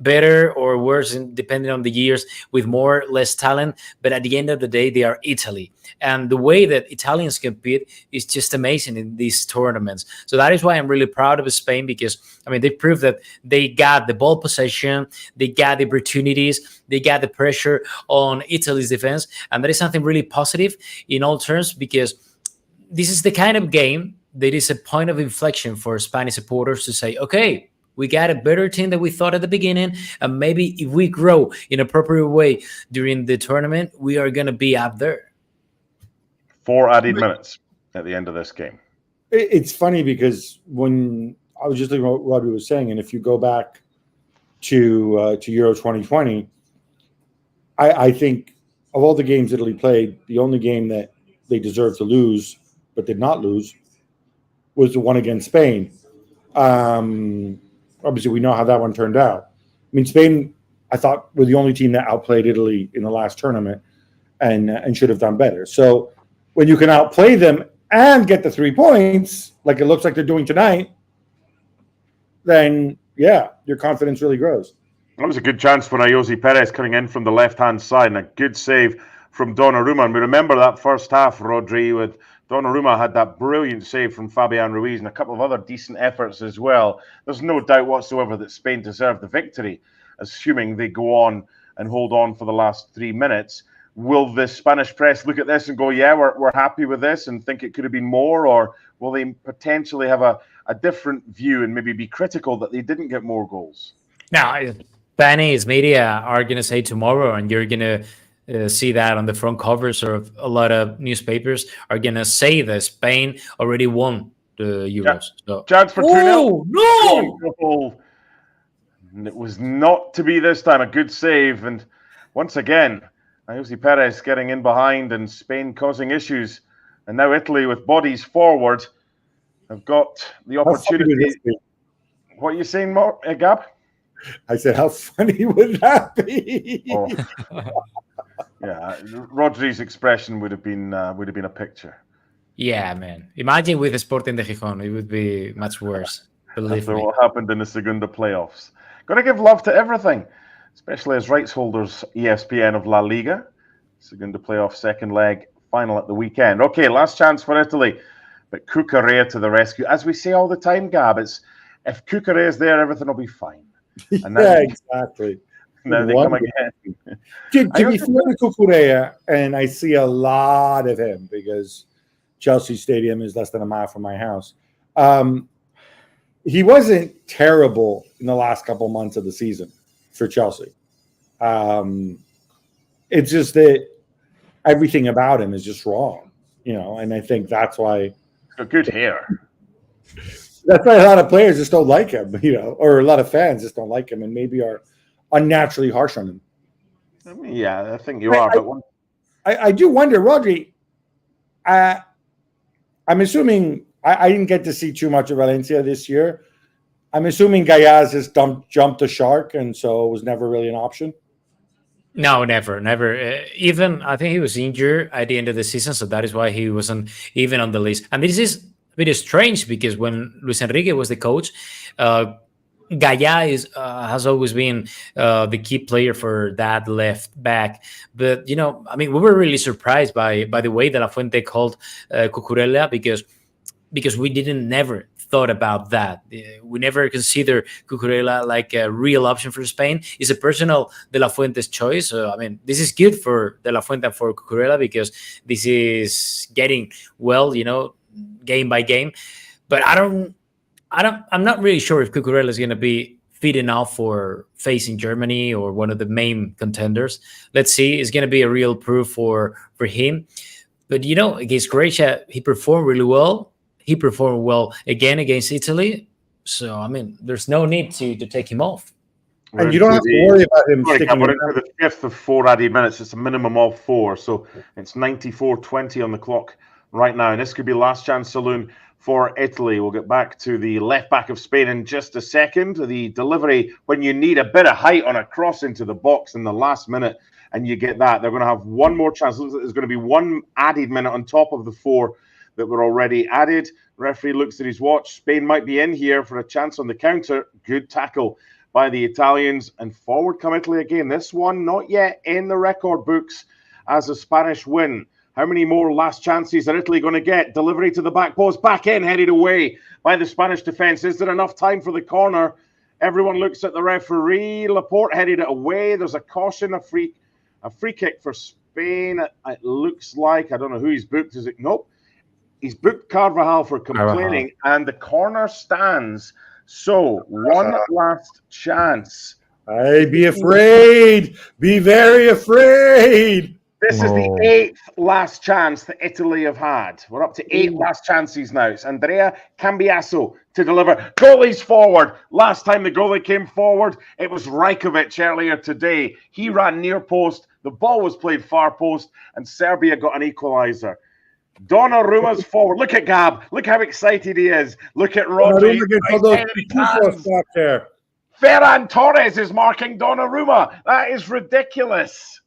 better or worse, depending on the years, with more, less talent. But at the end of the day, they are Italy. And the way that Italians compete is just amazing in these tournaments. So that is why I'm really proud of Spain, because, I mean, they proved that they got the ball possession, they got the opportunities, they got the pressure on Italy's defense. And that is something really positive in all terms, because this is the kind of game that is a point of inflection for Spanish supporters to say, okay, we got a better team than we thought at the beginning, and maybe if we grow in a proper way during the tournament, we are going to be up there. 4 added minutes at the end of this game. It's funny because when I was just looking at what Rodri was saying, and if you go back to Euro 2020, I think of all the games Italy played, the only game that they deserved to lose but did not lose was the one against Spain. Obviously, we know how that one turned out. I mean, Spain, I thought, were the only team that outplayed Italy in the last tournament and should have done better. So when you can outplay them and get the 3 points, like it looks like they're doing tonight, then, yeah, your confidence really grows. That was a good chance for Ayoze Perez coming in from the left-hand side, and a good save from Donnarumma. And we remember that first half, Rodri, with Donnarumma had that brilliant save from Fabian Ruiz and a couple of other decent efforts as well. There's no doubt whatsoever that Spain deserved the victory, assuming they go on and hold on for the last 3 minutes. Will the Spanish press look at this and go, yeah, we're happy with this and think it could have been more? Or will they potentially have a different view and maybe be critical that they didn't get more goals? Now, Spanish media are going to say tomorrow, and you're going to see that on the front covers of a lot of newspapers, are going to say that Spain already won the Euros. So. Chance for 2-0. No! And it was not to be this time. A good save. And once again, Ayoze Perez getting in behind and Spain causing issues. And now Italy, with bodies forward, have got the opportunity. What are you saying, Gab? I said, how funny would that be? Oh. Yeah, Rodri's expression would have been a picture. Yeah, man. Imagine with Sporting de Gijón, it would be much worse. Believe After me. what happened in the Segunda playoffs. Got to give love to everything, especially as rights holders, ESPN of La Liga. Segunda playoff second leg final at the weekend. Okay, last chance for Italy, but Cucurella to the rescue. As we say all the time, Gab, it's if Cucurella is there, everything will be fine. And yeah, exactly. Now they come again. To be fair to Cucurella, and I see a lot of him because Chelsea Stadium is less than a mile from my house. He wasn't terrible in the last couple months of the season for Chelsea. It's just that everything about him is just wrong, and I think that's why. Got good hair. That's why a lot of players just don't like him, or a lot of fans just don't like him and maybe are unnaturally harsh on him. I mean, yeah, I think you are. But I do wonder, Rodri. I'm assuming I didn't get to see too much of Valencia this year. I'm assuming Gallaz just jumped the shark, and so it was never really an option. No, never. Even I think he was injured at the end of the season, so that is why he wasn't even on the list. And this is a bit strange because when Luis Enrique was the coach, Gallaz has always been the key player for that left back. But, I mean, we were really surprised by the way that La Fuente called Cucurella because we never thought about that. We never considered Cucurella like a real option for Spain. It's a personal De La Fuente's choice. I mean, this is good for De La Fuente and for Cucurella because this is getting well, game by game. But I'm not really sure if Cucurella is going to be fit enough for facing Germany or one of the main contenders. Let's see. It's going to be a real proof for him. But, against Croatia, he performed really well. He performed well again against Italy. So, I mean, there's no need to take him off. And you don't have to worry about him sticking we're into the fifth of 4 added minutes. It's a minimum of 4. So it's 94:20 on the clock right now. And this could be last chance saloon for Italy. We'll get back to the left back of Spain in just a second. The delivery when you need a bit of height on a cross into the box in the last minute, and you get that. They're going to have one more chance. There's going to be 1 added minute on top of the 4 that were already added. Referee looks at his watch. Spain might be in here for a chance on the counter. Good tackle by the Italians, and forward come Italy again. This one not yet in the record books as a Spanish win. How many more last chances are Italy going to get? Delivery to the back post, back in, headed away by the Spanish defence. Is there enough time for the corner? Everyone looks at the referee. Laporte headed it away. There's a caution, a free kick for Spain. It looks like, I don't know who he's booked. Is it? Nope. He's booked Carvajal for complaining, and the corner stands. So, one last chance. Hey, be afraid. Be very afraid. This is the 8th last chance that Italy have had. We're up to 8 last chances now. It's Andrea Cambiaso to deliver. Goalies forward. Last time the goalie came forward, it was Rajkovic earlier today. He ran near post. The ball was played far post, and Serbia got an equaliser. Donnarumma's forward. Look at Gab. Look how excited he is. Look at Rodri. Ferran Torres is marking Donnarumma. That is ridiculous.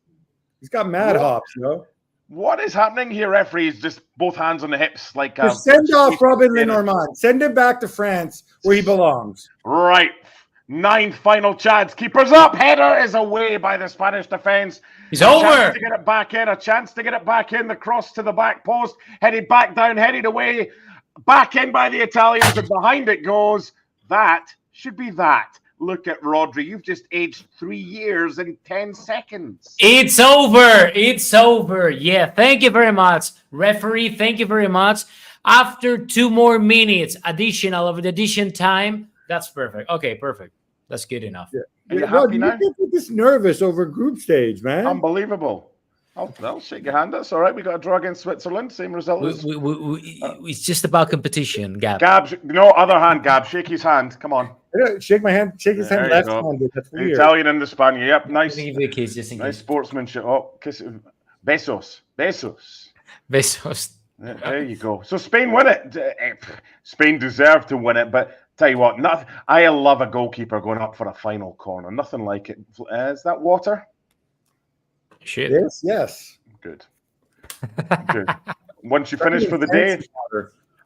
He's got mad hops, you know. What is happening here, referees? Just both hands on the hips, like send off Robin Lenormand. Send him back to France where he belongs. Right. 9th final chance. Keepers up. Header is away by the Spanish defense. He's over. Chance to get it back in. A chance to get it back in. The cross to the back post. Headed back down. Headed away. Back in by the Italians. And behind it goes. That should be that. Look at Rodri. You've just aged 3 years in 10 seconds. It's over. It's over. Yeah. Thank you very much, referee. Thank you very much. After 2 more minutes, additional of the addition time. That's perfect. Okay, perfect. That's good enough. Yeah. Are you happy now? You get this nervous over group stage, man. Unbelievable. I'll shake your hand. That's all right. We got a draw against Switzerland. Same result. It's just about competition, Gab. No, other hand, Gab. Shake his hand. Come on. Shake my hand. Shake his hand left handed. That's weird. Italian and the Spaniard. Yep, nice. Nice sportsmanship. Oh, kiss. Besos. There you go. So Spain win it. Spain deserved to win it, but tell you what, I love a goalkeeper going up for a final corner. Nothing like it. Is that water? Shit. Yes. Good. Once you finish for the day,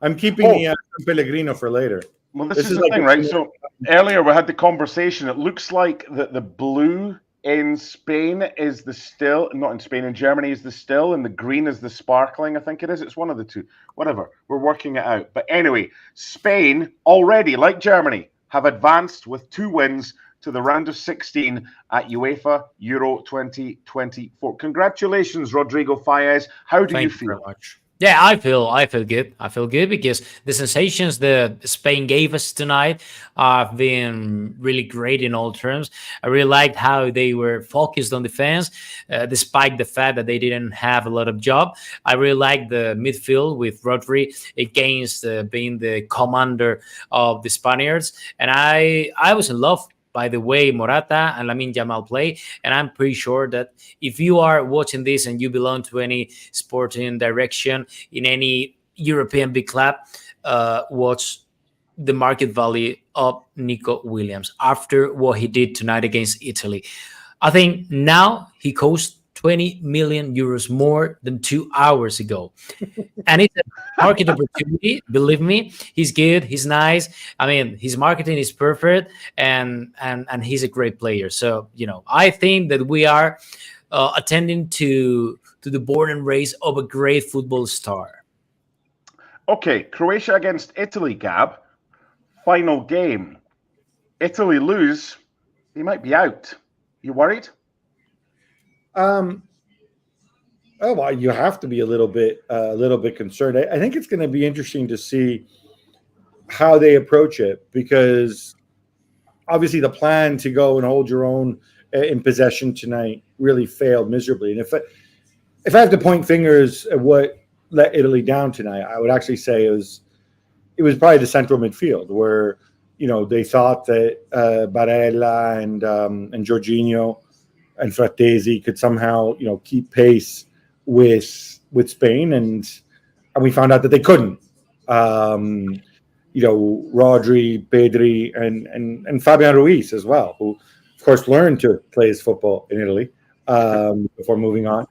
I'm keeping the Pellegrino for later. Well, this is the thing, right? So earlier we had the conversation. It looks like that the blue in Spain is the still, not in Spain, in Germany is the still, and the green is the sparkling, I think it is. It's one of the two. Whatever. We're working it out. But anyway, Spain already, like Germany, have advanced with 2 wins to the round of 16 at UEFA Euro 2024. Congratulations, Rodrigo Fayez. How do you feel? Very much. Yeah, I feel good. I feel good because the sensations that Spain gave us tonight have been really great in all terms. I really liked how they were focused on defense, despite the fact that they didn't have a lot of job. I really liked the midfield with Rodri against being the commander of the Spaniards, and I was in love by the way Morata and Lamine Yamal play. And I'm pretty sure that if you are watching this and you belong to any sporting direction in any European big club, watch the market value of Nico Williams after what he did tonight against Italy. I think now he costs 20 million euros more than 2 hours ago. And it's a market opportunity. Believe me, he's good. He's nice. I mean, his marketing is perfect and he's a great player. So, I think that we are attending to the born and raised of a great football star. Okay, Croatia against Italy, Gab. Final game. Italy lose. They might be out. You worried? Well, you have to be a little bit concerned. I think it's going to be interesting to see how they approach it, because obviously the plan to go and hold your own in possession tonight really failed miserably. And if I have to point fingers at what let Italy down tonight, I would actually say it was probably the central midfield, where they thought that Barella and Jorginho and Frattesi could somehow, keep pace with Spain, and we found out that they couldn't. Rodri, Pedri, and Fabian Ruiz as well, who of course learned to play his football in Italy before moving on.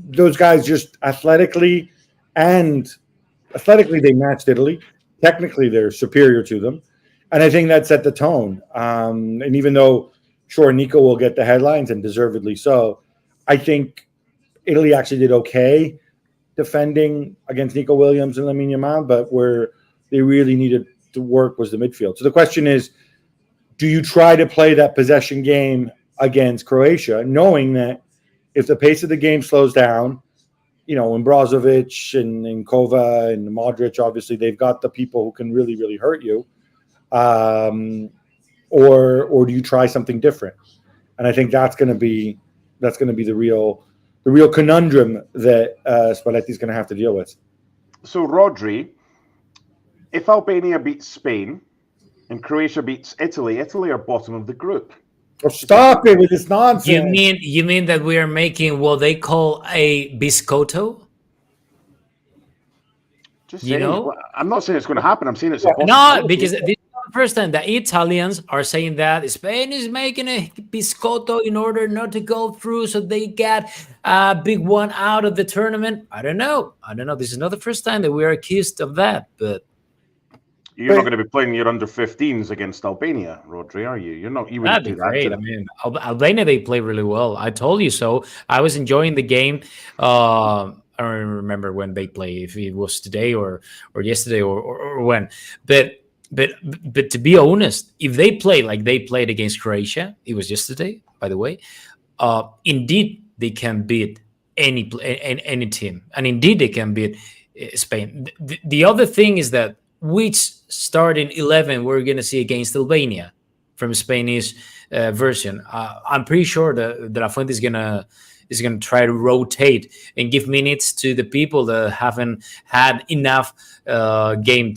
Those guys just athletically they matched Italy. Technically, they're superior to them. And I think that set the tone. And even though, sure, Nico will get the headlines, and deservedly so, I think Italy actually did okay defending against Nico Williams and Lamine Yamal, but where they really needed to work was the midfield. So the question is, do you try to play that possession game against Croatia, knowing that if the pace of the game slows down, when Brozovic and Kova and Modric, obviously they've got the people who can really, really hurt you, or do you try something different? And I think that's going to be the real conundrum that Spalletti's going to have to deal with. So, Rodri, if Albania beats Spain and Croatia beats Italy, Italy are bottom of the group. Oh, stop it with this nonsense. You mean that we are making what they call a biscotto? Just saying. I'm not saying it's going to happen. I'm saying it's a possibility. No, because this is not the first time the Italians are saying that Spain is making a biscotto in order not to go through, so they get a big one out of the tournament. I don't know. This is not the first time that we are accused of that, but you're not going to be playing your under-15s against Albania, Rodri, are you? You're not. You wouldn't do that. Great. I mean, Albania, they play really well. I told you so. I was enjoying the game. I don't remember when they play, if it was today or yesterday or when. But to be honest, if they play like they played against Croatia, it was yesterday, by the way. Indeed, they can beat any team, and indeed they can beat Spain. The other thing is that which starting 11 we're going to see against Albania from Spanish version. I'm pretty sure that La Fuente is going to try to rotate and give minutes to the people that haven't had enough game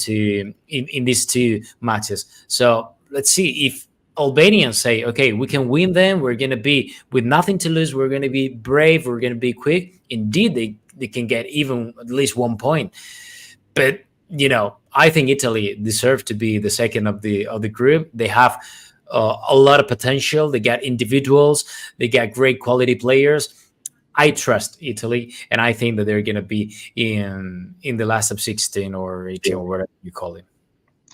in these two matches. So let's see if Albanians say, okay, we can win them. We're going to be with nothing to lose. We're going to be brave. We're going to be quick. Indeed, they can get even at least 1 point. But I think Italy deserve to be the second of the group. They have a lot of potential. They got individuals. They got great quality players. I trust Italy, and I think that they're going to be in the last of 16 or 18 or whatever you call it.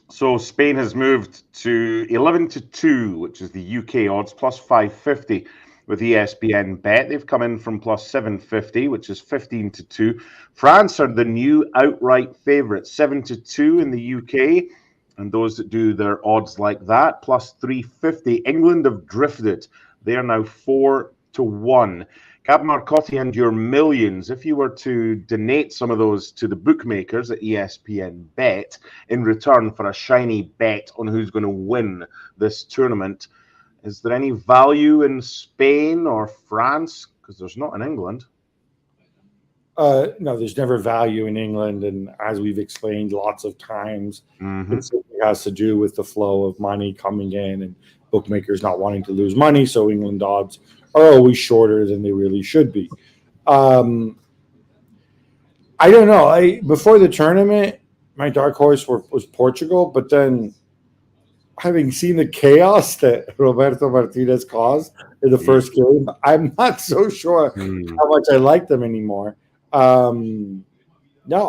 So Spain has moved to 11-2, which is the UK odds, plus 550 with ESPN Bet. They've come in from plus 750, which is 15-2. France are the new outright favourites, 7-2 in the UK. And those that do their odds like that, plus 350. England have drifted. They are now 4-1. Cap Marcotti and your millions, if you were to donate some of those to the bookmakers at ESPN Bet in return for a shiny bet on who's going to win this tournament, is there any value in Spain or France? Because there's not in England. No, there's never value in England. And as we've explained lots of times, it simply has to do with the flow of money coming in and bookmakers not wanting to lose money. So England odds are always shorter than they really should be. I don't know. Before the tournament, my dark horse was Portugal, but then having seen the chaos that Roberto Martinez caused in the first game, I'm not so sure how much I like them anymore. No,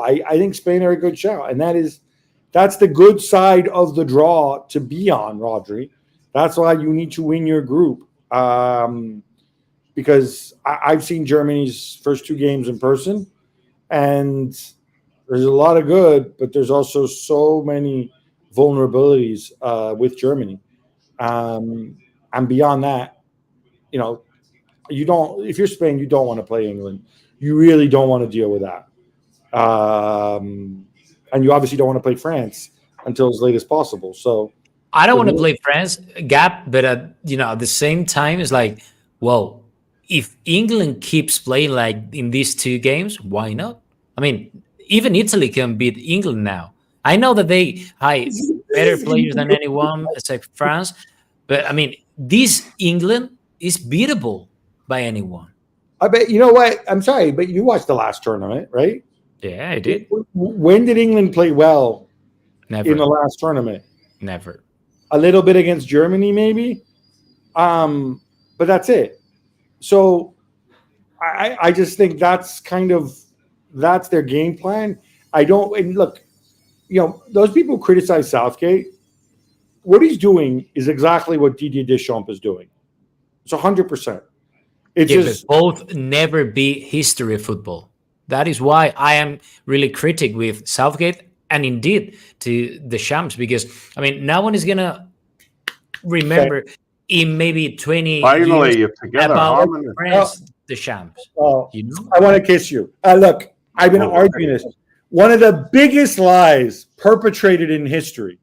I think Spain are a good shout, and that's the good side of the draw to be on, Rodri. That's why you need to win your group. Because I've seen Germany's first two games in person, and there's a lot of good, but there's also so many vulnerabilities with Germany. And beyond that, you don't. If you're Spain, you don't want to play England. You really don't want to deal with that. And you obviously don't want to play France until as late as possible. So I don't want to play France, Gap, but at the same time, it's like, well, if England keeps playing like in these two games, why not? I mean, even Italy can beat England now. I know that they have better players than anyone except France, but I mean, this England is beatable by anyone. I bet. You know what? I'm sorry, but you watched the last tournament, right? Yeah, I did. When did England play well? Never. In the last tournament? Never. A little bit against Germany, maybe. But that's it. So I just think that's their game plan. And look, those people criticize Southgate. what he's doing is exactly what Didier Deschamps is doing. It's 100%. It's just but both never be history of football. That is why I am really critic with Southgate and indeed to Deschamps, because I mean, no one is gonna remember in maybe 20 Finally, years you're together, about harmony. Deschamps. You know? I want to kiss you. Look, I've been arguing this. One of the biggest lies perpetrated in history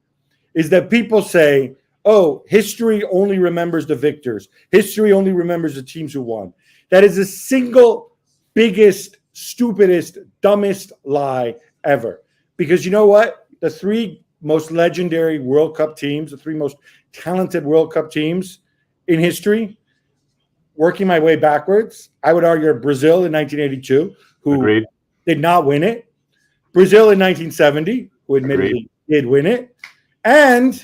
is that people say, oh, history only remembers the victors. History only remembers the teams who won. That is the single biggest, stupidest, dumbest lie ever. Because you know what? The three most legendary World Cup teams, the three most talented World Cup teams in history, working my way backwards, I would argue Brazil in 1982, who did not win it. Brazil in 1970, who admittedly did win it. And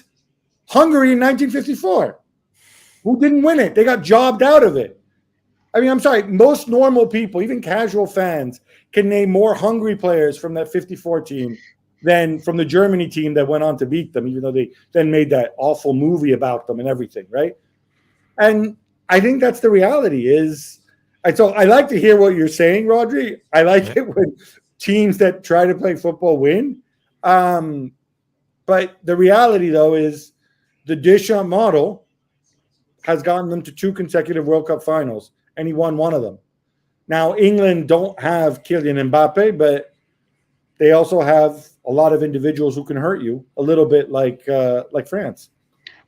Hungary in 1954, who didn't win it. They got jobbed out of it. I mean, I'm sorry, most normal people, even casual fans, can name more Hungary players from that 54 team than from the Germany team that went on to beat them, even though they then made that awful movie about them and everything, right? And I think that's the reality is, so I like to hear what you're saying, Rodri. I like it when teams that try to play football win. But the reality, though, is the Deschamps model has gotten them to 2 consecutive World Cup finals, and he won one of them. Now, England don't have Kylian Mbappe, but they also have a lot of individuals who can hurt you, a little bit like France.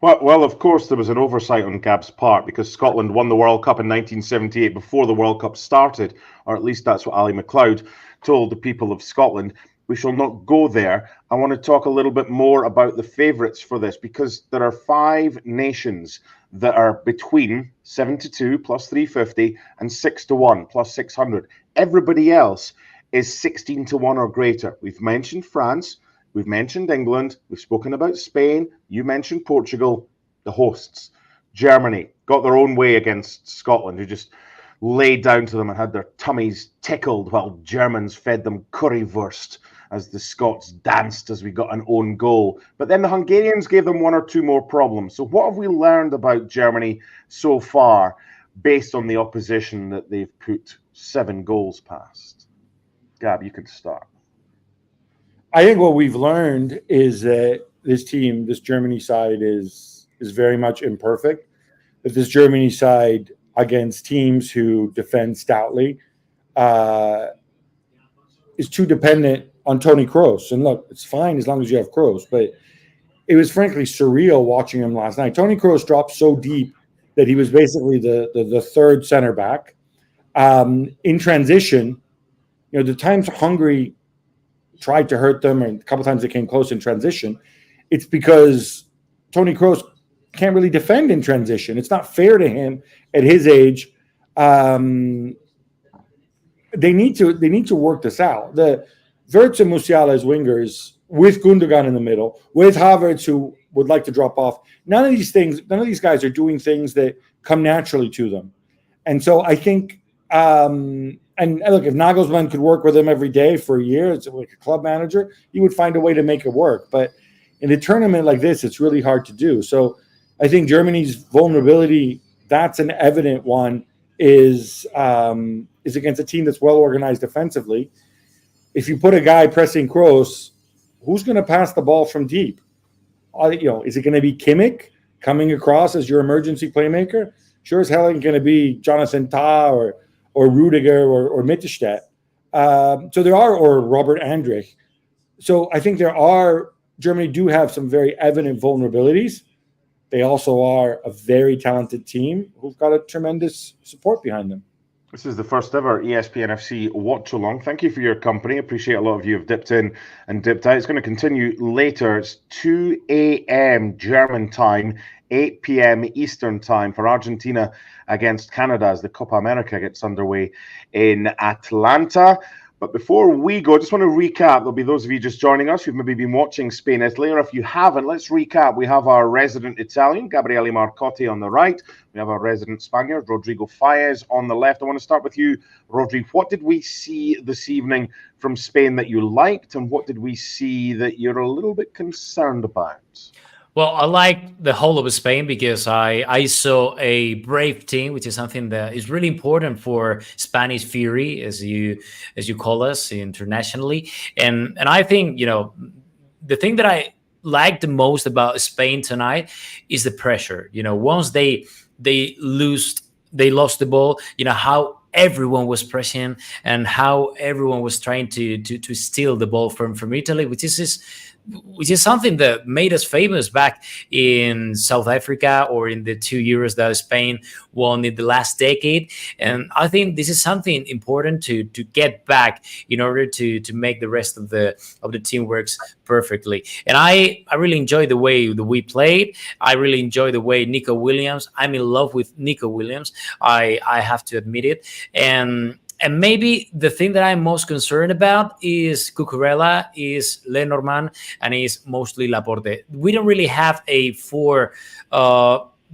Well, of course, there was an oversight on Gab's part because Scotland won the World Cup in 1978 before the World Cup started, or at least that's what Ali McLeod told the people of Scotland. We shall not go there. I want to talk a little bit more about the favourites for this because there are 5 nations that are between 7-2 plus 350 and 6-1 plus 600. Everybody else is 16-1 or greater. We've mentioned France. We've mentioned England. We've spoken about Spain. You mentioned Portugal, the hosts. Germany got their own way against Scotland, who just laid down to them and had their tummies tickled while Germans fed them currywurst as the Scots danced as we got an own goal. But then the Hungarians gave them 1 or 2 more problems. So what have we learned about Germany so far based on the opposition that they've put 7 goals past? Gab, you can start. I think what we've learned is that this team, this Germany side, is very much imperfect. That this Germany side against teams who defend stoutly is too dependent on Toni Kroos. And look, it's fine as long as you have Kroos, but it was frankly surreal watching him last night. Toni Kroos dropped so deep that he was basically the third center back. In transition, you know, the times Hungary tried to hurt them, and a couple times they came close in transition, it's because Toni Kroos can't really defend in transition. It's not fair to him at his age. They need to work this out. The Wirtz and Musiala as wingers, with Gundogan in the middle, with Havertz who would like to drop off. None of these guys are doing things that come naturally to them. And so I think, and look, if Nagelsmann could work with him every day for a year, it's like a club manager, he would find a way to make it work. But in a tournament like this, it's really hard to do. So I think Germany's vulnerability, that's an evident one, is against a team that's well organized defensively. If you put a guy pressing Kroos, who's going to pass the ball from deep? Is it going to be Kimmich coming across as your emergency playmaker? Sure as hell ain't going to be Jonathan Tah or Rudiger or Mittelstadt. So there are, or Robert Andrich. So I think Germany do have some very evident vulnerabilities. They also are a very talented team who've got a tremendous support behind them. This is the first ever ESPN FC Watch Along. Thank you for your company. Appreciate a lot of you have dipped in and dipped out. It's going to continue later. It's 2 a.m. German time, 8 p.m. Eastern time for Argentina against Canada as the Copa America gets underway in Atlanta. But before we go, I just want to recap. There'll be those of you just joining us who've maybe been watching Spain, Italy, or if you haven't, let's recap. We have our resident Italian, Gabriele Marcotti, on the right. We have our resident Spaniard, Rodrigo Faez, on the left. I want to start with you, Rodri. What did we see this evening from Spain that you liked, and what did we see that you're a little bit concerned about? Well, I like the whole of Spain because I saw a brave team, which is something that is really important for Spanish fury, as you call us internationally. And I think, the thing that I like the most about Spain tonight is the pressure. Once they lost the ball, how everyone was pressing and how everyone was trying to steal the ball from Italy, which is something that made us famous back in South Africa or in the 2 Euros that Spain won in the last decade. And I think this is something important to get back in order to make the rest of the team works perfectly. And I really enjoy the way that we played. I really enjoy the way Nico Williams. I'm in love with Nico Williams. I have to admit it. And maybe the thing that I'm most concerned about is Cucurella, is Lenormand, and is mostly Laporte. We don't really have a 4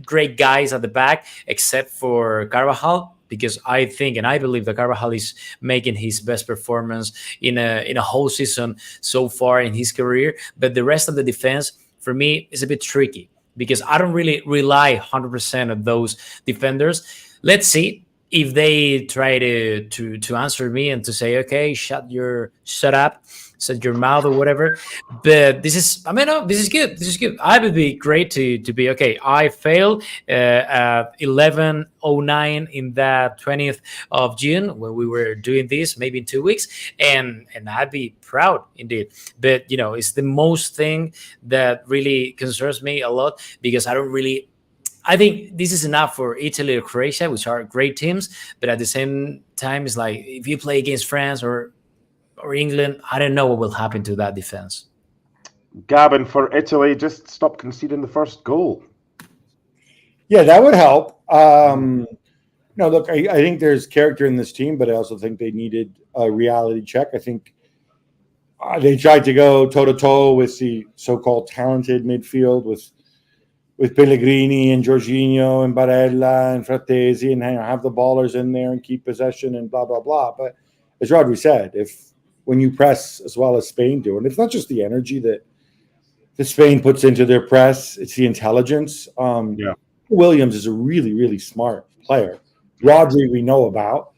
great guys at the back except for Carvajal, because I think and I believe that Carvajal is making his best performance in a whole season so far in his career. But the rest of the defense, for me, is a bit tricky because I don't really rely 100% on those defenders. Let's see if they try to answer me and to say, okay, shut up, shut your mouth or whatever. But this is good. This is good. I would be great to be okay. I failed at 11:09 in that 20th of June when we were doing this, maybe in 2 weeks, and I'd be proud indeed. But it's the most thing that really concerns me a lot because I think this is enough for Italy or Croatia, which are great teams. But at the same time, it's like if you play against France or England, I don't know what will happen to that defense. Gavin, for Italy, just stop conceding the first goal. Yeah, that would help. Look, I think there's character in this team, but I also think they needed a reality check. I think they tried to go toe-to-toe with the so-called talented midfield with Pellegrini and Jorginho and Barella and Frattesi and have the ballers in there and keep possession and blah, blah, blah. But as Rodri said, when you press as well as Spain do, and it's not just the energy that Spain puts into their press, it's the intelligence. Williams is a really, really smart player. Rodri we know about.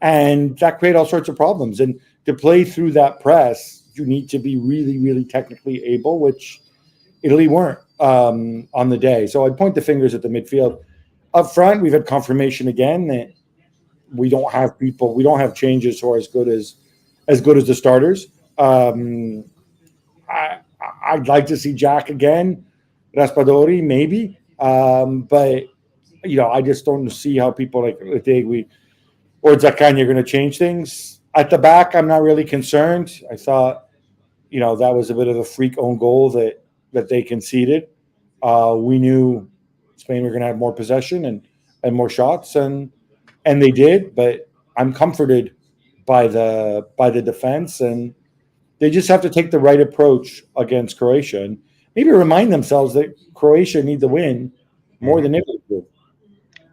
And that created all sorts of problems. And to play through that press, you need to be really, really technically able, which Italy weren't on the day. So I'd point the fingers at the midfield. Up front, we've had confirmation again that we don't have changes who are as good as the starters. I'd like to see Jack again, Raspadori maybe, but I just don't see how people like Otegui or Zaccagni are going to change things. At the back, I'm not really concerned. I thought, that was a bit of a freak own goal that they conceded. We knew Spain were going to have more possession and more shots, and they did. But I'm comforted by the defense, and they just have to take the right approach against Croatia and maybe remind themselves that Croatia need the win more than Italy do.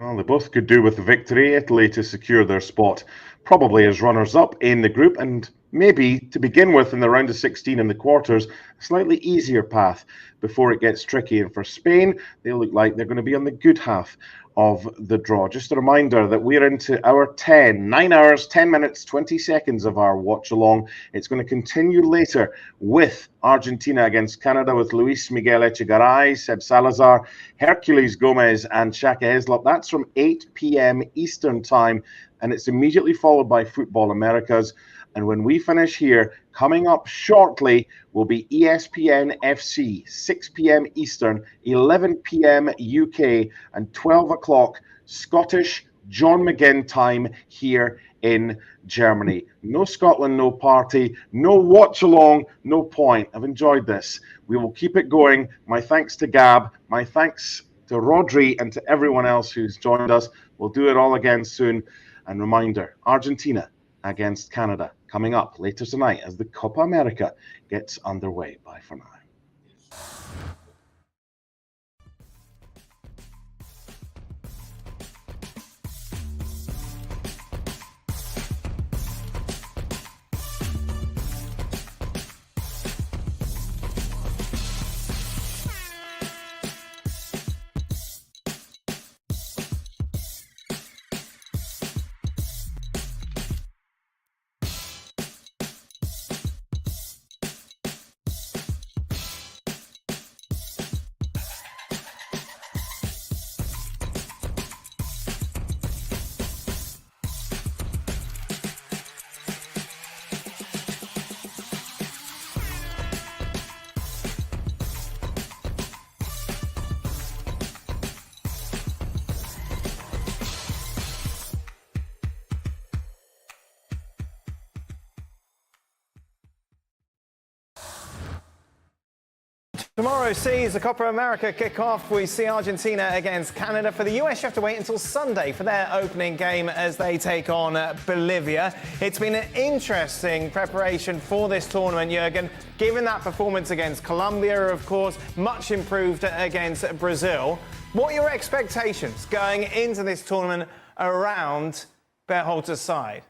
Well, they both could do with the victory. Italy to secure their spot, probably as runners-up in the group, and maybe to begin with in the round of 16 in the quarters, a slightly easier path before it gets tricky. And for Spain, they look like they're going to be on the good half of the draw. Just a reminder that we're into our 9 hours, 10 minutes, 20 seconds of our watch along. It's going to continue later with Argentina against Canada with Luis Miguel Echegaray, Seb Salazar, Herculez Gomez and Shaka Hislop. That's from 8 p.m. Eastern time, and it's immediately followed by Futbol Americas. And when we finish here, coming up shortly will be ESPN FC, 6 p.m. Eastern, 11 p.m. UK, and 12 o'clock Scottish John McGinn time here in Germany. No Scotland, no party, no watch along, no point. I've enjoyed this. We will keep it going. My thanks to Gab, my thanks to Rodri, and to everyone else who's joined us. We'll do it all again soon. And reminder, Argentina against Canada coming up later tonight as the Copa America gets underway. Bye for now. Tomorrow sees the Copa America kick off. We see Argentina against Canada. For the US, you have to wait until Sunday for their opening game as they take on Bolivia. It's been an interesting preparation for this tournament, Jurgen, given that performance against Colombia, of course, much improved against Brazil. What are your expectations going into this tournament around Berhalter's side?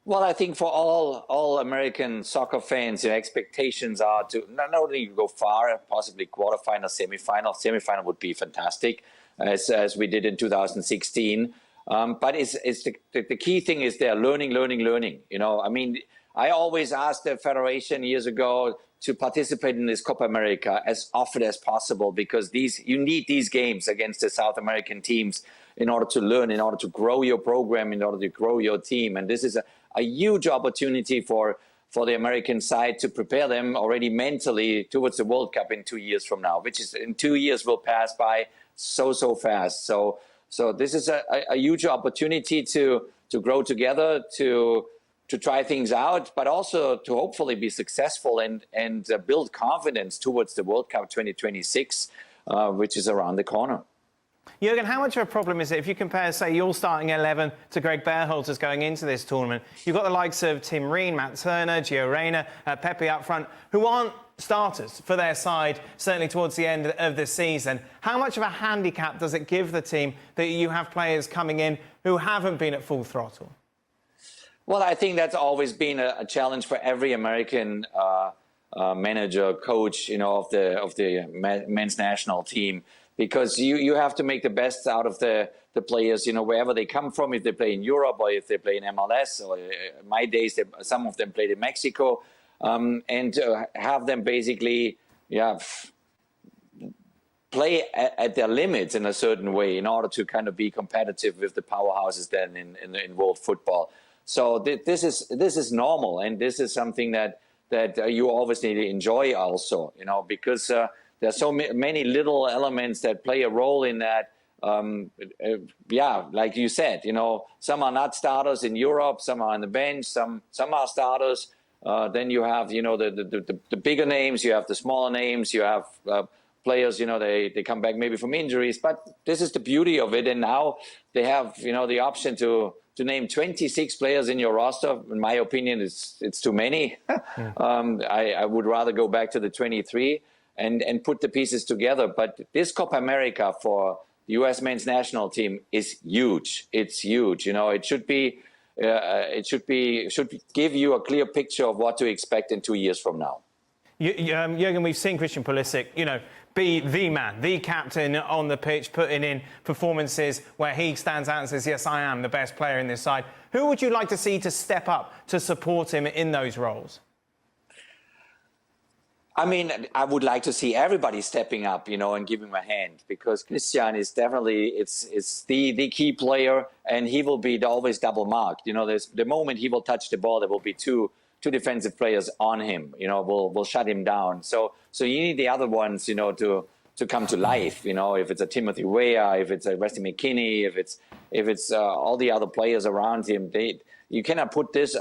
Well, I think for all American soccer fans, your expectations are to not only go far, possibly quarterfinal, semifinal. Semifinal would be fantastic, as we did in 2016. But it's the key thing is they're learning. You know, I mean, I always asked the federation years ago to participate in this Copa America as often as possible, because you need these games against the South American teams in order to learn, in order to grow your program, in order to grow your team. And this is a huge opportunity for the American side to prepare them already mentally towards the World Cup in 2 years from now, which is in 2 years will pass by so fast. So this is a huge opportunity to grow together, to try things out, but also to hopefully be successful and build confidence towards the World Cup 2026, which is around the corner. Jurgen, how much of a problem is it if you compare, say, your starting 11 to Greg Berhalter's going into this tournament? You've got the likes of Tim Ream, Matt Turner, Gio Reyna, Pepe up front, who aren't starters for their side, certainly towards the end of the season. How much of a handicap does it give the team that you have players coming in who haven't been at full throttle? Well, I think that's always been a challenge for every American manager, coach, you know, of the men's national team, because you have to make the best out of the players, you know, wherever they come from, if they play in Europe or if they play in MLS, or in my days, some of them played in Mexico, and have them basically, play at their limits in a certain way in order to kind of be competitive with the powerhouses then in world football. So this is normal, and this is something that you obviously enjoy also, you know, because there's so many little elements that play a role in that. Like you said, you know, some are not starters in Europe, some are on the bench, some are starters. Then you have, you know, the bigger names, you have the smaller names, you have players, you know, they come back maybe from injuries, but this is the beauty of it. And now they have, you know, the option to name 26 players in your roster. In my opinion, it's too many. I would rather go back to the 23 and put the pieces together. But this Copa America for the U.S. men's national team is huge. It's huge. You know, it should give you a clear picture of what to expect in 2 years from now. Jurgen, we've seen Christian Pulisic, you know, be the man, the captain on the pitch, putting in performances where he stands out and says, yes, I am the best player in this side. Who would you like to see to step up to support him in those roles? I mean, I would like to see everybody stepping up, you know, and giving him a hand, because Christian is definitely, it's the key player, and he will be always double marked. You know, there's the moment he will touch the ball, there will be two defensive players on him, you know, will shut him down. So you need the other ones, you know, to come to life, you know, if it's a Timothy Weah, if it's a Westy McKinney, if it's all the other players around him, you cannot put this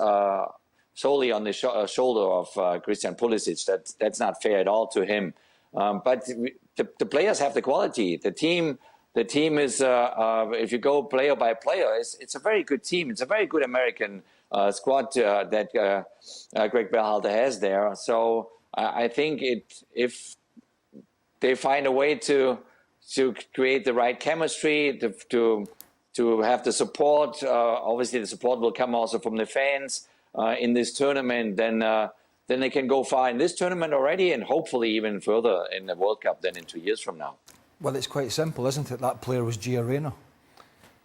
solely on the shoulder of Christian Pulisic. That's not fair at all to him. But the players have the quality. The team is, if you go player by player, it's a very good team. It's a very good American squad that Greg Berhalter has there. So I think if they find a way to create the right chemistry, to have the support, obviously the support will come also from the fans in this tournament, then they can go far in this tournament already, and hopefully even further in the World Cup than in 2 years from now. Well, it's quite simple, isn't it? That player was Gio Reyna.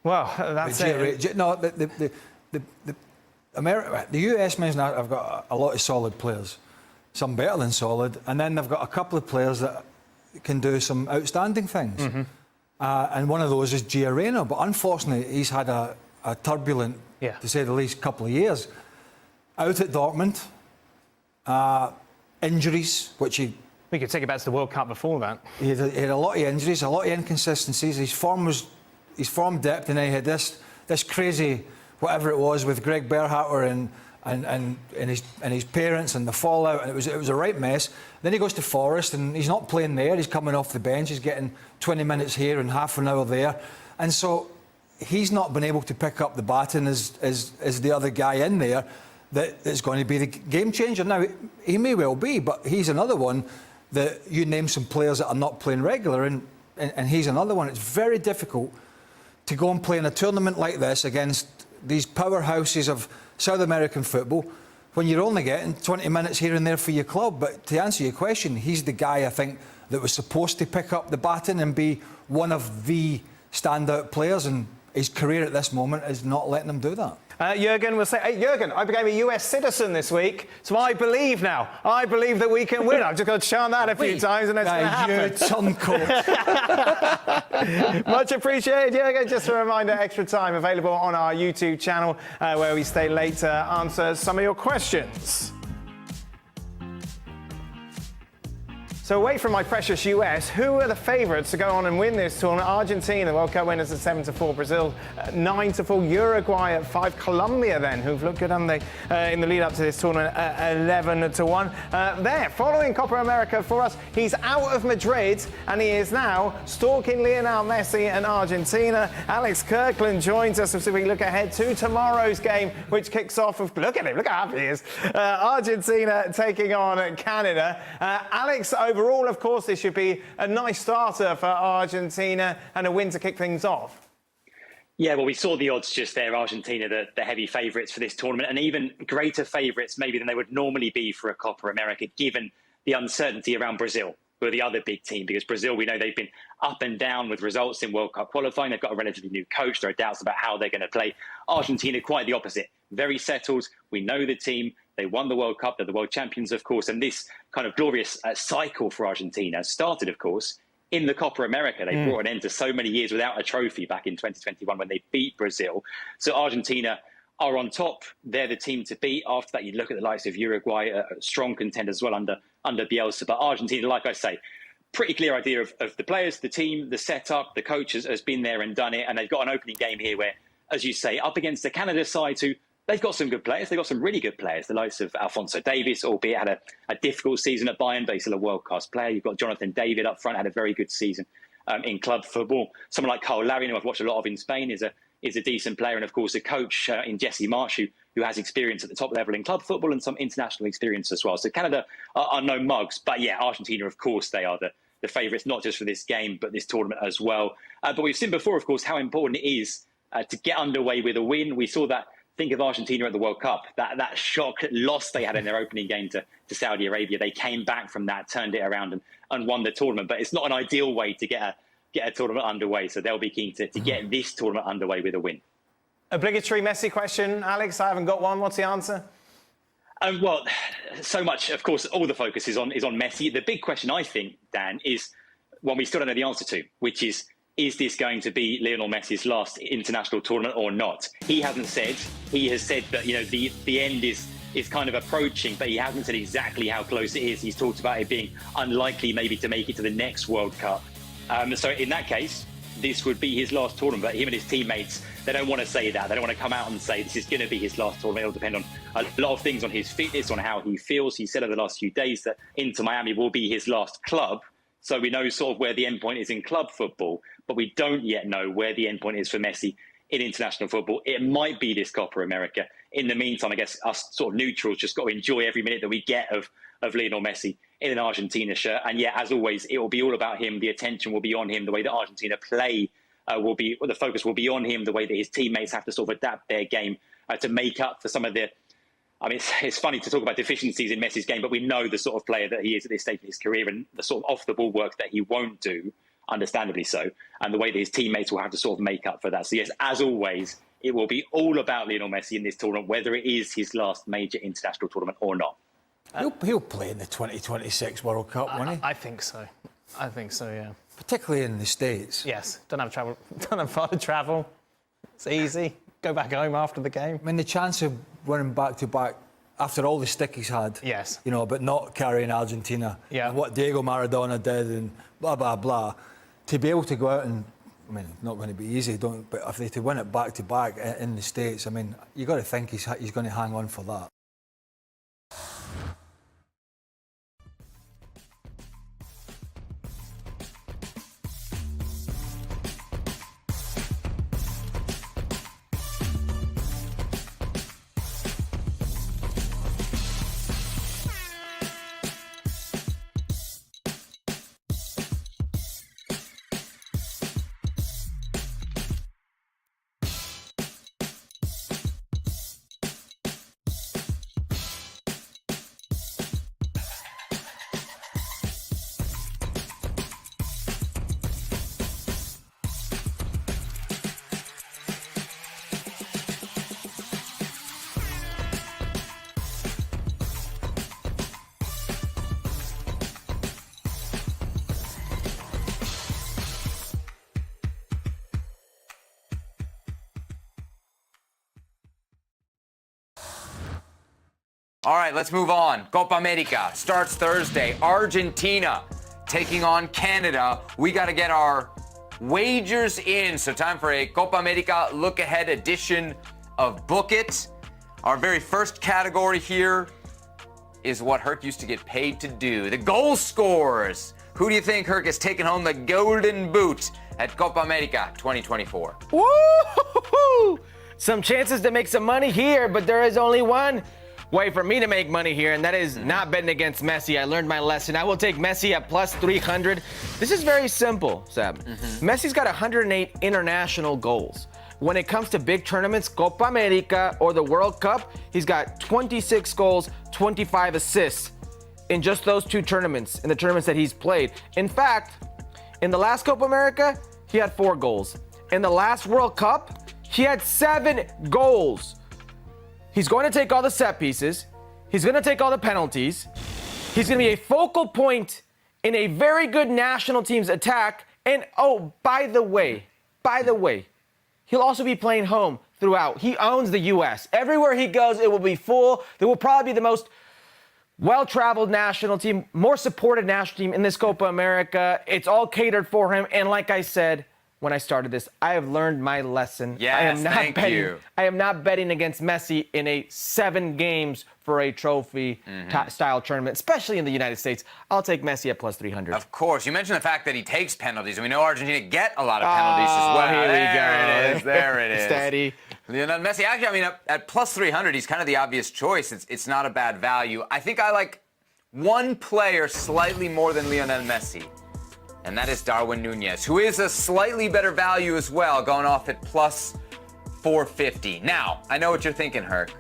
Well, that's it. No, the US men's now have got a lot of solid players, some better than solid, and then they've got a couple of players that can do some outstanding things. Mm-hmm. And one of those is Gio Reyna, but unfortunately he's had a turbulent, to say the least, couple of years. Out at Dortmund, injuries, which we could take it back to the World Cup before that. He had a lot of injuries, a lot of inconsistencies. His form dipped, and then he had this crazy, whatever it was, with Greg Berhalter and his parents and the fallout, and it was a right mess. Then he goes to Forest and he's not playing there. He's coming off the bench. He's getting 20 minutes here and half an hour there, and so he's not been able to pick up the baton as the other guy in there that is going to be the game changer. Now he may well be, but he's another one that you name some players that are not playing regular, and he's another one. It's very difficult to go and play in a tournament like this against these powerhouses of South American football when you're only getting 20 minutes here and there for your club. But to answer your question, he's the guy, I think, that was supposed to pick up the baton and be one of the standout players, and his career at this moment is not letting him do that. Jurgen will say, hey, Jurgen, I became a US citizen this week, so I believe now. I believe that we can win. I've just got to chant that a few times and it's going to happen. Much appreciated, Jurgen. Just a reminder, Extra Time available on our YouTube channel where we stay late to answer some of your questions. So away from my precious US, who are the favourites to go on and win this tournament? Argentina, World Cup winners at 7-4, Brazil 9-4, Uruguay at 5, Colombia then, who've looked good in the lead up to this tournament at 11-1. There, following Copa America for us, he's out of Madrid and he is now stalking Lionel Messi and Argentina. Alex Kirkland joins us as we look ahead to tomorrow's game, which kicks off with, look at him, look how happy he is, Argentina taking on Canada. Alex, overall, of course, this should be a nice starter for Argentina and a win to kick things off. Yeah, well, we saw the odds just there. Argentina, the heavy favourites for this tournament, and even greater favourites maybe than they would normally be for a Copa America, given the uncertainty around Brazil, who are the other big team. Because Brazil, we know they've been up and down with results in World Cup qualifying. They've got a relatively new coach. There are doubts about how they're going to play. Argentina, quite the opposite. Very settled. We know the team. They won the World Cup. They're the world champions, of course. And this kind of glorious cycle for Argentina started, of course, in the Copa America. They brought an end to so many years without a trophy back in 2021 when they beat Brazil. So Argentina are on top. They're the team to beat. After that, you look at the likes of Uruguay, a strong contender as well under Bielsa. But Argentina, like I say, pretty clear idea of the players, the team, the setup. The coach has been there and done it. And they've got an opening game here where, as you say, up against the Canada side who they've got some good players. They've got some really good players. The likes of Alphonso Davies, albeit had a difficult season at Bayern, but he's still a world-class player. You've got Jonathan David up front, had a very good season in club football. Someone like Carl Larry, who I've watched a lot of in Spain, is a decent player. And, of course, a coach in Jesse Marsh, who has experience at the top level in club football and some international experience as well. So Canada are no mugs. But, yeah, Argentina, of course, they are the favourites, not just for this game, but this tournament as well. But we've seen before, of course, how important it is to get underway with a win. We saw that. Think of Argentina at the World Cup, that shock loss they had in their opening game to Saudi Arabia. They came back from that, turned it around and won the tournament. But it's not an ideal way to get a tournament underway. So they'll be keen to get this tournament underway with a win. Obligatory Messi question, Alex. I haven't got one. What's the answer? Well, so much, of course, all the focus is on Messi. The big question, I think, Dan, is one we still don't know the answer to, which is this going to be Lionel Messi's last international tournament or not? He hasn't said. He has said that, the end is kind of approaching, but he hasn't said exactly how close it is. He's talked about it being unlikely maybe to make it to the next World Cup. So in that case, this would be his last tournament. But him and his teammates, they don't want to say that. They don't want to come out and say this is going to be his last tournament. It'll depend on a lot of things, on his fitness, on how he feels. He said over the last few days that Inter Miami will be his last club. So we know sort of where the endpoint is in club football, but we don't yet know where the endpoint is for Messi in international football. It might be this Copa America. In the meantime, I guess us sort of neutrals just got to enjoy every minute that we get of Lionel Messi in an Argentina shirt. And yeah, as always, it will be all about him. The attention will be on him. The way that Argentina play the focus will be on him. The way that his teammates have to sort of adapt their game to make up for some of the. I mean, it's funny to talk about deficiencies in Messi's game, but we know the sort of player that he is at this stage of his career and the sort of off-the-ball work that he won't do, understandably so, and the way that his teammates will have to sort of make up for that. So yes, as always, it will be all about Lionel Messi in this tournament, whether it is his last major international tournament or not. He'll play in the 2026 World Cup, won't he? I think so. I think so, yeah. Particularly in the States. Yes, don't have far to travel. It's easy. Go back home after the game. I mean, the chance of winning back-to-back after all the stick he's had. Yes. But not carrying Argentina. Yeah. And what Diego Maradona did and blah, blah, blah. To be able to go out and, I mean, not going to be easy, but if they to win it back-to-back in the States, I mean, you got to think he's going to hang on for that. All right, let's move on. Copa America starts Thursday. Argentina taking on Canada. We got to get our wagers in. So time for a Copa America look-ahead edition of Book It. Our very first category here is what Herc used to get paid to do. The goal scorers. Who do you think, Herc, is taking home the golden boot at Copa America 2024? Woo! Some chances to make some money here, but there is only one way for me to make money here, and that is not betting against Messi. I learned my lesson. I will take Messi at plus 300. This is very simple, Seb. Messi's got 108 international goals. When it comes to big tournaments, Copa America or the World Cup, he's got 26 goals, 25 assists in just those two tournaments, in the tournaments that he's played. In fact, in the last Copa America, he had 4 goals. In the last World Cup, he had 7 goals. He's going to take all the set pieces. He's going to take all the penalties. He's going to be a focal point in a very good national team's attack. And oh, by the way, he'll also be playing home throughout. He owns the U.S. Everywhere he goes, it will be full. There will probably be the most well-traveled national team, more supported national team in this Copa America. It's all catered for him. And like I said when I started this, I have learned my lesson. Yes, thank you. I am not betting against Messi in a 7 games for a trophy style tournament, especially in the United States. I'll take Messi at plus 300. Of course. You mentioned the fact that he takes penalties, and we know Argentina get a lot of penalties as well. Here we go. There it is. Steady. Lionel Messi, actually, I mean, at plus 300, he's kind of the obvious choice. It's not a bad value. I think I like one player slightly more than Lionel Messi, and that is Darwin Núñez, who is a slightly better value as well, going off at plus 450. Now, I know what you're thinking, Herc.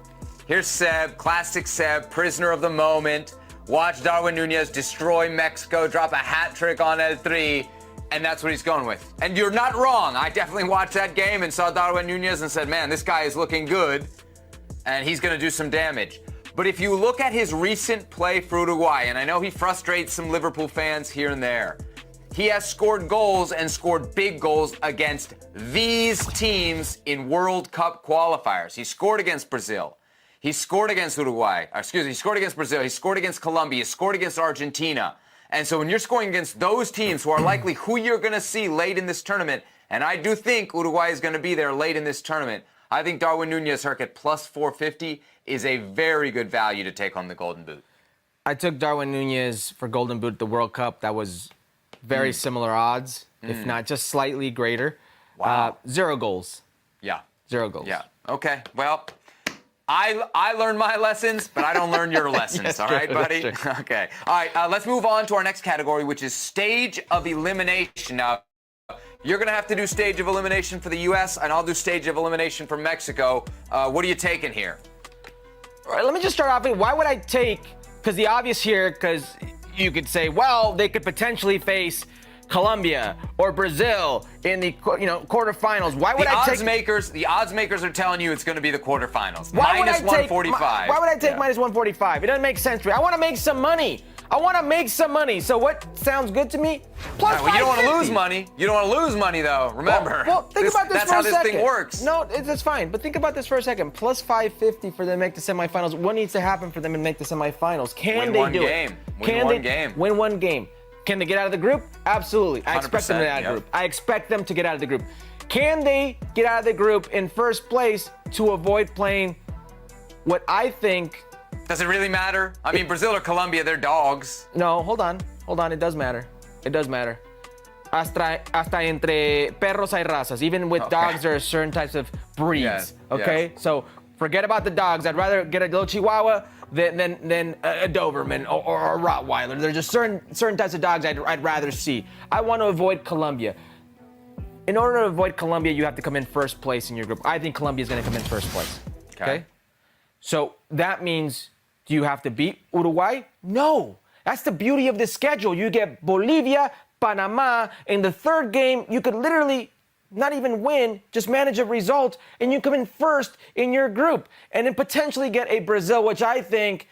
Here's Seb, classic Seb, prisoner of the moment. Watch Darwin Núñez destroy Mexico, drop a hat trick on L3, and that's what he's going with. And you're not wrong. I definitely watched that game and saw Darwin Núñez and said, man, this guy is looking good, and he's going to do some damage. But if you look at his recent play for Uruguay, and I know he frustrates some Liverpool fans here and there, he has scored goals and scored big goals against these teams in World Cup qualifiers. He scored against Brazil. He scored against Uruguay. He scored against Brazil. He scored against Colombia. He scored against Argentina. And so when you're scoring against those teams who are likely who you're going to see late in this tournament, and I do think Uruguay is going to be there late in this tournament, I think Darwin Núñez, Herc, at plus 450 is a very good value to take on the Golden Boot. I took Darwin Núñez for Golden Boot at the World Cup. That was very similar odds, if not just slightly greater. Wow. 0 goals. Yeah. 0 goals. Yeah. Okay. Well, I learned my lessons, but I don't learn your lessons. Yes, all right, true, buddy? that's true. Okay. All right. Let's move on to our next category, which is stage of elimination. Now, you're going to have to do stage of elimination for the U.S., and I'll do stage of elimination for Mexico. What are you taking here? All right, let me just start off with why would I take, because the obvious here, because you could say, well, they could potentially face Colombia or Brazil in the quarterfinals. Why would I take the odds makers are telling you it's going to be the quarterfinals. Why minus 145. Why would I take minus 145? It doesn't make sense to me. I want to make some money. So what sounds good to me? Plus right, well, you don't want to lose money. You don't want to lose money, though. Remember. Well, think about this that's for how a second. this thing works. No, that's fine. But think about this for a second. Plus 550 for them to make the semifinals. What needs to happen for them to make the semifinals? Can they do it? Win one game. Can they get out of the group? Absolutely. I expect them to get out of the group. I expect them to get out of the group. Can they get out of the group in first place to avoid playing what I think... Does it really matter? I mean, Brazil or Colombia, they're dogs. No, hold on. It does matter. Hasta entre perros hay razas. Even with dogs, there are certain types of breeds. Okay? So forget about the dogs. I'd rather get a little Chihuahua than a Doberman or a Rottweiler. There's just certain types of dogs I'd rather see. I want to avoid Colombia. In order to avoid Colombia, you have to come in first place in your group. I think Colombia is going to come in first place. Okay? So that means, do you have to beat Uruguay? No. That's the beauty of this schedule. You get Bolivia, Panama. In the third game, you could literally not even win, just manage a result, and you come in first in your group. And then potentially get a Brazil, which I think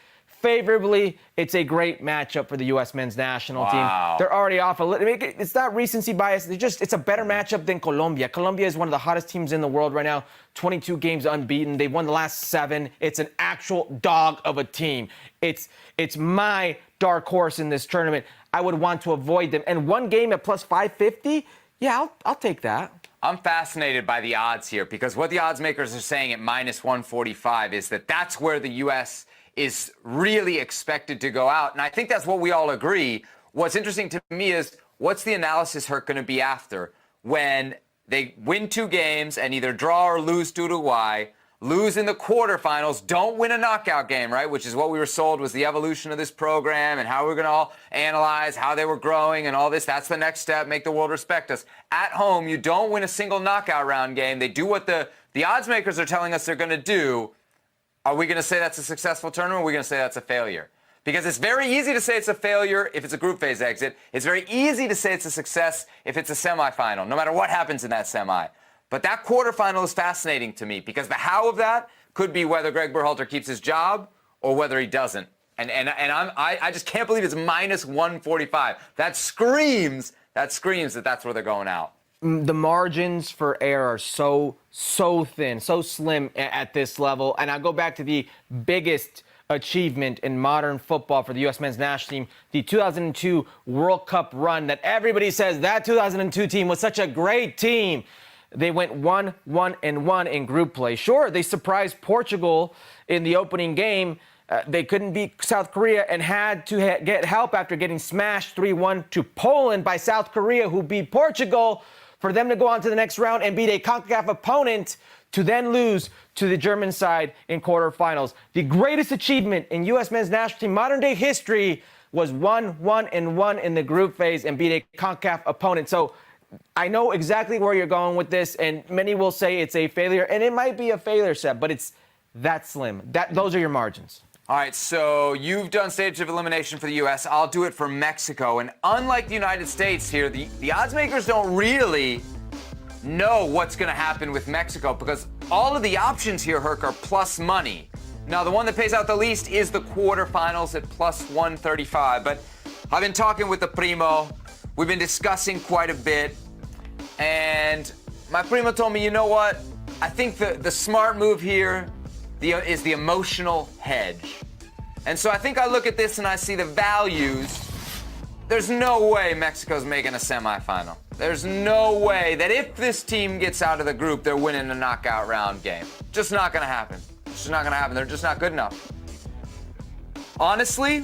favorably, it's a great matchup for the U.S. men's national team. They're already off a little. It's not recency bias. It's a better matchup than Colombia. Colombia is one of the hottest teams in the world right now. 22 games unbeaten. They've won the last 7. It's an actual dog of a team. It's my dark horse in this tournament. I would want to avoid them. And one game at plus 550, yeah, I'll take that. I'm fascinated by the odds here because what the odds makers are saying at minus 145 is that that's where the U.S. is really expected to go out. And I think that's what we all agree. What's interesting to me is what's the analysis Herc going to be after when they win 2 games and either draw or lose to Uruguay, lose in the quarterfinals, don't win a knockout game, right? Which is what we were sold was the evolution of this program and how we're going to all analyze how they were growing and all this. That's the next step, make the world respect us. At home, you don't win a single knockout round game. They do what the odds makers are telling us they're going to do. Are we going to say that's a successful tournament or are we going to say that's a failure? Because it's very easy to say it's a failure if it's a group phase exit. It's very easy to say it's a success if it's a semifinal, no matter what happens in that semi. But that quarterfinal is fascinating to me because the how of that could be whether Greg Berhalter keeps his job or whether he doesn't. And I just can't believe it's minus 145. That screams that that's where they're going out. The margins for error are so thin, so slim at this level. And I go back to the biggest achievement in modern football for the U.S. men's national team, the 2002 World Cup run that everybody says that 2002 team was such a great team. They went 1-1-1 in group play. Sure, they surprised Portugal in the opening game. They couldn't beat South Korea and had to get help after getting smashed 3-1 to Poland by South Korea, who beat Portugal, for them to go on to the next round and beat a CONCACAF opponent to then lose to the German side in quarterfinals. The greatest achievement in U.S. men's national team modern-day history was 1-1-1 in the group phase and beat a CONCACAF opponent. So I know exactly where you're going with this, and many will say it's a failure, and it might be a failure, Seb, but it's that slim. Those are your margins. All right, so you've done stage of elimination for the U.S. I'll do it for Mexico. And unlike the United States here, the odds makers don't really know what's going to happen with Mexico because all of the options here, Herc, are plus money. Now, the one that pays out the least is the quarterfinals at plus 135. But I've been talking with the primo. We've been discussing quite a bit. And my primo told me, you know what? I think the smart move here is the emotional hedge. And so I think I look at this and I see the values. There's no way Mexico's making a semifinal. There's no way that if this team gets out of the group, they're winning a knockout round game. Just not going to happen. It's just not going to happen. They're just not good enough. Honestly,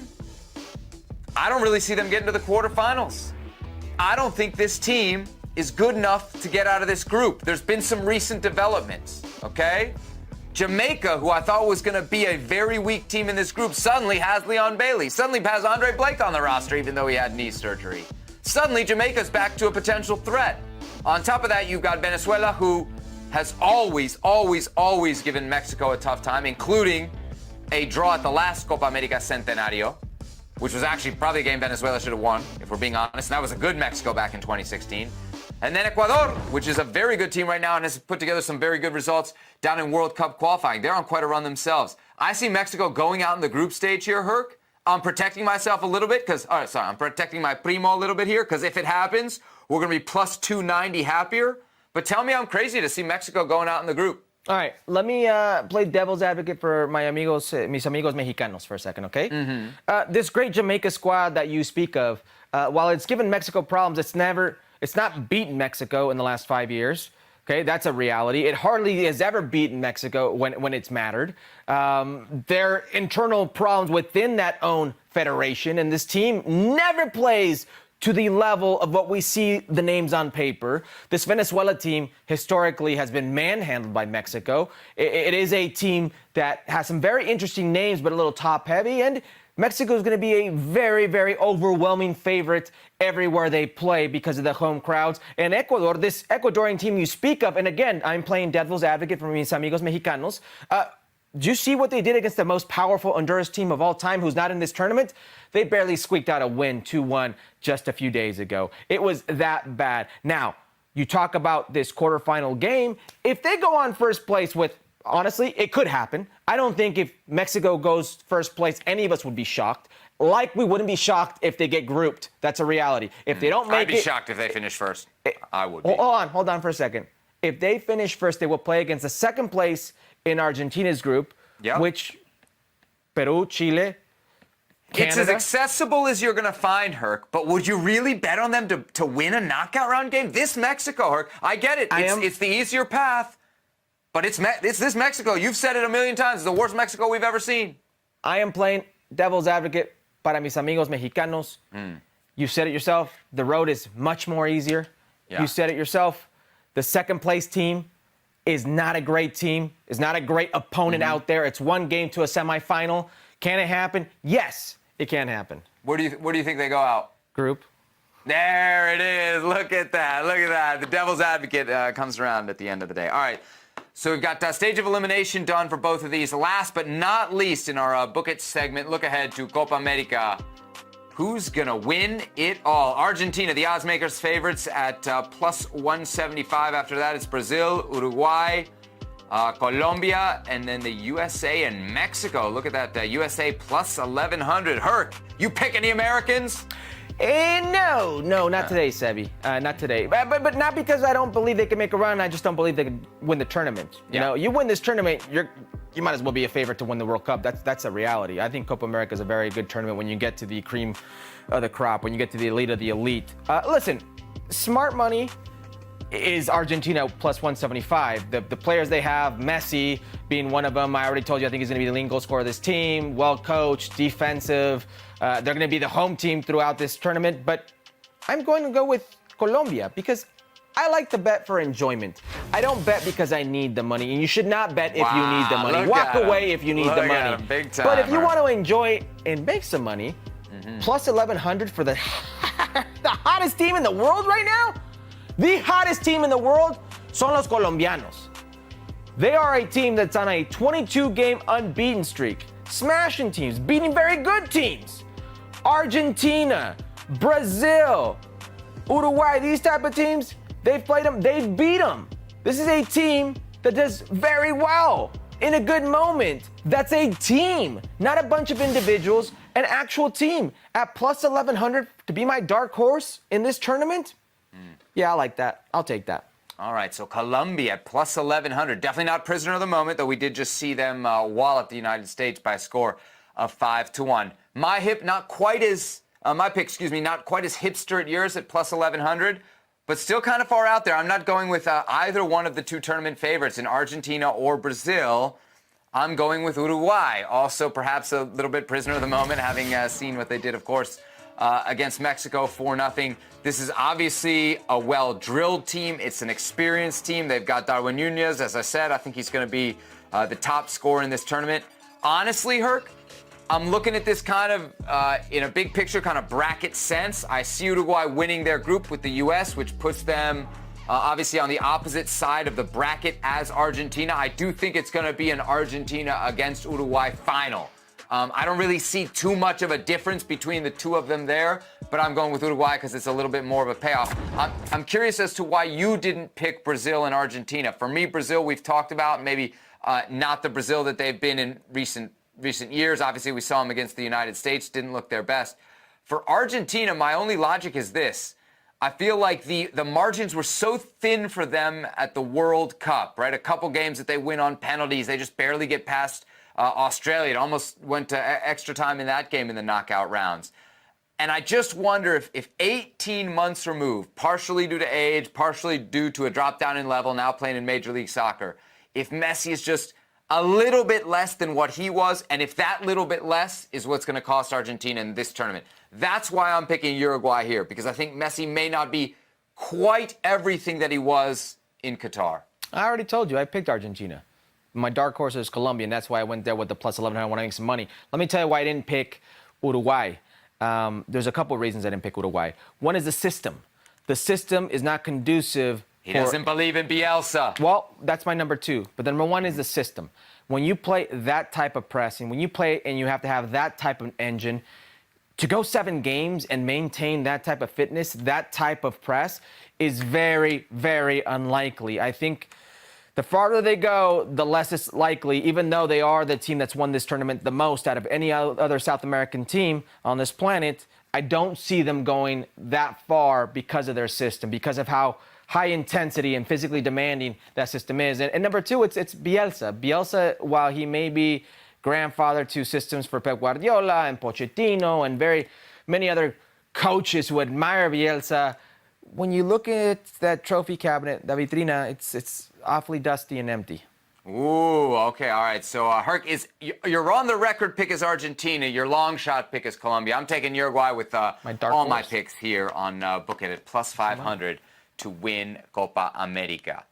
I don't really see them getting to the quarterfinals. I don't think this team is good enough to get out of this group. There's been some recent developments, okay? Jamaica, who I thought was going to be a very weak team in this group, suddenly has Leon Bailey. Suddenly has Andre Blake on the roster, even though he had knee surgery. Suddenly, Jamaica's back to a potential threat. On top of that, you've got Venezuela, who has always given Mexico a tough time, including a draw at the last Copa America Centenario, which was actually probably a game Venezuela should have won, if we're being honest. And that was a good Mexico back in 2016. And then Ecuador, which is a very good team right now and has put together some very good results down in World Cup qualifying. They're on quite a run themselves. I see Mexico going out in the group stage here, Herc. I'm protecting myself a little bit I'm protecting my primo a little bit here because if it happens, we're going to be plus 290 happier. But tell me I'm crazy to see Mexico going out in the group. All right, let me play devil's advocate for mis amigos mexicanos for a second, okay? Mm-hmm. This great Jamaica squad that you speak of, while it's given Mexico problems, it's not beaten Mexico in the last 5 years. Okay, that's a reality. It hardly has ever beaten Mexico when it's mattered. There are internal problems within that own federation, and this team never plays to the level of what we see the names on paper. This Venezuela team historically has been manhandled by Mexico. It is a team that has some very interesting names, but a little top-heavy, and Mexico is going to be a very, very overwhelming favorite everywhere they play because of the home crowds. And Ecuador, this Ecuadorian team you speak of, and again, I'm playing devil's advocate for mis amigos mexicanos. Do you see what they did against the most powerful Honduras team of all time who's not in this tournament? They barely squeaked out a win 2-1 just a few days ago. It was that bad. Now, you talk about this quarterfinal game. If they go on first place with honestly, it could happen. I don't think if Mexico goes first place, any of us would be shocked. Like we wouldn't be shocked if they get grouped. That's a reality. If they don't make I'd be shocked if they finish first. I would be. Hold on for a second. If they finish first, they will play against the second place in Argentina's group, which Peru, Chile, Canada. It's as accessible as you're going to find, Herc, but would you really bet on them to win a knockout round game? This Mexico, Herc, I get it. It's the easier path, but it's this Mexico. You've said it a million times. It's the worst Mexico we've ever seen. I am playing devil's advocate para mis amigos mexicanos. You said it yourself. The road is much more easier. Yeah. You said it yourself. The second place team is not a great team, is not a great opponent out there. It's one game to a semifinal. Can it happen? Yes, it can happen. Where do you think they go out? Group. There it is. Look at that. Look at that. The devil's advocate comes around at the end of the day. All right. So we've got stage of elimination done for both of these. Last but not least in our Book It segment, look ahead to Copa America. Who's going to win it all? Argentina, the odds makers favorites at plus 175. After that, it's Brazil, Uruguay, Colombia, and then the USA and Mexico. Look at that, USA plus 1,100. Herc, you pick any Americans? No, not today, Sebi. Not today. But not because I don't believe they can make a run. I just don't believe they can win the tournament. You know, you win this tournament, you might as well be a favorite to win the World Cup. That's a reality. I think Copa America is a very good tournament when you get to the cream of the crop, when you get to the elite of the elite. Listen, smart money is Argentina plus 175. The players they have, Messi being one of them. I already told you I think he's going to be the leading goal scorer of this team. Well coached, defensive. They're going to be the home team throughout this tournament. But I'm going to go with Colombia because I like to bet for enjoyment. I don't bet because I need the money. And you should not bet if you need the money. Walk away if you need the money. Big time, but if you want to enjoy and make some money, plus 1,100 for the hottest team in the world right now? The hottest team in the world son los colombianos. They are a team that's on a 22-game unbeaten streak, smashing teams, beating very good teams. Argentina, Brazil, Uruguay, these type of teams, they've played them, they've beat them. This is a team that does very well in a good moment. That's a team, not a bunch of individuals, an actual team. At plus 1,100 to be my dark horse in this tournament? Yeah, I like that. I'll take that. All right, so Colombia at plus 1,100. Definitely not prisoner of the moment, though we did just see them wallop the United States by a score of 5-1. My pick, not quite as hipster at yours at plus 1,100, but still kind of far out there. I'm not going with either one of the two tournament favorites in Argentina or Brazil. I'm going with Uruguay. Also, perhaps a little bit prisoner of the moment, having seen what they did, of course, against Mexico 4-0. This is obviously a well-drilled team. It's an experienced team. They've got Darwin Núñez. As I said, I think he's going to be the top scorer in this tournament. Honestly, Herc, I'm looking at this kind of in a big picture kind of bracket sense. I see Uruguay winning their group with the U.S., which puts them obviously on the opposite side of the bracket as Argentina. I do think it's going to be an Argentina against Uruguay final. I don't really see too much of a difference between the two of them there, but I'm going with Uruguay because it's a little bit more of a payoff. I'm curious as to why you didn't pick Brazil and Argentina. For me, Brazil, we've talked about, maybe not the Brazil that they've been in recent years. Obviously, we saw them against the United States, didn't look their best. For Argentina, my only logic is this. I feel like the margins were so thin for them at the World Cup, right? A couple games that they win on penalties. They just barely get past Australia. It almost went to extra time in that game in the knockout rounds. And I just wonder if 18 months removed, partially due to age, partially due to a drop down in level, now playing in Major League Soccer, if Messi is just a little bit less than what he was, and if that little bit less is what's going to cost Argentina in this tournament. That's why I'm picking Uruguay here, because I think Messi may not be quite everything that he was in Qatar. I already told you, I picked Argentina. My dark horse is Colombia, and that's why I went there with the plus 1,100. I want to make some money. Let me tell you why I didn't pick Uruguay. There's a couple of reasons I didn't pick Uruguay. One is the system. The system is not conducive. He doesn't believe in Bielsa. Well, that's my number two. But number one is the system. When you play that type of pressing, when you play and you have to have that type of engine, to go 7 games and maintain that type of fitness, that type of press, is very, very unlikely. I think The farther they go, the less it's likely, even though they are the team that's won this tournament the most out of any other South American team on this planet, I don't see them going that far because of their system, because of how high intensity and physically demanding that system is. And number two, it's Bielsa. Bielsa, while he may be grandfather to systems for Pep Guardiola and Pochettino and very many other coaches who admire Bielsa, when you look at that trophy cabinet, the vitrina, it's awfully dusty and empty. Ooh, okay, all right. So, Herc, you're on the record pick is Argentina. Your long shot pick is Colombia. I'm taking Uruguay with my picks here on Book It at plus 500 to win Copa America.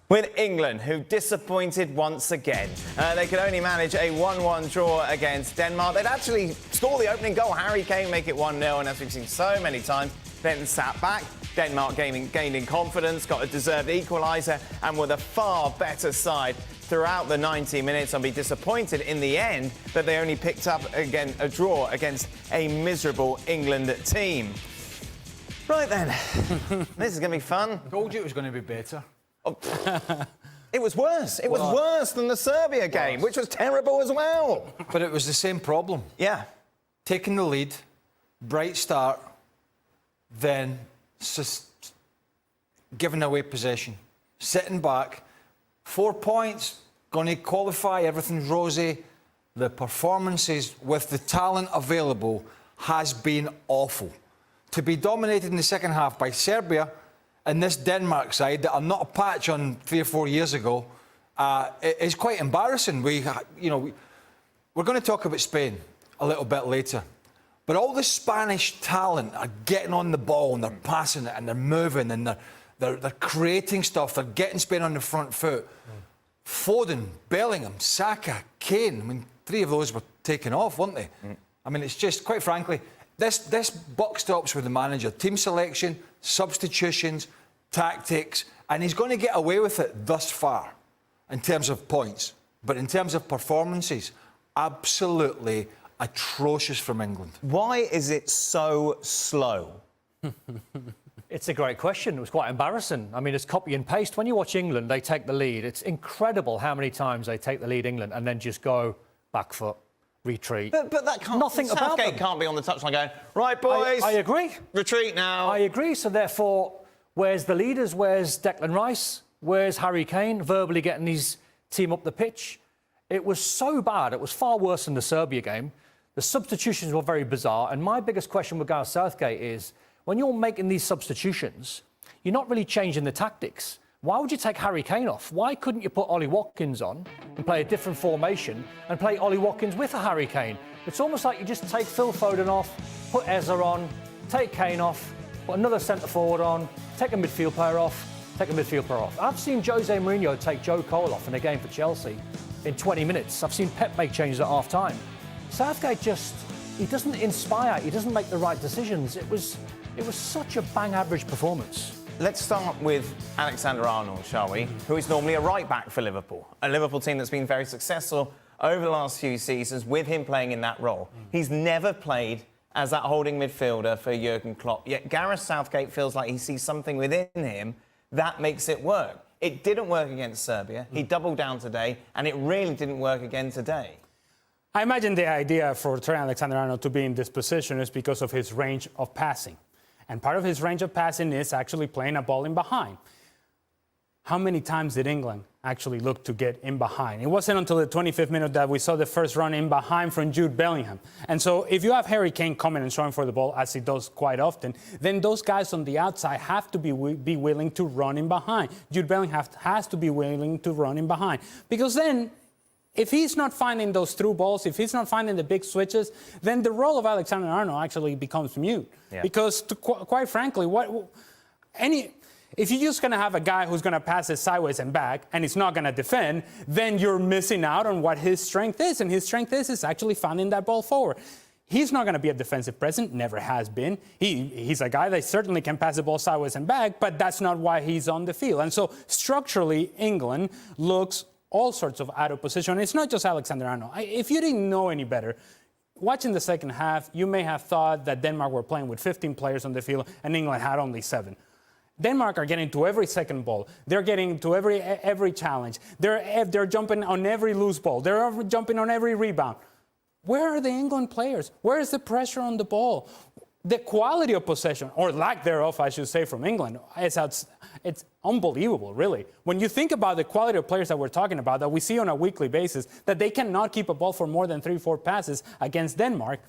With England, who disappointed once again. They could only manage a 1-1 draw against Denmark. They'd actually score the opening goal. Harry Kane make it 1-0, and as we've seen so many times, then sat back. Denmark gained in confidence, got a deserved equaliser, and were the far better side throughout the 90 minutes. I'll be disappointed in the end that they only picked up again a draw against a miserable England team. Right then, this is going to be fun. Told you it was going to be better. It was worse. It was worse than the Serbia game, which was terrible as well. But it was the same problem. Yeah. Taking the lead, bright start, then giving away possession. Sitting back, 4 points, going to qualify, everything's rosy. The performances with the talent available has been awful. To be dominated in the second half by Serbia, and this Denmark side that are not a patch on 3 or 4 years ago, is quite embarrassing. We're going to talk about Spain a little bit later, but all the Spanish talent are getting on the ball and they're passing it and they're moving and they're creating stuff. They're getting Spain on the front foot. Foden, Bellingham, Shaka, Kane. I mean, 3 of those were taken off, weren't they? I mean, it's just, quite frankly, this buck stops with the manager. Team selection, substitutions, tactics, and he's going to get away with it thus far in terms of points. But in terms of performances, absolutely atrocious from England. Why is it so slow? It's a great question. It was quite embarrassing. I mean, it's copy and paste. When you watch England, they take the lead. It's incredible how many times they take the lead, England, and then just go back foot. Retreat. But that can't. Nothing about them. Southgate can't be on the touchline going, right, boys. I agree. Retreat now. I agree. So therefore, where's the leaders? Where's Declan Rice? Where's Harry Kane verbally getting his team up the pitch? It was so bad. It was far worse than the Serbia game. The substitutions were very bizarre. And my biggest question with Gareth Southgate is, when you're making these substitutions, you're not really changing the tactics. Why would you take Harry Kane off? Why couldn't you put Ollie Watkins on and play a different formation and play Ollie Watkins with a Harry Kane? It's almost like you just take Phil Foden off, put Eze on, take Kane off, put another centre-forward on, take a midfield player off, take a midfield player off. I've seen Jose Mourinho take Joe Cole off in a game for Chelsea in 20 minutes. I've seen Pep make changes at half-time. Southgate he doesn't inspire, he doesn't make the right decisions. It was such a bang-average performance. Let's start with Alexander-Arnold, shall we? Who is normally a right-back for Liverpool. A Liverpool team that's been very successful over the last few seasons with him playing in that role. He's never played as that holding midfielder for Jurgen Klopp. Yet Gareth Southgate feels like he sees something within him that makes it work. It didn't work against Serbia. He doubled down today, and it really didn't work again today. I imagine the idea for Trent Alexander-Arnold to be in this position is because of his range of passing. And part of his range of passing is actually playing a ball in behind. how many times did England actually look to get in behind? It wasn't until the 25th minute that we saw the first run in behind from Jude Bellingham. And so if you have Harry Kane coming and showing for the ball, as he does quite often, then those guys on the outside have to be willing to run in behind. Jude Bellingham has to be willing to run in behind. Because then, if he's not finding those through balls, if he's not finding the big switches, then the role of Alexander-Arnold actually becomes mute. Yeah. Because, quite frankly, if you're just going to have a guy who's going to pass it sideways and back, and he's not going to defend, then you're missing out on what his strength is. And his strength is actually finding that ball forward. He's not going to be a defensive presence, never has been. He's a guy that certainly can pass the ball sideways and back, but that's not why he's on the field. And so, structurally, England looks all sorts of out of position. It's not just Alexander-Arnold. If you didn't know any better, watching the second half, you may have thought that Denmark were playing with 15 players on the field and England had only 7. Denmark are getting to every second ball. They're getting to every challenge. They're jumping on every loose ball. They're jumping on every rebound. Where are the England players? Where is the pressure on the ball? The quality of possession, or lack thereof, I should say, from England, it's unbelievable, really. When you think about the quality of players that we're talking about, that we see on a weekly basis, that they cannot keep a ball for more than 3-4 passes against Denmark,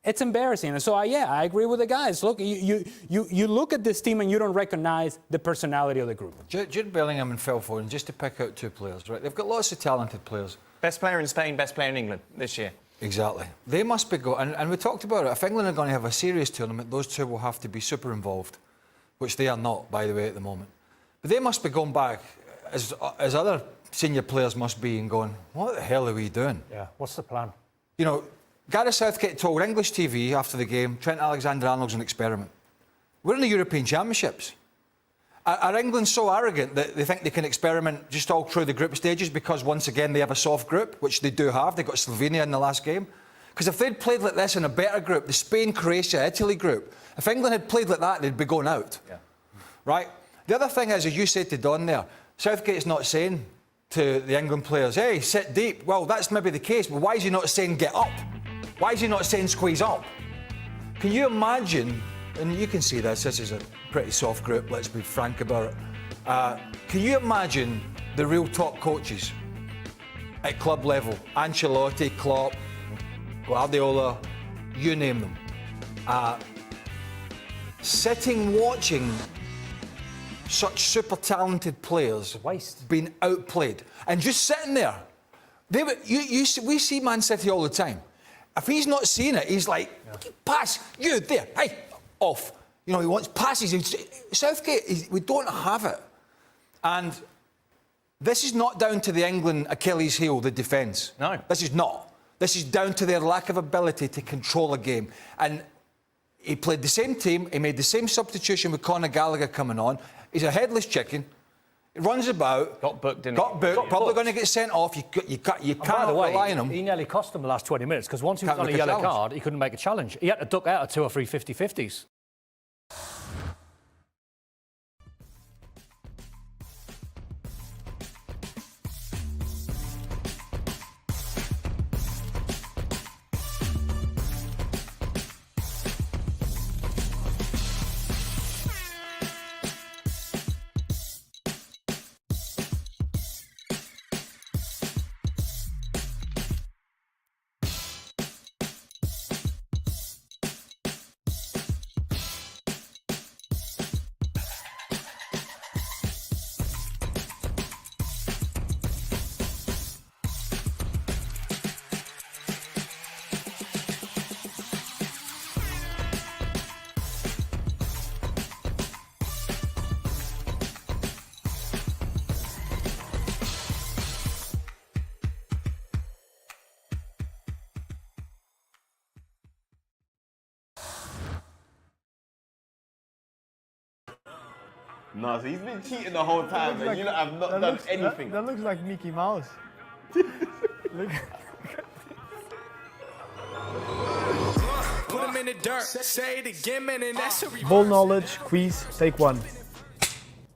it's embarrassing. And so, I agree with the guys. Look, you look at this team and you don't recognize the personality of the group. Jude Bellingham and Phil Foden, just to pick out 2 players, right? They've got lots of talented players. Best player in Spain, best player in England this year. Exactly. They must be going, and we talked about it, if England are going to have a serious tournament, those 2 will have to be super involved, which they are not, by the way, at the moment. But they must be going back, as other senior players must be, and going, what the hell are we doing? Yeah, what's the plan? You know, Gareth Southgate told English TV after the game, Trent Alexander-Arnold's an experiment. We're in the European Championships. Are England so arrogant that they think they can experiment just all through the group stages because, once again, they have a soft group, which they do have? They got Slovenia in the last game. Because if they'd played like this in a better group, the Spain, Croatia, Italy group, if England had played like that, they'd be going out. Yeah. Right? The other thing is, as you said to Don there, Southgate's not saying to the England players, hey, sit deep. Well, that's maybe the case, but why is he not saying get up? Why is he not saying squeeze up? Can you imagine, and you can see this is a pretty soft group, let's be frank about it. Can you imagine the real top coaches at club level, Ancelotti, Klopp, Guardiola, you name them, sitting watching such super talented players being outplayed and just sitting there? We see Man City all the time. If he's not seeing it, he's like, pass, you there, hey, off. You know, he wants passes. Southgate, we don't have it. And this is not down to the England Achilles heel, the defence. No. This is not. This is down to their lack of ability to control a game. And he played the same team. He made the same substitution with Conor Gallagher coming on. He's a headless chicken. He runs about. Got booked, didn't he? Got booked. Probably going to get sent off. You can't rely on him. He nearly cost him the last 20 minutes because once he was on a yellow card, he couldn't make a challenge. He had to duck out of 2 or 3 50-50s. No, so he's been cheating the whole time, and you know I've not done anything. That looks like Mickey Mouse. Look. Put him in the dirt, say it again, man, and that's a Ball knowledge quiz, take 1.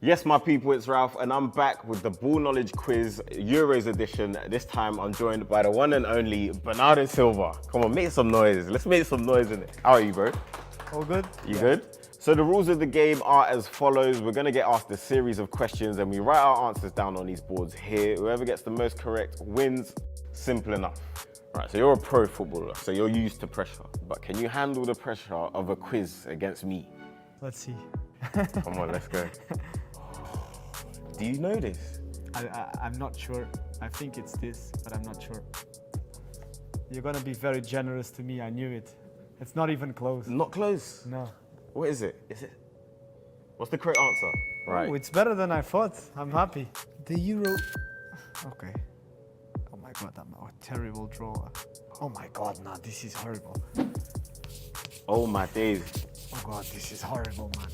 Yes, my people, it's Ralph, and I'm back with the Ball Knowledge Quiz Euros edition. This time, I'm joined by the one and only Bernardo Silva. Come on, make some noise. Let's make some noise in it. How are you, bro? All good. You good? So the rules of the game are as follows. We're going to get asked a series of questions and we write our answers down on these boards here. Whoever gets the most correct wins. Simple enough. Right, so you're a pro footballer, so you're used to pressure. But can you handle the pressure of a quiz against me? Let's see. Come on, let's go. Do you know this? I'm not sure. I think it's this, but I'm not sure. You're gonna be very generous to me, I knew it. It's not even close. Not close? No. What is it? What's the correct answer? Right. Oh, it's better than I thought. I'm happy. The Euro... Okay. Oh my God, I'm a terrible drawer. Oh my God, no, this is horrible. Oh my days. Oh God, this is horrible, man.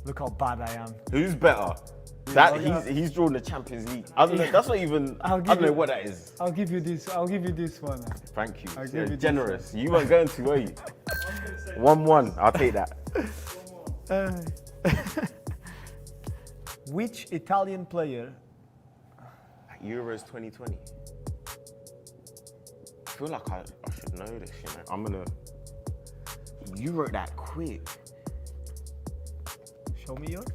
Look how bad I am. Who's better? He's drawn the Champions League. I don't know, that's not even, I don't know what that is. I'll give you this one. Thank you. I'll give You're you generous. You weren't going to, were you? 1-1, I'll take that. Which Italian player? Euros 2020. I feel like I should know this, you know. I'm gonna... You wrote that quick. Show me yours.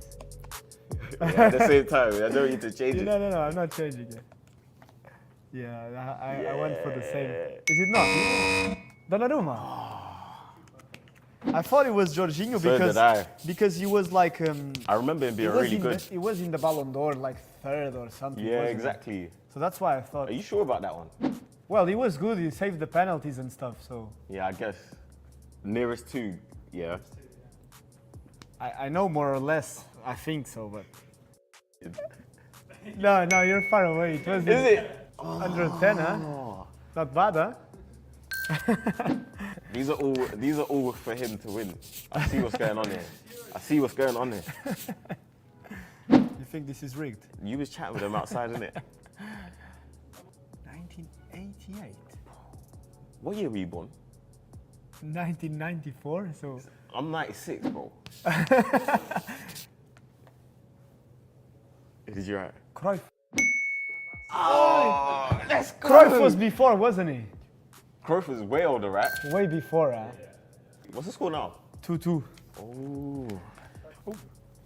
Yeah, at the same time, I don't need to change it. No, I'm not changing it. Yeah, I went for the same. Is it not? Donnarumma. I thought it was Jorginho because he was like... I remember him being really good. He was in the Ballon d'Or like third or something. Yeah, exactly. So that's why I thought... Are you sure about that one? Well, he was good. He saved the penalties and stuff, so... Yeah, I guess. Nearest two, yeah. I know more or less. I think so, but... No, you're far away. It was Is it? 110, huh? Not bad, huh? These are all for him to win. I see what's going on here. You think this is rigged? You was chatting with him outside, innit? 1988. What year were you born? 1994, so... I'm 96, bro. Did you right? Cruyff. Oh, let's go. Cruyff was before, wasn't he? Cruyff was way older, right? Way before, huh? What's the score now? 2-2. Oh.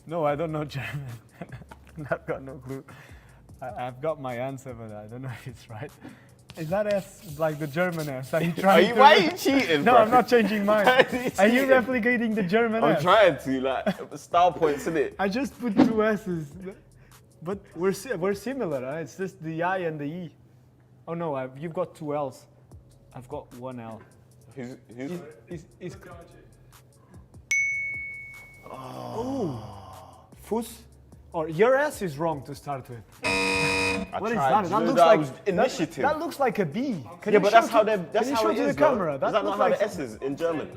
No, I don't know German. I've got no clue. I've got my answer, but I don't know if it's right. Is that S like the German S? Are you trying why are you cheating, No, bro? I'm not changing mine. Are you replicating the German S? I'm trying to, like, style points, innit? I just put two S's. But we're similar, huh? It's just the I and the E. Oh no, you've got two L's. I've got one L. Who's? Oh. Fus? Or your S is wrong to start with. What is that? That looks like initiative. That looks like a B. Yeah, but that's how it is. To the camera. Is that not how the S is in German?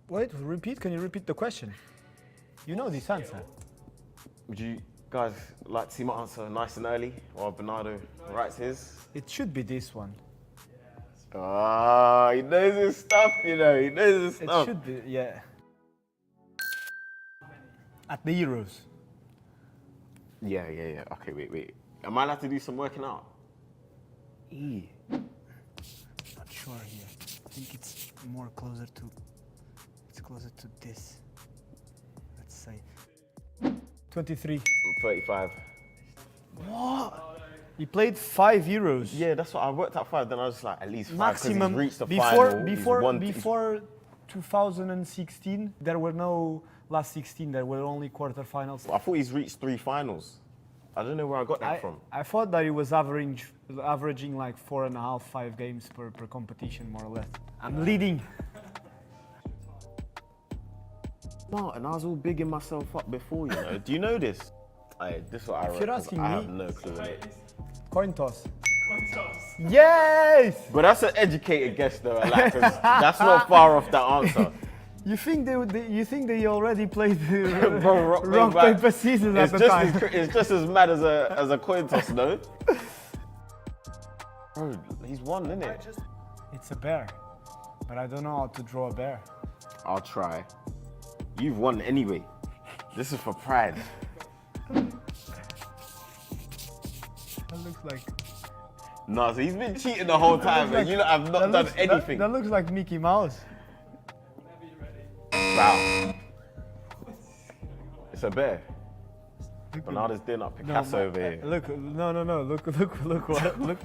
Wait, repeat. Can you repeat the question? You know this answer. Would you guys like to see my answer nice and early while Bernardo writes his? It should be this one. Ah, he knows his stuff, you know. He knows his stuff. It should be, yeah. At the Euros. Yeah. Okay, wait. Am I allowed to do some working out? Not sure here. I think it's more closer to. It's closer to this. Let's say. 23. 35. What? He played 5 Euros. Yeah, that's what I worked out 5. Then I was like, at least 5 maximum. He's reached the final. Before 2016, there were no last 16. There were only quarterfinals. I thought he's reached 3 finals. I don't know where I got that from. I thought that he was averaging like 4.5, 5 games per competition, more or less. I'm leading. No, and I was all bigging myself up before, you know. Do you know this? This is what I wrote. If you're asking me, I have no clue in it. Coin toss. Yes! But that's an educated guess, though. Like, 'cause that's not far off that answer. You think they already played the Bro, rock paper scissors at the time? It's just as mad as a coin toss, no? Bro, he's won, isn't it? It's a bear, but I don't know how to draw a bear. I'll try. You've won anyway. This is for pride. That looks like... No, so he's been cheating the whole time, and you lot have not done anything. That looks like Mickey Mouse. Wow. It's a bear. Bernardo's doing up Picasso over here. Look, no. Look what? Look.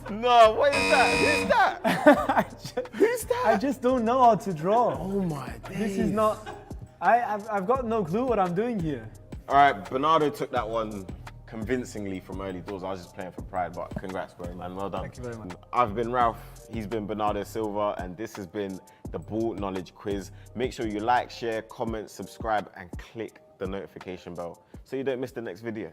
No, what is that? Who's that? Who's that? I just don't know how to draw. Oh my days. This is not. I've got no clue what I'm doing here. All right, Bernardo took that one convincingly from early doors. I was just playing for pride, but congrats, bro, man. Well done. Thank you very much. I've been Ralph. He's been Bernardo Silva, and this has been the Ball Knowledge Quiz. Make sure you like, share, comment, subscribe, and click the notification bell so you don't miss the next video.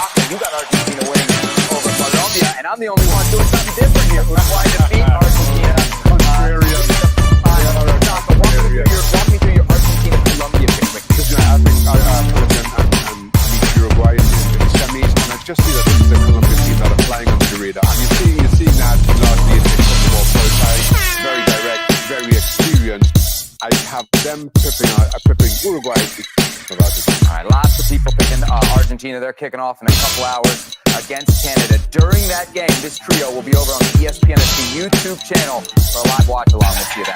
Shaka, you got Argentina winning over Colombia, and I'm the only one doing something different here. Uruguay defeat Argentina. Walk me through your Argentina-Colombia pick. Listen, I think Colombia and beat Uruguay in the semis, and I just see that this is a Colombian team that are flying under the radar. And you're seeing that largely in the football profile, very direct, very experienced. I have them pipping Uruguay. All right, lots of people picking Argentina. They're kicking off in a couple hours against Canada. During that game, this trio will be over on the ESPN FC YouTube channel for a live watch along. We'll see you then.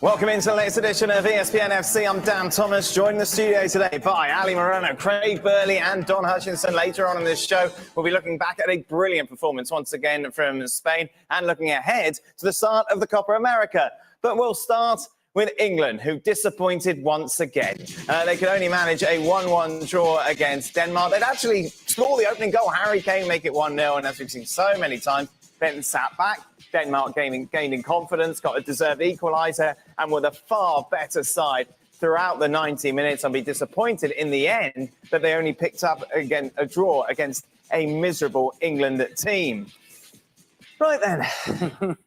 Welcome into the latest edition of ESPN FC. I'm Dan Thomas, joined in the studio today by Ali Moreno, Craig Burley and Don Hutchison. Later on in this show, we'll be looking back at a brilliant performance once again from Spain and looking ahead to the start of the Copa America. But we'll start with England, who disappointed once again. They could only manage a 1-1 draw against Denmark. They'd actually score the opening goal. Harry Kane make it 1-0, and as we've seen so many times, then sat back. Denmark gaining confidence, got a deserved equaliser, and with a far better side throughout the 90 minutes. I'll be disappointed in the end that they only picked up again a draw against a miserable England team. Right then,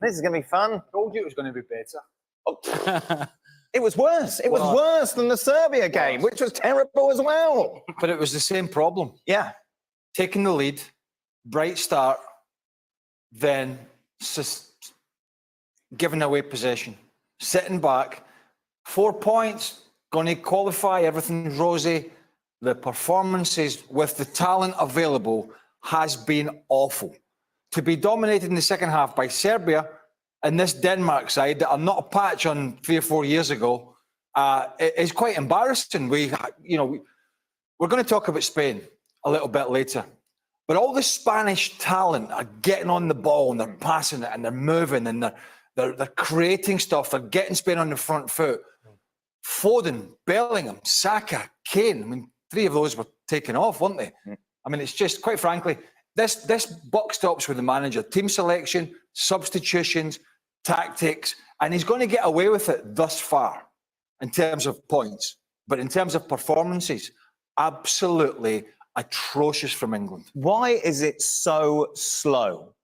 this is going to be fun. Told you it was going to be better. It was worse. It was worse than the Serbia game, which was terrible as well. But it was the same problem. Yeah. Taking the lead, bright start, then giving away possession, sitting back, 4 points, going to qualify, everything's rosy. The performances with the talent available has been awful. To be dominated in the second half by Serbia and this Denmark side that are not a patch on 3 or 4 years ago is quite embarrassing. We're going to talk about Spain a little bit later. But all the Spanish talent are getting on the ball and they're passing it and they're moving and they're creating stuff. They're getting Spain on the front foot. Foden, Bellingham, Shaka, Kane. I mean, 3 of those were taken off, weren't they? I mean, it's just, quite frankly, this buck stops with the manager. Team selection, substitutions, tactics, and he's going to get away with it thus far in terms of points. But in terms of performances, absolutely atrocious from England. Why is it so slow?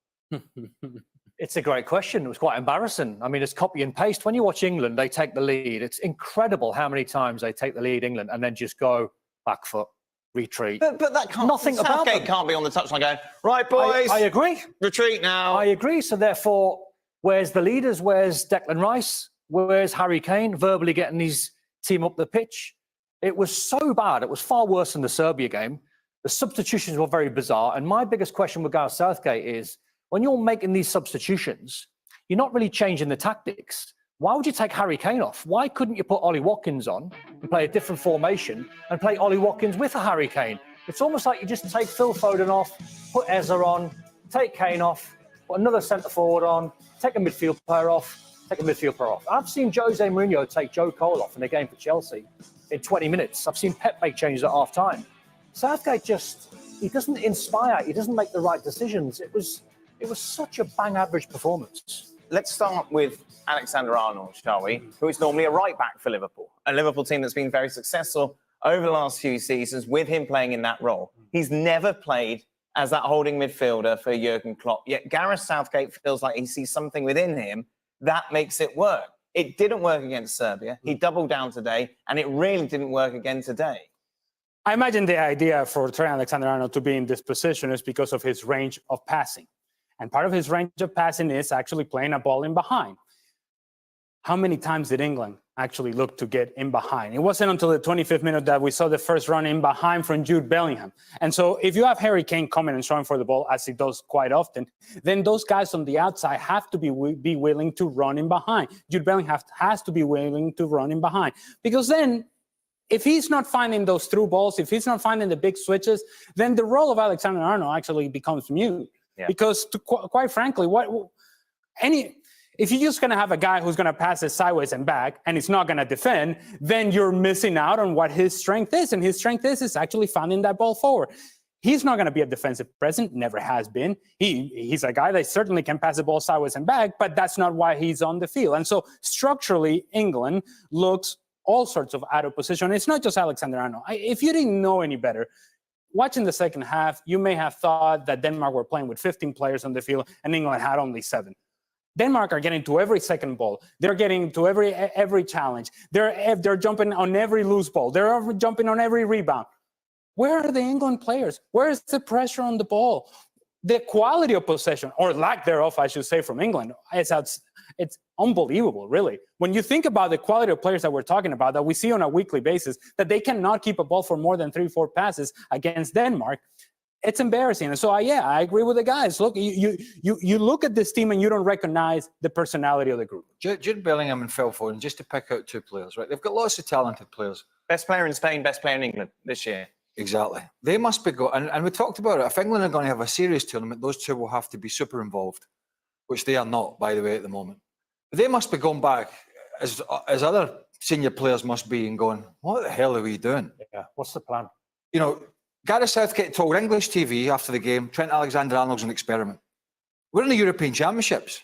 It's a great question. It was quite embarrassing. I mean, it's copy and paste. When you watch England, they take the lead. It's incredible how many times they take the lead, England, and then just go back foot, retreat. But that can't. Nothing about Southgate them. can't be on the touchline going, right, boys. I agree. Retreat now. I agree. So therefore, where's the leaders? Where's Declan Rice? Where's Harry Kane verbally getting his team up the pitch? It was so bad. It was far worse than the Serbia game. The substitutions were very bizarre. And my biggest question with Gareth Southgate is, when you're making these substitutions, you're not really changing the tactics. Why would you take Harry Kane off? Why couldn't you put Ollie Watkins on and play a different formation and play Ollie Watkins with a Harry Kane? It's almost like you just take Phil Foden off, put Ezra on, take Kane off, put another centre-forward on, take a midfield player off, take a midfield player off. I've seen Jose Mourinho take Joe Cole off in a game for Chelsea in 20 minutes. I've seen Pep make changes at half-time. Southgate he doesn't inspire. He doesn't make the right decisions. It was such a bang average performance. Let's start with Alexander-Arnold, shall we? Who is normally a right back for Liverpool. A Liverpool team that's been very successful over the last few seasons with him playing in that role. He's never played as that holding midfielder for Jurgen Klopp. Yet Gareth Southgate feels like he sees something within him that makes it work. It didn't work against Serbia. He doubled down today, and it really didn't work again today. I imagine the idea for Trent Alexander-Arnold to be in this position is because of his range of passing. And part of his range of passing is actually playing a ball in behind. How many times did England actually look to get in behind? It wasn't until the 25th minute that we saw the first run in behind from Jude Bellingham. And so if you have Harry Kane coming and showing for the ball, as he does quite often, then those guys on the outside have to be willing to run in behind. Jude Bellingham has to be willing to run in behind. Because then, if he's not finding those through balls, if he's not finding the big switches, then the role of Alexander-Arnold actually becomes mute. Yeah. Because quite frankly, if you're just going to have a guy who's going to pass it sideways and back and he's not going to defend, then you're missing out on what his strength is. And his strength is actually finding that ball forward. He's not going to be a defensive presence, never has been. He's a guy that certainly can pass the ball sideways and back, but that's not why he's on the field. And so structurally, England looks all sorts of out of position. It's not just Alexander-Arnold. If you didn't know any better, watching the second half, you may have thought that Denmark were playing with 15 players on the field and England had only 7. Denmark are getting to every second ball. They're getting to every challenge. They're jumping on every loose ball. They're jumping on every rebound. Where are the England players? Where is the pressure on the ball? The quality of possession, or lack thereof, I should say, from England, it's unbelievable, really. When you think about the quality of players that we're talking about, that we see on a weekly basis, that they cannot keep a ball for more than 3-4 passes against Denmark, it's embarrassing. And so, I agree with the guys. Look, you look at this team and you don't recognize the personality of the group. Jude Bellingham and Phil Foden, just to pick out 2 players, right? They've got lots of talented players. Best player in Spain, best player in England this year. Exactly. They must be going, and we talked about it, if England are going to have a serious tournament, those 2 will have to be super involved, which they are not, by the way, at the moment. But they must be going back, as other senior players must be, and going, what the hell are we doing? Yeah, what's the plan? You know, Gareth Southgate told English TV after the game, Trent Alexander-Arnold's an experiment. We're in the European Championships.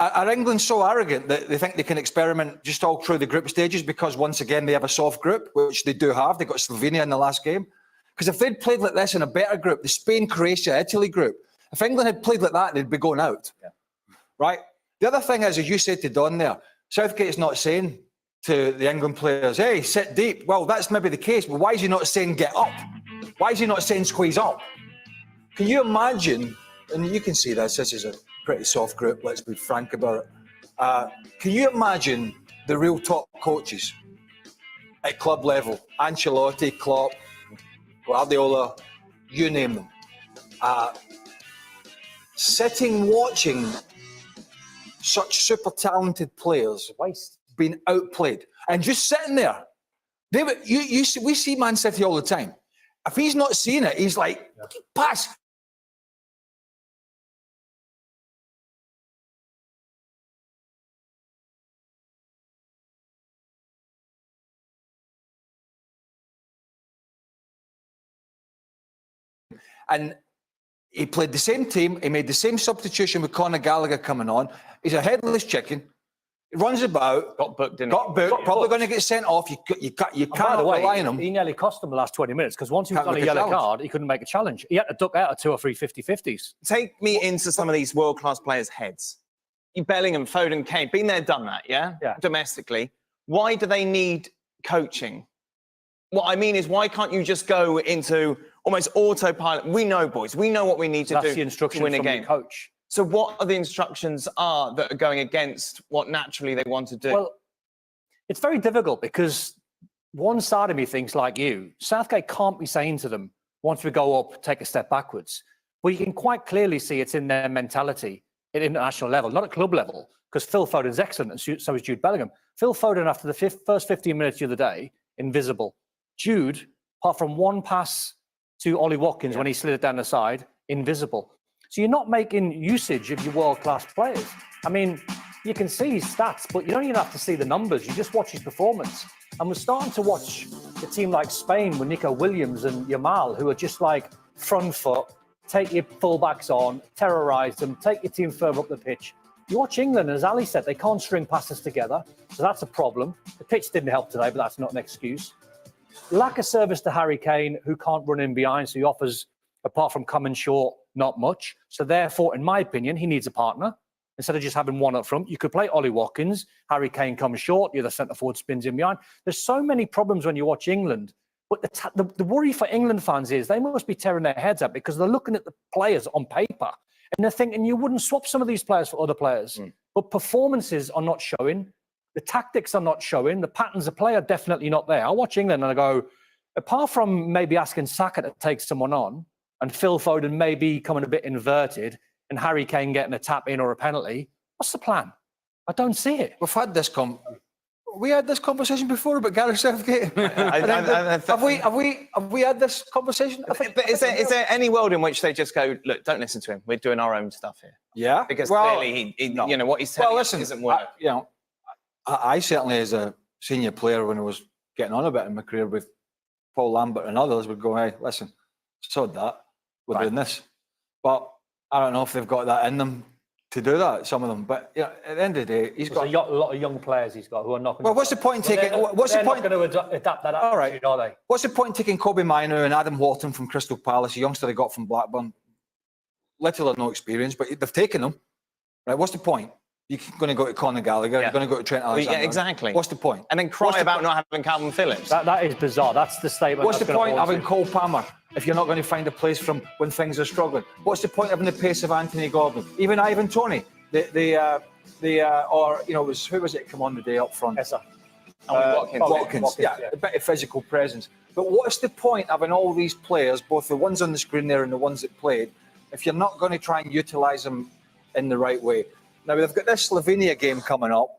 Are England so arrogant that they think they can experiment just all through the group stages because, once again, they have a soft group, which they do have? They got Slovenia in the last game. Because if they'd played like this in a better group, the Spain, Croatia, Italy group, if England had played like that, they'd be going out. Yeah. Right? The other thing is, as you said to Don there, Southgate's not saying to the England players, hey, sit deep. Well, that's maybe the case, but why is he not saying get up? Why is he not saying squeeze up? Can you imagine, and you can see this is a pretty soft group, let's be frank about it. Can you imagine the real top coaches at club level, Ancelotti, Klopp, Guardiola, you name them, sitting watching such super talented players being outplayed and just sitting there? We see Man City all the time. If he's not seeing it, he's like, pass. And he played the same team. He made the same substitution with Conor Gallagher coming on. He's a headless chicken. He runs about. Got booked, probably going to get sent off. You can't rely on him. He nearly cost him the last 20 minutes because once he was on a yellow card, he couldn't make a challenge. He had to duck out of 2 or 3 50-50s. Take me into some of these world-class players' heads. Bellingham, Foden, Kane, been there, done that, yeah? Domestically. Why do they need coaching? What I mean is, why can't you just go into almost autopilot? We know, boys. We know what we need to do. That's the instruction to win a from game. the coach. So what are the instructions that are going against what naturally they want to do? Well, it's very difficult because one side of me thinks like you. Southgate can't be saying to them, once we go up, take a step backwards. Well, you can quite clearly see it's in their mentality at international level, not at club level, because Phil Foden's excellent and so is Jude Bellingham. Phil Foden, after the first 15 minutes the other day, invisible. Jude, apart from one pass to Ollie Watkins when he slid it down the side, invisible. So you're not making usage of your world-class players. I mean, you can see his stats, but you don't even have to see the numbers. You just watch his performance. And we're starting to watch a team like Spain with Nico Williams and Yamal, who are just like front foot, take your fullbacks on, terrorise them, take your team further up the pitch. You watch England, as Ali said, they can't string passes together, so that's a problem. The pitch didn't help today, but that's not an excuse. Lack of service to Harry Kane, who can't run in behind, so he offers, apart from coming short, not much. So therefore, in my opinion, he needs a partner. Instead of just having one up front, you could play Ollie Watkins, Harry Kane comes short, the other centre-forward spins in behind. There's so many problems when you watch England. But the worry for England fans is they must be tearing their heads up because they're looking at the players on paper and they're thinking you wouldn't swap some of these players for other players. But performances are not showing. The tactics are not showing. The patterns of play are definitely not there. I watch England and I go, apart from maybe asking Shaka to take someone on and Phil Foden maybe coming a bit inverted and Harry Kane getting a tap in or a penalty, what's the plan? I don't see it. We've had this we had this conversation before about Gareth Southgate. Have we had this conversation? But is there any world in which they just go, look, don't listen to him. We're doing our own stuff here. Yeah, because clearly you know what he's telling us isn't working. I certainly, as a senior player, when I was getting on a bit in my career with Paul Lambert and others, would go, hey, listen, sod that, we're Right. doing this. But I don't know if they've got that in them to do that, some of them. But at the end of the day, he's got a lot of young players he's got who are not going Well, what's the point in taking... What's the point? They're not going to adapt that attitude, All right. are they? What's the point in taking Kobe Minu and Adam Wharton from Crystal Palace, a youngster they got from Blackburn? Little or no experience, but they've taken them. Right? What's the point? You're going to go to Conor Gallagher, you're going to go to Trent Alexander. Yeah, exactly. What's the point? And then cry about not having Calvin Phillips. That is bizarre. That's the statement. What's the point of having Cole Palmer if you're not going to find a place from when things are struggling? What's the point of having the pace of Anthony Gordon? Even Ivan Toney, or who was it come on the day up front? Watkins. Yeah, a bit of physical presence. But what's the point of having all these players, both the ones on the screen there and the ones that played, if you're not going to try and utilise them in the right way? Now, they've got this Slovenia game coming up,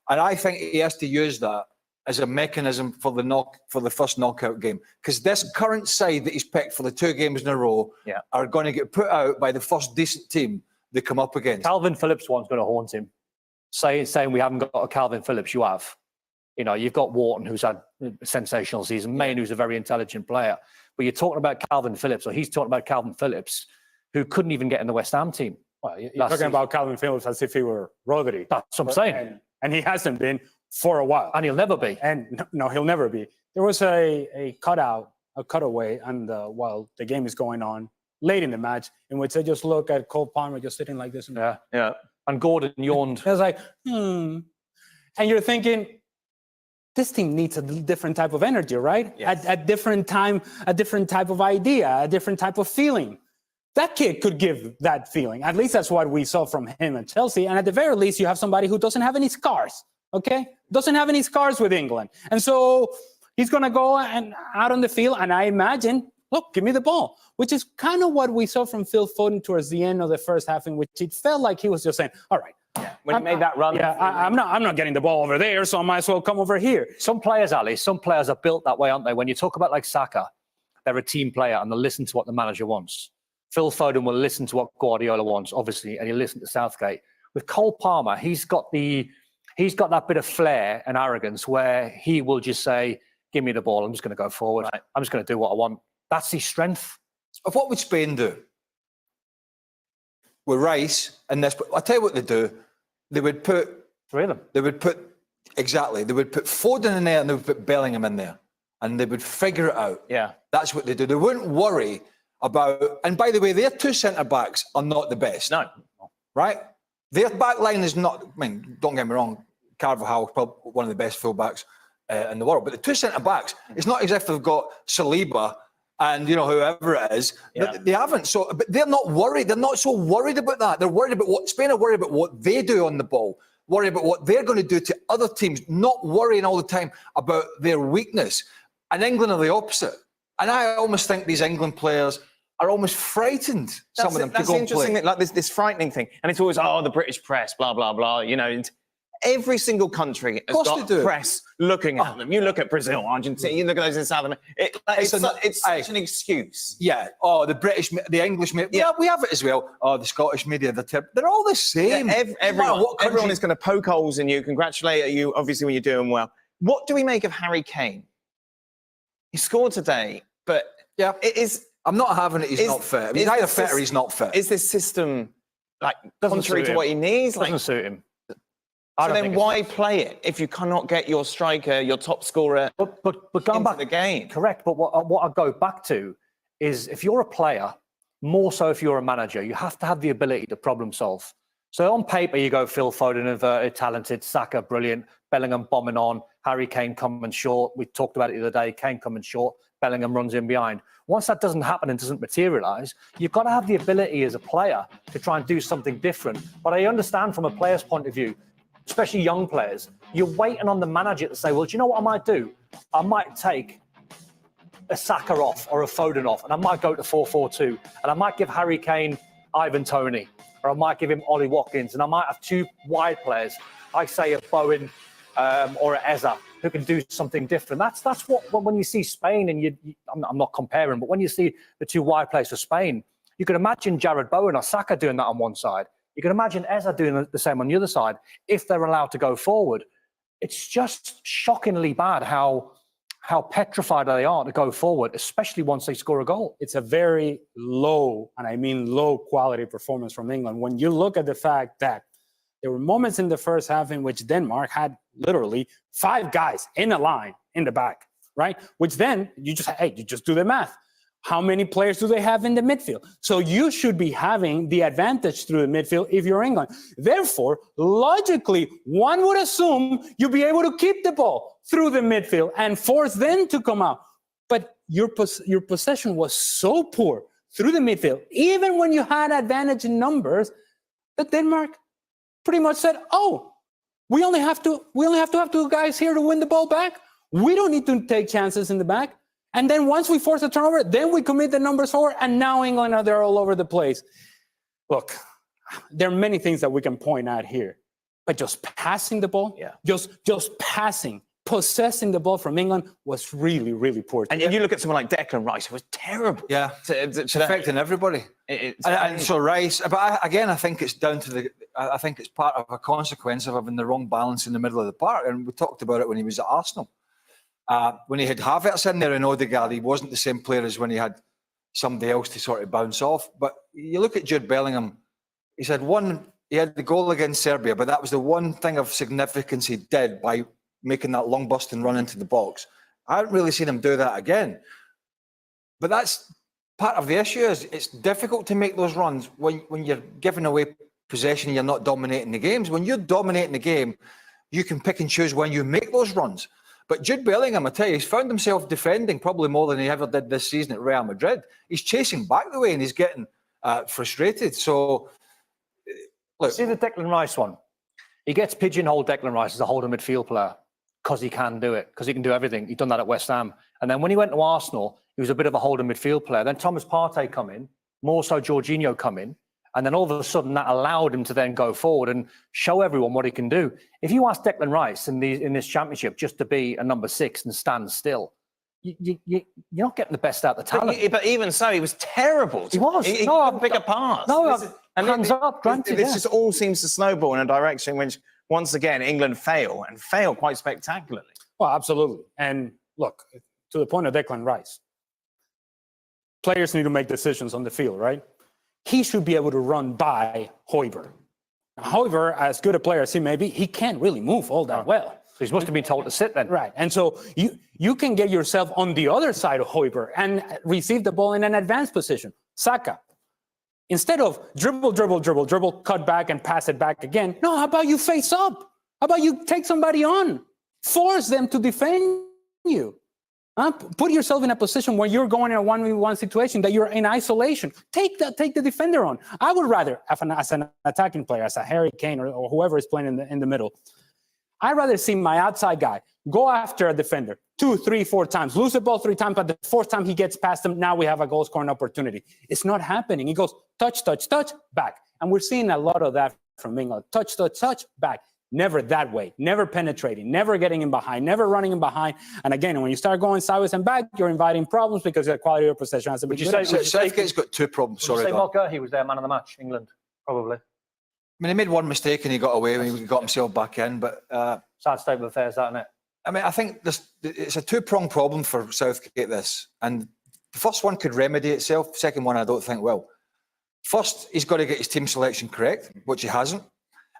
and I think he has to use that as a mechanism for the first knockout game. Because this current side that he's picked for the 2 games in a row are going to get put out by the first decent team they come up against. Calvin Phillips one's going to haunt him. Saying we haven't got a Calvin Phillips, you have. You know, you've got Wharton, who's had a sensational season, Main, who's a very intelligent player. But you're talking about Calvin Phillips, or he's talking about Calvin Phillips, who couldn't even get in the West Ham team. Well, you're talking about Calvin Phillips as if he were Rodri. That's what I'm saying. And he hasn't been for a while. And he'll never be. And no, he'll never be. There was a cutaway, and while the game is going on, late in the match, in which they just look at Cole Palmer just sitting like this. Yeah. And Gordon yawned. It was like, And you're thinking, this team needs a different type of energy, right? Yes. At different time, a different type of idea, a different type of feeling. That kid could give that feeling. At least that's what we saw from him at Chelsea. And at the very least, you have somebody who doesn't have any scars, okay? Doesn't have any scars with England. And so he's going to go and out on the field, and I imagine, look, give me the ball, which is kind of what we saw from Phil Foden towards the end of the first half, in which it felt like he was just saying, all right. Yeah, when he made that run. Yeah, I'm not getting the ball over there, so I might as well come over here. Some players, Ali, are built that way, aren't they? When you talk about like Shaka, they're a team player and they'll listen to what the manager wants. Phil Foden will listen to what Guardiola wants, obviously, and he'll listen to Southgate. With Cole Palmer, he's got that bit of flair and arrogance where he will just say, give me the ball, I'm just going to go forward. Right. I'm just going to do what I want. That's his strength. Of what would Spain do? With Rice and this, I'll tell you what they do. They would put 3 of them. They would put Foden in there and they would put Bellingham in there. And they would figure it out. Yeah. That's what they do. They wouldn't worry about, and by the way, their 2 centre-backs are not the best. No. Right? Their back line is not, I mean, don't get me wrong, Carvajal is probably one of the best full-backs in the world. But the 2 centre-backs, it's not as if they've got Saliba and, whoever it is. Yeah. They haven't. So, but they're not worried. They're not so worried about that. They're worried about Spain are worried about what they do on the ball, worried about what they're going to do to other teams, not worrying all the time about their weakness. And England are the opposite. And I almost think these England players are almost frightened, some of them, to go and play. That's interesting, like this frightening thing. And it's always, the British press, blah, blah, blah. Every single country has got press looking at them. You look at Brazil, Argentina, you look at those in South America. It's such an excuse. Yeah. The English media. Yeah, we have it as well. The Scottish media, they're all the same. Yeah, everyone is going to poke holes in you, congratulate you, obviously, when you're doing well. What do we make of Harry Kane? He scored today, but it is... I'm not having it. He's not fit. He's either fit or he's not fit. Is this system contrary to what he needs? Doesn't suit him. So then why play it if you cannot get your striker, your top scorer, but going back the game? Correct. But what I go back to is, if you're a player, more so if you're a manager, you have to have the ability to problem solve. So on paper, you go Phil Foden, inverted, talented, Saka, brilliant, Bellingham bombing on, Harry Kane coming short. We talked about it the other day. Kane coming short, Bellingham runs in behind. Once that doesn't happen and doesn't materialise, you've got to have the ability as a player to try and do something different. But I understand from a player's point of view, especially young players, you're waiting on the manager to say, well, do you know what I might do? I might take a Saka off or a Foden off, and I might go to 4-4-2, and I might give Harry Kane Ivan Toney, or I might give him Ollie Watkins, and I might have 2 wide players. I say a Bowen or a Eza, who can do something different. That's what, when you see Spain, and I'm not comparing, but when you see the 2 wide players for Spain, you can imagine Jared Bowen or Saka doing that on one side. You can imagine Eza doing the same on the other side if they're allowed to go forward. It's just shockingly bad how how petrified they are to go forward, especially once they score a goal. It's a very low, and I mean low quality performance from England. When you look at the fact that there were moments in the first half in which Denmark had literally 5 guys in a line in the back, right? Which then you just do the math. How many players do they have in the midfield? So you should be having the advantage through the midfield if you're England. Therefore, logically, one would assume you'll be able to keep the ball through the midfield and force them to come out. But your possession was so poor through the midfield, even when you had advantage in numbers, that Denmark pretty much said, "Oh, we only have to have 2 guys here to win the ball back. We don't need to take chances in the back." And then once we force a turnover, then we commit the numbers forward, and now England they're all over the place. Look, there are many things that we can point out here, but just passing the ball, just passing, possessing the ball from England was really, really poor. And you look at someone like Declan Rice, it was terrible. Yeah, it's affecting everybody. And so Rice, but I think it's down to I think it's part of a consequence of having the wrong balance in the middle of the park. And we talked about it when he was at Arsenal. When he had Havertz in there and Odegaard, he wasn't the same player as when he had somebody else to sort of bounce off. But you look at Jude Bellingham, he had the goal against Serbia, but that was the one thing of significance he did by making that long bust and run into the box. I haven't really seen him do that again. But that's part of the issue, is it's difficult to make those runs when you're giving away possession and you're not dominating the games. When you're dominating the game, you can pick and choose when you make those runs. But Jude Bellingham, I tell you, he's found himself defending probably more than he ever did this season at Real Madrid. He's chasing back the way and he's getting frustrated. So, look. See the Declan Rice one? He gets pigeonholed, Declan Rice, as a holding midfield player because he can do it, because he can do everything. He's done that at West Ham. And then when he went to Arsenal, he was a bit of a holding midfield player. Then Thomas Partey come in, more so Jorginho come in. And then all of a sudden that allowed him to then go forward and show everyone what he can do. If you ask Declan Rice in this championship just to be a number 6 and stand still, you're not getting the best out of the talent. But even so, he was terrible. He was. He couldn't pick a pass. Hands up, granted. This just all seems to snowball in a direction which, once again, England fail quite spectacularly. Well, absolutely. And look, to the point of Declan Rice, players need to make decisions on the field, right? He should be able to run by Højbjerg. However, as good a player as he may be, he can't really move all that well. So he must have been told to sit then. Right. And so you can get yourself on the other side of Højbjerg and receive the ball in an advanced position. Saka, instead of dribble, cut back and pass it back again, no, how about you face up? How about you take somebody on? Force them to defend you. Put yourself in a position where you're going in a 1v1 situation that you're in isolation. Take the defender on. I would rather, as an attacking player, as a Harry Kane or whoever is playing in the middle, I'd rather see my outside guy go after a defender 2, 3, 4 times, lose the ball 3 times, but the 4th time he gets past him, now we have a goal scoring opportunity. It's not happening. He goes touch, back. And we're seeing a lot of that from England. Touch, back. Never that way, never penetrating, never getting in behind, never running in behind. And again, when you start going sideways and back, you're inviting problems because the quality of your possession has to be good. Southgate's got 2 problems. Would you say Mark Gurhey was their man of the match, England, probably? I mean, he made one mistake and he got away and he got himself back in. But sad state of affairs, that, isn't it? I mean, I think it's a 2-pronged problem for Southgate, this. And the first one could remedy itself. Second one, I don't think will. First, he's got to get his team selection correct, which he hasn't.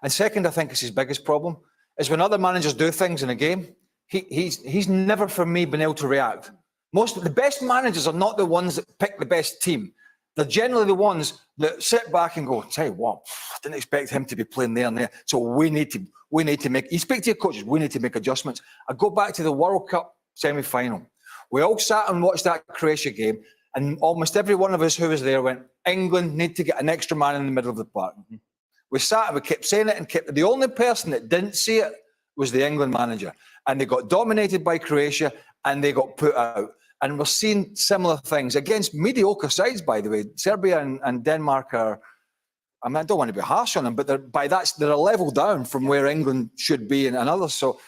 And second, I think it's his biggest problem, is when other managers do things in a game, he's never, for me, been able to react. Most of the best managers are not the ones that pick the best team. They're generally the ones that sit back and go, tell you what, I didn't expect him to be playing there and there. So we need to make, you speak to your coaches, we need to make adjustments. I go back to the World Cup semi-final. We all sat and watched that Croatia game, and almost every one of us who was there went, England need to get an extra man in the middle of the park. Mm-hmm. We sat and we kept saying it, and the only person that didn't see it was the England manager. And they got dominated by Croatia and they got put out. And we're seeing similar things against mediocre sides, by the way. Serbia and Denmark are, I mean, I don't want to be harsh on them, but they're a level down from where England should be and others. So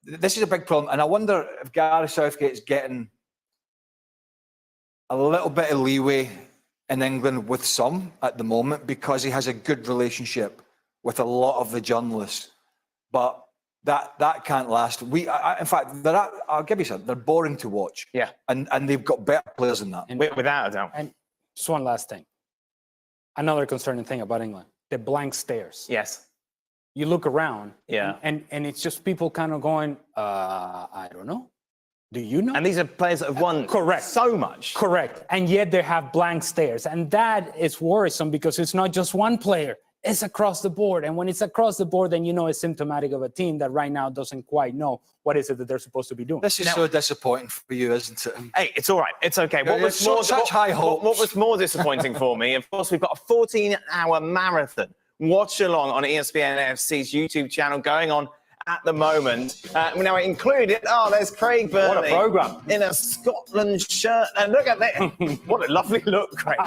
this is a big problem. And I wonder if Gareth Southgate is getting a little bit of leeway in England with some at the moment because he has a good relationship with a lot of the journalists. But that can't last. In fact, I'll give you something. They're boring to watch. Yeah. And they've got better players than that. Without a doubt. And just one last thing. Another concerning thing about England, the blank stares. Yes. You look around, Yeah. and it's just people kind of going, I don't know. Do you know? And these are players that have won correct so much. Correct. And yet they have blank stares. And that is worrisome because it's not just one player. It's across the board. And when it's across the board, then you know it's symptomatic of a team that right now doesn't quite know what is it that they're supposed to be doing. This is so disappointing for you, isn't it? Hey, it's all right. It's okay. What was more disappointing for me, of course, we've got a 14-hour marathon watch along on ESPN FC's YouTube channel going on at the moment. Now it included, there's Craig Burley. What a programme. In a Scotland shirt. And look at that. What a lovely look, Craig.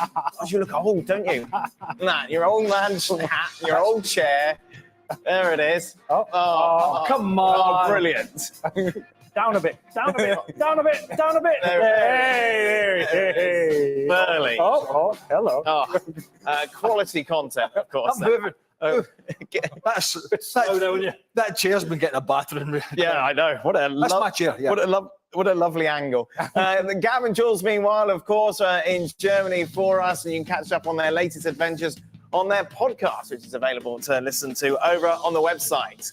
You look old, don't you? Nah, your old man's hat, your old chair. There it is. Oh, come on. Oh, brilliant. Down a bit, down a bit, down a bit, down a bit. Hey. Burley. Oh, hello. Quality content, of course. I'm moving. That chair's been getting a battering. Yeah, I know. That's my chair. Yeah. What a lovely angle. Gavin Jules, meanwhile, of course, in Germany for us, and you can catch up on their latest adventures on their podcast, which is available to listen to over on the website.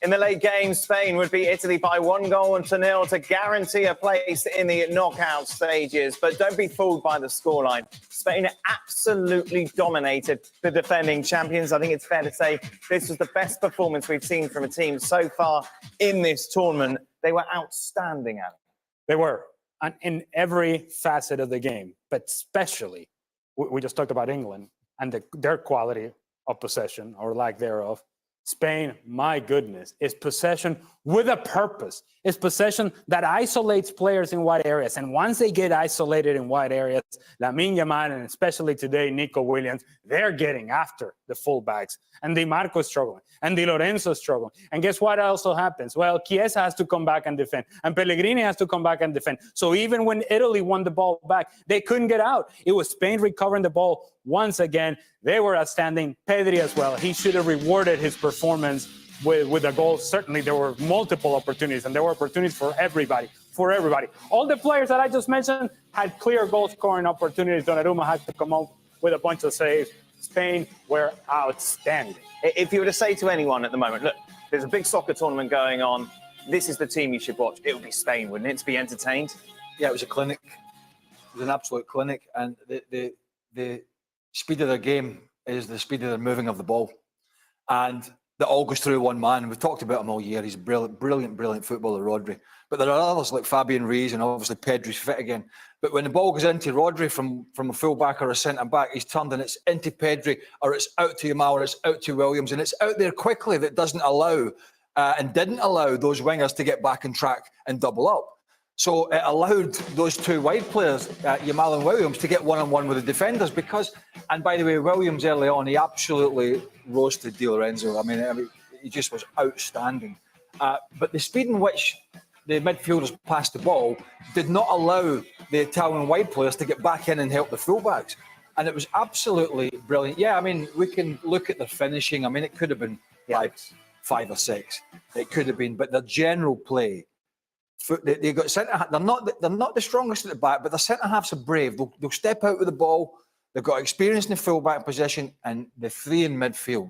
In the late game, Spain would beat Italy by 1-0 to guarantee a place in the knockout stages. But don't be fooled by the scoreline. Spain absolutely dominated the defending champions. I think it's fair to say this was the best performance we've seen from a team so far in this tournament. They were outstanding at it. They were, and in every facet of the game, but especially, we just talked about England and their quality of possession or lack thereof. Spain, my goodness, is possession with a purpose. It's possession that isolates players in wide areas. And once they get isolated in wide areas, Lamine Yamal and especially today, Nico Williams, they're getting after the fullbacks. And Di Marco is struggling. And Di Lorenzo is struggling. And guess what also happens? Well, Chiesa has to come back and defend. And Pellegrini has to come back and defend. So even when Italy won the ball back, they couldn't get out. It was Spain recovering the ball once again. They were outstanding. Pedri as well. He should have rewarded his performance with a goal. Certainly, there were multiple opportunities, and there were opportunities for everybody. All the players that I just mentioned had clear goal-scoring opportunities. Donnarumma had to come up with a bunch of saves. Spain were outstanding. If you were to say to anyone at the moment, look, there's a big soccer tournament going on. This is the team you should watch. It would be Spain, wouldn't it, to be entertained? Yeah, it was a clinic. It was an absolute clinic. And the speed of their game is the speed of their moving of the ball. And that all goes through one man. We've talked about him all year. He's a brilliant footballer, Rodri. But there are others like Fabian Ruiz and obviously Pedri's fit again. But when the ball goes into Rodri from a full-back or a centre-back, he's turned and it's into Pedri or it's out to Yamal or it's out to Williams. And it's out there quickly that doesn't allow and didn't allow those wingers to get back on track and double up. So it allowed those two wide players, Yamal and Williams, to get one-on-one with the defenders because, and by the way, Williams early on, he absolutely roasted Di Lorenzo. I mean, he just was outstanding. But the speed in which the midfielders passed the ball did not allow the Italian wide players to get back in and help the fullbacks. And it was absolutely brilliant. Yeah, I mean, we can look at the finishing. I mean, it could have been five or six. It could have been, but the general play, they got centre. They're not the strongest at the back, but their centre halves are brave. They'll step out with the ball. They've got experience in the full back position, and the three in midfield,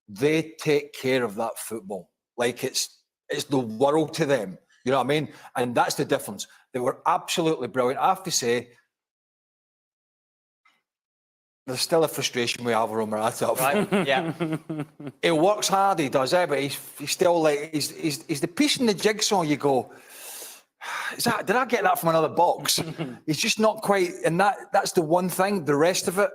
they take care of that football like it's the world to them. You know what I mean? And that's the difference. They were absolutely brilliant. I have to say, there's still a frustration with Alvaro Morata. Right? Yeah. He works hard, he does, but he's still like he's the piece in the jigsaw. You go, did I get that from another box? He's just not quite, and that's the one thing. The rest of it,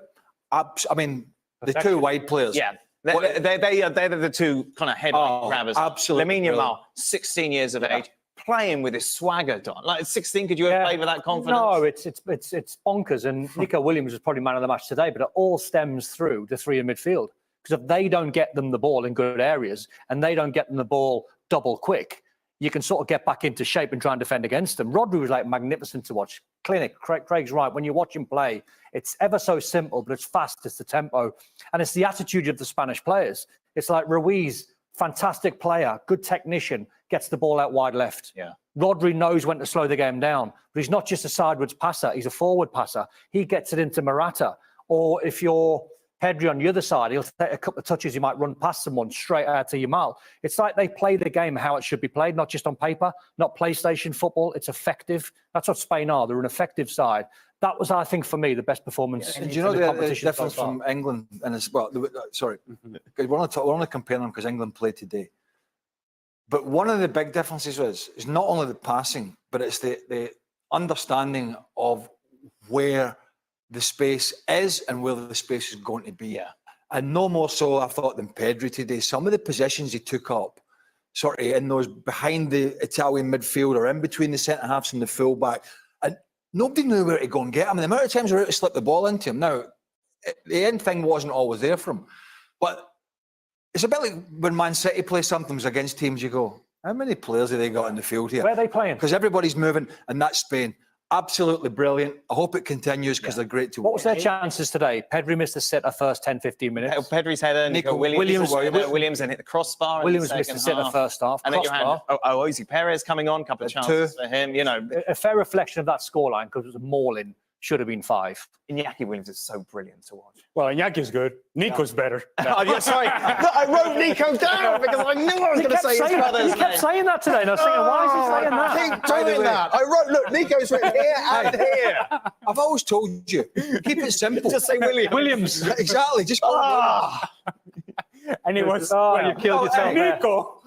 I mean, the two wide players. Yeah. They're the two kind of headline grabbers. Absolutely. Lamine Yamal, 16 years of age, playing with his swagger, Don. Like at 16, could you have played with that confidence? No, it's bonkers. And Nico Williams was probably man of the match today, but it all stems through the three in midfield. Because if they don't get them the ball in good areas and they don't get them the ball double quick, you can sort of get back into shape and try and defend against them. Rodri was like magnificent to watch. clinic. Craig's right. When you watch him play, it's ever so simple, but it's fast. It's the tempo. And it's the attitude of the Spanish players. It's like Ruiz, fantastic player, good technician, gets the ball out wide left. Yeah. Rodri knows when to slow the game down, but he's not just a sideways passer. He's a forward passer. He gets it into Morata. Or if you're Pedri on the other side, he'll take a couple of touches. He might run past someone straight out to Yamal. It's like they play the game how it should be played, not just on paper, not PlayStation football. It's effective. That's what Spain are. They're an effective side. That was, I think, for me, the best performance. Do you know the difference from England and as well? Sorry, because we're only comparing them because England played today. But one of the big differences is not only the passing, but it's the understanding of where the space is and where the space is going to be. Yeah. And no more so, I thought, than Pedri today. Some of the positions he took up, sort of in those behind the Italian midfield or in between the centre halves and the fullback, and nobody knew where to go and get him. And the amount of times we were able to slip the ball into him. Now, the end thing wasn't always there for him, but it's a bit like when Man City play sometimes against teams, you go, how many players have they got in the field here? Where are they playing? Because everybody's moving, and that's Spain. Absolutely brilliant. I hope it continues because they're great to watch. What was their chances today? Pedri missed the sitter first 10, 15 minutes. Pedri's header, Nico Williams and hit the crossbar. Williams missed the sitter first half. And then you had Ozzy Perez coming on, couple of chances for him. You know, a fair reflection of that scoreline because it was a mauling. Should have been 5. Iñaki Williams is so brilliant to watch. Well, Iñaki's good. Nico's better. Oh, yeah, sorry. Look, I wrote Nico down because I knew I was going to say his brother's name. He kept saying that today, and I was thinking, why is he saying that? Keep doing that. I wrote, look, Nico's written here and here. I've always told you, keep it simple. Just say Williams. Williams. Exactly. Just go. And it was you killed yourself. Nico.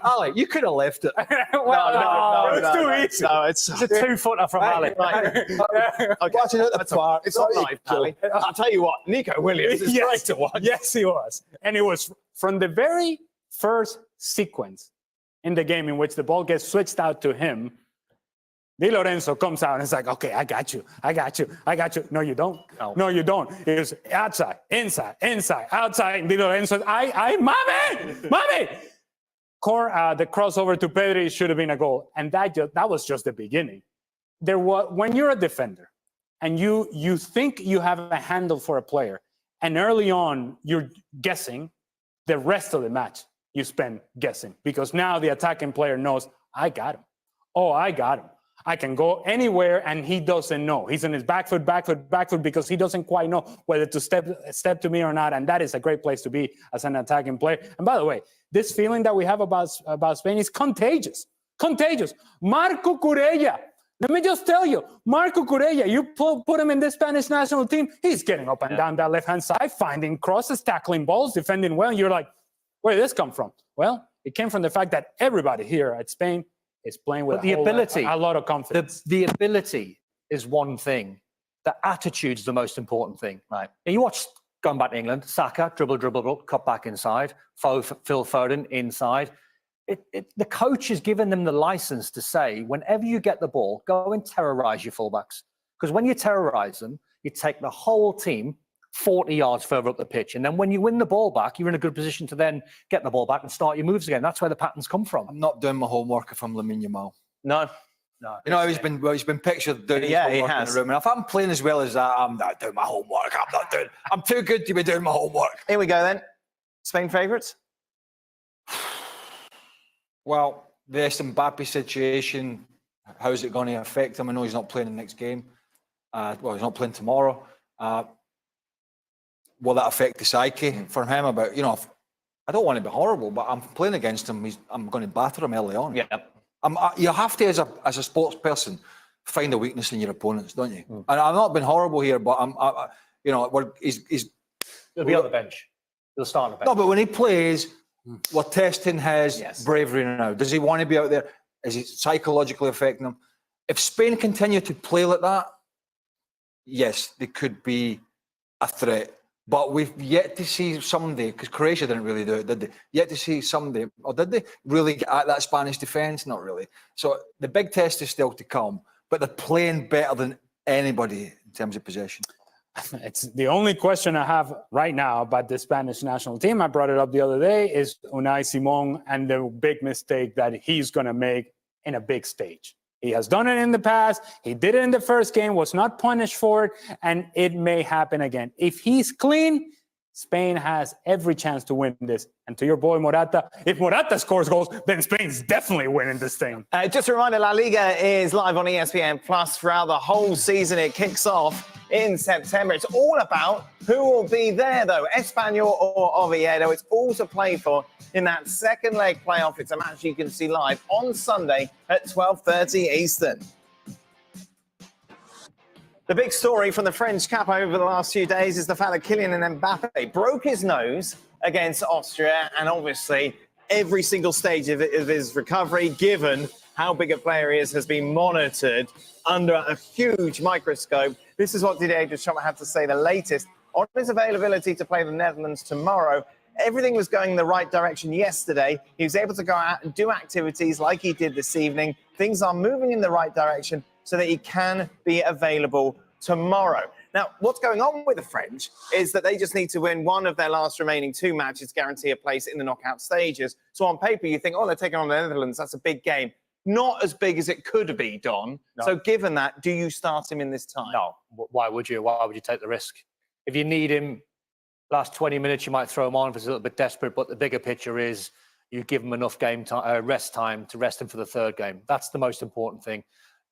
Ali, you could have left it. No, it's too easy. No, it's a 2-footer from Ali. Watching it at the park. It's not live, Ali. I'll tell you what, Nico Williams is great to watch. Yes, he was. And it was from the very first sequence in the game in which the ball gets switched out to him. Di Lorenzo comes out and is like, okay, I got you. No, you don't. No, you don't. It was outside, inside, outside. And Di Lorenzo, mommy. The crossover to Pedri should have been a goal. And that was just the beginning. When you're a defender and you think you have a handle for a player, and early on you're guessing, the rest of the match you spend guessing. Because now the attacking player knows, I got him. Oh, I got him. I can go anywhere, and he doesn't know. He's on his back foot, because he doesn't quite know whether to step to me or not, and that is a great place to be as an attacking player. And by the way, this feeling that we have about Spain is contagious. Contagious. Marco Corella. Let me just tell you, Marco Corella, you put him in the Spanish national team, he's getting up and down that left-hand side, finding crosses, tackling balls, defending well, and you're like, where did this come from? Well, it came from the fact that everybody here at Spain is playing with a lot of confidence. The ability is one thing. The attitude's the most important thing. Right. And you watch, going back to England, Saka, dribble, cut back inside, Phil Foden inside. The coach has given them the license to say, whenever you get the ball, go and terrorise your fullbacks. Because when you terrorise them, you take the whole team 40 yards further up the pitch. And then when you win the ball back, you're in a good position to then get the ball back and start your moves again. That's where the patterns come from. I'm not doing my homework if I'm Lamine Yamal. No. You know, he's been pictured doing his homework in the room. And if I'm playing as well as that, I'm not doing my homework. I'm too good to be doing my homework. Here we go then. Spain favourites? Well, the Mbappe situation, how's it going to affect him? I know he's not playing the next game. He's not playing tomorrow. Will that affect the psyche for him? I don't want to be horrible, but I'm playing against him. I'm going to batter him early on. Yeah. You have to, as a sports person, find a weakness in your opponents, don't you? And I've not been horrible here, but he's. He'll be on the bench. He'll start on the bench. No, but when he plays, we're testing his bravery now. Does he want to be out there? Is it psychologically affecting him? If Spain continue to play like that, yes, they could be a threat. But we've yet to see somebody, because Croatia didn't really do it, did they? Yet to see somebody, or did they really get at that Spanish defence? Not really. So the big test is still to come, but they're playing better than anybody in terms of possession. It's the only question I have right now about the Spanish national team. I brought it up the other day, is Unai Simón and the big mistake that he's going to make in a big stage. He has done it in the past. He did it in the first game, was not punished for it, and it may happen again. If he's clean, Spain has every chance to win this. And to your boy Morata, if Morata scores goals, then Spain's definitely winning this thing. Just a reminder, La Liga is live on ESPN Plus throughout the whole season. It kicks off in September. It's all about who will be there, though, Espanyol or Oviedo. It's all to play for in that second leg playoff. It's a match you can see live on Sunday at 12:30 Eastern. The big story from the French Cup over the last few days is the fact that Kylian Mbappe broke his nose against Austria, and obviously every single stage of his recovery, given how big a player he is, has been monitored under a huge microscope. This is what Didier Deschamps had to say, the latest on his availability to play the Netherlands tomorrow. Everything was going in the right direction yesterday. He was able to go out and do activities like he did this evening. Things are moving in the right direction so that he can be available tomorrow. Now, what's going on with the French is that they just need to win one of their last remaining 2 matches to guarantee a place in the knockout stages. So on paper, you think, oh, they're taking on the Netherlands. That's a big game. Not as big as it could be, Don. No. So given that, do you start him in this time? No. Why would you? Why would you take the risk? If you need him, last 20 minutes, you might throw him on if it's a little bit desperate. But the bigger picture is you give him enough game time, rest time to rest him for the third game. That's the most important thing.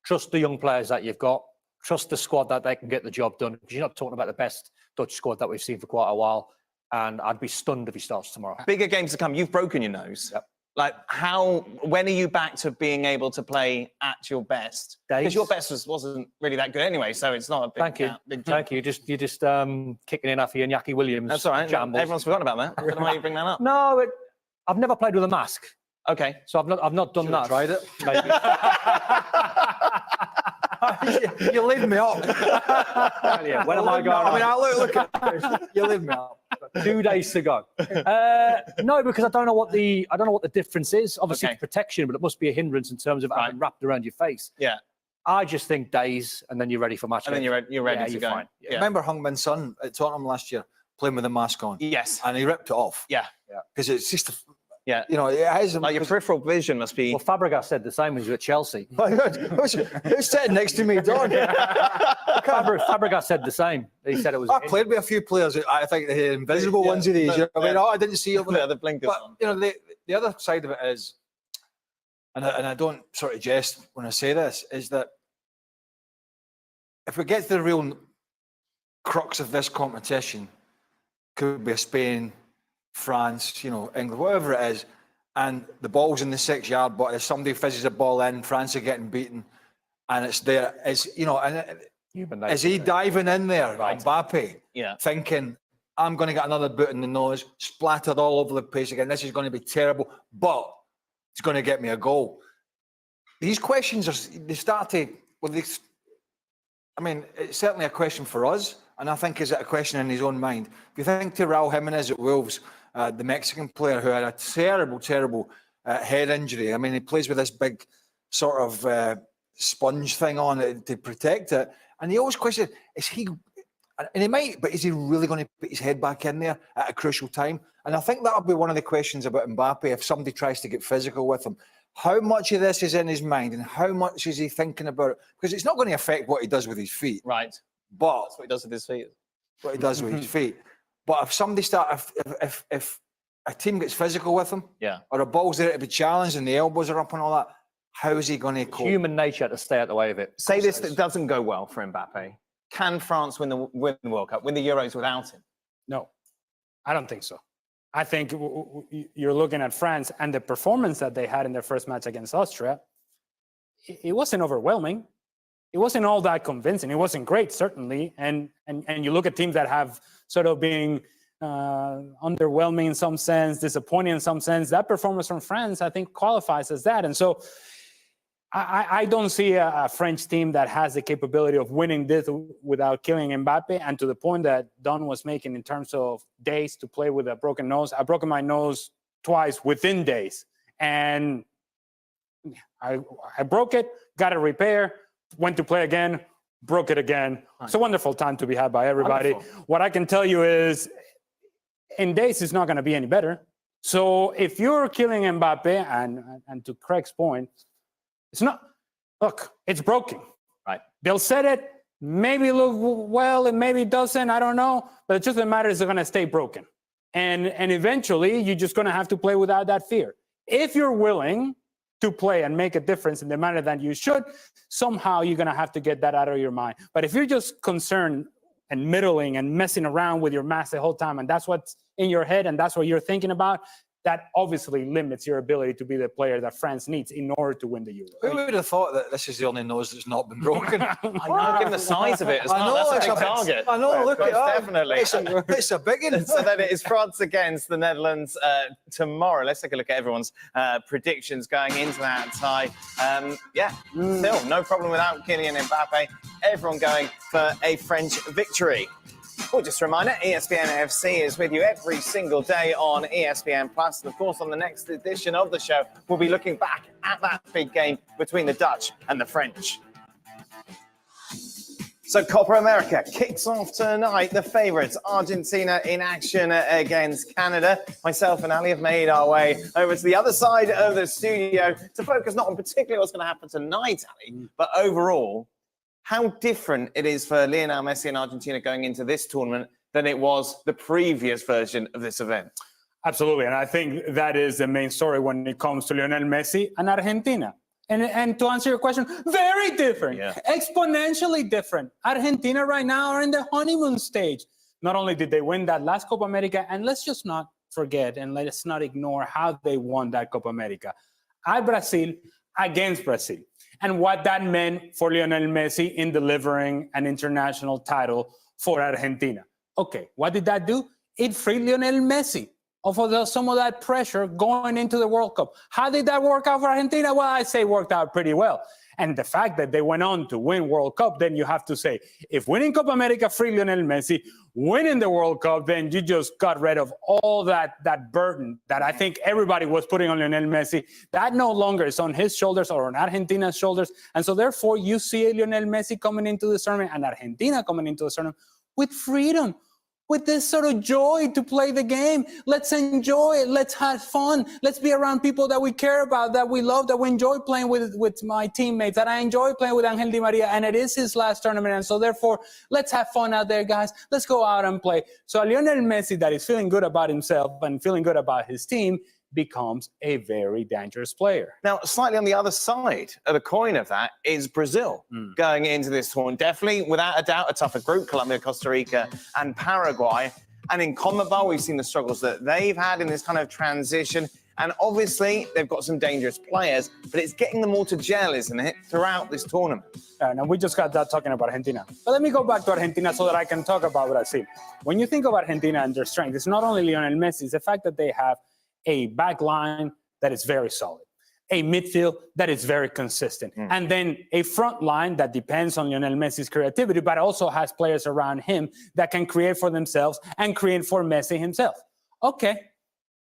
Trust the young players that you've got. Trust the squad that they can get the job done. Because you're not talking about the best Dutch squad that we've seen for quite a while. And I'd be stunned if he starts tomorrow. Bigger games to come. You've broken your nose. Yep. Like, when are you back to being able to play at your best? Because your best wasn't really that good anyway, so it's not a big Thank you. Thank you. You're just kicking in after Iñaki Williams. That's all right. Jambles. Everyone's forgotten about that. I don't know why you bring that up. No, I've never played with a mask. Okay. So I've not done that. Tried it. Maybe. You're leading me up. Yeah, when am I going? I mean, look at you're leading me up. 2 days to go. No, because I don't know what the difference is. Obviously, it's protection, but it must be a hindrance in terms of having wrapped around your face. Yeah. I just think days, and then you're ready for match. And then you're ready to go. Fine. Yeah. Remember Hung-Min Son at Tottenham last year playing with a mask on? Yes. And he ripped it off. Yeah. Because it's just yeah. You know, it has like your peripheral vision must be. Well, Fabregas said the same when he was at Chelsea. Who's sitting next to me, Don? Fabregas said the same. He said it was. I played with a few players. I think the invisible ones of these. You know, I mean, I didn't see over there. The blinkers But on. you know, the other side of it is, and I don't sort of jest when I say this, is that if we get to the real crux of this competition, could be a Spain, France, you know, England, whatever it is, and the ball's in the 6 yard, but if somebody fizzes a ball in, France are getting beaten, and it's there, is, you know, and is he diving in there, Mbappe, thinking, I'm going to get another boot in the nose, splattered all over the place again, this is going to be terrible, but it's going to get me a goal. These questions they start to, I mean, it's certainly a question for us, and I think is it a question in his own mind. If you think to Raul Jimenez at Wolves, the Mexican player who had a terrible head injury. I mean, he plays with this big sort of sponge thing on it to protect it. And he always questioned, is he, and he might, but is he really going to put his head back in there at a crucial time? And I think that'll be one of the questions about Mbappe if somebody tries to get physical with him. How much of this is in his mind and how much is he thinking about it? Because it's not going to affect what he does with his feet. Right. But that's what he does with his feet. What he does with his feet. But if somebody if a team gets physical with him, or a ball's there to be challenged and the elbows are up and all that, how is he going to cope? Human nature to stay out the way of it. Say this that doesn't go well for Mbappe. Can France win the World Cup, win the Euros without him? No, I don't think so. I think you're looking at France and the performance that they had in their first match against Austria. It wasn't overwhelming. It wasn't all that convincing. It wasn't great, certainly. And you look at teams that have sort of been underwhelming in some sense, disappointing in some sense. That performance from France, I think, qualifies as that. And so I don't see a French team that has the capability of winning this without killing Mbappe. And to the point that Don was making in terms of days to play with a broken nose, I've broken my nose twice within days. And I broke it, got it repaired, went to play again, broke it again. It's a wonderful time to be had by everybody. Wonderful. What I can tell you is, in days, it's not going to be any better. So if you're killing Mbappe, and to Craig's point, it's not. look, it's broken. Right. They'll set it, maybe look well, and maybe it doesn't, I don't know. But the truth of the matter is they're going to stay broken. And eventually, you're just going to have to play without that fear. If you're willing to play and make a difference in the manner that you should, somehow you're going to have to get that out of your mind. But if you're just concerned and middling and messing around with your mask the whole time, and that's what's in your head and that's what you're thinking about, that obviously limits your ability to be the player that France needs in order to win the Euro. Who would have thought that this is the only nose that's not been broken? I know, given the size of it as well. That's a big target. I know, look at that. Definitely. It's a big one. So then it is France against the Netherlands tomorrow. Let's take a look at everyone's predictions going into that tie. Still no problem without Kylian Mbappe. Everyone going for a French victory. Well, just a reminder, ESPN FC is with you every single day on ESPN+. And of course, on the next edition of the show, we'll be looking back at that big game between the Dutch and the French. So Copa America kicks off tonight. The favourites, Argentina, in action against Canada. Myself and Ali have made our way over to the other side of the studio to focus not on particularly what's going to happen tonight, Ali, but overall, how different it is for Lionel Messi and Argentina going into this tournament than it was the previous version of this event. Absolutely, and I think that is the main story when it comes to Lionel Messi and Argentina. And to answer your question, very different, exponentially different. Argentina right now are in the honeymoon stage. Not only did they win that last Copa America, and let's just not forget and let's not ignore how they won that Copa America at Brazil, against Brazil. And what that meant for Lionel Messi in delivering an international title for Argentina. Okay, what did that do? It freed Lionel Messi of some of that pressure going into the World Cup. How did that work out for Argentina? Well, I say worked out pretty well. And the fact that they went on to win World Cup, then you have to say, if winning Copa America freed Lionel Messi, winning the World Cup, then you just got rid of all that burden that I think everybody was putting on Lionel Messi. That no longer is on his shoulders or on Argentina's shoulders. And so therefore, you see Lionel Messi coming into the tournament and Argentina coming into the tournament with freedom, with this sort of joy to play the game. Let's enjoy it. Let's have fun. Let's be around people that we care about, that we love, that we enjoy playing with my teammates, that I enjoy playing with Angel Di Maria, and it is his last tournament. And so therefore, let's have fun out there, guys. Let's go out and play. So Lionel Messi, that is feeling good about himself and feeling good about his team, becomes a very dangerous player. Now, slightly on the other side of the coin of that is Brazil going into this tournament. Definitely, without a doubt, a tougher group, Colombia, Costa Rica, and Paraguay. And in CONMEBOL, we've seen the struggles that they've had in this kind of transition. And obviously, they've got some dangerous players, but it's getting them all to gel, isn't it, throughout this tournament? And we just got that talking about Argentina. But let me go back to Argentina so that I can talk about Brazil. When you think of Argentina and their strength, it's not only Lionel Messi, it's the fact that they have a back line that is very solid, a midfield that is very consistent, and then a front line that depends on Lionel Messi's creativity, but also has players around him that can create for themselves and create for Messi himself. Okay,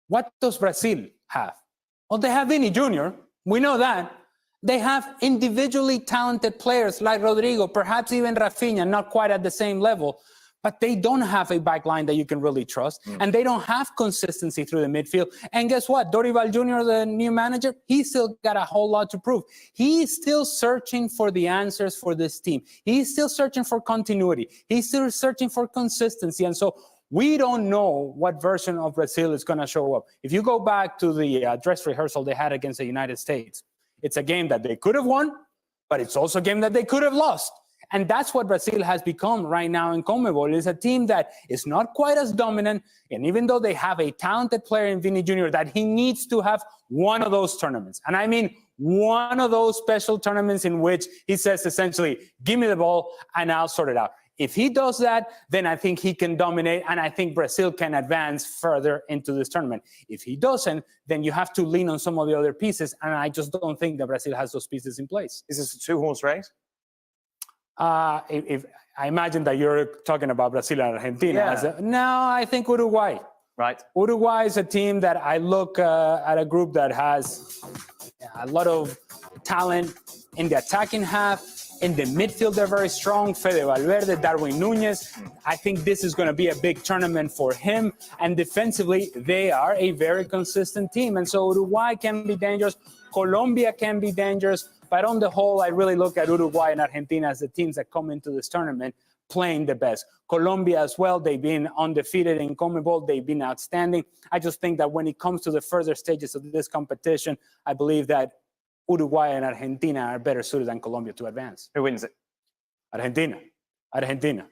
what does Brazil have? Well, they have Vini Jr., we know that. They have individually talented players like Rodrigo, perhaps even Rafinha, not quite at the same level, but they don't have a back line that you can really trust, and they don't have consistency through the midfield. And guess what? Dorival Jr., the new manager, he's still got a whole lot to prove. He's still searching for the answers for this team. He's still searching for continuity. He's still searching for consistency. And so we don't know what version of Brazil is going to show up. If you go back to the dress rehearsal they had against the United States, it's a game that they could have won, but it's also a game that they could have lost. And that's what Brazil has become right now in CONMEBOL. It's a team that is not quite as dominant. And even though they have a talented player in Vini Jr., that he needs to have one of those tournaments. And I mean one of those special tournaments in which he says essentially, give me the ball and I'll sort it out. If he does that, then I think he can dominate, and I think Brazil can advance further into this tournament. If he doesn't, then you have to lean on some of the other pieces, and I just don't think that Brazil has those pieces in place. Is this a two-horse race? If I imagine that you're talking about Brazil and Argentina. No, I think Uruguay. Right. Uruguay is a team that I look at a group that has a lot of talent in the attacking half. In the midfield, they're very strong. Fede Valverde, Darwin Nunez. I think this is going to be a big tournament for him. And defensively, they are a very consistent team. And so Uruguay can be dangerous. Colombia can be dangerous. But on the whole, I really look at Uruguay and Argentina as the teams that come into this tournament playing the best. Colombia as well, they've been undefeated in CONMEBOL. They've been outstanding. I just think that when it comes to the further stages of this competition, I believe that Uruguay and Argentina are better suited than Colombia to advance. Who wins it? Argentina.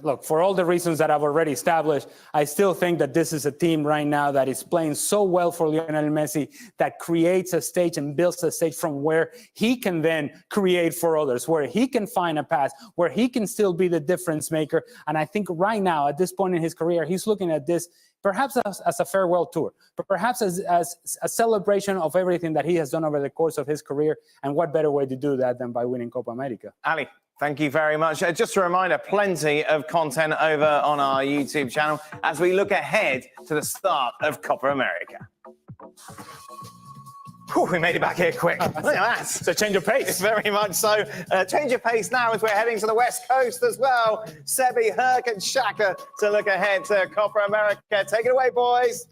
Look, for all the reasons that I've already established, I still think that this is a team right now that is playing so well for Lionel Messi, that creates a stage and builds a stage from where he can then create for others, where he can find a pass, where he can still be the difference maker. And I think right now, at this point in his career, he's looking at this perhaps as a farewell tour, but perhaps as a celebration of everything that he has done over the course of his career. And what better way to do that than by winning Copa America? Ali, thank you very much. Just a reminder, plenty of content over on our YouTube channel as we look ahead to the start of Copa America. Whew, we made it back here quick. Look at that. It's a change of pace. Very much so. Change of pace now as we're heading to the West Coast as well. Sebi, Herc and Shaka to look ahead to Copa America. Take it away, boys.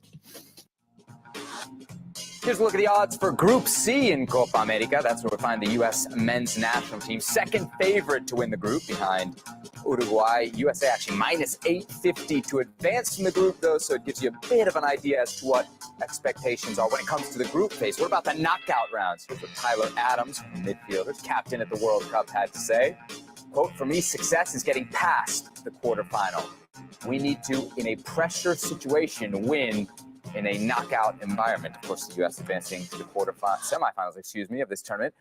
Here's a look at the odds for Group C in Copa America. That's where we find the U.S. men's national team. Second favorite to win the group behind Uruguay. USA actually minus 850 to advance from the group, though, so it gives you a bit of an idea as to what expectations are when it comes to the group phase. What about the knockout rounds? Here's what Tyler Adams, midfielder, captain at the World Cup, had to say. Quote, "For me, success is getting past the quarterfinal. We need to, in a pressure situation, win in a knockout environment." Of course, the U.S. advancing to the semifinals, of this tournament.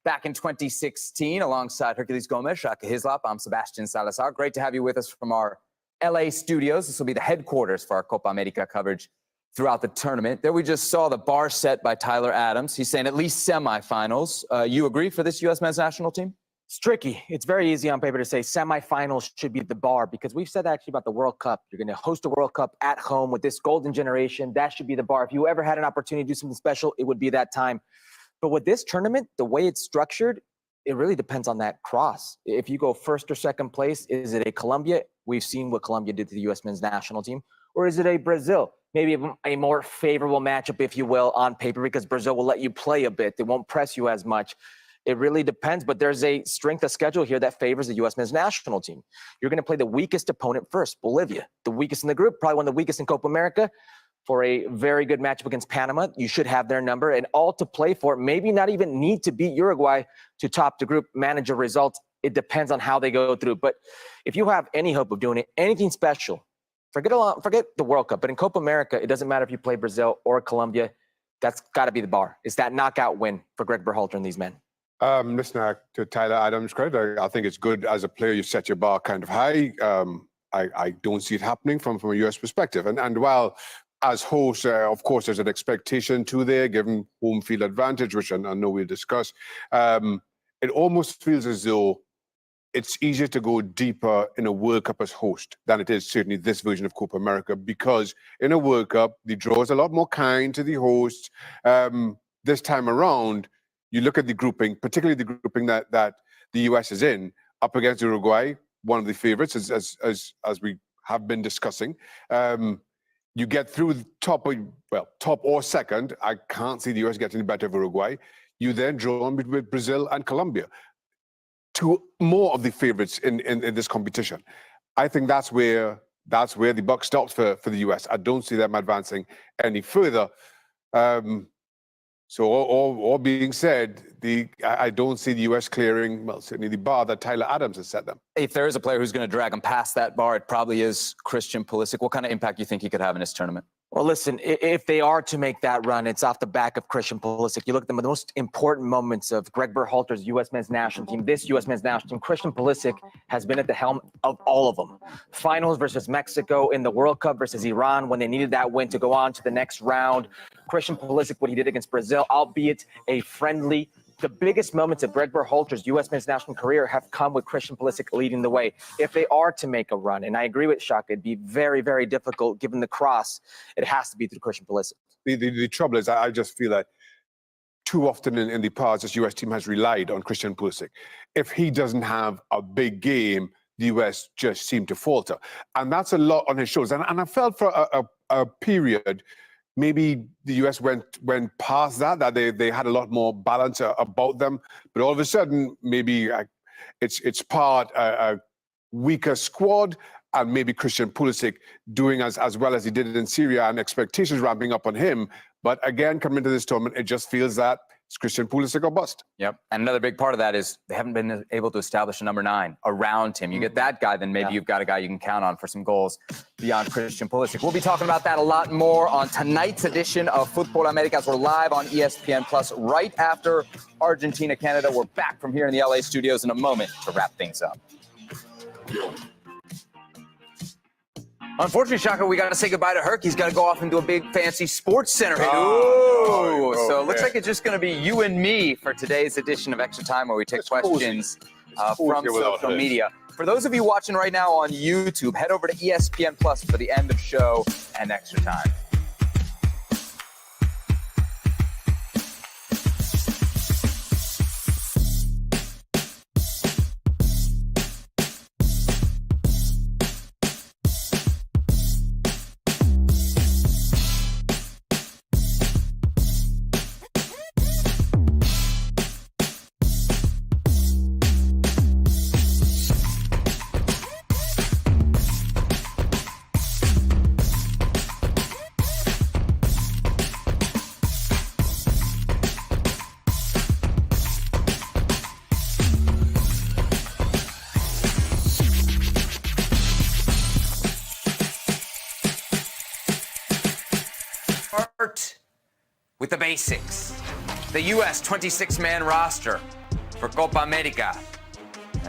Back in 2016, alongside Herculez Gomez, Shaka, Hislop, I'm Sebastian Salazar. Great to have you with us from our LA studios. This will be the headquarters for our Copa America coverage throughout the tournament. There we just saw the bar set by Tyler Adams. He's saying at least semifinals. You agree for this U.S. men's national team? It's tricky. It's very easy on paper to say semifinals should be the bar, because we've said actually about the World Cup. You're going to host a World Cup at home with this golden generation. That should be the bar. If you ever had an opportunity to do something special, it would be that time. But with this tournament, the way it's structured, it really depends on that cross. If you go first or second place, is it a Colombia? We've seen what Colombia did to the U.S. men's national team. Or is it a Brazil? Maybe a more favorable matchup, if you will, on paper, because Brazil will let you play a bit. They won't press you as much. It really depends, but there's a strength of schedule here that favors the U.S. men's national team. You're going to play the weakest opponent first, Bolivia, the weakest in the group, probably one of the weakest in Copa America, for a very good matchup against Panama. You should have their number and all to play for. Maybe not even need to beat Uruguay to top the group, manage a result. It depends on how they go through. But if you have any hope of doing it, anything special, forget the World Cup. But in Copa America, it doesn't matter if you play Brazil or Colombia. That's got to be the bar. It's that knockout win for Greg Berhalter and these men. Listening to Tyler Adams' credit, I think it's good as a player. You set your bar kind of high. I don't see it happening from a U.S. perspective. And while as hosts, of course, there's an expectation to there, given home field advantage, which I know we'll discuss. It almost feels as though it's easier to go deeper in a World Cup as host than it is certainly this version of Copa America, because in a World Cup, the draw is a lot more kind to the hosts. This time around, you look at the grouping, particularly the grouping that the US is in, up against Uruguay, one of the favorites, as we have been discussing. You get through the top or second. I can't see the US getting the better of Uruguay. You then draw on with Brazil and Colombia, two more of the favorites in this competition. I think that's where the buck stops for the US. I don't see them advancing any further. So all being said, I don't see the U.S. clearing, well, certainly the bar that Tyler Adams has set them. If there is a player who's going to drag them past that bar, it probably is Christian Pulisic. What kind of impact do you think he could have in this tournament? Well, listen, if they are to make that run, it's off the back of Christian Pulisic. You look at the most important moments of Greg Berhalter's U.S. men's national team, this U.S. men's national team. Christian Pulisic has been at the helm of all of them. Finals versus Mexico, in the World Cup versus Iran, when they needed that win to go on to the next round. Christian Pulisic, what he did against Brazil, albeit a friendly. The biggest moments of Greg Berhalter's U.S. men's national career have come with Christian Pulisic leading the way. If they are to make a run, and I agree with Shaka, it'd be very, very difficult given the cross. It has to be through Christian Pulisic. The trouble is, I just feel that too often in the past, this U.S. team has relied on Christian Pulisic. If he doesn't have a big game, the U.S. just seem to falter. And that's a lot on his shoulders. And I felt for a period maybe the US went past that they had a lot more balance about them, but all of a sudden maybe it's part a weaker squad, and maybe Christian Pulisic doing as well as he did in Syria, and expectations ramping up on him. But again, coming into this tournament, it just feels that it's Christian Pulisic or bust. Yep. And another big part of that is they haven't been able to establish a number 9 around him. You get that guy, then maybe you've got a guy you can count on for some goals beyond Christian Pulisic. We'll be talking about that a lot more on tonight's edition of Futbol Americas. We're live on ESPN Plus right after Argentina, Canada. We're back from here in the LA studios in a moment to wrap things up. Unfortunately, Shaka, we got to say goodbye to Herc. He's got to go off into a big fancy sports center. So it looks like it's just going to be you and me for today's edition of Extra Time, where we take questions from social media. For those of you watching right now on YouTube, head over to ESPN Plus for the end of show and Extra Time. With the basics, the U.S. 26-man roster for Copa America,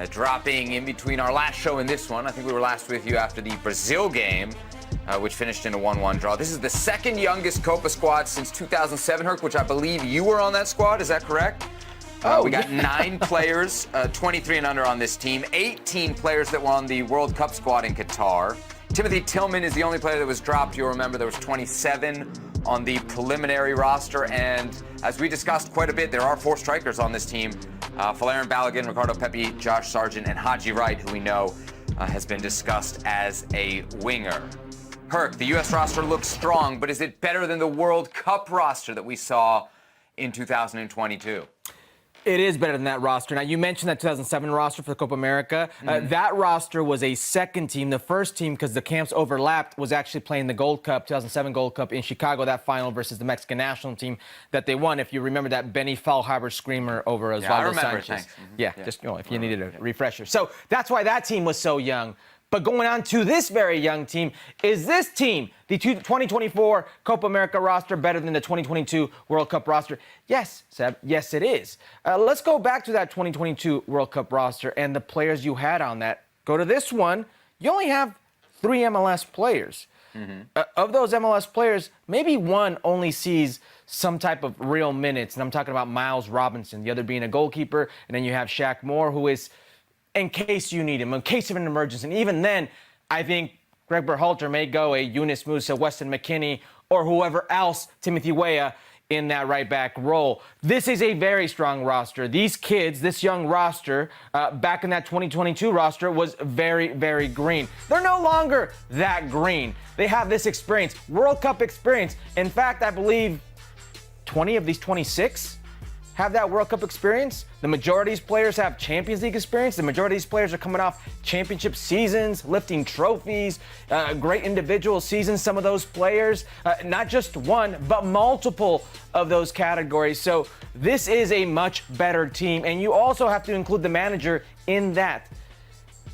dropping in between our last show and this one. I think we were last with you after the Brazil game, which finished in a 1-1 draw. This is the second youngest Copa squad since 2007, Herc, which I believe you were on that squad. Is that correct? We got 9 players, 23 and under on this team, 18 players that were on the World Cup squad in Qatar. Timothy Tillman is the only player that was dropped. You'll remember there was 27 on the preliminary roster, and as we discussed quite a bit, there are 4 strikers on this team. Valerian Balogun, Ricardo Pepi, Josh Sargent, and Haji Wright, who we know has been discussed as a winger. Herc, the U.S. roster looks strong, but is it better than the World Cup roster that we saw in 2022? It is better than that roster. Now, you mentioned that 2007 roster for the Copa America. That roster was a second team. The first team, because the camps overlapped, was actually playing the Gold Cup, 2007 Gold Cup in Chicago, that final versus the Mexican national team that they won. If you remember that Benny Feilhaber screamer over Osvaldo Sanchez. Just if you needed a refresher. So that's why that team was so young. But going on to this very young team, is this team, the 2024 Copa America roster, better than the 2022 World Cup roster? Yes, Seb, yes it is. Let's go back to that 2022 World Cup roster and the players you had on that. Go to this one, you only have 3 MLS players. Of those MLS players, maybe one only sees some type of real minutes, and I'm talking about Miles Robinson, the other being a goalkeeper, and then you have Shaq Moore, who is in case you need him, in case of an emergency. And even then, I think Greg Berhalter may go a Yunus Musa, Weston McKennie, or whoever else, Timothy Weah, in that right back role. This is a very strong roster. These kids, this young roster, back in that 2022 roster was very, very green. They're no longer that green. They have this experience, World Cup experience. In fact, I believe 20 of these 26 have that World Cup experience. The majority of these players have Champions League experience. The majority of these players are coming off championship seasons, lifting trophies, great individual seasons, some of those players, not just one, but multiple of those categories. So this is a much better team. And you also have to include the manager in that.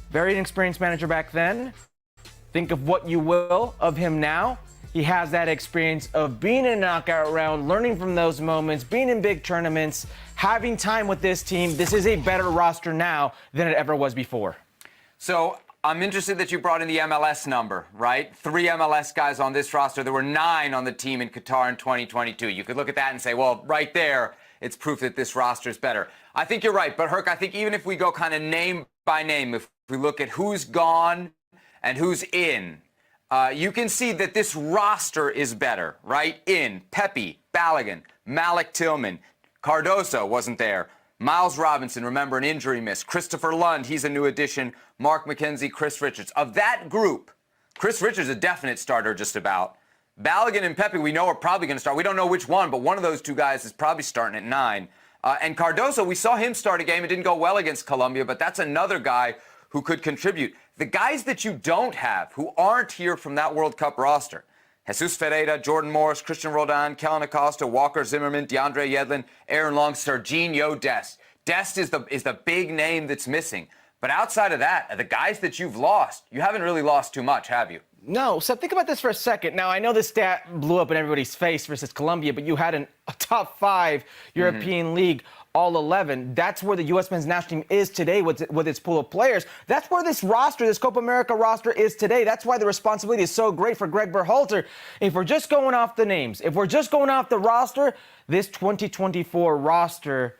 Very inexperienced manager back then. Think of what you will of him now. He has that experience of being in a knockout round, learning from those moments, being in big tournaments, having time with this team. This is a better roster now than it ever was before. So I'm interested that you brought in the MLS number, right? 3 MLS guys on this roster. There were 9 on the team in Qatar in 2022. You could look at that and say, well, right there, it's proof that this roster is better. I think you're right. But Herc, I think even if we go kind of name by name, if we look at who's gone and who's in, you can see that this roster is better, right? In Pepi, Balogun, Malik Tillman, Cardoso wasn't there, Miles Robinson, remember an injury miss, Christopher Lund, he's a new addition, Mark McKenzie, Chris Richards. Of that group, Chris Richards a definite starter just about. Balogun and Pepe, we know are probably going to start. We don't know which one, but one of those two guys is probably starting at 9. And Cardoso, we saw him start a game. It didn't go well against Colombia, but that's another guy who could contribute. The guys that you don't have, who aren't here from that World Cup roster, Jesus Ferreira, Jordan Morris, Christian Roldan, Kellen Acosta, Walker Zimmerman, DeAndre Yedlin, Aaron Long, Serginho Dest. Dest is the big name that's missing. But outside of that, the guys that you've lost, you haven't really lost too much, have you? No, so think about this for a second. Now, I know this stat blew up in everybody's face versus Colombia, but you had a top 5 European League, all 11. That's where the U.S. men's national team is today with its pool of players. That's where this roster, this Copa America roster is today. That's why the responsibility is so great for Greg Berhalter. If we're just going off the names, if we're just going off the roster, this 2024 roster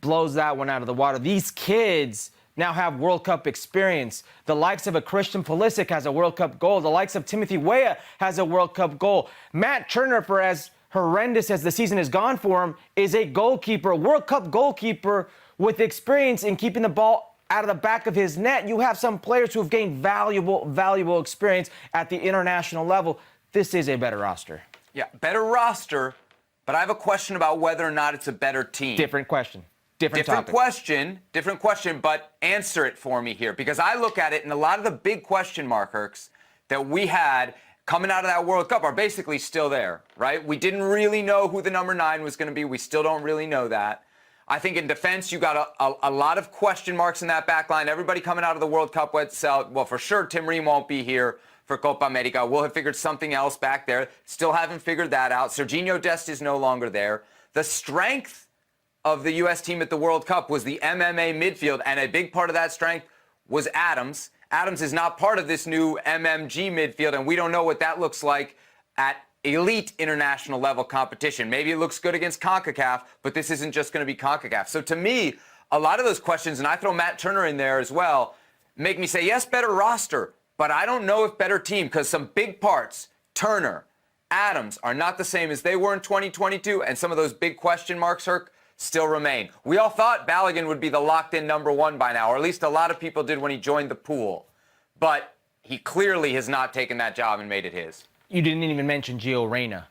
blows that one out of the water. These kids now have World Cup experience. The likes of a Christian Pulisic has a World Cup goal. The likes of Timothy Weah has a World Cup goal. Matt Turner, for as horrendous as the season has gone for him, is a goalkeeper, World Cup goalkeeper with experience in keeping the ball out of the back of his net. You have some players who have gained valuable experience at the international level. This is a better roster. Yeah, better roster, but I have a question about whether or not it's a better team. Different question. Different question, but answer it for me here, because I look at it and a lot of the big question mark, Hercs, that we had coming out of that World Cup are basically still there, right? We didn't really know who the number 9 was going to be. We still don't really know that. I think in defense, you got a lot of question marks in that back line. Everybody coming out of the World Cup would sell. Well, for sure, Tim Ream won't be here for Copa America. We'll have figured something else back there. Still haven't figured that out. Serginho Dest is no longer there. The strength of the U.S. team at the World Cup was the MMA midfield, and a big part of that strength was Adams. Adams is not part of this new MMG midfield, and we don't know what that looks like at elite international level competition. Maybe it looks good against CONCACAF, but this isn't just going to be CONCACAF. So to me, a lot of those questions, and I throw Matt Turner in there as well, make me say, yes, better roster, but I don't know if better team, because some big parts, Turner, Adams, are not the same as they were in 2022, and some of those big question marks, Herc, still remain. We all thought Balogun would be the locked-in number 1 by now, or at least a lot of people did when he joined the pool. But he clearly has not taken that job and made it his. You didn't even mention Gio Reyna.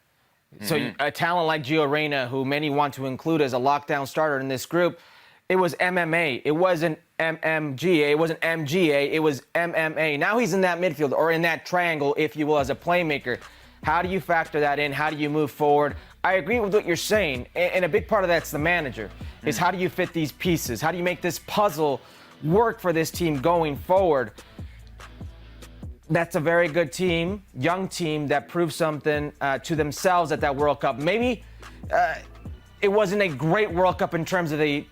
So a talent like Gio Reyna, who many want to include as a lockdown starter in this group, it was MMA. It wasn't MMGA. It wasn't MGA. It was MMA. Now he's in that midfield, or in that triangle, if you will, as a playmaker. How do you factor that in? How do you move forward? I agree with what you're saying, and a big part of that's the manager, is how do you fit these pieces? How do you make this puzzle work for this team going forward? That's a very good team, young team that proved something to themselves at that World Cup. Maybe it wasn't a great World Cup in terms of the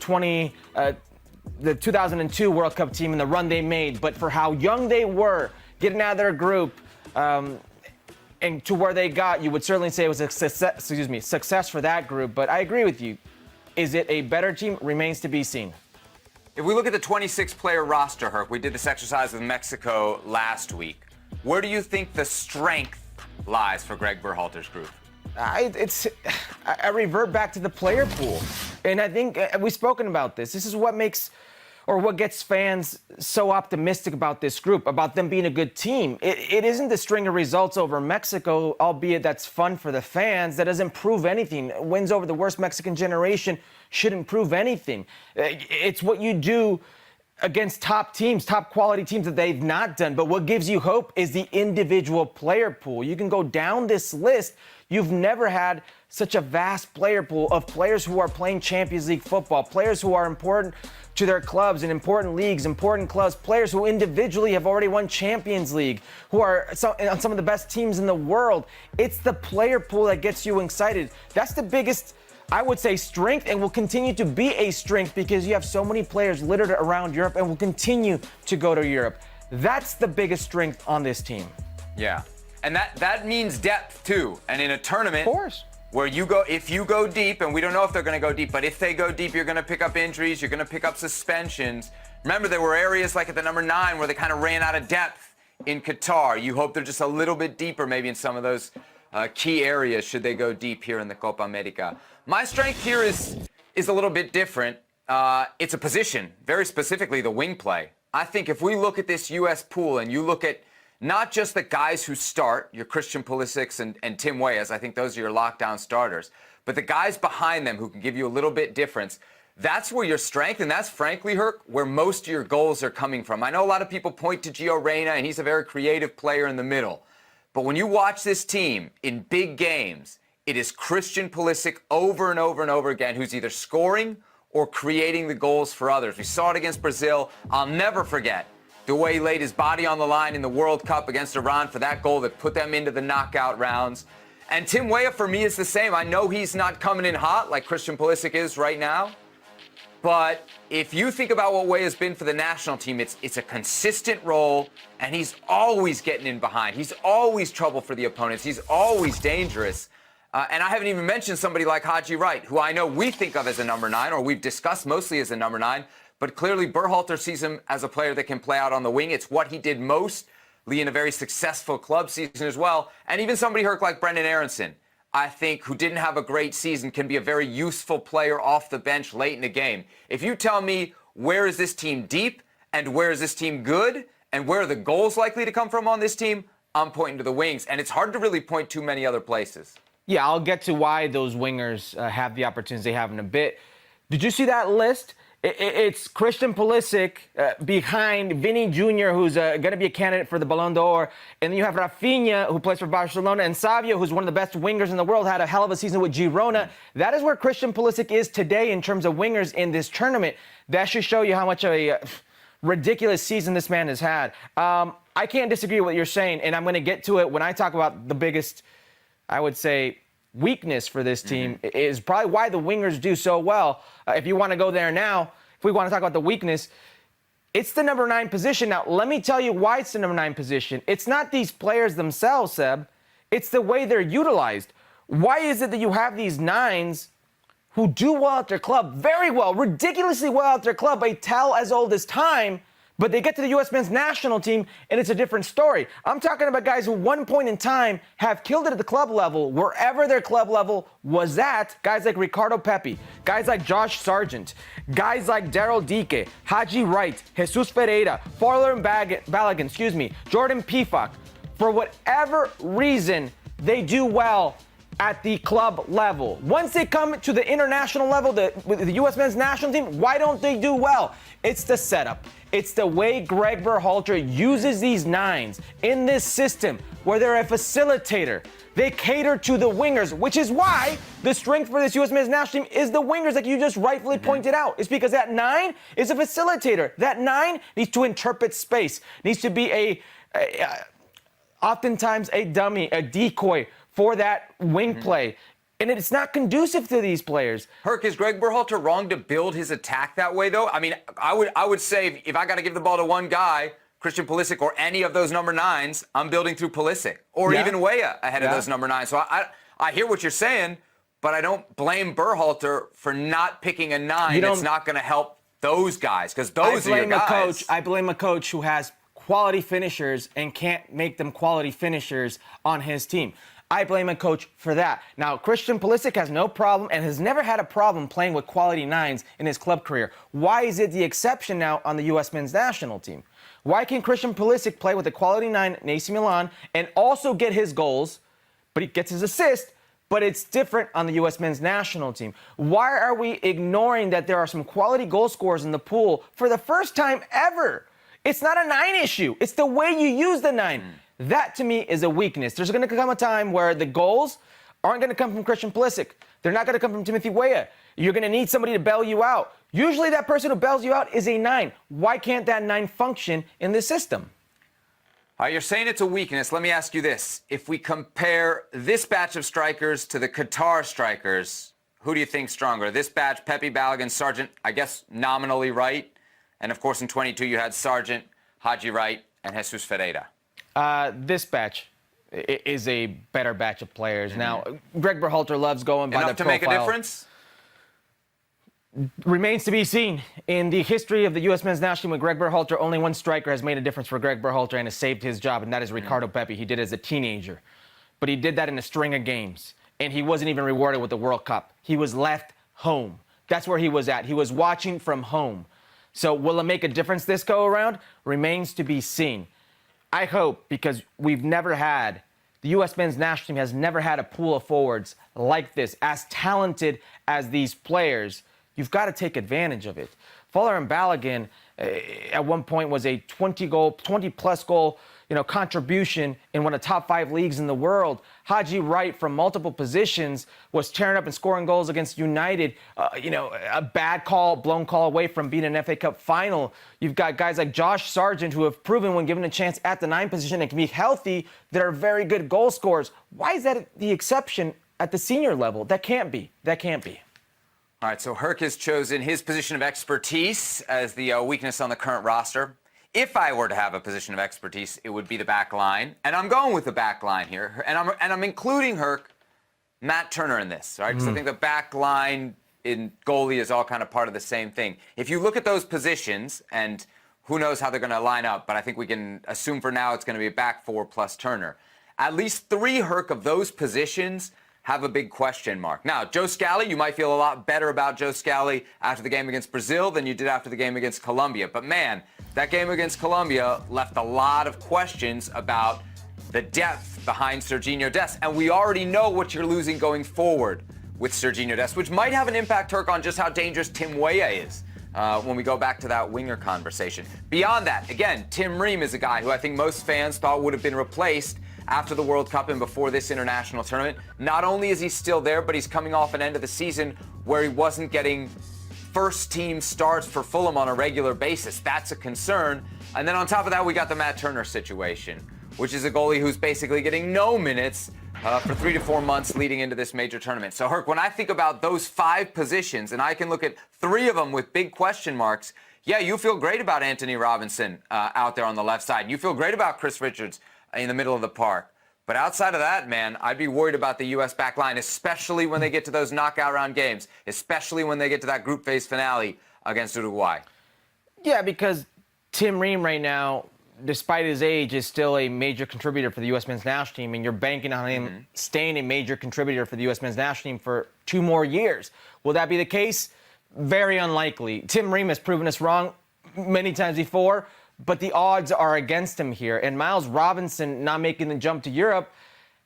2002 World Cup team and the run they made, but for how young they were, getting out of their group, and to where they got, you would certainly say it was a success for that group. But I agree with you. Is it a better team? Remains to be seen. If we look at the 26-player roster, Herc, we did this exercise with Mexico last week. Where do you think the strength lies for Greg Berhalter's group? I revert back to the player pool. And I think we've spoken about this. This is what makes, or what gets fans so optimistic about this group, about them being a good team. It isn't the string of results over Mexico, albeit that's fun for the fans. That doesn't prove anything. Wins over the worst Mexican generation shouldn't prove anything. It's what you do against top teams, top quality teams that they've not done. But what gives you hope is the individual player pool. You can go down this list. You've never had such a vast player pool of players who are playing Champions League football, players who are important to their clubs in important leagues, important clubs, players who individually have already won Champions League, who are on some of the best teams in the world. It's the player pool that gets you excited. That's the biggest, I would say, strength, and will continue to be a strength because you have so many players littered around Europe and will continue to go to Europe. That's the biggest strength on this team. Yeah, and that means depth too. And in a tournament, of course, where you go, if you go deep, and we don't know if they're going to go deep, but if they go deep, you're going to pick up injuries, you're going to pick up suspensions. Remember, there were areas like at the number 9 where they kind of ran out of depth in Qatar. You hope they're just a little bit deeper maybe in some of those key areas should they go deep here in the Copa America. My strength here is a little bit different. It's a position, very specifically the wing play. I think if we look at this U.S. pool and you look at not just the guys who start, your Christian Pulisic and Tim Weahs, I think those are your lockdown starters, but the guys behind them who can give you a little bit difference. That's where your strength, and that's frankly, Herc, where most of your goals are coming from. I know a lot of people point to Gio Reyna, and he's a very creative player in the middle. But when you watch this team in big games, it is Christian Pulisic over and over and over again who's either scoring or creating the goals for others. We saw it against Brazil. I'll never forget the way he laid his body on the line in the World Cup against Iran for that goal that put them into the knockout rounds. And Tim Weah, for me, is the same. I know he's not coming in hot like Christian Pulisic is right now. But if you think about what Weah has been for the national team, it's a consistent role, and he's always getting in behind. He's always trouble for the opponents. He's always dangerous. And I haven't even mentioned somebody like Haji Wright, who I know we think of as a number 9, or we've discussed mostly as a number 9, but clearly Berhalter sees him as a player that can play out on the wing. It's what he did mostly in a very successful club season as well. And even somebody, Herc, like Brendan Aronson, I think, who didn't have a great season, can be a very useful player off the bench late in the game. If you tell me where is this team deep and where is this team good and where are the goals likely to come from on this team, I'm pointing to the wings. And it's hard to really point too many other places. Yeah, I'll get to why those wingers have the opportunities they have in a bit. Did you see that list? It's Christian Pulisic behind Vinny Jr., who's going to be a candidate for the Ballon d'Or. And then you have Rafinha, who plays for Barcelona, and Savio, who's one of the best wingers in the world, had a hell of a season with Girona. That is where Christian Pulisic is today in terms of wingers in this tournament. That should show you how much of a ridiculous season this man has had. I can't disagree with what you're saying, and I'm going to get to it when I talk about the biggest, I would say, weakness for this team is probably why the wingers do so well. If you want to go there now, if we want to talk about the weakness, it's the number 9 position. Now, let me tell you why it's the number 9 position. It's not these players themselves, Seb. It's the way they're utilized. Why is it that you have these 9s who do well at their club, very well, ridiculously well at their club, a tell as old as time, but they get to the U.S. men's national team, and it's a different story. I'm talking about guys who, one point in time, have killed it at the club level, wherever their club level was at. Guys like Ricardo Pepi, guys like Josh Sargent, guys like Daryl Dike, Haji Wright, Jesus Ferreira, Farler and Balogun, Jordan Pifak. For whatever reason, they do well at the club level. Once they come to the international level, with the U.S. men's national team, why don't they do well? It's the setup. It's the way Greg Berhalter uses these 9s in this system where they're a facilitator. They cater to the wingers, which is why the strength for this U.S. men's national team is the wingers, like you just rightfully pointed out. It's because that 9 is a facilitator. That 9 needs to interpret space, needs to be oftentimes a dummy, a decoy for that wing play. And it's not conducive to these players. Herc, is Greg Berhalter wrong to build his attack that way, though? I mean, I would say if I got to give the ball to one guy, Christian Pulisic, or any of those number 9s, I'm building through Pulisic. Or even Weah ahead of those number 9s. So I hear what you're saying, but I don't blame Berhalter for not picking a 9 that's not going to help those guys, because those are your guys. I blame a coach who has quality finishers and can't make them quality finishers on his team. I blame a coach for that. Now, Christian Pulisic has no problem and has never had a problem playing with quality 9s in his club career. Why is it the exception now on the U.S. men's national team? Why can Christian Pulisic play with a quality 9 in AC Milan and also get his goals, but he gets his assist, but it's different on the U.S. men's national team? Why are we ignoring that there are some quality goal scorers in the pool for the first time ever? It's not a 9 issue. It's the way you use the 9. That, to me, is a weakness. There's going to come a time where the goals aren't going to come from Christian Pulisic. They're not going to come from Timothy Weah. You're going to need somebody to bail you out. Usually that person who bails you out is a 9. Why can't that 9 function in this system? All right, you're saying it's a weakness. Let me ask you this. If we compare this batch of strikers to the Qatar strikers, who do you think's stronger? This batch, Pepi, Balogun, Sargent, I guess nominally right. And, of course, in 22 you had Sargent, Haji Wright, and Jesus Ferreira. This batch is a better batch of players. Now, Greg Berhalter loves going by the profile. Enough to make a difference? Remains to be seen. In the history of the U.S. men's national team with Greg Berhalter, only one striker has made a difference for Greg Berhalter and has saved his job, and that is Ricardo Pepi. He did it as a teenager. But he did that in a string of games, and he wasn't even rewarded with the World Cup. He was left home. That's where he was at. He was watching from home. So will it make a difference this go around? Remains to be seen. I hope, because we've never had, the U.S. men's national team has never had a pool of forwards like this, as talented as these players. You've got to take advantage of it. Fowler and Balogun at one point was a 20-plus goal, contribution in one of the top 5 leagues in the world. Haji Wright, from multiple positions, was tearing up and scoring goals against United. A bad call, blown call away from being an FA Cup final. You've got guys like Josh Sargent, who have proven when given a chance at the 9 position and can be healthy, that are very good goal scorers. Why is that the exception at the senior level? That can't be. That can't be. All right, so Herc has chosen his position of expertise as the weakness on the current roster. If I were to have a position of expertise, it would be the back line. And I'm going with the back line here. And I'm including Herc, Matt Turner in this, right? Because I think the back line in goalie is all kind of part of the same thing. If you look at those positions, and who knows how they're going to line up, but I think we can assume for now it's going to be a back 4 plus Turner. At least 3 Herc of those positions have a big question mark. Now, Joe Scally, you might feel a lot better about Joe Scally after the game against Brazil than you did after the game against Colombia. But man, that game against Colombia left a lot of questions about the depth behind Sergiño Dest. And we already know what you're losing going forward with Sergiño Dest, which might have an impact, Turk, on just how dangerous Tim Weah is when we go back to that winger conversation. Beyond that, again, Tim Ream is a guy who I think most fans thought would have been replaced after the World Cup and before this international tournament. Not only is he still there, but he's coming off an end of the season where he wasn't getting first-team starts for Fulham on a regular basis. That's a concern. And then on top of that, we got the Matt Turner situation, which is a goalie who's basically getting no minutes for 3 to 4 months leading into this major tournament. So, Herc, when I think about those 5 positions, and I can look at 3 of them with big question marks, yeah, you feel great about Anthony Robinson out there on the left side. You feel great about Chris Richards in the middle of the park. But outside of that, man, I'd be worried about the U.S. back line, especially when they get to those knockout round games, especially when they get to that group phase finale against Uruguay. Yeah, because Tim Ream right now, despite his age, is still a major contributor for the U.S. men's national team, and you're banking on him staying a major contributor for the U.S. men's national team for 2 more years. Will that be the case? Very unlikely. Tim Ream has proven us wrong many times before, but the odds are against him here. And Miles Robinson not making the jump to Europe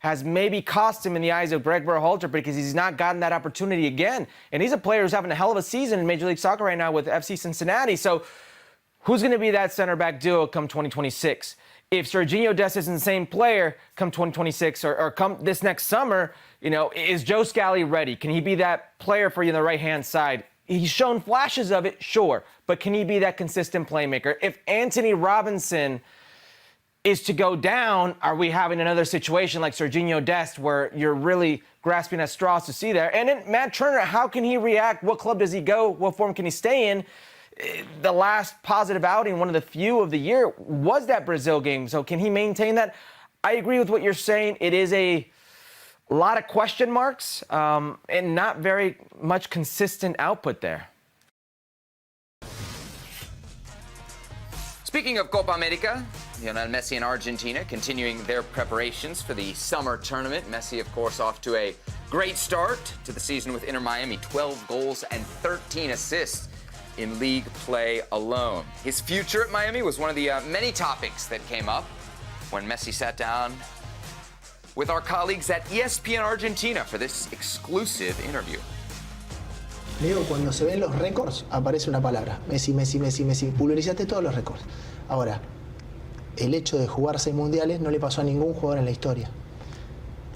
has maybe cost him in the eyes of Greg Berhalter because he's not gotten that opportunity again. And he's a player who's having a hell of a season in Major League Soccer right now with FC Cincinnati. So who's going to be that center back duo come 2026? If Sergiño Dest isn't the same player come 2026 or come this next summer, is Joe Scally ready? Can he be that player for you on the right-hand side? He's shown flashes of it, sure, but can he be that consistent playmaker? If Anthony Robinson is to go down, are we having another situation like Sergiño Dest where you're really grasping at straws to see there? And then Matt Turner, how can he react? What club does he go? What form can he stay in? The last positive outing, one of the few of the year, was that Brazil game. So can he maintain that? I agree with what you're saying. It is a lot of question marks and not very much consistent output there. Speaking of Copa America, Lionel Messi and Argentina continuing their preparations for the summer tournament. Messi, of course, off to a great start to the season with Inter Miami, 12 goals and 13 assists in league play alone. His future at Miami was one of the many topics that came up when Messi sat down with our colleagues at ESPN Argentina for this exclusive interview. Leo, cuando se ven los récords, aparece una palabra. Messi, Messi, Messi, Messi. Pulverizaste todos los récords. Ahora, el hecho de jugar 6 mundiales no le pasó a ningún jugador en la historia.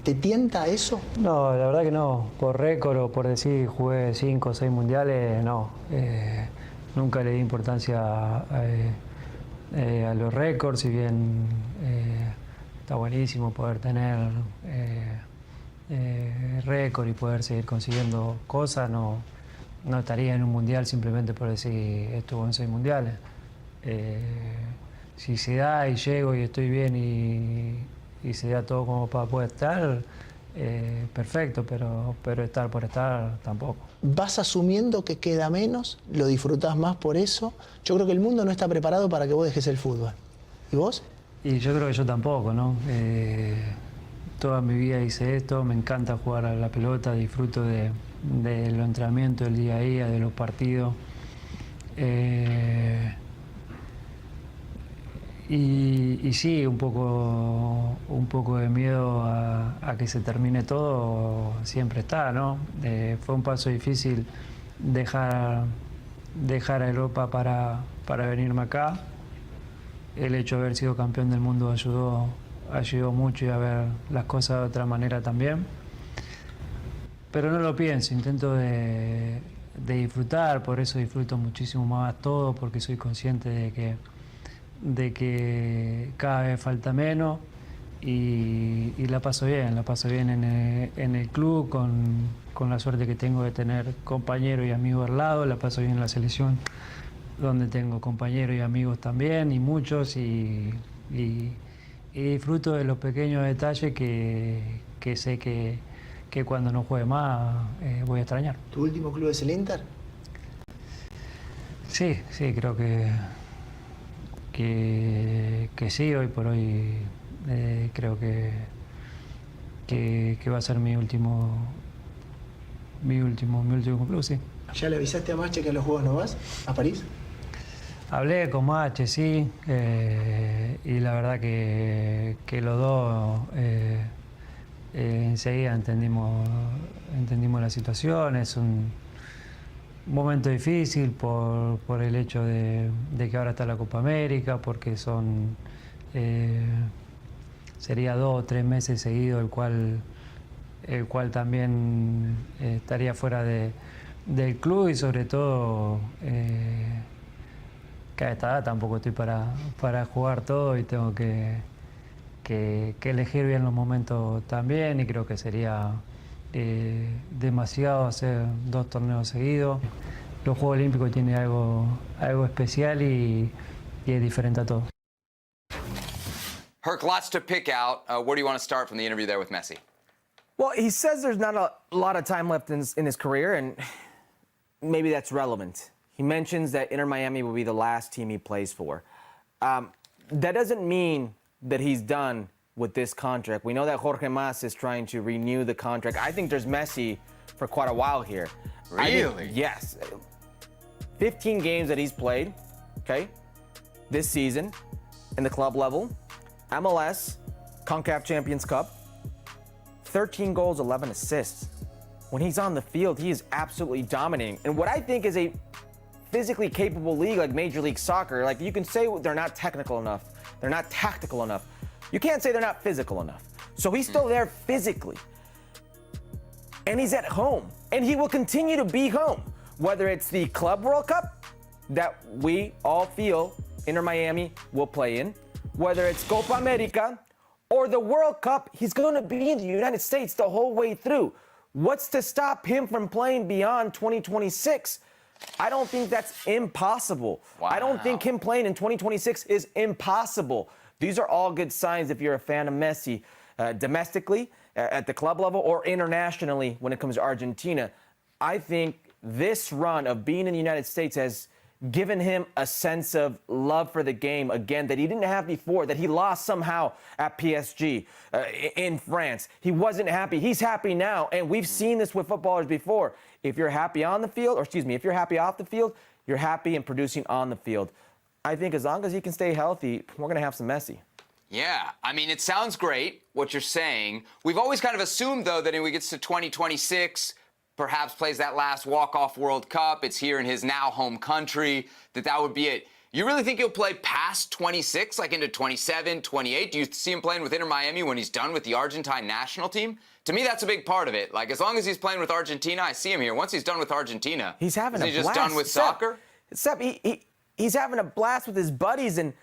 ¿Te tienta eso? No, la verdad que no. Por récord o por decir jugué 5 o 6 mundiales, no. Nunca le di importancia a los récords, si bien está buenísimo poder tener récord y poder seguir consiguiendo cosas. No estaría en un mundial simplemente por decir estuvo en 6 mundiales. Si se da y llego y estoy bien y se da todo como para poder estar, perfecto, pero estar por estar tampoco. ¿Vas asumiendo que queda menos? ¿Lo disfrutás más por eso? Yo creo que el mundo no está preparado para que vos dejes el fútbol. ¿Y vos? Y yo creo que yo tampoco, ¿no? Toda mi vida hice esto, me encanta jugar a la pelota, disfruto de los entrenamientos, del día a día, de Y sí, un poco de miedo a que se termine todo siempre está, ¿no? Fue un paso difícil dejar a Europa para venirme acá. El hecho de haber sido campeón del mundo ayudó mucho y a ver las cosas de otra manera también. Pero no lo pienso, intento de disfrutar, por eso disfruto muchísimo más todo, porque soy consciente de que cada vez falta menos y la paso bien en el club, con la suerte que tengo de tener compañeros y amigos al lado, la paso bien en la selección, donde tengo compañeros y amigos también, y muchos, y disfruto de los pequeños detalles que sé que cuando no juegue más voy a extrañar. ¿Tu último club es el Inter? Sí, creo que sí, hoy por hoy creo que va a ser mi último club, sí. ¿Ya le avisaste a Mache que a los Juegos no vas a París? Hablé con Mache, sí, y la verdad que los dos enseguida entendimos la situación. Es un momento difícil por el hecho de que ahora está la Copa América, porque sería 2 o 3 meses seguidos el cual también estaría fuera del club, y sobre todo que a esta edad tampoco estoy para jugar todo y tengo que elegir bien los momentos también, y creo que sería demasiado hacer 2 torneos seguidos. Los Juegos Olímpicos tienen algo especial y es diferente a todos. Herc, lots to pick out. Where do you want to start from the interview there with Messi? Well, he says there's not a lot of time left in his career, and maybe that's relevant. He mentions that Inter Miami will be the last team he plays for. That doesn't mean that he's done with this contract. We know that Jorge Mas is trying to renew the contract. I think there's Messi for quite a while here. Really? Yes. 15 games that he's played, okay, this season in the club level, MLS, CONCACAF Champions Cup, 13 goals, 11 assists. When he's on the field, he is absolutely dominating. And what I think is a physically capable league like Major League Soccer, like you can say they're not technical enough, they're not tactical enough. You can't say they're not physical enough. So he's still there physically. And he's at home. And he will continue to be home. Whether it's the Club World Cup that we all feel Inter Miami will play in, whether it's Copa America or the World Cup, he's going to be in the United States the whole way through. What's to stop him from playing beyond 2026? I don't think that's impossible. Wow. I don't think him playing in 2026 is impossible. These are all good signs if you're a fan of Messi, domestically, at the club level, or internationally when it comes to Argentina. I think this run of being in the United States has given him a sense of love for the game again that he didn't have before, that he lost somehow at PSG in France. He wasn't happy. He's happy now, and we've seen this with footballers before. If you're happy on the field, or excuse me, if you're happy off the field, you're happy in producing on the field. I think as long as he can stay healthy, we're going to have some Messi. Yeah, I mean, it sounds great, what you're saying. We've always kind of assumed, though, that when he gets to 2026, perhaps plays that last walk-off World Cup, it's here in his now home country, that would be it. You really think he'll play past 26, like into 27, 28? Do you see him playing with Inter Miami when he's done with the Argentine national team? To me, that's a big part of it. Like, as long as he's playing with Argentina, I see him here. Once he's done with Argentina, he's having a blast. Is he just done with soccer? Except he's having a blast with his buddies in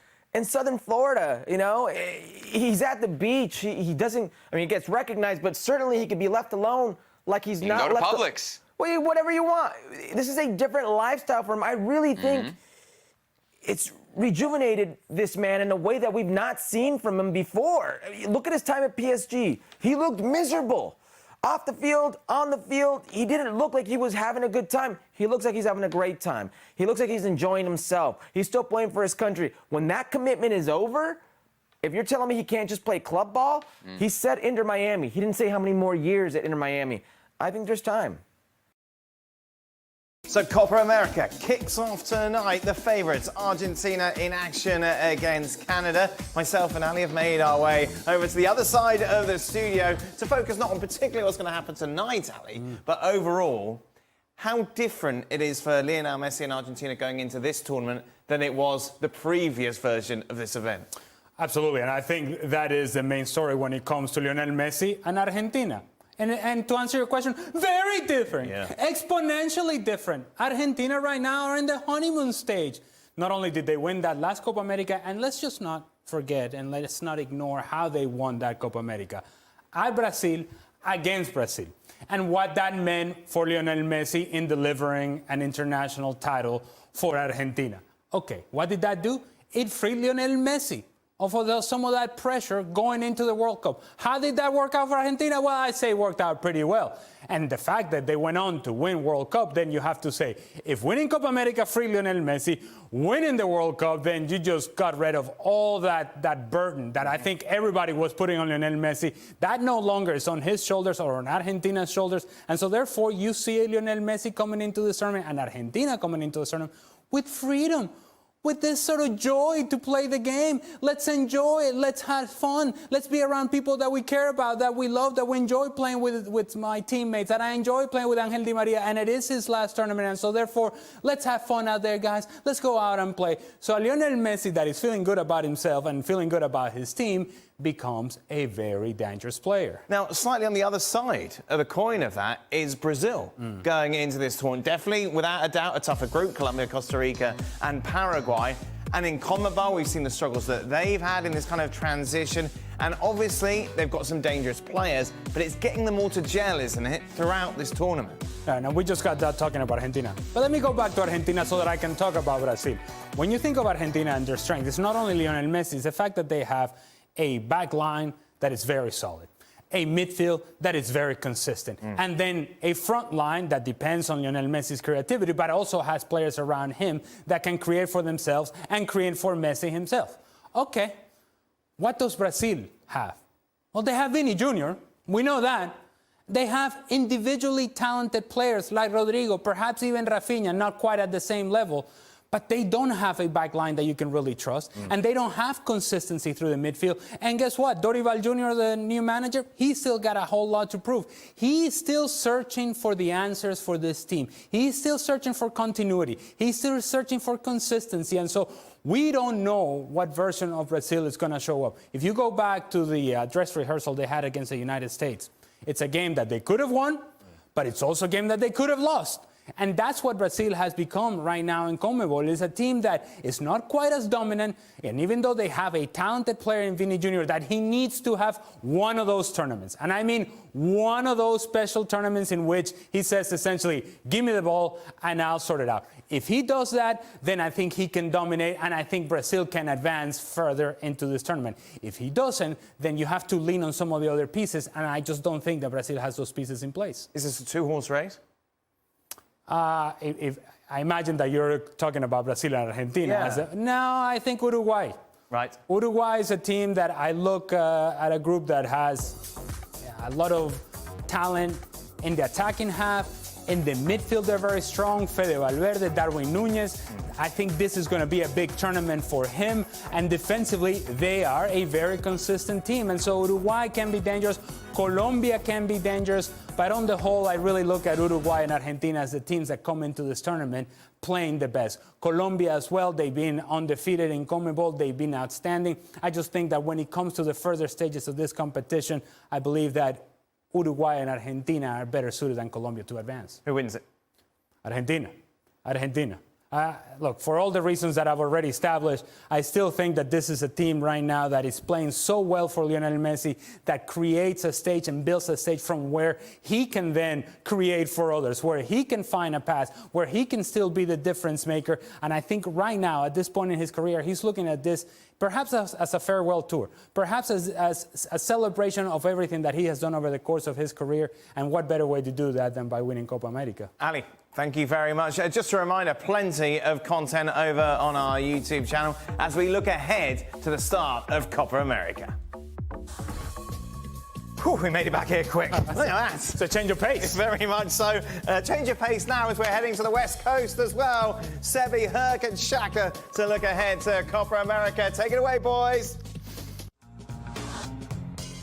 Southern Florida, you know? He's at the beach. He doesn't, I mean, he gets recognized, but certainly he could be left alone like he's not go to left. Publix. Well, whatever you want. This is a different lifestyle for him. I really think it's rejuvenated this man in a way that we've not seen from him before. I mean, look at his time at PSG. He looked miserable. Off the field, on the field, he didn't look like he was having a good time. He looks like he's having a great time. He looks like he's enjoying himself. He's still playing for his country. When that commitment is over, if you're telling me he can't just play club ball, he said Inter Miami. He didn't say how many more years at Inter Miami. I think there's time. So Copa America kicks off tonight. The favourites, Argentina, in action against Canada. Myself and Ali have made our way over to the other side of the studio to focus not on particularly what's going to happen tonight, Ali, but overall, how different it is for Lionel Messi and Argentina going into this tournament than it was the previous version of this event. Absolutely, and I think that is the main story when it comes to Lionel Messi and Argentina. And to answer your question, very different, exponentially different. Argentina right now are in the honeymoon stage. Not only did they win that last Copa America, and let's just not forget and let's not ignore how they won that Copa America. At Brazil, against Brazil. And what that meant for Lionel Messi in delivering an international title for Argentina. Okay, what did that do? It freed Lionel Messi of some of that pressure going into the World Cup. How did that work out for Argentina? Well, I say it worked out pretty well. And the fact that they went on to win World Cup, then you have to say, if winning Copa America freed Lionel Messi, winning the World Cup, then you just got rid of all that burden that I think everybody was putting on Lionel Messi. That no longer is on his shoulders or on Argentina's shoulders. And so therefore, you see Lionel Messi coming into the tournament and Argentina coming into the tournament with freedom, with this sort of joy to play the game. Let's enjoy it. Let's have fun. Let's be around people that we care about, that we love, that we enjoy playing with my teammates, that I enjoy playing with Angel Di Maria, and it is his last tournament. And so therefore, let's have fun out there, guys. Let's go out and play. So Lionel Messi, that is feeling good about himself and feeling good about his team, becomes a very dangerous player. Now, slightly on the other side of the coin of that is Brazil going into this tournament. Definitely, without a doubt, a tougher group, Colombia, Costa Rica and Paraguay. And in CONMEBOL, we've seen the struggles that they've had in this kind of transition. And obviously, they've got some dangerous players, but it's getting them all to gel, isn't it, throughout this tournament? Now, we just got done talking about Argentina. But let me go back to Argentina so that I can talk about Brazil. When you think of Argentina and their strength, it's not only Lionel Messi, it's the fact that they have a back line that is very solid, a midfield that is very consistent, and then a front line that depends on Lionel Messi's creativity, but also has players around him that can create for themselves and create for Messi himself. Okay, what does Brazil have? Well, they have Vini Jr., we know that. They have individually talented players like Rodrigo, perhaps even Rafinha, not quite at the same level, but they don't have a back line that you can really trust, and they don't have consistency through the midfield. And guess what? Dorival Jr., the new manager, he's still got a whole lot to prove. He's still searching for the answers for this team. He's still searching for continuity. He's still searching for consistency. And so we don't know what version of Brazil is going to show up. If you go back to the dress rehearsal they had against the United States, it's a game that they could have won, but it's also a game that they could have lost. And that's what Brazil has become right now in CONMEBOL. It's a team that is not quite as dominant, and even though they have a talented player in Vini Jr., that he needs to have one of those tournaments. And I mean one of those special tournaments in which he says essentially, give me the ball and I'll sort it out. If he does that, then I think he can dominate, and I think Brazil can advance further into this tournament. If he doesn't, then you have to lean on some of the other pieces, and I just don't think that Brazil has those pieces in place. Is this a two-horse race? If I imagine that you're talking about Brazil and Argentina. No, I think Uruguay. Right. Uruguay is a team that I look at a group that has a lot of talent in the attacking half. In the midfield, they're very strong. Fede Valverde, Darwin Nunez. I think this is going to be a big tournament for him. And defensively, they are a very consistent team. And so Uruguay can be dangerous. Colombia can be dangerous. But on the whole, I really look at Uruguay and Argentina as the teams that come into this tournament playing the best. Colombia as well, they've been undefeated in CONMEBOL. They've been outstanding. I just think that when it comes to the further stages of this competition, I believe that Uruguay and Argentina are better suited than Colombia to advance. Who wins it? Argentina. Look, for all the reasons that I've already established, I still think that this is a team right now that is playing so well for Lionel Messi, that creates a stage and builds a stage from where he can then create for others, where he can find a pass, where he can still be the difference maker. And I think right now, at this point in his career, he's looking at this perhaps as a farewell tour, perhaps as a celebration of everything that he has done over the course of his career. And what better way to do that than by winning Copa America? Ali, thank you very much. Just a reminder, plenty of content over on our YouTube channel as we look ahead to the start of Copa America. Whew, we made it back here quick. Look at that. It's a change of pace. Very much so. Change of pace now as we're heading to the West Coast as well. Sebi, Herc and Shaka to look ahead to Copa America. Take it away, boys.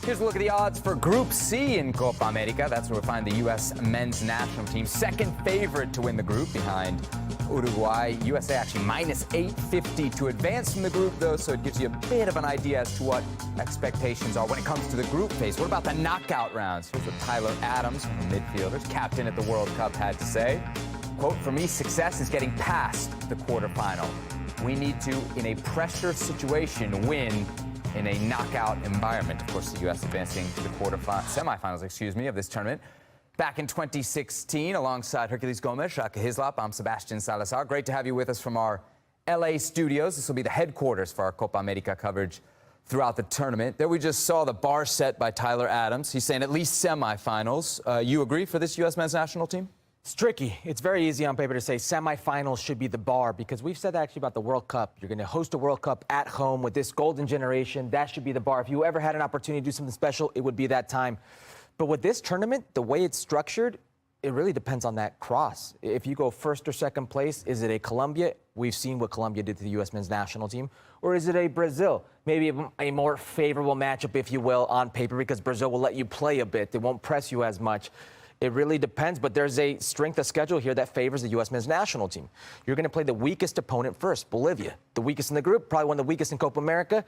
Here's a look at the odds for Group C in Copa America. That's where we find the U.S. men's national team. Second favorite to win the group behind Uruguay. USA actually minus 850 to advance from the group, though, so it gives you a bit of an idea as to what expectations are when it comes to the group phase. What about the knockout rounds? Here's what Tyler Adams, one of the midfielders, captain at the World Cup, had to say. Quote, for me, success is getting past the quarterfinal. We need to, in a pressure situation, win in a knockout environment. Of course, the U.S. advancing to the semifinals, of this tournament. Back in 2016, alongside Herculez Gomez, Shaka, Hislop, I'm Sebastian Salazar. Great to have you with us from our LA studios. This will be the headquarters for our Copa America coverage throughout the tournament. There we just saw the bar set by Tyler Adams. He's saying at least semifinals. You agree for this U.S. men's national team? It's tricky. It's very easy on paper to say semifinals should be the bar because we've said that actually about the World Cup. You're going to host a World Cup at home with this golden generation. That should be the bar. If you ever had an opportunity to do something special, it would be that time. But with this tournament, the way it's structured, it really depends on that cross. If you go first or second place, is it a Colombia? We've seen what Colombia did to the U.S. men's national team. Or is it a Brazil? Maybe a more favorable matchup, if you will, on paper because Brazil will let you play a bit. They won't press you as much. It really depends, but there's a strength of schedule here that favors the U.S. men's national team. You're going to play the weakest opponent first, Bolivia. The weakest in the group, probably one of the weakest in Copa America.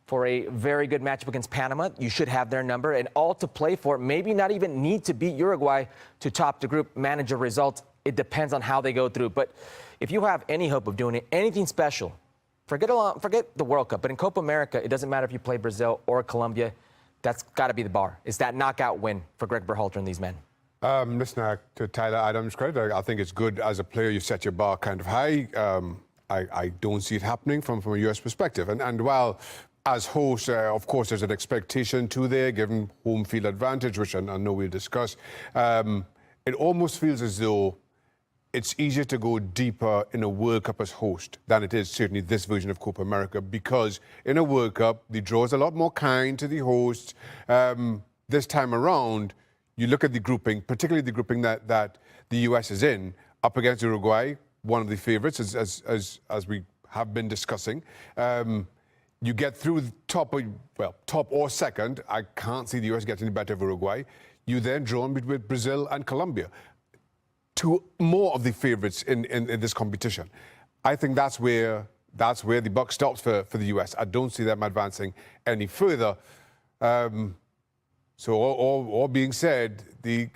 For a very good matchup against Panama, you should have their number and all to play for. Maybe not even need to beat Uruguay to top the group, manage a result. It depends on how they go through. But if you have any hope of doing anything special, forget the World Cup. But in Copa America, it doesn't matter if you play Brazil or Colombia. That's got to be the bar. It's that knockout win for Greg Berhalter and these men. Listening to Tyler Adams' credit, I think it's good as a player you set your bar kind of high. I don't see it happening from a U.S. perspective. And while as host, of course, there's an expectation to there, given home field advantage, which I know we'll discuss. It almost feels as though it's easier to go deeper in a World Cup as host than it is certainly this version of Copa America, because in a World Cup, the draw is a lot more kind to the host. This time around, you look at the grouping, particularly the grouping that the U.S. is in, up against Uruguay, one of the favourites, as we have been discussing. You get through the top or second. I can't see the U.S. getting any better of Uruguay. You then drawn with Brazil and Colombia, two more of the favourites in this competition. I think that's where the buck stops for the U.S. I don't see them advancing any further. So all being said,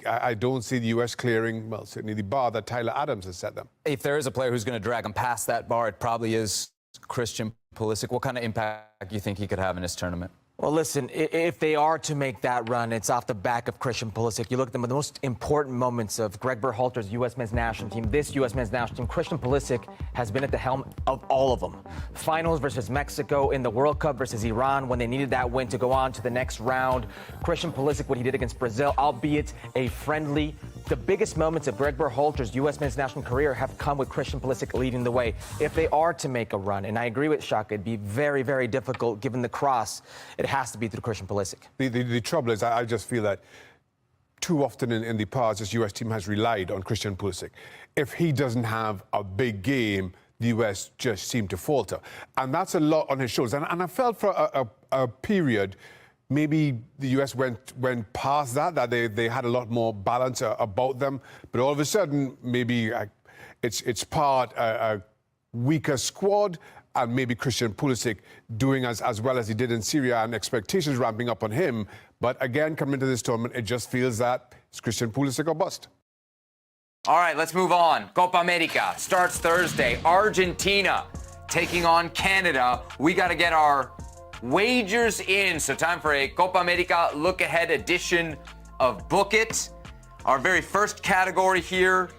I don't see the U.S. clearing, well, certainly the bar that Tyler Adams has set them. If there is a player who's going to drag them past that bar, it probably is Christian Pulisic. What kind of impact do you think he could have in this tournament? Well, listen, if they are to make that run, it's off the back of Christian Pulisic. You look at the most important moments of Greg Berhalter's U.S. men's national team, this U.S. men's national team. Christian Pulisic has been at the helm of all of them. Finals versus Mexico, in the World Cup versus Iran, when they needed that win to go on to the next round. Christian Pulisic, what he did against Brazil, albeit a friendly. The biggest moments of Greg Berhalter's U.S. men's national career have come with Christian Pulisic leading the way. If they are to make a run, and I agree with Shaka, it'd be very, very difficult given the cross. It has to be through Christian Pulisic. The trouble is, I just feel that too often in the past, this U.S. team has relied on Christian Pulisic. If he doesn't have a big game, the U.S. just seem to falter. And that's a lot on his shoulders. And I felt for a period, maybe the U.S. went past that they had a lot more balance about them. But all of a sudden, maybe it's part a weaker squad, and maybe Christian Pulisic doing as well as he did in Syria, and expectations ramping up on him. But again, coming into this tournament, it just feels that it's Christian Pulisic or bust. All right, let's move on. Copa America starts Thursday. Argentina taking on Canada. We got to get our wagers in. So time for a Copa America look-ahead edition of Book It. Our very first category here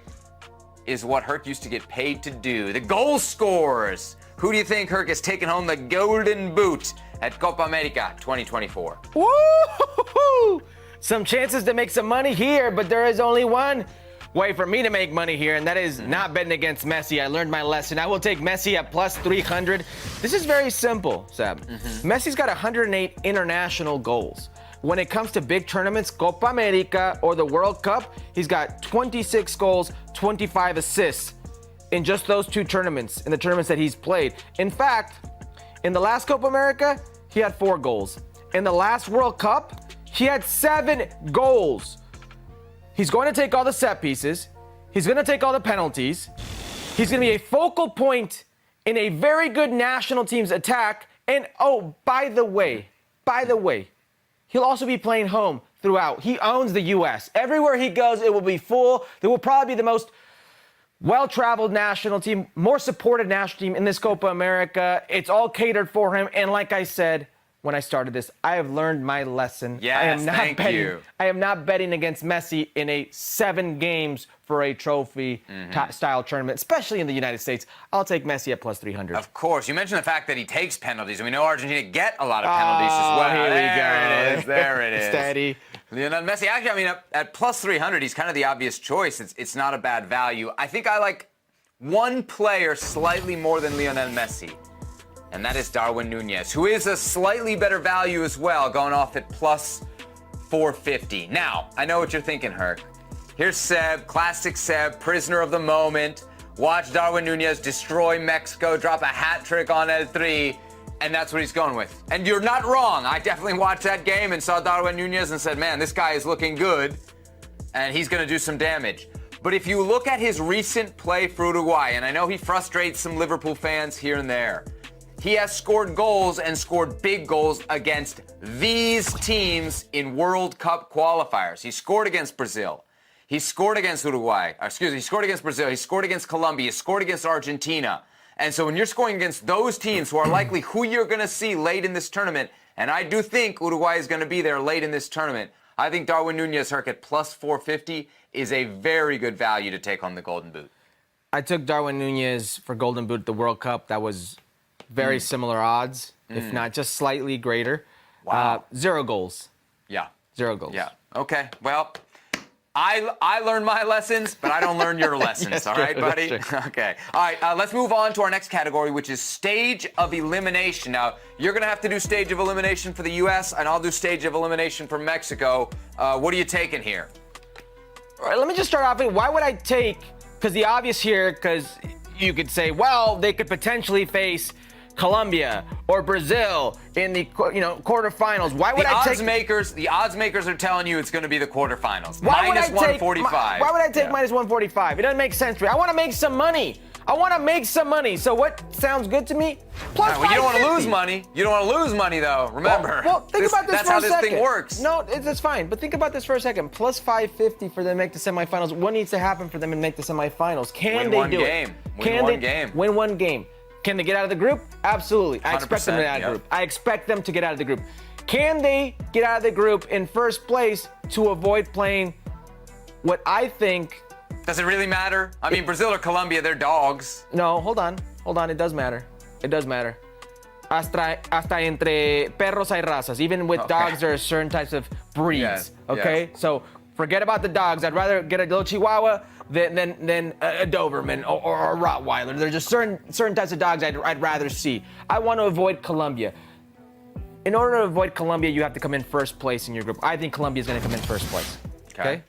is what Herc used to get paid to do. The goal scorers. Who do you think, Herc, is taking home the golden boot at Copa America 2024? Woo! Some chances to make some money here, but there is only one way for me to make money here, and that is not betting against Messi. I learned my lesson. I will take Messi at plus 300. This is very simple, Seb. Messi's got 108 international goals. when it comes to big tournaments, Copa America or the World Cup, he's got 26 goals, 25 assists in just those two tournaments, in the tournaments that he's played. In fact, in the last Copa America, he had 4 goals. In the last World Cup, he had 7 goals. He's going to take all the set pieces. He's going to take all the penalties. He's going to be a focal point in a very good national team's attack. And oh, by the way, he'll also be playing home throughout. He owns the U.S. Everywhere he goes, it will be full. There will probably be the most well-traveled national team, more supported national team in this Copa America. It's all catered for him. And like I said when I started this, I have learned my lesson. Yes, thank you. I am not betting against Messi in a 7 games for a trophy style tournament, especially in the United States. I'll take Messi at plus 300. Of course. You mentioned the fact that he takes penalties, and we know Argentina get a lot of penalties as well. Here we go. There it is. Steady. Lionel Messi, actually, I mean, at plus 300, he's kind of the obvious choice. It's not a bad value. I think I like one player slightly more than Lionel Messi, and that is Darwin Núñez, who is a slightly better value as well, going off at plus 450. Now, I know what you're thinking, Herc. Here's Seb, classic Seb, prisoner of the moment. Watch Darwin Núñez destroy Mexico, drop a hat trick on L3, and that's what he's going with. And you're not wrong. I definitely watched that game and saw Darwin Núñez and said, man, this guy is looking good, and he's going to do some damage. But if you look at his recent play for Uruguay, and I know he frustrates some Liverpool fans here and there, he has scored goals and scored big goals against these teams in World Cup qualifiers. He scored against Brazil. He scored against Uruguay. He scored against Brazil. He scored against Colombia. He scored against Argentina. And so when you're scoring against those teams who are likely who you're going to see late in this tournament, and I do think Uruguay is going to be there late in this tournament, I think Darwin Núñez, Herc, at plus 450 is a very good value to take on the Golden Boot. I took Darwin Núñez for Golden Boot at the World Cup. That was very similar odds, if not just slightly greater. Wow. 0 goals. Yeah. 0 goals. Yeah. Okay. Well, I learned my lessons, but I don't learn your lessons. Yes, all right, true, buddy? that's true. Okay. All right. Let's move on to our next category, which is stage of elimination. Now, you're going to have to do stage of elimination for the U.S., and I'll do stage of elimination for Mexico. What are you taking here? All right, let me just start off with why would I take, because the obvious here, because you could say, well, they could potentially face Colombia or Brazil in the quarterfinals. Why would I take The odds makers are telling you it's going to be the quarterfinals. Why minus would I take, 145. Why would I take minus 145? It doesn't make sense to me. I want to make some money. So what sounds good to me? Plus well, you don't want to lose money. You don't want to lose money, though. Remember. Well, think about this that's for how a second. this thing works. No, it's fine. But think about this for a second. Plus 550 for them to make the semifinals. What needs to happen for them to make the semifinals? Can they do it? Win one game. Can they get out of the group? Absolutely. I expect them to get out of the group. I expect them to get out of the group. Can they get out of the group in first place to avoid playing what I think... Does it really matter? I mean, Brazil or Colombia, they're dogs. No, hold on. It does matter. Hasta entre perros hay razas. Even with dogs, there are certain types of breeds. Yes, okay? yes. So forget about the dogs. I'd rather get a little Chihuahua than a Doberman or a Rottweiler. There's just certain types of dogs I'd rather see. I want to avoid Colombia. In order to avoid Colombia, you have to come in first place in your group. I think Colombia is going to come in first place. Okay?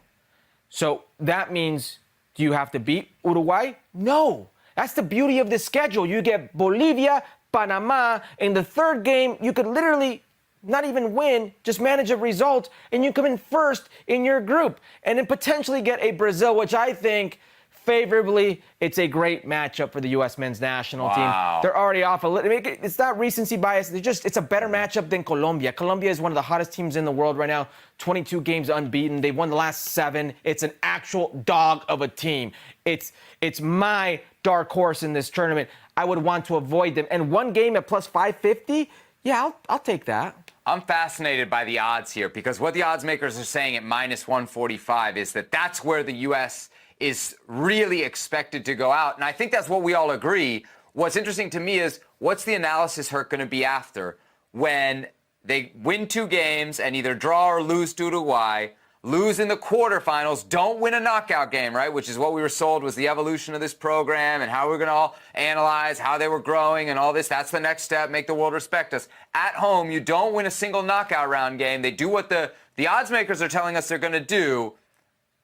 So that means, do you have to beat Uruguay? No. That's the beauty of this schedule. You get Bolivia, Panama. In the third game, you could literally not even win, just manage a result, and you come in first in your group. And then potentially get a Brazil, which I think, favorably, it's a great matchup for the U.S. men's national team. They're already off a little. I mean, it's not recency bias. It's a better matchup than Colombia. Colombia is one of the hottest teams in the world right now. 22 games unbeaten. They won the last 7. It's an actual dog of a team. It's my dark horse in this tournament. I would want to avoid them. And one game at plus 550, yeah, I'll take that. I'm fascinated by the odds here because what the odds makers are saying at minus 145 is that's where the U.S. is really expected to go out. And I think that's what we all agree. What's interesting to me is what's the analysis Herc going to be after when they win 2 games and either draw or lose to Uruguay, lose in the quarterfinals, don't win a knockout game, right? Which is what we were sold was the evolution of this program and how we're going to all analyze how they were growing and all this. That's the next step, make the world respect us. At home, you don't win a single knockout round game. They do what the odds makers are telling us they're going to do.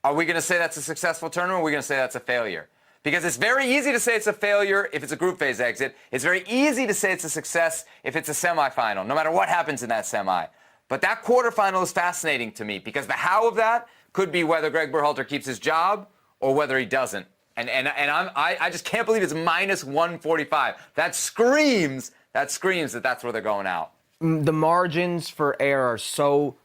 Are we going to say that's a successful tournament, or are we going to say that's a failure? Because it's very easy to say it's a failure if it's a group phase exit. It's very easy to say it's a success if it's a semifinal, no matter what happens in that semi. But that quarterfinal is fascinating to me because the how of that could be whether Greg Berhalter keeps his job or whether he doesn't. And I just can't believe it's minus 145. That screams that that's where they're going out. The margins for error are so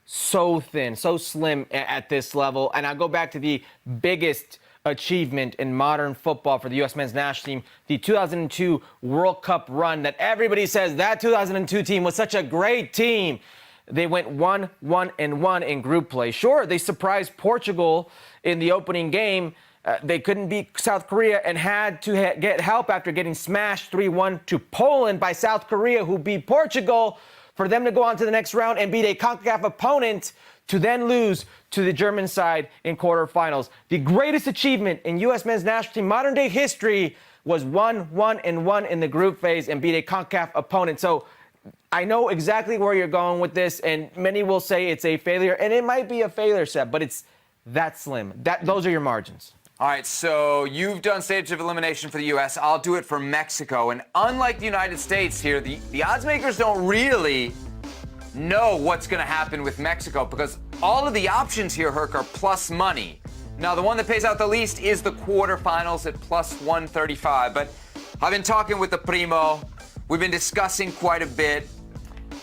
thin, so slim at this level. And I'll go back to the biggest achievement in modern football for the U.S. men's national team, the 2002 World Cup run that everybody says that 2002 team was such a great team. They went 1-1-1 in group play. Sure, they surprised Portugal in the opening game. They couldn't beat South Korea and had to get help after getting smashed 3-1 to Poland by South Korea, who beat Portugal, for them to go on to the next round and beat a CONCACAF opponent to then lose to the German side in quarterfinals. The greatest achievement in U.S. men's national team modern day history was 1-1-1 in the group phase and beat a CONCACAF opponent. So I know exactly where you're going with this, and many will say it's a failure, and it might be a failure, Seb, but it's that slim. Those are your margins. All right, so you've done stage of elimination for the U.S. I'll do it for Mexico. And unlike the United States here, the odds makers don't really know what's going to happen with Mexico because all of the options here, Herc, are plus money. Now, the one that pays out the least is the quarterfinals at plus 135. But I've been talking with the primo. We've been discussing quite a bit.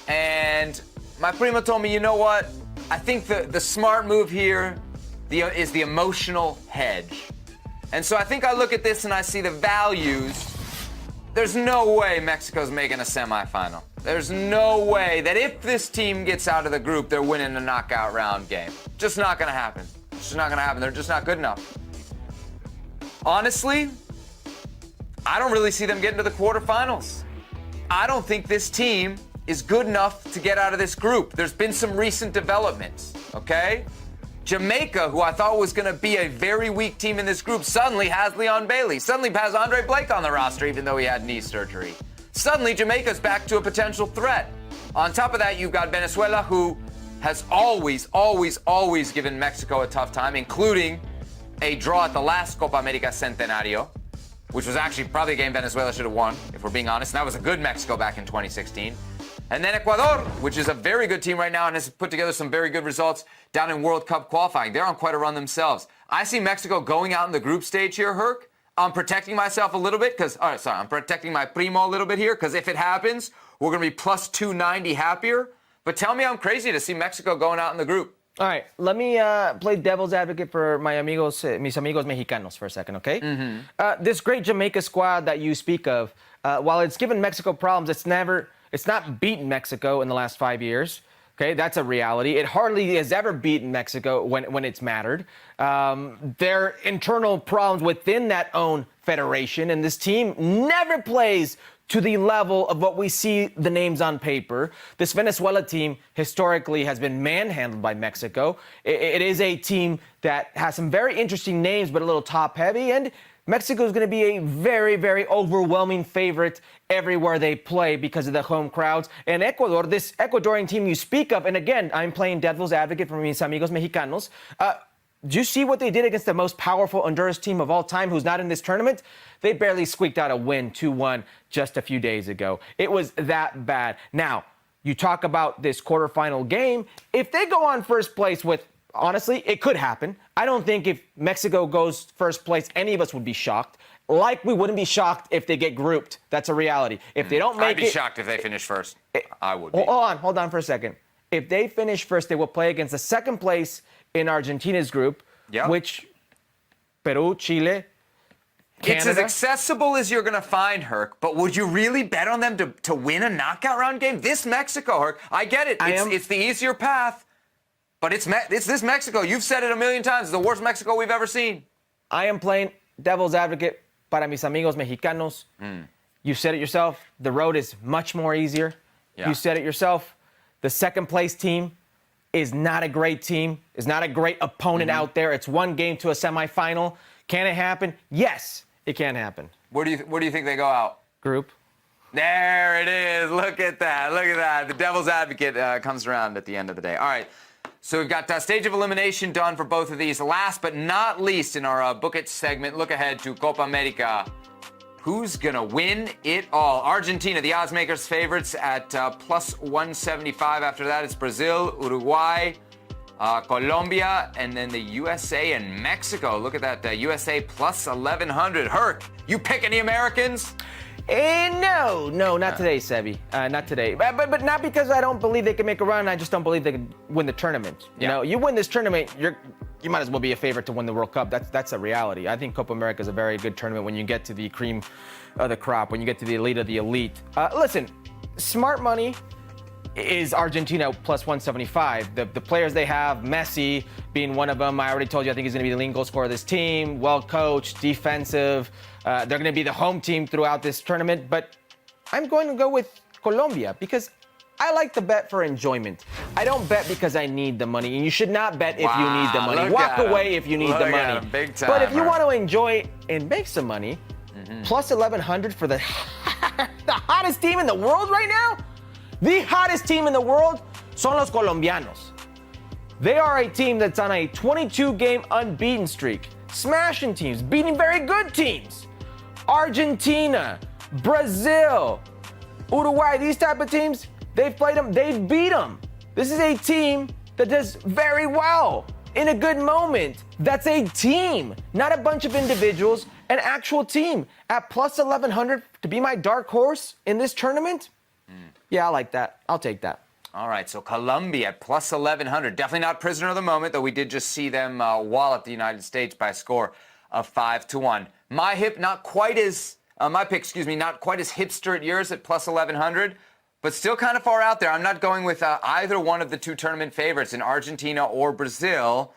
And my primo told me, you know what? I think the smart move here is the emotional hedge. And so I think I look at this and I see the values. There's no way Mexico's making a semifinal. There's no way that if this team gets out of the group, they're winning a knockout round game. Just not going to happen. It's just not going to happen. They're just not good enough. Honestly, I don't really see them getting to the quarterfinals. I don't think this team is good enough to get out of this group. There's been some recent developments, okay? Jamaica, who I thought was going to be a very weak team in this group, suddenly has Leon Bailey. Suddenly has Andre Blake on the roster, even though he had knee surgery. Suddenly, Jamaica's back to a potential threat. On top of that, you've got Venezuela, who has always given Mexico a tough time, including a draw at the last Copa America Centenario, which was actually probably a game Venezuela should have won, if we're being honest. And that was a good Mexico back in 2016. And then Ecuador, which is a very good team right now and has put together some very good results down in World Cup qualifying. They're on quite a run themselves. I see Mexico going out in the group stage here, Herc. I'm protecting myself a little bit I'm protecting my primo a little bit here because if it happens, we're going to be plus 290 happier. But tell me I'm crazy to see Mexico going out in the group. All right, let me play devil's advocate for mis amigos mexicanos for a second, okay? Mm-hmm. This great Jamaica squad that you speak of, while it's given Mexico problems, it's not beaten Mexico in the last 5 years. Okay, that's a reality. It hardly has ever beaten Mexico when it's mattered. There are internal problems within that own federation, and this team never plays to the level of what we see the names on paper. This Venezuela team historically has been manhandled by Mexico. It is a team that has some very interesting names, but a little top-heavy, and Mexico is going to be a very, very overwhelming favorite everywhere they play because of the home crowds. And Ecuador, this Ecuadorian team you speak of, and again, I'm playing devil's advocate for mis amigos mexicanos. Do you see what they did against the most powerful Honduras team of all time who's not in this tournament? They barely squeaked out a win 2-1 just a few days ago. It was that bad. Now, you talk about this quarterfinal game. If they go on first place with, honestly, it could happen. I don't think if Mexico goes first place, any of us would be shocked. Like we wouldn't be shocked if they get grouped. That's a reality. If they don't make it... I'd be shocked if they finish first. I would be. Hold on for a second. If they finish first, they will play against the second place in Argentina's group, which Peru, Chile, Canada. It's as accessible as you're going to find, Herc, but would you really bet on them to win a knockout round game? This Mexico, Herc, I get it. It's the easier path. But it's this Mexico. You've said it a million times. It's the worst Mexico we've ever seen. I am playing devil's advocate para mis amigos mexicanos. You said it yourself. The road is much more easier. Yeah. You said it yourself. The second place team is not a great team, is not a great opponent out there. It's one game to a semifinal. Can it happen? Yes, it can happen. Where do you think they go out? Group. There it is. Look at that. Look at that. The devil's advocate comes around at the end of the day. All right. So we've got stage of elimination done for both of these. Last but not least in our Book It segment, look ahead to Copa America. Who's going to win it all? Argentina, the odds makers favorites at plus 175. After that, it's Brazil, Uruguay, Colombia, and then the USA and Mexico. Look at that. USA plus 1,100. Herc, you pick any Americans? No, not today, Sebi. Not today. But not because I don't believe they can make a run. I just don't believe they can win the tournament. You know, you win this tournament, you might as well be a favorite to win the World Cup. That's a reality. I think Copa America is a very good tournament when you get to the cream of the crop, when you get to the elite of the elite. Listen, smart money is Argentina plus 175. The players they have, Messi being one of them. I already told you I think he's going to be the leading goal scorer of this team. Well coached, defensive. They're going to be the home team throughout this tournament. But I'm going to go with Colombia because I like to bet for enjoyment. I don't bet because I need the money. And you should not bet if you need the money. Walk away if you need the money. Big time, but if you want to enjoy and make some money, plus 1,100 for the hottest team in the world right now? The hottest team in the world son los colombianos. They are a team that's on a 22-game unbeaten streak, smashing teams, beating very good teams. Argentina, Brazil, Uruguay, these type of teams, they've played them, they've beat them. This is a team that does very well in a good moment. That's a team, not a bunch of individuals, an actual team. At plus 1,100 to be my dark horse in this tournament? Yeah, I like that. I'll take that. All right, so Colombia plus 1,100. Definitely not prisoner of the moment, though we did just see them wallop the United States by a score of 5-1. My pick, not quite as hipster at yours at plus 1,100, but still kind of far out there. I'm not going with either one of the two tournament favorites in Argentina or Brazil.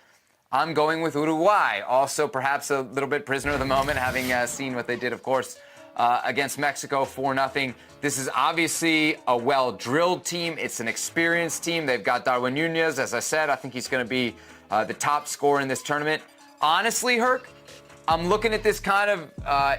I'm going with Uruguay. Also, perhaps a little bit prisoner of the moment, having seen what they did, of course, against Mexico 4-0. This is obviously a well-drilled team. It's an experienced team. They've got Darwin Núñez. As I said, I think he's going to be the top scorer in this tournament. Honestly, Herc, I'm looking at this kind of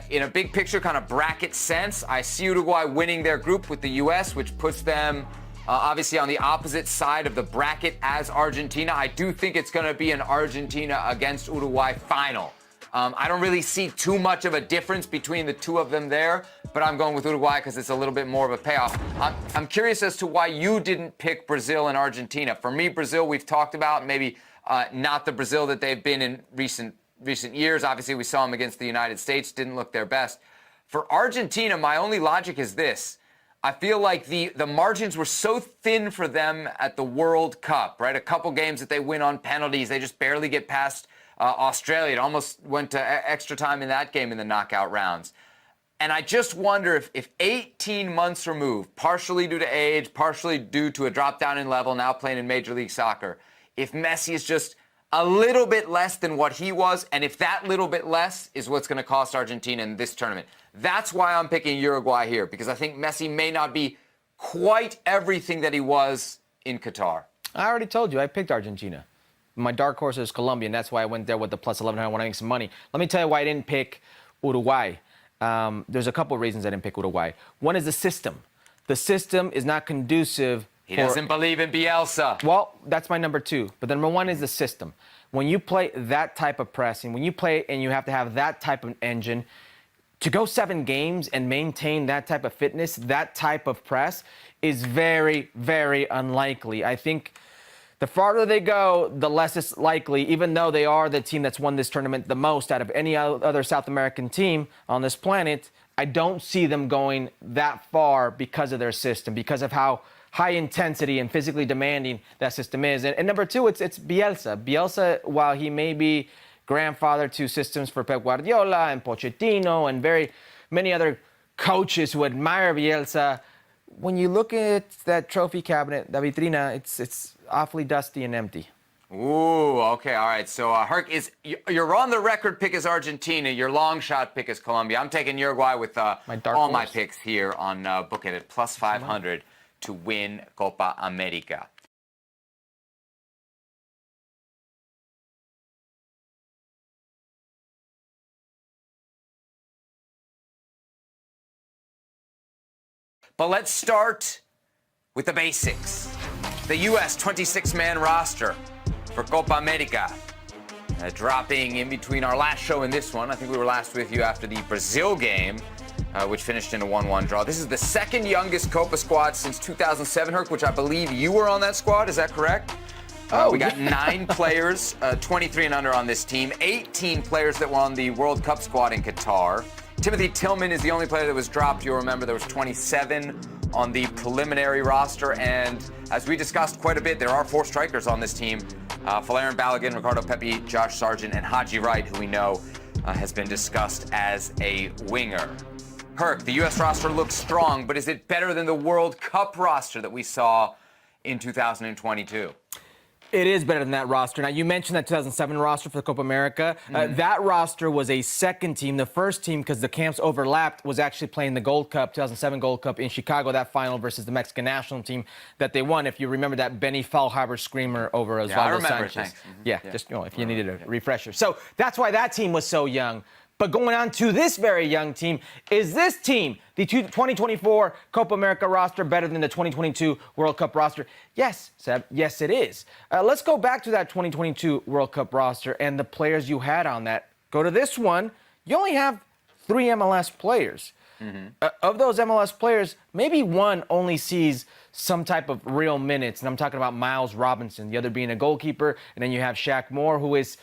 in a big picture kind of bracket sense. I see Uruguay winning their group with the U.S., which puts them obviously on the opposite side of the bracket as Argentina. I do think it's going to be an Argentina against Uruguay final. I don't really see too much of a difference between the two of them there, but I'm going with Uruguay because it's a little bit more of a payoff. I'm curious as to why you didn't pick Brazil and Argentina. For me, Brazil, we've talked about, maybe not the Brazil that they've been in recent years. Obviously, we saw them against the United States, didn't look their best. For Argentina, my only logic is this. I feel like the margins were so thin for them at the World Cup, right? A couple games that they win on penalties. They just barely get past Australia. It almost went to extra time in that game in the knockout rounds. And I just wonder if 18 months removed, partially due to age, partially due to a drop down in level, now playing in Major League Soccer, if Messi is just a little bit less than what he was, and if that little bit less is what's going to cost Argentina in this tournament. That's why I'm picking Uruguay here, because I think Messi may not be quite everything that he was in Qatar. I already told you, I picked Argentina. My dark horse is Colombia, and that's why I went there with the plus 1,100. I want to make some money. Let me tell you why I didn't pick Uruguay. There's a couple of reasons I didn't pick Uruguay. One is the system. The system is not conducive. He doesn't believe in Bielsa. Well, that's my number two. But the number one is the system. When you play that type of pressing, when you play and you have to have that type of engine, to go 7 games and maintain that type of fitness, that type of press, is very, very unlikely. I think the farther they go, the less it's likely, even though they are the team that's won this tournament the most out of any other South American team on this planet, I don't see them going that far because of their system, because of how high intensity and physically demanding that system is. And number two, it's Bielsa. Bielsa, while he may be grandfather to systems for Pep Guardiola and Pochettino and very many other coaches who admire Bielsa, when you look at that trophy cabinet, the vitrina, it's awfully dusty and empty. Ooh, okay, all right. So, Herc, you're on the record pick is Argentina. Your long shot pick is Colombia. I'm taking Uruguay with my picks here on Book It at plus 500 to win Copa America. But let's start with the basics. The U.S. 26-man roster for Copa America. Dropping in between our last show and this one. I think we were last with you after the Brazil game, which finished in a 1-1 draw. This is the second youngest Copa squad since 2007, Herc, which I believe you were on that squad. Is that correct? We got 9 players, 23 and under on this team, 18 players that were on the World Cup squad in Qatar. Timothy Tillman is the only player that was dropped. You'll remember there was 27 on the preliminary roster, and as we discussed quite a bit, there are 4 strikers on this team. Valerian Balogun, Ricardo Pepi, Josh Sargent, and Haji Wright, who we know has been discussed as a winger. Herc, the U.S. roster looks strong, but is it better than the World Cup roster that we saw in 2022? It is better than that roster. Now, you mentioned that 2007 roster for the Copa America. That roster was a second team. The first team, because the camps overlapped, was actually playing the Gold Cup, 2007 Gold Cup in Chicago, that final versus the Mexican national team that they won. If you remember that Benny Feilhaber screamer over Osvaldo Sanchez. Yeah, just if you needed a refresher. So that's why that team was so young. But going on to this very young team, is this team, the 2024 Copa America roster, better than the 2022 World Cup roster? Yes, Seb, yes it is. Let's go back to that 2022 World Cup roster and the players you had on that. Go to this one, you only have 3 MLS players. Of those MLS players, maybe one only sees some type of real minutes, and I'm talking about Miles Robinson, the other being a goalkeeper, and then you have Shaq Moore, who is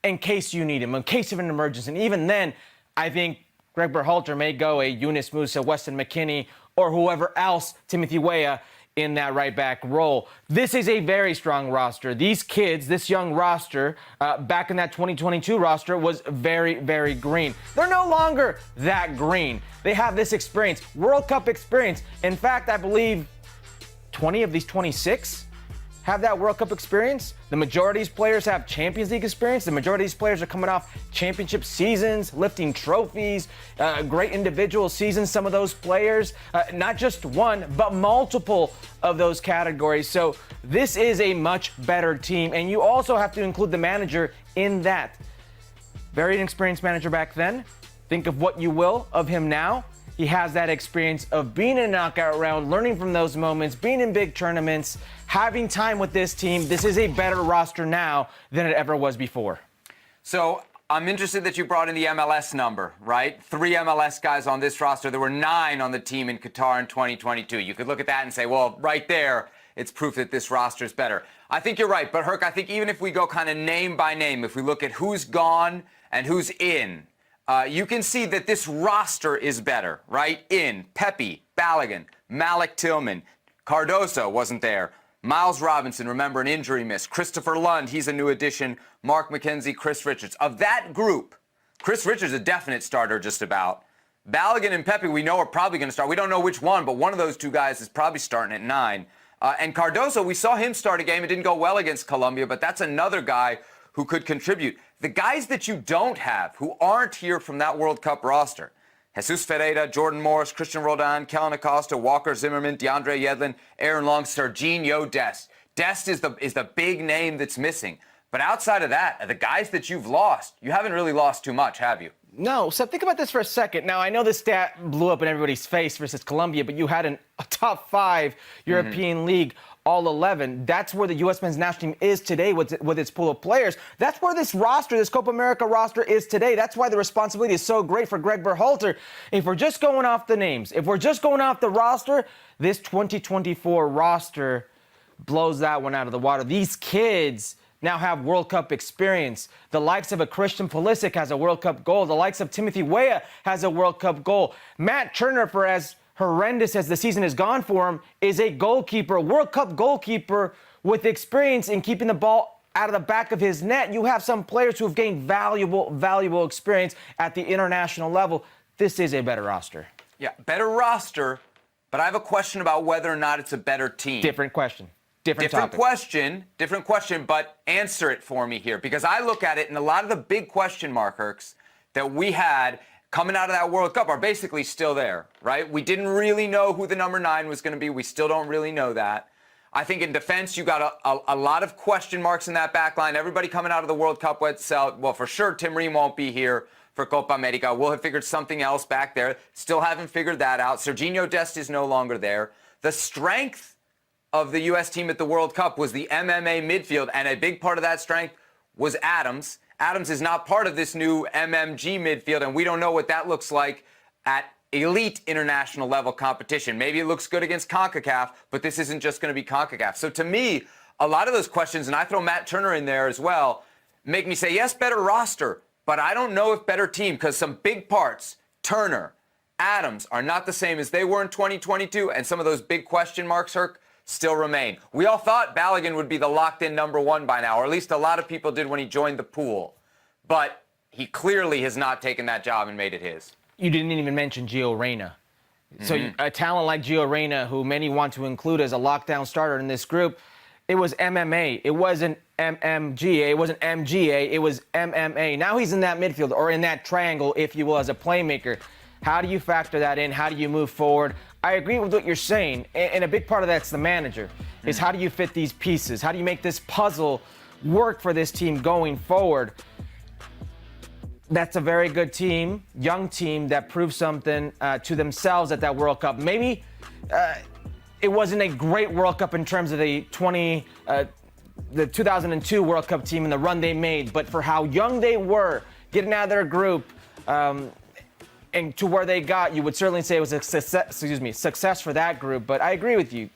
in case you need him, in case of an emergency. And even then, I think Greg Berhalter may go a Yunus Musa, Weston McKennie, or whoever else, Timothy Weah, in that right back role. This is a very strong roster. These kids, this young roster, back in that 2022 roster was very, very green. They're no longer that green. They have this experience, World Cup experience. In fact, I believe 20 of these 26 have that World Cup experience. The majority of these players have Champions League experience. The majority of these players are coming off championship seasons, lifting trophies, great individual seasons, some of those players, not just one, but multiple of those categories. So this is a much better team. And you also have to include the manager in that. Very inexperienced manager back then. Think of what you will of him now. He has that experience of being in a knockout round, learning from those moments, being in big tournaments, having time with this team. This is a better roster now than it ever was before. So I'm interested that you brought in the MLS number, right? 3 MLS guys on this roster. There were 9 on the team in Qatar in 2022. You could look at that and say, well, right there, it's proof that this roster is better. I think you're right. But, Herc, I think even if we go kind of name by name, if we look at who's gone and who's in, you can see that this roster is better, right? In Pepi, Balogun, Malik Tillman, Cardoso wasn't there, Miles Robinson, remember an injury miss, Christopher Lund, he's a new addition, Mark McKenzie, Chris Richards. Of that group, Chris Richards is a definite starter just about. Balogun and Pepi we know are probably going to start. We don't know which one, but one of those 2 guys is probably starting at 9. And Cardoso, we saw him start a game. It didn't go well against Colombia, but that's another guy who could contribute. The guys that you don't have, who aren't here from that World Cup roster, Jesus Ferreira, Jordan Morris, Christian Roldan, Kellen Acosta, Walker Zimmerman, DeAndre Yedlin, Aaron Long, Serginho Dest. Dest is the big name that's missing. But outside of that, the guys that you've lost, you haven't really lost too much, have you? No, so think about this for a second. Now, I know this stat blew up in everybody's face versus Colombia, but you had a top 5 European League all 11. That's where the U.S. men's national team is today with its pool of players. That's where this roster, this Copa America roster is today. That's why the responsibility is so great for Greg Berhalter. If we're just going off the names, if we're just going off the roster, this 2024 roster blows that one out of the water. These kids now have World Cup experience. The likes of a Christian Pulisic has a World Cup goal. The likes of Timothy Weah has a World Cup goal. Matt Turner, for as horrendous as the season has gone for him, is a goalkeeper, World Cup goalkeeper with experience in keeping the ball out of the back of his net. You have some players who have gained valuable experience at the international level. This is a better roster. Yeah, better roster, but I have a question about whether or not it's a better team. Different question. Different question, but answer it for me here. Because I look at it, and a lot of the big question mark, Hercs, that we had coming out of that World Cup are basically still there, right? We didn't really know who the number 9 was going to be. We still don't really know that. I think in defense, you got a lot of question marks in that back line. Everybody coming out of the World Cup well, for sure, Tim Ream won't be here. for Copa America. We'll have figured something else back there. Still haven't figured that out. Serginho Dest is no longer there. The strength of the U.S. team at the World Cup was the MMA midfield, and a big part of that strength was Adams. Adams is not part of this new MMG midfield, and we don't know what that looks like at elite international level competition. Maybe it looks good against CONCACAF, but this isn't just going to be CONCACAF. So to me, a lot of those questions, and I throw Matt Turner in there as well, make me say, yes, better roster, but I don't know if better team, because some big parts, Turner, Adams, are not the same as they were in 2022, and some of those big question marks, Herc, still remain. We all thought Balogun would be the locked-in number one by now, or at least a lot of people did when he joined the pool. But he clearly has not taken that job and made it his. You didn't even mention Gio Reyna. So a talent like Gio Reyna, who many want to include as a lockdown starter in this group, it was MMA. It wasn't MMGA. It wasn't MGA. It was MMA. Now he's in that midfield, or in that triangle, if you will, as a playmaker. How do you factor that in? How do you move forward? I agree with what you're saying, and a big part of that's the manager, is how do you fit these pieces? How do you make this puzzle work for this team going forward? That's a very good team, young team that proved something to themselves at that World Cup. Maybe it wasn't a great World Cup in terms of the 2002 World Cup team and the run they made, but for how young they were, getting out of their group, and to where they got, you would certainly say it was a success for that group. But I agree with you.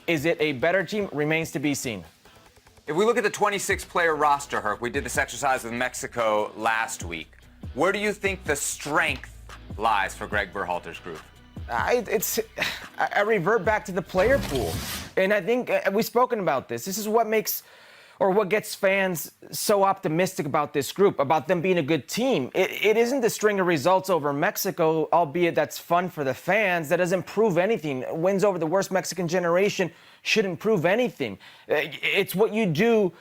Is it a better team? Remains to be seen. If we look at the 26-player roster, Herc, we did this exercise with Mexico last week. Where do you think the strength lies for Greg Berhalter's group? I revert back to the player pool. And I think we've spoken about this. This is what makes, or what gets fans so optimistic about this group, about them being a good team. It isn't the string of results over Mexico, albeit that's fun for the fans. That doesn't prove anything. Wins over the worst Mexican generation shouldn't prove anything. It's what you do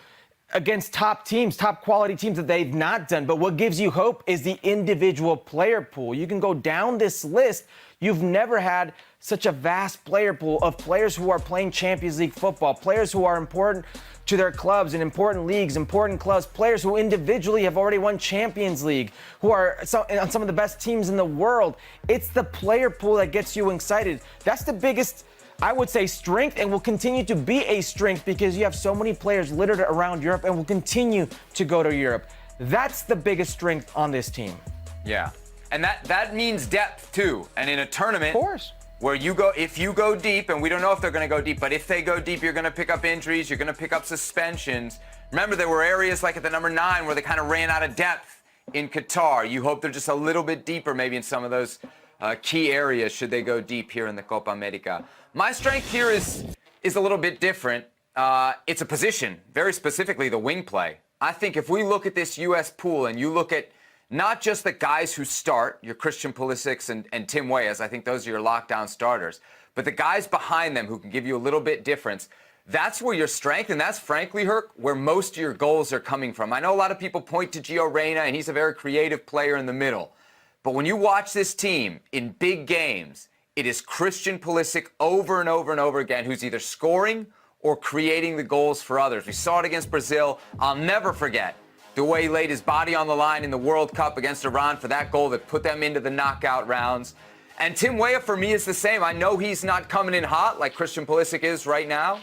against top teams, top quality teams that they've not done. But what gives you hope is the individual player pool. You can go down this list. You've never had such a vast player pool of players who are playing Champions League football, players who are important to their clubs in important leagues, important clubs, players who individually have already won Champions League, who are on some of the best teams in the world. It's the player pool that gets you excited. That's the biggest, I would say, strength, and will continue to be a strength because you have so many players littered around Europe and will continue to go to Europe. That's the biggest strength on this team. Yeah, and that means depth too. And in a tournament, of course, where you go, if you go deep, and we don't know if they're going to go deep, but if they go deep, you're going to pick up injuries, you're going to pick up suspensions. Remember, there were areas like at the number 9 where they kind of ran out of depth in Qatar. You hope they're just a little bit deeper maybe in some of those key areas should they go deep here in the Copa America. My strength here is a little bit different. It's a position, very specifically the wing play. I think if we look at this U.S. pool and you look at not just the guys who start, your Christian Pulisic and Tim Weahs, I think those are your lockdown starters, but the guys behind them who can give you a little bit difference, that's where your strength, and that's frankly, Herc, where most of your goals are coming from. I know a lot of people point to Gio Reyna, and he's a very creative player in the middle. But when you watch this team in big games, it is Christian Pulisic over and over and over again who's either scoring or creating the goals for others. We saw it against Brazil. I'll never forget the way he laid his body on the line in the World Cup against Iran for that goal that put them into the knockout rounds. And Tim Weah, for me, is the same. I know he's not coming in hot like Christian Pulisic is right now.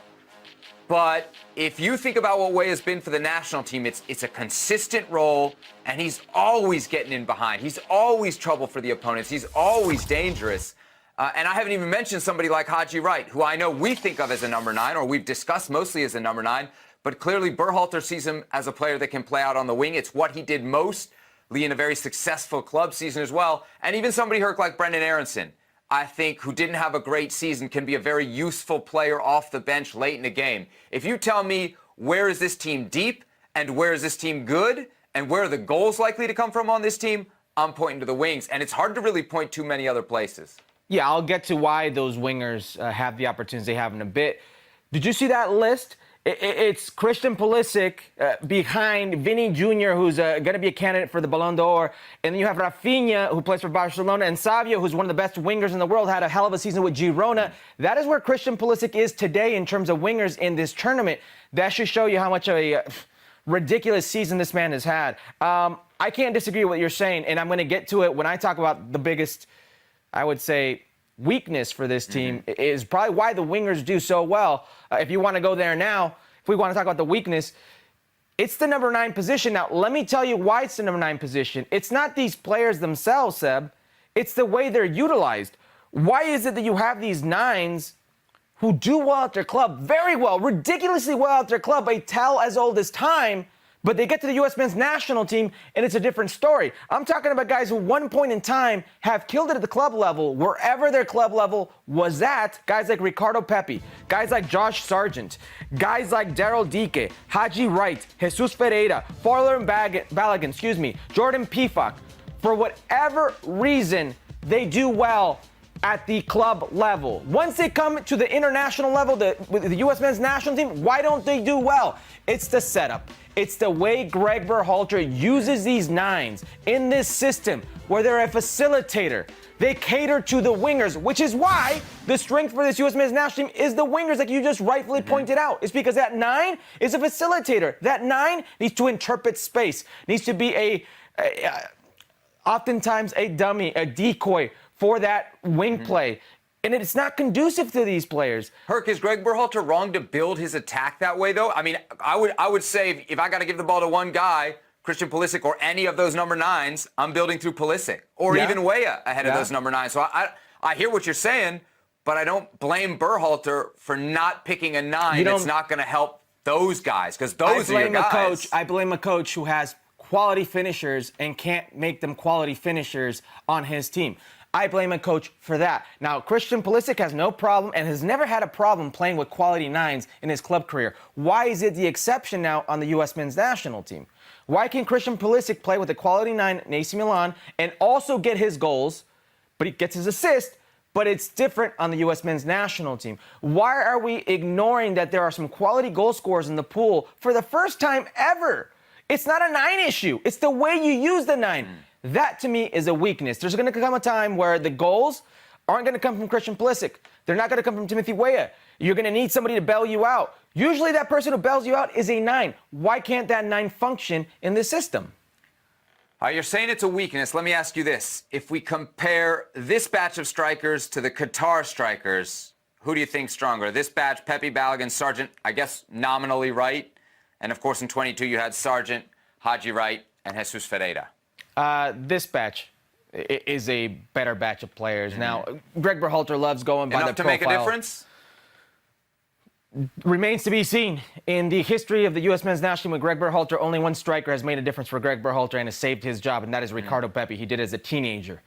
But if you think about what Weah has been for the national team, it's a consistent role, and he's always getting in behind. He's always trouble for the opponents. He's always dangerous. And I haven't even mentioned somebody like Haji Wright, who I know we think of as a number 9, or we've discussed mostly as a number 9, but clearly Berhalter sees him as a player that can play out on the wing. It's what he did mostly in a very successful club season as well. And even somebody, Herc, like Brendan Aronson, I think, who didn't have a great season, can be a very useful player off the bench late in the game. If you tell me where is this team deep and where is this team good and where are the goals likely to come from on this team, I'm pointing to the wings. And it's hard to really point too many other places. Yeah, I'll get to why those wingers have the opportunities they have in a bit. Did you see that list? It's Christian Pulisic behind Vinny Jr., who's going to be a candidate for the Ballon d'Or. And then you have Rafinha, who plays for Barcelona, and Savio, who's one of the best wingers in the world, had a hell of a season with Girona. That is where Christian Pulisic is today in terms of wingers in this tournament. That should show you how much of a ridiculous season this man has had. I can't disagree with what you're saying, and I'm going to get to it when I talk about the biggest, I would say, weakness for this team is probably why the wingers do so well. If you want to go there now, if we want to talk about the weakness, it's the number 9 position. Now, let me tell you why it's the number 9 position. It's not these players themselves, Seb. It's the way they're utilized. Why is it that you have these 9s who do well at their club, very well, ridiculously well at their club, a tale as old as time, but they get to the U.S. men's national team, and it's a different story. I'm talking about guys who one point in time have killed it at the club level, wherever their club level was at. Guys like Ricardo Pepi, guys like Josh Sargent, guys like Daryl Dike, Haji Wright, Jesus Ferreira, Farler Balogun, Jordan Pifak. For whatever reason, they do well at the club level. Once they come to the international level, with the U.S. men's national team, why don't they do well? It's the setup. It's the way Greg Berhalter uses these 9s in this system where they're a facilitator. They cater to the wingers, which is why the strength for this U.S. men's national team is the wingers, like you just rightfully pointed out. It's because that 9 is a facilitator. That 9 needs to interpret space, needs to be oftentimes a dummy, a decoy for that wing play. And it's not conducive to these players. Herc, is Greg Berhalter wrong to build his attack that way, though? I mean, I would say if I got to give the ball to one guy, Christian Pulisic or any of those number 9s, I'm building through Pulisic or even Weah ahead of those number 9s. So I hear what you're saying, but I don't blame Berhalter for not picking a 9 that's not going to help those guys, because those are your guys. I blame a coach who has quality finishers and can't make them quality finishers on his team. I blame a coach for that. Now, Christian Pulisic has no problem and has never had a problem playing with quality 9s in his club career. Why is it the exception now on the U.S. men's national team? Why can Christian Pulisic play with a quality 9 in AC Milan and also get his goals, but he gets his assist, but it's different on the U.S. men's national team? Why are we ignoring that there are some quality goal scorers in the pool for the first time ever? It's not a 9 issue. It's the way you use the 9. That, to me, is a weakness. There's going to come a time where the goals aren't going to come from Christian Pulisic. They're not going to come from Timothy Weah. You're going to need somebody to bail you out. Usually that person who bails you out is a 9. Why can't that 9 function in this system? You're saying it's a weakness. Let me ask you this. If we compare this batch of strikers to the Qatar strikers, who do you think's stronger? This batch, Pepi, Balogun, Sargent, I guess nominally right. And, of course, in 22 you had Sargent, Haji Wright, and Jesus Ferreira. This batch is a better batch of players. Now, Greg Berhalter loves going by the profile. Enough to make a difference? Remains to be seen. In the history of the U.S. men's national team with Greg Berhalter, only one striker has made a difference for Greg Berhalter and has saved his job, and that is Ricardo Pepi. He did it as a teenager.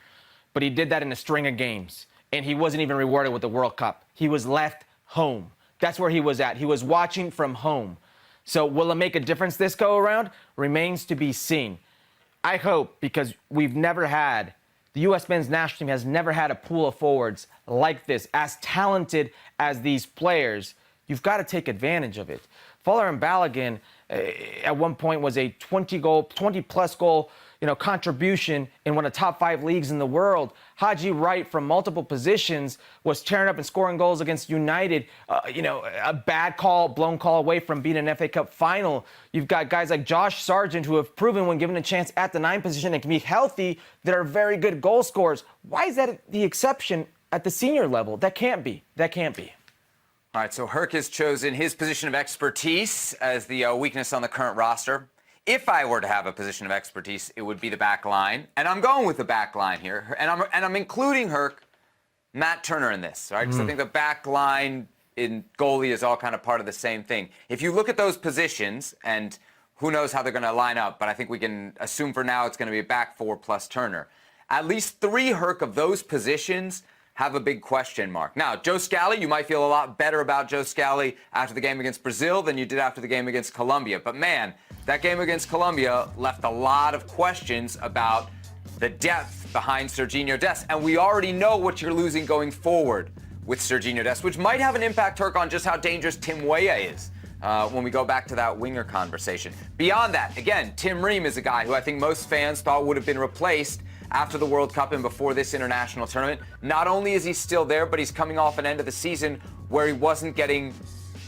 But he did that in a string of games, and he wasn't even rewarded with the World Cup. He was left home. That's where he was at. He was watching from home. So will it make a difference this go around? Remains to be seen. I hope, because we've never had, the U.S. men's national team has never had a pool of forwards like this, as talented as these players. You've got to take advantage of it. Farler Balogun at one point was a 20-plus goal, contribution in one of the top 5 leagues in the world. Haji Wright, from multiple positions, was tearing up and scoring goals against United. A bad call, blown call away from being an FA Cup final. You've got guys like Josh Sargent, who have proven when given a chance at the 9 position and can be healthy, that are very good goal scorers. Why is that the exception at the senior level? That can't be. That can't be. All right, so Herc has chosen his position of expertise as the weakness on the current roster. If I were to have a position of expertise, it would be the back line. And I'm going with the back line here. And I'm including, Herc, Matt Turner in this, right? Because I think the back line in goalie is all kind of part of the same thing. If you look at those positions, and who knows how they're going to line up, but I think we can assume for now it's going to be a back 4 plus Turner. At least 3, Herc, of those positions have a big question mark. Now, Joe Scally, you might feel a lot better about Joe Scally after the game against Brazil than you did after the game against Colombia. But man, that game against Colombia left a lot of questions about the depth behind Sergiño Dest. And we already know what you're losing going forward with Sergiño Dest, which might have an impact, Turk, on just how dangerous Tim Weah is when we go back to that winger conversation. Beyond that, again, Tim Ream is a guy who I think most fans thought would have been replaced after the World Cup and before this international tournament. Not only is he still there, but he's coming off an end of the season where he wasn't getting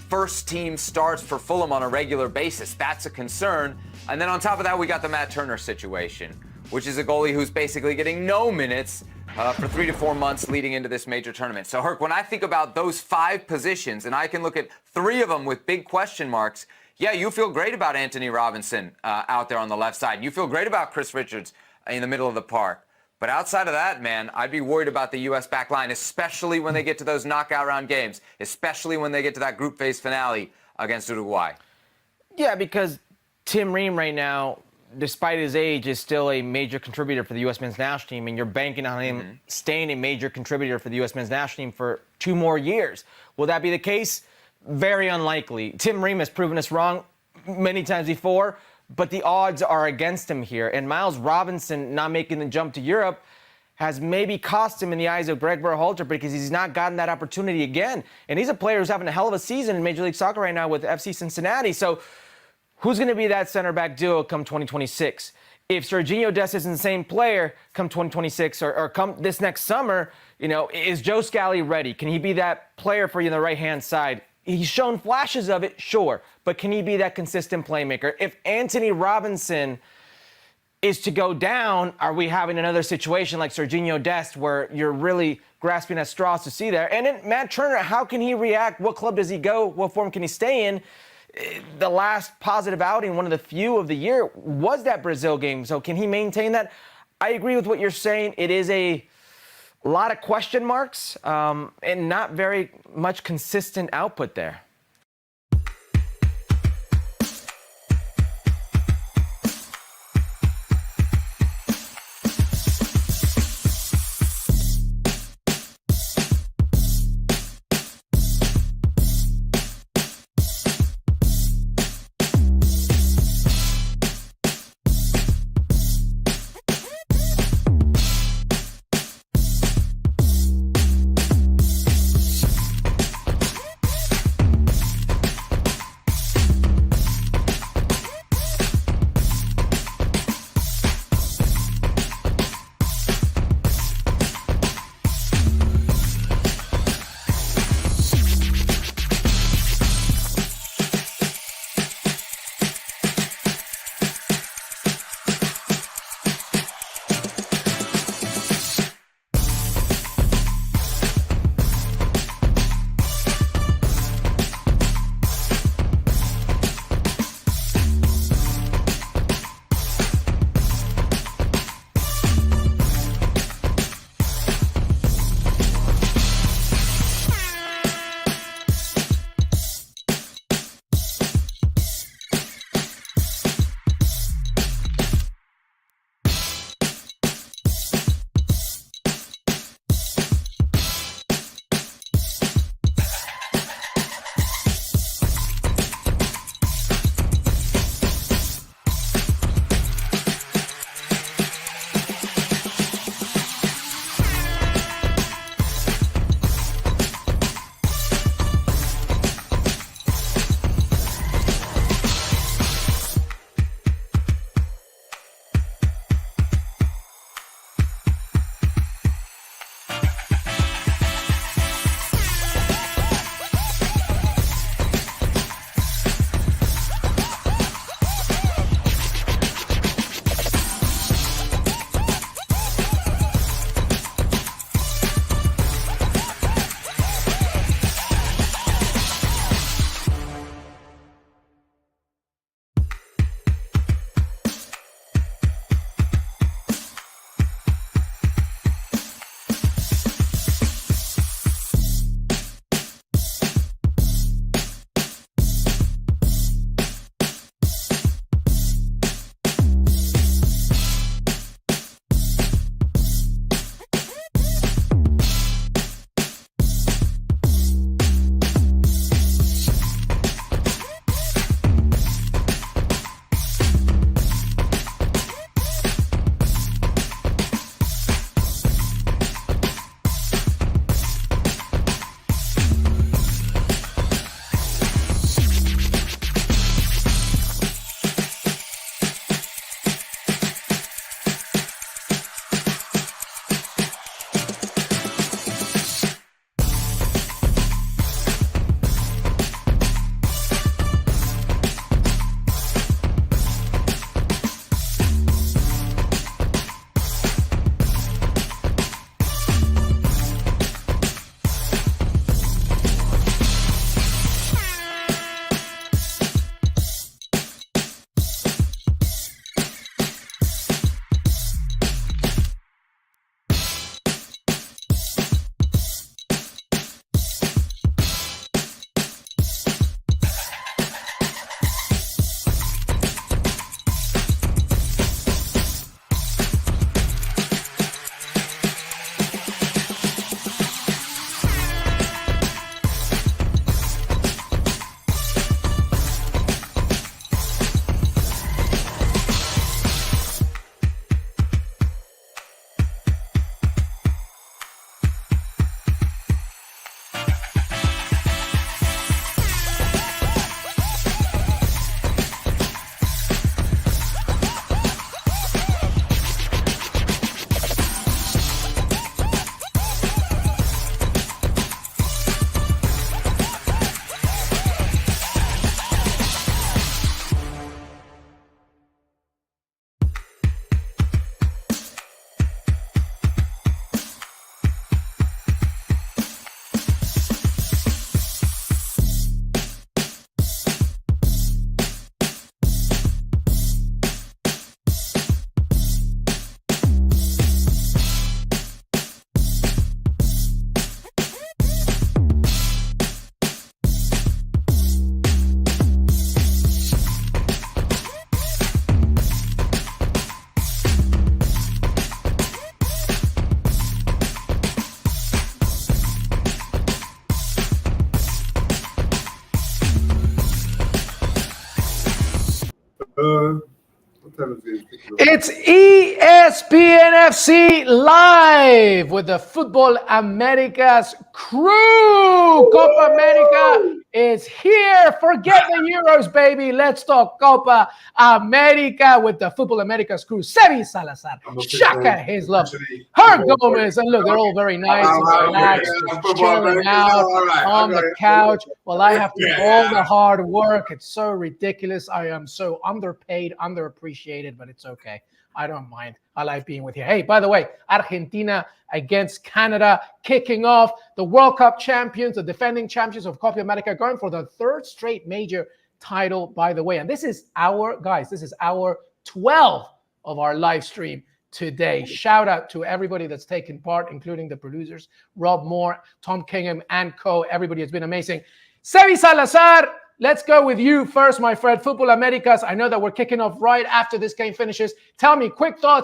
first team starts for Fulham on a regular basis. That's a concern. And then on top of that, we got the Matt Turner situation, which is a goalie who's basically getting no minutes for 3 to 4 months leading into this major tournament. So, Herc, when I think about those 5 positions, and I can look at 3 of them with big question marks, yeah, you feel great about Anthony Robinson out there on the left side. You feel great about Chris Richards in the middle of the park. But outside of that, man, I'd be worried about the U.S. back line, especially when they get to those knockout round games, especially when they get to that group phase finale against Uruguay. Yeah, because Tim Ream right now, despite his age, is still a major contributor for the U.S. men's national team, and you're banking on him staying a major contributor for the U.S. men's national team for 2 more years. Will that be the case? Very unlikely. Tim Ream has proven us wrong many times before, but the odds are against him here. And Miles Robinson not making the jump to Europe has maybe cost him in the eyes of Greg Berhalter because he's not gotten that opportunity again. And he's a player who's having a hell of a season in Major League Soccer right now with FC Cincinnati. So who's going to be that center back duo come 2026? If Serginho Dest isn't the same player come 2026 or come this next summer, you know, is Joe Scally ready? Can he be that player for you on the right-hand side? He's shown flashes of it, sure, but can he be that consistent playmaker? If Anthony Robinson is to go down, are we having another situation like Serginho Dest where you're really grasping at straws to see there? And then Matt Turner, how can he react? What club does he go? What form can he stay in? The last positive outing, one of the few of the year, was that Brazil game. So can he maintain that? I agree with what you're saying. It is a lot of question marks and not very much consistent output there. It's ESPN FC live with the Futbol Americas crew. Copa America is here. Forget the Euros, baby. Let's talk Copa America with the Futbol Americas crew. Sebi Salazar, Shaka Hislop, Herculez, and look, they're all very nice and relaxed, just chilling out on the couch. Well, I have to do all the hard work. It's so ridiculous. I am so underpaid, underappreciated, but it's okay. I don't mind. I like being with you. Hey, by the way, Argentina against Canada, kicking off the World Cup champions, the defending champions of Copa America, going for the third straight major title, by the way. And this is our, guys, this is our 12th of our live stream today. Shout out to everybody that's taken part, including the producers, Rob Moore, Tom Kingham, and co. Everybody has been amazing. Sebi Salazar, let's go with you first, my friend. Futbol Americas. I know that we're kicking off right after this game finishes. Tell me, quick thoughts